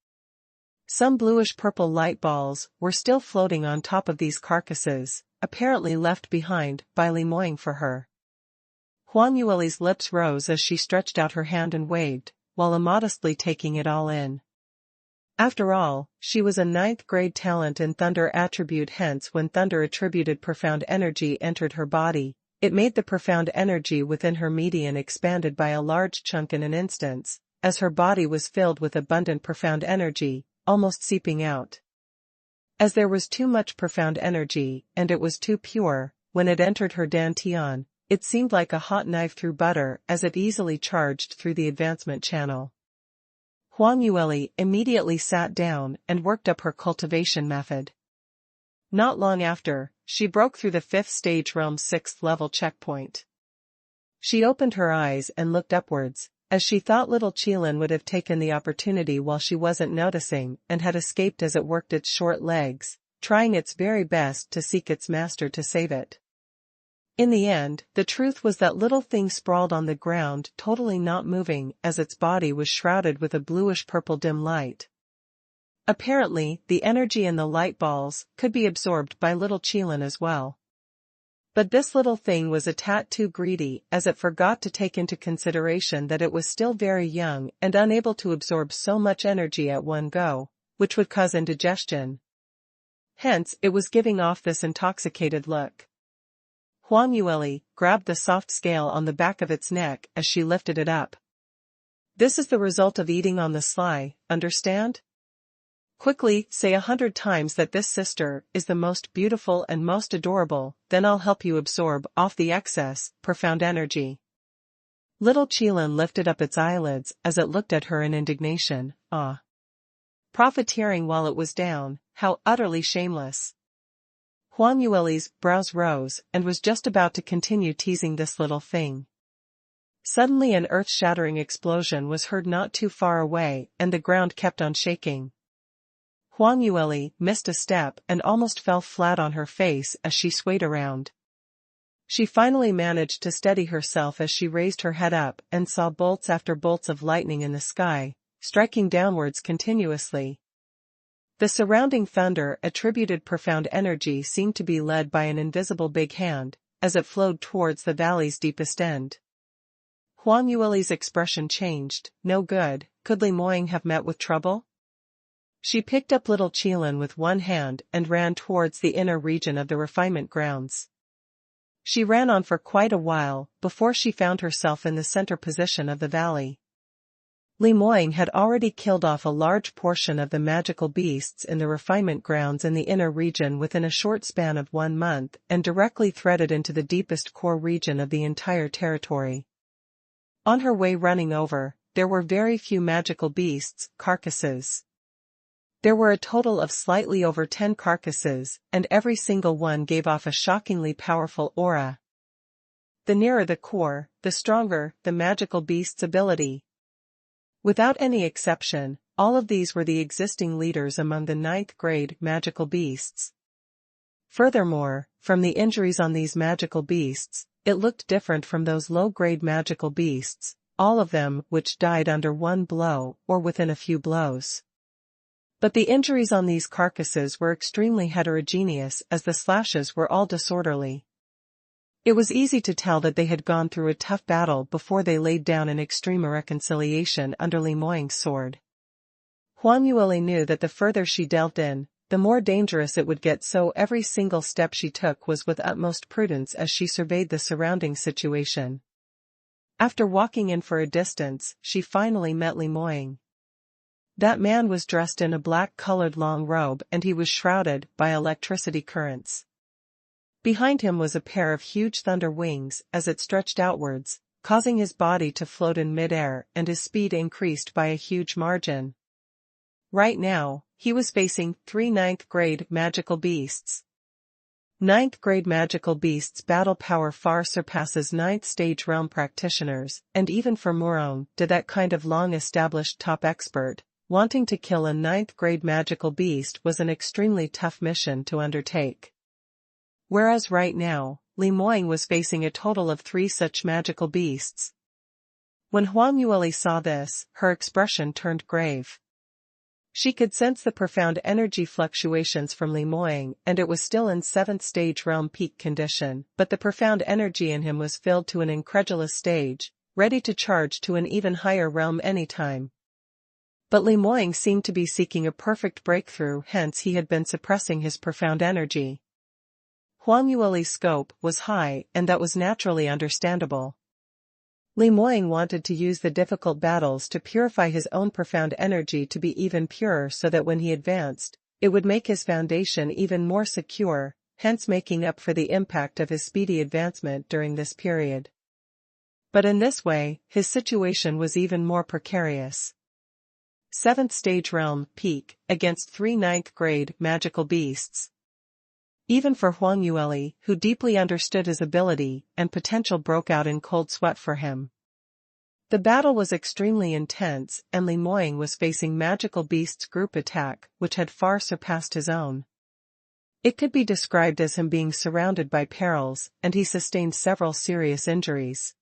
Some bluish-purple light balls were still floating on top of these carcasses, apparently left behind by Li Moying for her. Huang Yueli's lips rose as she stretched out her hand and waved, while immodestly taking it all in. After all, she was a 9th grade talent in thunder attribute, hence when thunder attributed profound energy entered her body, it made the profound energy within her median expanded by a large chunk in an instant, as her body was filled with abundant profound energy, almost seeping out. As there was too much profound energy, and it was too pure, when it entered her dantian, it seemed like a hot knife through butter as it easily charged through the advancement channel. Huang Yueli immediately sat down and worked up her cultivation method. Not long after, she broke through the 5th stage realm's 6th level checkpoint. She opened her eyes and looked upwards, as she thought little Qilin would have taken the opportunity while she wasn't noticing and had escaped as it worked its short legs, trying its very best to seek its master to save it. In the end, the truth was that little thing sprawled on the ground, totally not moving, as its body was shrouded with a bluish-purple dim light. Apparently, the energy in the light balls could be absorbed by little Qilin as well. But this little thing was a tad too greedy, as it forgot to take into consideration that it was still very young and unable to absorb so much energy at one go, which would cause indigestion. Hence, it was giving off this intoxicated look. Huang Yueli grabbed the soft scale on the back of its neck as she lifted it up. This is the result of eating on the sly, understand? Quickly say 100 times that this sister is the most beautiful and most adorable, then I'll help you absorb off the excess, profound energy. Little Qilin lifted up its eyelids as it looked at her in indignation. Ah! Profiteering while it was down, how utterly shameless. Huang Yueli's brows rose and was just about to continue teasing this little thing. Suddenly an earth-shattering explosion was heard not too far away, and the ground kept on shaking. Huang Yueli missed a step and almost fell flat on her face as she swayed around. She finally managed to steady herself as she raised her head up and saw bolts after bolts of lightning in the sky, striking downwards continuously. The surrounding thunder attributed profound energy seemed to be led by an invisible big hand, as it flowed towards the valley's deepest end. Huang Yueli's expression changed. No good, could Li Moying have met with trouble? She picked up little Qilin with one hand and ran towards the inner region of the refinement grounds. She ran on for quite a while before she found herself in the center position of the valley. Li Moying had already killed off a large portion of the magical beasts in the refinement grounds in the inner region within a short span of 1 month and directly threaded into the deepest core region of the entire territory. On her way running over, there were very few magical beasts' carcasses. There were a total of slightly over 10 carcasses, and every single one gave off a shockingly powerful aura. The nearer the core, the stronger the magical beast's ability. Without any exception, all of these were the existing leaders among the ninth-grade magical beasts. Furthermore, from the injuries on these magical beasts, it looked different from those low-grade magical beasts, all of them which died under one blow or within a few blows. But the injuries on these carcasses were extremely heterogeneous as the slashes were all disorderly. It was easy to tell that they had gone through a tough battle before they laid down in extreme reconciliation under Li Moying's sword. Huang Yueli knew that the further she delved in, the more dangerous it would get, so every single step she took was with utmost prudence as she surveyed the surrounding situation. After walking in for a distance, she finally met Li Moying. That man was dressed in a black-colored long robe and he was shrouded by electricity currents. Behind him was a pair of huge thunder wings as it stretched outwards, causing his body to float in mid-air, and his speed increased by a huge margin. Right now, he was facing 3 ninth-grade magical beasts. Ninth-grade magical beasts' battle power far surpasses ninth-stage realm practitioners, and even for Muron, did that kind of long-established top expert, wanting to kill a ninth-grade magical beast was an extremely tough mission to undertake. Whereas right now, Li Moying was facing a total of 3 such magical beasts. When Huang Yueli saw this, her expression turned grave. She could sense the profound energy fluctuations from Li Moying, and it was still in 7th stage realm peak condition, but the profound energy in him was filled to an incredulous stage, ready to charge to an even higher realm anytime. But Li Moying seemed to be seeking a perfect breakthrough, hence he had been suppressing his profound energy. Huang Yueli's scope was high, and that was naturally understandable. Li Moying wanted to use the difficult battles to purify his own profound energy to be even purer so that when he advanced, it would make his foundation even more secure, hence making up for the impact of his speedy advancement during this period. But in this way, his situation was even more precarious. 7th stage realm peak against 3 ninth-grade magical beasts. Even for Huang Yueli, who deeply understood his ability and potential, broke out in cold sweat for him. The battle was extremely intense, and Li Moying was facing magical beasts' group attack, which had far surpassed his own. It could be described as him being surrounded by perils, and he sustained several serious injuries.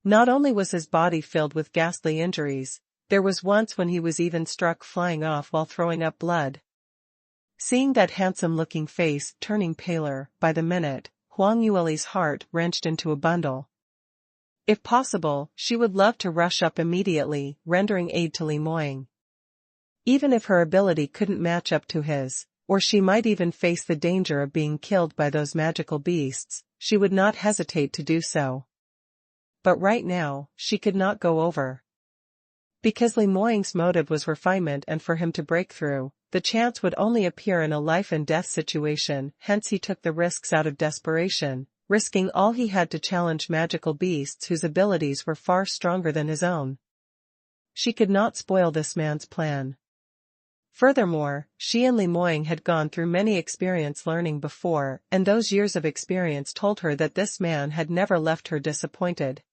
Not only was his body filled with ghastly injuries, there was once when he was even struck flying off while throwing up blood. Seeing that handsome-looking face turning paler by the minute, Huang Yueli's heart wrenched into a bundle. If possible, she would love to rush up immediately, rendering aid to Li Moying. Even if her ability couldn't match up to his, or she might even face the danger of being killed by those magical beasts, she would not hesitate to do so. But right now, she could not go over. Because Li Moying's motive was refinement and for him to break through, the chance would only appear in a life-and-death situation, hence he took the risks out of desperation, risking all he had to challenge magical beasts whose abilities were far stronger than his own. She could not spoil this man's plan. Furthermore, she and Li Moying had gone through many experience learning before, and those years of experience told her that this man had never left her disappointed.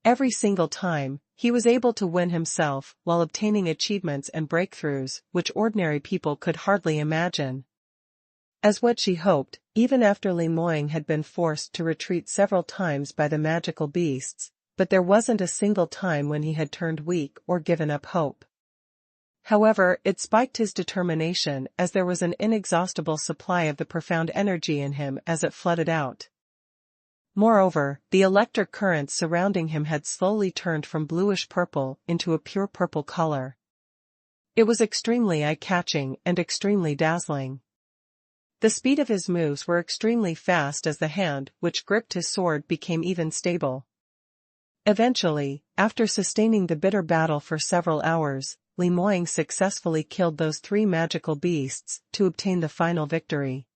Every single time, he was able to win himself while obtaining achievements and breakthroughs which ordinary people could hardly imagine. As what she hoped, even after Li Moying had been forced to retreat several times by the magical beasts, but there wasn't a single time when he had turned weak or given up hope. However, it spiked his determination as there was an inexhaustible supply of the profound energy in him as it flooded out. Moreover, the electric currents surrounding him had slowly turned from bluish-purple into a pure purple color. It was extremely eye-catching and extremely dazzling. The speed of his moves were extremely fast as the hand which gripped his sword became even stable. Eventually, after sustaining the bitter battle for several hours, Li Moying successfully killed those 3 magical beasts to obtain the final victory.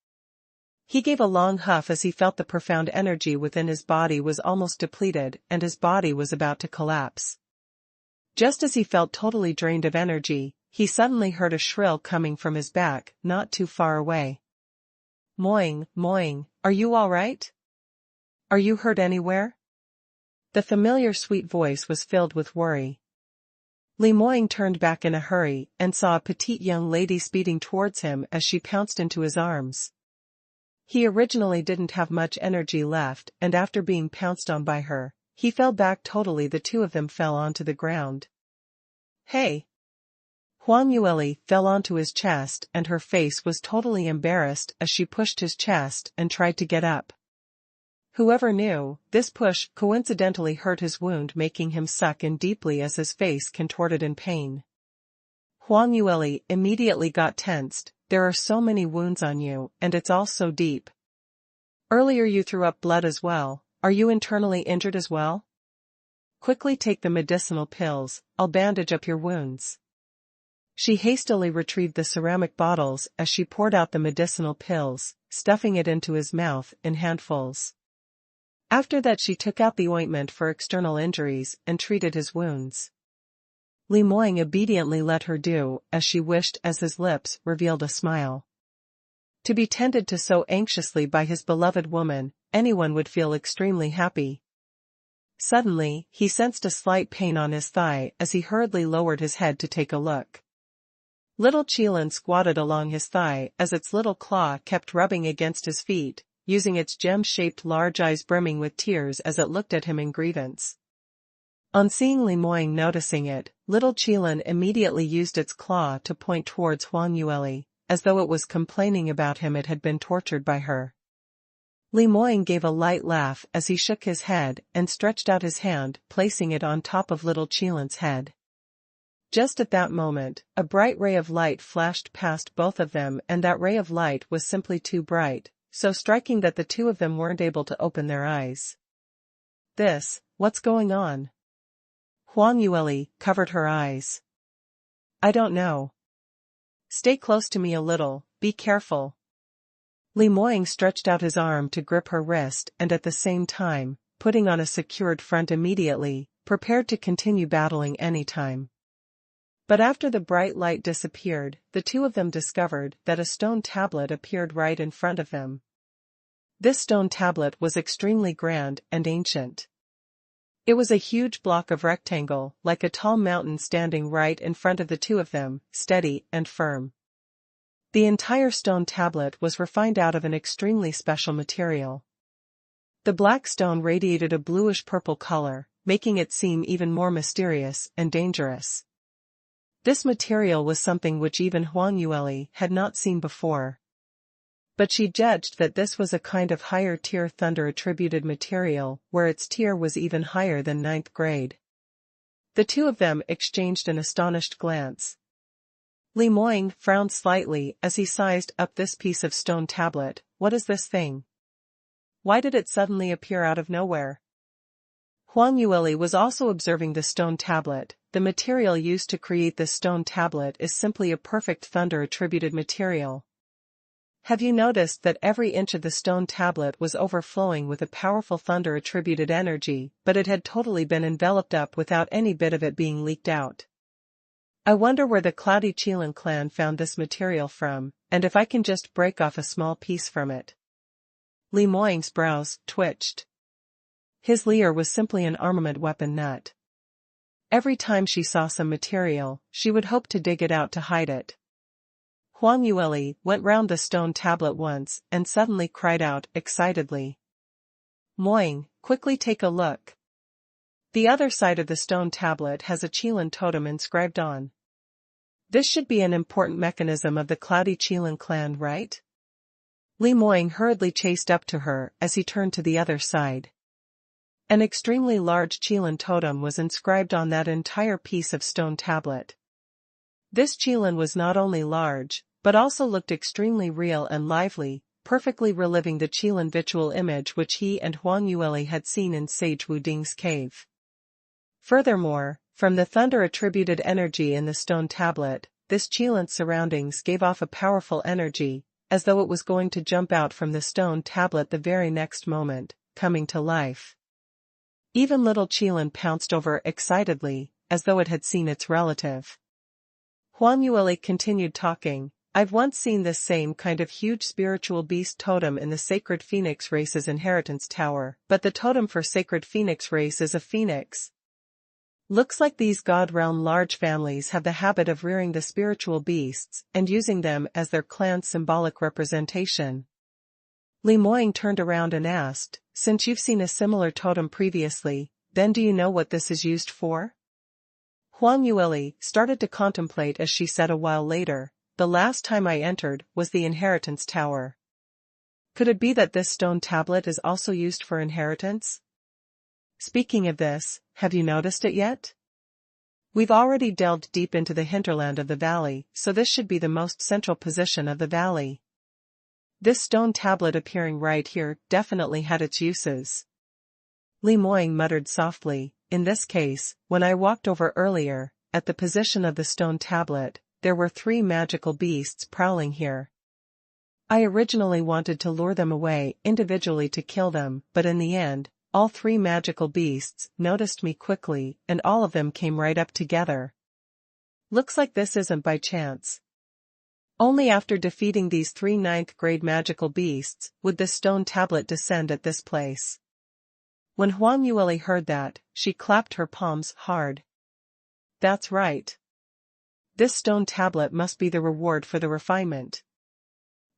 He gave a long huff as he felt the profound energy within his body was almost depleted and his body was about to collapse. Just as he felt totally drained of energy, he suddenly heard a shrill coming from his back, not too far away. "Moying, Moying, are you all right? Are you hurt anywhere?" The familiar sweet voice was filled with worry. Li Moying turned back in a hurry and saw a petite young lady speeding towards him as she pounced into his arms. He originally didn't have much energy left, and after being pounced on by her, he fell back totally. The two of them fell onto the ground. Hey! Huang Yueli fell onto his chest and her face was totally embarrassed as she pushed his chest and tried to get up. Whoever knew, this push coincidentally hurt his wound, making him suck in deeply as his face contorted in pain. Huang Yueli immediately got tensed. There are so many wounds on you, and it's all so deep. Earlier you threw up blood as well. Are you internally injured as well? Quickly take the medicinal pills, I'll bandage up your wounds. She hastily retrieved the ceramic bottles as she poured out the medicinal pills, stuffing it into his mouth in handfuls. After that she took out the ointment for external injuries and treated his wounds. Li Moying obediently let her do as she wished as his lips revealed a smile. To be tended to so anxiously by his beloved woman, anyone would feel extremely happy. Suddenly, he sensed a slight pain on his thigh as he hurriedly lowered his head to take a look. Little Qilin squatted along his thigh as its little claw kept rubbing against his feet, using its gem-shaped large eyes brimming with tears as it looked at him in grievance. On seeing Li Moying noticing it, little Qilin immediately used its claw to point towards Huang Yueli, as though it was complaining about him. It had been tortured by her. Li Moying gave a light laugh as he shook his head and stretched out his hand, placing it on top of little Qilin's head. Just at that moment, a bright ray of light flashed past both of them, and that ray of light was simply too bright, so striking that the two of them weren't able to open their eyes. What's going on? Huang Yueli covered her eyes. I don't know. Stay close to me a little, be careful. Li Moying stretched out his arm to grip her wrist and at the same time, putting on a secured front immediately, prepared to continue battling any time. But after the bright light disappeared, the two of them discovered that a stone tablet appeared right in front of them. This stone tablet was extremely grand and ancient. It was a huge block of rectangle, like a tall mountain standing right in front of the two of them, steady and firm. The entire stone tablet was refined out of an extremely special material. The black stone radiated a bluish-purple color, making it seem even more mysterious and dangerous. This material was something which even Huang Yueli had not seen before. But she judged that this was a kind of higher-tier thunder-attributed material, where its tier was even higher than 9th grade. The two of them exchanged an astonished glance. Li Moying frowned slightly as he sized up this piece of stone tablet. What is this thing? Why did it suddenly appear out of nowhere? Huang Yueli was also observing the stone tablet. The material used to create this stone tablet is simply a perfect thunder-attributed material. Have you noticed that every inch of the stone tablet was overflowing with a powerful thunder-attributed energy, but it had totally been enveloped up without any bit of it being leaked out? I wonder where the Cloudy Qilin clan found this material from, and if I can just break off a small piece from it. Li Moying's brows twitched. His leer was simply an armament weapon nut. Every time she saw some material, she would hope to dig it out to hide it. Huang Yueli went round the stone tablet once and suddenly cried out excitedly. Moying, quickly take a look. The other side of the stone tablet has a Qilin totem inscribed on. This should be an important mechanism of the Cloudy Qilin clan, right? Li Moying hurriedly chased up to her as he turned to the other side. An extremely large Qilin totem was inscribed on that entire piece of stone tablet. This Qilin was not only large, but also looked extremely real and lively, perfectly reliving the Qilin ritual image which he and Huang Yueli had seen in Sage Wuding's cave. Furthermore, from the thunder-attributed energy in the stone tablet, this Qilin's surroundings gave off a powerful energy, as though it was going to jump out from the stone tablet the very next moment, coming to life. Even little Qilin pounced over excitedly, as though it had seen its relative. Huang Yueli continued talking. I've once seen this same kind of huge spiritual beast totem in the Sacred Phoenix Race's inheritance tower, but the totem for Sacred Phoenix Race is a phoenix. Looks like these God realm large families have the habit of rearing the spiritual beasts and using them as their clan's symbolic representation. Li Moying turned around and asked, since you've seen a similar totem previously, then do you know what this is used for? Huang Yueli started to contemplate as she said a while later, the last time I entered was the inheritance tower. Could it be that this stone tablet is also used for inheritance? Speaking of this, have you noticed it yet? We've already delved deep into the hinterland of the valley, so this should be the most central position of the valley. This stone tablet appearing right here definitely had its uses. Li Moying muttered softly, in this case, when I walked over earlier, at the position of the stone tablet, there were 3 magical beasts prowling here. I originally wanted to lure them away individually to kill them, but in the end, all 3 magical beasts noticed me quickly and all of them came right up together. Looks like this isn't by chance. Only after defeating these 3 ninth-grade magical beasts would this stone tablet descend at this place. When Huang Yueli heard that, she clapped her palms hard. That's right. This stone tablet must be the reward for the refinement.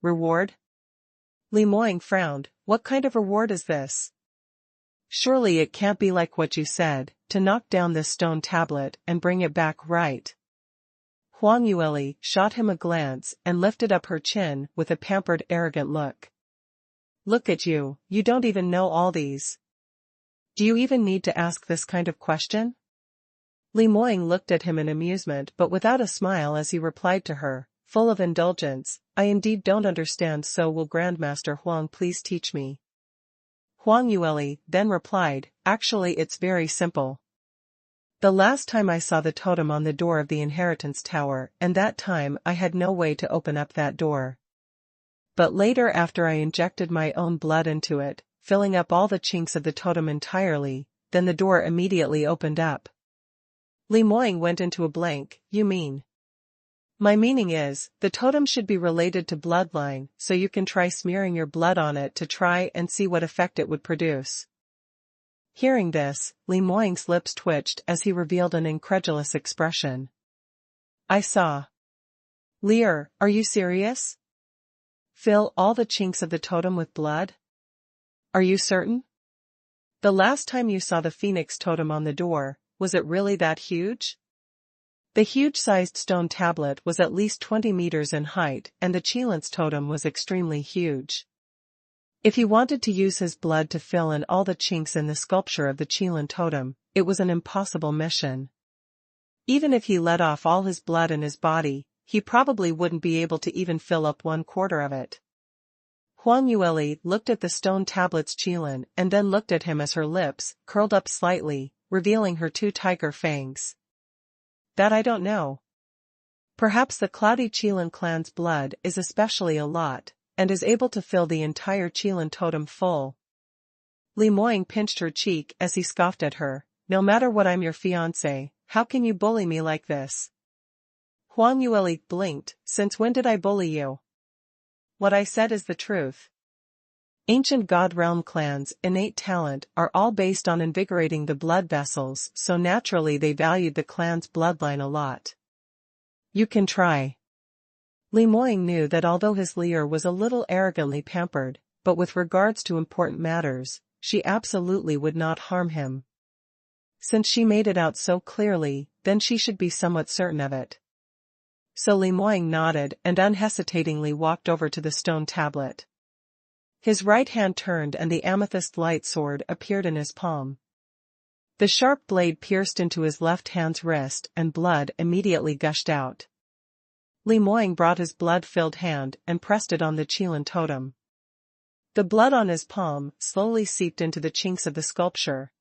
Reward? Li Moying frowned, what kind of reward is this? Surely it can't be like what you said, to knock down this stone tablet and bring it back, right? Huang Yueli shot him a glance and lifted up her chin with a pampered arrogant look. Look at you, you don't even know all these. Do you even need to ask this kind of question? Li Moying looked at him in amusement but without a smile as he replied to her, full of indulgence, I indeed don't understand, so will Grandmaster Huang please teach me? Huang Yueli then replied, actually it's very simple. The last time I saw the totem on the door of the inheritance tower, and that time I had no way to open up that door. But later, after I injected my own blood into it, filling up all the chinks of the totem entirely, then the door immediately opened up. Li Moying went into a blank, you mean? My meaning is, the totem should be related to bloodline, so you can try smearing your blood on it to try and see what effect it would produce. Hearing this, Li Moying's lips twitched as he revealed an incredulous expression. I saw. Lear, are you serious? Fill all the chinks of the totem with blood? Are you certain? The last time you saw the phoenix totem on the door, was it really that huge? The huge-sized stone tablet was at least 20 meters in height and the Qilan's totem was extremely huge. If he wanted to use his blood to fill in all the chinks in the sculpture of the Qilan totem, it was an impossible mission. Even if he let off all his blood in his body, he probably wouldn't be able to even fill up 1/4 of it. Huang Yueli looked at the stone tablet's Qilan and then looked at him as her lips curled up slightly, revealing her 2 tiger fangs. That I don't know. Perhaps the Cloudy Qilan clan's blood is especially a lot, and is able to fill the entire Qilan totem full. Li Moying pinched her cheek as he scoffed at her, no matter what, I'm your fiancé, how can you bully me like this? Huang Yueli blinked, since when did I bully you? What I said is the truth. Ancient God Realm clans' innate talent are all based on invigorating the blood vessels, so naturally they valued the clan's bloodline a lot. You can try. Li Moying knew that although his Lear was a little arrogantly pampered, but with regards to important matters, she absolutely would not harm him. Since she made it out so clearly, then she should be somewhat certain of it. So Li Moying nodded and unhesitatingly walked over to the stone tablet. His right hand turned and the amethyst light sword appeared in his palm. The sharp blade pierced into his left hand's wrist and blood immediately gushed out. Li Moying brought his blood-filled hand and pressed it on the Qilan totem. The blood on his palm slowly seeped into the chinks of the sculpture.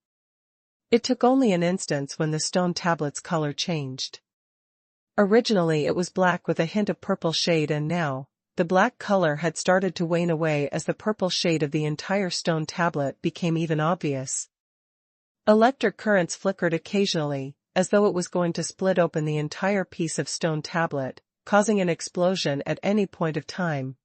It took only an instant when the stone tablet's color changed. Originally it was black with a hint of purple shade, and now, the black color had started to wane away as the purple shade of the entire stone tablet became even obvious. Electric currents flickered occasionally, as though it was going to split open the entire piece of stone tablet, causing an explosion at any point of time.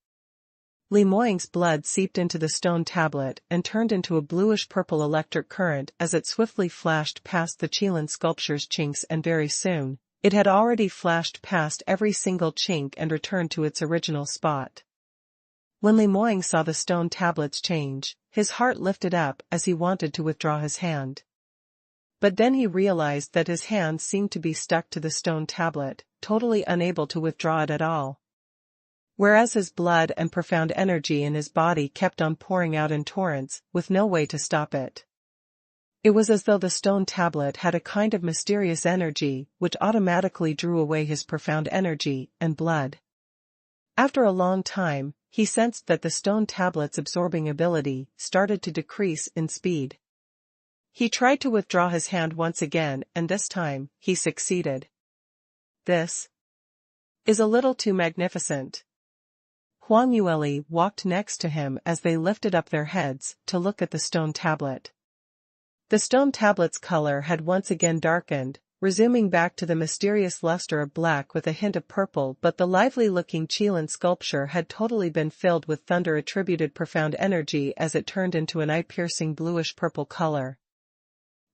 Li Moying's blood seeped into the stone tablet and turned into a bluish-purple electric current as it swiftly flashed past the Qilin sculpture's chinks, and very soon, it had already flashed past every single chink and returned to its original spot. When Li Moying saw the stone tablets change, his heart lifted up as he wanted to withdraw his hand. But then he realized that his hand seemed to be stuck to the stone tablet, totally unable to withdraw it at all. Whereas his blood and profound energy in his body kept on pouring out in torrents, with no way to stop it. It was as though the stone tablet had a kind of mysterious energy which automatically drew away his profound energy and blood. After a long time, he sensed that the stone tablet's absorbing ability started to decrease in speed. He tried to withdraw his hand once again, and this time, he succeeded. This is a little too magnificent. Huang Yueli walked next to him as they lifted up their heads to look at the stone tablet. The stone tablet's color had once again darkened, resuming back to the mysterious luster of black with a hint of purple, but the lively-looking Qilin sculpture had totally been filled with thunder-attributed profound energy as it turned into an eye-piercing bluish-purple color.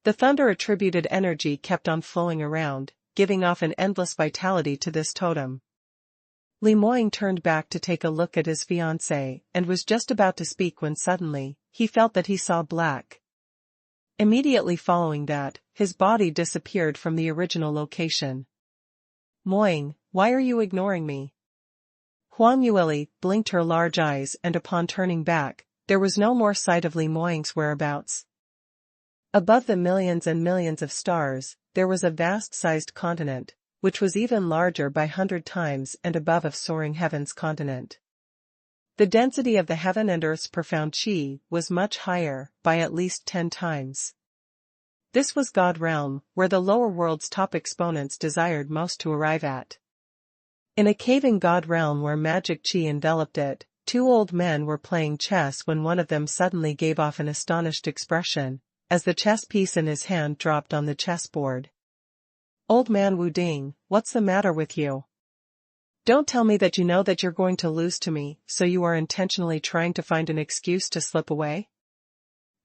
The thunder-attributed energy kept on flowing around, giving off an endless vitality to this totem. Li Moying turned back to take a look at his fiancée and was just about to speak when suddenly, he felt that he saw black. Immediately following that, his body disappeared from the original location. Moying, why are you ignoring me? Huang Yueli blinked her large eyes, and upon turning back, there was no more sight of Li Moying's whereabouts. Above the millions and millions of stars, there was a vast-sized continent, which was even larger by 100 times and above of soaring heaven's continent. The density of the heaven and earth's profound chi was much higher, by at least 10 times. This was God realm, where the lower world's top exponents desired most to arrive at. In a cave in God realm where magic chi enveloped it, 2 old men were playing chess when one of them suddenly gave off an astonished expression, as the chess piece in his hand dropped on the chessboard. Old man Wu Ding, what's the matter with you? Don't tell me that you know that you're going to lose to me, so you are intentionally trying to find an excuse to slip away?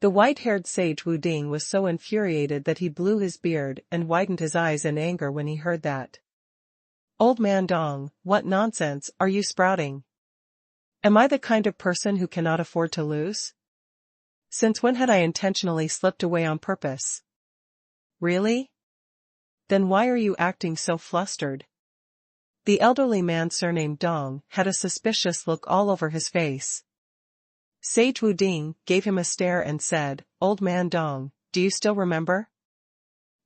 The white-haired sage Wu Ding was so infuriated that he blew his beard and widened his eyes in anger when he heard that. Old man Dong, what nonsense are you sprouting? Am I the kind of person who cannot afford to lose? Since when had I intentionally slipped away on purpose? Really? Then why are you acting so flustered? The elderly man surnamed Dong had a suspicious look all over his face. Sage Wu Ding gave him a stare and said, Old man Dong, do you still remember?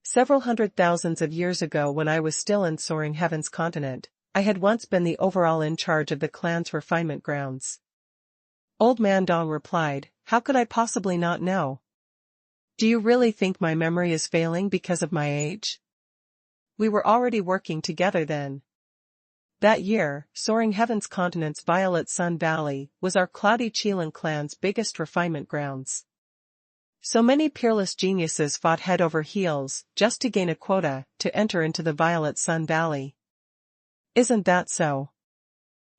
Several hundred thousands of years ago, when I was still in Soaring Heaven's continent, I had once been the overall in charge of the clan's refinement grounds. Old man Dong replied, How could I possibly not know? Do you really think my memory is failing because of my age? We were already working together then. That year, Soaring Heaven's continent's Violet Sun Valley was our Cloudy Qilin clan's biggest refinement grounds. So many peerless geniuses fought head over heels just to gain a quota to enter into the Violet Sun Valley. Isn't that so?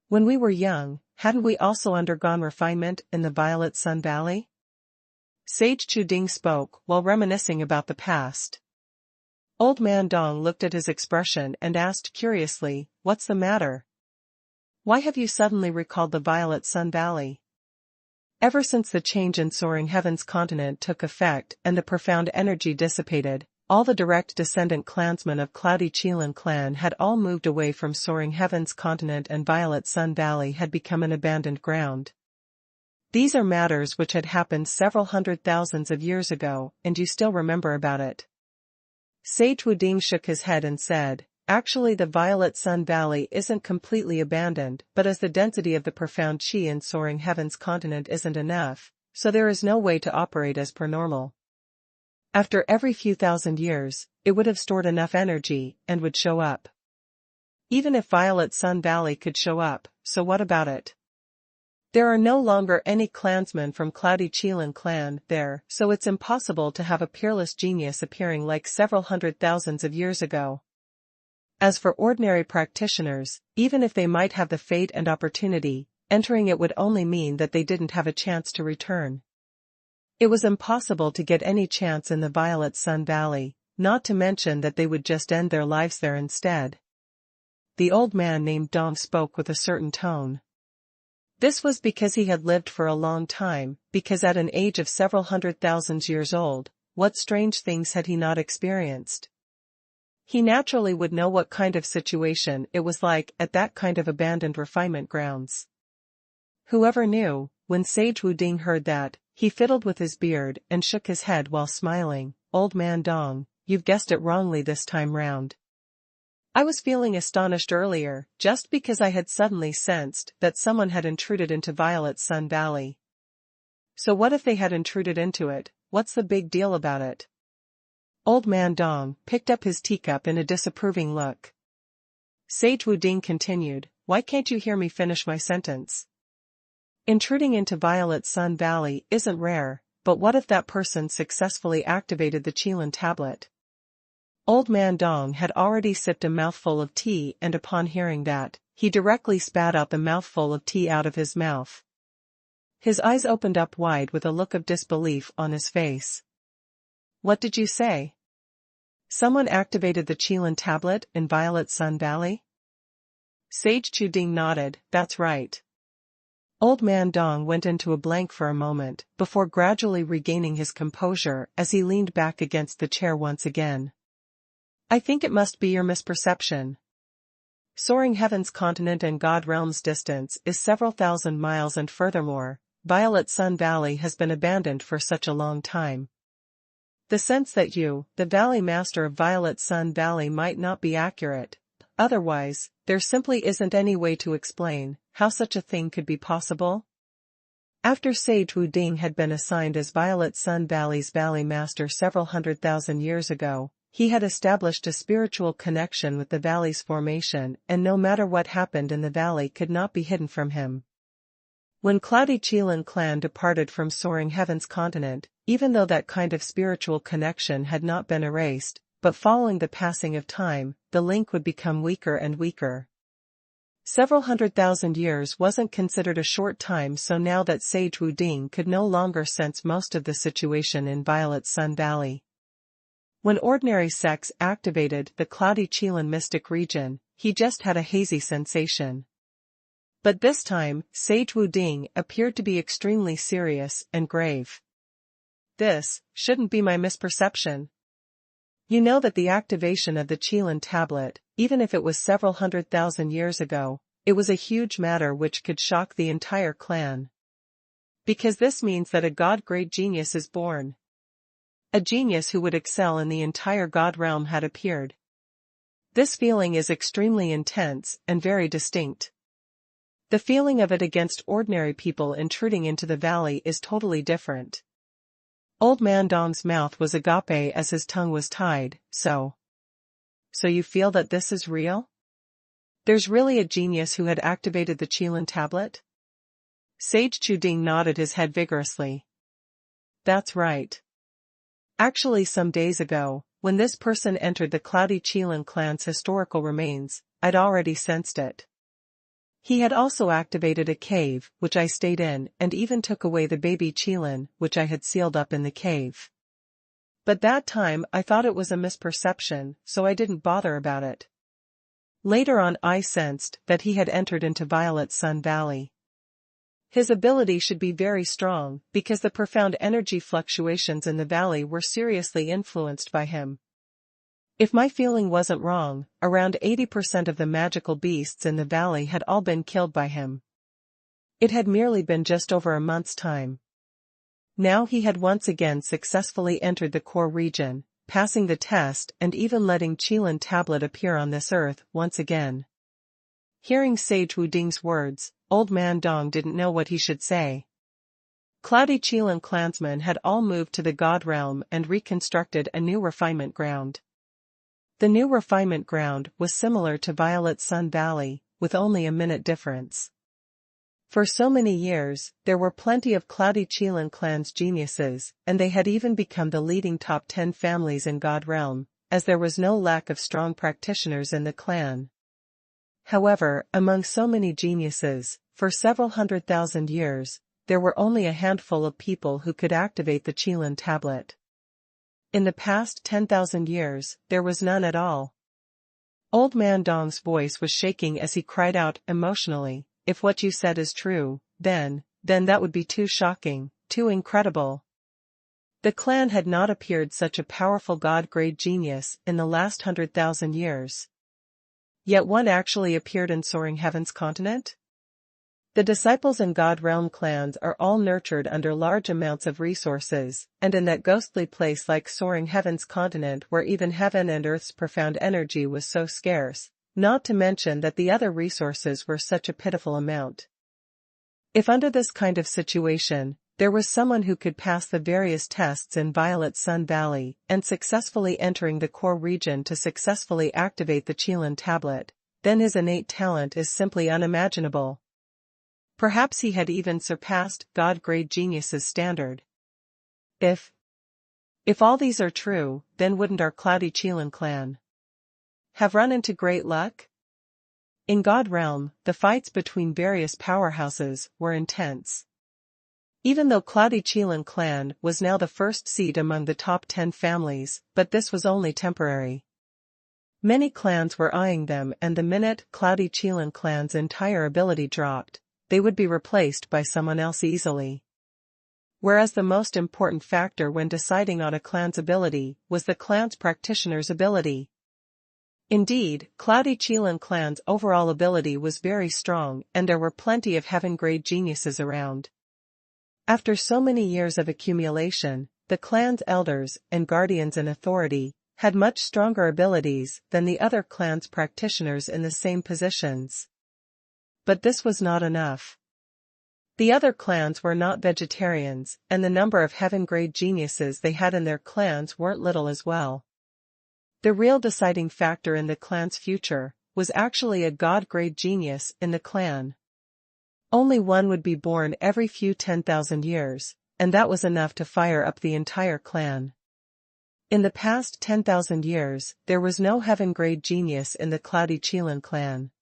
When we were young, hadn't we also undergone refinement in the Violet Sun Valley? Sage Chu Ding spoke while reminiscing about the past. Old man Dong looked at his expression and asked curiously, What's the matter? Why have you suddenly recalled the Violet Sun Valley? Ever since the change in Soaring Heaven's continent took effect and the profound energy dissipated, all the direct descendant clansmen of Cloudy Qilin clan had all moved away from Soaring Heaven's continent, and Violet Sun Valley had become an abandoned ground. These are matters which had happened several hundred thousands of years ago, and you still remember about it. Sage Wu Ding shook his head and said, Actually, the Violet Sun Valley isn't completely abandoned, but as the density of the profound chi in Soaring Heaven's continent isn't enough, so there is no way to operate as per normal. After every few thousand years, it would have stored enough energy and would show up. Even if Violet Sun Valley could show up, so what about it? There are no longer any clansmen from Cloudy Qilin clan there, so it's impossible to have a peerless genius appearing like several hundred thousands of years ago. As for ordinary practitioners, even if they might have the fate and opportunity, Entering it would only mean that they didn't have a chance to return. It was impossible to get any chance in the Violet Sun Valley, not to mention that they would just end their lives there instead. The old man named Dong spoke with a certain tone. This was because he had lived for a long time, because at an age of several 100,000 years old, what strange things had he not experienced? He naturally would know what kind of situation it was like at that kind of abandoned refinement grounds. Whoever knew, when Sage Wuding heard that, he fiddled with his beard and shook his head while smiling. Old man Dong, you've guessed it wrongly this time round. I was feeling astonished earlier, just because I had suddenly sensed that someone had intruded into Violet Sun Valley. So what if they had intruded into it? What's the big deal about it? Old man Dong picked up his teacup in a disapproving look. Sage Wuding continued, why can't you hear me finish my sentence? Intruding into Violet Sun Valley isn't rare, but what if that person successfully activated the Qilin tablet? Old man Dong had already sipped a mouthful of tea, and upon hearing that, he directly spat out the mouthful of tea out of his mouth. His eyes opened up wide with a look of disbelief on his face. What did you say? Someone activated the Qilin tablet in Violet Sun Valley? Sage Wuding nodded, that's right. Old man Dong went into a blank for a moment, before gradually regaining his composure as he leaned back against the chair once again. I think it must be your misperception. Soaring Heaven's continent and God Realm's distance is several thousand miles, and furthermore, Violet Sun Valley has been abandoned for such a long time. The sense that you, the Valley Master of Violet Sun Valley, might not be accurate. Otherwise, there simply isn't any way to explain how such a thing could be possible. After Sage Wuding had been assigned as Violet Sun Valley's Valley Master several 100,000 years ago, he had established a spiritual connection with the valley's formation, and no matter what happened in the valley could not be hidden from him. When Cloudy Qilin clan departed from Soaring Heaven's continent, even though that kind of spiritual connection had not been erased, but following the passing of time, the link would become weaker and weaker. Several 100,000 years wasn't considered a short time, so now that Sage Wuding could no longer sense most of the situation in Violet Sun Valley. When ordinary sex activated the Cloudy Qilin mystic region, he just had a hazy sensation. But this time, Sage Wuding appeared to be extremely serious and grave. This shouldn't be my misperception. You know that the activation of the Qilin tablet, even if it was several 100,000 years ago, it was a huge matter which could shock the entire clan. Because this means that a god-grade genius is born. A genius who would excel in the entire god realm had appeared. This feeling is extremely intense and very distinct. The feeling of it against ordinary people intruding into the valley is totally different. Old man Dong's mouth was agape as his tongue was tied. So you feel that this is real? There's really a genius who had activated the Qilin tablet? Sage Wuding nodded his head vigorously. That's right. Actually, some days ago, when this person entered the Cloudy Qilin clan's historical remains, I'd already sensed it. He had also activated a cave, which I stayed in, and even took away the baby Qilin, which I had sealed up in the cave. But that time I thought it was a misperception, so I didn't bother about it. Later on I sensed that he had entered into Violet Sun Valley. His ability should be very strong, because the profound energy fluctuations in the valley were seriously influenced by him. If my feeling wasn't wrong, around 80% of the magical beasts in the valley had all been killed by him. It had merely been just over a month's time. Now he had once again successfully entered the core region, passing the test and even letting Qilin tablet appear on this earth once again. Hearing Sage Wuding's words, old man Dong didn't know what he should say. Cloudy Qilin clansmen had all moved to the god realm and reconstructed a new refinement ground. The new refinement ground was similar to Violet Sun Valley, with only a minute difference. For so many years, there were plenty of Cloudy Qilin clan's geniuses, and they had even become the leading top 10 families in God Realm, as there was no lack of strong practitioners in the clan. However, among so many geniuses, for several 100,000 years, there were only a handful of people who could activate the Qilin tablet. In the past 10,000 years, there was none at all. Old Man Dong's voice was shaking as he cried out emotionally, "If what you said is true, then that would be too shocking, too incredible." The clan had not appeared such a powerful god-grade genius in the last 100,000 years. Yet one actually appeared in Soaring Heaven's continent? The disciples in God Realm clans are all nurtured under large amounts of resources, and in that ghostly place like Soaring Heaven's continent where even heaven and earth's profound energy was so scarce, not to mention that the other resources were such a pitiful amount. If under this kind of situation, there was someone who could pass the various tests in Violet Sun Valley and successfully entering the core region to successfully activate the Qilin tablet, then his innate talent is simply unimaginable. Perhaps he had even surpassed god-grade genius's standard. If all these are true, then wouldn't our cloudy Qilin clan have run into great luck? In God Realm, the fights between various powerhouses were intense. Even though Cloudy Qilin clan was now the first seed among the top 10 families, but this was only temporary. Many clans were eyeing them, and the minute Cloudy Qilin clan's entire ability dropped, they would be replaced by someone else easily. Whereas the most important factor when deciding on a clan's ability was the clan's practitioner's ability. Indeed, Cloudy Qilin clan's overall ability was very strong, and there were plenty of heaven-grade geniuses around. After so many years of accumulation, the clan's elders and guardians in authority had much stronger abilities than the other clan's practitioners in the same positions. But this was not enough. The other clans were not vegetarians, and the number of heaven-grade geniuses they had in their clans weren't little as well. The real deciding factor in the clan's future was actually a god-grade genius in the clan. Only one would be born every few 10,000 years, and that was enough to fire up the entire clan. In the past 10,000 years, there was no heaven-grade genius in the Cloudy Qilin clan.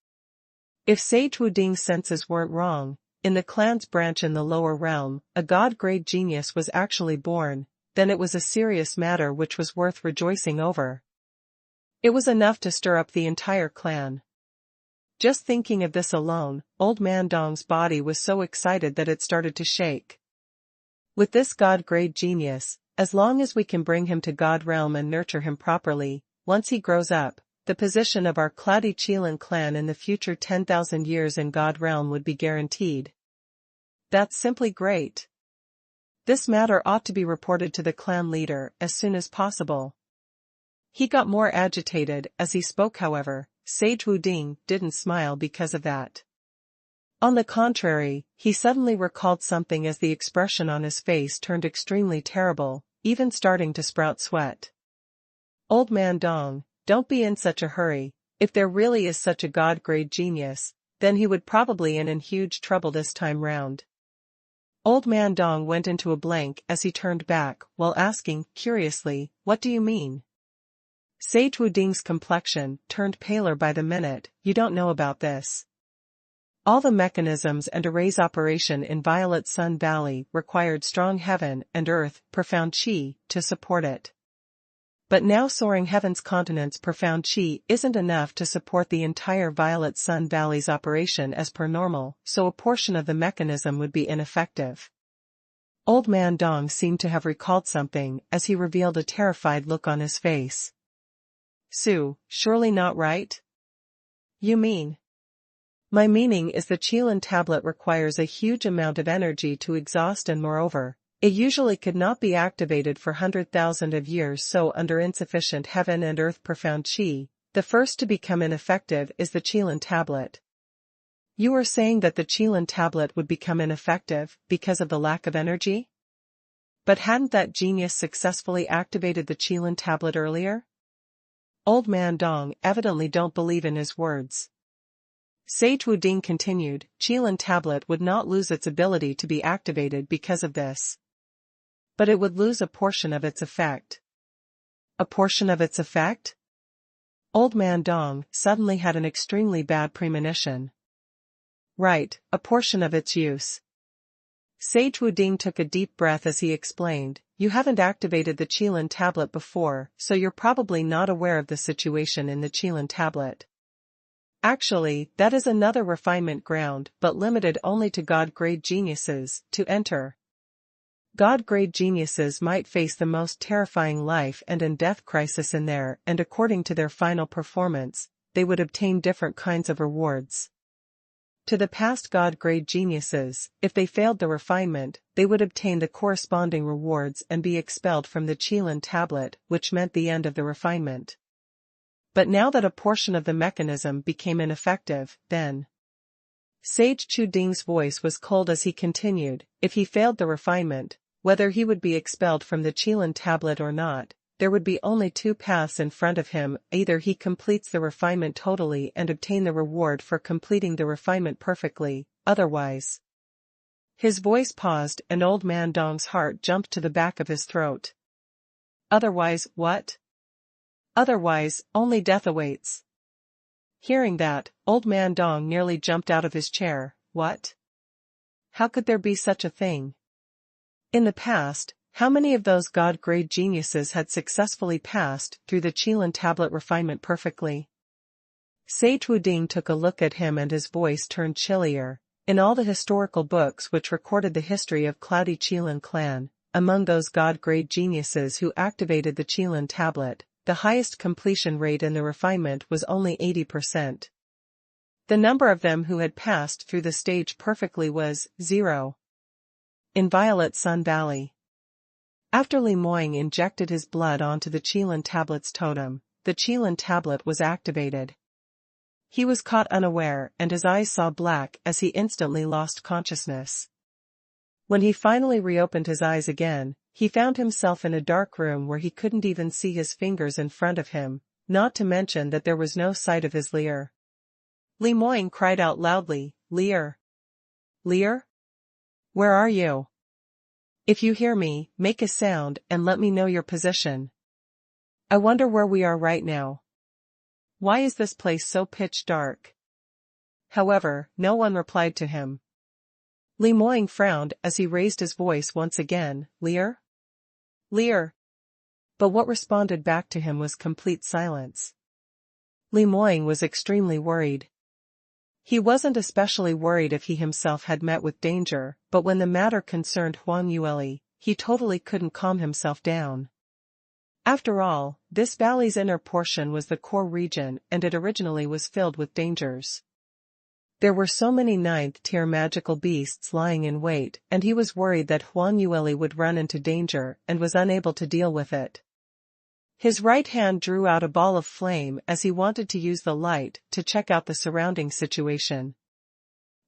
If Sage Wuding's senses weren't wrong, in the clan's branch in the lower realm, a god-grade genius was actually born, then it was a serious matter which was worth rejoicing over. It was enough to stir up the entire clan. Just thinking of this alone, Old Man Dong's body was so excited that it started to shake. With this god-grade genius, as long as we can bring him to God Realm and nurture him properly, once he grows up, the position of our Cloudy Qilin clan in the future 10,000 years in God Realm would be guaranteed. That's simply great. This matter ought to be reported to the clan leader as soon as possible. He got more agitated as he spoke, however. Sage Wuding didn't smile because of that. On the contrary, he suddenly recalled something as the expression on his face turned extremely terrible, even starting to sprout sweat. Old Man Dong, don't be in such a hurry. If there really is such a god-grade genius, then he would probably in huge trouble this time round. Old Man Dong went into a blank as he turned back, while asking, curiously, "What do you mean?" Sage Wuding's complexion turned paler by the minute. "You don't know about this. All the mechanisms and arrays operation in Violet Sun Valley required strong heaven and earth, profound chi, to support it. But now Soaring Heaven's continent's profound chi isn't enough to support the entire Violet Sun Valley's operation as per normal, so a portion of the mechanism would be ineffective." Old Man Dong seemed to have recalled something as he revealed a terrified look on his face. "Sue, surely not right? You mean?" "My meaning is the Qilin tablet requires a huge amount of energy to exhaust, and moreover, it usually could not be activated for 100,000 of years, so under insufficient heaven and earth profound chi, the first to become ineffective is the Qilin tablet." "You are saying that the Qilin tablet would become ineffective because of the lack of energy? But hadn't that genius successfully activated the Qilin tablet earlier?" Old Man Dong evidently don't believe in his words. Sage Wuding continued, "Qilin tablet would not lose its ability to be activated because of this. But it would lose a portion of its effect." "A portion of its effect?" Old Man Dong suddenly had an extremely bad premonition. Right, a portion of its use. Sage Wuding took a deep breath as he explained, you haven't activated the Qilin tablet before, so you're probably not aware of the situation in the Qilin tablet. Actually, that is another refinement ground, but limited only to God-grade geniuses, to enter. God-grade geniuses might face the most terrifying life and death crisis in there, and according to their final performance, they would obtain different kinds of rewards. To the past God-grade geniuses, if they failed the refinement, they would obtain the corresponding rewards and be expelled from the Qilin tablet, which meant the end of the refinement. But now that a portion of the mechanism became ineffective, then. Sage Wuding's voice was cold as he continued, if he failed the refinement, whether he would be expelled from the Qilin tablet or not, there would be only two paths in front of him, either he completes the refinement totally and obtain the reward for completing the refinement perfectly, otherwise. His voice paused and Old Man Dong's heart jumped to the back of his throat. Otherwise, what? Otherwise, only death awaits. Hearing that, Old Man Dong nearly jumped out of his chair. What? How could there be such a thing? In the past, how many of those God-grade geniuses had successfully passed through the Qilin tablet refinement perfectly? Sage Wuding took a look at him and his voice turned chillier. In all the historical books which recorded the history of Cloudy Qilin clan, among those God-grade geniuses who activated the Qilin tablet, the highest completion rate in the refinement was only 80%. The number of them who had passed through the stage perfectly was 0. In Violet Sun Valley. After Li Moying injected his blood onto the Qilin tablet's totem, the Qilin tablet was activated. He was caught unaware and his eyes saw black as he instantly lost consciousness. When he finally reopened his eyes again, he found himself in a dark room where he couldn't even see his fingers in front of him, not to mention that there was no sight of his Leer. Li Moying cried out loudly, Leer! Leer? Where are you? If you hear me, make a sound and let me know your position. I wonder where we are right now. Why is this place so pitch dark? However, no one replied to him. Li Moying frowned as he raised his voice once again, Leer? Leer! But what responded back to him was complete silence. Li Moying was extremely worried. He wasn't especially worried if he himself had met with danger, but when the matter concerned Huang Yueli, he totally couldn't calm himself down. After all, this valley's inner portion was the core region and it originally was filled with dangers. There were so many 9th-tier magical beasts lying in wait, and he was worried that Huang Yueli would run into danger and was unable to deal with it. His right hand drew out a ball of flame as he wanted to use the light to check out the surrounding situation.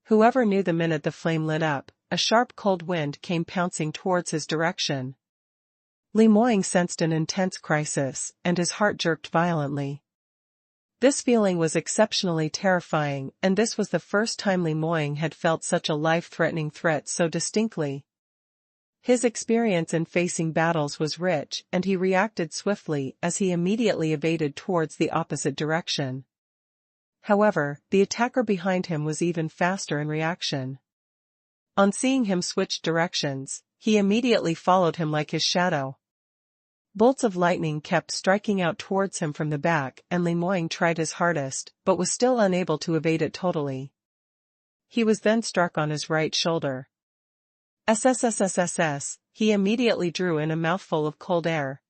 Whoever knew the minute the flame lit up, a sharp cold wind came pouncing towards his direction. Li Moying sensed an intense crisis, and his heart jerked violently. This feeling was exceptionally terrifying, and this was the first time Li Moying had felt such a life-threatening threat so distinctly. His experience in facing battles was rich and he reacted swiftly as he immediately evaded towards the opposite direction. However, the attacker behind him was even faster in reaction. On seeing him switch directions, he immediately followed him like his shadow. Bolts of lightning kept striking out towards him from the back and Li Moying tried his hardest, but was still unable to evade it totally. He was then struck on his right shoulder. SSSSSS, he immediately drew in a mouthful of cold air.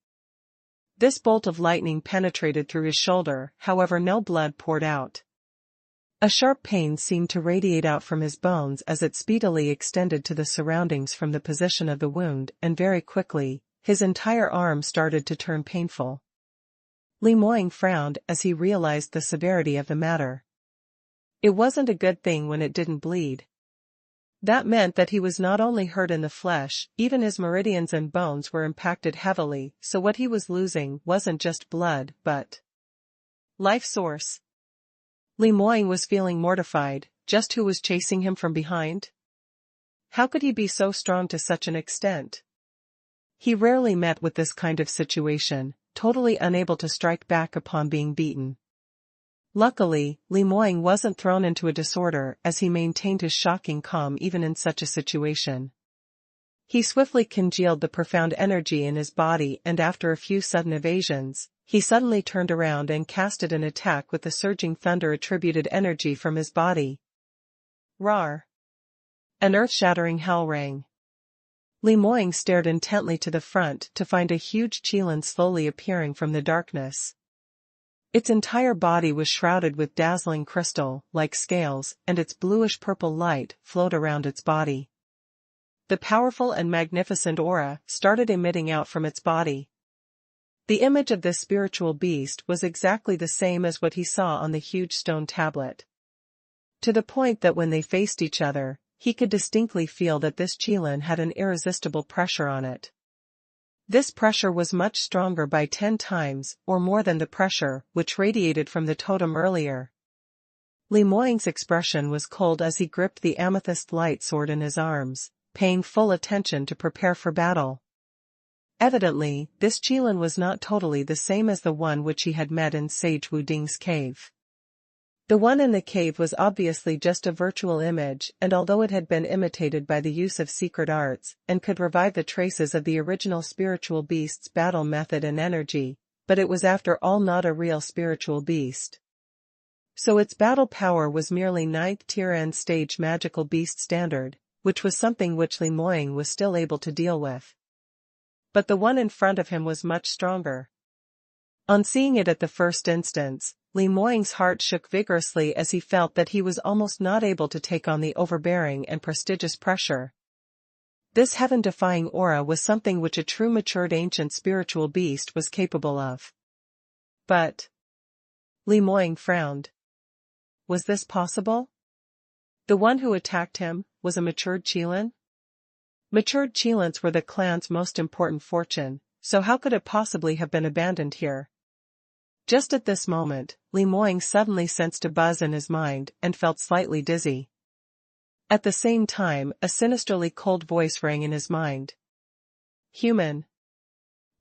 This bolt of lightning penetrated through his shoulder, however no blood poured out. A sharp pain seemed to radiate out from his bones as it speedily extended to the surroundings from the position of the wound and very quickly, his entire arm started to turn painful. Li Moying frowned as he realized the severity of the matter. It wasn't a good thing when it didn't bleed. That meant that he was not only hurt in the flesh, even his meridians and bones were impacted heavily, so what he was losing wasn't just blood, but life source. Li Moying was feeling mortified. Just who was chasing him from behind? How could he be so strong to such an extent? He rarely met with this kind of situation, totally unable to strike back upon being beaten. Luckily, Li Moying wasn't thrown into a disorder as he maintained his shocking calm even in such a situation. He swiftly congealed the profound energy in his body and after a few sudden evasions, he suddenly turned around and casted an attack with the surging thunder-attributed energy from his body. Rawr! An earth-shattering howl rang. Li Moying stared intently to the front to find a huge qilin slowly appearing from the darkness. Its entire body was shrouded with dazzling crystal-like scales, and its bluish-purple light flowed around its body. The powerful and magnificent aura started emitting out from its body. The image of this spiritual beast was exactly the same as what he saw on the huge stone tablet. To the point that when they faced each other, he could distinctly feel that this qilin had an irresistible pressure on it. This pressure was much stronger by 10 times or more than the pressure which radiated from the totem earlier. Li Moying's expression was cold as he gripped the amethyst light sword in his arms, paying full attention to prepare for battle. Evidently, this qilin was not totally the same as the one which he had met in Sage Wuding's cave. The one in the cave was obviously just a virtual image, and although it had been imitated by the use of secret arts, and could revive the traces of the original spiritual beast's battle method and energy, but it was after all not a real spiritual beast. So its battle power was merely 9th tier end stage magical beast standard, which was something which Li Moying was still able to deal with. But the one in front of him was much stronger. On seeing it at the first instance, Li Moying's heart shook vigorously as he felt that he was almost not able to take on the overbearing and prestigious pressure. This heaven-defying aura was something which a true matured ancient spiritual beast was capable of. But Li Moying frowned. Was this possible? The one who attacked him was a matured qilin? Matured qilins were the clan's most important fortune, so how could it possibly have been abandoned here? Just at this moment, Li Moying suddenly sensed a buzz in his mind and felt slightly dizzy. At the same time, a sinisterly cold voice rang in his mind. Human.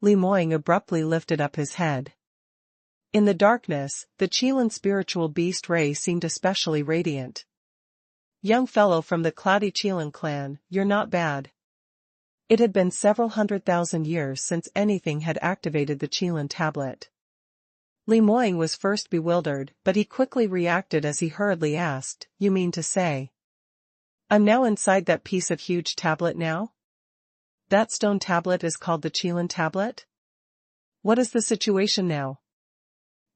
Li Moying abruptly lifted up his head. In the darkness, the qilin spiritual beast ray seemed especially radiant. Young fellow from the Cloudy Qilin clan, you're not bad. It had been several 100,000 years since anything had activated the qilin tablet. Li Moying was first bewildered, but he quickly reacted as he hurriedly asked, you mean to say I'm now inside that piece of huge tablet now? That stone tablet is called the qilin tablet? What is the situation now?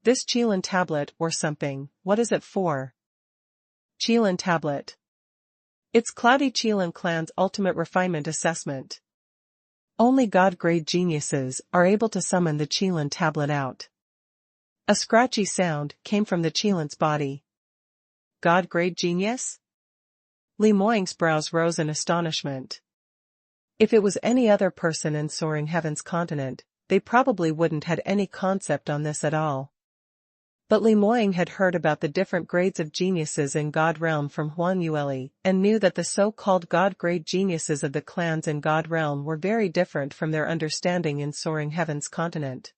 This qilin tablet or something, what is it for? Qilin tablet. It's Cloudy Qilin clan's ultimate refinement assessment. Only God-grade geniuses are able to summon the qilin tablet out. A scratchy sound came from the qilin's body. God-grade genius? Li Moying's brows rose in astonishment. If it was any other person in Soaring Heaven's continent, they probably wouldn't had any concept on this at all. But Li Moying had heard about the different grades of geniuses in God Realm from Huan Yueli, and knew that the so-called God-grade geniuses of the clans in God Realm were very different from their understanding in Soaring Heaven's continent.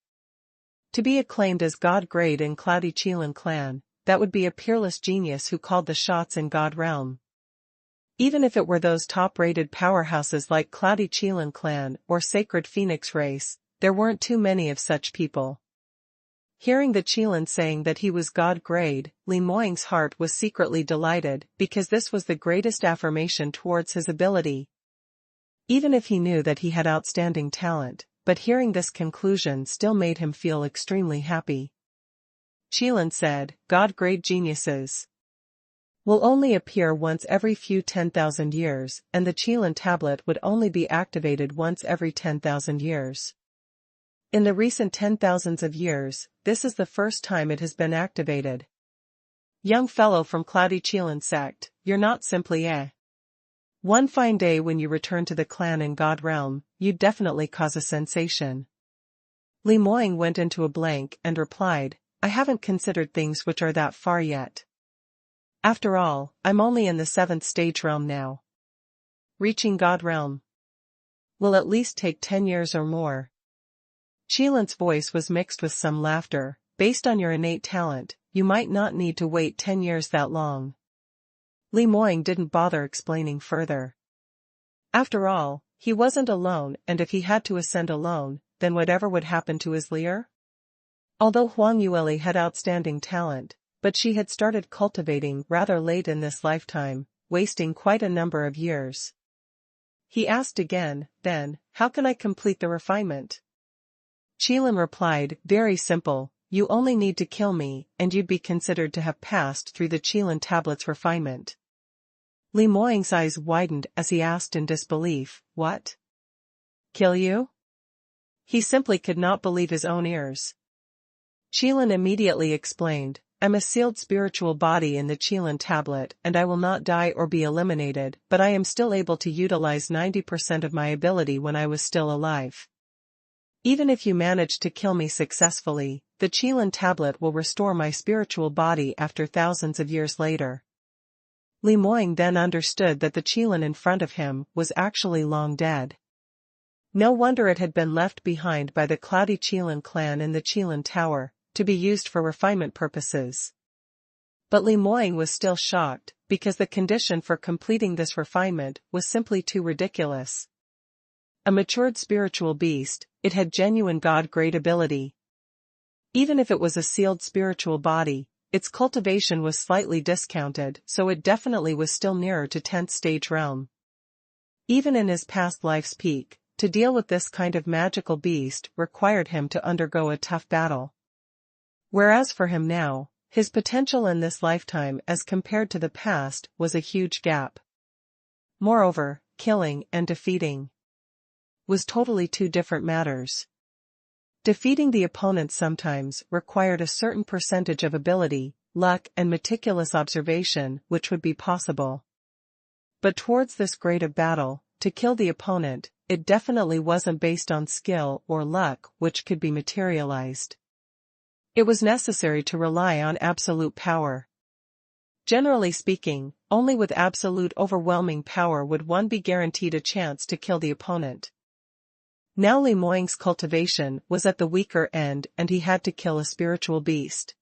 To be acclaimed as God-grade in Cloudy Qilin clan, that would be a peerless genius who called the shots in God Realm. Even if it were those top-rated powerhouses like Cloudy Qilin clan or Sacred Phoenix race, there weren't too many of such people. Hearing the qilin saying that he was God-grade, Li Moying's heart was secretly delighted because this was the greatest affirmation towards his ability. Even if he knew that he had outstanding talent, but hearing this conclusion still made him feel extremely happy. Qilin said, God-grade geniuses will only appear once every few 10,000 years, and the qilin tablet would only be activated once every 10,000 years. In the recent 10,000s of years, this is the first time it has been activated. Young fellow from Cloudy Qilin sect, you're not simply One fine day when you return to the clan in God Realm, you'd definitely cause a sensation. Li Moying went into a blank and replied, I haven't considered things which are that far yet. After all, I'm only in the 7th stage realm now. Reaching God Realm will at least take 10 years or more. Qilin's voice was mixed with some laughter. Based on your innate talent, you might not need to wait 10 years that long. Li Moying didn't bother explaining further. After all, he wasn't alone, and if he had to ascend alone, then whatever would happen to his lair? Although Huang Yueli had outstanding talent, but she had started cultivating rather late in this lifetime, wasting quite a number of years. He asked again, then, how can I complete the refinement? Qilin replied, very simple, you only need to kill me, and you'd be considered to have passed through the Qilin tablet's refinement. Li Moying's eyes widened as he asked in disbelief, what? Kill you? He simply could not believe his own ears. Qilin immediately explained, I'm a sealed spiritual body in the Qilin tablet and I will not die or be eliminated, but I am still able to utilize 90% of my ability when I was still alive. Even if you manage to kill me successfully, the Qilin tablet will restore my spiritual body after thousands of years later. Li Moying then understood that the Qilin in front of him was actually long dead. No wonder it had been left behind by the Cloudy Qilin clan in the Qilin Tower, to be used for refinement purposes. But Li Moying was still shocked, because the condition for completing this refinement was simply too ridiculous. A matured spiritual beast, it had genuine God-grade ability. Even if it was a sealed spiritual body, its cultivation was slightly discounted, so it definitely was still nearer to 10th stage realm. Even in his past life's peak, to deal with this kind of magical beast required him to undergo a tough battle. Whereas for him now, his potential in this lifetime as compared to the past was a huge gap. Moreover, killing and defeating was totally two different matters. Defeating the opponent sometimes required a certain percentage of ability, luck and meticulous observation which would be possible. But towards this grade of battle, to kill the opponent, it definitely wasn't based on skill or luck which could be materialized. It was necessary to rely on absolute power. Generally speaking, only with absolute overwhelming power would one be guaranteed a chance to kill the opponent. Now Li Moying's cultivation was at the weaker end and he had to kill a spiritual beast.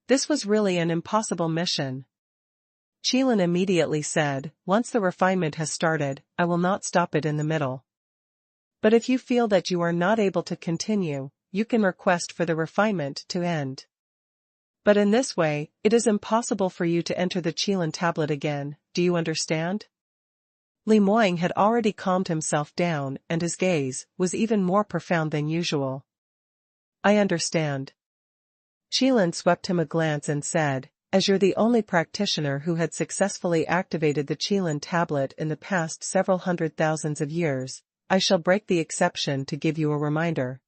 This was really an impossible mission. Qilin immediately said, once the refinement has started, I will not stop it in the middle. But if you feel that you are not able to continue, you can request for the refinement to end. But in this way, it is impossible for you to enter the Qilin tablet again, do you understand? Li Moying had already calmed himself down and his gaze was even more profound than usual. I understand. Qilin swept him a glance and said, as you're the only practitioner who had successfully activated the Qilin tablet in the past several hundred thousands of years, I shall break the exception to give you a reminder.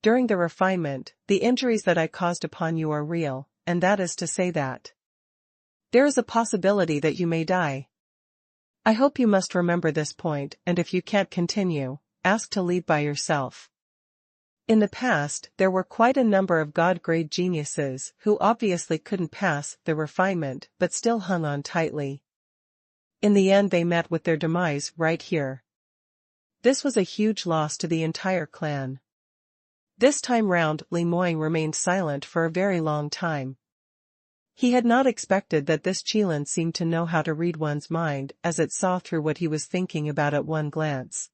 During the refinement, the injuries that I caused upon you are real, and that is to say that there is a possibility that you may die. I hope you must remember this point, and if you can't continue, ask to leave by yourself. In the past, there were quite a number of God-grade geniuses who obviously couldn't pass the refinement but still hung on tightly. In the end they met with their demise right here. This was a huge loss to the entire clan. This time round Li Moying remained silent for a very long time. He had not expected that this Qilin seemed to know how to read one's mind as it saw through what he was thinking about at one glance.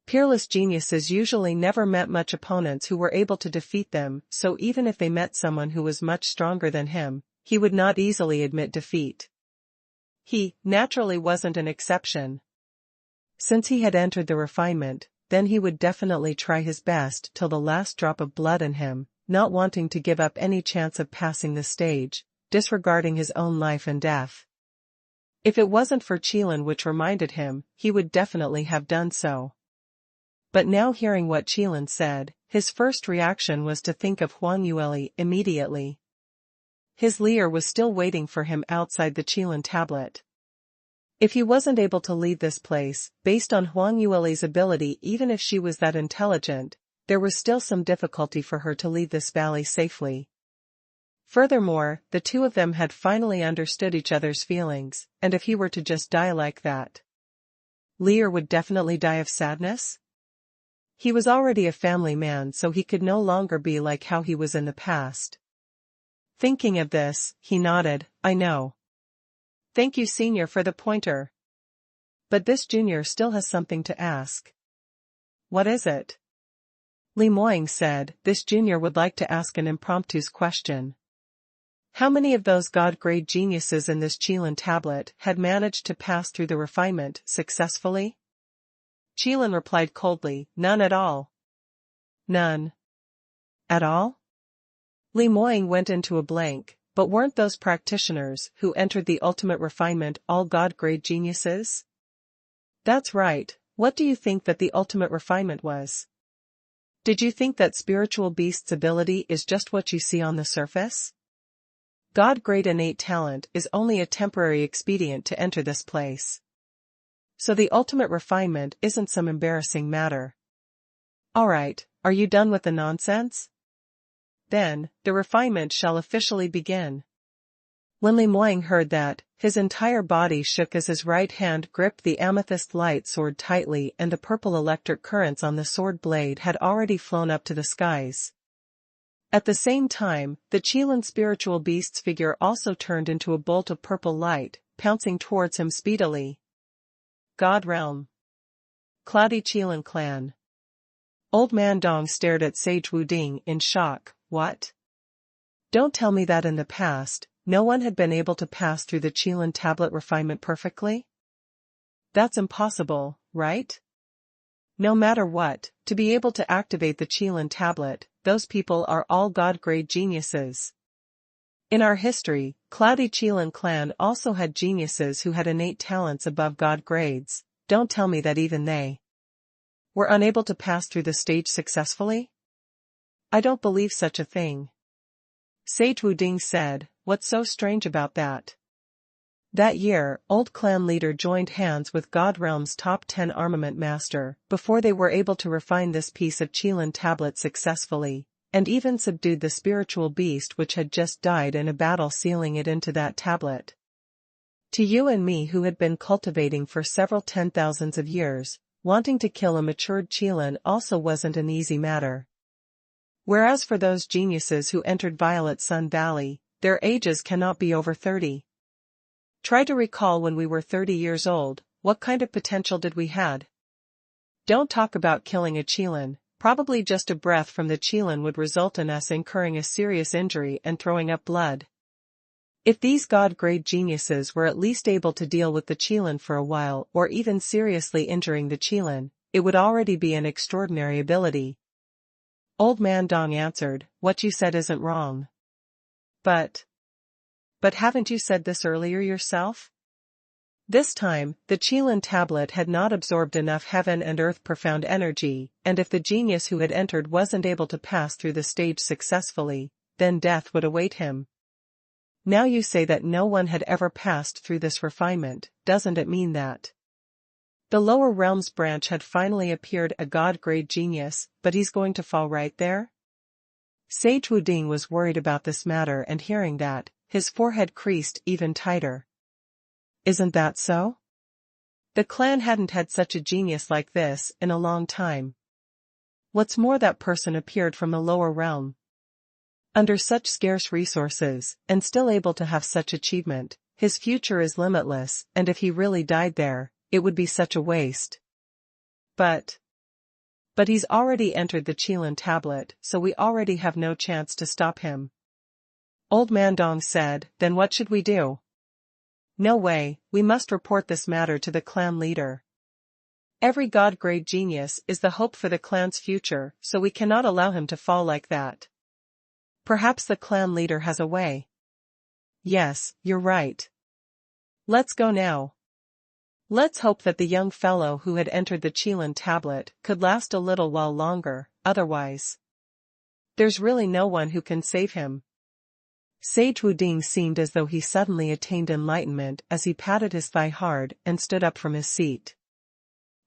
Peerless geniuses usually never met much opponents who were able to defeat them, so even if they met someone who was much stronger than him, he would not easily admit defeat. He, naturally, wasn't an exception. Since he had entered the refinement, then he would definitely try his best till the last drop of blood in him, not wanting to give up any chance of passing the stage, disregarding his own life and death. If it wasn't for Qilin which reminded him, he would definitely have done so. But now hearing what Qilin said, his first reaction was to think of Huang Yueli immediately. His lair was still waiting for him outside the Qilin tablet. If he wasn't able to leave this place, based on Huang Yueli's ability, even if she was that intelligent, there was still some difficulty for her to leave this valley safely. Furthermore, the two of them had finally understood each other's feelings, and if he were to just die like that, Lear would definitely die of sadness? He was already a family man, so he could no longer be like how he was in the past. Thinking of this, he nodded, I know. Thank you, Senior, for the pointer. But this Junior still has something to ask. What is it? Li Moying said, this Junior would like to ask an impromptu question. How many of those God-grade geniuses in this Qilin tablet had managed to pass through the refinement successfully? Qilin replied coldly, none at all. None. At all? Li Moying went into a blank, but weren't those practitioners who entered the ultimate refinement all God-grade geniuses? That's right, what do you think that the ultimate refinement was? Did you think that spiritual beast's ability is just what you see on the surface? God-grade innate talent is only a temporary expedient to enter this place. So the ultimate refinement isn't some embarrassing matter. Alright, are you done with the nonsense? Then, the refinement shall officially begin. When Li Moying heard that, his entire body shook as his right hand gripped the amethyst light sword tightly and the purple electric currents on the sword blade had already flown up to the skies. At the same time, the Qilin spiritual beast's figure also turned into a bolt of purple light, pouncing towards him speedily. God Realm. Cloudy Qilin Clan. Old Man Dong stared at Sage Wuding in shock. What? Don't tell me that in the past, no one had been able to pass through the Qilin tablet refinement perfectly? That's impossible, right? No matter what, to be able to activate the Qilin tablet, those people are all God-grade geniuses. In our history, Cloudy Qilin Clan also had geniuses who had innate talents above God grades. Don't tell me that even they were unable to pass through the stage successfully? I don't believe such a thing. Sage Wuding said, what's so strange about that? That year, old clan leader joined hands with God Realm's top 10 armament master, before they were able to refine this piece of Qilin tablet successfully, and even subdued the spiritual beast which had just died in a battle sealing it into that tablet. To you and me who had been cultivating for several 10,000s of years, wanting to kill a matured Qilin also wasn't an easy matter. Whereas for those geniuses who entered Violet Sun Valley, their ages cannot be over 30. Try to recall when we were 30 years old, what kind of potential did we had? Don't talk about killing a Qilin, probably just a breath from the Qilin would result in us incurring a serious injury and throwing up blood. If these God-grade geniuses were at least able to deal with the Qilin for a while or even seriously injuring the Qilin, it would already be an extraordinary ability. Old Man Dong answered, what you said isn't wrong. But haven't you said this earlier yourself? This time, the Qilin tablet had not absorbed enough heaven and earth profound energy, and if the genius who had entered wasn't able to pass through the stage successfully, then death would await him. Now you say that no one had ever passed through this refinement, doesn't it mean that the lower realms branch had finally appeared a God-grade genius, but he's going to fall right there? Sage Wuding was worried about this matter and hearing that, his forehead creased even tighter. Isn't that so? The clan hadn't had such a genius like this in a long time. What's more, that person appeared from the lower realm. Under such scarce resources, and still able to have such achievement, his future is limitless, and if he really died there, it would be such a waste. But he's already entered the Qilin tablet, so we already have no chance to stop him. Old Man Dong said, then what should we do? No way, we must report this matter to the clan leader. Every God-grade genius is the hope for the clan's future, so we cannot allow him to fall like that. Perhaps the clan leader has a way. Yes, you're right. Let's go now. Let's hope that the young fellow who had entered the Qilin tablet could last a little while longer, otherwise there's really no one who can save him. Sage Wuding seemed as though he suddenly attained enlightenment as he patted his thigh hard and stood up from his seat.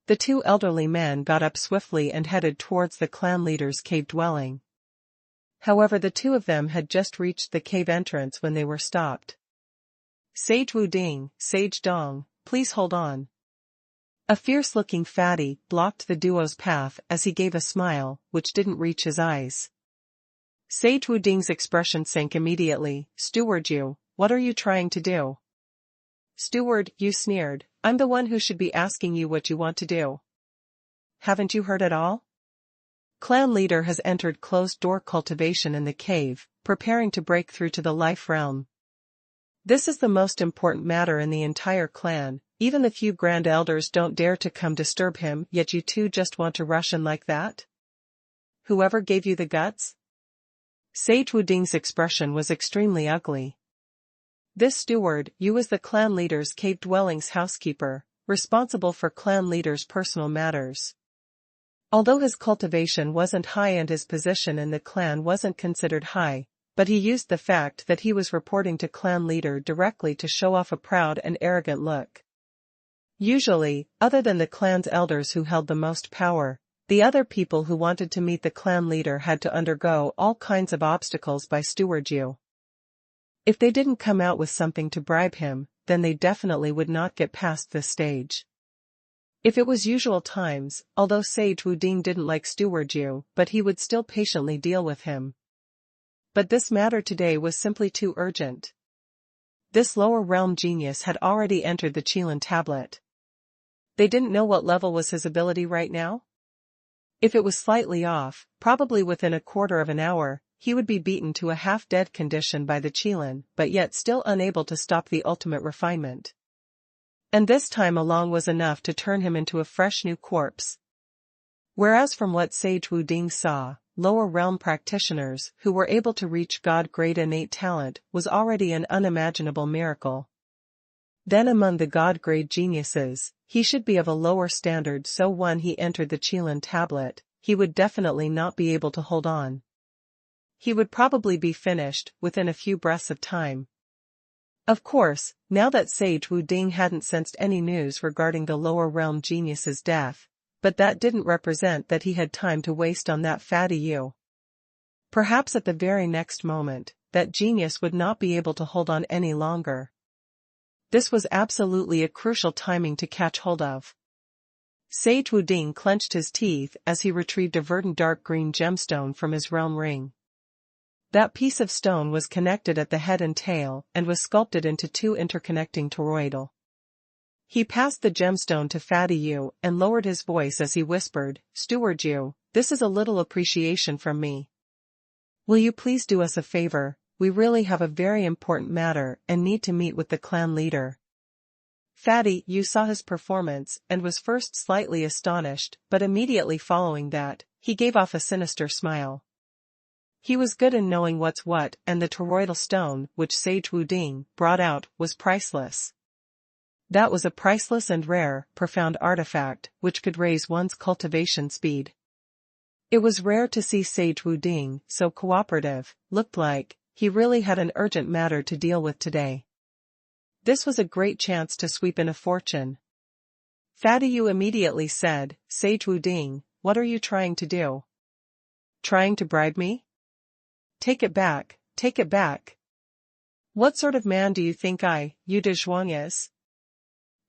The two elderly men got up swiftly and headed towards the clan leader's cave dwelling. However, the two of them had just reached the cave entrance when they were stopped. Sage Wuding, Sage Dong, please hold on. A fierce-looking fatty blocked the duo's path as he gave a smile, which didn't reach his eyes. Sage Wuding's expression sank immediately. Steward you, what are you trying to do? Steward, you sneered, I'm the one who should be asking you what you want to do. Haven't you heard at all? Clan leader has entered closed-door cultivation in the cave, preparing to break through to the life realm. This is the most important matter in the entire clan, even the few grand elders don't dare to come disturb him, yet you two just want to rush in like that? Whoever gave you the guts? Sage Wuding's expression was extremely ugly. This steward, you was the clan leader's cave dwelling's housekeeper, responsible for clan leader's personal matters. Although his cultivation wasn't high and his position in the clan wasn't considered high, but he used the fact that he was reporting to clan leader directly to show off a proud and arrogant look. Usually, other than the clan's elders who held the most power, the other people who wanted to meet the clan leader had to undergo all kinds of obstacles by steward you. If they didn't come out with something to bribe him, then they definitely would not get past this stage. If it was usual times, although Sage Wuding didn't like steward you, but he would still patiently deal with him. But this matter today was simply too urgent. This lower realm genius had already entered the Qilin tablet. They didn't know what level was his ability right now? If it was slightly off, probably within a quarter of an hour, he would be beaten to a half-dead condition by the Qilin, but yet still unable to stop the ultimate refinement. And this time along was enough to turn him into a fresh new corpse. Whereas from what Sage Wuding saw, lower realm practitioners who were able to reach God-grade innate talent was already an unimaginable miracle. Then among the God-grade geniuses, he should be of a lower standard, so when he entered the Qilin tablet, he would definitely not be able to hold on. He would probably be finished within a few breaths of time. Of course, now that Sage Wuding hadn't sensed any news regarding the lower realm genius's death, but that didn't represent that he had time to waste on that fatty you. Perhaps at the very next moment, that genius would not be able to hold on any longer. This was absolutely a crucial timing to catch hold of. Sage Wuding clenched his teeth as he retrieved a verdant dark green gemstone from his realm ring. That piece of stone was connected at the head and tail and was sculpted into two interconnecting toroidal. He passed the gemstone to Fatty Yu and lowered his voice as he whispered, "Steward Yu, this is a little appreciation from me. Will you please do us a favor? We really have a very important matter and need to meet with the clan leader." Fatty Yu saw his performance and was first slightly astonished, but immediately following that, he gave off a sinister smile. He was good in knowing what's what, and the toroidal stone, which Sage Wuding brought out, was priceless. That was a priceless and rare, profound artifact, which could raise one's cultivation speed. It was rare to see Sage Wuding so cooperative. Looked like he really had an urgent matter to deal with today. This was a great chance to sweep in a fortune. Fatty Yu immediately said, "Sage Wuding, what are you trying to do? Trying to bribe me? Take it back, take it back. What sort of man do you think Yu Dezhuang is?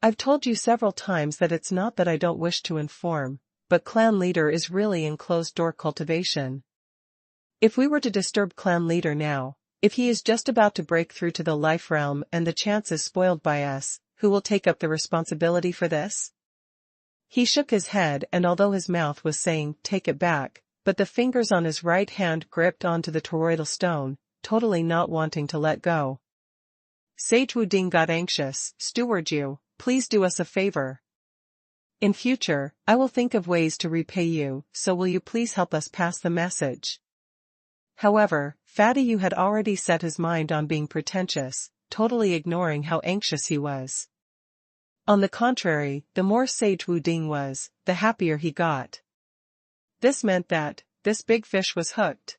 I've told you several times that it's not that I don't wish to inform, but clan leader is really in closed-door cultivation. If we were to disturb clan leader now, if he is just about to break through to the life realm and the chance is spoiled by us, who will take up the responsibility for this?" He shook his head, and although his mouth was saying, "Take it back," but the fingers on his right hand gripped onto the toroidal stone, totally not wanting to let go. Sage Wuding got anxious. "Steward Yu, please do us a favor. In future, I will think of ways to repay you, so will you please help us pass the message?" However, Fatty Yu had already set his mind on being pretentious, totally ignoring how anxious he was. On the contrary, the more Sage Wuding was, the happier he got. This meant that this big fish was hooked.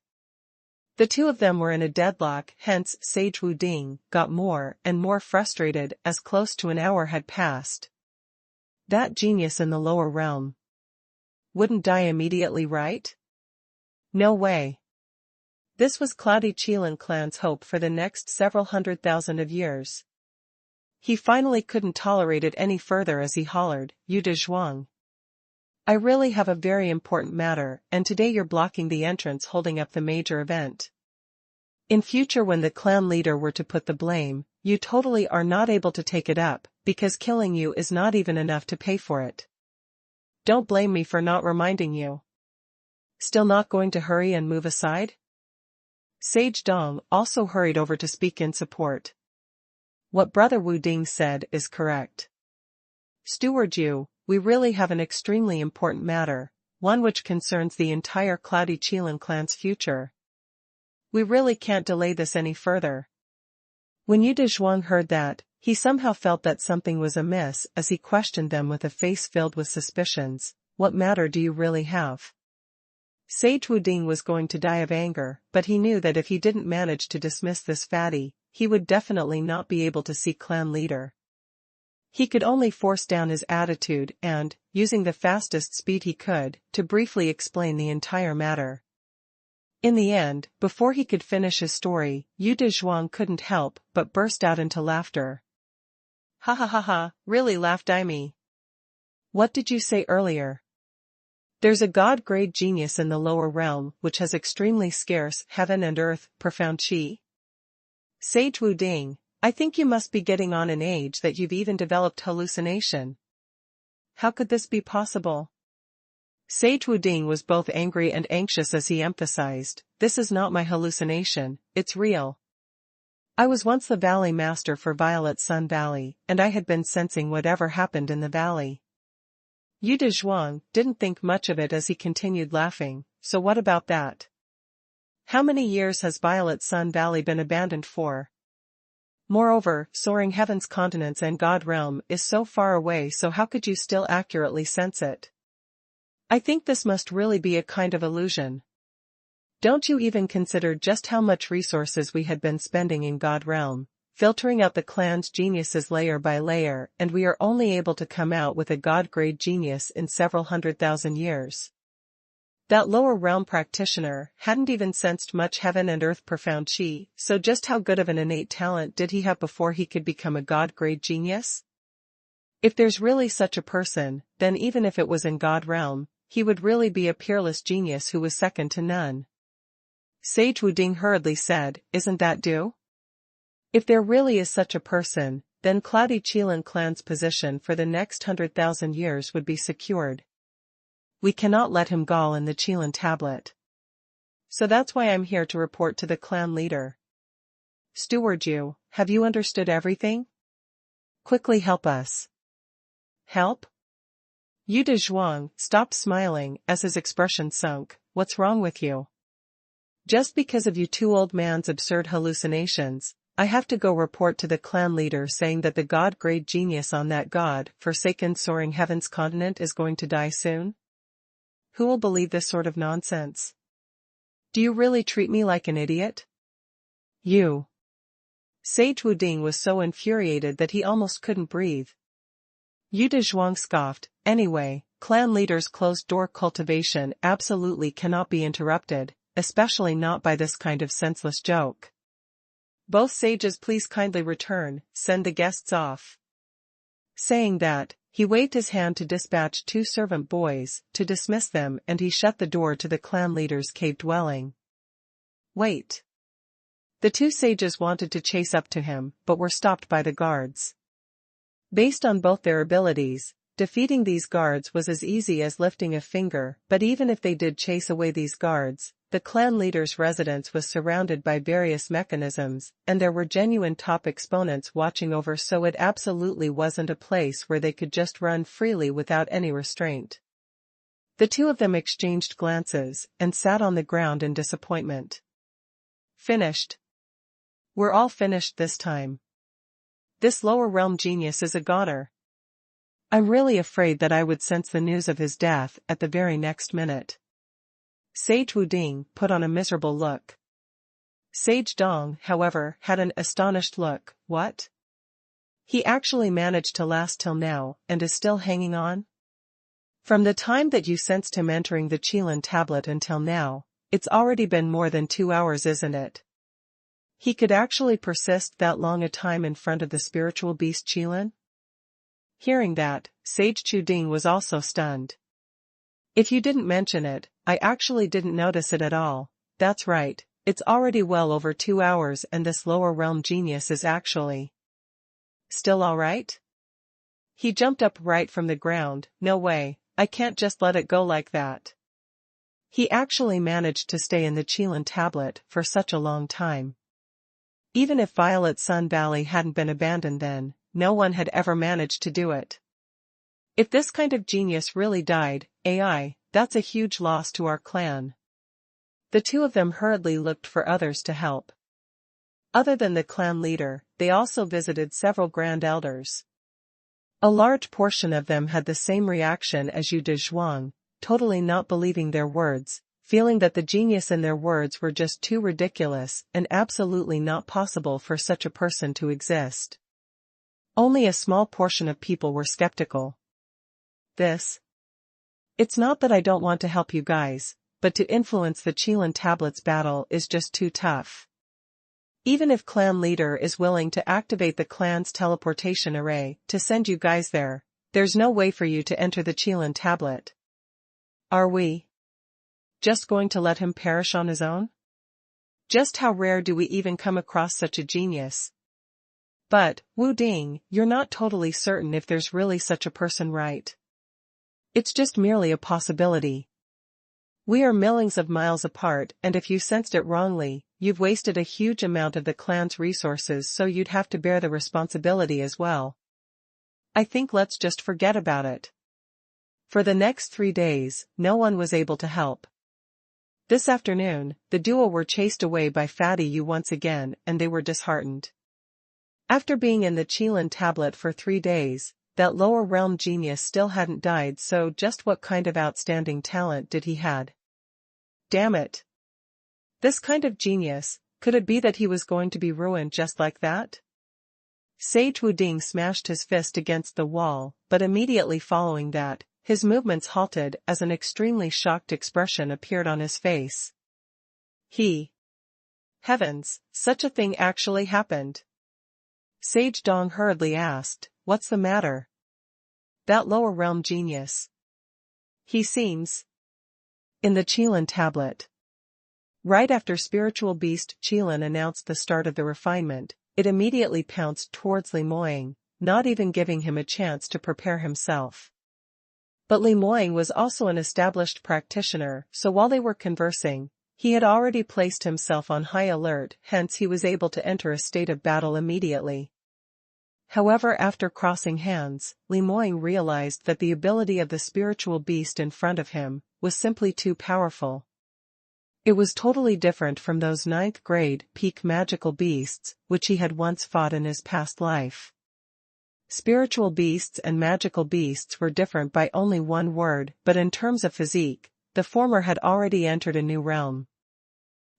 The two of them were in a deadlock, hence Sage Wuding got more and more frustrated as close to an hour had passed. That genius in the lower realm wouldn't die immediately, right? No way. This was Cloudy Qilin clan's hope for the next several 100,000 of years. He finally couldn't tolerate it any further as he hollered, "Yu Dezhuang, I really have a very important matter, and today you're blocking the entrance, holding up the major event. In future when the clan leader were to put the blame, you totally are not able to take it up, because killing you is not even enough to pay for it. Don't blame me for not reminding you. Still not going to hurry and move aside? Sage Dong also hurried over to speak in support. What Brother Wu Ding said is correct. Steward Yu, we really have an extremely important matter, one which concerns the entire Cloudy Qilin clan's future. We really can't delay this any further. When Yu Dezhuang heard that, he somehow felt that something was amiss as he questioned them with a face filled with suspicions. What matter do you really have? Sage Wu Ding was going to die of anger, but he knew that if he didn't manage to dismiss this fatty, he would definitely not be able to see clan leader. He could only force down his attitude and, using the fastest speed he could, to briefly explain the entire matter. In the end, before he could finish his story, Yu Dezhuang couldn't help but burst out into laughter. Ha ha ha ha, really, laughed Daimi. What did you say earlier? There's a god-grade genius in the lower realm which has extremely scarce heaven and earth profound qi. Sage Wu Ding, I think you must be getting on in age that you've even developed hallucination. How could this be possible? Sage Wu Ding was both angry and anxious as he emphasized, this is not my hallucination, it's real. I was once the Valley Master for Violet Sun Valley, and I had been sensing whatever happened in the valley. Yu Dezhuang didn't think much of it as he continued laughing, so what about that? How many years has Violet Sun Valley been abandoned for? Moreover, soaring heaven's continents and God realm is so far away, so how could you still accurately sense it? I think this must really be a kind of illusion. Don't you even consider just how much resources we had been spending in God realm, filtering out the clan's geniuses layer by layer, and we are only able to come out with a god-grade genius in several 100,000 years. That lower realm practitioner hadn't even sensed much heaven and earth profound qi, so just how good of an innate talent did he have before he could become a god-grade genius? If there's really such a person, then even if it was in God realm, he would really be a peerless genius who was second to none. Sage Wu Ding hurriedly said, isn't that due? If there really is such a person, then Cloudy Qilin clan's position for the next 100,000 years would be secured. We cannot let him gall in the Qilin tablet. So that's why I'm here to report to the clan leader. Steward Yu, have you understood everything? Quickly help us. Help? Yu Dezhuang stopped smiling as his expression sunk. What's wrong with you? Just because of you two old man's absurd hallucinations, I have to go report to the clan leader saying that the god-grade genius on that god-forsaken soaring heaven's continent is going to die soon? Who will believe this sort of nonsense? Do you really treat me like an idiot? You. Sage Wu Ding was so infuriated that he almost couldn't breathe. Yu Dezhuang scoffed, anyway, clan leader's closed-door cultivation absolutely cannot be interrupted, especially not by this kind of senseless joke. Both sages please kindly return, send the guests off. Saying that, he waved his hand to dispatch 2 servant boys to dismiss them, and he shut the door to the clan leader's cave dwelling. Wait. The 2 sages wanted to chase up to him, but were stopped by the guards. Based on both their abilities, defeating these guards was as easy as lifting a finger, but even if they did chase away these guards, the clan leader's residence was surrounded by various mechanisms, and there were genuine top exponents watching over, so it absolutely wasn't a place where they could just run freely without any restraint. The 2 of them exchanged glances, and sat on the ground in disappointment. Finished. We're all finished this time. This lower realm genius is a godder. I'm really afraid that I would sense the news of his death at the very next minute. Sage Wu Ding put on a miserable look. Sage Dong, however, had an astonished look. What? He actually managed to last till now, and is still hanging on? From the time that you sensed him entering the Qilin tablet until now, it's already been more than 2 hours, isn't it? He could actually persist that long a time in front of the spiritual beast Qilin? Hearing that, Sage Wu Ding was also stunned. If you didn't mention it, I actually didn't notice it at all. That's right, It's already well over 2 hours and this lower realm genius is actually still alright? He jumped up right from the ground. No way, I can't just let it go like that. He actually managed to stay in the Qilin tablet for such a long time. Even if Violet Sun Valley hadn't been abandoned then, no one had ever managed to do it. If this kind of genius really died, AI, that's a huge loss to our clan. The two of them hurriedly looked for others to help. Other than the clan leader, they also visited several grand elders. A large portion of them had the same reaction as Yu Dezhuang, totally not believing their words, feeling that the genius in their words were just too ridiculous and absolutely not possible for such a person to exist. Only a small portion of people were skeptical. It's not that I don't want to help you guys, but to influence the Qilin tablets battle is just too tough. Even if clan leader is willing to activate the clan's teleportation array to send you guys there, there's no way for you to enter the Qilin tablet. Are we just going to let him perish on his own? Just how rare do we even come across such a genius? But, Wu Ding, you're not totally certain if there's really such a person, right? It's just merely a possibility. We are millions of miles apart, and if you sensed it wrongly, you've wasted a huge amount of the clan's resources, so you'd have to bear the responsibility as well. I think let's just forget about it. For the next 3 days, no one was able to help. This afternoon, the duo were chased away by Fatty Yu once again, and they were disheartened. After being in the Qilin tablet for 3 days, that lower realm genius still hadn't died, so just what kind of outstanding talent did he had? Damn it. This kind of genius, could it be that he was going to be ruined just like that? Sage Wu Ding smashed his fist against the wall, but immediately following that, his movements halted as an extremely shocked expression appeared on his face. Heavens, such a thing actually happened. Sage Dong hurriedly asked, what's the matter? That lower realm genius. He seems in the Qilin tablet. Right after spiritual beast Qilin announced the start of the refinement, it immediately pounced towards Li Moying, not even giving him a chance to prepare himself. But Li Moying was also an established practitioner, so while they were conversing, he had already placed himself on high alert, hence he was able to enter a state of battle immediately. However, after crossing hands, Li Moying realized that the ability of the spiritual beast in front of him was simply too powerful. It was totally different from those 9th grade peak magical beasts, which he had once fought in his past life. Spiritual beasts and magical beasts were different by only one word, but in terms of physique, the former had already entered a new realm.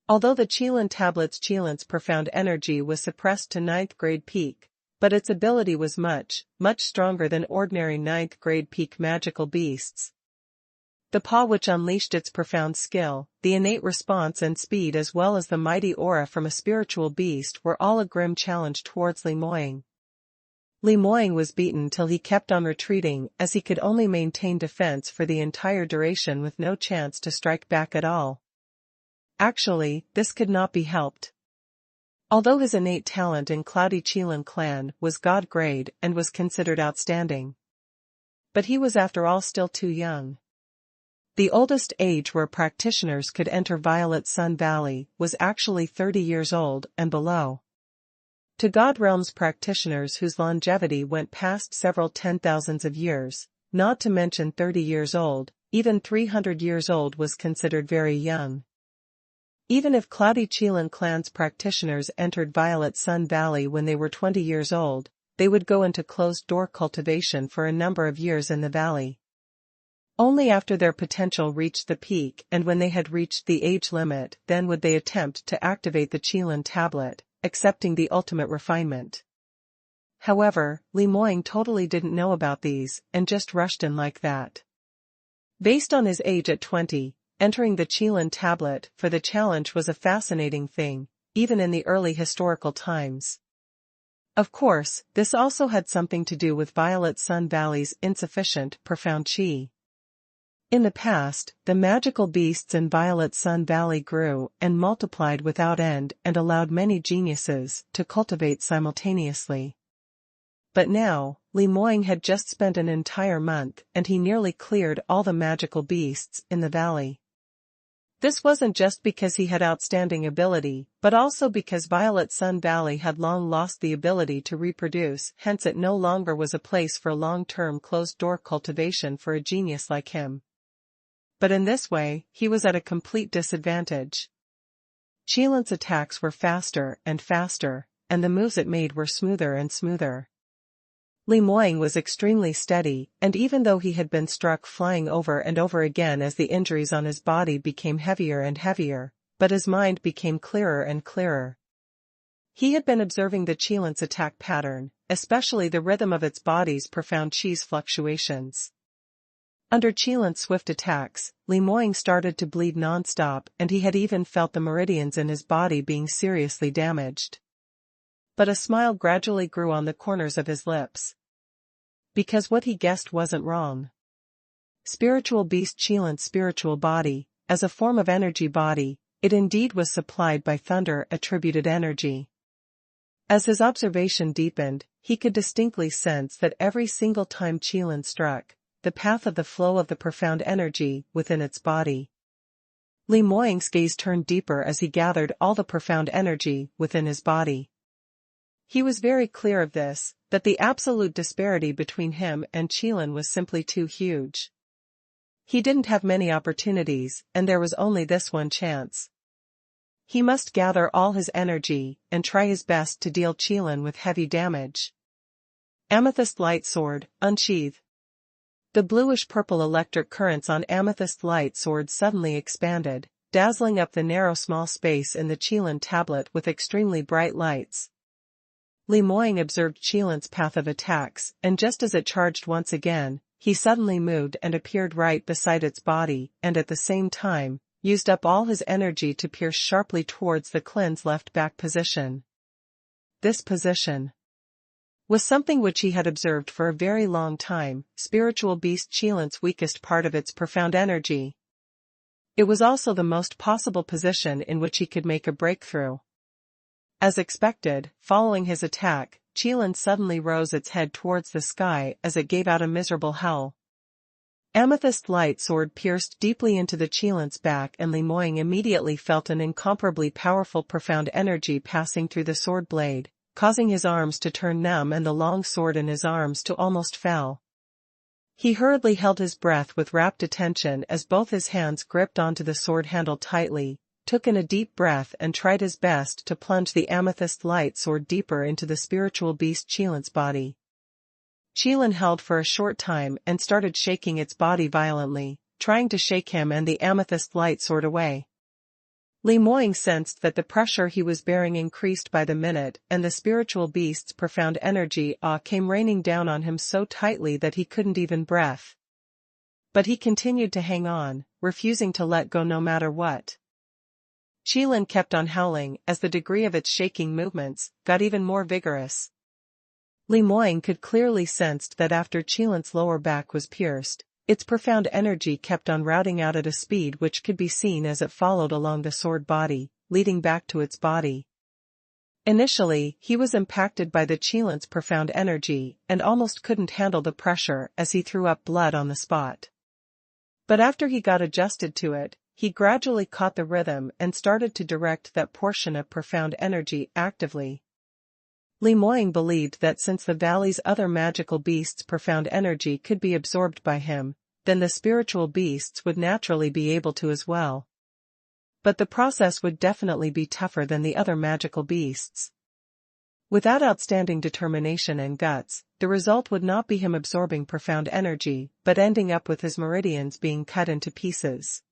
Although the Qilin tablet's Qilin's profound energy was suppressed to 9th grade peak, but its ability was much, much stronger than ordinary 9th grade peak magical beasts. The paw which unleashed its profound skill, the innate response and speed as well as the mighty aura from a spiritual beast were all a grim challenge towards Li Moying. Li Moying was beaten till he kept on retreating as he could only maintain defense for the entire duration with no chance to strike back at all. Actually, this could not be helped. Although his innate talent in Cloudy Qilin clan was god grade and was considered outstanding. But he was after all still too young. The oldest age where practitioners could enter Violet Sun Valley was actually 30 years old and below. To God Realms practitioners whose longevity went past several 10,000s of years, not to mention 30 years old, even 300 years old was considered very young. Even if Cloudy Qilin clan's practitioners entered Violet Sun Valley when they were 20 years old, they would go into closed-door cultivation for a number of years in the valley. Only after their potential reached the peak and when they had reached the age limit, then would they attempt to activate the Qilin tablet, accepting the ultimate refinement. However, Li Moying totally didn't know about these, and just rushed in like that. Based on his age at 20, entering the Qilin tablet for the challenge was a fascinating thing, even in the early historical times. Of course, this also had something to do with Violet Sun Valley's insufficient, profound qi. In the past, the magical beasts in Violet Sun Valley grew and multiplied without end and allowed many geniuses to cultivate simultaneously. But now, Li Moying had just spent an entire month and he nearly cleared all the magical beasts in the valley. This wasn't just because he had outstanding ability, but also because Violet Sun Valley had long lost the ability to reproduce, hence it no longer was a place for long-term closed-door cultivation for a genius like him. But in this way, he was at a complete disadvantage. Qilin's attacks were faster and faster, and the moves it made were smoother and smoother. Li Moying was extremely steady, and even though he had been struck flying over and over again as the injuries on his body became heavier and heavier, but his mind became clearer and clearer. He had been observing the Qilin's attack pattern, especially the rhythm of its body's profound chi's fluctuations. Under Qilin's swift attacks, Li Moying started to bleed non-stop and he had even felt the meridians in his body being seriously damaged. But a smile gradually grew on the corners of his lips. Because what he guessed wasn't wrong. Spiritual beast Qilin's spiritual body, as a form of energy body, it indeed was supplied by thunder-attributed energy. As his observation deepened, he could distinctly sense that every single time Qilin struck, the path of the flow of the profound energy within its body. Li Moying's gaze turned deeper as he gathered all the profound energy within his body. He was very clear of this, that the absolute disparity between him and Qilin was simply too huge. He didn't have many opportunities, and there was only this one chance. He must gather all his energy and try his best to deal Qilin with heavy damage. Amethyst Light Sword, unsheath. The bluish-purple electric currents on Amethyst Light Sword suddenly expanded, dazzling up the narrow small space in the Qilin tablet with extremely bright lights. Li Moying observed Qilin's path of attacks, and just as it charged once again, he suddenly moved and appeared right beside its body, and at the same time, used up all his energy to pierce sharply towards the Qlin's left back position. This position was something which he had observed for a very long time, spiritual beast Qilin's weakest part of its profound energy. It was also the most possible position in which he could make a breakthrough. As expected, following his attack, Qilin suddenly rose its head towards the sky as it gave out a miserable howl. Amethyst Light Sword pierced deeply into the Qilin's back and Li Moying immediately felt an incomparably powerful profound energy passing through the sword blade, causing his arms to turn numb and the long sword in his arms to almost fell. He hurriedly held his breath with rapt attention as both his hands gripped onto the sword handle tightly, took in a deep breath and tried his best to plunge the Amethyst Light Sword deeper into the spiritual beast Qilin's body. Qilin held for a short time and started shaking its body violently, trying to shake him and the Amethyst Light Sword away. Li Moying sensed that the pressure he was bearing increased by the minute and the spiritual beast's profound energy came raining down on him so tightly that he couldn't even breathe. But he continued to hang on, refusing to let go no matter what. Qilin kept on howling as the degree of its shaking movements got even more vigorous. Li Moying could clearly sense that after Qilin's lower back was pierced, its profound energy kept on routing out at a speed which could be seen as it followed along the sword body, leading back to its body. Initially, he was impacted by the Qilin's profound energy and almost couldn't handle the pressure as he threw up blood on the spot. But after he got adjusted to it, he gradually caught the rhythm and started to direct that portion of profound energy actively. Li Moying believed that since the valley's other magical beasts' profound energy could be absorbed by him, then the spiritual beasts would naturally be able to as well. But the process would definitely be tougher than the other magical beasts. Without outstanding determination and guts, the result would not be him absorbing profound energy, but ending up with his meridians being cut into pieces.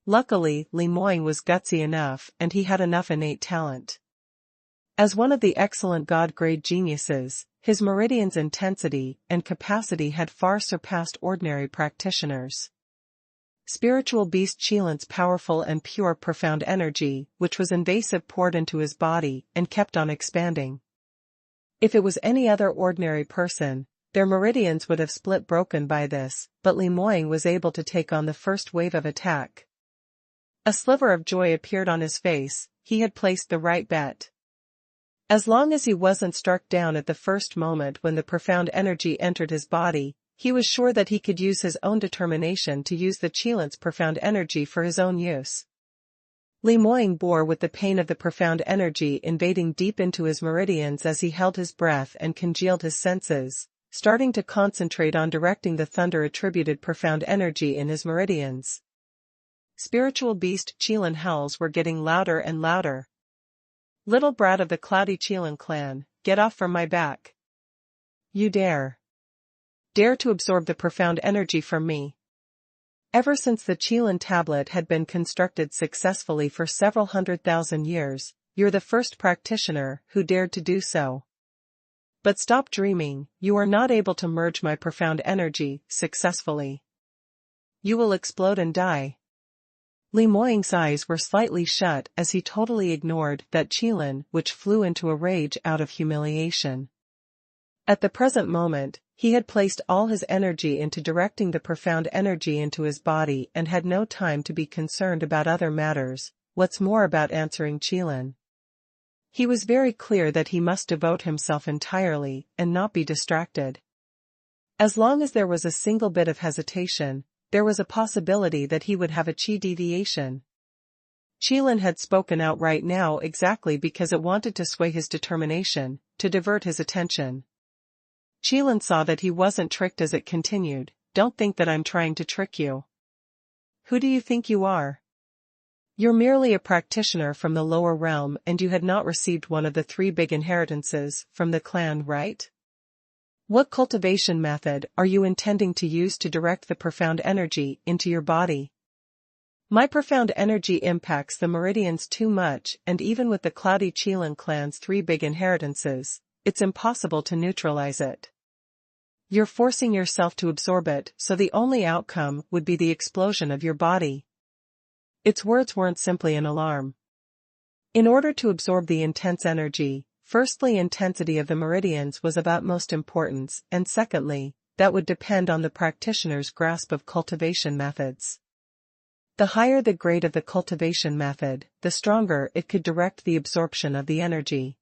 Luckily, Li Moying was gutsy enough and he had enough innate talent. As one of the excellent God-grade geniuses, his meridian's intensity and capacity had far surpassed ordinary practitioners. Spiritual beast Qilin's powerful and pure profound energy, which was invasive, poured into his body and kept on expanding. If it was any other ordinary person, their meridians would have split broken by this, but Li Moying was able to take on the first wave of attack. A sliver of joy appeared on his face. He had placed the right bet. As long as he wasn't struck down at the first moment when the profound energy entered his body, he was sure that he could use his own determination to use the Qilin's profound energy for his own use. Li Moying bore with the pain of the profound energy invading deep into his meridians as he held his breath and congealed his senses, starting to concentrate on directing the thunder-attributed profound energy in his meridians. Spiritual beast Qilin howls were getting louder and louder. Little brat of the cloudy Qilin clan, get off from my back. You dare to absorb the profound energy from me. Ever since the Qilin tablet had been constructed successfully for several 100,000 years, you're the first practitioner who dared to do so. But stop dreaming, you are not able to merge my profound energy successfully. You will explode and die. Li Moying's eyes were slightly shut as he totally ignored that Qilin, which flew into a rage out of humiliation. At the present moment, he had placed all his energy into directing the profound energy into his body and had no time to be concerned about other matters, what's more about answering Qilin. He was very clear that he must devote himself entirely and not be distracted. As long as there was a single bit of hesitation, there was a possibility that he would have a chi deviation. Qilin had spoken out right now exactly because it wanted to sway his determination, to divert his attention. Qilin saw that he wasn't tricked as it continued. Don't think that I'm trying to trick you. Who do you think you are? You're merely a practitioner from the lower realm and you had not received one of the 3 big inheritances from the clan, right? What cultivation method are you intending to use to direct the profound energy into your body? My profound energy impacts the meridians too much, and even with the cloudy Qilin clan's 3 big inheritances, it's impossible to neutralize it. You're forcing yourself to absorb it, so the only outcome would be the explosion of your body. Its words weren't simply an alarm. In order to absorb the intense energy, firstly, intensity of the meridians was of utmost importance, and secondly, that would depend on the practitioner's grasp of cultivation methods. The higher the grade of the cultivation method, the stronger it could direct the absorption of the energy.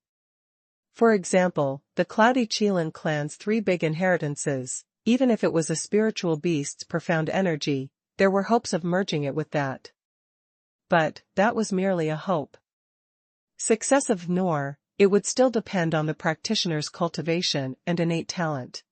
For example, the cloudy Qilin clan's 3 big inheritances, even if it was a spiritual beast's profound energy, there were hopes of merging it with that. But that was merely a hope. Success of nor, it would still depend on the practitioner's cultivation and innate talent.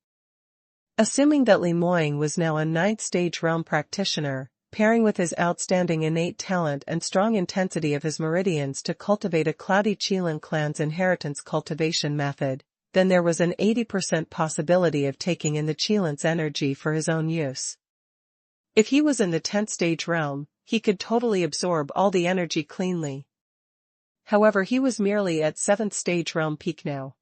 Assuming that Li Moying was now a 9th stage realm practitioner, pairing with his outstanding innate talent and strong intensity of his meridians to cultivate a cloudy Qilin clan's inheritance cultivation method, then there was an 80% possibility of taking in the Qilin's energy for his own use. If he was in the 10th stage realm, he could totally absorb all the energy cleanly. However, he was merely at 7th stage realm peak now.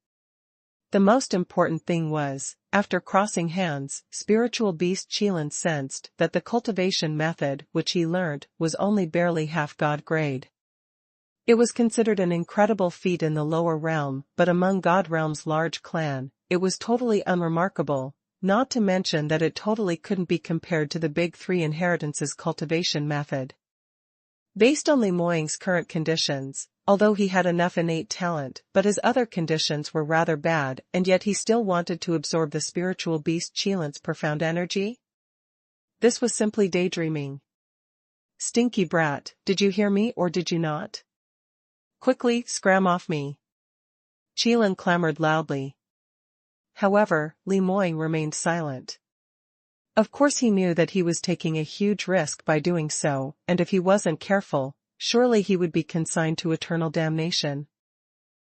The most important thing was, after crossing hands, spiritual beast Qilin sensed that the cultivation method which he learned was only barely half god grade. It was considered an incredible feat in the lower realm, but among God Realm's large clan, it was totally unremarkable, not to mention that it totally couldn't be compared to the big 3 inheritances cultivation method. Based on Li Moying's current conditions, although he had enough innate talent, but his other conditions were rather bad, and yet he still wanted to absorb the spiritual beast Qilin's profound energy? This was simply daydreaming. Stinky brat, did you hear me or did you not? Quickly, scram off me. Qilin clamored loudly. However, Li Moying remained silent. Of course he knew that he was taking a huge risk by doing so, and if he wasn't careful, surely he would be consigned to eternal damnation.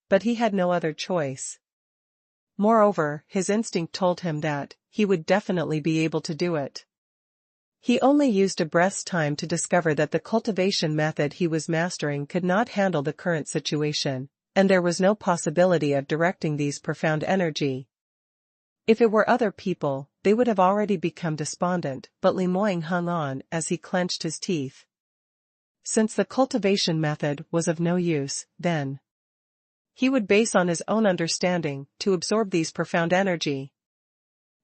But he had no other choice. Moreover, his instinct told him that he would definitely be able to do it. He only used a breath's time to discover that the cultivation method he was mastering could not handle the current situation, and there was no possibility of directing these profound energy. If it were other people, they would have already become despondent, but Li Moying hung on as he clenched his teeth. Since the cultivation method was of no use, then he would base on his own understanding to absorb these profound energy.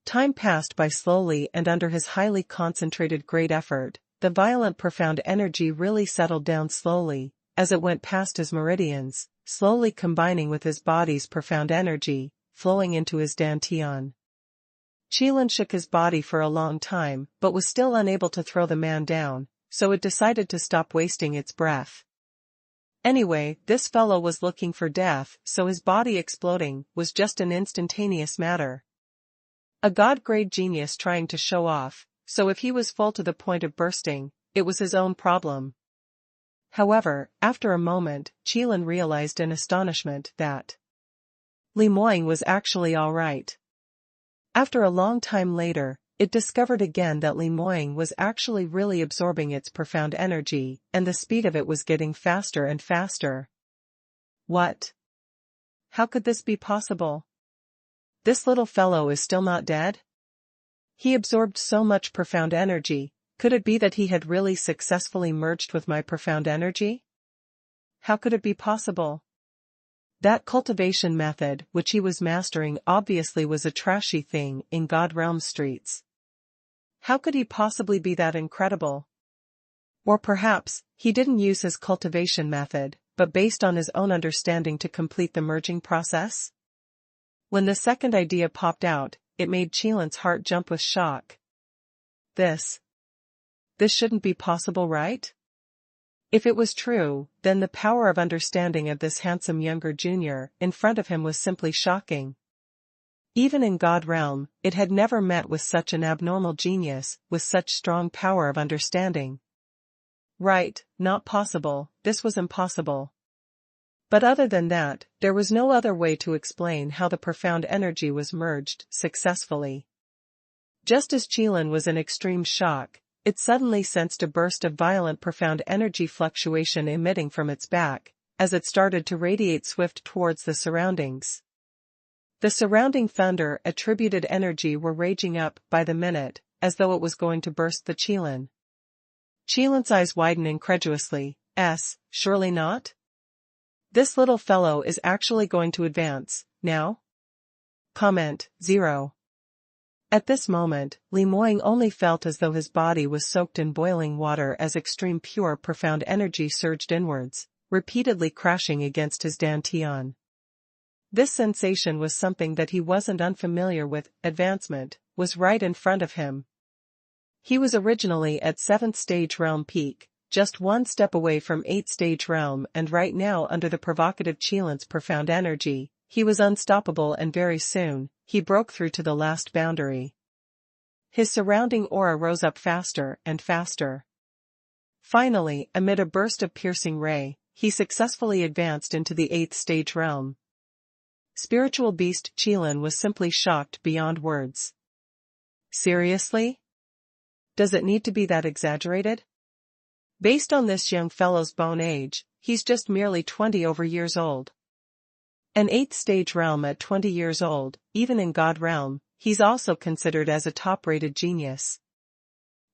Time passed by slowly, and under his highly concentrated great effort, the violent profound energy really settled down slowly, as it went past his meridians, slowly combining with his body's profound energy, flowing into his dantian. Qilin shook his body for a long time, but was still unable to throw the man down, so it decided to stop wasting its breath. Anyway, this fellow was looking for death, so his body exploding was just an instantaneous matter. A god-grade genius trying to show off, so if he was full to the point of bursting, it was his own problem. However, after a moment, Qilin realized in astonishment that Li Moying was actually alright. After a long time later, it discovered again that Li Moying was actually really absorbing its profound energy, and the speed of it was getting faster and faster. What? How could this be possible? This little fellow is still not dead? He absorbed so much profound energy, could it be that he had really successfully merged with my profound energy? How could it be possible? That cultivation method which he was mastering obviously was a trashy thing in God Realm streets. How could he possibly be that incredible? Or perhaps, he didn't use his cultivation method, but based on his own understanding to complete the merging process? When the second idea popped out, it made Qilin's heart jump with shock. This shouldn't be possible, right? If it was true, then the power of understanding of this handsome younger junior in front of him was simply shocking. Even in God Realm, it had never met with such an abnormal genius, with such strong power of understanding. Right, not possible, this was impossible. But other than that, there was no other way to explain how the profound energy was merged successfully. Just as Qilin was in extreme shock, it suddenly sensed a burst of violent profound energy fluctuation emitting from its back, as it started to radiate swift towards the surroundings. The surrounding thunder attributed energy were raging up by the minute, as though it was going to burst the Qilin. Qilin's eyes widened incredulously. Surely not? This little fellow is actually going to advance, now? Comment, 0. At this moment, Li Moying only felt as though his body was soaked in boiling water as extreme pure profound energy surged inwards, repeatedly crashing against his dantian. This sensation was something that he wasn't unfamiliar with. Advancement was right in front of him. He was originally at 7th stage realm peak, just one step away from 8th stage realm, and right now under the provocative Qilin's profound energy, he was unstoppable, and very soon, he broke through to the last boundary. His surrounding aura rose up faster and faster. Finally, amid a burst of piercing ray, he successfully advanced into the 8th stage realm. Spiritual beast Qilin was simply shocked beyond words. Seriously? Does it need to be that exaggerated? Based on this young fellow's bone age, he's just merely 20 over years old. An 8th stage realm at 20 years old, even in God Realm, he's also considered as a top-rated genius.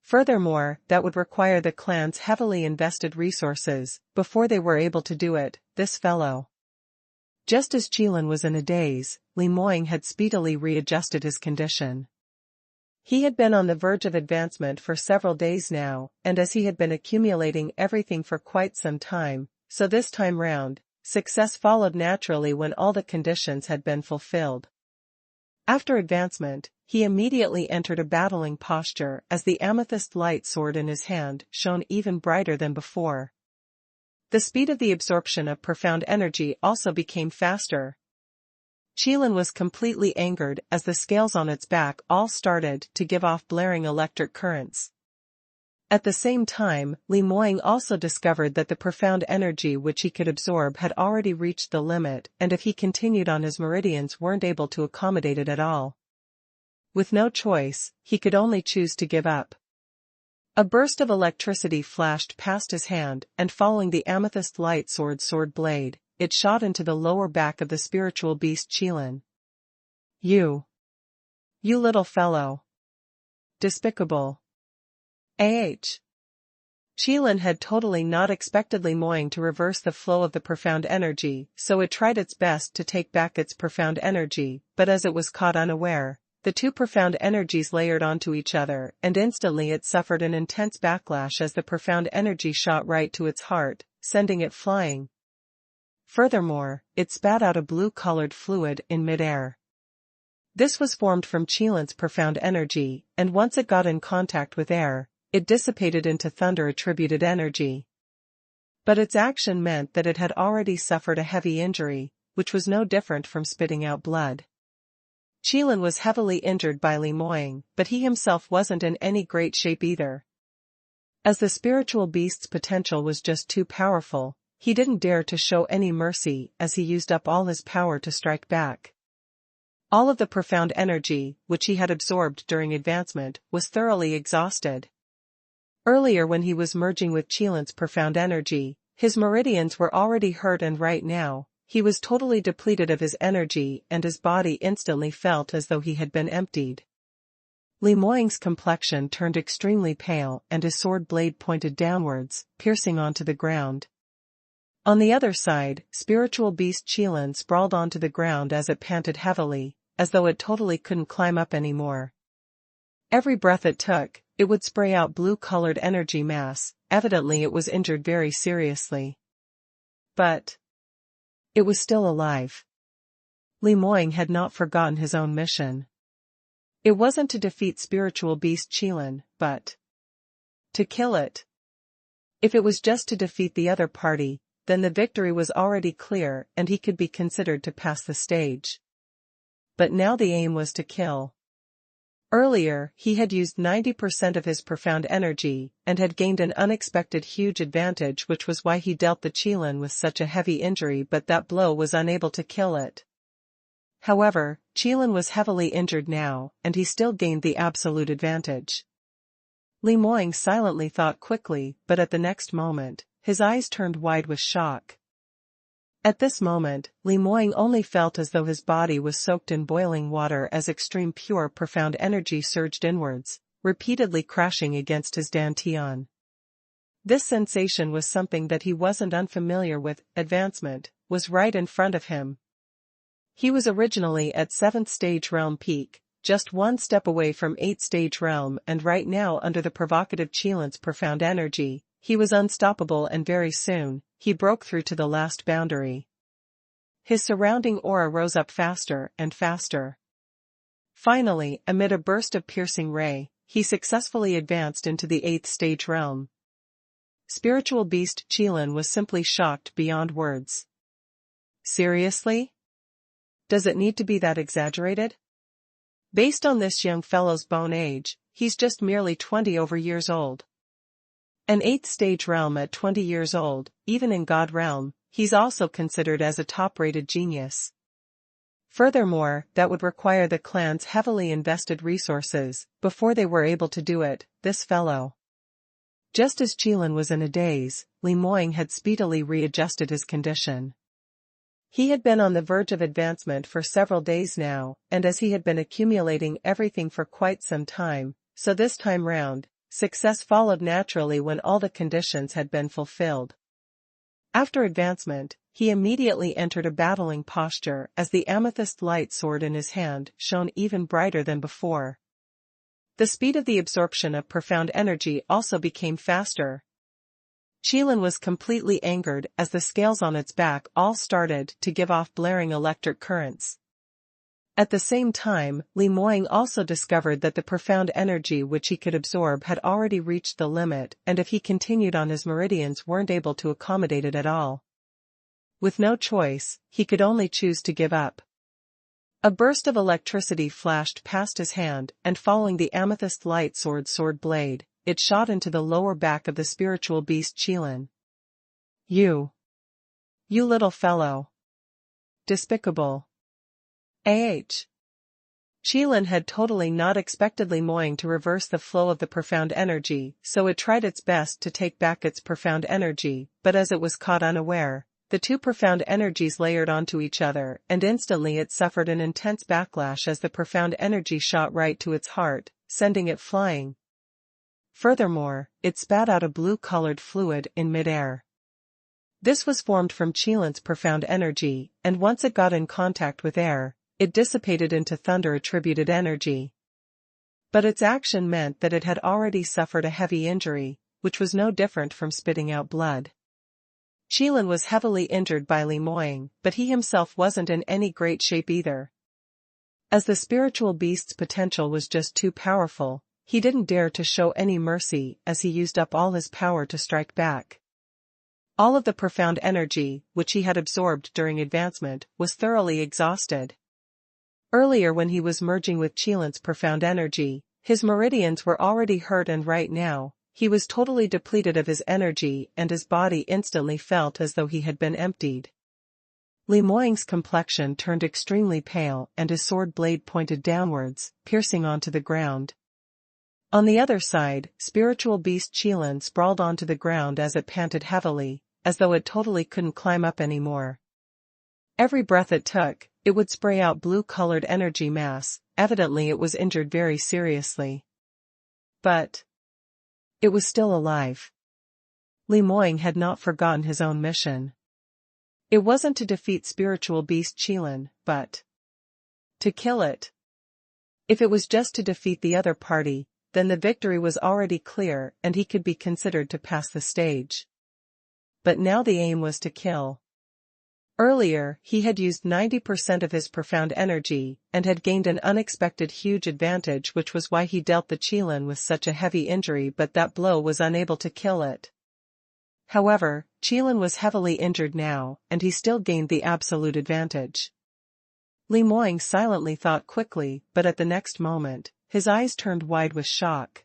Furthermore, that would require the clan's heavily invested resources, before they were able to do it, this fellow. Just as Qilin was in a daze, Li Moying had speedily readjusted his condition. He had been on the verge of advancement for several days now, and as he had been accumulating everything for quite some time, so this time round, success followed naturally when all the conditions had been fulfilled. After advancement, he immediately entered a battling posture as the amethyst light sword in his hand shone even brighter than before. The speed of the absorption of profound energy also became faster. Qilin was completely angered as the scales on its back all started to give off blaring electric currents. At the same time, Li Moying also discovered that the profound energy which he could absorb had already reached the limit, and if he continued on, his meridians weren't able to accommodate it at all. With no choice, he could only choose to give up. A burst of electricity flashed past his hand, and following the amethyst light sword blade, it shot into the lower back of the spiritual beast Qilin. You little fellow. Despicable. Qilin had totally not expected Li Moying to reverse the flow of the profound energy, so it tried its best to take back its profound energy, but as it was caught unaware, the two profound energies layered onto each other, and instantly it suffered an intense backlash as the profound energy shot right to its heart, sending it flying. Furthermore, it spat out a blue-colored fluid in midair. This was formed from Qilin's profound energy, and once it got in contact with air, it dissipated into thunder-attributed energy. But its action meant that it had already suffered a heavy injury, which was no different from spitting out blood. Qilin was heavily injured by Li Moying, but he himself wasn't in any great shape either. As the spiritual beast's potential was just too powerful, he didn't dare to show any mercy as he used up all his power to strike back. All of the profound energy, which he had absorbed during advancement, was thoroughly exhausted. Earlier when he was merging with Qilin's profound energy, his meridians were already hurt, and right now, he was totally depleted of his energy and his body instantly felt as though he had been emptied. Li Moying's complexion turned extremely pale and his sword blade pointed downwards, piercing onto the ground. On the other side, spiritual beast Qilin sprawled onto the ground as it panted heavily, as though it totally couldn't climb up anymore. Every breath it took, it would spray out blue-colored energy mass, evidently it was injured very seriously. But it was still alive. Li Moying had not forgotten his own mission. It wasn't to defeat spiritual beast Qilin, but to kill it. If it was just to defeat the other party, then the victory was already clear and he could be considered to pass the stage. But now the aim was to kill. Earlier, he had used 90% of his profound energy, and had gained an unexpected huge advantage, which was why he dealt the Qilin with such a heavy injury, but that blow was unable to kill it. However, Qilin was heavily injured now, and he still gained the absolute advantage. Li Moying silently thought quickly, but at the next moment, his eyes turned wide with shock. At this moment, Li Moying only felt as though his body was soaked in boiling water as extreme pure profound energy surged inwards, repeatedly crashing against his dantian. This sensation was something that he wasn't unfamiliar with. Advancement was right in front of him. He was originally at 7th stage realm peak, just one step away from 8th stage realm, and right now under the provocative Qilin's profound energy, he was unstoppable, and very soon, he broke through to the last boundary. His surrounding aura rose up faster and faster. Finally, amid a burst of piercing ray, he successfully advanced into the 8th stage realm. Spiritual beast Qilin was simply shocked beyond words. Seriously? Does it need to be that exaggerated? Based on this young fellow's bone age, he's just merely 20 years old. An 8th stage realm at 20 years old, even in God realm, he's also considered as a top-rated genius. Furthermore, that would require the clan's heavily invested resources, before they were able to do it, this fellow. Just as Qilin was in a daze, Li Moying had speedily readjusted his condition. He had been on the verge of advancement for several days now, and as he had been accumulating everything for quite some time, so this time round, success followed naturally when all the conditions had been fulfilled. After advancement, he immediately entered a battling posture as the amethyst light sword in his hand shone even brighter than before. The speed of the absorption of profound energy also became faster. Qilin was completely angered as the scales on its back all started to give off blaring electric currents. At the same time, Li Moying also discovered that the profound energy which he could absorb had already reached the limit, and if he continued on, his meridians weren't able to accommodate it at all. With no choice, he could only choose to give up. A burst of electricity flashed past his hand, and following the amethyst light sword blade, it shot into the lower back of the spiritual beast Qilin. You little fellow. Despicable. Qilin had totally not expected Li Moying to reverse the flow of the profound energy, so it tried its best to take back its profound energy, but as it was caught unaware, the two profound energies layered onto each other, and instantly it suffered an intense backlash as the profound energy shot right to its heart, sending it flying. Furthermore, it spat out a blue-colored fluid in midair. This was formed from Qilin's profound energy, and once it got in contact with air, it dissipated into thunder-attributed energy. But its action meant that it had already suffered a heavy injury, which was no different from spitting out blood. Qilin was heavily injured by Li Moying, but he himself wasn't in any great shape either. As the spiritual beast's potential was just too powerful, he didn't dare to show any mercy as he used up all his power to strike back. All of the profound energy, which he had absorbed during advancement, was thoroughly exhausted. Earlier when he was merging with Qilin's profound energy, his meridians were already hurt, and right now, he was totally depleted of his energy and his body instantly felt as though he had been emptied. Li Moying's complexion turned extremely pale and his sword blade pointed downwards, piercing onto the ground. On the other side, spiritual beast Qilin sprawled onto the ground as it panted heavily, as though it totally couldn't climb up anymore. Every breath it took, it would spray out blue-colored energy mass, evidently it was injured very seriously. But it was still alive. Li Moying had not forgotten his own mission. It wasn't to defeat spiritual beast Qilin, but to kill it. If it was just to defeat the other party, then the victory was already clear and he could be considered to pass the stage. But now the aim was to kill. Earlier, he had used 90% of his profound energy, and had gained an unexpected huge advantage, which was why he dealt the Qilin with such a heavy injury, but that blow was unable to kill it. However, Qilin was heavily injured now, and he still gained the absolute advantage. Li Moying silently thought quickly, but at the next moment, his eyes turned wide with shock.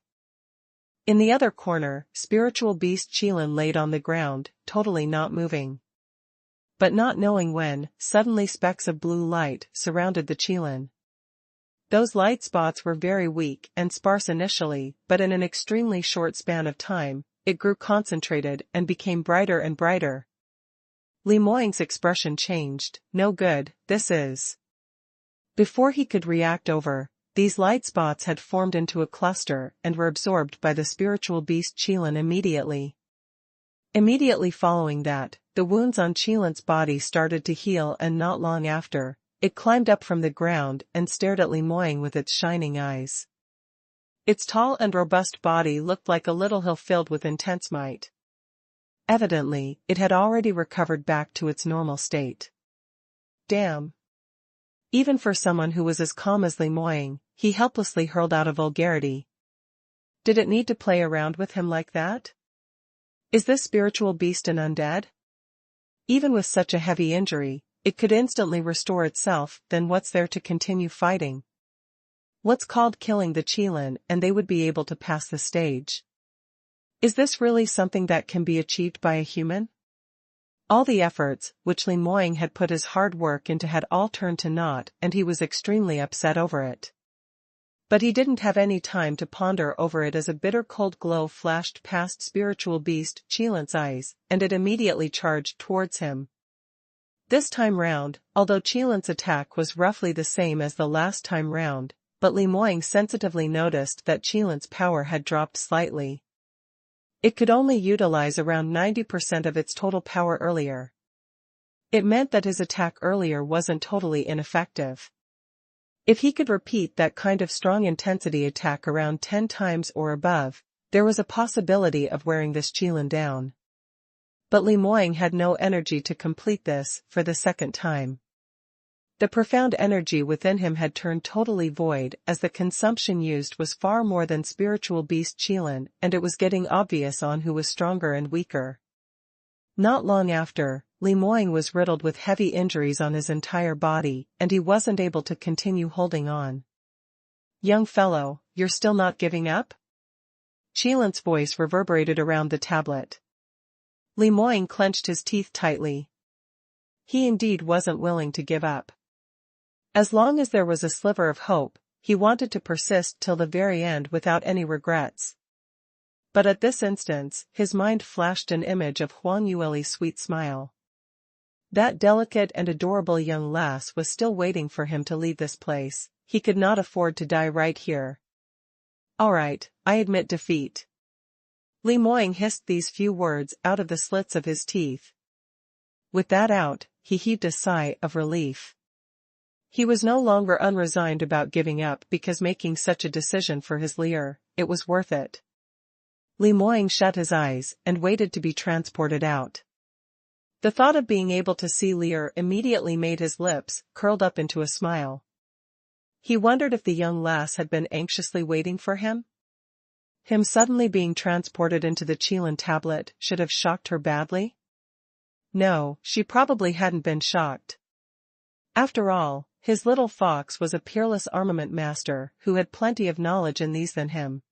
In the other corner, spiritual beast Qilin laid on the ground, totally not moving. But not knowing when, suddenly specks of blue light surrounded the Qilin. Those light spots were very weak and sparse initially, but in an extremely short span of time, it grew concentrated and became brighter and brighter. Li Moying's expression changed. No good, this is. Before he could react these light spots had formed into a cluster and were absorbed by the spiritual beast Qilin immediately. Immediately following that, the wounds on Qilin's body started to heal, and not long after, it climbed up from the ground and stared at Li Moying with its shining eyes. Its tall and robust body looked like a little hill filled with intense might. Evidently, it had already recovered back to its normal state. Damn. Even for someone who was as calm as Li Moying, he helplessly hurled out a vulgarity. Did it need to play around with him like that? Is this spiritual beast an undead? Even with such a heavy injury, it could instantly restore itself, then what's there to continue fighting? What's called killing the Qilin and they would be able to pass the stage? Is this really something that can be achieved by a human? All the efforts, which Li Moying had put his hard work into, had all turned to naught, and he was extremely upset over it. But he didn't have any time to ponder over it as a bitter cold glow flashed past spiritual beast Qilin's eyes, and it immediately charged towards him. This time round, although Qilin's attack was roughly the same as the last time round, but Li Moying sensitively noticed that Qilin's power had dropped slightly. It could only utilize around 90% of its total power earlier. It meant that his attack earlier wasn't totally ineffective. If he could repeat that kind of strong intensity attack around 10 times or above, there was a possibility of wearing this Qilin down. But Li Moying had no energy to complete this for the second time. The profound energy within him had turned totally void, as the consumption used was far more than spiritual beast Qilin, and it was getting obvious on who was stronger and weaker. Not long after, Li Moying was riddled with heavy injuries on his entire body, and he wasn't able to continue holding on. "Young fellow, you're still not giving up?" Qilin's voice reverberated around the tablet. Li Moying clenched his teeth tightly. He indeed wasn't willing to give up. As long as there was a sliver of hope, he wanted to persist till the very end without any regrets. But at this instance, his mind flashed an image of Huang Yueli's sweet smile. That delicate and adorable young lass was still waiting for him to leave this place. He could not afford to die right here. "All right, I admit defeat." Li Moying hissed these few words out of the slits of his teeth. With that out, he heaved a sigh of relief. He was no longer unresigned about giving up because making such a decision for his Lear, it was worth it. Li Moying shut his eyes and waited to be transported out. The thought of being able to see Lear immediately made his lips curled up into a smile. He wondered if the young lass had been anxiously waiting for him. Him suddenly being transported into the Qilin tablet should have shocked her badly? No, she probably hadn't been shocked. After all, his little fox was a peerless armament master who had plenty of knowledge in these than him.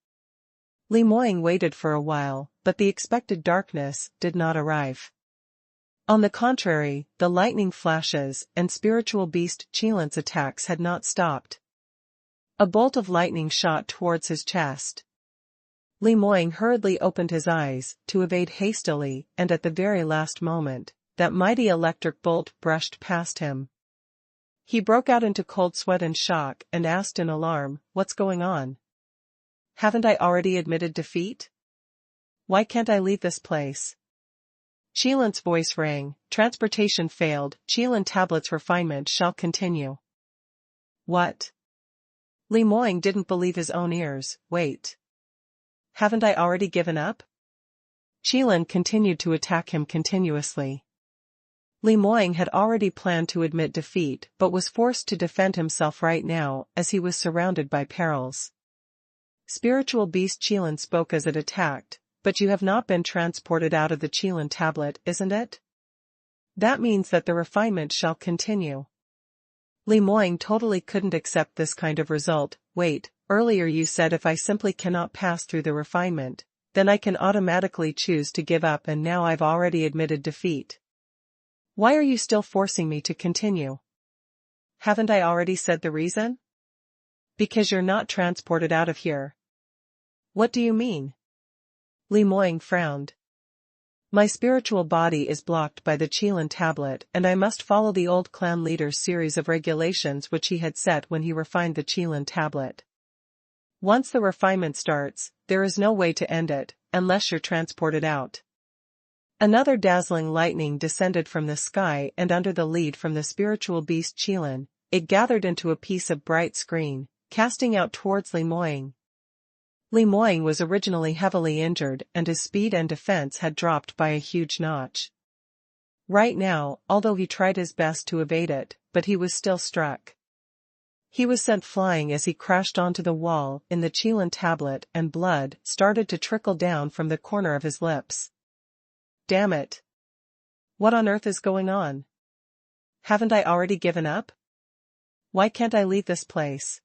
Li Moying waited for a while, but the expected darkness did not arrive. On the contrary, the lightning flashes and spiritual beast Qilin's attacks had not stopped. A bolt of lightning shot towards his chest. Li Moying hurriedly opened his eyes to evade hastily, and at the very last moment, that mighty electric bolt brushed past him. He broke out into cold sweat and shock and asked in alarm, "What's going on? Haven't I already admitted defeat? Why can't I leave this place?" Qilin's voice rang, "Transportation failed, Qilin tablet's refinement shall continue." What? Li Moying didn't believe his own ears. Wait. Haven't I already given up? Qilin continued to attack him continuously. Li Moying had already planned to admit defeat but was forced to defend himself right now as he was surrounded by perils. Spiritual beast Qilin spoke as it attacked, "But you have not been transported out of the Qilin tablet, isn't it? That means that the refinement shall continue." Li Moying totally couldn't accept this kind of result. "Wait, earlier you said if I simply cannot pass through the refinement, then I can automatically choose to give up, and now I've already admitted defeat. Why are you still forcing me to continue? Haven't I already said the reason?" "Because you're not transported out of here." "What do you mean?" Li Moying frowned. "My spiritual body is blocked by the Qilin tablet and I must follow the old clan leader's series of regulations which he had set when he refined the Qilin tablet. Once the refinement starts, there is no way to end it, unless you're transported out." Another dazzling lightning descended from the sky, and under the lead from the spiritual beast Qilin, it gathered into a piece of bright screen, casting out towards Li Moying. Li Moying was originally heavily injured and his speed and defense had dropped by a huge notch. Right now, although he tried his best to evade it, but he was still struck. He was sent flying as he crashed onto the wall in the Qilin tablet, and blood started to trickle down from the corner of his lips. Damn it. What on earth is going on? Haven't I already given up? Why can't I leave this place?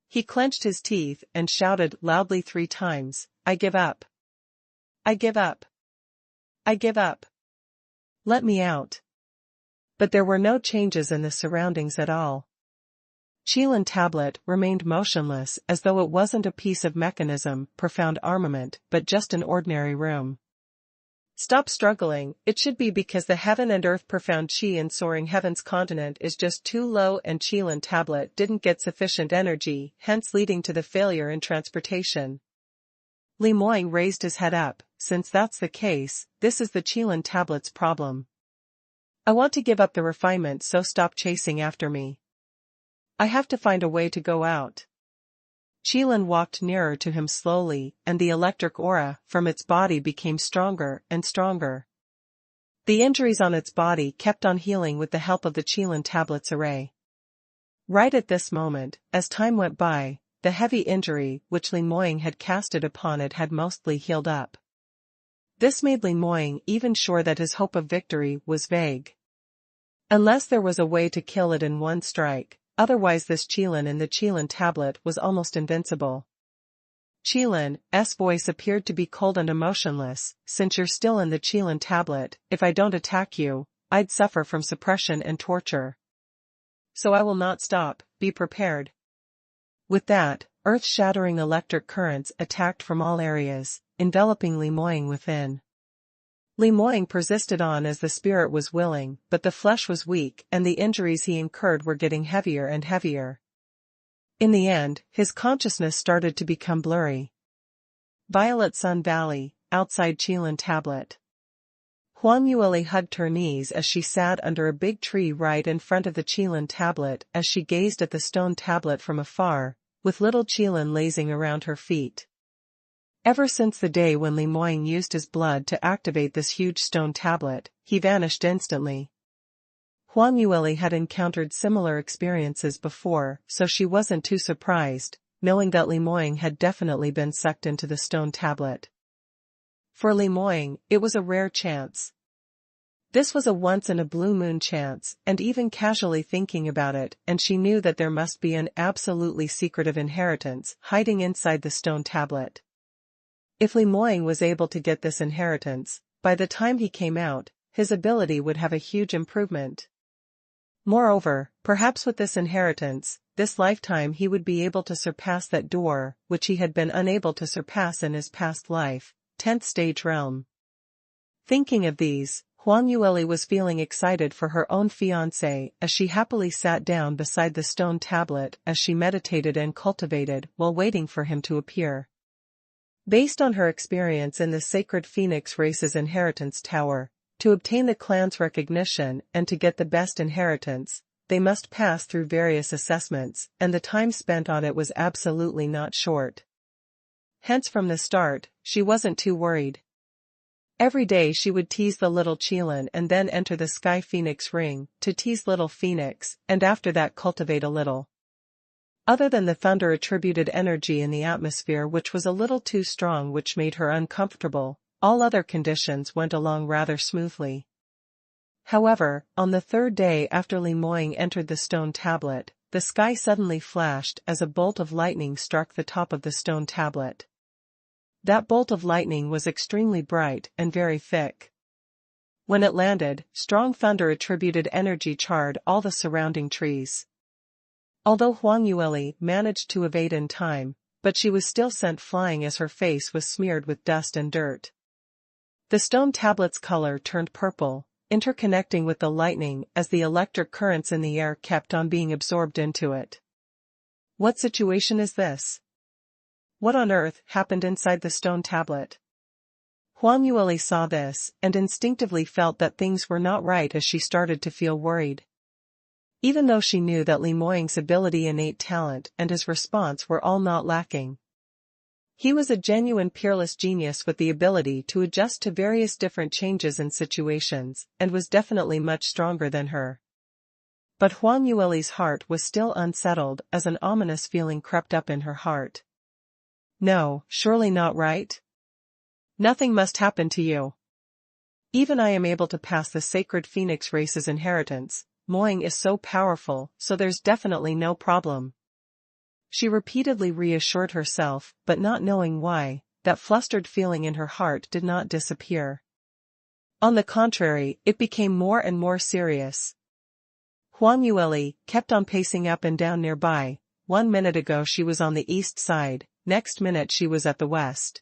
He clenched his teeth and shouted loudly 3 times, "I give up. I give up. I give up. Let me out." But there were no changes in the surroundings at all. Qilin tablet remained motionless as though it wasn't a piece of mechanism, profound armament, but just an ordinary room. "Stop struggling, it should be because the heaven and earth profound chi in soaring heaven's continent is just too low and Qilin tablet didn't get sufficient energy, hence leading to the failure in transportation." Li Moying raised his head up. "Since that's the case, this is the Qilin tablet's problem. I want to give up the refinement, so stop chasing after me. I have to find a way to go out." Qilin walked nearer to him slowly, and the electric aura from its body became stronger and stronger. The injuries on its body kept on healing with the help of the Qilin tablet's array. Right at this moment, as time went by, the heavy injury which Li Moying had casted upon it had mostly healed up. This made Li Moying even sure that his hope of victory was vague. Unless there was a way to kill it in one strike, otherwise this Qilin in the Qilin tablet was almost invincible. Qilin's voice appeared to be cold and emotionless. "Since you're still in the Qilin tablet, if I don't attack you, I'd suffer from suppression and torture. So I will not stop, be prepared." With that, earth-shattering electric currents attacked from all areas, enveloping Li Moying within. Li Moying persisted on as the spirit was willing, but the flesh was weak and the injuries he incurred were getting heavier and heavier. In the end, his consciousness started to become blurry. Violet Sun Valley, outside Qilin tablet. Huang Yueli hugged her knees as she sat under a big tree right in front of the Qilin tablet as she gazed at the stone tablet from afar, with little Qilin lazing around her feet. Ever since the day when Li Moying used his blood to activate this huge stone tablet, he vanished instantly. Huang Yueli had encountered similar experiences before, so she wasn't too surprised, knowing that Li Moying had definitely been sucked into the stone tablet. For Li Moying, it was a rare chance. This was a once-in-a-blue-moon chance, and even casually thinking about it, and she knew that there must be an absolutely secretive inheritance hiding inside the stone tablet. If Li Moying was able to get this inheritance, by the time he came out, his ability would have a huge improvement. Moreover, perhaps with this inheritance, this lifetime he would be able to surpass that door, which he had been unable to surpass in his past life, 10th stage realm. Thinking of these, Huang Yueli was feeling excited for her own fiancé as she happily sat down beside the stone tablet as she meditated and cultivated while waiting for him to appear. Based on her experience in the Sacred Phoenix Race's Inheritance Tower, to obtain the clan's recognition and to get the best inheritance, they must pass through various assessments, and the time spent on it was absolutely not short. Hence from the start, she wasn't too worried. Every day she would tease the little Qilin and then enter the Sky Phoenix ring, to tease little Phoenix, and after that cultivate a little. Other than the thunder-attributed energy in the atmosphere which was a little too strong which made her uncomfortable, all other conditions went along rather smoothly. However, on the third day after Li Moying entered the stone tablet, the sky suddenly flashed as a bolt of lightning struck the top of the stone tablet. That bolt of lightning was extremely bright and very thick. When it landed, strong thunder-attributed energy charred all the surrounding trees. Although Huang Yueli managed to evade in time, but she was still sent flying as her face was smeared with dust and dirt. The stone tablet's color turned purple, interconnecting with the lightning as the electric currents in the air kept on being absorbed into it. What situation is this? What on earth happened inside the stone tablet? Huang Yueli saw this and instinctively felt that things were not right as she started to feel worried. Even though she knew that Li Moying's ability, innate talent, and his response were all not lacking. He was a genuine peerless genius with the ability to adjust to various different changes in situations, and was definitely much stronger than her. But Huang Yueli's heart was still unsettled as an ominous feeling crept up in her heart. No, surely not right? Nothing must happen to you. Even I am able to pass the Sacred Phoenix Race's inheritance. Moying is so powerful, so there's definitely no problem. She repeatedly reassured herself, but not knowing why, that flustered feeling in her heart did not disappear. On the contrary, it became more and more serious. Huang Yueli kept on pacing up and down nearby. 1 minute ago she was on the east side, next minute she was at the west.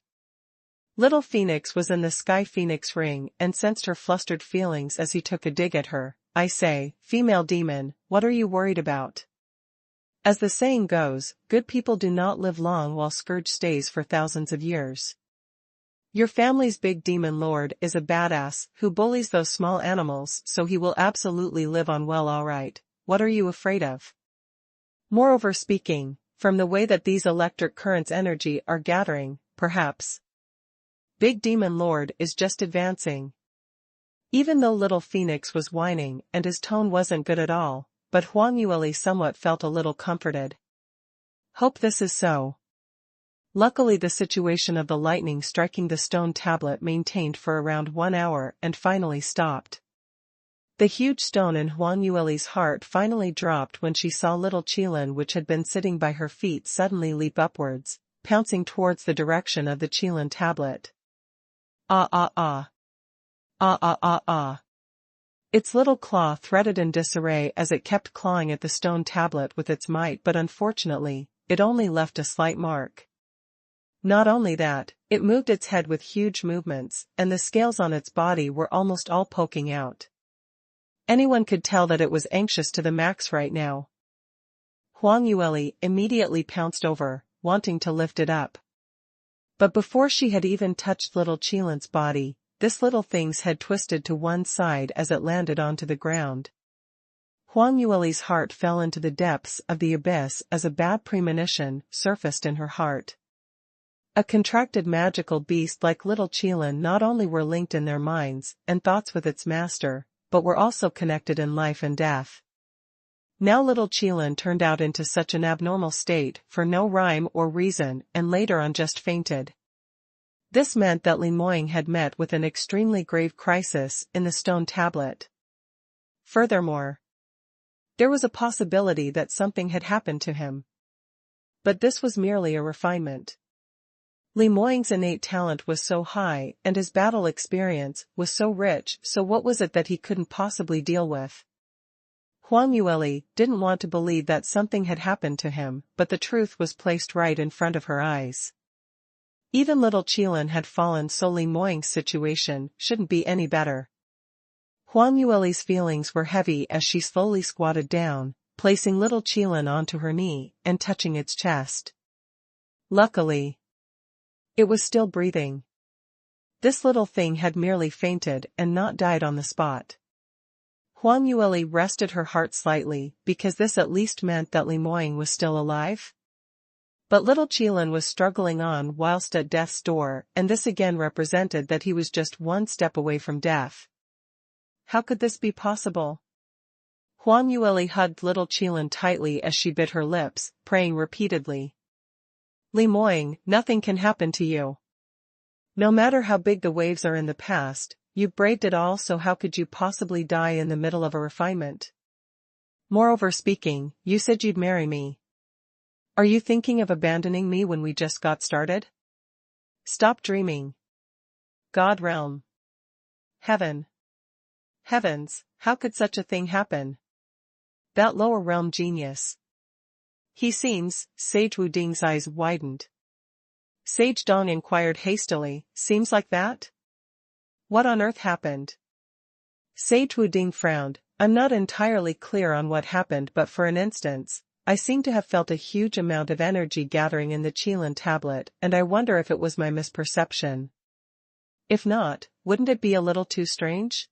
Little Phoenix was in the Sky Phoenix ring and sensed her flustered feelings as he took a dig at her. I say, female demon, what are you worried about? As the saying goes, good people do not live long while scourge stays for thousands of years. Your family's big demon lord is a badass who bullies those small animals, so he will absolutely live on well, alright. What are you afraid of? Moreover speaking, from the way that these electric currents energy are gathering, perhaps Big Demon Lord is just advancing. Even though little Phoenix was whining and his tone wasn't good at all, but Huang Yueli somewhat felt a little comforted. Hope this is so. Luckily the situation of the lightning striking the stone tablet maintained for around 1 hour and finally stopped. The huge stone in Huang Yueli's heart finally dropped when she saw little Qilin, which had been sitting by her feet, suddenly leap upwards, pouncing towards the direction of the Qilin tablet. Ah ah ah. Ah ah ah ah. Its little claw threaded in disarray as it kept clawing at the stone tablet with its might, but unfortunately, it only left a slight mark. Not only that, it moved its head with huge movements, and the scales on its body were almost all poking out. Anyone could tell that it was anxious to the max right now. Huang Yueli immediately pounced over, wanting to lift it up. But before she had even touched little Qilin's body, this little thing's head twisted to one side as it landed onto the ground. Huang Yueli's heart fell into the depths of the abyss as a bad premonition surfaced in her heart. A contracted magical beast like little Qilin not only were linked in their minds and thoughts with its master, but were also connected in life and death. Now little Qilin turned out into such an abnormal state for no rhyme or reason and later on just fainted. This meant that Li Moying had met with an extremely grave crisis in the stone tablet. Furthermore, there was a possibility that something had happened to him. But this was merely a refinement. Li Moying's innate talent was so high and his battle experience was so rich, so what was it that he couldn't possibly deal with? Huang Yueli didn't want to believe that something had happened to him, but the truth was placed right in front of her eyes. Even little Qilin had fallen, so Li Moying's situation shouldn't be any better. Huang Yueli's feelings were heavy as she slowly squatted down, placing little Qilin onto her knee and touching its chest. Luckily, it was still breathing. This little thing had merely fainted and not died on the spot. Huang Yueli rested her heart slightly because this at least meant that Li Moying was still alive. But little Qilin was struggling on whilst at death's door, and this again represented that he was just one step away from death. How could this be possible? Huang Yueli hugged little Qilin tightly as she bit her lips, praying repeatedly. Li Moying, nothing can happen to you. No matter how big the waves are in the past, you've braved it all, so how could you possibly die in the middle of a refinement? Moreover speaking, you said you'd marry me. Are you thinking of abandoning me when we just got started? Stop dreaming. God realm. Heaven. Heavens, how could such a thing happen? That lower realm genius. He seems, Sage Wuding's eyes widened. Sage Dong inquired hastily, seems like that? What on earth happened? Sage Wuding frowned, I'm not entirely clear on what happened, but for an instance, I seem to have felt a huge amount of energy gathering in the Qilin tablet, and I wonder if it was my misperception. If not, wouldn't it be a little too strange?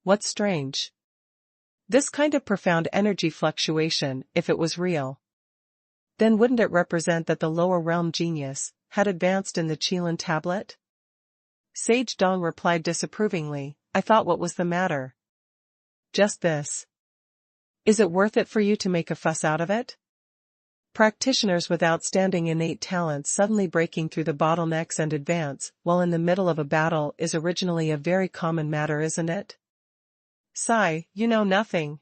What's strange? This kind of profound energy fluctuation, if it was real. Then wouldn't it represent that the lower realm genius had advanced in the Qilin tablet? Sage Dong replied disapprovingly, I thought, what was the matter? Just this. Is it worth it for you to make a fuss out of it? Practitioners with outstanding innate talents suddenly breaking through the bottlenecks and advance while in the middle of a battle is originally a very common matter, isn't it? Sigh, you know nothing.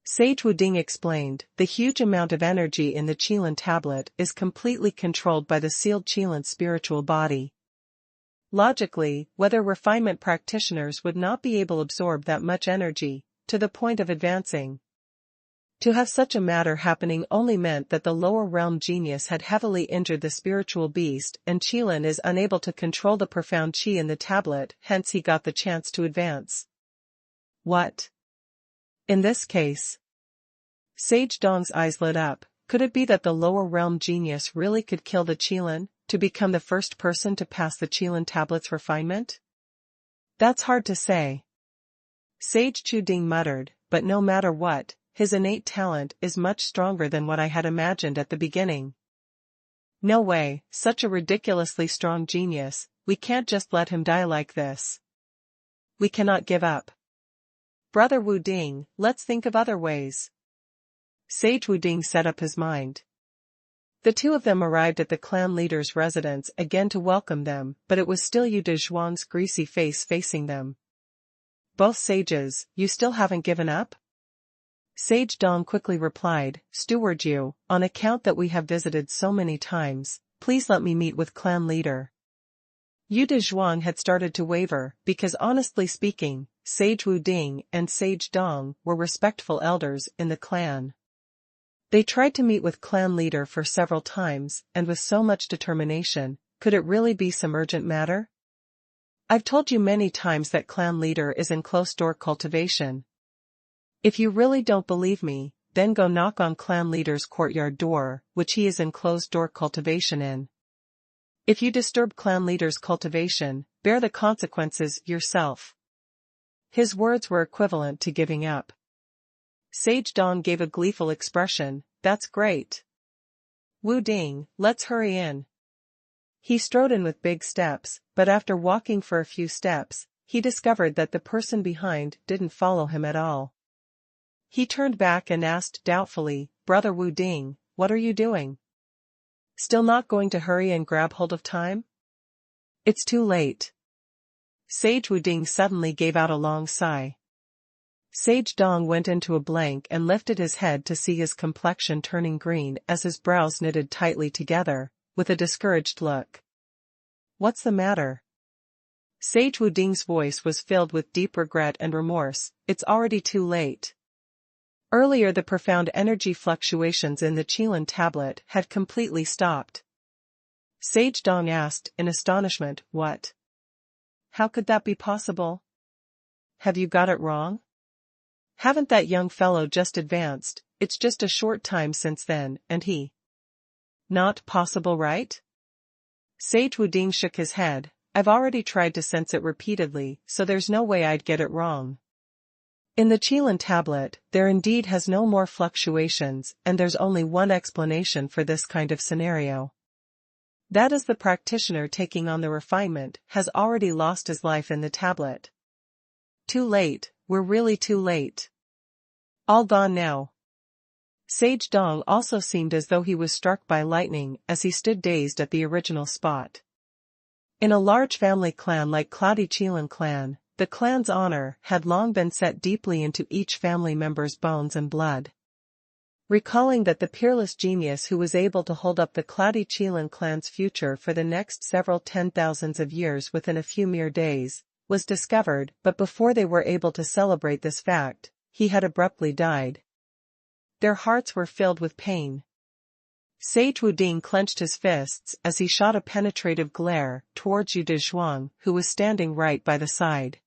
Sage Wuding explained, the huge amount of energy in the Qilin tablet is completely controlled by the sealed Qilin's spiritual body. Logically, whether refinement practitioners would not be able to absorb that much energy, to the point of advancing. To have such a matter happening only meant that the lower realm genius had heavily injured the spiritual beast, and Qilin is unable to control the profound qi in the tablet, hence he got the chance to advance. What? In this case, Sage Dong's eyes lit up. Could it be that the lower realm genius really could kill the Qilin, to become the first person to pass the Qilin tablet's refinement? That's hard to say. Sage Quding muttered, but no matter what, his innate talent is much stronger than what I had imagined at the beginning. No way, such a ridiculously strong genius, we can't just let him die like this. We cannot give up. Brother Wuding, let's think of other ways. Sage Wuding set up his mind. The two of them arrived at the clan leader's residence again to welcome them, but it was still Yu Dezhuang's greasy face facing them. Both sages, you still haven't given up? Sage Dong quickly replied, Steward Yu, on account that we have visited so many times, please let me meet with clan leader. Yu Dezhuang had started to waver, because honestly speaking, Sage Wuding and Sage Dong were respectful elders in the clan. They tried to meet with clan leader for several times, and with so much determination, could it really be some urgent matter? I've told you many times that clan leader is in closed-door cultivation. If you really don't believe me, then go knock on clan leader's courtyard door, which he is in closed-door cultivation in. If you disturb clan leader's cultivation, bear the consequences yourself. His words were equivalent to giving up. Sage Dong gave a gleeful expression, that's great. Wu Ding, let's hurry in. He strode in with big steps, but after walking for a few steps, he discovered that the person behind didn't follow him at all. He turned back and asked doubtfully, Brother Wu Ding, what are you doing? Still not going to hurry and grab hold of time? It's too late. Sage Wu Ding suddenly gave out a long sigh. Sage Dong went into a blank and lifted his head to see his complexion turning green as his brows knitted tightly together, with a discouraged look. What's the matter? Sage Wu Ding's voice was filled with deep regret and remorse, it's already too late. Earlier the profound energy fluctuations in the Qilin tablet had completely stopped. Sage Dong asked in astonishment, what? How could that be possible? Have you got it wrong? Haven't that young fellow just advanced, it's just a short time since then, and he. Not possible, right? Sage Wu Ding shook his head, I've already tried to sense it repeatedly, so there's no way I'd get it wrong. In the Qilin tablet, there indeed has no more fluctuations, and there's only one explanation for this kind of scenario. That is the practitioner taking on the refinement has already lost his life in the tablet. Too late, we're really too late. All gone now. Sage Dong also seemed as though he was struck by lightning as he stood dazed at the original spot. In a large family clan like Cloudy Qilin clan, the clan's honor had long been set deeply into each family member's bones and blood. Recalling that the peerless genius who was able to hold up the Cloudy Qilin clan's future for the next several 10,000s of years within a few mere days, was discovered, but before they were able to celebrate this fact, he had abruptly died. Their hearts were filled with pain. Sage Wu Ding clenched his fists as he shot a penetrative glare towards Yu Dezhuang, who was standing right by the side.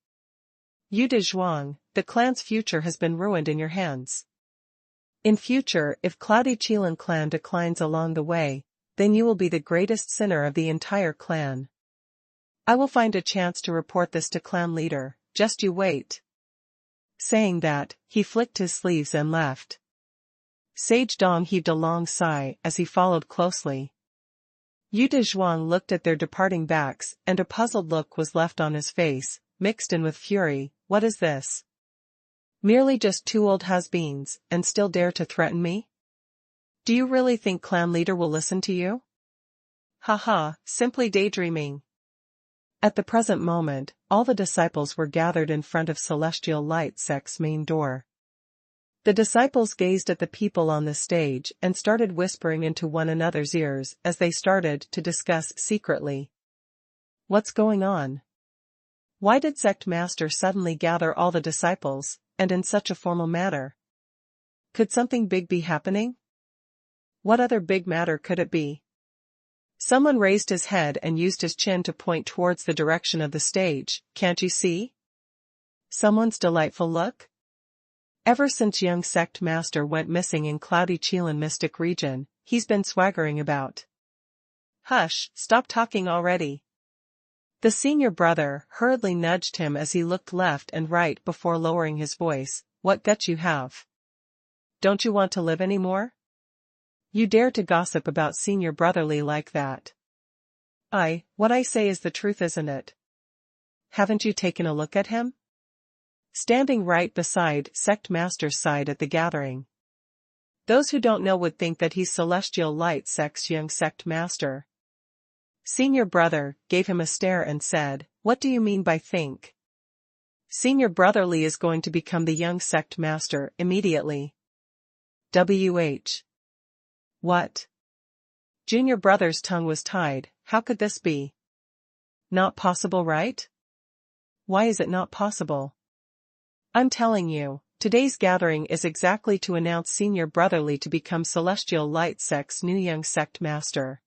Yu Dezhuang, the clan's future has been ruined in your hands. In future, if Cloudy Qilin clan declines along the way, then you will be the greatest sinner of the entire clan. I will find a chance to report this to clan leader, just you wait. Saying that, he flicked his sleeves and left. Sage Dong heaved a long sigh as he followed closely. Yu Dezhuang looked at their departing backs and a puzzled look was left on his face, mixed in with fury. What is this? Merely just two old has-beens, and still dare to threaten me? Do you really think clan leader will listen to you? Haha, simply daydreaming. At the present moment, all the disciples were gathered in front of Celestial Light Sect's main door. The disciples gazed at the people on the stage and started whispering into one another's ears as they started to discuss secretly. What's going on? Why did Sect Master suddenly gather all the disciples, and in such a formal manner? Could something big be happening? What other big matter could it be? Someone raised his head and used his chin to point towards the direction of the stage. Can't you see? Someone's delightful look? Ever since young Sect Master went missing in Cloudy Qilin Mystic region, he's been swaggering about. Hush, stop talking already. The senior brother hurriedly nudged him as he looked left and right before lowering his voice. What guts you have? Don't you want to live anymore? You dare to gossip about senior brotherly like that? What I say is the truth, isn't it? Haven't you taken a look at him? Standing right beside Sect Master's side at the gathering. Those who don't know would think that he's Celestial Light Sect's young Sect Master. Senior brother gave him a stare and said, What do you mean by think? Senior brotherly is going to become the young Sect Master immediately. WH. What? Junior brother's tongue was tied. How could this be? Not possible, right? Why is it not possible? I'm telling you, today's gathering is exactly to announce Senior Brotherly to become Celestial Light Sect's new young Sect Master.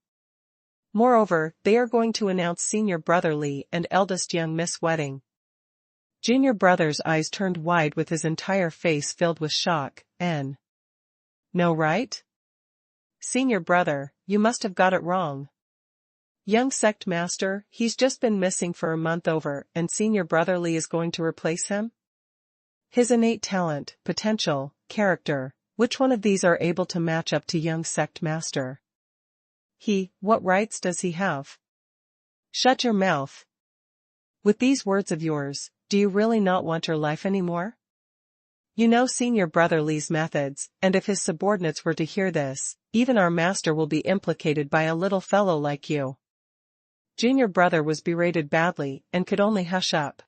Moreover, they are going to announce Senior Brotherly and eldest young Miss Wedding. Junior brother's eyes turned wide with his entire face filled with shock. No, right? Senior brother, you must have got it wrong. Young sect master, he's just been missing for a month over and senior brother Li is going to replace him? His innate talent, potential, character, which one of these are able to match up to young sect master? What rights does he have? Shut your mouth. With these words of yours, do you really not want your life anymore? You know senior brother Li's methods, and if his subordinates were to hear this, even our master will be implicated by a little fellow like you. Junior brother was berated badly and could only hush up.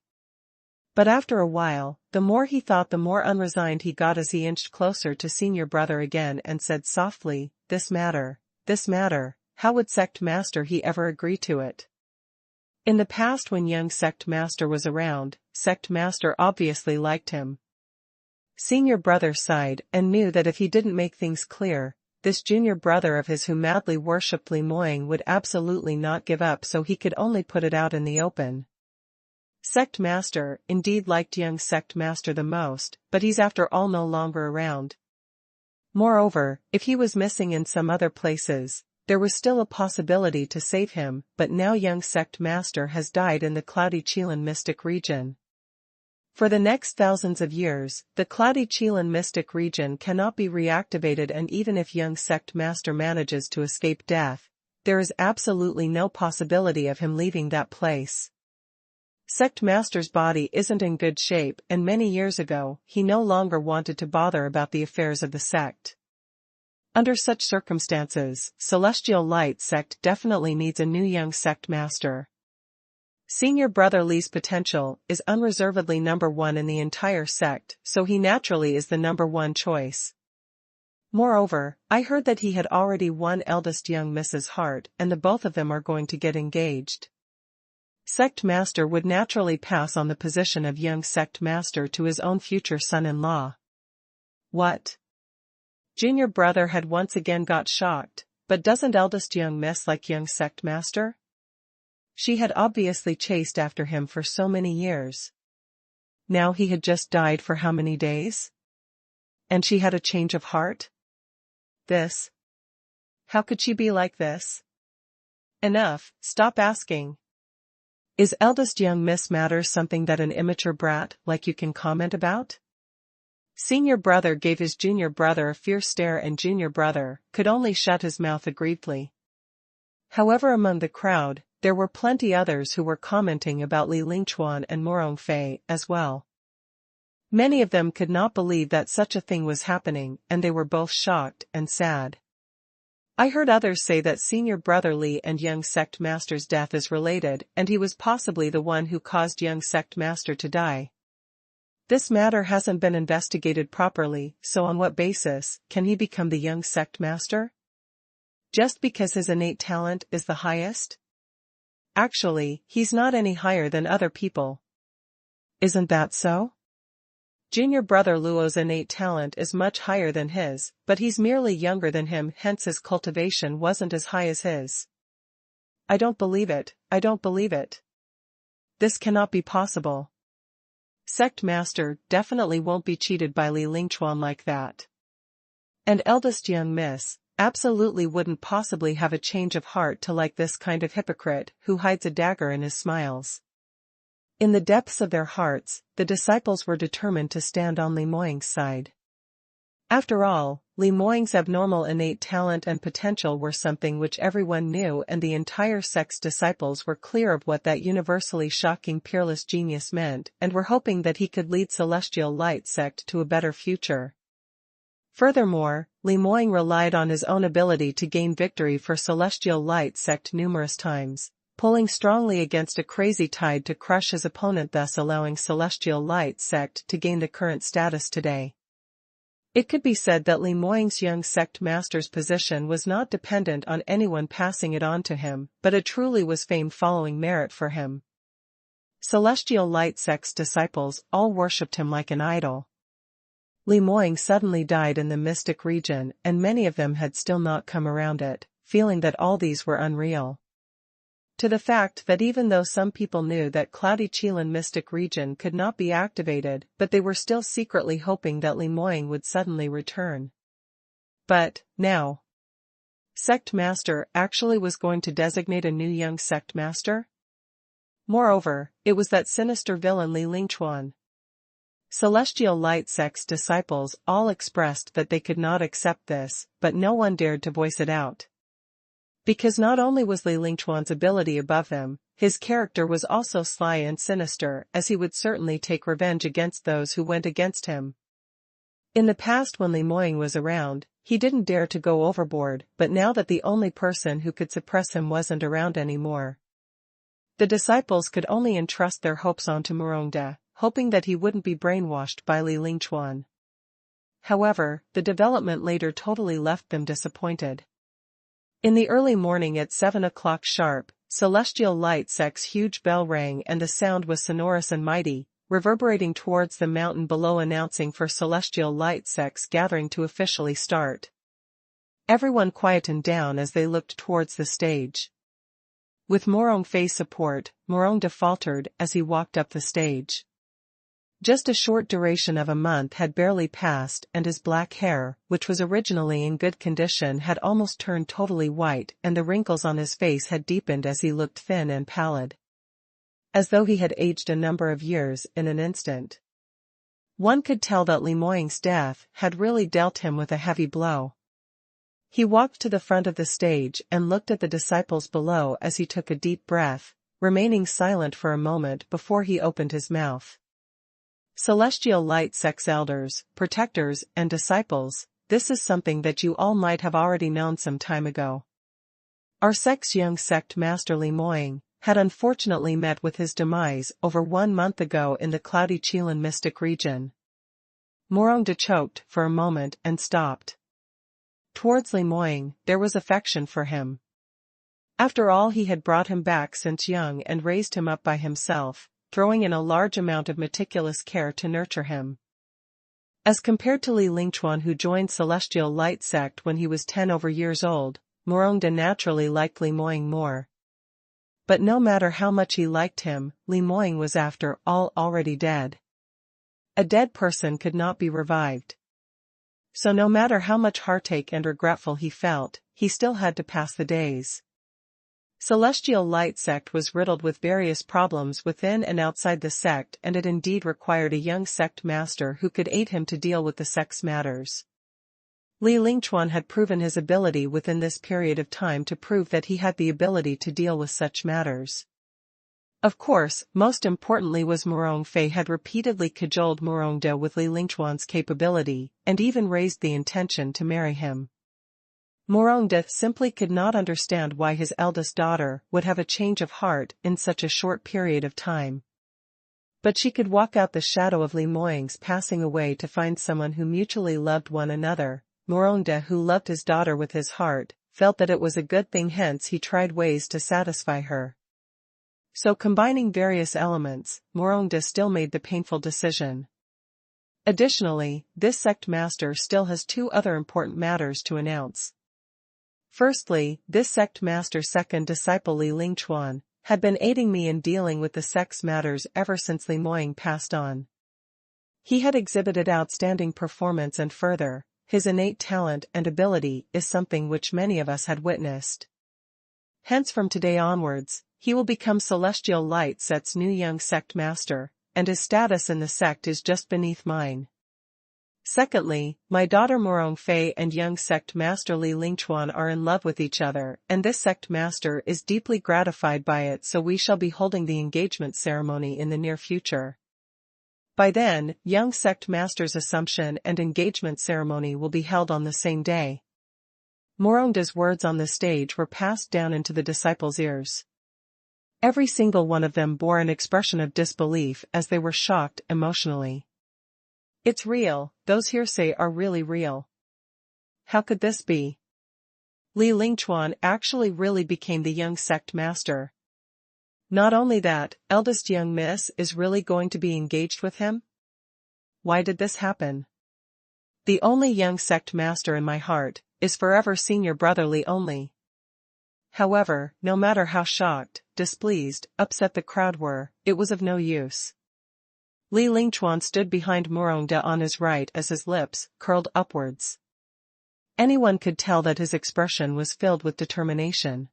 But after a while, the more he thought the more unresigned he got as he inched closer to senior brother again and said softly, this matter, how would sect master he ever agree to it? In the past when young sect master was around, sect master obviously liked him. Senior brother sighed and knew that if he didn't make things clear, this junior brother of his who madly worshipped Li Moying would absolutely not give up, so he could only put it out in the open. Sect master indeed liked young sect master the most, but he's after all no longer around. Moreover, if he was missing in some other places, there was still a possibility to save him, but now young sect master has died in the cloudy Qilin mystic region. For the next thousands of years, the cloudy Qilin mystic region cannot be reactivated, and even if young sect master manages to escape death, there is absolutely no possibility of him leaving that place. Sect master's body isn't in good shape, and many years ago, he no longer wanted to bother about the affairs of the sect. Under such circumstances, Celestial Light Sect definitely needs a new young sect master. Senior brother Li's potential is unreservedly number one in the entire sect, so he naturally is the number one choice. Moreover, I heard that he had already won eldest young Mrs. Hart, and the both of them are going to get engaged. Sect master would naturally pass on the position of young sect master to his own future son-in-law. What? Junior brother had once again got shocked, but doesn't eldest young miss like young sect master? She had obviously chased after him for so many years. Now he had just died for how many days? And she had a change of heart? This? How could she be like this? Enough, stop asking. Is eldest young Miss Matters something that an immature brat like you can comment about? Senior brother gave his junior brother a fierce stare, and junior brother could only shut his mouth aggrievedly. However, among the crowd, there were plenty others who were commenting about Li Lingchuan and Morong Fei as well. Many of them could not believe that such a thing was happening, and they were both shocked and sad. I heard others say that senior brother Li and young sect master's death is related, and he was possibly the one who caused young sect master to die. This matter hasn't been investigated properly, so on what basis can he become the young sect master? Just because his innate talent is the highest? Actually, he's not any higher than other people. Isn't that so? Junior brother Luo's innate talent is much higher than his, but he's merely younger than him, hence his cultivation wasn't as high as his. I don't believe it, I don't believe it. This cannot be possible. Sect master definitely won't be cheated by Li Lingchuan like that. And eldest young miss absolutely wouldn't possibly have a change of heart to like this kind of hypocrite who hides a dagger in his smiles. In the depths of their hearts, the disciples were determined to stand on Li Moying's side. After all, Li Moying's abnormal innate talent and potential were something which everyone knew, and the entire sect's disciples were clear of what that universally shocking peerless genius meant, and were hoping that he could lead Celestial Light Sect to a better future. Furthermore, Li Moying relied on his own ability to gain victory for Celestial Light Sect numerous times, pulling strongly against a crazy tide to crush his opponent, thus allowing Celestial Light Sect to gain the current status today. It could be said that Li Moying's young sect master's position was not dependent on anyone passing it on to him, but it truly was fame following merit for him. Celestial Light Sect's disciples all worshipped him like an idol. Li Moying suddenly died in the mystic region, and many of them had still not come around it, feeling that all these were unreal. To the fact that even though some people knew that cloudy Qilin mystic region could not be activated, but they were still secretly hoping that Li Moying would suddenly return. But, now. Sect master actually was going to designate a new young sect master? Moreover, it was that sinister villain Li Lingchuan. Celestial Light Sect's disciples all expressed that they could not accept this, but no one dared to voice it out. Because not only was Li Lingchuan's ability above them, his character was also sly and sinister, as he would certainly take revenge against those who went against him. In the past when Li Moying was around, he didn't dare to go overboard, but now that the only person who could suppress him wasn't around anymore, the disciples could only entrust their hopes onto Murongde, hoping that he wouldn't be brainwashed by Li Lingchuan. However, the development later totally left them disappointed. In the early morning at 7 o'clock sharp, Celestial Light Sect's huge bell rang and the sound was sonorous and mighty, reverberating towards the mountain below, announcing for Celestial Light Sect's gathering to officially start. Everyone quietened down as they looked towards the stage. With Morongfei's support, Morongde faltered as he walked up the stage. Just a short duration of a month had barely passed and his black hair, which was originally in good condition, had almost turned totally white, and the wrinkles on his face had deepened as he looked thin and pallid, as though he had aged a number of years in an instant. One could tell that Li Moying's death had really dealt him with a heavy blow. He walked to the front of the stage and looked at the disciples below as he took a deep breath, remaining silent for a moment before he opened his mouth. Celestial Light Sect's elders, protectors, and disciples, this is something that you all might have already known some time ago. Our sect's young sect master Li Moying had unfortunately met with his demise over 1 month ago in the cloudy Qilin mystic region. Morongde choked for a moment and stopped. Towards Li Moying, there was affection for him. After all, he had brought him back since young and raised him up by himself, throwing in a large amount of meticulous care to nurture him. As compared to Li Lingchuan, who joined Celestial Light Sect when he was 10 over years old, Morongde naturally liked Li Moying more. But no matter how much he liked him, Li Moying was after all already dead. A dead person could not be revived. So no matter how much heartache and regretful he felt, he still had to pass the days. Celestial Light Sect was riddled with various problems within and outside the sect, and it indeed required a young sect master who could aid him to deal with the sect's matters. Li Lingchuan had proven his ability within this period of time to prove that he had the ability to deal with such matters. Of course, most importantly was Morongfei had repeatedly cajoled Morongde with Li Lingchuan's capability, and even raised the intention to marry him. Morongde simply could not understand why his eldest daughter would have a change of heart in such a short period of time. But she could walk out the shadow of Li Moying's passing away to find someone who mutually loved one another. Morongde, who loved his daughter with his heart, felt that it was a good thing, hence he tried ways to satisfy her. So combining various elements, Morongde still made the painful decision. Additionally, this sect master still has 2 other important matters to announce. Firstly, this sect master's second disciple Li Lingchuan had been aiding me in dealing with the sect's matters ever since Li Moying passed on. He had exhibited outstanding performance, and further, his innate talent and ability is something which many of us had witnessed. Hence from today onwards, he will become Celestial Light Sect's new young sect master, and his status in the sect is just beneath mine. Secondly, my daughter Morongfei and young sect master Li Lingchuan are in love with each other, and this sect master is deeply gratified by it, so we shall be holding the engagement ceremony in the near future. By then, young sect master's assumption and engagement ceremony will be held on the same day. Morongde's words on the stage were passed down into the disciples' ears. Every single one of them bore an expression of disbelief as they were shocked emotionally. It's real, those hearsay are really real. How could this be? Li Lingchuan actually really became the young sect master. Not only that, eldest young miss is really going to be engaged with him? Why did this happen? The only young sect master in my heart is forever senior brother Li only. However, no matter how shocked, displeased, upset the crowd were, it was of no use. Li Lingchuan stood behind Morongde on his right as his lips curled upwards. Anyone could tell that his expression was filled with determination.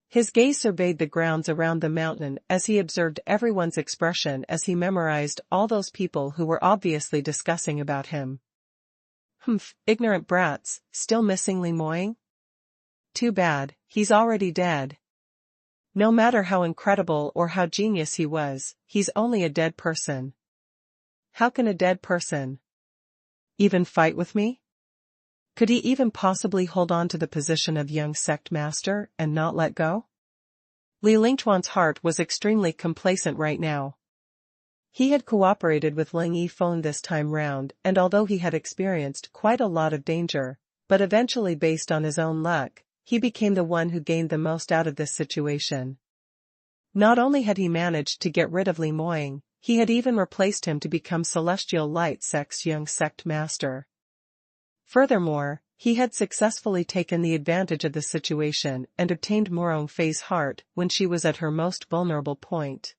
His gaze surveyed the grounds around the mountain as he observed everyone's expression as he memorized all those people who were obviously discussing about him. Humph, ignorant brats, still missing Li Moying? Too bad, he's already dead. No matter how incredible or how genius he was, he's only a dead person. How can a dead person even fight with me? Could he even possibly hold on to the position of young sect master and not let go? Li Lingchuan's heart was extremely complacent right now. He had cooperated with Ling Yifeng this time round, and although he had experienced quite a lot of danger, but eventually based on his own luck, he became the one who gained the most out of this situation. Not only had he managed to get rid of Li Moying, he had even replaced him to become Celestial Light Sect's young sect master. Furthermore, he had successfully taken the advantage of the situation and obtained Morong Fei's heart when she was at her most vulnerable point.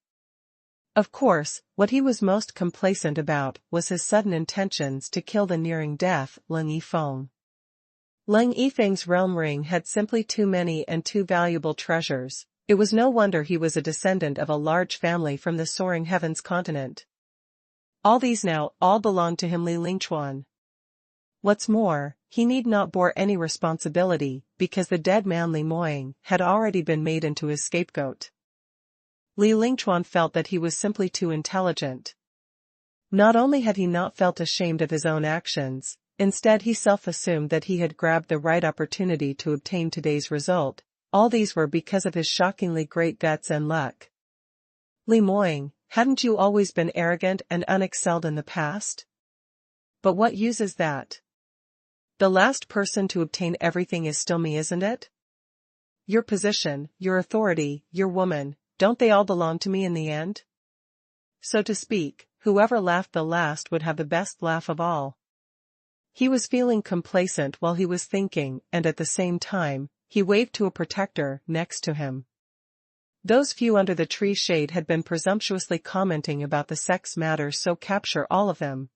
Of course, what he was most complacent about was his sudden intentions to kill the nearing death Ling Yifeng. Ling Yifeng's realm ring had simply too many and too valuable treasures. It was no wonder he was a descendant of a large family from the soaring heavens continent. All these now all belonged to him, Li Lingchuan. What's more, he need not bear any responsibility, because the dead man Li Moying had already been made into his scapegoat. Li Lingchuan felt that he was simply too intelligent. Not only had he not felt ashamed of his own actions, instead he self-assumed that he had grabbed the right opportunity to obtain today's result. All these were because of his shockingly great guts and luck. Li Moying, hadn't you always been arrogant and unexcelled in the past? But what use is that? The last person to obtain everything is still me, isn't it? Your position, your authority, your woman, don't they all belong to me in the end? So to speak, whoever laughed the last would have the best laugh of all. He was feeling complacent while he was thinking, and at the same time, he waved to a protector next to him. Those few under the tree's shade had been presumptuously commenting about the sex matters, so capture all of them.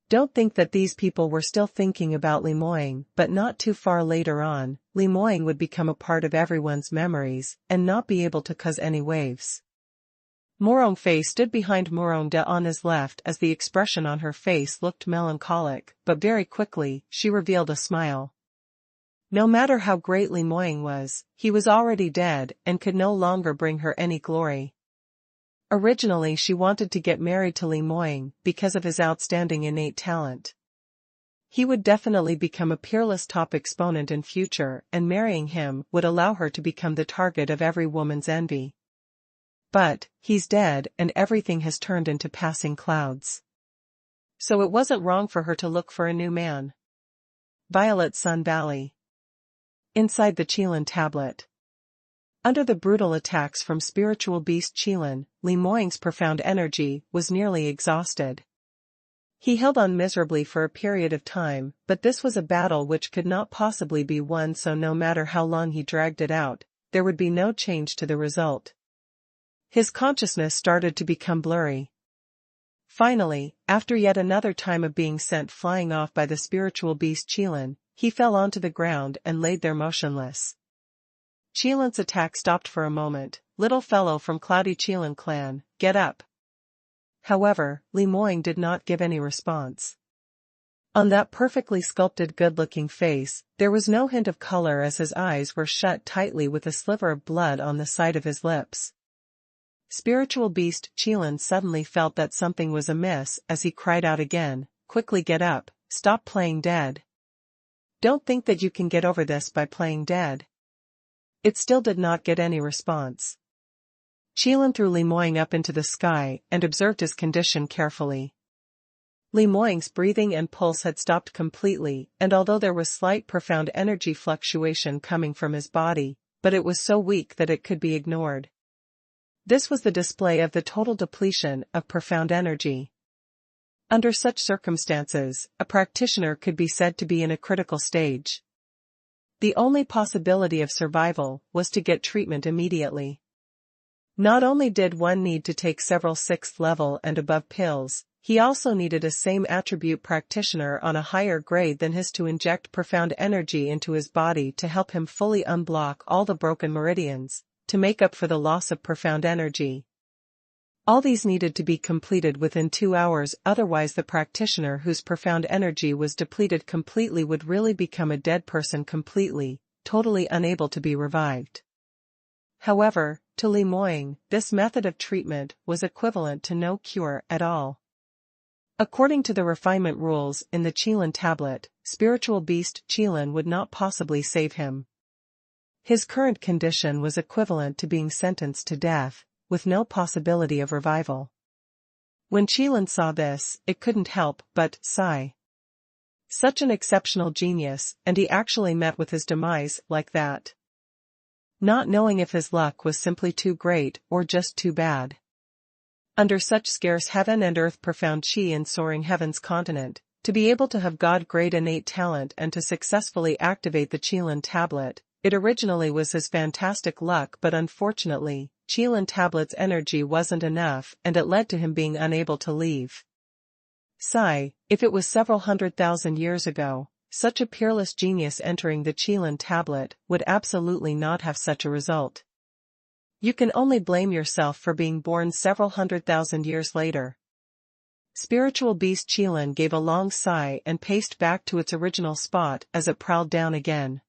Don't think that these people were still thinking about Li Moying, but not too far later on, Li Moying would become a part of everyone's memories and not be able to cause any waves. Morong Fei stood behind Morong De on his left as the expression on her face looked melancholic, but very quickly, she revealed a smile. No matter how great Li Moying was, he was already dead and could no longer bring her any glory. Originally she wanted to get married to Li Moying because of his outstanding innate talent. He would definitely become a peerless top exponent in future, and marrying him would allow her to become the target of every woman's envy. But, he's dead and everything has turned into passing clouds. So it wasn't wrong for her to look for a new man. Violet Sun Valley. Inside the Qilin tablet. Under the brutal attacks from spiritual beast Qilin, Li Moying's profound energy was nearly exhausted. He held on miserably for a period of time, but this was a battle which could not possibly be won, so no matter how long he dragged it out, there would be no change to the result. His consciousness started to become blurry. Finally, after yet another time of being sent flying off by the spiritual beast Qilin, he fell onto the ground and laid there motionless. Qilin's attack stopped for a moment. Little fellow from Cloudy Qilin clan, get up. However, Li Moying did not give any response. On that perfectly sculpted good-looking face, there was no hint of color as his eyes were shut tightly with a sliver of blood on the side of his lips. Spiritual beast Qilin suddenly felt that something was amiss as he cried out again, quickly get up, stop playing dead. Don't think that you can get over this by playing dead. It still did not get any response. Qilin threw Li Moying up into the sky and observed his condition carefully. Li Moying's breathing and pulse had stopped completely, and although there was slight profound energy fluctuation coming from his body, but it was so weak that it could be ignored. This was the display of the total depletion of profound energy. Under such circumstances, a practitioner could be said to be in a critical stage. The only possibility of survival was to get treatment immediately. Not only did one need to take several 6th level and above pills, He also needed a same attribute practitioner on a higher grade than his to inject profound energy into his body to help him fully unblock all the broken meridians, to make up for the loss of profound energy. All these needed to be completed within 2 hours, otherwise the practitioner whose profound energy was depleted completely would really become a dead person completely, totally unable to be revived. However, to Li Moying, this method of treatment was equivalent to no cure at all. According to the refinement rules in the Qilin tablet, spiritual beast Qilin would not possibly save him. His current condition was equivalent to being sentenced to death, with no possibility of revival. When Qilin saw this, it couldn't help but sigh. Such an exceptional genius, and he actually met with his demise like that. Not knowing if his luck was simply too great or just too bad. Under such scarce heaven and earth profound chi in soaring heaven's continent, to be able to have God-grade innate talent and to successfully activate the Qilin tablet, it originally was his fantastic luck, but unfortunately, Qilin tablet's energy wasn't enough and it led to him being unable to leave. Sigh, if it was several 100,000 years ago, such a peerless genius entering the Qilin tablet would absolutely not have such a result. You can only blame yourself for being born several 100,000 years later. Spiritual beast Qilin gave a long sigh and paced back to its original spot as it prowled down again.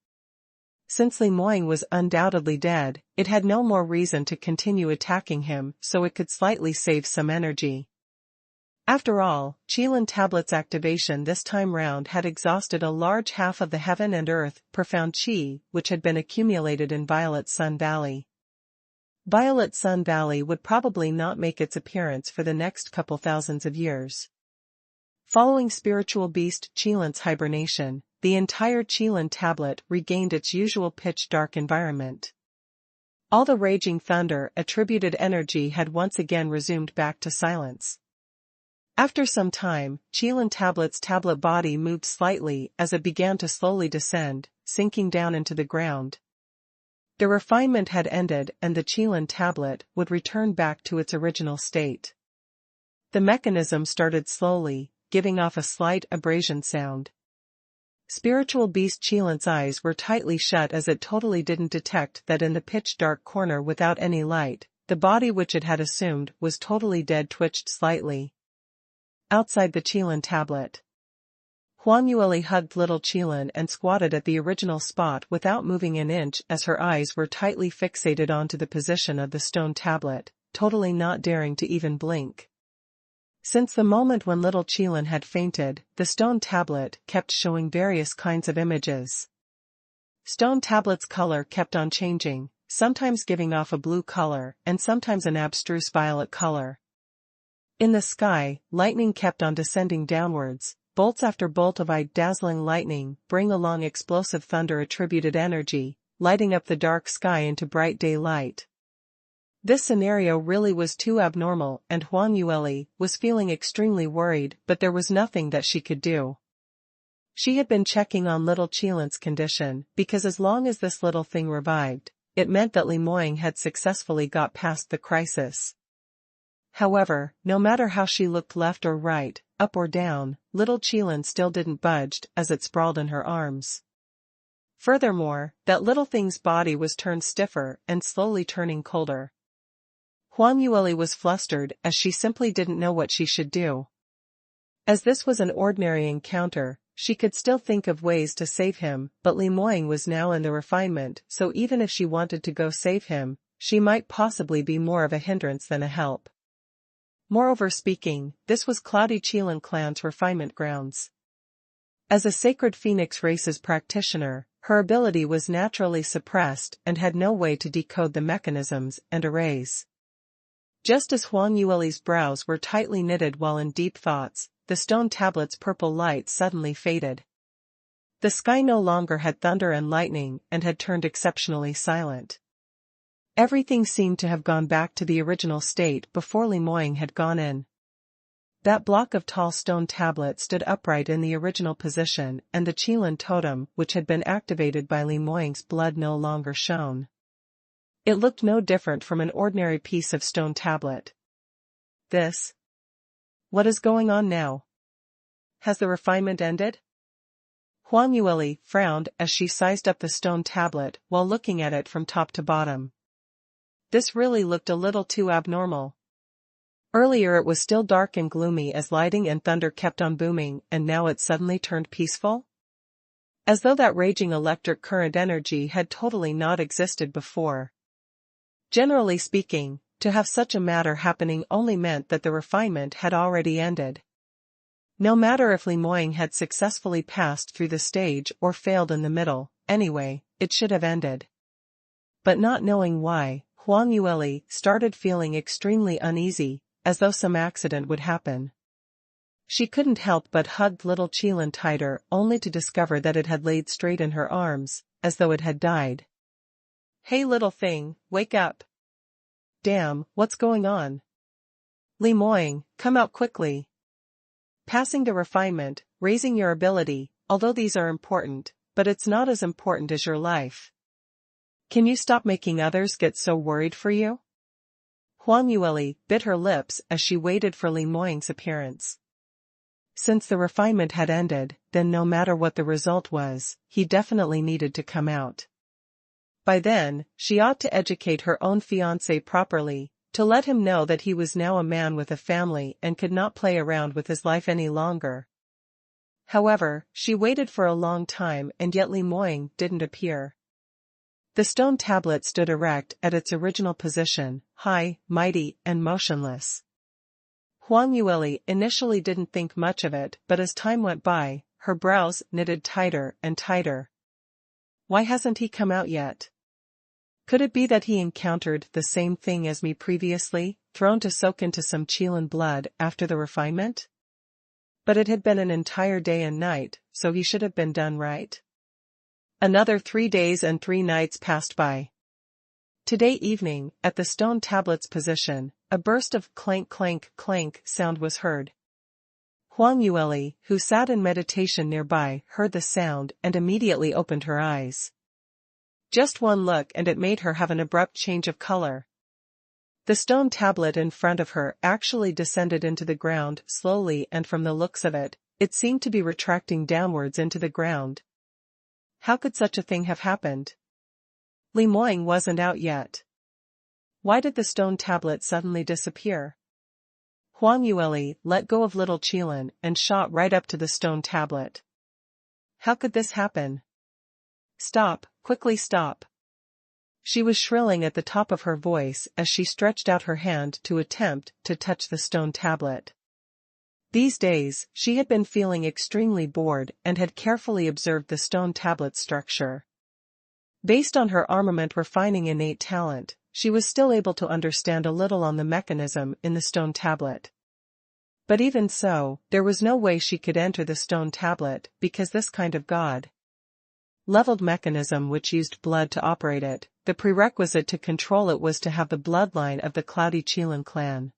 Since Li Moying was undoubtedly dead, it had no more reason to continue attacking him, so it could slightly save some energy. After all, Qilin tablet's activation this time round had exhausted a large half of the heaven and earth profound chi which had been accumulated in Violet Sun Valley. Violet Sun Valley would probably not make its appearance for the next couple thousands of years. Following spiritual beast Qilin's hibernation, the entire Qilin tablet regained its usual pitch-dark environment. All the raging thunder attributed energy had once again resumed back to silence. After some time, Qilin tablet's tablet body moved slightly as it began to slowly descend, sinking down into the ground. The refinement had ended and the Qilin tablet would return back to its original state. The mechanism started slowly, giving off a slight abrasion sound. Spiritual beast Qilin's eyes were tightly shut as it totally didn't detect that in the pitch-dark corner without any light, the body which it had assumed was totally dead twitched slightly. Outside the Qilin tablet, Huang Yueli hugged little Qilin and squatted at the original spot without moving an inch as her eyes were tightly fixated onto the position of the stone tablet, totally not daring to even blink. Since the moment when little Qilin had fainted, the stone tablet kept showing various kinds of images. Stone tablet's color kept on changing, sometimes giving off a blue color and sometimes an abstruse violet color. In the sky, lightning kept on descending downwards. Bolts after bolt of eye-dazzling lightning bring along explosive thunder-attributed energy, lighting up the dark sky into bright daylight. This scenario really was too abnormal and Huang Yueli was feeling extremely worried, but there was nothing that she could do. She had been checking on little Qilin's condition, because as long as this little thing revived, it meant that Li Moying had successfully got past the crisis. However, no matter how she looked left or right, up or down, little Qilin still didn't budge as it sprawled in her arms. Furthermore, that little thing's body was turned stiffer and slowly turning colder. Huang Yueli was flustered as she simply didn't know what she should do. As this was an ordinary encounter, she could still think of ways to save him, but Li Moying was now in the refinement, so even if she wanted to go save him, she might possibly be more of a hindrance than a help. Moreover speaking, this was Cloudy Qilin clan's refinement grounds. As a sacred phoenix race's practitioner, her ability was naturally suppressed and had no way to decode the mechanisms and arrays. Just as Huang Yueli's brows were tightly knitted while in deep thoughts, the stone tablet's purple light suddenly faded. The sky no longer had thunder and lightning and had turned exceptionally silent. Everything seemed to have gone back to the original state before Li Moying had gone in. That block of tall stone tablet stood upright in the original position and the Qilin totem which had been activated by Li Moying's blood no longer shone. It looked no different from an ordinary piece of stone tablet. This What is going on now? Has the refinement ended? Huang Yueli frowned as she sized up the stone tablet while looking at it from top to bottom. This really looked a little too abnormal. Earlier it was still dark and gloomy as lightning and thunder kept on booming, and now it suddenly turned peaceful? As though that raging electric current energy had totally not existed before. Generally speaking, to have such a matter happening only meant that the refinement had already ended. No matter if Li Moying had successfully passed through the stage or failed in the middle, anyway, it should have ended. But not knowing why, Huang Yueli started feeling extremely uneasy, as though some accident would happen. She couldn't help but hug little Qilin tighter only to discover that it had laid straight in her arms, as though it had died. "Hey little thing, wake up. Damn, what's going on? Li Moying, come out quickly. Passing the refinement, raising your ability, although these are important, but it's not as important as your life. Can you stop making others get so worried for you?" Huang Yueli bit her lips as she waited for Li Moying's appearance. Since the refinement had ended, then no matter what the result was, he definitely needed to come out. By then, she ought to educate her own fiancé properly, to let him know that he was now a man with a family and could not play around with his life any longer. However, she waited for a long time and yet Li Moying didn't appear. The stone tablet stood erect at its original position, high, mighty, and motionless. Huang Yueli initially didn't think much of it, but as time went by, her brows knitted tighter and tighter. Why hasn't he come out yet? Could it be that he encountered the same thing as me previously, thrown to soak into some Qilin blood after the refinement? But it had been an entire day and night, so he should have been done right. Another 3 days and 3 nights passed by. Today evening, at the stone tablet's position, a burst of clank clank clank sound was heard. Huang Yueli, who sat in meditation nearby, heard the sound and immediately opened her eyes. Just one look and it made her have an abrupt change of color. The stone tablet in front of her actually descended into the ground slowly, and from the looks of it, it seemed to be retracting downwards into the ground. How could such a thing have happened? Li Moying wasn't out yet. Why did the stone tablet suddenly disappear? Huang Yueli let go of little Qilin and shot right up to the stone tablet. How could this happen? Stop, quickly stop. She was shrilling at the top of her voice as she stretched out her hand to attempt to touch the stone tablet. These days, she had been feeling extremely bored and had carefully observed the stone tablet's structure. Based on her armament refining innate talent, she was still able to understand a little on the mechanism in the stone tablet. But even so, there was no way she could enter the stone tablet, because this kind of God-leveled mechanism which used blood to operate it, the prerequisite to control it was to have the bloodline of the Cloudy Qilin clan.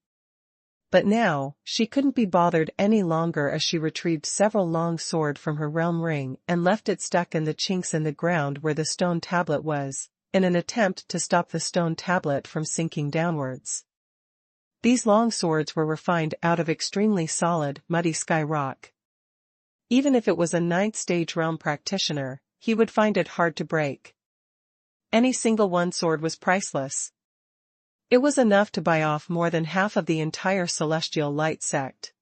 But now, she couldn't be bothered any longer as she retrieved several long swords from her realm ring and left it stuck in the chinks in the ground where the stone tablet was, in an attempt to stop the stone tablet from sinking downwards. These long swords were refined out of extremely solid, muddy sky rock. Even if it was a 9th stage realm practitioner, he would find it hard to break. Any single one sword was priceless. It was enough to buy off more than half of the entire celestial light sect.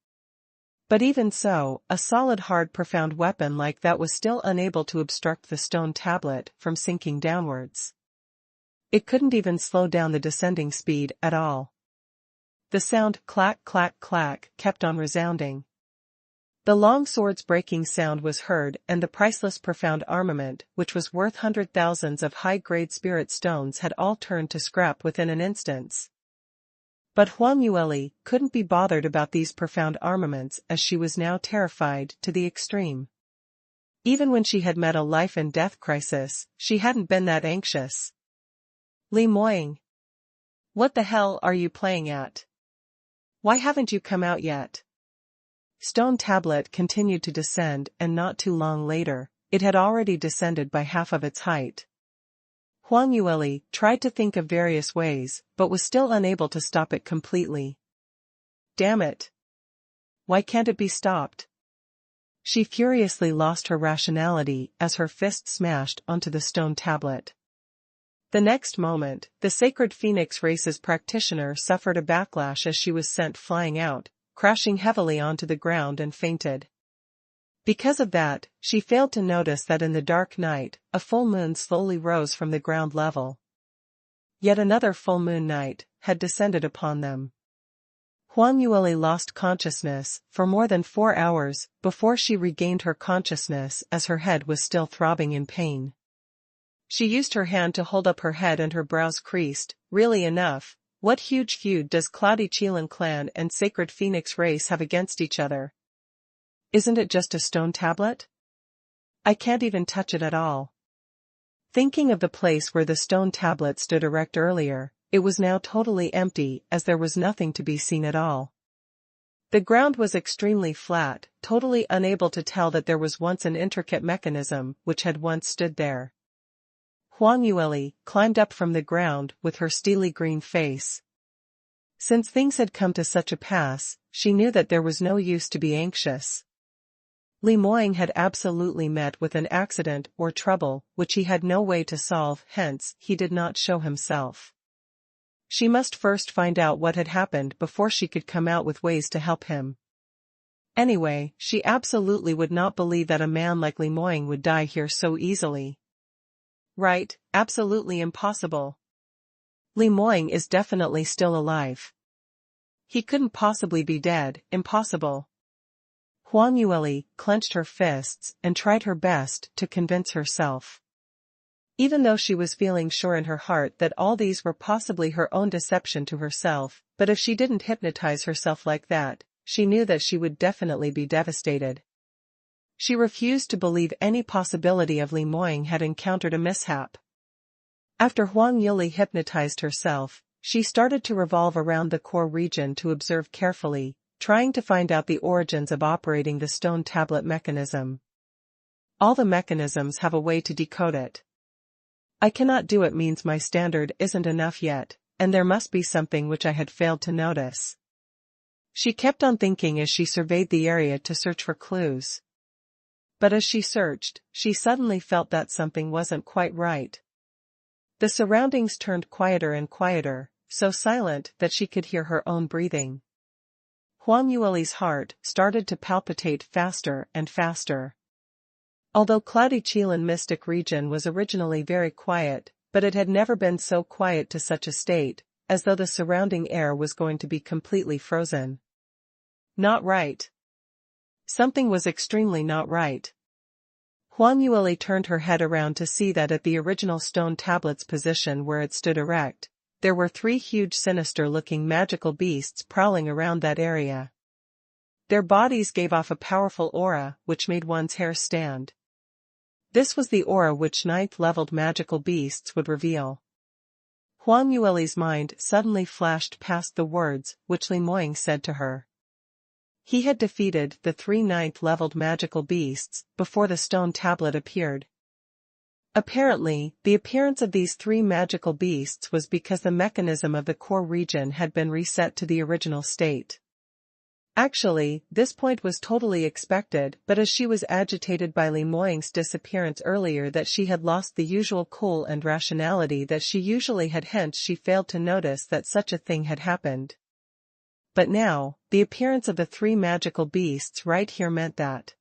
But even so, a solid hard profound weapon like that was still unable to obstruct the stone tablet from sinking downwards. It couldn't even slow down the descending speed at all. The sound clack clack clack kept on resounding. The long sword's breaking sound was heard, and the priceless profound armament, which was worth 100,000s of high-grade spirit stones, had all turned to scrap within an instant. But Huang Yueli couldn't be bothered about these profound armaments, as she was now terrified to the extreme. Even when she had met a life-and-death crisis, she hadn't been that anxious. Li Moying. What the hell are you playing at? Why haven't you come out yet? Stone tablet continued to descend, and not too long later, it had already descended by half of its height. Huang Yueli tried to think of various ways, but was still unable to stop it completely. Damn it. Why can't it be stopped? She furiously lost her rationality as her fist smashed onto the stone tablet. The next moment, the sacred phoenix race's practitioner suffered a backlash as she was sent flying out, crashing heavily onto the ground and fainted. Because of that, she failed to notice that in the dark night, a full moon slowly rose from the ground level. Yet another full moon night had descended upon them. Huang Yueli lost consciousness for more than 4 hours before she regained her consciousness as her head was still throbbing in pain. She used her hand to hold up her head and her brows creased. Really enough, what huge feud does Cloudy Qilin clan and Sacred Phoenix race have against each other? Isn't it just a stone tablet? I can't even touch it at all. Thinking of the place where the stone tablet stood erect earlier, it was now totally empty as there was nothing to be seen at all. The ground was extremely flat, totally unable to tell that there was once an intricate mechanism which had once stood there. Huang Yueli climbed up from the ground with her steely green face. Since things had come to such a pass, she knew that there was no use to be anxious. Li Moying had absolutely met with an accident or trouble which he had no way to solve, hence he did not show himself. She must first find out what had happened before she could come out with ways to help him. Anyway, she absolutely would not believe that a man like Li Moying would die here so easily. Right, absolutely impossible. Li Moying is definitely still alive. He couldn't possibly be dead, impossible. Huang Yueli clenched her fists and tried her best to convince herself. Even though she was feeling sure in her heart that all these were possibly her own deception to herself, but if she didn't hypnotize herself like that, she knew that she would definitely be devastated. She refused to believe any possibility of Li Moying had encountered a mishap. After Huang Yueli hypnotized herself, she started to revolve around the core region to observe carefully, trying to find out the origins of operating the stone tablet mechanism. All the mechanisms have a way to decode it. I cannot do it means my standard isn't enough yet, and there must be something which I had failed to notice. She kept on thinking as she surveyed the area to search for clues. But as she searched, she suddenly felt that something wasn't quite right. The surroundings turned quieter and quieter, so silent that she could hear her own breathing. Huang Yueli's heart started to palpitate faster and faster. Although Cloudy Qilin Mystic region was originally very quiet, but it had never been so quiet to such a state, as though the surrounding air was going to be completely frozen. Not right. Something was extremely not right. Huang Yueli turned her head around to see that at the original stone tablet's position where it stood erect, there were 3 huge sinister-looking magical beasts prowling around that area. Their bodies gave off a powerful aura which made one's hair stand. This was the aura which 9th-leveled magical beasts would reveal. Huang Yueli's mind suddenly flashed past the words which Li Moying said to her. He had defeated the 3 9th-leveled magical beasts before the stone tablet appeared. Apparently, the appearance of these 3 magical beasts was because the mechanism of the core region had been reset to the original state. Actually, this point was totally expected, but as she was agitated by Li Moying's disappearance earlier that she had lost the usual cool and rationality that she usually had, hence she failed to notice that such a thing had happened. But now, the appearance of the 3 magical beasts right here meant that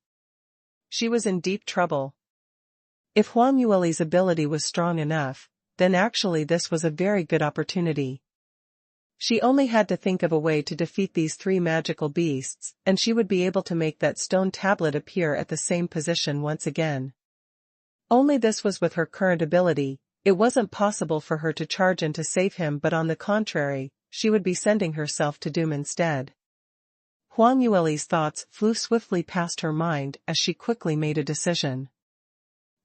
she was in deep trouble. If Huang Yueli's ability was strong enough, then actually this was a very good opportunity. She only had to think of a way to defeat these 3 magical beasts, and she would be able to make that stone tablet appear at the same position once again. Only this was with her current ability, it wasn't possible for her to charge in to save him, but on the contrary, she would be sending herself to doom instead. Huang Yueli's thoughts flew swiftly past her mind as she quickly made a decision.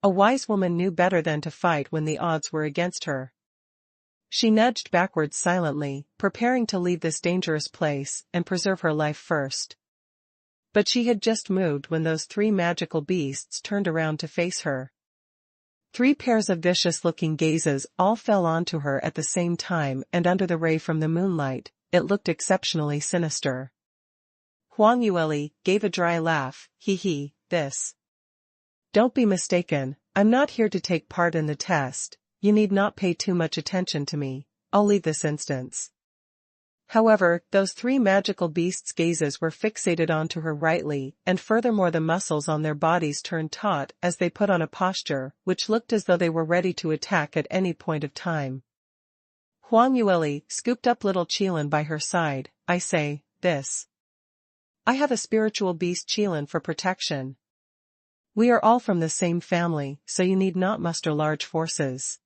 A wise woman knew better than to fight when the odds were against her. She nudged backwards silently, preparing to leave this dangerous place and preserve her life first. But she had just moved when those 3 magical beasts turned around to face her. 3 pairs of vicious-looking gazes all fell onto her at the same time, and under the ray from the moonlight, it looked exceptionally sinister. Huang Yueli gave a dry laugh, this. Don't be mistaken, I'm not here to take part in the test, you need not pay too much attention to me, I'll leave this instance. However, those three magical beasts' gazes were fixated onto her rightly, and furthermore the muscles on their bodies turned taut as they put on a posture which looked as though they were ready to attack at any point of time. Huang Yueli scooped up little Qilin by her side. I say, this. I have a spiritual beast Qilin for protection. We are all from the same family, so you need not muster large forces.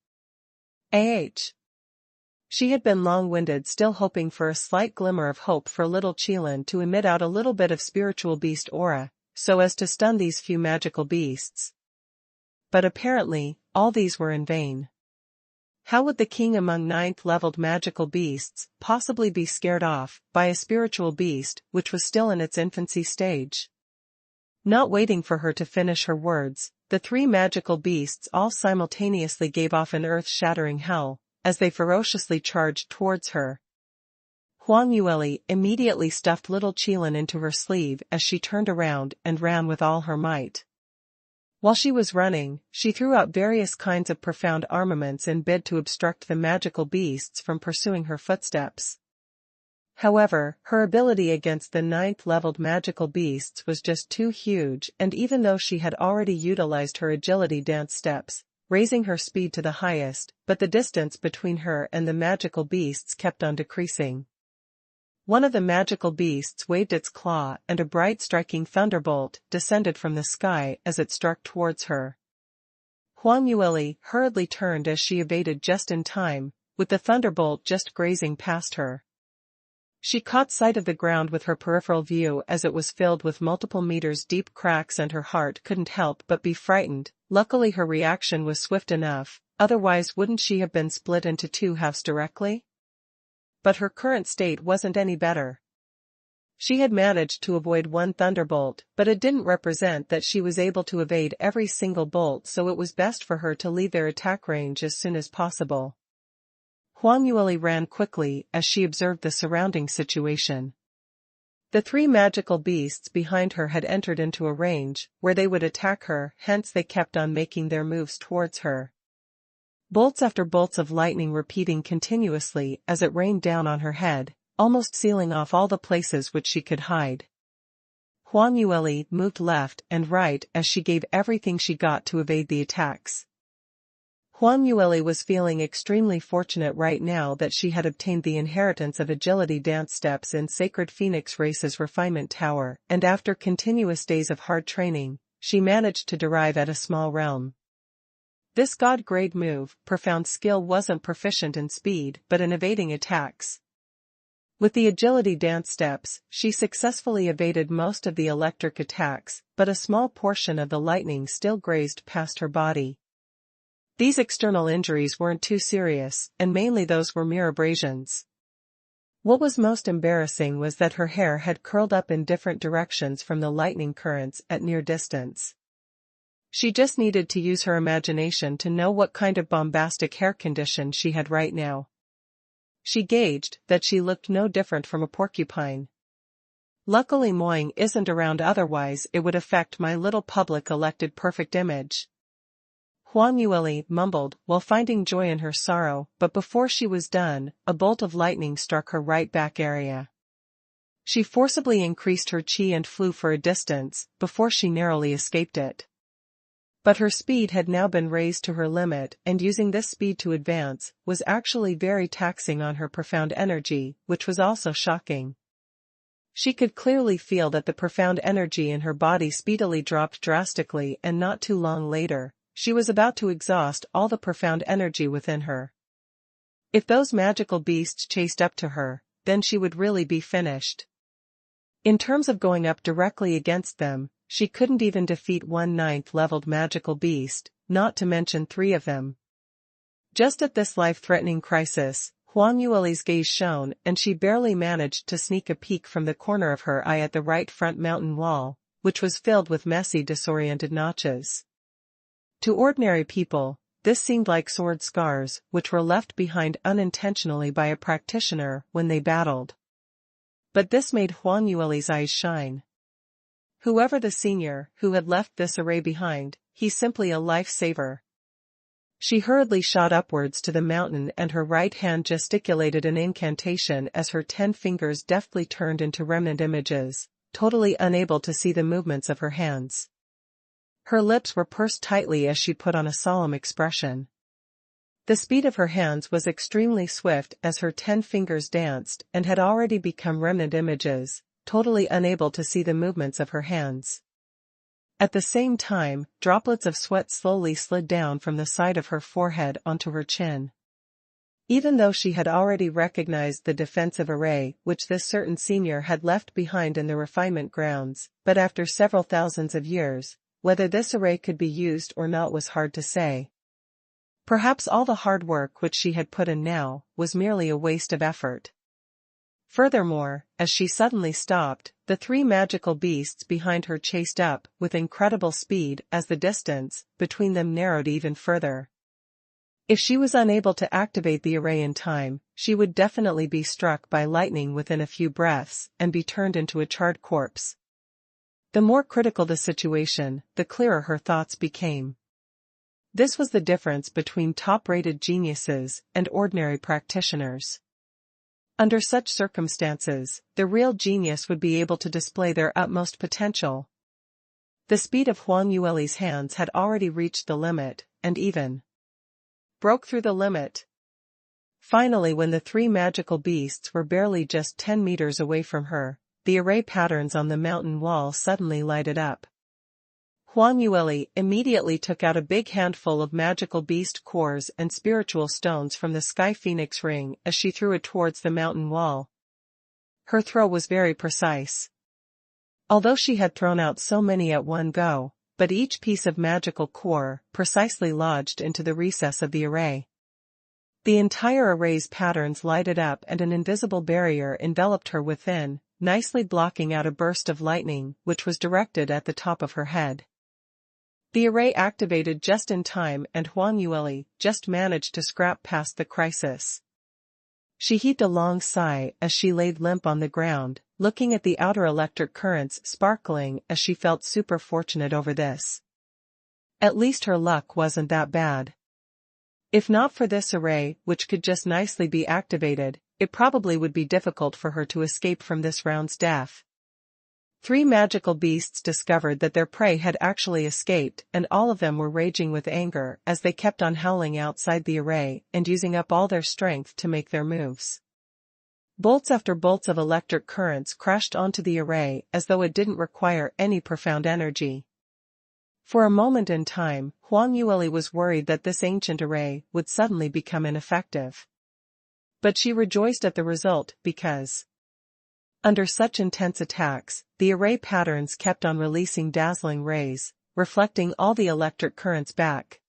She had been long-winded, still hoping for a slight glimmer of hope for little Qilin to emit out a little bit of spiritual beast aura, so as to stun these few magical beasts. But apparently, all these were in vain. How would the king among ninth-leveled magical beasts possibly be scared off by a spiritual beast which was still in its infancy stage? Not waiting for her to finish her words, the three magical beasts all simultaneously gave off an earth-shattering howl, as they ferociously charged towards her. Huang Yueli immediately stuffed little Qilin into her sleeve as she turned around and ran with all her might. While she was running, she threw out various kinds of profound armaments in bid to obstruct the magical beasts from pursuing her footsteps. However, her ability against the ninth-leveled magical beasts was just too huge, and even though she had already utilized her agility dance steps, raising her speed to the highest, but the distance between her and the magical beasts kept on decreasing. One of the magical beasts waved its claw and a bright striking thunderbolt descended from the sky as it struck towards her. Huang Yueli hurriedly turned as she evaded just in time, with the thunderbolt just grazing past her. She caught sight of the ground with her peripheral view as it was filled with multiple meters deep cracks and her heart couldn't help but be frightened. Luckily her reaction was swift enough, otherwise wouldn't she have been split into two halves directly? But her current state wasn't any better. She had managed to avoid one thunderbolt, but it didn't represent that she was able to evade every single bolt, so it was best for her to leave their attack range as soon as possible. Huang Yueli ran quickly as she observed the surrounding situation. The three magical beasts behind her had entered into a range where they would attack her, hence they kept on making their moves towards her. Bolts after bolts of lightning repeating continuously as it rained down on her head, almost sealing off all the places which she could hide. Huang Yueli moved left and right as she gave everything she got to evade the attacks. Huang Yueli was feeling extremely fortunate right now that she had obtained the inheritance of agility dance steps in Sacred Phoenix Race's refinement tower, and after continuous days of hard training, she managed to derive at a small realm. This god-grade move, profound skill, wasn't proficient in speed but in evading attacks. With the agility dance steps, she successfully evaded most of the electric attacks, but a small portion of the lightning still grazed past her body. These external injuries weren't too serious, and mainly those were mere abrasions. What was most embarrassing was that her hair had curled up in different directions from the lightning currents at near distance. She just needed to use her imagination to know what kind of bombastic hair condition she had right now. She gauged that she looked no different from a porcupine. Luckily Moing isn't around, otherwise it would affect my little public elected perfect image. Huang Yueli mumbled while finding joy in her sorrow, but before she was done, a bolt of lightning struck her right back area. She forcibly increased her qi and flew for a distance, before she narrowly escaped it. But her speed had now been raised to her limit, and using this speed to advance was actually very taxing on her profound energy, which was also shocking. She could clearly feel that the profound energy in her body speedily dropped drastically, and not too long later, she was about to exhaust all the profound energy within her. If those magical beasts chased up to her, then she would really be finished. In terms of going up directly against them, she couldn't even defeat one ninth-leveled magical beast, not to mention three of them. Just at this life-threatening crisis, Huang Yueli's gaze shone, and she barely managed to sneak a peek from the corner of her eye at the right front mountain wall, which was filled with messy, disoriented notches. To ordinary people, this seemed like sword scars which were left behind unintentionally by a practitioner when they battled. But this made Huang Yueli's eyes shine. Whoever the senior who had left this array behind, he's simply a lifesaver. She hurriedly shot upwards to the mountain and her right hand gesticulated an incantation as her 10 fingers deftly turned into remnant images, totally unable to see the movements of her hands. Her lips were pursed tightly as she put on a solemn expression. The speed of her hands was extremely swift as her 10 fingers danced and had already become remnant images, totally unable to see the movements of her hands. At the same time, droplets of sweat slowly slid down from the side of her forehead onto her chin. Even though she had already recognized the defensive array which this certain senior had left behind in the refinement grounds, but after several thousands of years, whether this array could be used or not was hard to say. Perhaps all the hard work which she had put in now was merely a waste of effort. Furthermore, as she suddenly stopped, the 3 magical beasts behind her chased up with incredible speed as the distance between them narrowed even further. If she was unable to activate the array in time, she would definitely be struck by lightning within a few breaths and be turned into a charred corpse. The more critical the situation, the clearer her thoughts became. This was the difference between top-rated geniuses and ordinary practitioners. Under such circumstances, the real genius would be able to display their utmost potential. The speed of Huang Yueli's hands had already reached the limit, and even broke through the limit. Finally, when the 3 magical beasts were barely just 10 meters away from her, the array patterns on the mountain wall suddenly lighted up. Huang Yueli immediately took out a big handful of magical beast cores and spiritual stones from the sky phoenix ring as she threw it towards the mountain wall. Her throw was very precise. Although she had thrown out so many at one go, but each piece of magical core precisely lodged into the recess of the array. The entire array's patterns lighted up and an invisible barrier enveloped her within, nicely blocking out a burst of lightning which was directed at the top of her head. The array activated just in time and Huang Yueli just managed to scrap past the crisis. She heaved a long sigh as she laid limp on the ground, looking at the outer electric currents sparkling as she felt super fortunate over this. At least her luck wasn't that bad. If not for this array, which could just nicely be activated, it probably would be difficult for her to escape from this round's death. 3 magical beasts discovered that their prey had actually escaped and all of them were raging with anger as they kept on howling outside the array and using up all their strength to make their moves. Bolts after bolts of electric currents crashed onto the array as though it didn't require any profound energy. For a moment in time, Huang Yueli was worried that this ancient array would suddenly become ineffective. But she rejoiced at the result because, under such intense attacks, the array patterns kept on releasing dazzling rays, reflecting all the electric currents back.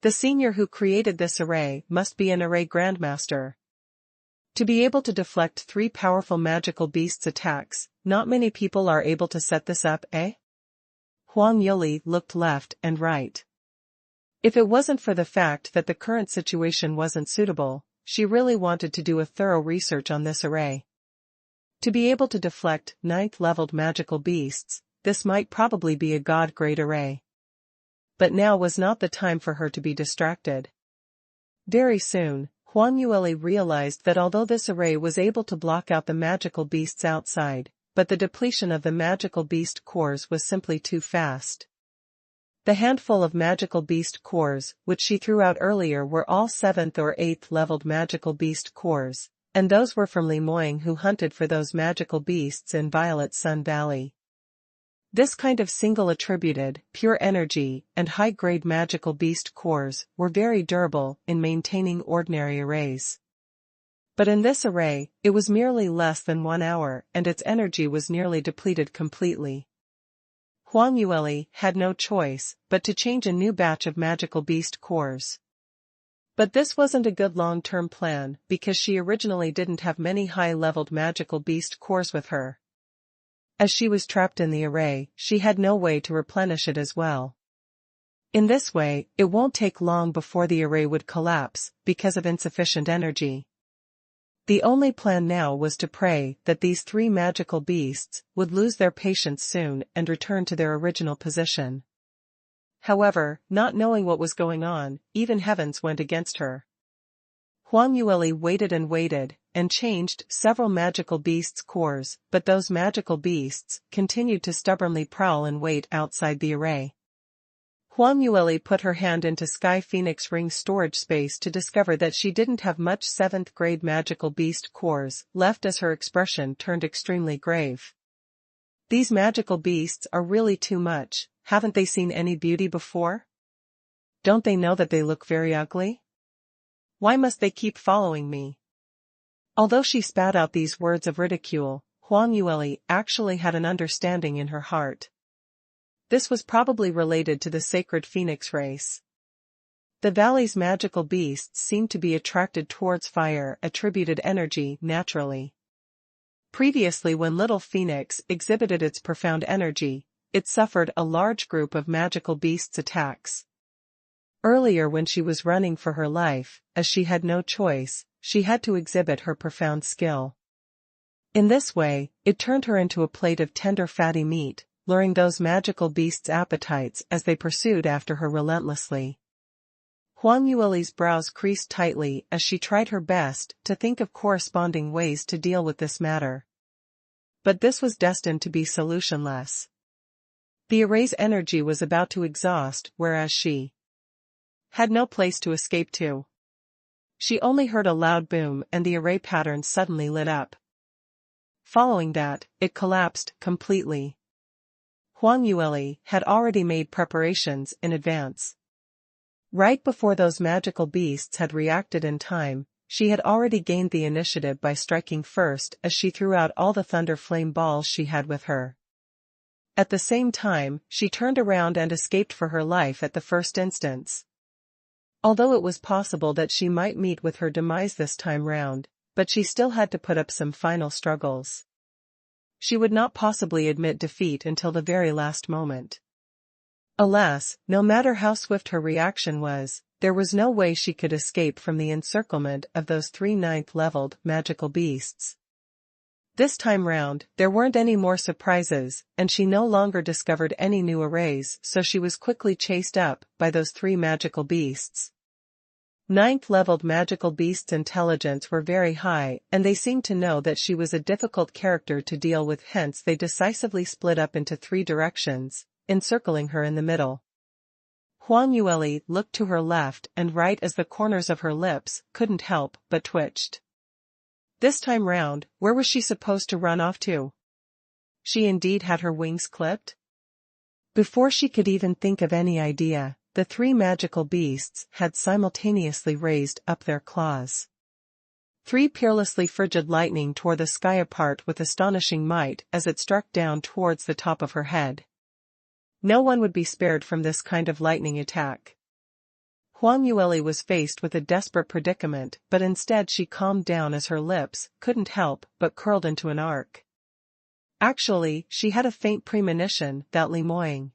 The senior who created this array must be an array grandmaster. To be able to deflect 3 powerful magical beasts' attacks, not many people are able to set this up, eh? Huang Yueli looked left and right. If it wasn't for the fact that the current situation wasn't suitable, she really wanted to do a thorough research on this array. To be able to deflect 9th-leveled magical beasts, this might probably be a god-grade array. But now was not the time for her to be distracted. Very soon, Huang Yueli realized that although this array was able to block out the magical beasts outside, but the depletion of the magical beast cores was simply too fast. The handful of magical beast cores which she threw out earlier were all 7th or 8th-leveled magical beast cores, and those were from Limoying who hunted for those magical beasts in Violet Sun Valley. This kind of single attributed, pure energy, and high-grade magical beast cores were very durable in maintaining ordinary arrays. But in this array, it was merely less than 1 hour and its energy was nearly depleted completely. Huang Yueli had no choice but to change a new batch of magical beast cores. But this wasn't a good long-term plan because she originally didn't have many high-leveled magical beast cores with her. As she was trapped in the array, she had no way to replenish it as well. In this way, it won't take long before the array would collapse because of insufficient energy. The only plan now was to pray that these three magical beasts would lose their patience soon and return to their original position. However, not knowing what was going on, even heavens went against her. Huang Yueli waited, and changed several magical beasts' cores, but those magical beasts continued to stubbornly prowl and wait outside the array. Huang Yueli put her hand into Sky Phoenix Ring's storage space to discover that she didn't have much 7th grade magical beast cores left as her expression turned extremely grave. These magical beasts are really too much, haven't they seen any beauty before? Don't they know that they look very ugly? Why must they keep following me? Although she spat out these words of ridicule, Huang Yueli actually had an understanding in her heart. This was probably related to the sacred phoenix race. The valley's magical beasts seemed to be attracted towards fire-attributed energy naturally. Previously, when Little Phoenix exhibited its profound energy, it suffered a large group of magical beasts' attacks. Earlier, when she was running for her life, as she had no choice, she had to exhibit her profound skill. In this way, it turned her into a plate of tender fatty meat, luring those magical beasts' appetites as they pursued after her relentlessly. Huang Yueli's brows creased tightly as she tried her best to think of corresponding ways to deal with this matter. But this was destined to be solutionless. The array's energy was about to exhaust, whereas she had no place to escape to. She only heard a loud boom and the array pattern suddenly lit up. Following that, it collapsed completely. Huang Yueli had already made preparations in advance. Right before those magical beasts had reacted in time, she had already gained the initiative by striking first as she threw out all the thunder flame balls she had with her. At the same time, she turned around and escaped for her life at the first instance. Although it was possible that she might meet with her demise this time round, but she still had to put up some final struggles. She would not possibly admit defeat until the very last moment. Alas, no matter how swift her reaction was, there was no way she could escape from the encirclement of those 3 9th-leveled magical beasts. This time round, there weren't any more surprises, and she no longer discovered any new arrays, so she was quickly chased up by those 3 magical beasts. 9th-leveled magical beasts' intelligence were very high, and they seemed to know that she was a difficult character to deal with, hence they decisively split up into 3 directions, encircling her in the middle. Huang Yueli looked to her left and right as the corners of her lips couldn't help but twitched. This time round, where was she supposed to run off to? She indeed had her wings clipped? Before she could even think of any idea, the 3 magical beasts had simultaneously raised up their claws. 3 peerlessly frigid lightning tore the sky apart with astonishing might as it struck down towards the top of her head. No one would be spared from this kind of lightning attack. Huang Yueli was faced with a desperate predicament, but instead she calmed down as her lips couldn't help but curled into an arc. Actually, she had a faint premonition that Li Moying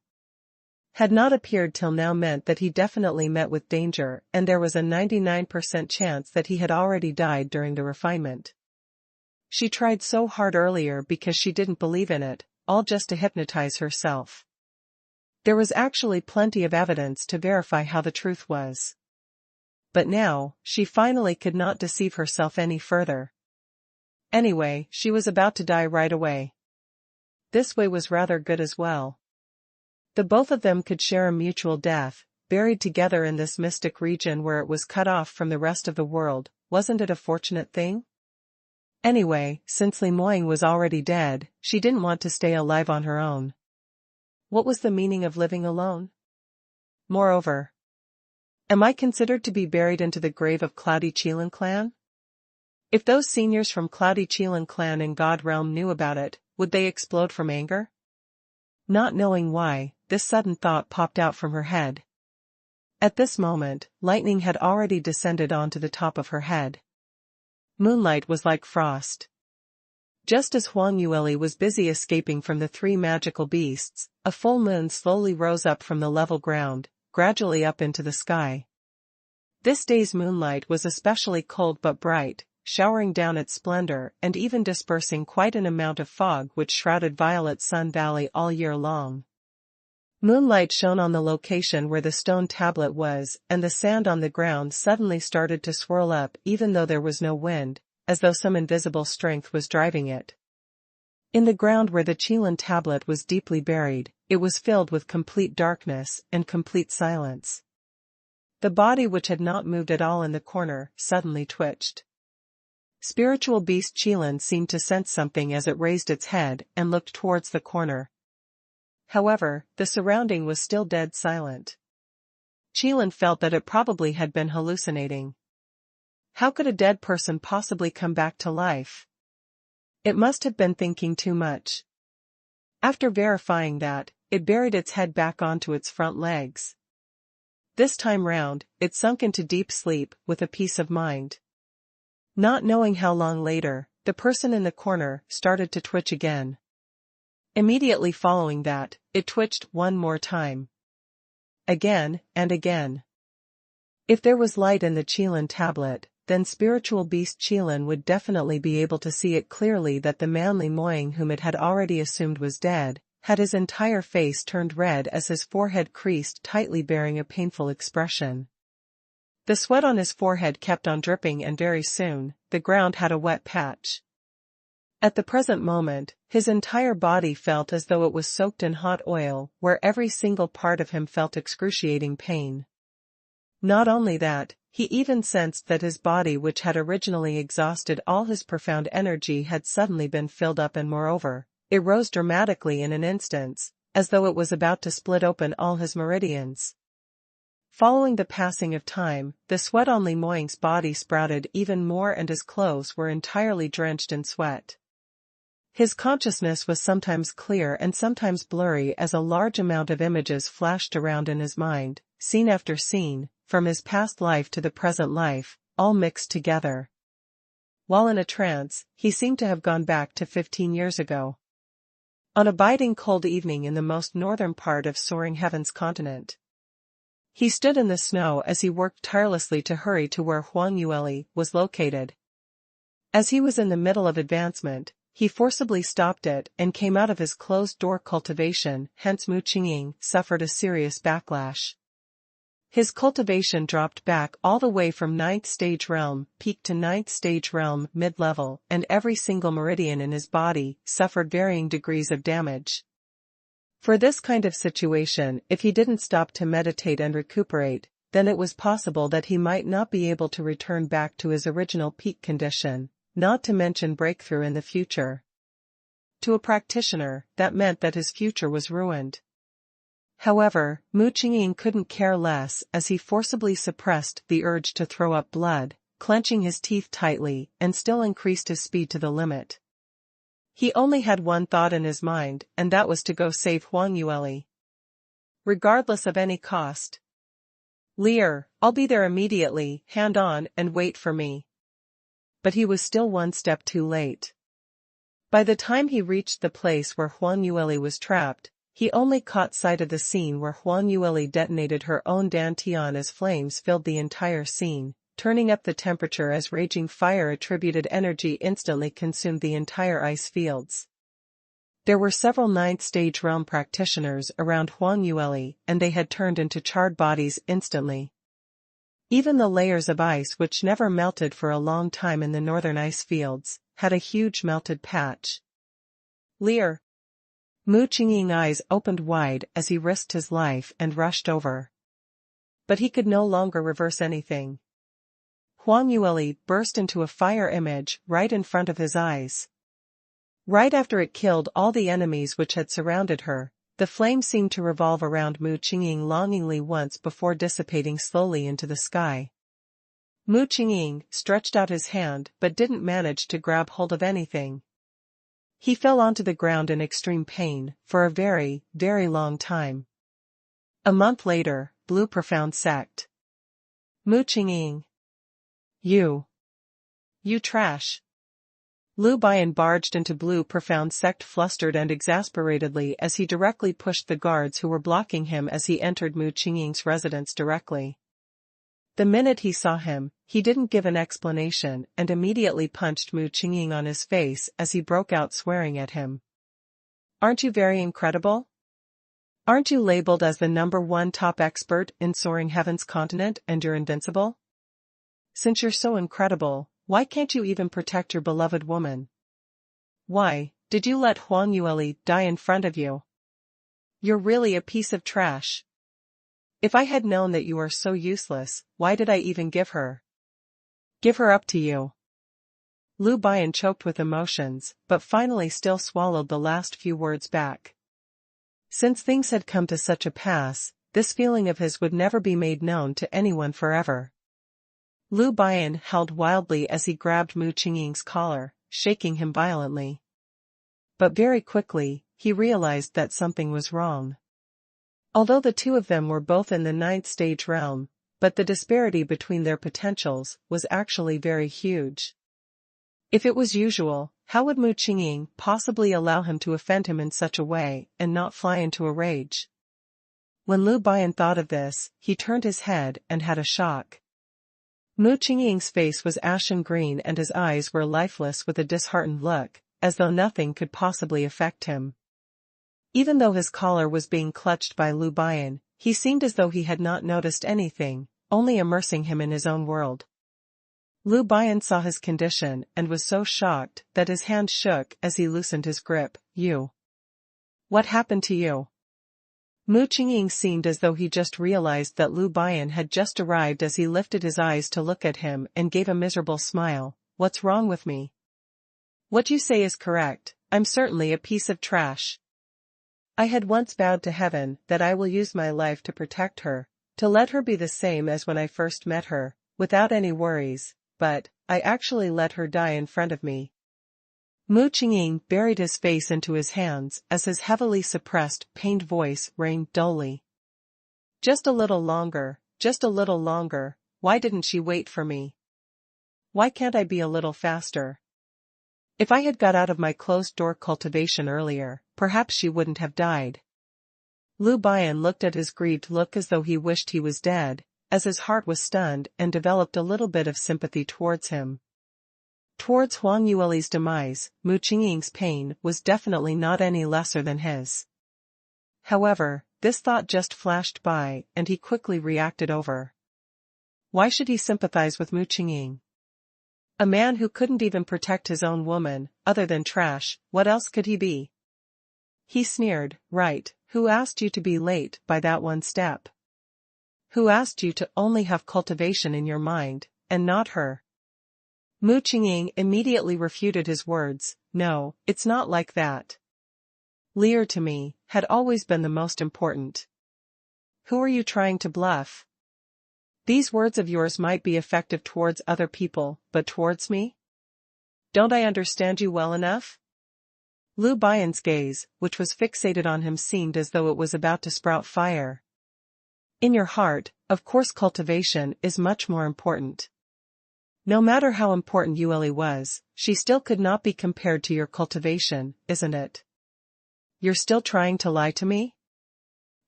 had not appeared till now meant that he definitely met with danger, and there was a 99% chance that he had already died during the refinement. She tried so hard earlier because she didn't believe in it, all just to hypnotize herself. There was actually plenty of evidence to verify how the truth was. But now, she finally could not deceive herself any further. Anyway, she was about to die right away. This way was rather good as well. The both of them could share a mutual death, buried together in this mystic region where it was cut off from the rest of the world. Wasn't it a fortunate thing? Anyway, since Li Moying was already dead, she didn't want to stay alive on her own. What was the meaning of living alone? Moreover, am I considered to be buried into the grave of Cloudy Qilin clan? If those seniors from Cloudy Qilin clan in God Realm knew about it, would they explode from anger? Not knowing why, this sudden thought popped out from her head. At this moment, lightning had already descended onto the top of her head. Moonlight was like frost. Just as Huang Yueli was busy escaping from the 3 magical beasts, a full moon slowly rose up from the level ground, gradually up into the sky. This day's moonlight was especially cold but bright, showering down its splendor and even dispersing quite an amount of fog which shrouded Violet Sun Valley all year long. Moonlight shone on the location where the stone tablet was, and the sand on the ground suddenly started to swirl up even though there was no wind, as though some invisible strength was driving it. In the ground where the Qilin tablet was deeply buried, it was filled with complete darkness and complete silence. The body, which had not moved at all in the corner, suddenly twitched. Spiritual beast Qilin seemed to sense something as it raised its head and looked towards the corner. However, the surrounding was still dead silent. Qilin felt that it probably had been hallucinating. How could a dead person possibly come back to life? It must have been thinking too much. After verifying that, it buried its head back onto its front legs. This time round, it sunk into deep sleep with a peace of mind. Not knowing how long later, the person in the corner started to twitch again. Immediately following that, it twitched one more time. Again and again. If there was light in the Qilin tablet, then spiritual beast Qilin would definitely be able to see it clearly that the manly Moying whom it had already assumed was dead, had his entire face turned red as his forehead creased tightly bearing a painful expression. The sweat on his forehead kept on dripping and very soon, the ground had a wet patch. At the present moment, his entire body felt as though it was soaked in hot oil, where every single part of him felt excruciating pain. Not only that, he even sensed that his body, which had originally exhausted all his profound energy, had suddenly been filled up, and moreover, it rose dramatically in an instant, as though it was about to split open all his meridians. Following the passing of time, the sweat on Li Moying's body sprouted even more and his clothes were entirely drenched in sweat. His consciousness was sometimes clear and sometimes blurry as a large amount of images flashed around in his mind, scene after scene, from his past life to the present life, all mixed together. While in a trance, he seemed to have gone back to 15 years ago. On a biting cold evening in the most northern part of Soaring Heaven's continent. He stood in the snow as he worked tirelessly to hurry to where Huang Yueli was located. As he was in the middle of advancement, he forcibly stopped it and came out of his closed-door cultivation, hence Mu Qingqing suffered a serious backlash. His cultivation dropped back all the way from 9th stage realm peak to 9th stage realm mid-level, and every single meridian in his body suffered varying degrees of damage. For this kind of situation, if he didn't stop to meditate and recuperate, then it was possible that he might not be able to return back to his original peak condition, not to mention breakthrough in the future. To a practitioner, that meant that his future was ruined. However, Mu Qingqing couldn't care less as he forcibly suppressed the urge to throw up blood, clenching his teeth tightly, and still increased his speed to the limit. He only had one thought in his mind, and that was to go save Huang Yueli. Regardless of any cost. "Lear, I'll be there immediately, hand on and wait for me." But he was still one step too late. By the time he reached the place where Huang Yueli was trapped, he only caught sight of the scene where Huang Yueli detonated her own dantian as flames filled the entire scene, turning up the temperature as raging fire-attributed energy instantly consumed the entire ice fields. There were several 9th stage realm practitioners around Huang Yueli, and they had turned into charred bodies instantly. Even the layers of ice, which never melted for a long time in the northern ice fields, had a huge melted patch. "Lear." Mu Qingqing's eyes opened wide as he risked his life and rushed over. But he could no longer reverse anything. Huang Yueli burst into a fire image right in front of his eyes. Right after it killed all the enemies which had surrounded her, the flame seemed to revolve around Mu Qingqing longingly once before dissipating slowly into the sky. Mu Qingqing stretched out his hand but didn't manage to grab hold of anything. He fell onto the ground in extreme pain, for a very, very long time. A month later, Blue Profound Sect. Mu Qingqing. You trash. Lu Bian barged into Blue Profound Sect flustered and exasperatedly as he directly pushed the guards who were blocking him as he entered Mu Qingqing's residence directly. The minute he saw him, he didn't give an explanation and immediately punched Mu Qingqing on his face as he broke out swearing at him. Aren't you very incredible? Aren't you labeled as the #1 top expert in soaring heaven's continent and you're invincible? Since you're so incredible, why can't you even protect your beloved woman? Why, did you let Huang Yueli die in front of you? You're really a piece of trash. If I had known that you are so useless, why did I even give her up to you? Lu Bian choked with emotions, but finally still swallowed the last few words back. Since things had come to such a pass, this feeling of his would never be made known to anyone forever. Lu Bian howled wildly as he grabbed Mu Qingqing's collar, shaking him violently. But very quickly, he realized that something was wrong. Although the two of them were both in the 9th stage realm, but the disparity between their potentials was actually very huge. If it was usual, how would Mu Qingqing possibly allow him to offend him in such a way and not fly into a rage? When Lu Bian thought of this, he turned his head and had a shock. Mu Qingqing's face was ashen green and his eyes were lifeless with a disheartened look, as though nothing could possibly affect him. Even though his collar was being clutched by Lu Bian, he seemed as though he had not noticed anything, only immersing him in his own world. Lu Bian saw his condition and was so shocked that his hand shook as he loosened his grip. You. What happened to you? Mu Qingqing seemed as though he just realized that Lu Bian had just arrived as he lifted his eyes to look at him and gave a miserable smile. What's wrong with me? What you say is correct, I'm certainly a piece of trash. I had once vowed to heaven that I will use my life to protect her, to let her be the same as when I first met her, without any worries, but I actually let her die in front of me. Mu Qingqing buried his face into his hands as his heavily suppressed, pained voice rang dully. Just a little longer, why didn't she wait for me? Why can't I be a little faster? If I had got out of my closed-door cultivation earlier, perhaps she wouldn't have died. Lu Bian looked at his grieved look as though he wished he was dead, as his heart was stunned and developed a little bit of sympathy towards him. Towards Huang Yueli's demise, Mu Qingqing's pain was definitely not any lesser than his. However, this thought just flashed by and he quickly reacted over. Why should he sympathize with Mu Qingqing? A man who couldn't even protect his own woman, other than trash, what else could he be? He sneered, right, who asked you to be late by that one step? Who asked you to only have cultivation in your mind, and not her? Mu Qingqing immediately refuted his words, no, it's not like that. Lear to me, had always been the most important. Who are you trying to bluff? These words of yours might be effective towards other people, but towards me? Don't I understand you well enough? Lu Bian's gaze, which was fixated on him, seemed as though it was about to sprout fire. In your heart, of course cultivation is much more important. No matter how important Yueli was, she still could not be compared to your cultivation, isn't it? You're still trying to lie to me?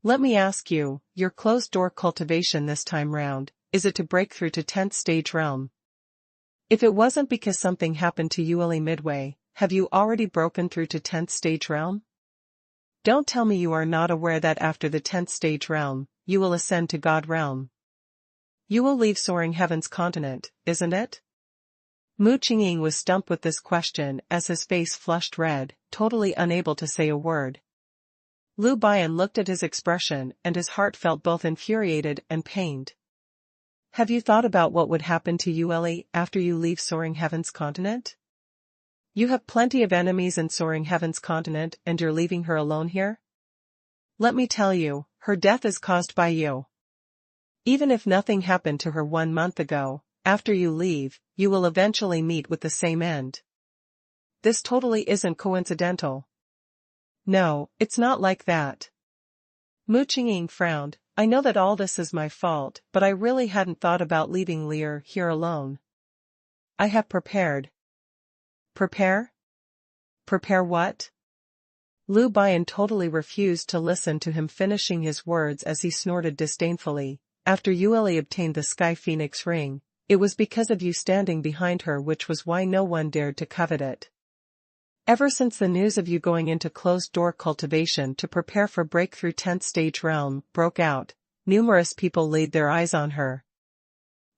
Let me ask you, your closed-door cultivation this time round, is it to break through to 10th stage realm? If it wasn't because something happened to Yueli midway, have you already broken through to 10th stage realm? Don't tell me you are not aware that after the 10th stage realm, you will ascend to God realm. You will leave soaring heaven's continent, isn't it? Mu Qingqing was stumped with this question as his face flushed red, totally unable to say a word. Lu Bian looked at his expression and his heart felt both infuriated and pained. Have you thought about what would happen to Yueli after you leave soaring heaven's continent? You have plenty of enemies in soaring heaven's continent and you're leaving her alone here? Let me tell you, her death is caused by you. Even if nothing happened to her 1 month ago, after you leave, you will eventually meet with the same end. This totally isn't coincidental. No, it's not like that. Mu Qingqing frowned. I know that all this is my fault, but I really hadn't thought about leaving Lear here alone. I have prepared. Prepare? Prepare what? Lu Bian totally refused to listen to him finishing his words as he snorted disdainfully. after Yueli obtained the Sky Phoenix ring, it was because of you standing behind her, which was why no one dared to covet it. Ever since the news of you going into closed-door cultivation to prepare for breakthrough 10th stage realm broke out, numerous people laid their eyes on her.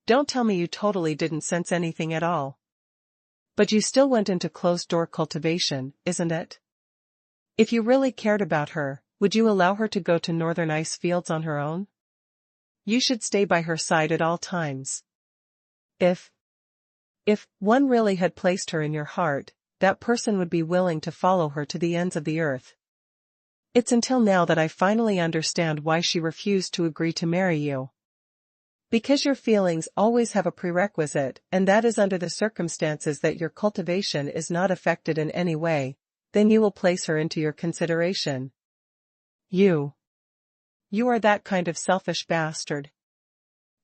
Don't tell me you totally didn't sense anything at all. But you still went into closed-door cultivation, isn't it? If you really cared about her, would you allow her to go to northern ice fields on her own? You should stay by her side at all times. If one really had placed her in your heart, that person would be willing to follow her to the ends of the earth. It's until now that I finally understand why she refused to agree to marry you. Because your feelings always have a prerequisite, and that is under the circumstances that your cultivation is not affected in any way, then you will place her into your consideration. You are that kind of selfish bastard.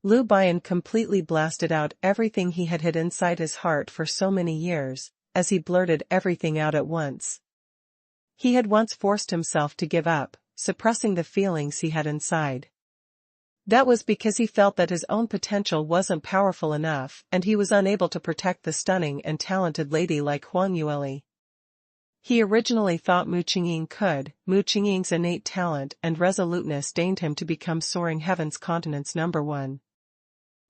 Lu Bian completely blasted out everything he had hid inside his heart for so many years, as he blurted everything out at once. He had once forced himself to give up, suppressing the feelings he had inside. That was because he felt that his own potential wasn't powerful enough and he was unable to protect the stunning and talented lady like Huang Yueli. He originally thought Mu Qingqing could. Mu Qingqing's innate talent and resoluteness deigned him to become Soaring Heaven's continent's #1.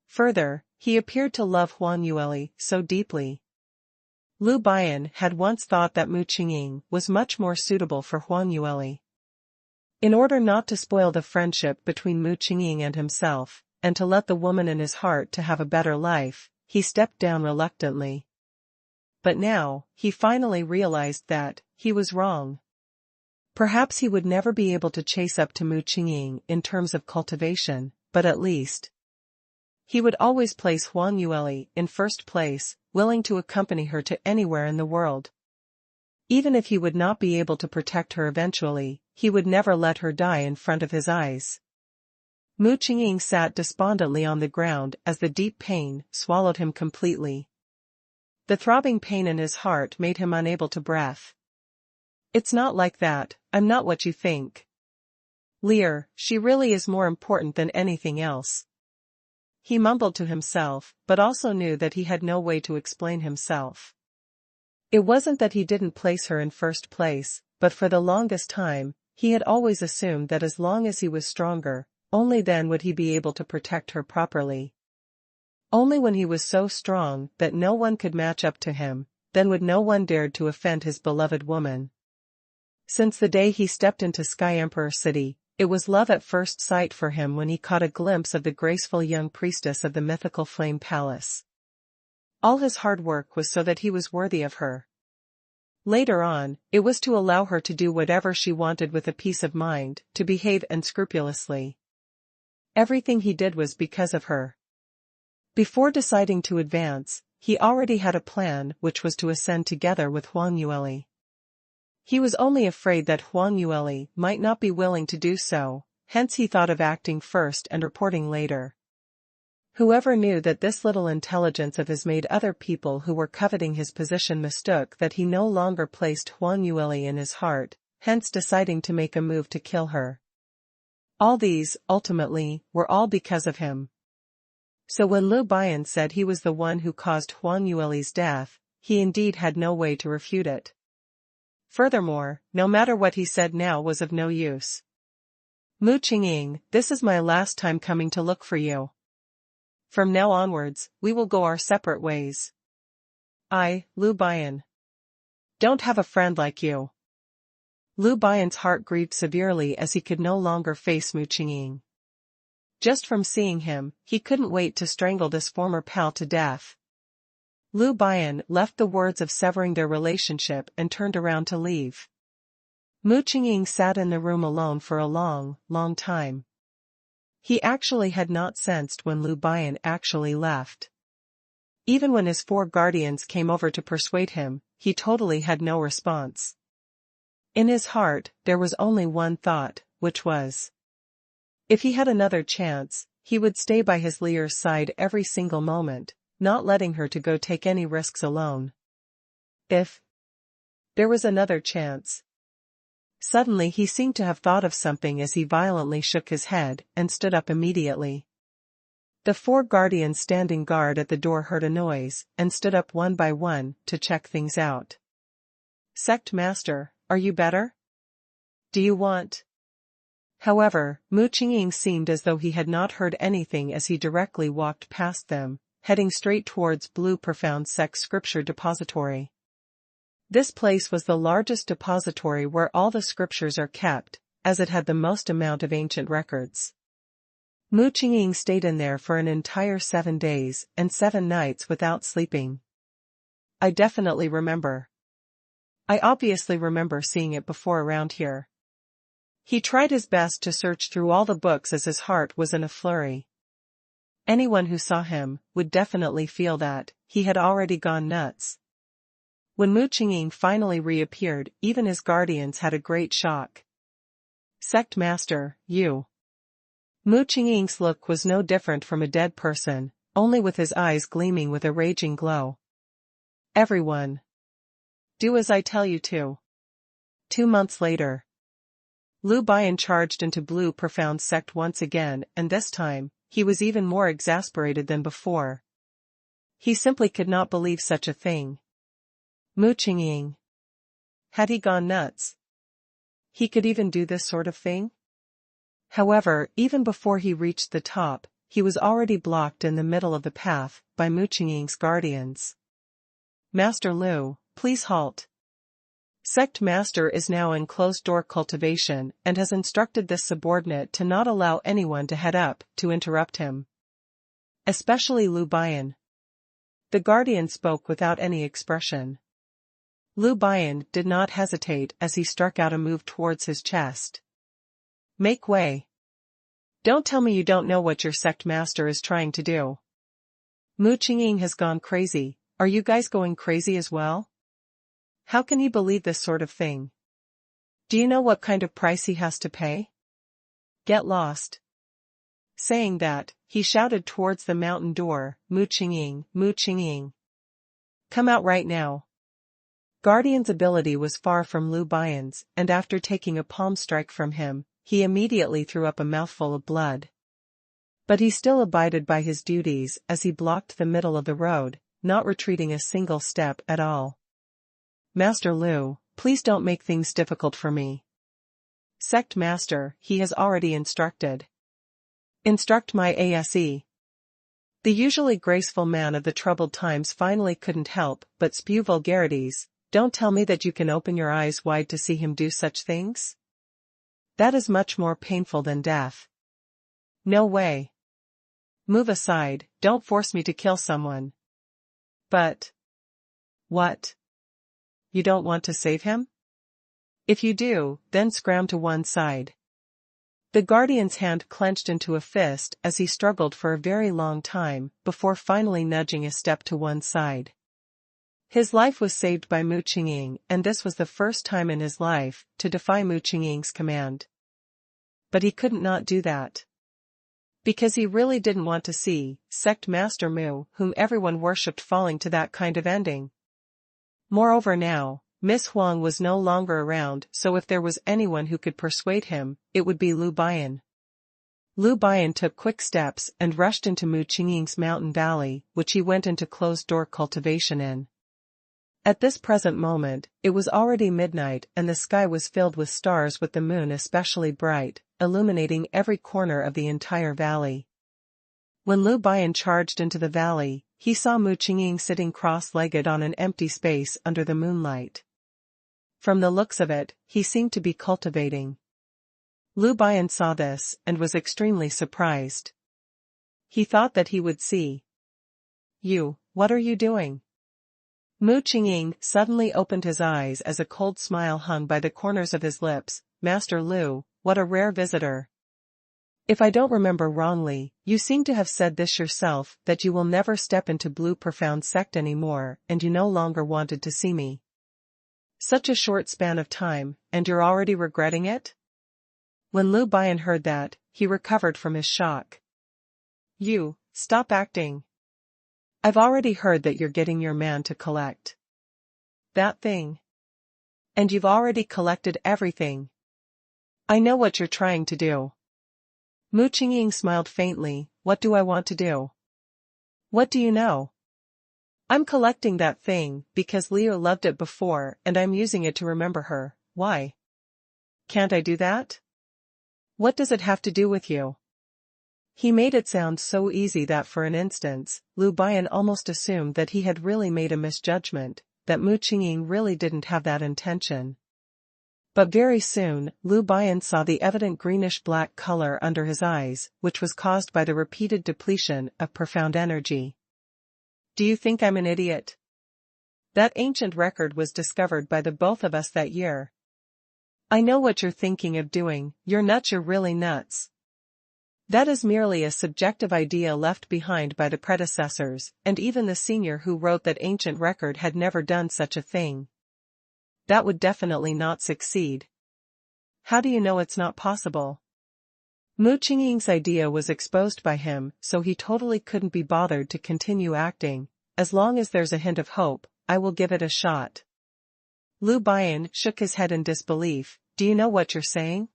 Further, he appeared to love Huang Yueli so deeply. Lu Bian had once thought that Mu Qingqing was much more suitable for Huang Yueli. In order not to spoil the friendship between Mu Qingqing and himself, and to let the woman in his heart to have a better life, he stepped down reluctantly. But now, he finally realized that he was wrong. Perhaps he would never be able to chase up to Mu Qingqing in terms of cultivation, but at least he would always place Huang Yueli in first place, willing to accompany her to anywhere in the world. Even if he would not be able to protect her eventually, he would never let her die in front of his eyes. Mu Qingqing sat despondently on the ground as the deep pain swallowed him completely. The throbbing pain in his heart made him unable to breathe. It's not like that, I'm not what you think. Lear, she really is more important than anything else. He mumbled to himself, but also knew that he had no way to explain himself. It wasn't that he didn't place her in first place, but for the longest time, he had always assumed that as long as he was stronger, only then would he be able to protect her properly. Only when he was so strong that no one could match up to him, then would no one dare to offend his beloved woman. Since the day he stepped into Sky Emperor City, it was love at first sight for him when he caught a glimpse of the graceful young priestess of the mythical Flame Palace. All his hard work was so that he was worthy of her. Later on, it was to allow her to do whatever she wanted with a peace of mind, to behave unscrupulously. Everything he did was because of her. Before deciding to advance, he already had a plan, which was to ascend together with Huang Yueli. He was only afraid that Huang Yueli might not be willing to do so, hence he thought of acting first and reporting later. Whoever knew that this little intelligence of his made other people who were coveting his position mistook that he no longer placed Huang Yueli in his heart, hence deciding to make a move to kill her. All these, ultimately, were all because of him. So when Lu Bian said he was the one who caused Huang Yueli's death, he indeed had no way to refute it. Furthermore, no matter what he said now was of no use. Mu Qingqing, this is my last time coming to look for you. From now onwards, we will go our separate ways. I, Lu Bian, don't have a friend like you. Lu Bian's heart grieved severely as he could no longer face Mu Qingqing. Just from seeing him, he couldn't wait to strangle this former pal to death. Lu Bian left the words of severing their relationship and turned around to leave. Mu Qingqing sat in the room alone for a long, long time. He actually had not sensed when Lu Bian actually left. Even when his 4 guardians came over to persuade him, he totally had no response. In his heart, there was only one thought, which was, if he had another chance, he would stay by his Lear's side every single moment, not letting her to go take any risks alone. If there was another chance. Suddenly he seemed to have thought of something as he violently shook his head and stood up immediately. The 4 guardians standing guard at the door heard a noise, and stood up one by one, to check things out. Sect Master, are you better? Do you want? However, Mu Qingqing seemed as though he had not heard anything as he directly walked past them, heading straight towards Blue Profound Sect Scripture Depository. This place was the largest depository where all the scriptures are kept, as it had the most amount of ancient records. Mu Qingqing stayed in there for an entire 7 days and 7 nights without sleeping. I definitely remember. I obviously remember seeing it before around here. He tried his best to search through all the books as his heart was in a flurry. Anyone who saw him would definitely feel that he had already gone nuts. When Mu Qingqing finally reappeared, even his guardians had a great shock. Sect Master, you. Mu Qingqing's look was no different from a dead person, only with his eyes gleaming with a raging glow. Everyone. Do as I tell you to. 2 months later. Lu Bian charged into Blue Profound Sect once again, and this time, he was even more exasperated than before. He simply could not believe such a thing. Mu Qingqing. Had he gone nuts? He could even do this sort of thing? However, even before he reached the top, he was already blocked in the middle of the path by Mu Qingqing's guardians. Master Lu, please halt. Sect Master is now in closed-door cultivation and has instructed this subordinate to not allow anyone to head up to interrupt him. Especially Lu Bian. The guardian spoke without any expression. Lu Bian did not hesitate as he struck out a move towards his chest. Make way. Don't tell me you don't know what your sect master is trying to do. Mu Qingqing has gone crazy. Are you guys going crazy as well? How can he believe this sort of thing? Do you know what kind of price he has to pay? Get lost. Saying that, he shouted towards the mountain door, Mu Qingqing, Mu Qingqing. Come out right now. Guardian's ability was far from Lu Bian's, and after taking a palm strike from him, he immediately threw up a mouthful of blood. But he still abided by his duties as he blocked the middle of the road, not retreating a single step at all. Master Lu, please don't make things difficult for me. Sect Master, he has already instructed. Instruct my ASE. The usually graceful man of the troubled times finally couldn't help but spew vulgarities. Don't tell me that you can open your eyes wide to see him do such things? That is much more painful than death. No way. Move aside, don't force me to kill someone. But. What? You don't want to save him? If you do, then scram to one side. The guardian's hand clenched into a fist as he struggled for a very long time before finally nudging a step to one side. His life was saved by Mu Qingqing, and this was the first time in his life to defy Mu Qingqing's command. But he couldn't not do that. Because he really didn't want to see Sect Master Mu, whom everyone worshipped, falling to that kind of ending. Moreover now, Miss Huang was no longer around, so if there was anyone who could persuade him, it would be Lu Bian. Lu Bian took quick steps and rushed into Mu Qingqing's mountain valley, which he went into closed-door cultivation in. At this present moment, it was already midnight and the sky was filled with stars, with the moon especially bright, illuminating every corner of the entire valley. When Lu Bian charged into the valley, he saw Mu Qingqing sitting cross-legged on an empty space under the moonlight. From the looks of it, he seemed to be cultivating. Lu Bian saw this and was extremely surprised. He thought that he would see. You, what are you doing? Mu Qingqing suddenly opened his eyes as a cold smile hung by the corners of his lips. Master Lu, what a rare visitor. If I don't remember wrongly, you seem to have said this yourself, that you will never step into Blue Profound Sect anymore, and you no longer wanted to see me. Such a short span of time, and you're already regretting it? When Lu Bian heard that, he recovered from his shock. You, stop acting. I've already heard that you're getting your man to collect that thing. And you've already collected everything. I know what you're trying to do. Mu Qingying smiled faintly. What do I want to do? What do you know? I'm collecting that thing, because Leo loved it before and I'm using it to remember her. Why? Can't I do that? What does it have to do with you? He made it sound so easy that for an instant, Lu Bian almost assumed that he had really made a misjudgment, that Mu Qingying really didn't have that intention. But very soon, Lu Bian saw the evident greenish-black color under his eyes, which was caused by the repeated depletion of profound energy. Do you think I'm an idiot? That ancient record was discovered by the both of us that year. I know what you're thinking of doing. You're nuts, you're really nuts. That is merely a subjective idea left behind by the predecessors, and even the senior who wrote that ancient record had never done such a thing. That would definitely not succeed. How do you know it's not possible? Mu Qingying's idea was exposed by him, so he totally couldn't be bothered to continue acting. As long as there's a hint of hope, I will give it a shot. Lu Bian shook his head in disbelief. Do you know what you're saying?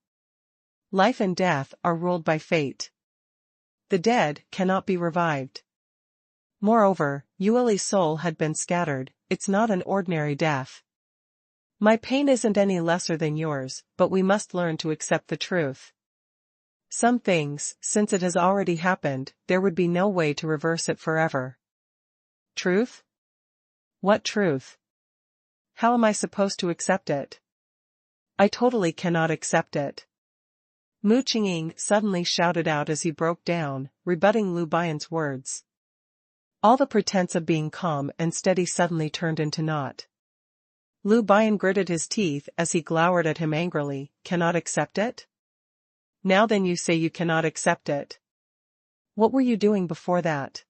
Life and death are ruled by fate. The dead cannot be revived. Moreover, Yueli's soul had been scattered. It's not an ordinary death. My pain isn't any lesser than yours, but we must learn to accept the truth. Some things, since it has already happened, there would be no way to reverse it forever. Truth? What truth? How am I supposed to accept it? I totally cannot accept it. Mu Qingying suddenly shouted out as he broke down, rebutting Lu Bian's words. All the pretense of being calm and steady suddenly turned into naught. Lu Bian gritted his teeth as he glowered at him angrily. Cannot accept it? Now then you say you cannot accept it. What were you doing before that?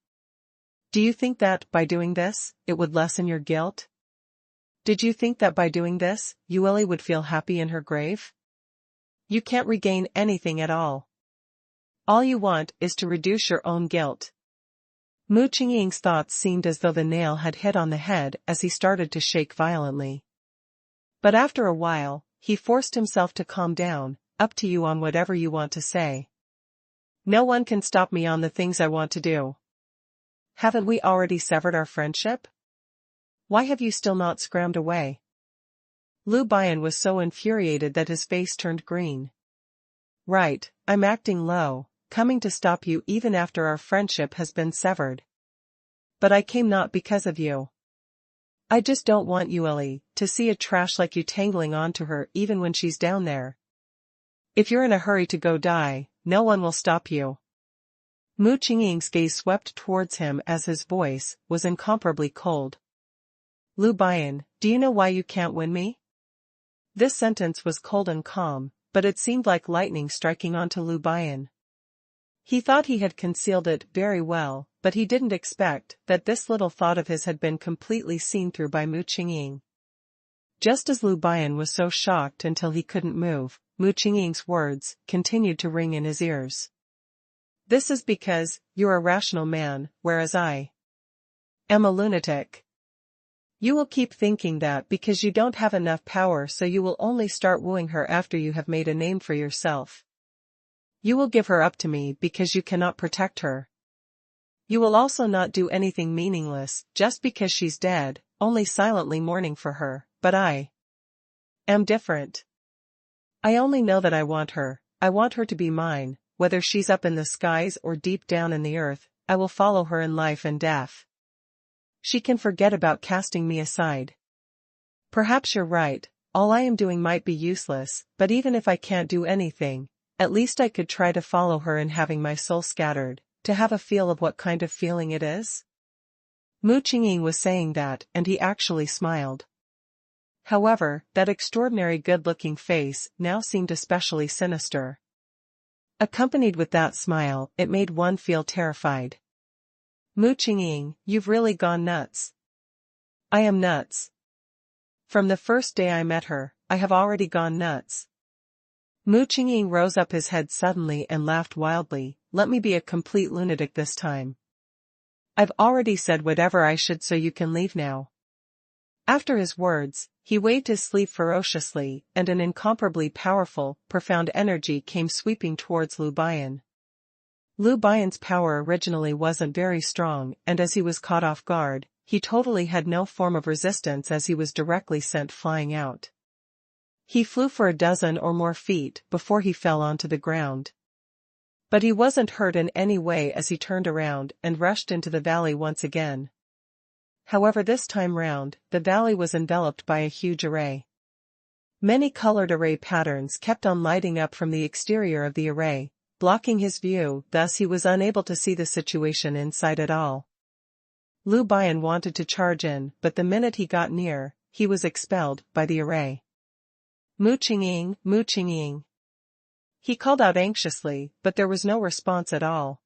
Do you think that, by doing this, it would lessen your guilt? Did you think that by doing this, Yueli would feel happy in her grave? You can't regain anything at all. All you want is to reduce your own guilt. Mu Qingying's thoughts seemed as though the nail had hit on the head as he started to shake violently. But after a while, he forced himself to calm down. Up to you on whatever you want to say. No one can stop me on the things I want to do. Haven't we already severed our friendship? Why have you still not scrammed away? Lu Bian was so infuriated that his face turned green. Right, I'm acting low, coming to stop you even after our friendship has been severed. But I came not because of you. I just don't want Yueli to see a trash like you tangling onto her even when she's down there. If you're in a hurry to go die, no one will stop you. Mu Qingying's gaze swept towards him as his voice was incomparably cold. Lu Bian, do you know why you can't win me? This sentence was cold and calm, but it seemed like lightning striking onto Lu Bian. He thought he had concealed it very well, but he didn't expect that this little thought of his had been completely seen through by Mu Qingying. Just as Lu Bian was so shocked until he couldn't move, Mu Qingying's words continued to ring in his ears. This is because you're a rational man, whereas I am a lunatic. You will keep thinking that because you don't have enough power, so you will only start wooing her after you have made a name for yourself. You will give her up to me because you cannot protect her. You will also not do anything meaningless just because she's dead, only silently mourning for her, but I am different. I only know that I want her to be mine, whether she's up in the skies or deep down in the earth, I will follow her in life and death. She can forget about casting me aside. Perhaps you're right, all I am doing might be useless, but even if I can't do anything, at least I could try to follow her in having my soul scattered, to have a feel of what kind of feeling it is. Mu Qingying was saying that, and he actually smiled. However, that extraordinary good-looking face now seemed especially sinister. Accompanied with that smile, it made one feel terrified. Mu Qingying, you've really gone nuts. I am nuts. From the first day I met her, I have already gone nuts. Mu Qingying rose up his head suddenly and laughed wildly. Let me be a complete lunatic this time. I've already said whatever I should, so you can leave now. After his words, he waved his sleeve ferociously, and an incomparably powerful, profound energy came sweeping towards Lu Bian. Lu Bian's power originally wasn't very strong, and as he was caught off guard, he totally had no form of resistance as he was directly sent flying out. He flew for a dozen or more feet before he fell onto the ground. But he wasn't hurt in any way as he turned around and rushed into the valley once again. However, this time round, the valley was enveloped by a huge array. Many colored array patterns kept on lighting up from the exterior of the array, blocking his view, thus he was unable to see the situation inside at all. Lu Bian wanted to charge in, but the minute he got near, he was expelled by the array. Mu Qingqing, Mu Qingqing. He called out anxiously, but there was no response at all.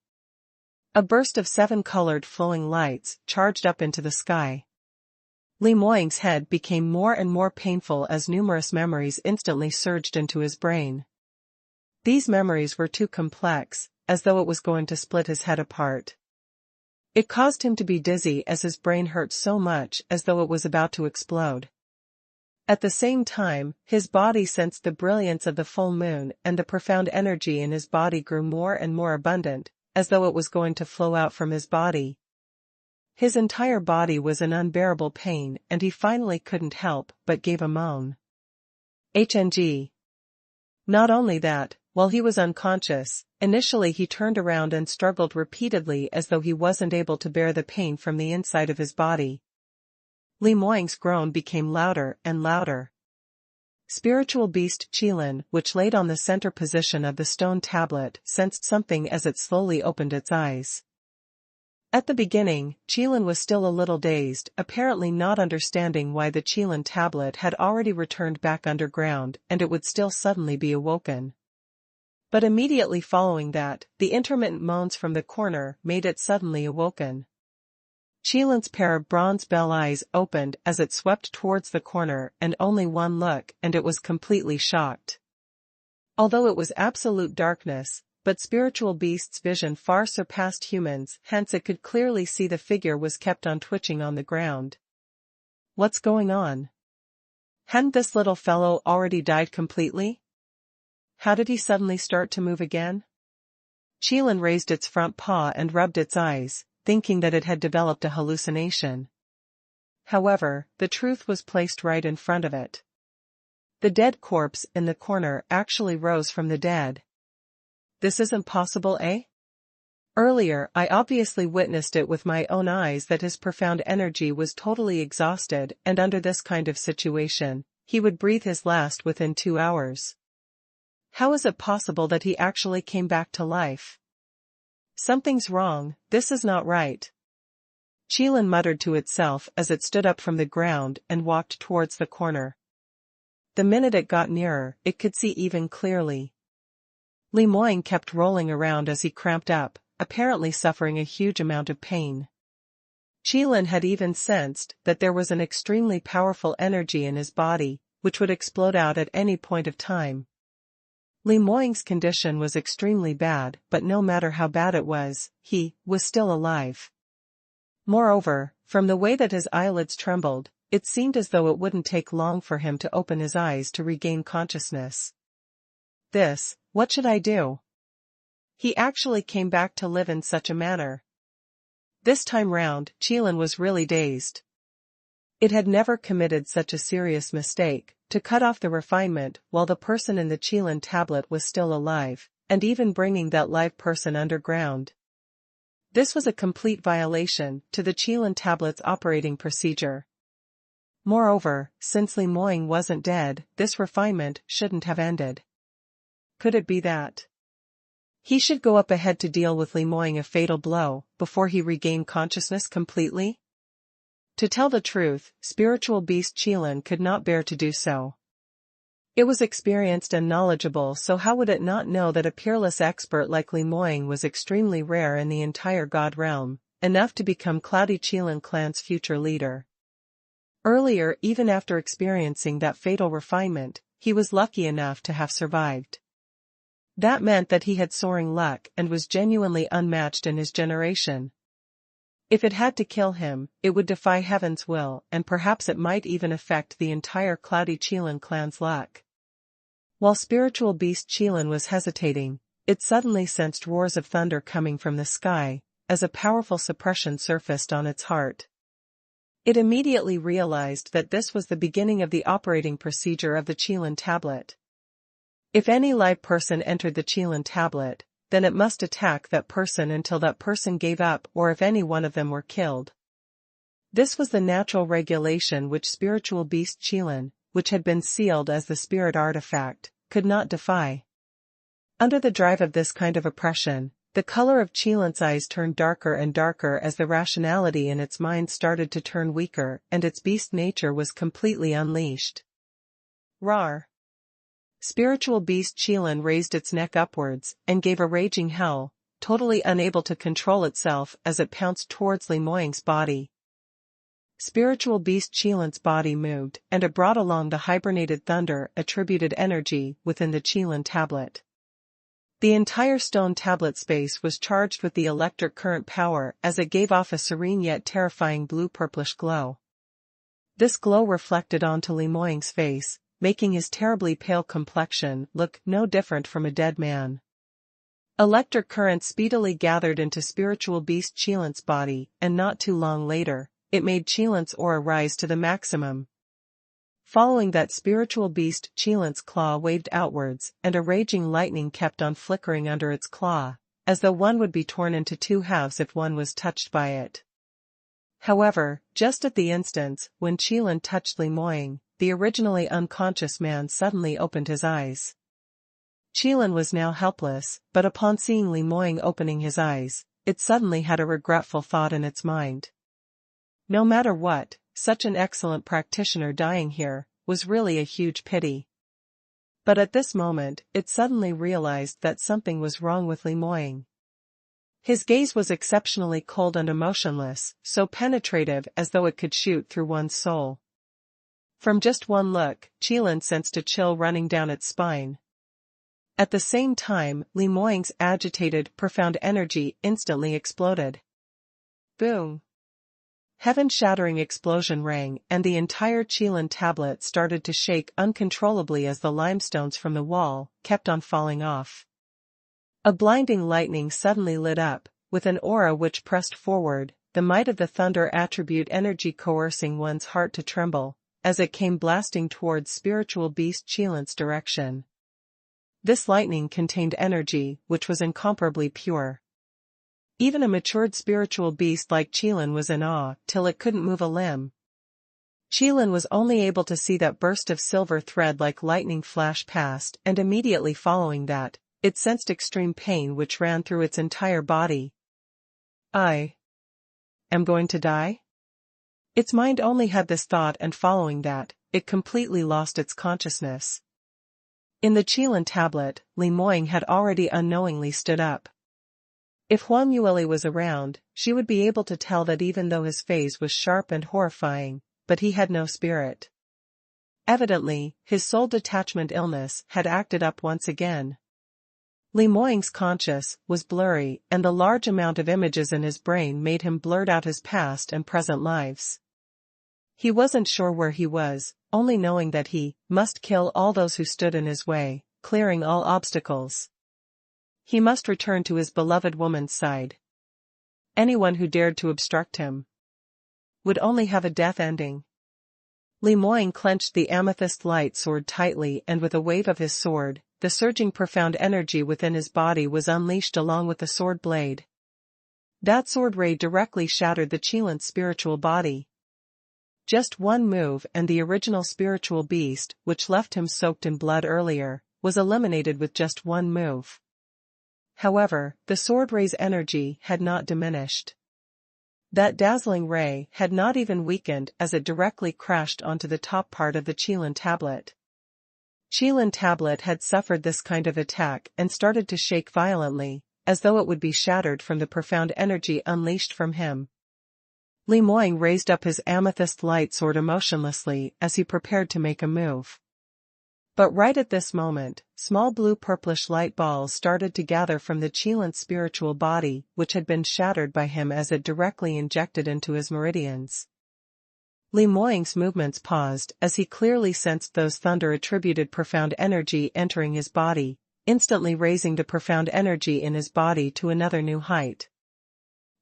A burst of 7 colored flowing lights charged up into the sky. Li Moying's head became more and more painful as numerous memories instantly surged into his brain. These memories were too complex, as though it was going to split his head apart. It caused him to be dizzy as his brain hurt so much as though it was about to explode. At the same time, his body sensed the brilliance of the full moon, and the profound energy in his body grew more and more abundant, as though it was going to flow out from his body. His entire body was in unbearable pain, and he finally couldn't help but gave a moan. HNG. Not only that, while he was unconscious, initially he turned around and struggled repeatedly as though he wasn't able to bear the pain from the inside of his body. Li Moying's groan became louder and louder. Spiritual beast Qilin, which laid on the center position of the stone tablet, sensed something as it slowly opened its eyes. At the beginning, Qilin was still a little dazed, apparently not understanding why the Qilin tablet had already returned back underground and it would still suddenly be awoken. But immediately following that, the intermittent moans from the corner made it suddenly awoken. Qilin's pair of bronze bell eyes opened as it swept towards the corner, and only one look and it was completely shocked. Although it was absolute darkness, but spiritual beast's vision far surpassed humans, hence it could clearly see the figure was kept on twitching on the ground. What's going on? Hadn't this little fellow already died completely? How did he suddenly start to move again? Qilin raised its front paw and rubbed its eyes, thinking that it had developed a hallucination. However, the truth was placed right in front of it. The dead corpse in the corner actually rose from the dead. This isn't possible, eh? Earlier, I obviously witnessed it with my own eyes that his profound energy was totally exhausted, and under this kind of situation, he would breathe his last within 2 hours. How is it possible that he actually came back to life? Something's wrong, this is not right. Qilin muttered to itself as it stood up from the ground and walked towards the corner. The minute it got nearer, it could see even clearly. Li Moying kept rolling around as he cramped up, apparently suffering a huge amount of pain. Qilin had even sensed that there was an extremely powerful energy in his body, which would explode out at any point of time. Li Moying's condition was extremely bad, but no matter how bad it was, he was still alive. Moreover, from the way that his eyelids trembled, it seemed as though it wouldn't take long for him to open his eyes to regain consciousness. What should I do? He actually came back to live in such a manner. This time round, Qilin was really dazed. It had never committed such a serious mistake, to cut off the refinement while the person in the Qilin tablet was still alive, and even bringing that live person underground. This was a complete violation to the Qilin tablet's operating procedure. Moreover, since Li Moying wasn't dead, this refinement shouldn't have ended. Could it be that he should go up ahead to deal with Li Moying a fatal blow before he regained consciousness completely? To tell the truth, spiritual beast Qilin could not bear to do so. It was experienced and knowledgeable, so how would it not know that a peerless expert like Li Moying was extremely rare in the entire God realm, enough to become Cloudy Qilin clan's future leader? Earlier, even after experiencing that fatal refinement, he was lucky enough to have survived. That meant that he had soaring luck and was genuinely unmatched in his generation. If it had to kill him, it would defy heaven's will, and perhaps it might even affect the entire Cloudy Qilin clan's luck. While spiritual beast Qilin was hesitating, it suddenly sensed roars of thunder coming from the sky, as a powerful suppression surfaced on its heart. It immediately realized that this was the beginning of the operating procedure of the Qilin tablet. If any live person entered the Qilin tablet, then it must attack that person until that person gave up or if any one of them were killed. This was the natural regulation which spiritual beast Qilin, which had been sealed as the spirit artifact, could not defy. Under the drive of this kind of oppression, the color of Qilin's eyes turned darker and darker as the rationality in its mind started to turn weaker and its beast nature was completely unleashed. Rawr! Spiritual beast Qilin raised its neck upwards and gave a raging howl, totally unable to control itself as it pounced towards Li Moying's body. Spiritual beast Qilin's body moved and it brought along the hibernated thunder attributed energy within the Qilin tablet. The entire stone tablet space was charged with the electric current power as it gave off a serene yet terrifying blue-purplish glow. This glow reflected onto Li Moying's face, making his terribly pale complexion look no different from a dead man. Electric current speedily gathered into spiritual beast Qilin's body, and not too long later, it made Qilin's aura rise to the maximum. Following that, spiritual beast Qilin's claw waved outwards, and a raging lightning kept on flickering under its claw, as though one would be torn into two halves if one was touched by it. However, just at the instant when Qilin touched Li Moying, the originally unconscious man suddenly opened his eyes. Qilin was now helpless, but upon seeing Li Moying opening his eyes, it suddenly had a regretful thought in its mind. No matter what, such an excellent practitioner dying here was really a huge pity. But at this moment, it suddenly realized that something was wrong with Li Moying. His gaze was exceptionally cold and emotionless, so penetrative as though it could shoot through one's soul. From just one look, Qilin sensed a chill running down its spine. At the same time, Li Moying's agitated, profound energy instantly exploded. Boom! Heaven-shattering explosion rang, and the entire Qilin tablet started to shake uncontrollably as the limestones from the wall kept on falling off. A blinding lightning suddenly lit up, with an aura which pressed forward, the might of the thunder attribute energy coercing one's heart to tremble, as it came blasting towards spiritual beast Qilin's direction. This lightning contained energy which was incomparably pure. Even a matured spiritual beast like Qilin was in awe till it couldn't move a limb. Qilin was only able to see that burst of silver thread like lightning flash past, and immediately following that, it sensed extreme pain which ran through its entire body. I am going to die? Its mind only had this thought, and following that, it completely lost its consciousness. In the Qilin tablet, Li Moying had already unknowingly stood up. If Huang Yueli was around, she would be able to tell that even though his face was sharp and horrifying, but he had no spirit. Evidently, his soul detachment illness had acted up once again. Li Moying's conscience was blurry, and the large amount of images in his brain made him blurt out his past and present lives. He wasn't sure where he was, only knowing that he must kill all those who stood in his way, clearing all obstacles. He must return to his beloved woman's side. Anyone who dared to obstruct him would only have a death ending. Li Moying clenched the amethyst light sword tightly, and with a wave of his sword, the surging profound energy within his body was unleashed along with the sword blade. That sword ray directly shattered the Qilin's spiritual body. Just one move and the original spiritual beast, which left him soaked in blood earlier, was eliminated with just one move. However, the sword ray's energy had not diminished. That dazzling ray had not even weakened as it directly crashed onto the top part of the Qilin tablet. Qilin tablet had suffered this kind of attack and started to shake violently, as though it would be shattered from the profound energy unleashed from him. Li Moying raised up his amethyst light sword emotionlessly as he prepared to make a move. But right at this moment, small blue-purplish light balls started to gather from the Qilin's spiritual body, which had been shattered by him as it directly injected into his meridians. Li Moying's movements paused as he clearly sensed those thunder-attributed profound energy entering his body, instantly raising the profound energy in his body to another new height.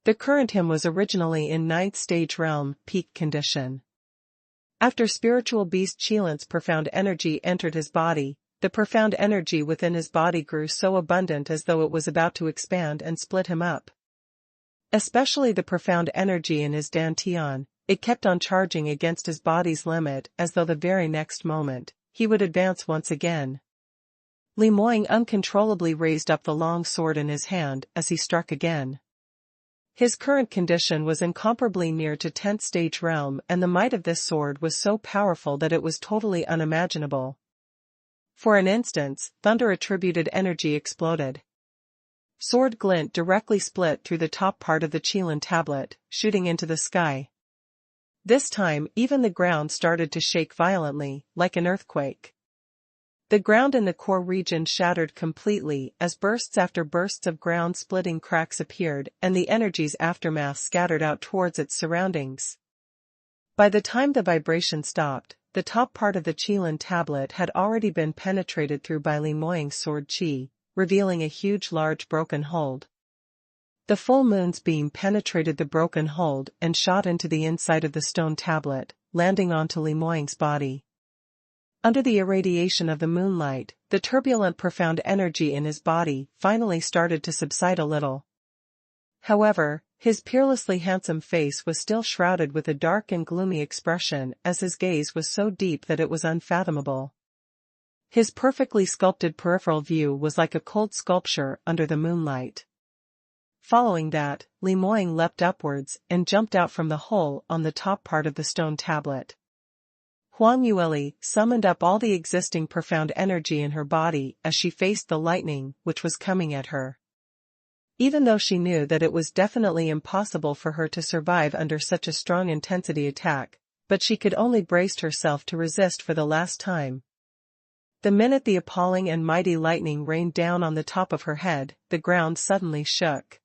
The current him was originally in 9th stage realm, peak condition. After spiritual beast Qilan's profound energy entered his body, the profound energy within his body grew so abundant as though it was about to expand and split him up. Especially the profound energy in his dantian, it kept on charging against his body's limit as though the very next moment, he would advance once again. Li Moying uncontrollably raised up the long sword in his hand as he struck again. His current condition was incomparably near to 10th stage realm, and the might of this sword was so powerful that it was totally unimaginable. For an instant, thunder-attributed energy exploded. Sword glint directly split through the top part of the Qilan tablet, shooting into the sky. This time even the ground started to shake violently, like an earthquake. The ground in the core region shattered completely as bursts after bursts of ground-splitting cracks appeared and the energy's aftermath scattered out towards its surroundings. By the time the vibration stopped, the top part of the Qilan tablet had already been penetrated through by Li Moying's sword qi, revealing a huge large broken hold. The full moon's beam penetrated the broken hold and shot into the inside of the stone tablet, landing onto Li Moying's body. Under the irradiation of the moonlight, the turbulent profound energy in his body finally started to subside a little. However, his peerlessly handsome face was still shrouded with a dark and gloomy expression as his gaze was so deep that it was unfathomable. His perfectly sculpted peripheral view was like a cold sculpture under the moonlight. Following that, Li Moying leapt upwards and jumped out from the hole on the top part of the stone tablet. Huang Yueli summoned up all the existing profound energy in her body as she faced the lightning which was coming at her. Even though she knew that it was definitely impossible for her to survive under such a strong intensity attack, but she could only brace herself to resist for the last time. The minute the appalling and mighty lightning rained down on the top of her head, the ground suddenly shook.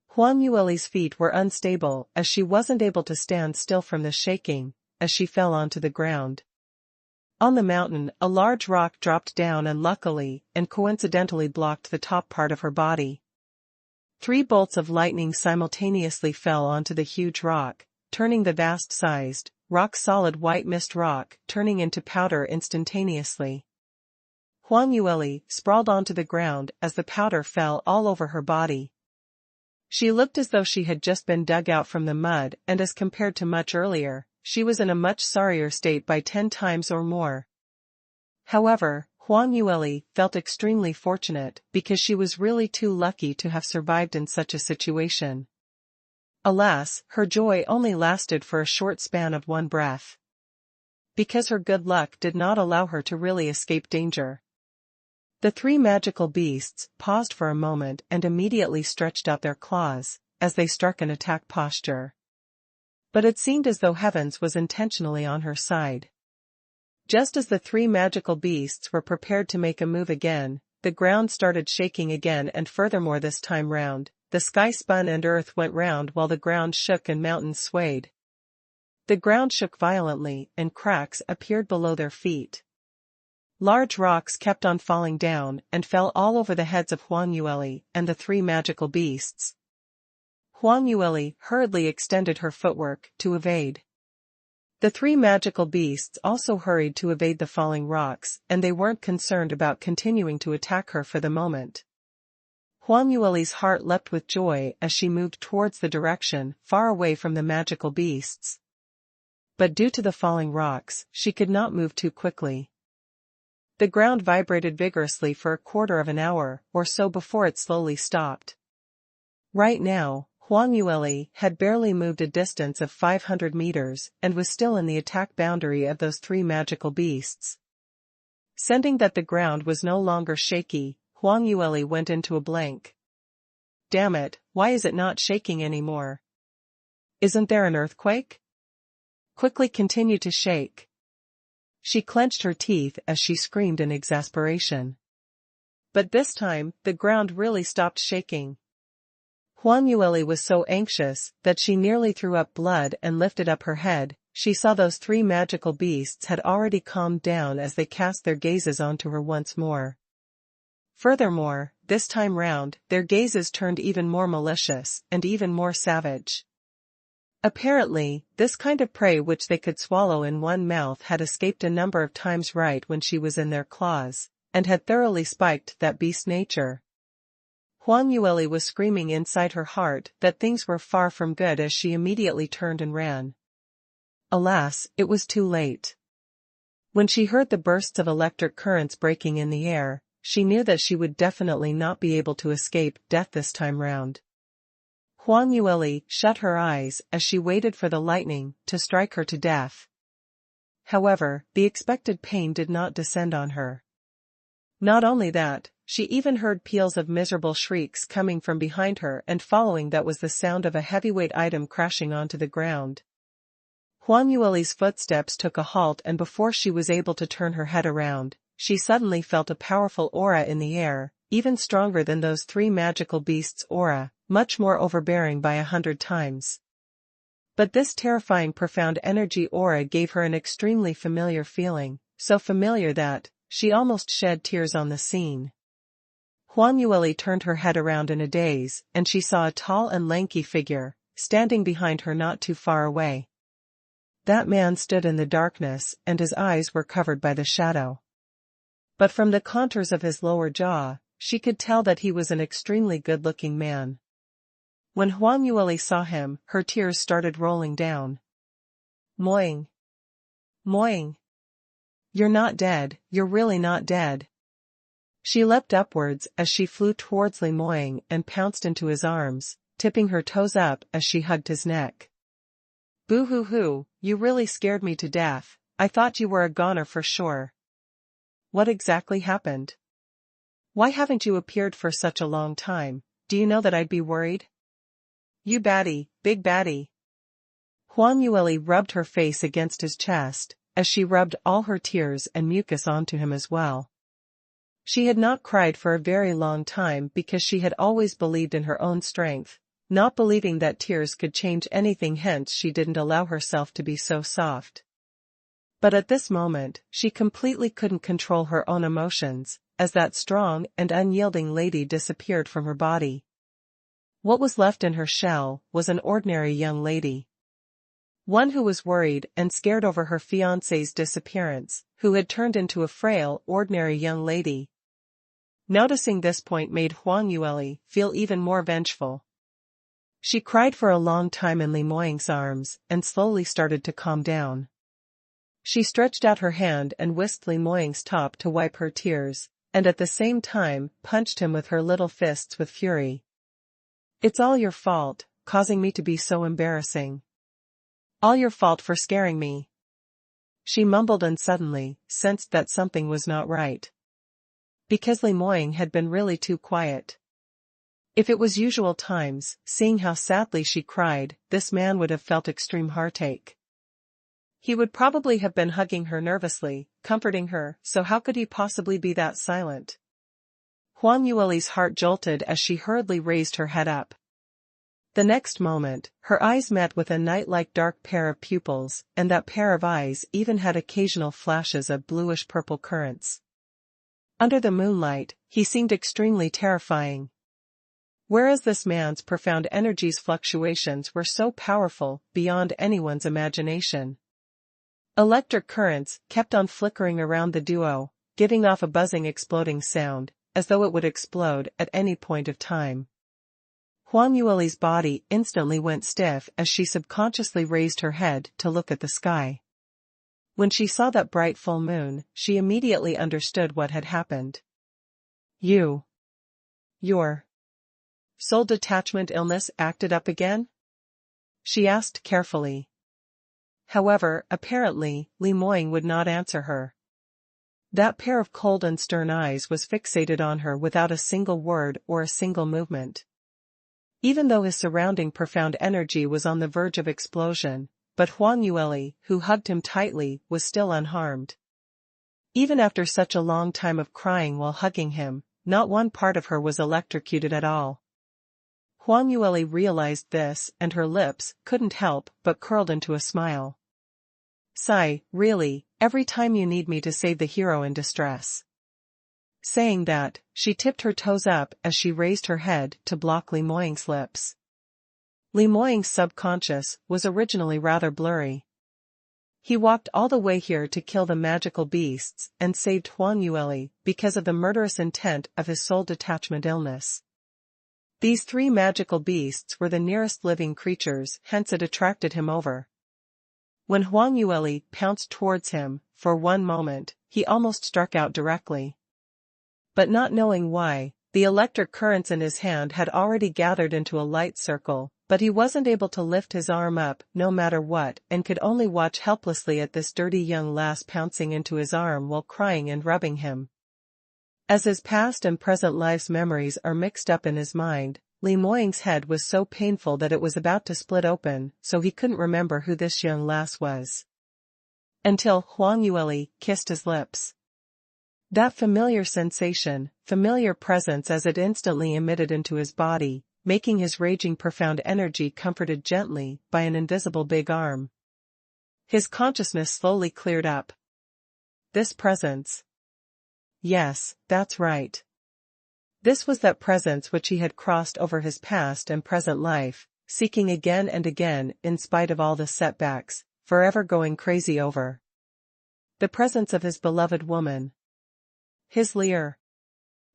Huang Yueli's feet were unstable as she wasn't able to stand still from the shaking, as she fell onto the ground. On the mountain, a large rock dropped down and luckily and coincidentally blocked the top part of her body. 3 bolts of lightning simultaneously fell onto the huge rock, turning the vast-sized, rock-solid white mist rock turning into powder instantaneously. Huang Yueli sprawled onto the ground as the powder fell all over her body. She looked as though she had just been dug out from the mud, and as compared to much earlier, she was in a much sorrier state by 10 times or more. However, Huang Yueli felt extremely fortunate because she was really too lucky to have survived in such a situation. Alas, her joy only lasted for a short span of one breath. Because her good luck did not allow her to really escape danger. The 3 magical beasts paused for a moment and immediately stretched out their claws, as they struck an attack posture. But it seemed as though Heavens was intentionally on her side. Just as the 3 magical beasts were prepared to make a move again, the ground started shaking again, and furthermore this time round, the sky spun and earth went round while the ground shook and mountains swayed. The ground shook violently and cracks appeared below their feet. Large rocks kept on falling down and fell all over the heads of Huang Yueli and the 3 magical beasts. Huang Yueli hurriedly extended her footwork to evade. The 3 magical beasts also hurried to evade the falling rocks, and they weren't concerned about continuing to attack her for the moment. Huang Yueli's heart leapt with joy as she moved towards the direction far away from the magical beasts. But due to the falling rocks, she could not move too quickly. The ground vibrated vigorously for a quarter of an hour or so before it slowly stopped. Right now, Huang Yueli had barely moved a distance of 500 meters and was still in the attack boundary of those 3 magical beasts. Sensing that the ground was no longer shaky, Huang Yueli went into a blank. Damn it, why is it not shaking anymore? Isn't there an earthquake? Quickly continue to shake. She clenched her teeth as she screamed in exasperation. But this time, the ground really stopped shaking. Huang Yueli was so anxious that she nearly threw up blood and lifted up her head. She saw those 3 magical beasts had already calmed down as they cast their gazes onto her once more. Furthermore, this time round, their gazes turned even more malicious and even more savage. Apparently, this kind of prey which they could swallow in one mouth had escaped a number of times right when she was in their claws, and had thoroughly spiked that beast's nature. Huang Yueli was screaming inside her heart that things were far from good as she immediately turned and ran. Alas, it was too late. When she heard the bursts of electric currents breaking in the air, she knew that she would definitely not be able to escape death this time round. Huang Yueli shut her eyes as she waited for the lightning to strike her to death. However, the expected pain did not descend on her. Not only that, she even heard peals of miserable shrieks coming from behind her, and following that was the sound of a heavyweight item crashing onto the ground. Huang Yueli's footsteps took a halt, and before she was able to turn her head around, she suddenly felt a powerful aura in the air, even stronger than those three magical beasts' aura, much more overbearing by 100 times. But this terrifying profound energy aura gave her an extremely familiar feeling, so familiar that she almost shed tears on the scene. Huang Yueli turned her head around in a daze, and she saw a tall and lanky figure, standing behind her not too far away. That man stood in the darkness, and his eyes were covered by the shadow. But from the contours of his lower jaw, she could tell that he was an extremely good-looking man. When Huang Yueli saw him, her tears started rolling down. Moing. Moing. You're not dead, you're really not dead. She leapt upwards as she flew towards Li Moing and pounced into his arms, tipping her toes up as she hugged his neck. Boo-hoo-hoo, you really scared me to death. I thought you were a goner for sure. What exactly happened? Why haven't you appeared for such a long time? Do you know that I'd be worried? You baddie, big baddie. Huang Yueli rubbed her face against his chest, as she rubbed all her tears and mucus onto him as well. She had not cried for a very long time because she had always believed in her own strength, not believing that tears could change anything, hence she didn't allow herself to be so soft. But at this moment, she completely couldn't control her own emotions, as that strong and unyielding lady disappeared from her body. What was left in her shell was an ordinary young lady. One who was worried and scared over her fiancé's disappearance, who had turned into a frail, ordinary young lady. Noticing this point made Huang Yueli feel even more vengeful. She cried for a long time in Li Moing's arms and slowly started to calm down. She stretched out her hand and whisked Li Moing's top to wipe her tears, and at the same time punched him with her little fists with fury. It's all your fault, causing me to be so embarrassing. All your fault for scaring me. She mumbled and suddenly sensed that something was not right. Because Li Moing had been really too quiet. If it was usual times, seeing how sadly she cried, this man would have felt extreme heartache. He would probably have been hugging her nervously, comforting her, so how could he possibly be that silent? Huang Yueli's heart jolted as she hurriedly raised her head up. The next moment, her eyes met with a night-like dark pair of pupils, and that pair of eyes even had occasional flashes of bluish-purple currents. Under the moonlight, he seemed extremely terrifying. Whereas this man's profound energies fluctuations were so powerful, beyond anyone's imagination. Electric currents kept on flickering around the duo, giving off a buzzing exploding sound, as though it would explode at any point of time. Huang Yueli's body instantly went stiff as she subconsciously raised her head to look at the sky. When she saw that bright full moon, she immediately understood what had happened. Your soul detachment illness acted up again? She asked carefully. However, apparently, Li Moing would not answer her. That pair of cold and stern eyes was fixated on her without a single word or a single movement. Even though his surrounding profound energy was on the verge of explosion, but Huang Yueli, who hugged him tightly, was still unharmed. Even after such a long time of crying while hugging him, not one part of her was electrocuted at all. Huang Yueli realized this, and her lips couldn't help but curled into a smile. Sigh, really, every time you need me to save the hero in distress. Saying that, she tipped her toes up as she raised her head to block Li Moying's lips. Li Moying's subconscious was originally rather blurry. He walked all the way here to kill the magical beasts and saved Huang Yueli because of the murderous intent of his soul detachment illness. These 3 magical beasts were the nearest living creatures, hence it attracted him over. When Huang Yueli pounced towards him, for one moment, he almost struck out directly. But not knowing why, the electric currents in his hand had already gathered into a light circle, but he wasn't able to lift his arm up no matter what and could only watch helplessly at this dirty young lass pouncing into his arm while crying and rubbing him. As his past and present life's memories are mixed up in his mind, Li Moying's head was so painful that it was about to split open, so he couldn't remember who this young lass was. Until Huang Yueli kissed his lips. That familiar sensation, familiar presence as it instantly emitted into his body, making his raging profound energy comforted gently by an invisible big arm. His consciousness slowly cleared up. This presence. Yes, that's right. This was that presence which he had crossed over his past and present life, seeking again and again in spite of all the setbacks, forever going crazy over. The presence of his beloved woman. His Lear.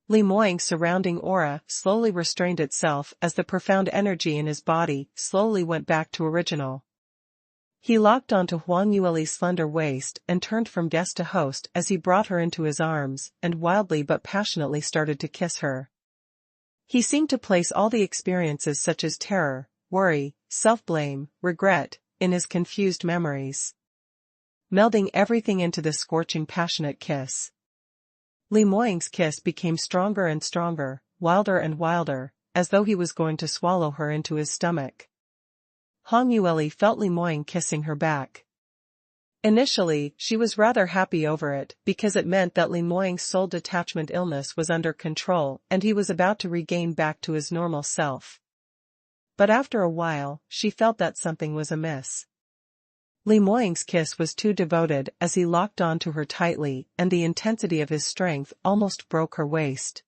Li Moying's surrounding aura slowly restrained itself as the profound energy in his body slowly went back to original. He locked onto Huang Yueli's slender waist and turned from guest to host as he brought her into his arms and wildly but passionately started to kiss her. He seemed to place all the experiences such as terror, worry, self-blame, regret, in his confused memories. Melding everything into this scorching passionate kiss. Li Moying's kiss became stronger and stronger, wilder and wilder, as though he was going to swallow her into his stomach. Huang Yueli felt Li Moying kissing her back. Initially, she was rather happy over it because it meant that Li Moying's soul detachment illness was under control and he was about to regain back to his normal self. But after a while, she felt that something was amiss. Li Moying's kiss was too devoted as he locked onto her tightly and the intensity of his strength almost broke her waist.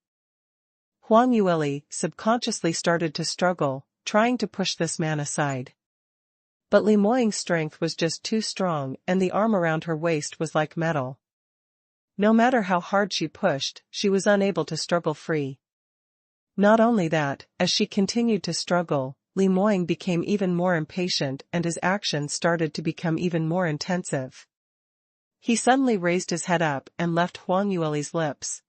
Huang Yueli subconsciously started to struggle, trying to push this man aside. But Li Moying's strength was just too strong and the arm around her waist was like metal. No matter how hard she pushed, she was unable to struggle free. Not only that, as she continued to struggle, Li Moying became even more impatient and his actions started to become even more intensive. He suddenly raised his head up and left Huang Yueli's lips.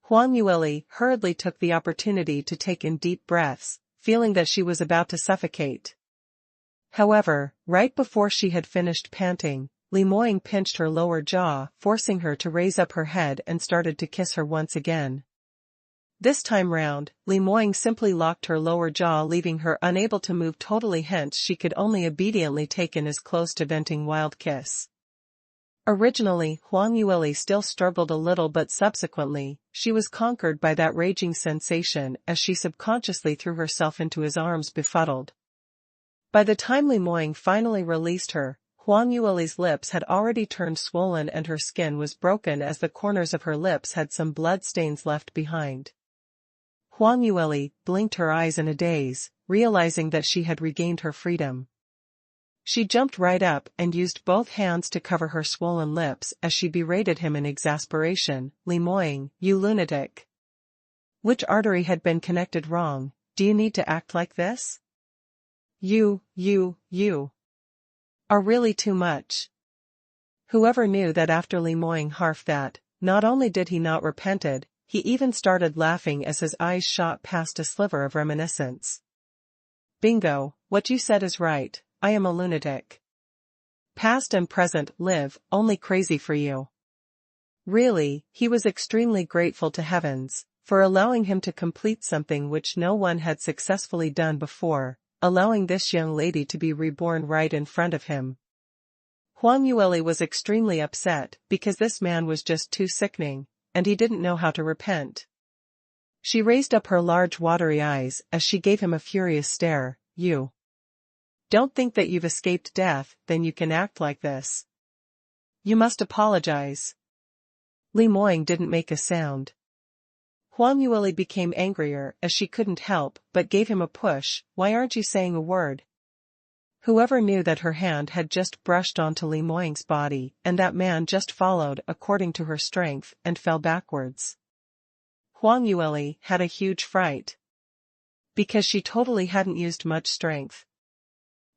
Huang Yueli hurriedly took the opportunity to take in deep breaths, feeling that she was about to suffocate. However, right before she had finished panting, Li Moying pinched her lower jaw, forcing her to raise up her head and started to kiss her once again. This time round, Li Moying simply locked her lower jaw, leaving her unable to move totally, hence she could only obediently take in his close to venting wild kiss. Originally, Huang Yueli still struggled a little, but subsequently, she was conquered by that raging sensation as she subconsciously threw herself into his arms befuddled. By the time Li Moying finally released her, Huang Yueli's lips had already turned swollen and her skin was broken as the corners of her lips had some blood stains left behind. Huang Yueli blinked her eyes in a daze, realizing that she had regained her freedom. She jumped right up and used both hands to cover her swollen lips as she berated him in exasperation. Li Moying, you lunatic. Which artery had been connected wrong? Do you need to act like this? You are really too much. Whoever knew that after Li Moying harfed that, not only did he not repented, he even started laughing as his eyes shot past a sliver of reminiscence. Bingo, what you said is right, I am a lunatic. Past and present live only crazy for you. Really, he was extremely grateful to heavens for allowing him to complete something which no one had successfully done before, allowing this young lady to be reborn right in front of him. Huang Yueli was extremely upset because this man was just too sickening, and he didn't know how to repent. She raised up her large watery eyes as she gave him a furious stare. You don't think that you've escaped death, then you can act like this. You must apologize. Li Moying didn't make a sound. Huang Yueli became angrier as she couldn't help but gave him a push. Why aren't you saying a word? Whoever knew that her hand had just brushed onto Li Moying's body and that man just followed according to her strength and fell backwards. Huang Yueli had a huge fright. Because she totally hadn't used much strength.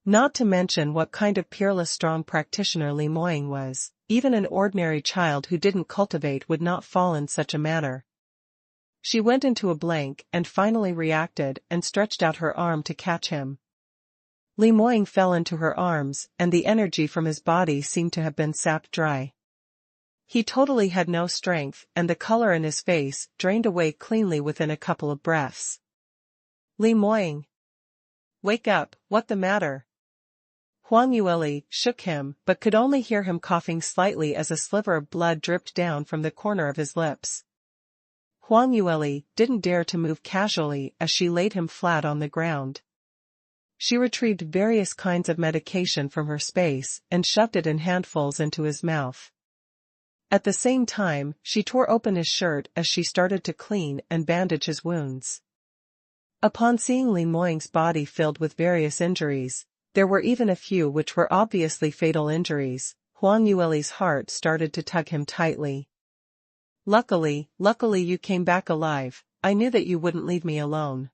Not to mention what kind of peerless strong practitioner Li Moying was, even an ordinary child who didn't cultivate would not fall in such a manner. She went into a blank and finally reacted and stretched out her arm to catch him. Li Moying fell into her arms and the energy from his body seemed to have been sapped dry. He totally had no strength and the color in his face drained away cleanly within a couple of breaths. Li Moying. Wake up, what the matter? Huang Yueli shook him but could only hear him coughing slightly as a sliver of blood dripped down from the corner of his lips. Huang Yueli didn't dare to move casually as she laid him flat on the ground. She retrieved various kinds of medication from her space and shoved it in handfuls into his mouth. At the same time, she tore open his shirt as she started to clean and bandage his wounds. Upon seeing Li Moying's body filled with various injuries, there were even a few which were obviously fatal injuries, Huang Yueli's heart started to tug him tightly. Luckily you came back alive, I knew that you wouldn't leave me alone.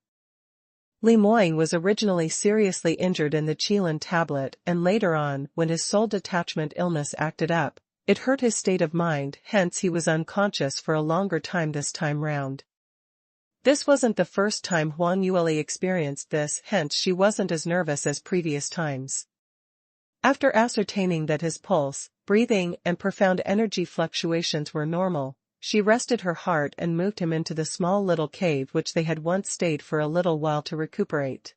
Li Moying was originally seriously injured in the Qilin tablet and later on, when his soul detachment illness acted up, it hurt his state of mind, hence he was unconscious for a longer time this time round. This wasn't the first time Huang Yueli experienced this, hence she wasn't as nervous as previous times. After ascertaining that his pulse, breathing, and profound energy fluctuations were normal, she rested her heart and moved him into the small little cave which they had once stayed for a little while to recuperate.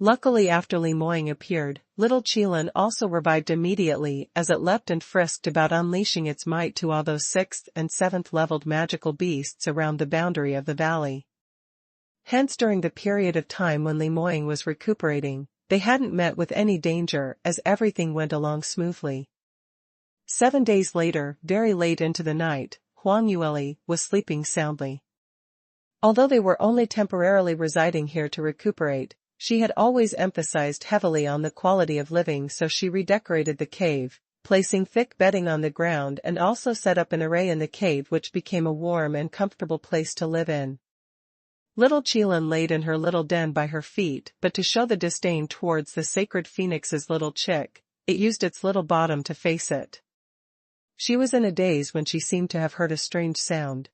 Luckily after Li Moying appeared, little Qilin also revived immediately as it leapt and frisked about unleashing its might to all those 6th and 7th leveled magical beasts around the boundary of the valley. Hence during the period of time when Li Moying was recuperating, they hadn't met with any danger as everything went along smoothly. 7 days later, very late into the night, Huang Yueli was sleeping soundly. Although they were only temporarily residing here to recuperate, she had always emphasized heavily on the quality of living, so she redecorated the cave, placing thick bedding on the ground and also set up an array in the cave which became a warm and comfortable place to live in. Little Qilin laid in her little den by her feet, but to show the disdain towards the sacred phoenix's little chick, it used its little bottom to face it. She was in a daze when she seemed to have heard a strange sound.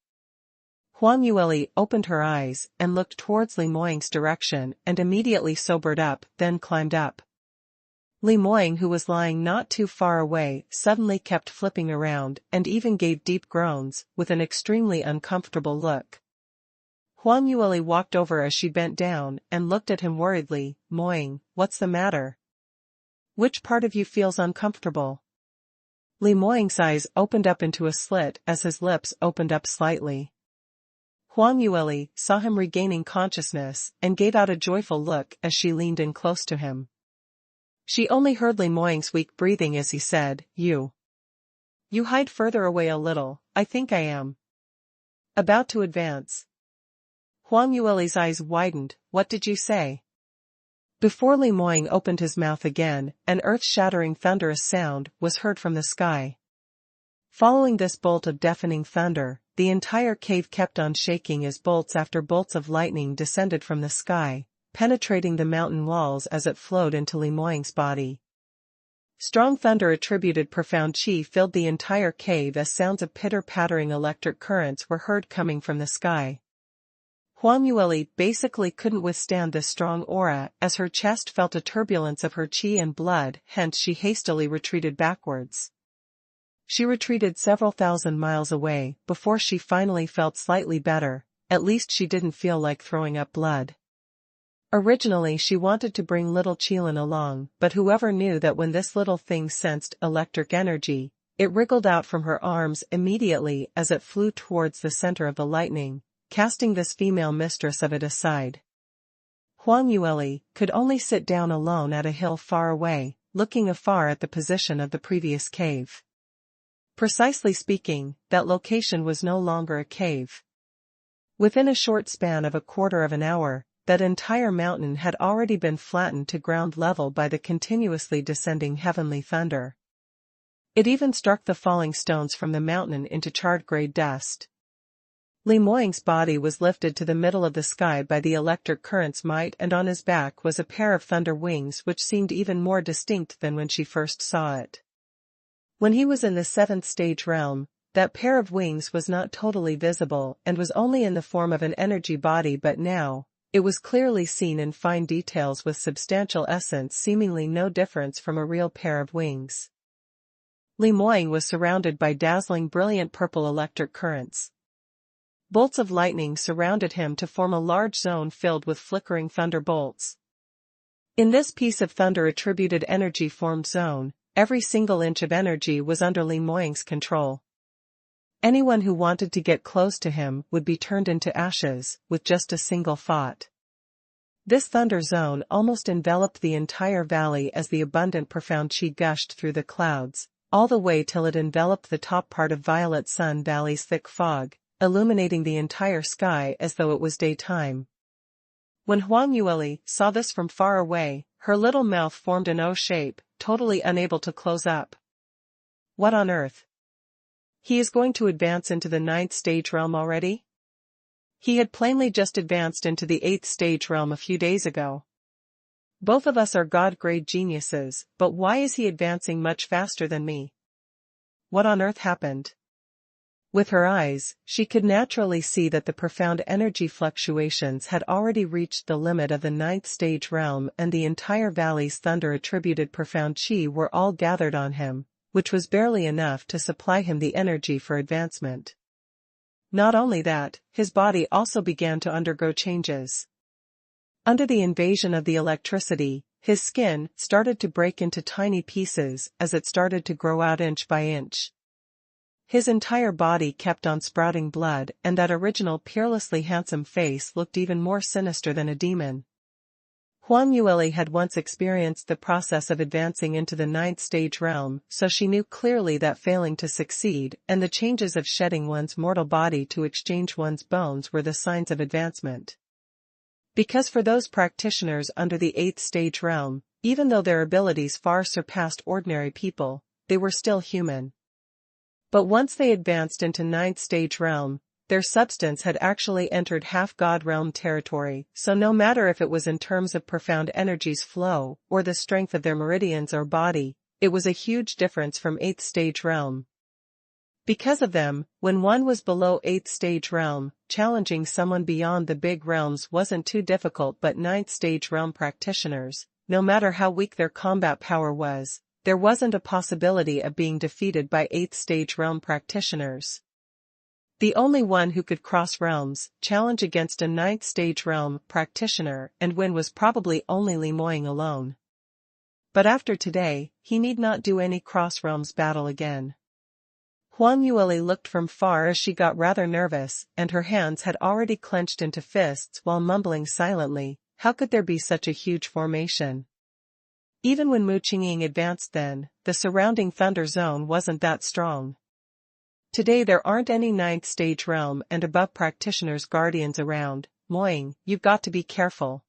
Huang Yueli opened her eyes and looked towards Li Moying's direction and immediately sobered up, then climbed up. Li Moying, who was lying not too far away, suddenly kept flipping around and even gave deep groans, with an extremely uncomfortable look. Huang Yueli walked over as she bent down and looked at him worriedly. Moying, what's the matter? Which part of you feels uncomfortable? Li Moying's eyes opened up into a slit as his lips opened up slightly. Huang Yueli saw him regaining consciousness and gave out a joyful look as she leaned in close to him. She only heard Li Moying's weak breathing as he said, You hide further away a little, I think I am about to advance. Huang Yueli's eyes widened. What did you say? Before Li Moying opened his mouth again, an earth-shattering thunderous sound was heard from the sky. Following this bolt of deafening thunder, the entire cave kept on shaking as bolts after bolts of lightning descended from the sky, penetrating the mountain walls as it flowed into Li Moying's body. Strong thunder attributed profound chi filled the entire cave as sounds of pitter-pattering electric currents were heard coming from the sky. Huang Yueli basically couldn't withstand this strong aura as her chest felt a turbulence of her chi and blood, hence she hastily retreated backwards. She retreated several thousand miles away before she finally felt slightly better, at least she didn't feel like throwing up blood. Originally she wanted to bring little Qilin along, but whoever knew that when this little thing sensed electric energy, it wriggled out from her arms immediately as it flew towards the center of the lightning, casting this female mistress of it aside. Huang Yueli could only sit down alone at a hill far away, looking afar at the position of the previous cave. Precisely speaking, that location was no longer a cave. Within a short span of a quarter of an hour, that entire mountain had already been flattened to ground level by the continuously descending heavenly thunder. It even struck the falling stones from the mountain into charred gray dust. Li Moying's body was lifted to the middle of the sky by the electric current's might, and on his back was a pair of thunder wings which seemed even more distinct than when she first saw it. When he was in the 7th stage realm, that pair of wings was not totally visible and was only in the form of an energy body, but now, it was clearly seen in fine details with substantial essence, seemingly no difference from a real pair of wings. Li Moying was surrounded by dazzling brilliant purple electric currents. Bolts of lightning surrounded him to form a large zone filled with flickering thunderbolts. In this piece of thunder-attributed energy-formed zone, every single inch of energy was under Li Moying's control. Anyone who wanted to get close to him would be turned into ashes, with just a single thought. This thunder zone almost enveloped the entire valley as the abundant profound chi gushed through the clouds, all the way till it enveloped the top part of Violet Sun Valley's thick fog, illuminating the entire sky as though it was daytime. When Huang Yueli saw this from far away, her little mouth formed an O shape, totally unable to close up. What on earth? He is going to advance into the 9th stage realm already? He had plainly just advanced into the 8th stage realm a few days ago. Both of us are God-grade geniuses, but why is he advancing much faster than me? What on earth happened? With her eyes, she could naturally see that the profound energy fluctuations had already reached the limit of the 9th stage realm, and the entire valley's thunder-attributed profound chi were all gathered on him, which was barely enough to supply him the energy for advancement. Not only that, his body also began to undergo changes. Under the invasion of the electricity, his skin started to break into tiny pieces as it started to grow out inch by inch. His entire body kept on sprouting blood, and that original peerlessly handsome face looked even more sinister than a demon. Huang Yueli had once experienced the process of advancing into the 9th stage realm, so she knew clearly that failing to succeed, and the changes of shedding one's mortal body to exchange one's bones were the signs of advancement. Because for those practitioners under the 8th stage realm, even though their abilities far surpassed ordinary people, they were still human. But once they advanced into 9th stage realm, their substance had actually entered half-god realm territory, so no matter if it was in terms of profound energy's flow, or the strength of their meridians or body, it was a huge difference from 8th stage realm. Because of them, when one was below 8th stage realm, challenging someone beyond the big realms wasn't too difficult, but 9th stage realm practitioners, no matter how weak their combat power was, there wasn't a possibility of being defeated by 8th stage realm practitioners. The only one who could cross realms, challenge against a 9th stage realm practitioner, and win was probably only Li Moying alone. But after today, he need not do any cross realms battle again. Huang Yueli looked from far as she got rather nervous, and her hands had already clenched into fists while mumbling silently, how could there be such a huge formation? Even when Mu Qingqing advanced then, the surrounding thunder zone wasn't that strong. Today there aren't any 9th stage realm and above practitioners' guardians around. Moying, you've got to be careful.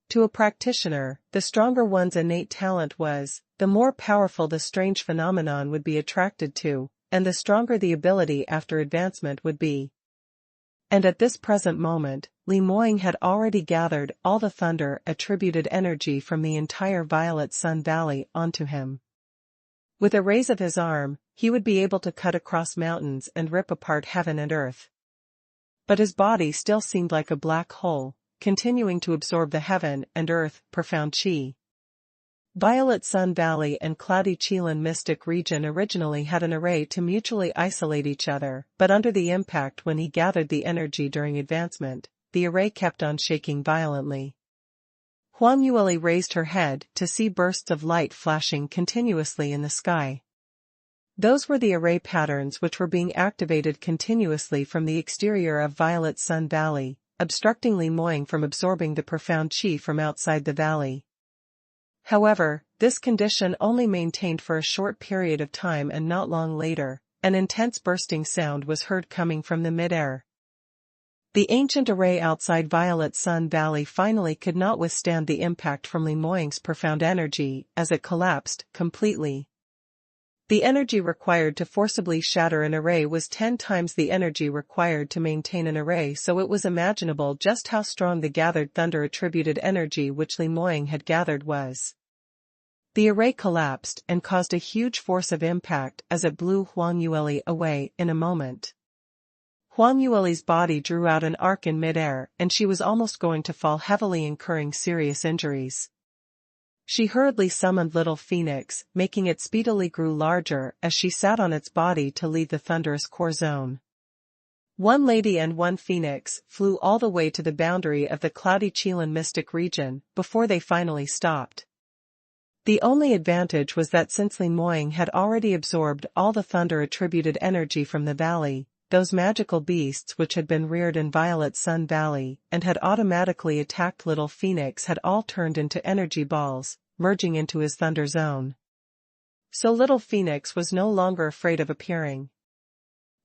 To a practitioner, the stronger one's innate talent was, the more powerful the strange phenomenon would be attracted to, and the stronger the ability after advancement would be. And at this present moment, Li Moying had already gathered all the thunder-attributed energy from the entire Violet Sun Valley onto him. With a raise of his arm, he would be able to cut across mountains and rip apart heaven and earth. But his body still seemed like a black hole, continuing to absorb the heaven and earth profound chi. Violet Sun Valley and Cloudy Qilin Mystic Region originally had an array to mutually isolate each other, but under the impact when he gathered the energy during advancement, the array kept on shaking violently. Huang Yueli raised her head to see bursts of light flashing continuously in the sky. Those were the array patterns which were being activated continuously from the exterior of Violet Sun Valley, obstructing Li Moying from absorbing the profound chi from outside the valley. However, this condition only maintained for a short period of time, and not long later, an intense bursting sound was heard coming from the mid-air. The ancient array outside Violet Sun Valley finally could not withstand the impact from Li Moying's profound energy, as it collapsed completely. The energy required to forcibly shatter an array was 10 times the energy required to maintain an array, so it was imaginable just how strong the gathered thunder-attributed energy which Li Moying had gathered was. The array collapsed and caused a huge force of impact as it blew Huang Yueli away in a moment. Huang Yueli's body drew out an arc in midair, and she was almost going to fall heavily, incurring serious injuries. She hurriedly summoned Little Phoenix, making it speedily grew larger as she sat on its body to lead the thunderous core zone. One lady and one phoenix flew all the way to the boundary of the cloudy Qilin mystic region before they finally stopped. The only advantage was that since Li Moying had already absorbed all the thunder-attributed energy from the valley, those magical beasts which had been reared in Violet Sun Valley and had automatically attacked Little Phoenix had all turned into energy balls, merging into his thunder zone. So Little Phoenix was no longer afraid of appearing.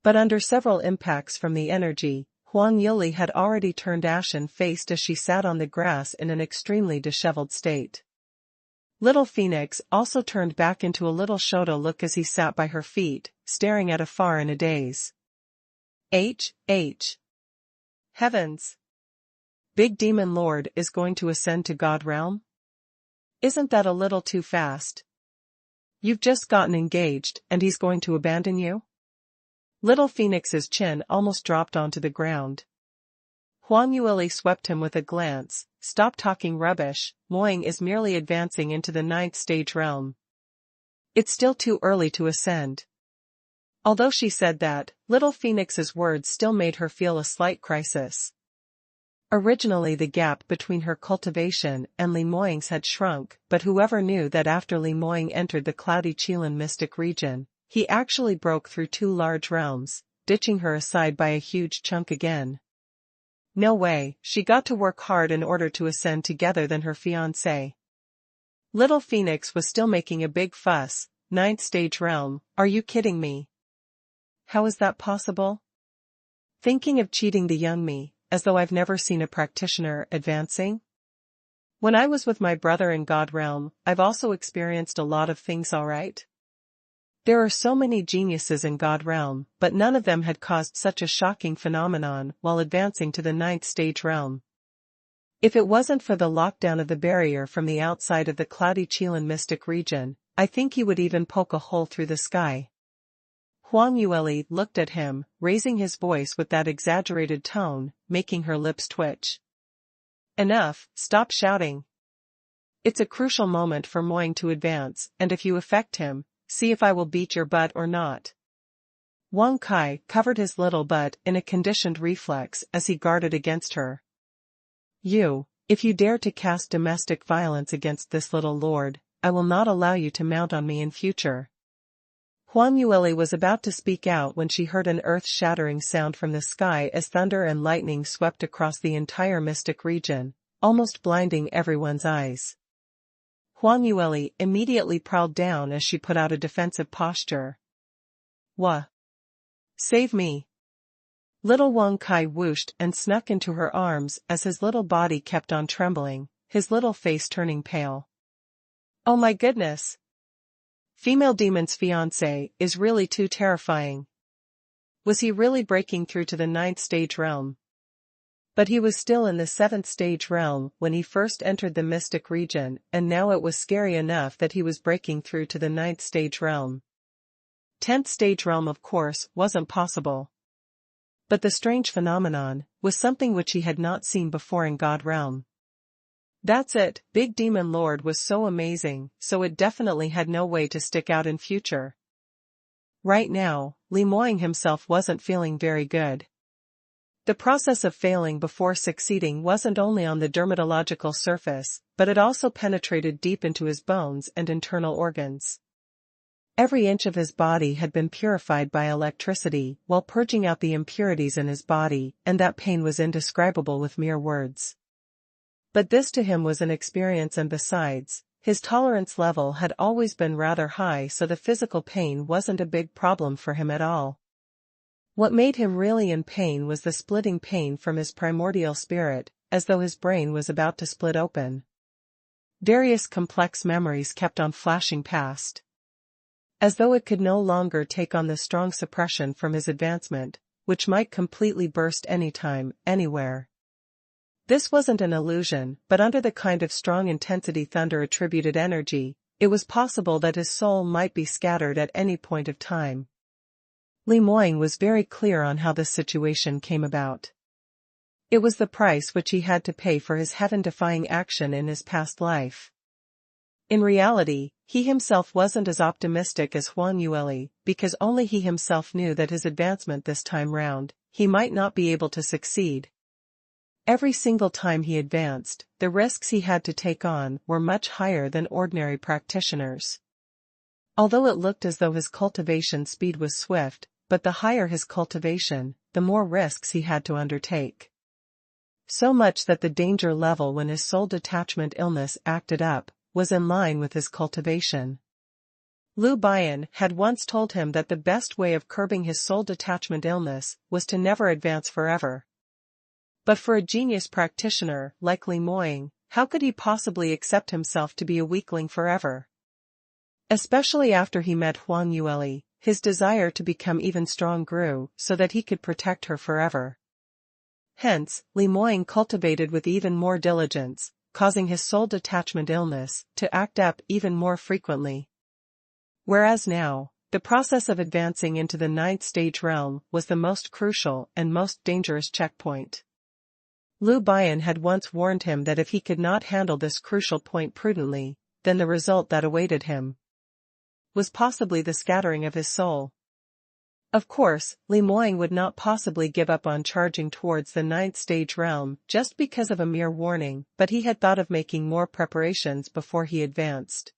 But under several impacts from the energy, Huang Yueli had already turned ashen-faced as she sat on the grass in an extremely disheveled state. Little Phoenix also turned back into a little Shoto look as he sat by her feet, staring at afar in a daze. Heavens! Big Demon Lord is going to ascend to God Realm? Isn't that a little too fast? You've just gotten engaged, and he's going to abandon you? Little Phoenix's chin almost dropped onto the ground. Huang Yueli swept him with a glance. Stop talking rubbish, Moying is merely advancing into the 9th stage realm. It's still too early to ascend. Although she said that, Little Phoenix's words still made her feel a slight crisis. Originally the gap between her cultivation and Li Moying's had shrunk, but whoever knew that after Li Moying entered the cloudy Qilin mystic region, he actually broke through 2 large realms, ditching her aside by a huge chunk again. No way, she got to work hard in order to ascend together than her fiancé. Little Phoenix was still making a big fuss. 9th stage realm, are you kidding me? How is that possible? Thinking of cheating the young me, as though I've never seen a practitioner advancing? When I was with my brother in God Realm, I've also experienced a lot of things, alright? There are so many geniuses in God Realm, but none of them had caused such a shocking phenomenon while advancing to the 9th stage realm. If it wasn't for the lockdown of the barrier from the outside of the cloudy Qilin mystic region, I think he would even poke a hole through the sky. Huang Yueli looked at him, raising his voice with that exaggerated tone, making her lips twitch. Enough, stop shouting. It's a crucial moment for Moying to advance, and if you affect him, see if I will beat your butt or not. Wang Kai covered his little butt in a conditioned reflex as he guarded against her. If you dare to cast domestic violence against this little lord, I will not allow you to mount on me in future. Huang Yueli was about to speak out when she heard an earth-shattering sound from the sky as thunder and lightning swept across the entire mystic region, almost blinding everyone's eyes. Huang Yueli immediately prowled down as she put out a defensive posture. Wah! Save me! Little Wang Kai whooshed and snuck into her arms as his little body kept on trembling, his little face turning pale. Oh my goodness! Female demon's fiancé is really too terrifying. Was he really breaking through to the 9th stage realm? But he was still in the 7th stage realm when he first entered the mystic region, and now it was scary enough that he was breaking through to the 9th stage realm. 10th stage realm of course wasn't possible. But the strange phenomenon was something which he had not seen before in God Realm. That's it, Big Demon Lord was so amazing, so it definitely had no way to stick out in future. Right now, Li Moying himself wasn't feeling very good. The process of failing before succeeding wasn't only on the dermatological surface, but it also penetrated deep into his bones and internal organs. Every inch of his body had been purified by electricity while purging out the impurities in his body, and that pain was indescribable with mere words. But this to him was an experience, and besides, His tolerance level had always been rather high, so the physical pain wasn't a big problem for him at all. What made him really in pain was the splitting pain from his primordial spirit, as though his brain was about to split open. Various complex memories kept on flashing past. As though it could no longer take on the strong suppression from his advancement, which might completely burst anytime, anywhere. This wasn't an illusion, but under the kind of strong intensity Thunder attributed energy, it was possible that his soul might be scattered at any point of time. Li Moying was very clear on how this situation came about. It was the price which he had to pay for his heaven-defying action in his past life. In reality, he himself wasn't as optimistic as Huang Yueli, because only he himself knew that his advancement this time round, he might not be able to succeed. Every single time he advanced, the risks he had to take on were much higher than ordinary practitioners. Although it looked as though his cultivation speed was swift, but the higher his cultivation, the more risks he had to undertake. So much that the danger level when his soul detachment illness acted up, was in line with his cultivation. Liu Bian had once told him that the best way of curbing his soul detachment illness was to never advance forever. But for a genius practitioner like Li Moying, how could he possibly accept himself to be a weakling forever? Especially after he met Huang Yueli, his desire to become even strong grew so that he could protect her forever. Hence, Li Moying cultivated with even more diligence, causing his soul detachment illness to act up even more frequently. Whereas now, the process of advancing into the 9th stage realm was the most crucial and most dangerous checkpoint. Liu Bian had once warned him that if he could not handle this crucial point prudently, then the result that awaited him was possibly the scattering of his soul. Of course, Li Moying would not possibly give up on charging towards the 9th stage realm just because of a mere warning, but he had thought of making more preparations before he advanced.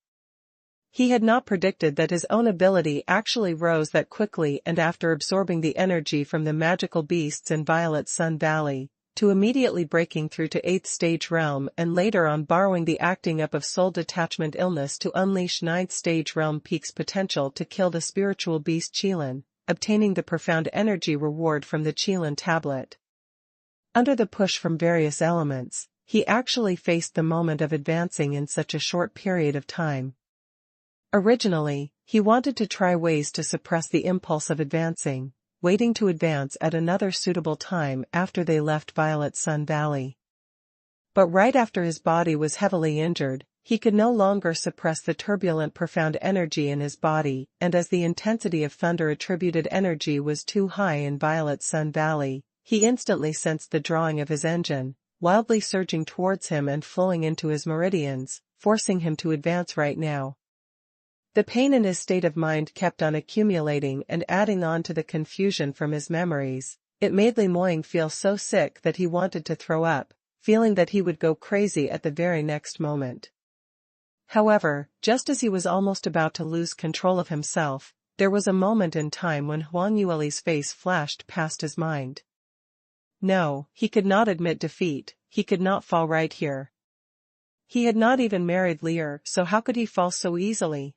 He had not predicted that his own ability actually rose that quickly, and after absorbing the energy from the magical beasts in Violet Sun Valley, to immediately breaking through to 8th stage realm and later on borrowing the acting up of soul detachment illness to unleash 9th stage realm peak's potential to kill the spiritual beast Qilin, obtaining the profound energy reward from the Qilin tablet. Under the push from various elements, he actually faced the moment of advancing in such a short period of time. Originally, he wanted to try ways to suppress the impulse of advancing, waiting to advance at another suitable time after they left Violet Sun Valley. But right after his body was heavily injured, he could no longer suppress the turbulent profound energy in his body, and as the intensity of thunder-attributed energy was too high in Violet Sun Valley, he instantly sensed the drawing of his engine, wildly surging towards him and flowing into his meridians, forcing him to advance right now. The pain in his state of mind kept on accumulating and adding on to the confusion from his memories. It made Li Moying feel so sick that he wanted to throw up, feeling that he would go crazy at the very next moment. However, just as he was almost about to lose control of himself, there was a moment in time when Huang Yueli's face flashed past his mind. No, he could not admit defeat, he could not fall right here. He had not even married Lear, so how could he fall so easily?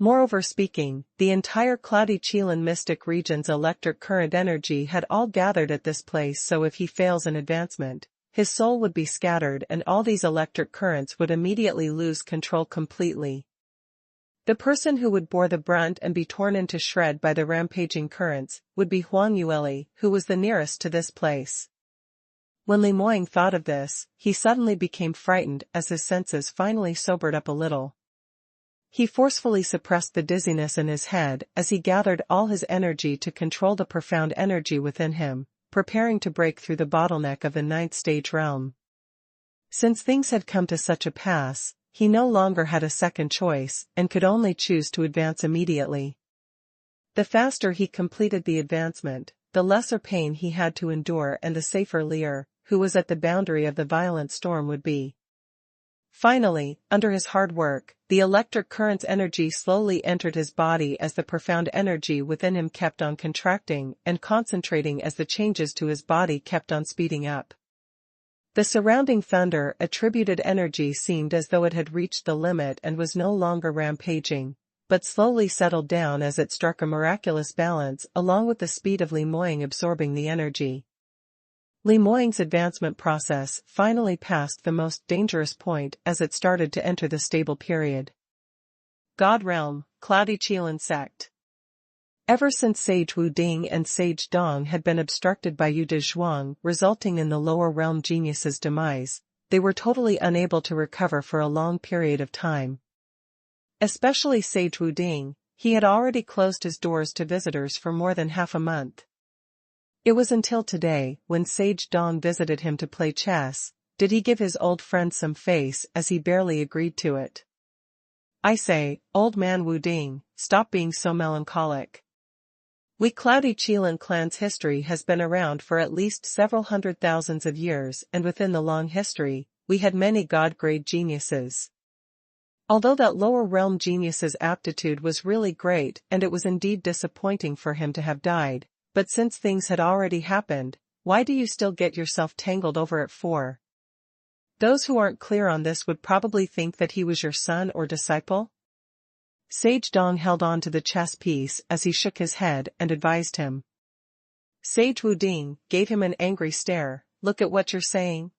Moreover speaking, the entire cloudy Qilin mystic region's electric current energy had all gathered at this place, so if he fails in advancement, his soul would be scattered and all these electric currents would immediately lose control completely. The person who would bore the brunt and be torn into shred by the rampaging currents would be Huang Yueli, who was the nearest to this place. When Li Moying thought of this, he suddenly became frightened as his senses finally sobered up a little. He forcefully suppressed the dizziness in his head as he gathered all his energy to control the profound energy within him, preparing to break through the bottleneck of the 9th stage realm. Since things had come to such a pass, he no longer had a second choice and could only choose to advance immediately. The faster he completed the advancement, the lesser pain he had to endure and the safer Lear, who was at the boundary of the violent storm, would be. Finally, under his hard work, the electric current's energy slowly entered his body as the profound energy within him kept on contracting and concentrating as the changes to his body kept on speeding up. The surrounding thunder attributed energy seemed as though it had reached the limit and was no longer rampaging, but slowly settled down as it struck a miraculous balance along with the speed of Li Moying absorbing the energy. Li Moying's advancement process finally passed the most dangerous point as it started to enter the stable period. God Realm, Cloudy Qilin Sect. Ever since Sage Wu Ding and Sage Dong had been obstructed by Yu Dezhuang, resulting in the lower realm genius's demise, they were totally unable to recover for a long period of time. Especially Sage Wu Ding, he had already closed his doors to visitors for more than half a month. It was until today, when Sage Dong visited him to play chess, did he give his old friend some face as he barely agreed to it. I say, old man Wu Ding, stop being so melancholic. We Cloudy Qilin clan's history has been around for at least several hundred thousands of years, and within the long history, we had many god-grade geniuses. Although that lower realm genius's aptitude was really great and it was indeed disappointing for him to have died, but since things had already happened, why do you still get yourself tangled over it for? Those who aren't clear on this would probably think that he was your son or disciple. Sage Dong held on to the chess piece as he shook his head and advised him. Sage Wu Ding gave him an angry stare. Look at what you're saying.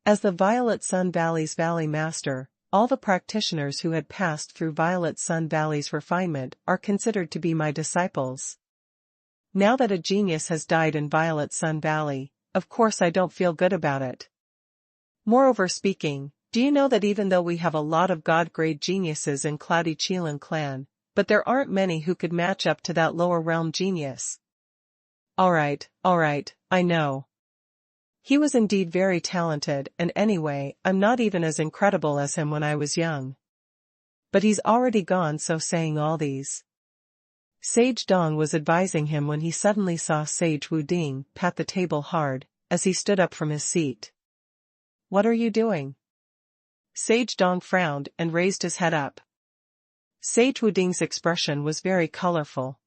As the Violet Sun Valley's Valley Master, all the practitioners who had passed through Violet Sun Valley's refinement are considered to be my disciples. Now that a genius has died in Violet Sun Valley, of course I don't feel good about it. Moreover speaking, do you know that even though we have a lot of god-grade geniuses in Cloudy Qilin clan, but there aren't many who could match up to that lower realm genius? Alright, I know. He was indeed very talented, and anyway, I'm not even as incredible as him when I was young. But he's already gone, so saying all these. Sage Dong was advising him when he suddenly saw Sage Wu Ding pat the table hard, as he stood up from his seat. What are you doing? Sage Dong frowned and raised his head up. Sage Wu Ding's expression was very colorful.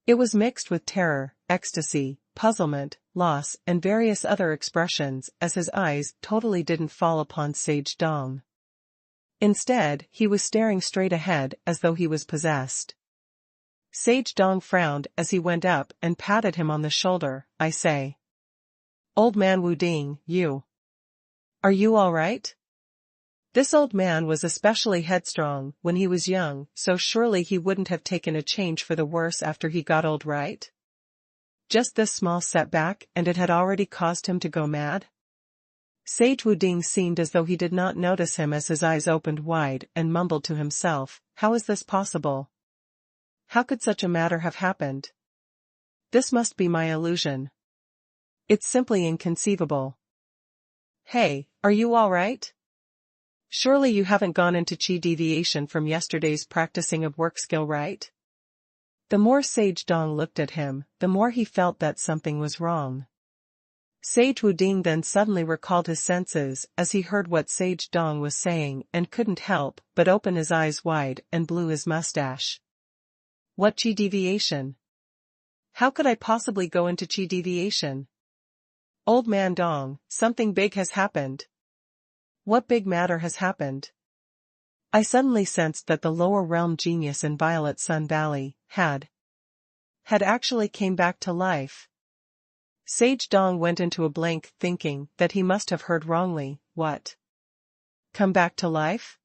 It was mixed with terror, ecstasy, puzzlement, loss, and various other expressions as his eyes totally didn't fall upon Sage Dong. Instead, he was staring straight ahead as though he was possessed. Sage Dong frowned as he went up and patted him on the shoulder. I say. Old man Wu Ding, you. Are you all right? This old man was especially headstrong when he was young, so surely he wouldn't have taken a change for the worse after he got old, right? Just this small setback and it had already caused him to go mad? Sage Wu Ding seemed as though he did not notice him as his eyes opened wide and mumbled to himself, how is this possible? How could such a matter have happened? This must be my illusion. It's simply inconceivable. Hey, are you all right? Surely you haven't gone into chi deviation from yesterday's practicing of work skill, right? The more Sage Dong looked at him, the more he felt that something was wrong. Sage Wu Ding then suddenly recalled his senses as he heard what Sage Dong was saying and couldn't help but open his eyes wide and blew his mustache. What chi deviation? How could I possibly go into chi deviation? Old man Dong, something big has happened. What big matter has happened? I suddenly sensed that the lower realm genius in Violet Sun Valley had actually came back to life. Sage Dong went into a blank, thinking that he must have heard wrongly. What? Come back to life?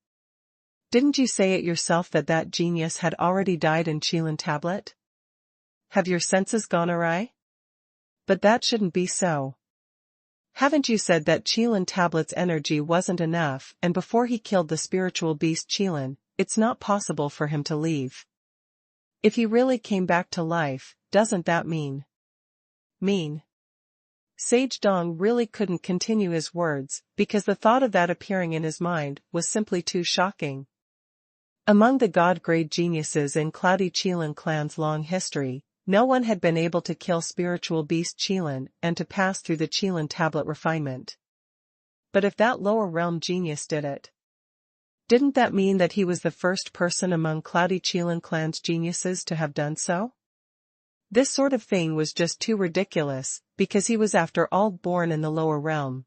Didn't you say it yourself that that genius had already died in Qilin Tablet? Have your senses gone awry? But that shouldn't be so. Haven't you said that Qilin Tablet's energy wasn't enough, and before he killed the spiritual beast Qilin, it's not possible for him to leave? If he really came back to life, doesn't that mean? Sage Dong really couldn't continue his words, because the thought of that appearing in his mind was simply too shocking. Among the god-grade geniuses in Cloudy Qilin clan's long history, no one had been able to kill spiritual beast Qilin and to pass through the Qilin tablet refinement. But if that lower realm genius did it, didn't that mean that he was the first person among Cloudy Qilin clan's geniuses to have done so? This sort of thing was just too ridiculous, because he was after all born in the lower realm.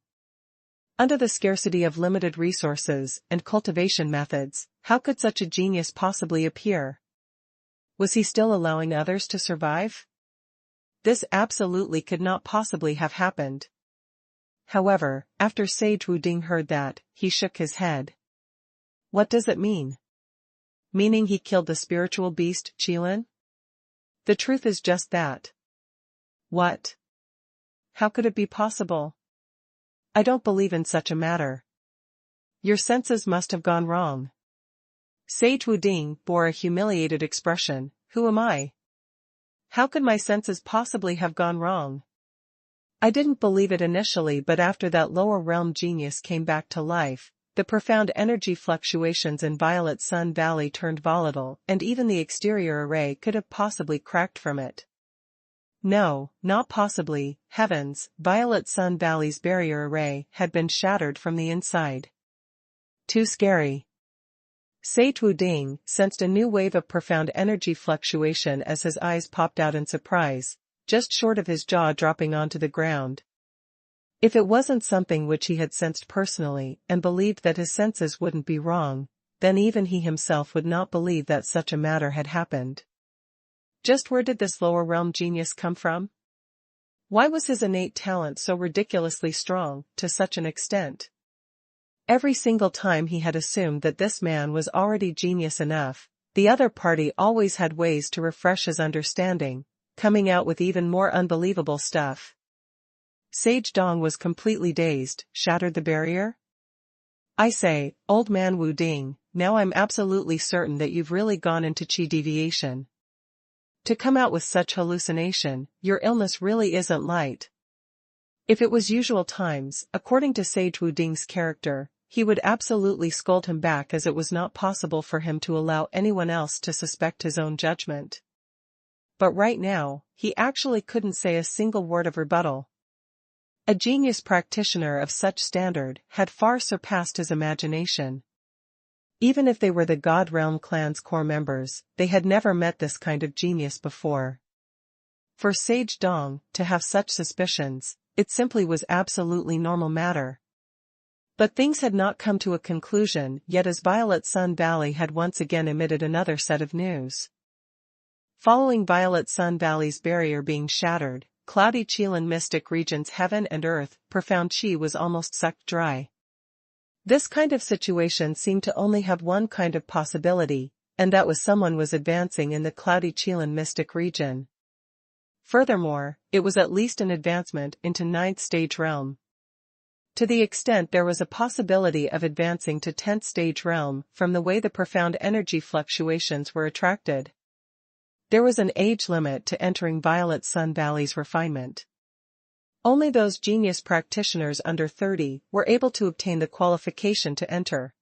Under the scarcity of limited resources and cultivation methods, how could such a genius possibly appear? Was he still allowing others to survive? This absolutely could not possibly have happened. However, after Sage Wuding heard that, he shook his head. What does it mean? Meaning he killed the spiritual beast, Qilin? The truth is just that. What? How could it be possible? I don't believe in such a matter. Your senses must have gone wrong. Sage Wuding bore a humiliated expression. Who am I? How could my senses possibly have gone wrong? I didn't believe it initially, but after that lower realm genius came back to life, the profound energy fluctuations in Violet Sun Valley turned volatile, and even the exterior array could have possibly cracked from it. No, not possibly. Heavens, Violet Sun Valley's barrier array had been shattered from the inside. Too scary. Sage Wuding sensed a new wave of profound energy fluctuation as his eyes popped out in surprise, just short of his jaw dropping onto the ground. If it wasn't something which he had sensed personally and believed that his senses wouldn't be wrong, then even he himself would not believe that such a matter had happened. Just where did this lower realm genius come from? Why was his innate talent so ridiculously strong, to such an extent? Every single time he had assumed that this man was already genius enough, the other party always had ways to refresh his understanding, coming out with even more unbelievable stuff. Sage Dong was completely dazed. Shattered the barrier? I say, old man Wuding, now I'm absolutely certain that you've really gone into qi deviation. To come out with such hallucination, your illness really isn't light. If it was usual times, according to Sage Wuding's character, he would absolutely scold him back, as it was not possible for him to allow anyone else to suspect his own judgment. But right now, he actually couldn't say a single word of rebuttal. A genius practitioner of such standard had far surpassed his imagination. Even if they were the God Realm clan's core members, they had never met this kind of genius before. For Sage Dong to have such suspicions, it simply was absolutely normal matter. But things had not come to a conclusion yet, as Violet Sun Valley had once again emitted another set of news. Following Violet Sun Valley's barrier being shattered, cloudy Qilin mystic region's heaven and earth, profound qi was almost sucked dry. This kind of situation seemed to only have one kind of possibility, and that was someone was advancing in the cloudy Qilin mystic region. Furthermore, it was at least an advancement into 9th stage realm. To the extent there was a possibility of advancing to 10th stage realm from the way the profound energy fluctuations were attracted. There was an age limit to entering Violet Sun Valley's refinement. Only those genius practitioners under 30 were able to obtain the qualification to enter.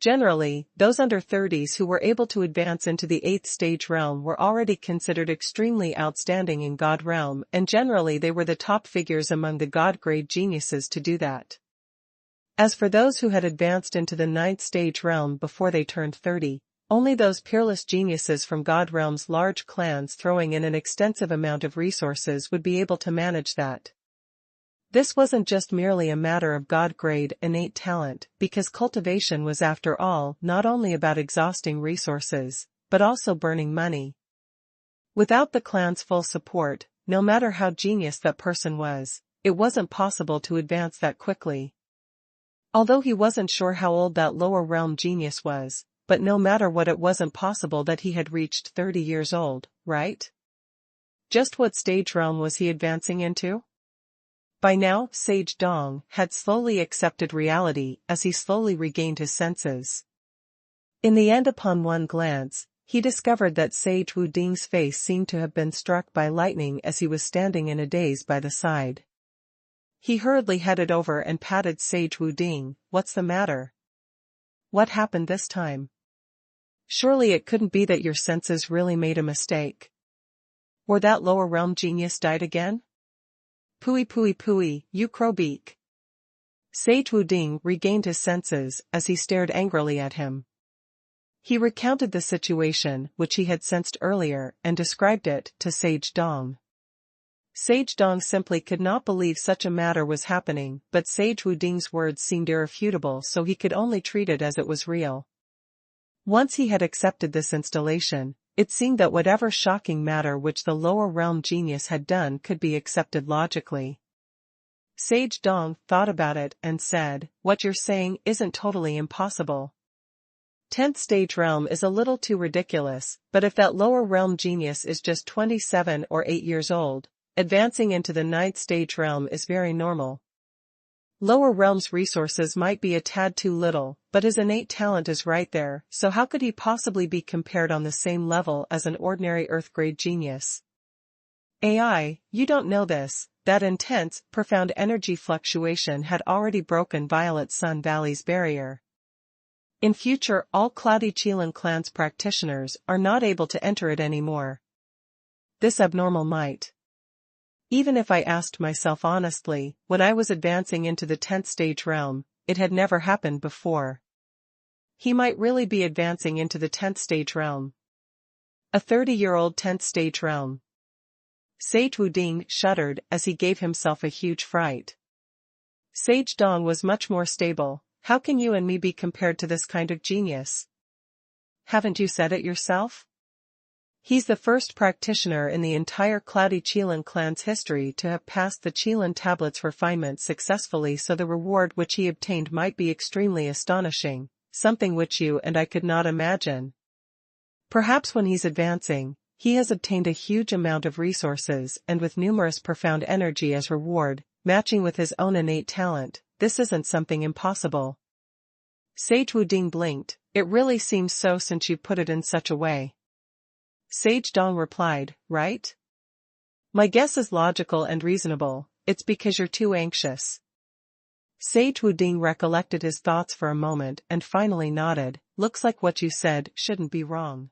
Generally, those under 30s who were able to advance into the 8th stage realm were already considered extremely outstanding in God realm, and generally they were the top figures among the God-grade geniuses to do that. As for those who had advanced into the 9th stage realm before they turned 30, only those peerless geniuses from God realm's large clans throwing in an extensive amount of resources would be able to manage that. This wasn't just merely a matter of God-grade innate talent, because cultivation was after all not only about exhausting resources, but also burning money. Without the clan's full support, no matter how genius that person was, it wasn't possible to advance that quickly. Although he wasn't sure how old that lower realm genius was, but no matter what, it wasn't possible that he had reached 30 years old, right? Just what stage realm was he advancing into? By now, Sage Dong had slowly accepted reality as he slowly regained his senses. In the end, upon one glance, he discovered that Sage Wuding's face seemed to have been struck by lightning as he was standing in a daze by the side. He hurriedly headed over and patted Sage Wuding. What's the matter? What happened this time? Surely it couldn't be that your senses really made a mistake. Or that lower realm genius died again? Pooey pooey pooey, you crowbeak. Sage Wuding regained his senses as he stared angrily at him. He recounted the situation which he had sensed earlier and described it to Sage Dong. Sage Dong simply could not believe such a matter was happening, but Sage Wuding's words seemed irrefutable, so he could only treat it as it was real. Once he had accepted this installation, it seemed that whatever shocking matter which the lower realm genius had done could be accepted logically. Sage Dong thought about it and said, "What you're saying isn't totally impossible. 10th stage realm is a little too ridiculous, but if that lower realm genius is just 27 or 8 years old, advancing into the 9th stage realm is very normal. Lower realm's resources might be a tad too little, but his innate talent is right there, so how could he possibly be compared on the same level as an ordinary Earth-grade genius? AI, you don't know this, that intense, profound energy fluctuation had already broken Violet Sun Valley's barrier. In future, all Cloudy Qilin clan's practitioners are not able to enter it anymore. This abnormal might. Even if I asked myself honestly, when I was advancing into the 10th stage realm, it had never happened before. He might really be advancing into the 10th stage realm. A 30-year-old 10th stage realm. Sage Wuding shuddered as he gave himself a huge fright. Sage Dong was much more stable. How can you and me be compared to this kind of genius? Haven't you said it yourself? He's the first practitioner in the entire Cloudy Qilin clan's history to have passed the Qilin tablet's refinement successfully, so the reward which he obtained might be extremely astonishing, something which you and I could not imagine. Perhaps when he's advancing, he has obtained a huge amount of resources and with numerous profound energy as reward, matching with his own innate talent. This isn't something impossible. Sage Wuding blinked. It really seems so since you put it in such a way. Sage Dong replied, right? My guess is logical and reasonable, it's because you're too anxious. Sage Wuding recollected his thoughts for a moment and finally nodded. Looks like what you said shouldn't be wrong.